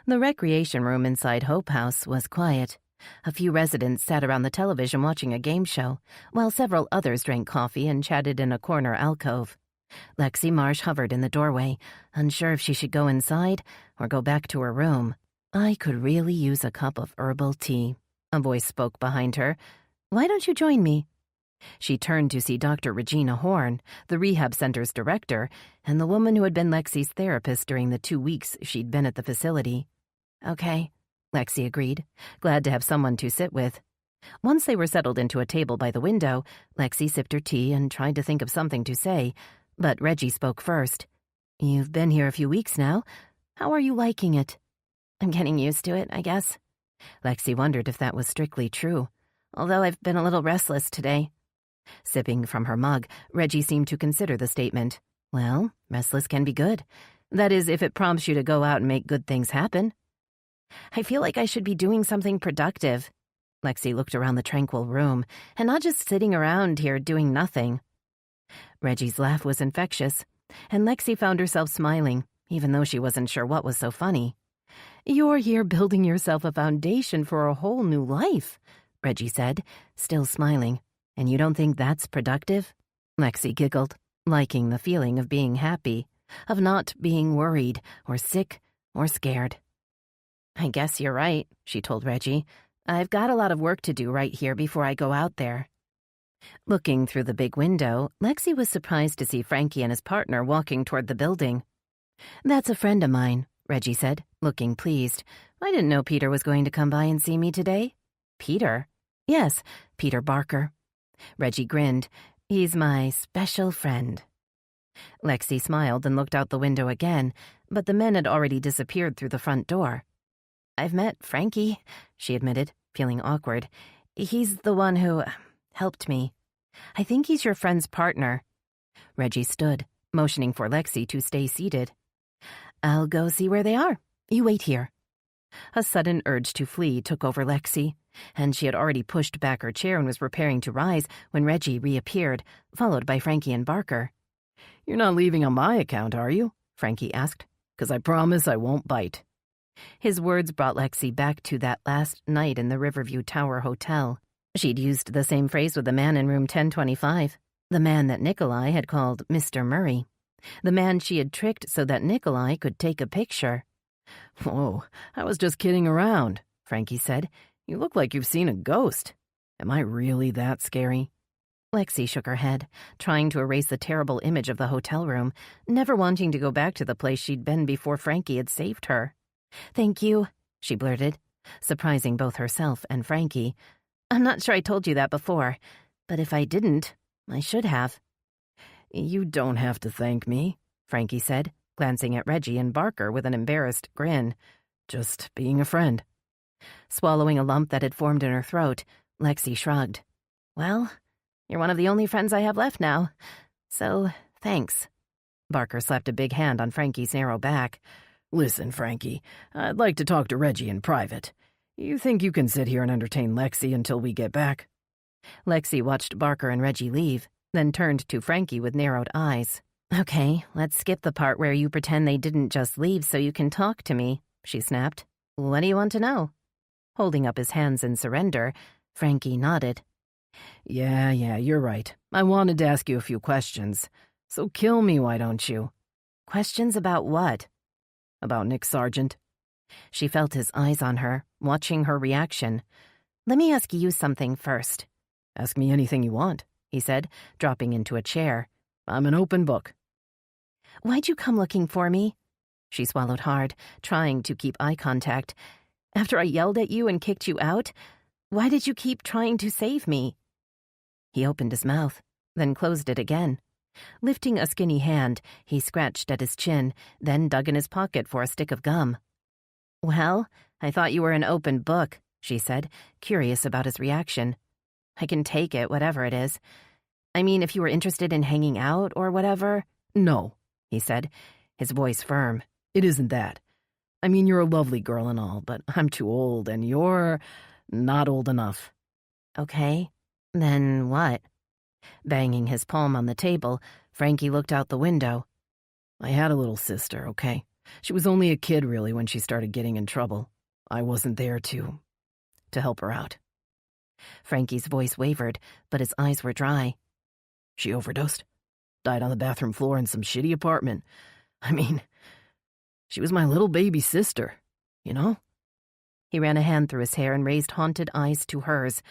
The recreation room inside Hope House was quiet. A few residents sat around the television watching a game show, while several others drank coffee and chatted in a corner alcove. Lexi Marsh hovered in the doorway, unsure if she should go inside or go back to her room. I could really use a cup of herbal tea. A voice spoke behind her. Why don't you join me? She turned to see Dr. Regina Horn, the rehab center's director, and the woman who had been Lexi's therapist during the 2 weeks she'd been at the facility. Okay, Lexi agreed, glad to have someone to sit with. Once they were settled into a table by the window, Lexi sipped her tea and tried to think of something to say, but Reggie spoke first. You've been here a few weeks now. How are you liking it? I'm getting used to it, I guess. Lexi wondered if that was strictly true, although I've been a little restless today. Sipping from her mug, Reggie seemed to consider the statement. Well, restless can be good. That is, if it prompts you to go out and make good things happen. I feel like I should be doing something productive. Lexi looked around the tranquil room, and not just sitting around here doing nothing. Reggie's laugh was infectious, and Lexi found herself smiling, even though she wasn't sure what was so funny. You're here building yourself a foundation for a whole new life, Reggie said, still smiling. And you don't think that's productive? Lexi giggled, liking the feeling of being happy, of not being worried or sick or scared. I guess you're right, she told Reggie. I've got a lot of work to do right here before I go out there. Looking through the big window, Lexi was surprised to see Frankie and his partner walking toward the building. That's a friend of mine, Reggie said, looking pleased. I didn't know Peter was going to come by and see me today. Peter? Yes, Peter Barker. Reggie grinned. He's my special friend. Lexi smiled and looked out the window again, but the men had already disappeared through the front door. I've met Frankie, she admitted, feeling awkward. He's the one who helped me. I think he's your friend's partner. Reggie stood, motioning for Lexi to stay seated. I'll go see where they are. You wait here. A sudden urge to flee took over Lexi, and she had already pushed back her chair and was preparing to rise when Reggie reappeared, followed by Frankie and Barker. You're not leaving on my account, are you? Frankie asked. 'Cause I promise I won't bite. His words brought Lexi back to that last night in the Riverview Tower Hotel. She'd used the same phrase with the man in room 1025, the man that Nikolai had called Mr. Murray, the man she had tricked so that Nikolai could take a picture. "Whoa, I was just kidding around," Frankie said. "You look like you've seen a ghost. Am I really that scary?" Lexi shook her head, trying to erase the terrible image of the hotel room, never wanting to go back to the place she'd been before Frankie had saved her. "Thank you," she blurted, surprising both herself and Frankie. "I'm not sure I told you that before, but if I didn't, I should have." "You don't have to thank me," Frankie said, glancing at Reggie and Barker with an embarrassed grin. "Just being a friend." Swallowing a lump that had formed in her throat, Lexi shrugged. "Well, you're one of the only friends I have left now, so thanks." Barker slapped a big hand on Frankie's narrow back. "Listen, Frankie, I'd like to talk to Reggie in private. You think you can sit here and entertain Lexi until we get back?" Lexi watched Barker and Reggie leave, then turned to Frankie with narrowed eyes. "Okay, let's skip the part where you pretend they didn't just leave so you can talk to me," she snapped. "What do you want to know?" Holding up his hands in surrender, Frankie nodded. Yeah, you're right. I wanted to ask you a few questions. So kill me, why don't you?" "Questions about what?" "About Nick Sargent." She felt his eyes on her, watching her reaction. "Let me ask you something first." "Ask me anything you want," he said, dropping into a chair. "I'm an open book." "Why'd you come looking for me?" She swallowed hard, trying to keep eye contact. "After I yelled at you and kicked you out, why did you keep trying to save me?" He opened his mouth, then closed it again. Lifting a skinny hand, he scratched at his chin, then dug in his pocket for a stick of gum. "Well, I thought you were an open book," she said, curious about his reaction. "I can take it, whatever it is. I mean, if you were interested in hanging out or whatever." "No," he said, his voice firm. "It isn't that. I mean, you're a lovely girl and all, but I'm too old and you're not old enough." "Okay, then what?" Banging his palm on the table, Frankie looked out the window. "I had a little sister, okay? She was only a kid, really, when she started getting in trouble. I wasn't there to help her out." Frankie's voice wavered, but his eyes were dry. "She overdosed. Died on the bathroom floor in some shitty apartment. I mean, she was my little baby sister, you know?" He ran a hand through his hair and raised haunted eyes to hers.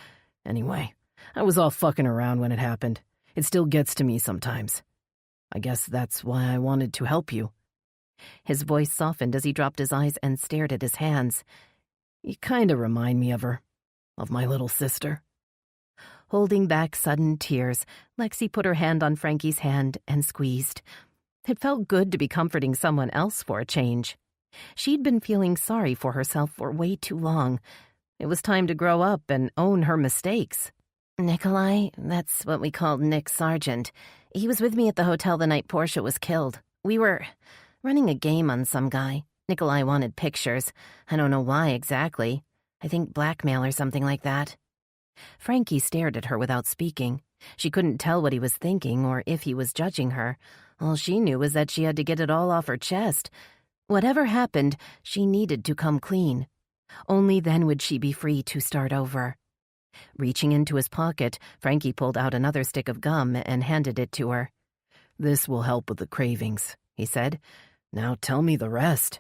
"Anyway, I was all fucking around when it happened. It still gets to me sometimes. I guess that's why I wanted to help you." His voice softened as he dropped his eyes and stared at his hands. "You kind of remind me of her, of my little sister." Holding back sudden tears, Lexi put her hand on Frankie's hand and squeezed. It felt good to be comforting someone else for a change. She'd been feeling sorry for herself for way too long. It was time to grow up and own her mistakes. "Nikolai, that's what we called Nick Sargent. He was with me at the hotel the night Portia was killed. We were running a game on some guy. Nikolai wanted pictures. I don't know why exactly. I think blackmail or something like that." Frankie stared at her without speaking. She couldn't tell what he was thinking or if he was judging her. All she knew was that she had to get it all off her chest. Whatever happened, she needed to come clean. Only then would she be free to start over. Reaching into his pocket, Frankie pulled out another stick of gum and handed it to her. "This will help with the cravings," he said. "Now tell me the rest."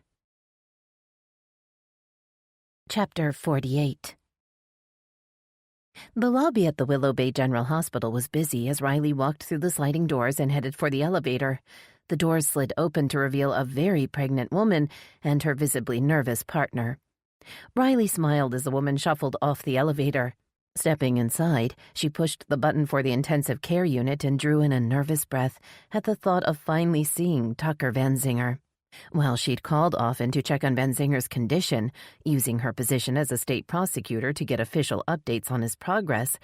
Chapter 48. The lobby at the Willow Bay General Hospital was busy as Riley walked through the sliding doors and headed for the elevator. The doors slid open to reveal a very pregnant woman and her visibly nervous partner. Riley smiled as the woman shuffled off the elevator. Stepping inside, she pushed the button for the intensive care unit and drew in a nervous breath at the thought of finally seeing Tucker Van Zinger. While she'd called often to check on Van Zinger's condition, using her position as a state prosecutor to get official updates on his progress,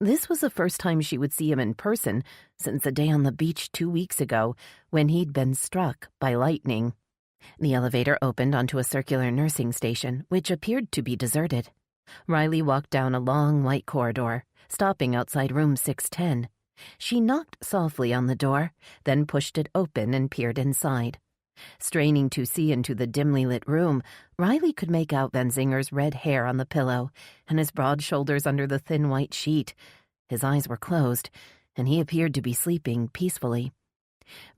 this was the first time she would see him in person since the day on the beach 2 weeks ago when he'd been struck by lightning. The elevator opened onto a circular nursing station, which appeared to be deserted. Riley walked down a long white corridor, stopping outside room 610. She knocked softly on the door, then pushed it open and peered inside. Straining to see into the dimly lit room, Riley could make out Van Zinger's red hair on the pillow and his broad shoulders under the thin white sheet. His eyes were closed, and he appeared to be sleeping peacefully.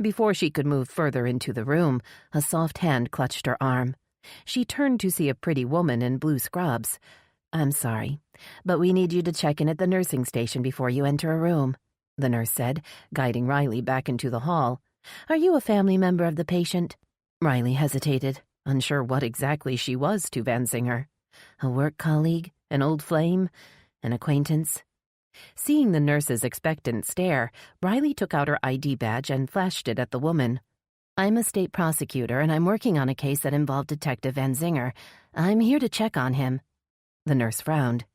Before she could move further into the room, a soft hand clutched her arm. She turned to see a pretty woman in blue scrubs. "I'm sorry, but we need you to check in at the nursing station before you enter a room," the nurse said, guiding Riley back into the hall. "Are you a family member of the patient?" Riley hesitated, unsure what exactly she was to Van Zinger. A work colleague, an old flame, an acquaintance. Seeing the nurse's expectant stare, Riley took out her ID badge and flashed it at the woman. "I'm a state prosecutor, and I'm working on a case that involved Detective Van Zinger. I'm here to check on him." The nurse frowned.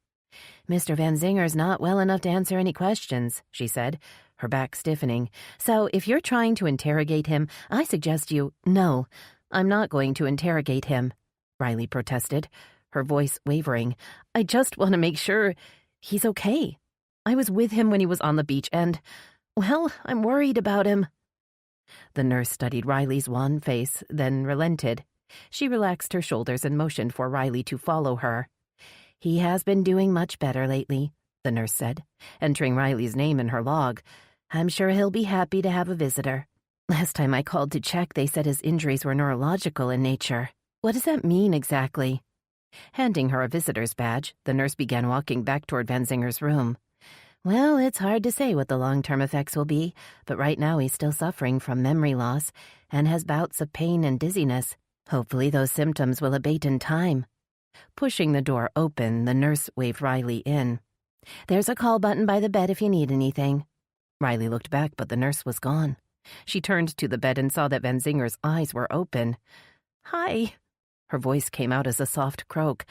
"Mr. Van Zinger's not well enough to answer any questions," she said, her back stiffening. "So if you're trying to interrogate him, I suggest you—" "No, I'm not going to interrogate him," Riley protested, her voice wavering. "I just want to make sure he's okay. I was with him when he was on the beach and, well, I'm worried about him." The nurse studied Riley's wan face, then relented. She relaxed her shoulders and motioned for Riley to follow her. "He has been doing much better lately," the nurse said, entering Riley's name in her log. "I'm sure he'll be happy to have a visitor. Last time I called to check, they said his injuries were neurological in nature. What does that mean exactly?" Handing her a visitor's badge, the nurse began walking back toward Van Zinger's room. "Well, it's hard to say what the long-term effects will be, but right now he's still suffering from memory loss and has bouts of pain and dizziness. Hopefully those symptoms will abate in time." Pushing the door open, the nurse waved Riley in. "There's a call button by the bed if you need anything." Riley looked back, but the nurse was gone. She turned to the bed and saw that Van Zinger's eyes were open. "Hi." Her voice came out as a soft croak.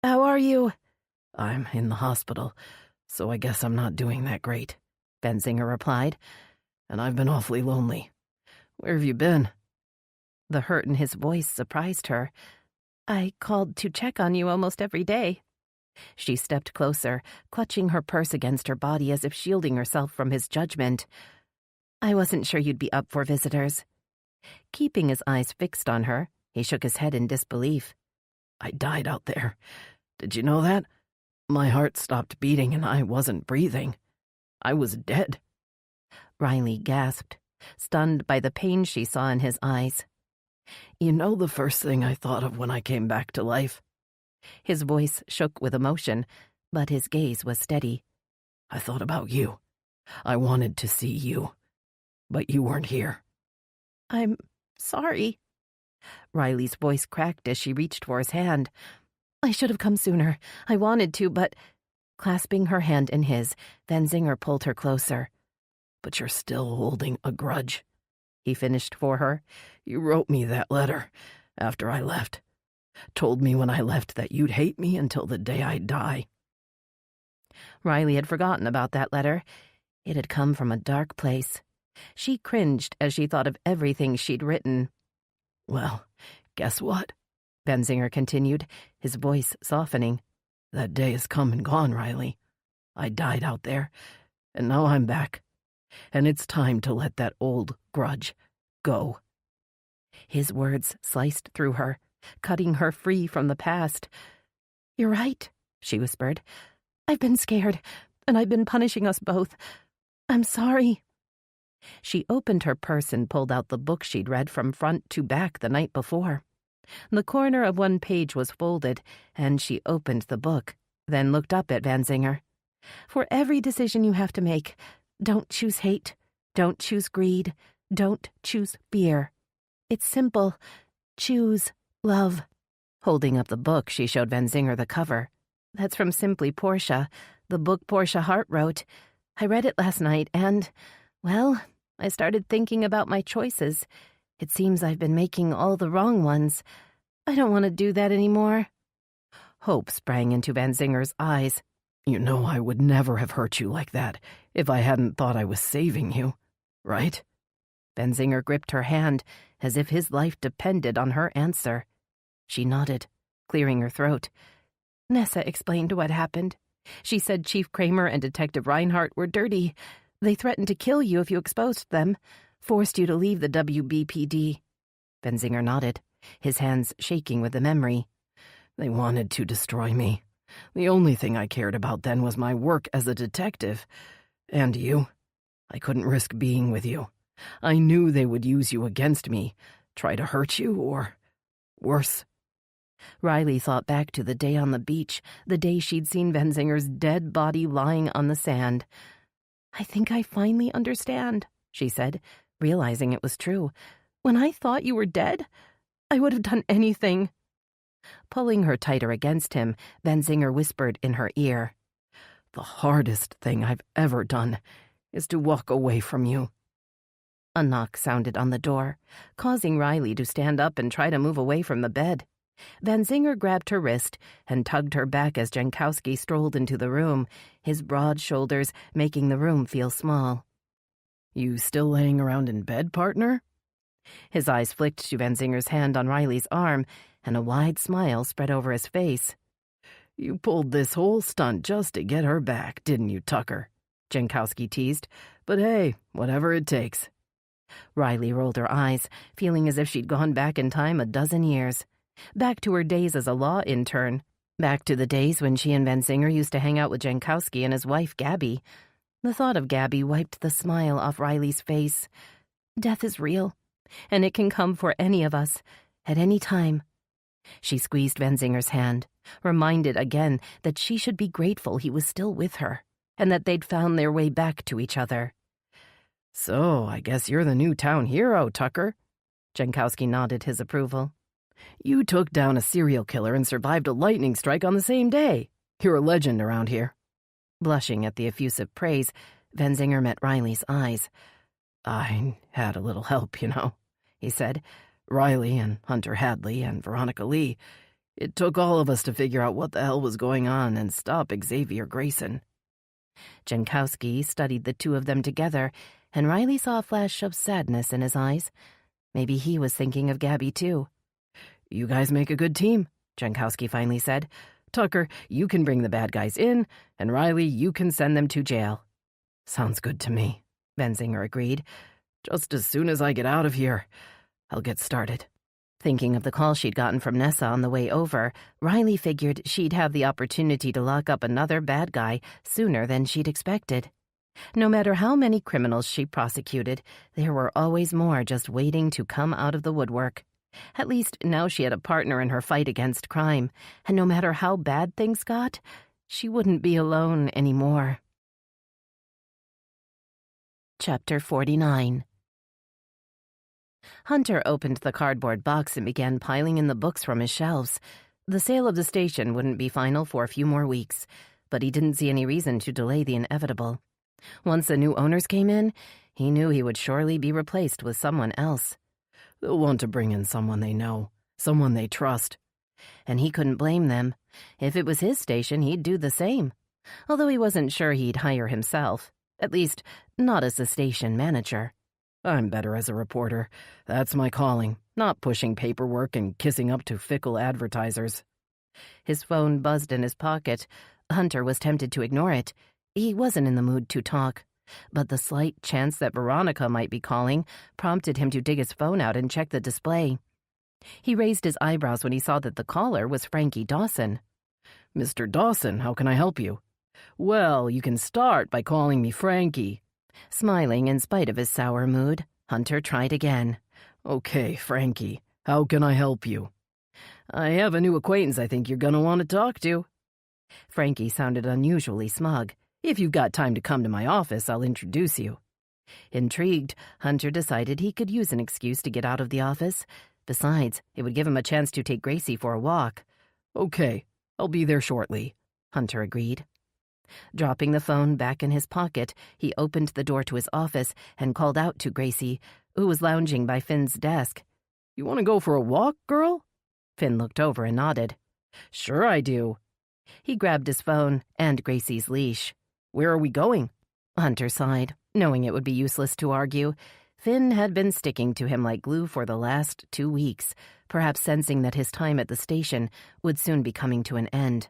"How are you?" "I'm in the hospital, so I guess I'm not doing that great," Van Zinger replied. "And I've been awfully lonely. Where have you been?" The hurt in his voice surprised her. "I called to check on you almost every day." She stepped closer, clutching her purse against her body as if shielding herself from his judgment. "I wasn't sure you'd be up for visitors." Keeping his eyes fixed on her, he shook his head in disbelief. "I died out there. Did you know that? My heart stopped beating and I wasn't breathing. I was dead." Riley gasped, stunned by the pain she saw in his eyes. "You know the first thing I thought of when I came back to life?" His voice shook with emotion, but his gaze was steady. "I thought about you. I wanted to see you. But you weren't here." "I'm sorry." Riley's voice cracked as she reached for his hand. "I should have come sooner. I wanted to, but—" Clasping her hand in his, Van Zinger pulled her closer. "But you're still holding a grudge," he finished for her. "You wrote me that letter after I left. Told me when I left that you'd hate me until the day I die." Riley had forgotten about that letter. It had come from a dark place. She cringed as she thought of everything she'd written. "Well, guess what?" Van Zinger continued, his voice softening. "That day has come and gone, Riley. I died out there, and now I'm back. And it's time to let that old grudge go." His words sliced through her, cutting her free from the past. "You're right," she whispered. "I've been scared, and I've been punishing us both. I'm sorry." She opened her purse and pulled out the book she'd read from front to back the night before. The corner of one page was folded, and she opened the book, then looked up at Van Zinger. "For every decision you have to make, don't choose hate, don't choose greed, don't choose fear. It's simple. Choose love." Holding up the book, she showed Van Zinger the cover. "That's from Simply Portia, the book Portia Hart wrote. I read it last night and, well, I started thinking about my choices. It seems I've been making all the wrong ones. I don't want to do that anymore." Hope sprang into Van Zinger's eyes. "You know I would never have hurt you like that if I hadn't thought I was saving you, right?" Van Zinger gripped her hand as if his life depended on her answer. She nodded, clearing her throat. "Nessa explained what happened. She said Chief Kramer and Detective Reinhardt were dirty. They threatened to kill you if you exposed them, forced you to leave the WBPD. Benzinger nodded, his hands shaking with the memory. They wanted to destroy me. The only thing I cared about then was my work as a detective. And you. I couldn't risk being with you. I knew they would use you against me, try to hurt you, or worse. Riley thought back to the day on the beach, the day she'd seen Benzinger's dead body lying on the sand. I think I finally understand, she said, realizing it was true. When I thought you were dead, I would have done anything. Pulling her tighter against him, Benzinger whispered in her ear, The hardest thing I've ever done is to walk away from you. A knock sounded on the door, causing Riley to stand up and try to move away from the bed. Benzinger grabbed her wrist and tugged her back as Jankowski strolled into the room, his broad shoulders making the room feel small. You still laying around in bed, partner? His eyes flicked to Benzinger's hand on Riley's arm, and a wide smile spread over his face. You pulled this whole stunt just to get her back, didn't you, Tucker? Jankowski teased. But hey, whatever it takes. Riley rolled her eyes, feeling as if she'd gone back in time a dozen years. Back to her days as a law intern. Back to the days when she and Benzinger used to hang out with Jankowski and his wife, Gabby. The thought of Gabby wiped the smile off Riley's face. Death is real, and it can come for any of us, at any time. She squeezed Benzinger's hand, reminded again that she should be grateful he was still with her, and that they'd found their way back to each other. So, I guess you're the new town hero, Tucker. Jankowski nodded his approval. You took down a serial killer and survived a lightning strike on the same day. You're a legend around here. Blushing at the effusive praise, Benzinger met Riley's eyes. I had a little help, he said. Riley and Hunter Hadley and Veronica Lee. It took all of us to figure out what the hell was going on and stop Xavier Grayson. Jankowski studied the two of them together, and Riley saw a flash of sadness in his eyes. Maybe he was thinking of Gabby, too. You guys make a good team, Jankowski finally said. Tucker, you can bring the bad guys in, and Riley, you can send them to jail. Sounds good to me, Benzinger agreed. Just as soon as I get out of here, I'll get started. Thinking of the call she'd gotten from Nessa on the way over, Riley figured she'd have the opportunity to lock up another bad guy sooner than she'd expected. No matter how many criminals she prosecuted, there were always more just waiting to come out of the woodwork. At least now she had a partner in her fight against crime, and no matter how bad things got, she wouldn't be alone anymore. Chapter 49. Hunter opened the cardboard box and began piling in the books from his shelves. The sale of the station wouldn't be final for a few more weeks, but he didn't see any reason to delay the inevitable. Once the new owners came in, he knew he would surely be replaced with someone else. They'll want to bring in someone they know, someone they trust. And he couldn't blame them. If it was his station, he'd do the same. Although he wasn't sure he'd hire himself. At least, not as the station manager. I'm better as a reporter. That's my calling, not pushing paperwork and kissing up to fickle advertisers. His phone buzzed in his pocket. Hunter was tempted to ignore it. He wasn't in the mood to talk. But the slight chance that Veronica might be calling prompted him to dig his phone out and check the display. He raised his eyebrows when he saw that the caller was Frankie Dawson. Mr. Dawson, how can I help you? Well, you can start by calling me Frankie. Smiling in spite of his sour mood, Hunter tried again. Okay, Frankie, how can I help you? I have a new acquaintance I think you're going to want to talk to. Frankie sounded unusually smug. If you've got time to come to my office, I'll introduce you. Intrigued, Hunter decided he could use an excuse to get out of the office. Besides, it would give him a chance to take Gracie for a walk. Okay, I'll be there shortly, Hunter agreed. Dropping the phone back in his pocket, he opened the door to his office and called out to Gracie, who was lounging by Finn's desk. You want to go for a walk, girl? Finn looked over and nodded. Sure I do. He grabbed his phone and Gracie's leash. Where are we going? Hunter sighed, knowing it would be useless to argue. Finn had been sticking to him like glue for the last 2 weeks, perhaps sensing that his time at the station would soon be coming to an end.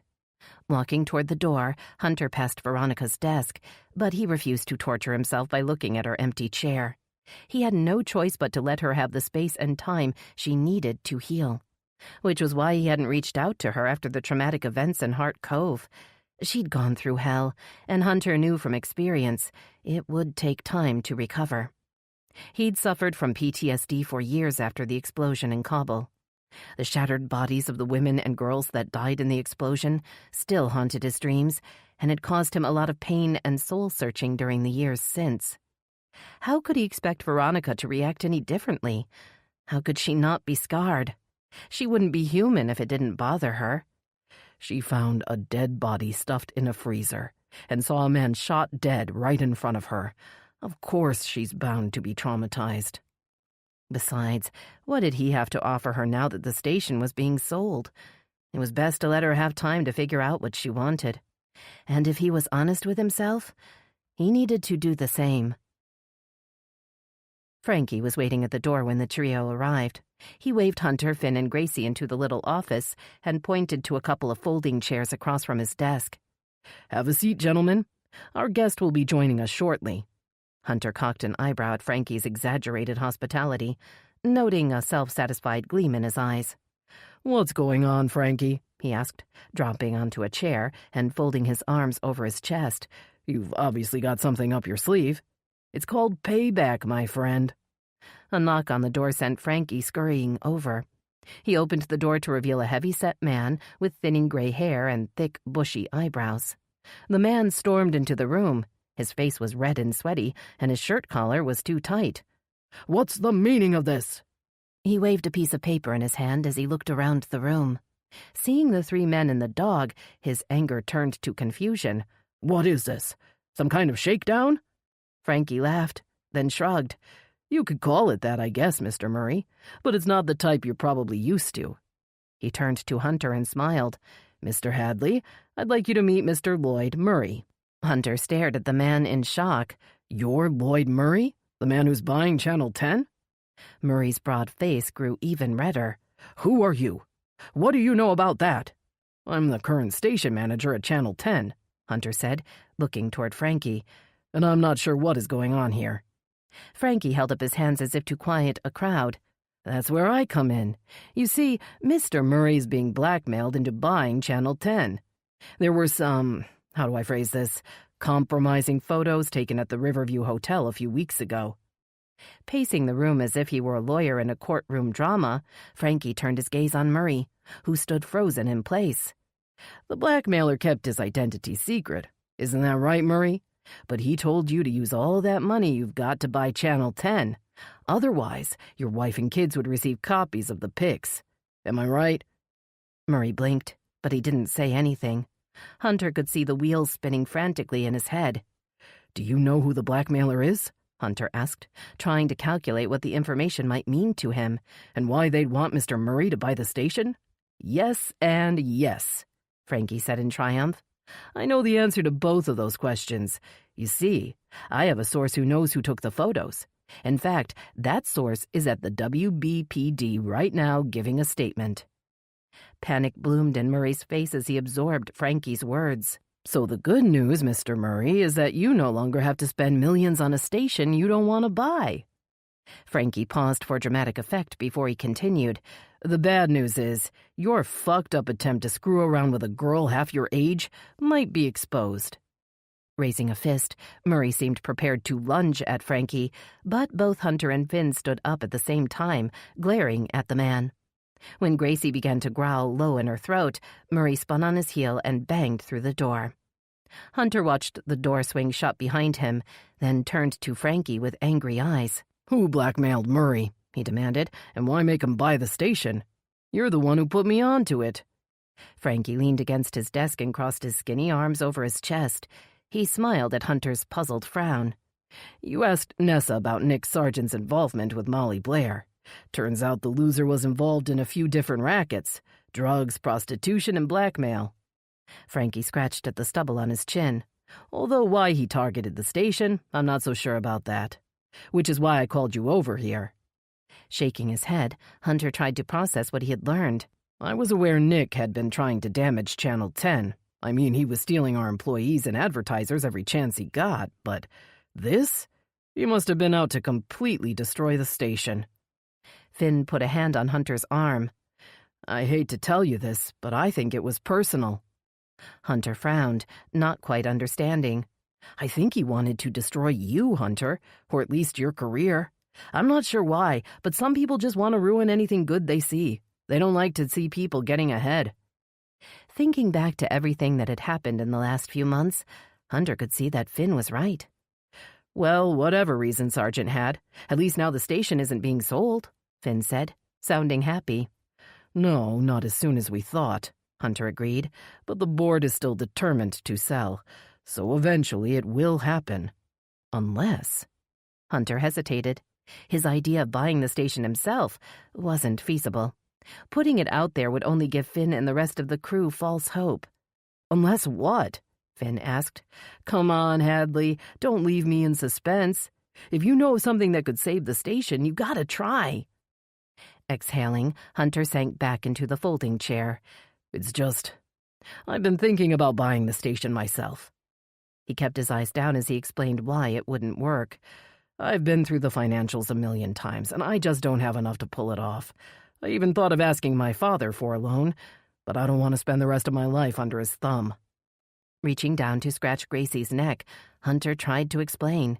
Walking toward the door, Hunter passed Veronica's desk, but he refused to torture himself by looking at her empty chair. He had no choice but to let her have the space and time she needed to heal, which was why he hadn't reached out to her after the traumatic events in Hart Cove. She'd gone through hell, and Hunter knew from experience it would take time to recover. He'd suffered from PTSD for years after the explosion in Kabul. The shattered bodies of the women and girls that died in the explosion still haunted his dreams, and had caused him a lot of pain and soul-searching during the years since. How could he expect Veronica to react any differently? How could she not be scarred? She wouldn't be human if it didn't bother her. She found a dead body stuffed in a freezer and saw a man shot dead right in front of her. Of course she's bound to be traumatized. Besides, what did he have to offer her now that the station was being sold? It was best to let her have time to figure out what she wanted. And if he was honest with himself, he needed to do the same. Frankie was waiting at the door when the trio arrived. He waved Hunter, Finn, and Gracie into the little office and pointed to a couple of folding chairs across from his desk. "Have a seat, gentlemen. Our guest will be joining us shortly." Hunter cocked an eyebrow at Frankie's exaggerated hospitality, noting a self-satisfied gleam in his eyes. "What's going on, Frankie?" he asked, dropping onto a chair and folding his arms over his chest. "You've obviously got something up your sleeve. It's called payback, my friend." A knock on the door sent Frankie scurrying over. He opened the door to reveal a heavy-set man with thinning gray hair and thick, bushy eyebrows. The man stormed into the room. His face was red and sweaty, and his shirt collar was too tight. "What's the meaning of this?" He waved a piece of paper in his hand as he looked around the room. Seeing the three men and the dog, his anger turned to confusion. "What is this? Some kind of shakedown?" Frankie laughed, then shrugged. "You could call it that, I guess, Mr. Murray, but it's not the type you're probably used to." He turned to Hunter and smiled. "Mr. Hadley, I'd like you to meet Mr. Lloyd Murray." Hunter stared at the man in shock. "You're Lloyd Murray? The man who's buying Channel 10? Murray's broad face grew even redder. "Who are you? What do you know about that?" "I'm the current station manager at Channel 10, Hunter said, looking toward Frankie. "And I'm not sure what is going on here." Frankie held up his hands as if to quiet a crowd. "That's where I come in. You see, Mr. Murray's being blackmailed into buying Channel 10. There were some, how do I phrase this, compromising photos taken at the Riverview Hotel a few weeks ago." Pacing the room as if he were a lawyer in a courtroom drama, Frankie turned his gaze on Murray, who stood frozen in place. "The blackmailer kept his identity secret. Isn't that right, Murray? But he told you to use all that money you've got to buy Channel 10. Otherwise, your wife and kids would receive copies of the pics. Am I right?" Murray blinked, but he didn't say anything. Hunter could see the wheels spinning frantically in his head. "Do you know who the blackmailer is?" Hunter asked, trying to calculate what the information might mean to him. "And why they'd want Mr. Murray to buy the station?" "Yes and yes," Frankie said in triumph. "I know the answer to both of those questions. You see, I have a source who knows who took the photos. In fact, that source is at the WBPD right now giving a statement." Panic bloomed in Murray's face as he absorbed Frankie's words. "So the good news, Mr. Murray, is that you no longer have to spend millions on a station you don't want to buy." Frankie paused for dramatic effect before he continued. "The bad news is, your fucked-up attempt to screw around with a girl half your age might be exposed." Raising a fist, Murray seemed prepared to lunge at Frankie, but both Hunter and Finn stood up at the same time, glaring at the man. When Gracie began to growl low in her throat, Murray spun on his heel and banged through the door. Hunter watched the door swing shut behind him, then turned to Frankie with angry eyes. "Who blackmailed Murray?" he demanded, "and why make him buy the station? You're the one who put me onto it." Frankie leaned against his desk and crossed his skinny arms over his chest. He smiled at Hunter's puzzled frown. "You asked Nessa about Nick Sargent's involvement with Molly Blair. Turns out the loser was involved in a few different rackets: drugs, prostitution, and blackmail." Frankie scratched at the stubble on his chin. "Although why he targeted the station, I'm not so sure about that. Which is why I called you over here." Shaking his head, Hunter tried to process what he had learned. "I was aware Nick had been trying to damage Channel 10. I mean, he was stealing our employees and advertisers every chance he got, but this? He must have been out to completely destroy the station. Finn put a hand on Hunter's arm. I hate to tell you this, but I think it was personal. Hunter frowned, not quite understanding. I think he wanted to destroy you, Hunter, or at least your career. I'm not sure why, but some people just want to ruin anything good they see. They don't like to see people getting ahead. Thinking back to everything that had happened in the last few months, Hunter could see that Finn was right. Well, whatever reason Sargent had, at least now the station isn't being sold, Finn said, sounding happy. No, not as soon as we thought, Hunter agreed, but the board is still determined to sell, so eventually it will happen. Unless... Hunter hesitated. His idea of buying the station himself wasn't feasible. Putting it out there would only give Finn and the rest of the crew false hope. Unless what? Finn asked. Come on, Hadley, don't leave me in suspense. If you know of something that could save the station, you gotta try. Exhaling, Hunter sank back into the folding chair. It's just... I've been thinking about buying the station myself. He kept his eyes down as he explained why it wouldn't work. I've been through the financials a million times, and I just don't have enough to pull it off. I even thought of asking my father for a loan, but I don't want to spend the rest of my life under his thumb. Reaching down to scratch Gracie's neck, Hunter tried to explain.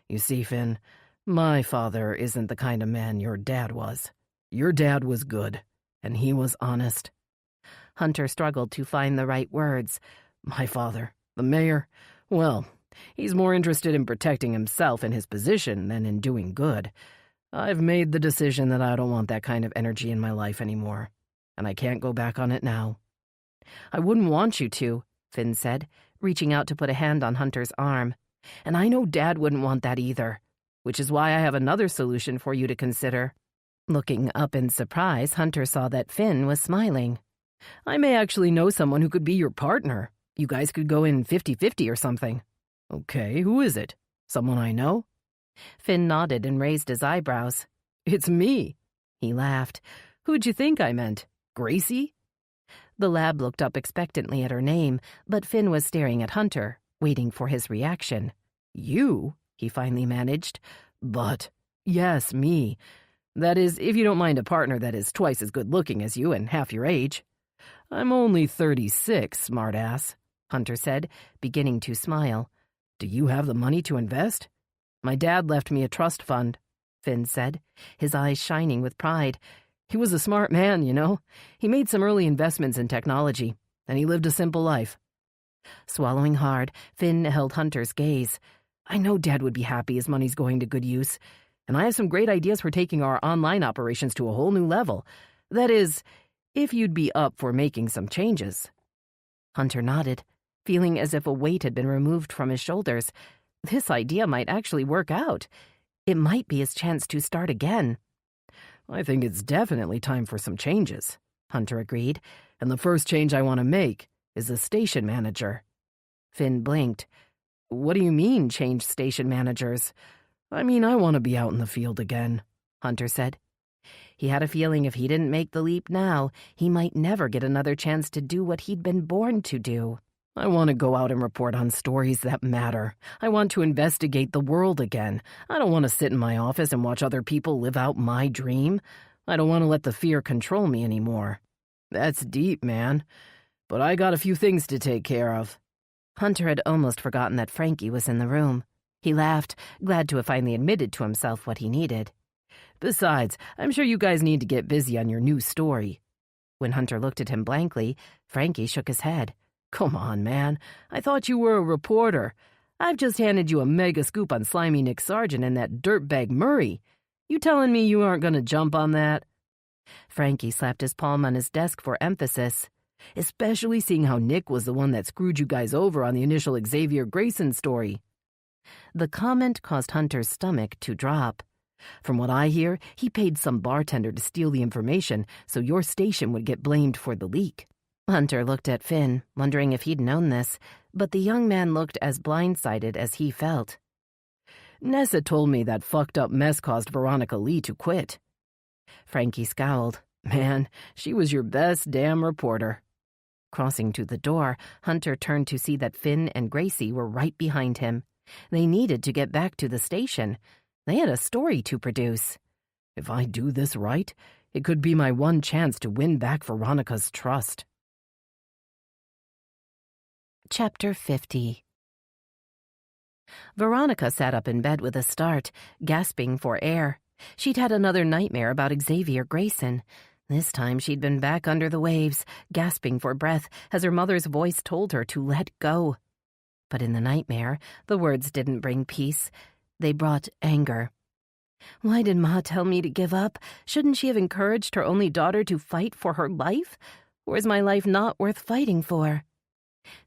You see, Finn, my father isn't the kind of man your dad was. Your dad was good, and he was honest. Hunter struggled to find the right words. My father, the mayor, well, he's more interested in protecting himself and his position than in doing good. I've made the decision that I don't want that kind of energy in my life anymore, and I can't go back on it now. I wouldn't want you to, Finn said, reaching out to put a hand on Hunter's arm. And I know Dad wouldn't want that either, which is why I have another solution for you to consider. Looking up in surprise, Hunter saw that Finn was smiling. I may actually know someone who could be your partner. You guys could go in 50-50 or something. Okay, who is it? Someone I know? Finn nodded and raised his eyebrows. It's me. He laughed. Who'd you think I meant? Gracie? The lab looked up expectantly at her name, but Finn was staring at Hunter, waiting for his reaction. You? He finally managed. But, yes, me. That is, if you don't mind a partner that is twice as good-looking as you and half your age. I'm only 36, smartass, Hunter said, beginning to smile. Do you have the money to invest? My dad left me a trust fund, Finn said, his eyes shining with pride. He was a smart man, you know. He made some early investments in technology, and he lived a simple life. Swallowing hard, Finn held Hunter's gaze. I know Dad would be happy his money's going to good use, and I have some great ideas for taking our online operations to a whole new level. That is, if you'd be up for making some changes. Hunter nodded, feeling as if a weight had been removed from his shoulders. This idea might actually work out. It might be his chance to start again. I think it's definitely time for some changes, Hunter agreed, and the first change I want to make is a station manager. Finn blinked. What do you mean, change station managers? I mean, I want to be out in the field again, Hunter said. He had a feeling if he didn't make the leap now, he might never get another chance to do what he'd been born to do. I want to go out and report on stories that matter. I want to investigate the world again. I don't want to sit in my office and watch other people live out my dream. I don't want to let the fear control me anymore. That's deep, man. But I got a few things to take care of. Hunter had almost forgotten that Frankie was in the room. He laughed, glad to have finally admitted to himself what he needed. Besides, I'm sure you guys need to get busy on your new story. When Hunter looked at him blankly, Frankie shook his head. Come on, man. I thought you were a reporter. I've just handed you a mega scoop on slimy Nick Sargent and that dirtbag Murray. You telling me you aren't going to jump on that? Frankie slapped his palm on his desk for emphasis. Especially seeing how Nick was the one that screwed you guys over on the initial Xavier Grayson story. The comment caused Hunter's stomach to drop. From what I hear, he paid some bartender to steal the information so your station would get blamed for the leak. Hunter looked at Finn, wondering if he'd known this, but the young man looked as blindsided as he felt. Nessa told me that fucked up mess caused Veronica Lee to quit. Frankie scowled. Man, she was your best damn reporter. Crossing to the door, Hunter turned to see that Finn and Gracie were right behind him. They needed to get back to the station. They had a story to produce. If I do this right, it could be my one chance to win back Veronica's trust. Chapter 50. Veronica sat up in bed with a start, gasping for air. She'd had another nightmare about Xavier Grayson. This time she'd been back under the waves, gasping for breath as her mother's voice told her to let go. But in the nightmare, the words didn't bring peace. They brought anger. Why did Ma tell me to give up? Shouldn't she have encouraged her only daughter to fight for her life? Or is my life not worth fighting for?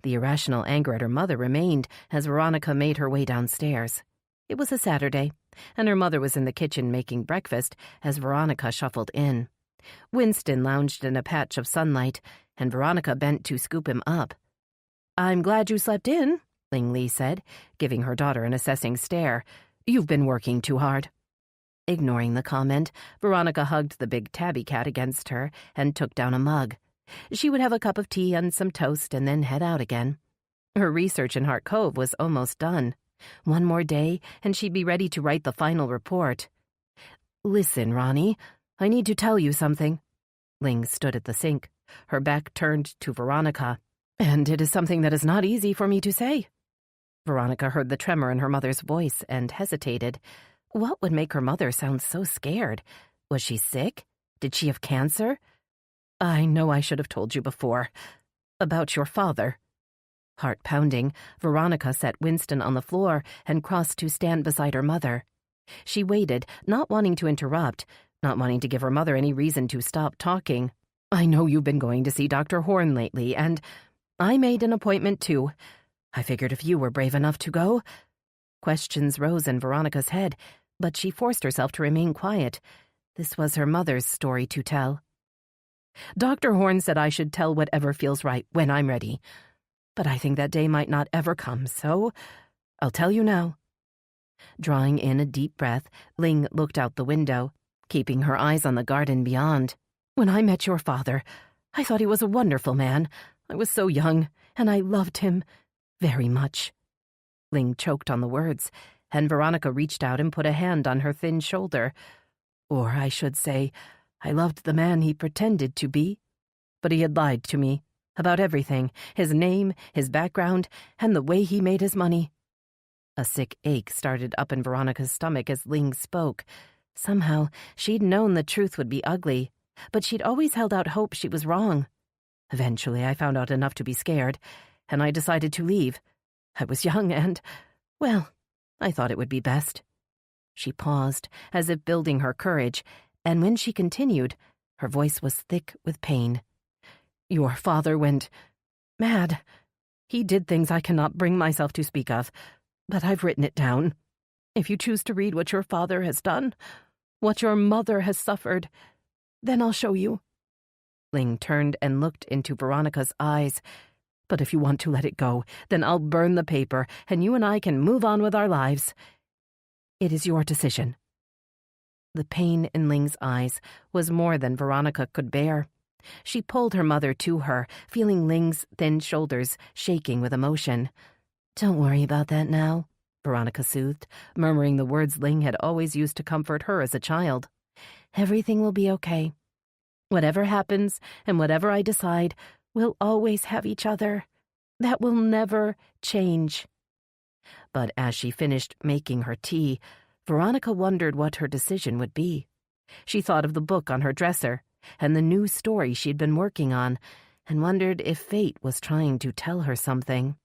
The irrational anger at her mother remained as Veronica made her way downstairs. It was a Saturday, and her mother was in the kitchen making breakfast as Veronica shuffled in. Winston lounged in a patch of sunlight, and Veronica bent to scoop him up. "I'm glad you slept in," Ling Li said, giving her daughter an assessing stare. "You've been working too hard." Ignoring the comment, Veronica hugged the big tabby cat against her and took down a mug. She would have a cup of tea and some toast and then head out again. Her research in Hart Cove was almost done. One more day, and she'd be ready to write the final report. "Listen, Ronnie, I need to tell you something." Ling stood at the sink, her back turned to Veronica. "And it is something that is not easy for me to say." Veronica heard the tremor in her mother's voice and hesitated. What would make her mother sound so scared? Was she sick? Did she have cancer? "I know I should have told you before. About your father." Heart pounding, Veronica set Winston on the floor and crossed to stand beside her mother. She waited, not wanting to interrupt, not wanting to give her mother any reason to stop talking. "I know you've been going to see Dr. Horn lately, and I made an appointment too. I figured if you were brave enough to go." Questions rose in Veronica's head, but she forced herself to remain quiet. This was her mother's story to tell. "Dr. Horn said I should tell whatever feels right when I'm ready. But I think that day might not ever come, so I'll tell you now." Drawing in a deep breath, Ling looked out the window, keeping her eyes on the garden beyond. "When I met your father, I thought he was a wonderful man. I was so young, and I loved him very much." Ling choked on the words, and Veronica reached out and put a hand on her thin shoulder. "Or I should say, I loved the man he pretended to be. But he had lied to me about everything, his name, his background, and the way he made his money." A sick ache started up in Veronica's stomach as Ling spoke. Somehow, she'd known the truth would be ugly, but she'd always held out hope she was wrong. Eventually, I found out enough to be scared, and I decided to leave. I was young and, well, I thought it would be best. She paused, as if building her courage, and when she continued, her voice was thick with pain. "Your father went mad. He did things I cannot bring myself to speak of, but I've written it down. If you choose to read what your father has done, what your mother has suffered, then I'll show you." Ling turned and looked into Veronica's eyes. "But if you want to let it go, then I'll burn the paper, and you and I can move on with our lives. It is your decision." The pain in Ling's eyes was more than Veronica could bear. She pulled her mother to her, feeling Ling's thin shoulders shaking with emotion. "Don't worry about that now," Veronica soothed, murmuring the words Ling had always used to comfort her as a child. "Everything will be okay. Whatever happens and whatever I decide, we'll always have each other. That will never change." But as she finished making her tea, Veronica wondered what her decision would be. She thought of the book on her dresser and the new story she'd been working on, and wondered if fate was trying to tell her something.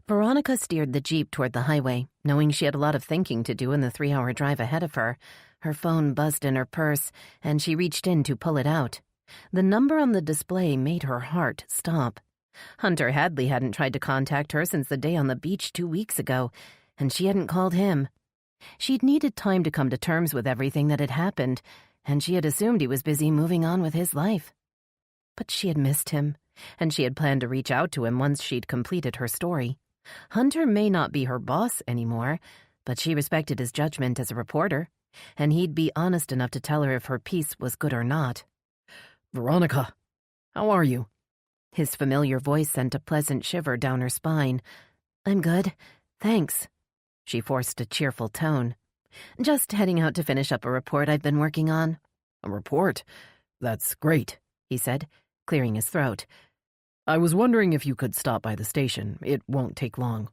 Veronica steered the Jeep toward the highway, knowing she had a lot of thinking to do in the 3-hour drive ahead of her. Her phone buzzed in her purse, and she reached in to pull it out. The number on the display made her heart stop. Hunter Hadley hadn't tried to contact her since the day on the beach 2 weeks ago, and she hadn't called him. She'd needed time to come to terms with everything that had happened, and she had assumed he was busy moving on with his life. But she had missed him, and she had planned to reach out to him once she'd completed her story. Hunter may not be her boss anymore, but she respected his judgment as a reporter, and he'd be honest enough to tell her if her piece was good or not. "Veronica, how are you?" His familiar voice sent a pleasant shiver down her spine. I'm good. Thanks. She forced a cheerful tone. Just heading out to finish up a report I've been working on. A report? That's great, he said, clearing his throat. I was wondering if you could stop by the station. It won't take long.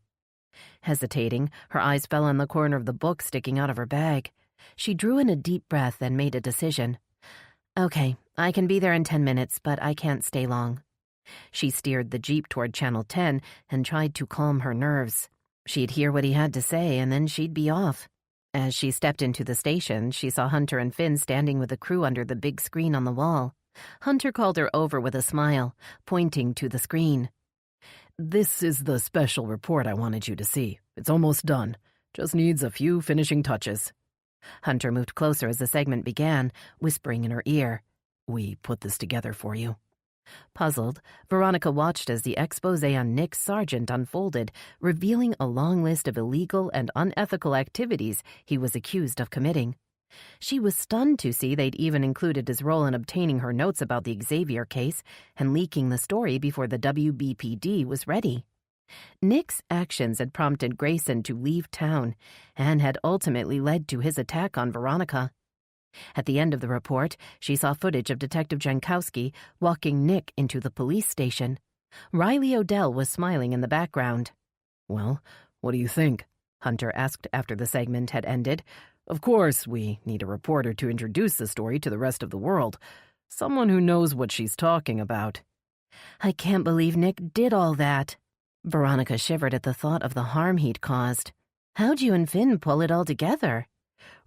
Hesitating, her eyes fell on the corner of the book sticking out of her bag. She drew in a deep breath and made a decision. Okay, I can be there in 10 minutes, but I can't stay long. She steered the Jeep toward Channel 10 and tried to calm her nerves. She'd hear what he had to say, and then she'd be off. As she stepped into the station, she saw Hunter and Finn standing with the crew under the big screen on the wall. Hunter called her over with a smile, pointing to the screen. This is the special report I wanted you to see. It's almost done. Just needs a few finishing touches. Hunter moved closer as the segment began, whispering in her ear. We put this together for you. Puzzled, Veronica watched as the expose on Nick Sargent unfolded, revealing a long list of illegal and unethical activities he was accused of committing. She was stunned to see they'd even included his role in obtaining her notes about the Xavier case and leaking the story before the WBPD was ready. Nick's actions had prompted Grayson to leave town and had ultimately led to his attack on Veronica. At the end of the report, she saw footage of Detective Jankowski walking Nick into the police station. Riley Odell was smiling in the background. Well, what do you think? Hunter asked after the segment had ended. Of course, we need a reporter to introduce the story to the rest of the world. Someone who knows what she's talking about. I can't believe Nick did all that. Veronica shivered at the thought of the harm he'd caused. How'd you and Finn pull it all together?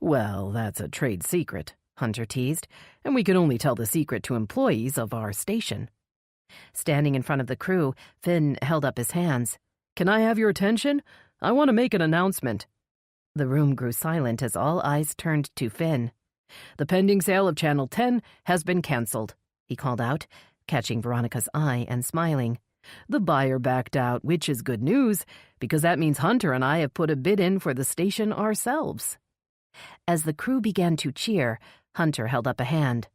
Well, that's a trade secret, Hunter teased, and we can only tell the secret to employees of our station. Standing in front of the crew, Finn held up his hands. Can I have your attention? I want to make an announcement. The room grew silent as all eyes turned to Finn. The pending sale of Channel 10 has been canceled, he called out, catching Veronica's eye and smiling. The buyer backed out, which is good news, because that means Hunter and I have put a bid in for the station ourselves. As the crew began to cheer, Hunter held up a hand.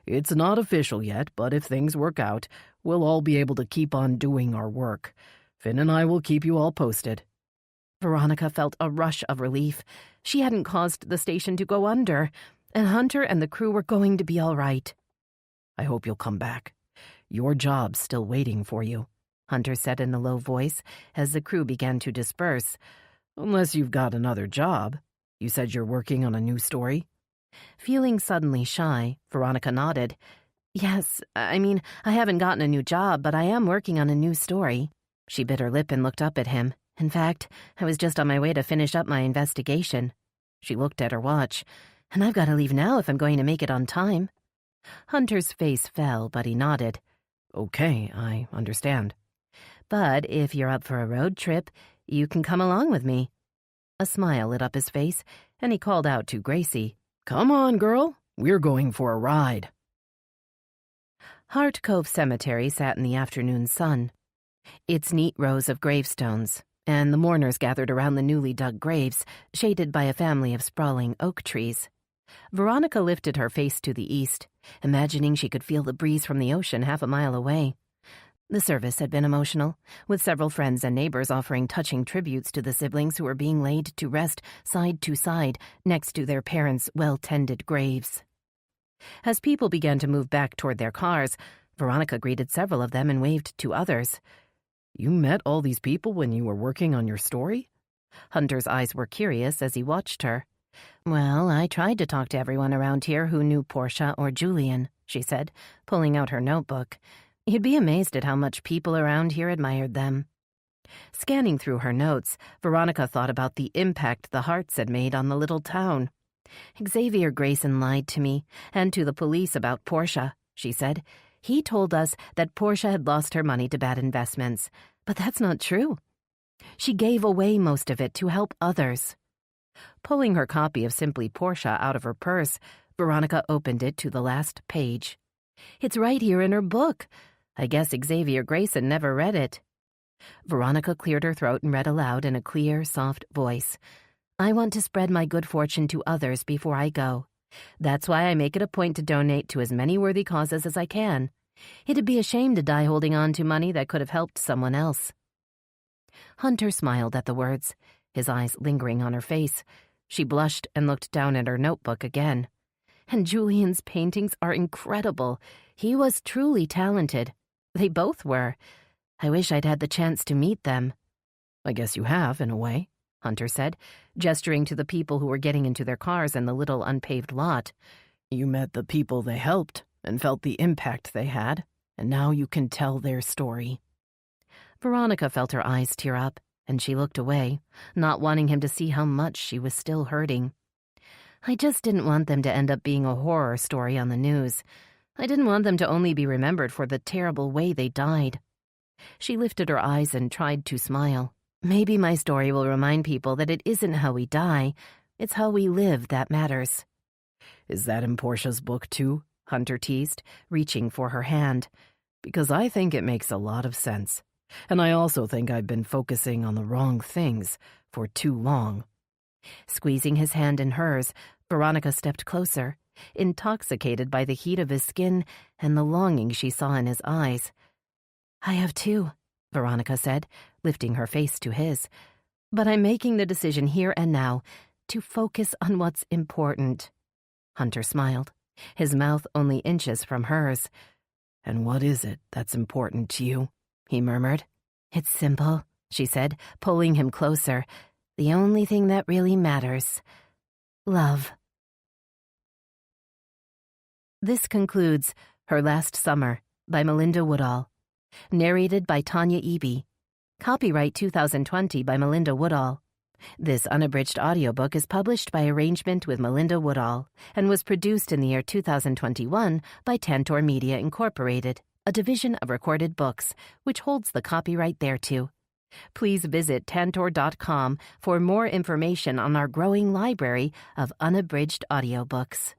It's not official yet, but if things work out, we'll all be able to keep on doing our work. Finn and I will keep you all posted. Veronica felt a rush of relief. She hadn't caused the station to go under, and Hunter and the crew were going to be all right. I hope you'll come back. Your job's still waiting for you, Hunter said in a low voice as the crew began to disperse. Unless you've got another job. You said you're working on a new story? Feeling suddenly shy, Veronica nodded. Yes, I haven't gotten a new job, but I am working on a new story. She bit her lip and looked up at him. In fact, I was just on my way to finish up my investigation. She looked at her watch. And I've got to leave now if I'm going to make it on time. Hunter's face fell, but he nodded. Okay, I understand. But if you're up for a road trip, you can come along with me. A smile lit up his face, and he called out to Gracie. Come on, girl. We're going for a ride. Hart Cove Cemetery sat in the afternoon sun. Its neat rows of gravestones, and the mourners gathered around the newly dug graves, shaded by a family of sprawling oak trees. Veronica lifted her face to the east, imagining she could feel the breeze from the ocean half a mile away. The service had been emotional, with several friends and neighbors offering touching tributes to the siblings who were being laid to rest side to side next to their parents' well-tended graves. As people began to move back toward their cars, Veronica greeted several of them and waved to others. You met all these people when you were working on your story? Hunter's eyes were curious as he watched her. Well, I tried to talk to everyone around here who knew Portia or Julian, she said, pulling out her notebook. You'd be amazed at how much people around here admired them. Scanning through her notes, Veronica thought about the impact the Harts had made on the little town. Xavier Grayson lied to me, and to the police about Portia, she said. He told us that Portia had lost her money to bad investments, but that's not true. She gave away most of it to help others. Pulling her copy of Simply Portia out of her purse, Veronica opened it to the last page. It's right here in her book. I guess Xavier Grayson never read it. Veronica cleared her throat and read aloud in a clear, soft voice. I want to spread my good fortune to others before I go. That's why I make it a point to donate to as many worthy causes as I can. It'd be a shame to die holding on to money that could have helped someone else. Hunter smiled at the words, his eyes lingering on her face. She blushed and looked down at her notebook again. And Julian's paintings are incredible. He was truly talented. They both were. I wish I'd had the chance to meet them. I guess you have, in a way, Hunter said, gesturing to the people who were getting into their cars in the little unpaved lot. You met the people they helped and felt the impact they had, and now you can tell their story. Veronica felt her eyes tear up, and she looked away, not wanting him to see how much she was still hurting. I just didn't want them to end up being a horror story on the news. I didn't want them to only be remembered for the terrible way they died. She lifted her eyes and tried to smile. Maybe my story will remind people that it isn't how we die, it's how we live that matters. Is that in Portia's book, too? Hunter teased, reaching for her hand. Because I think it makes a lot of sense. And I also think I've been focusing on the wrong things for too long. Squeezing his hand in hers, Veronica stepped closer, intoxicated by the heat of his skin and the longing she saw in his eyes. I have too, Veronica said, lifting her face to his. But I'm making the decision here and now to focus on what's important. Hunter smiled, his mouth only inches from hers. And what is it that's important to you? He murmured. It's simple, she said, pulling him closer. The only thing that really matters. Love. This concludes Her Last Summer by Melinda Woodhall. Narrated by Tanya Eby. Copyright 2020 by Melinda Woodhall. This unabridged audiobook is published by arrangement with Melinda Woodhall and was produced in the year 2021 by Tantor Media Incorporated, a division of Recorded Books, which holds the copyright thereto. Please visit tantor.com for more information on our growing library of unabridged audiobooks.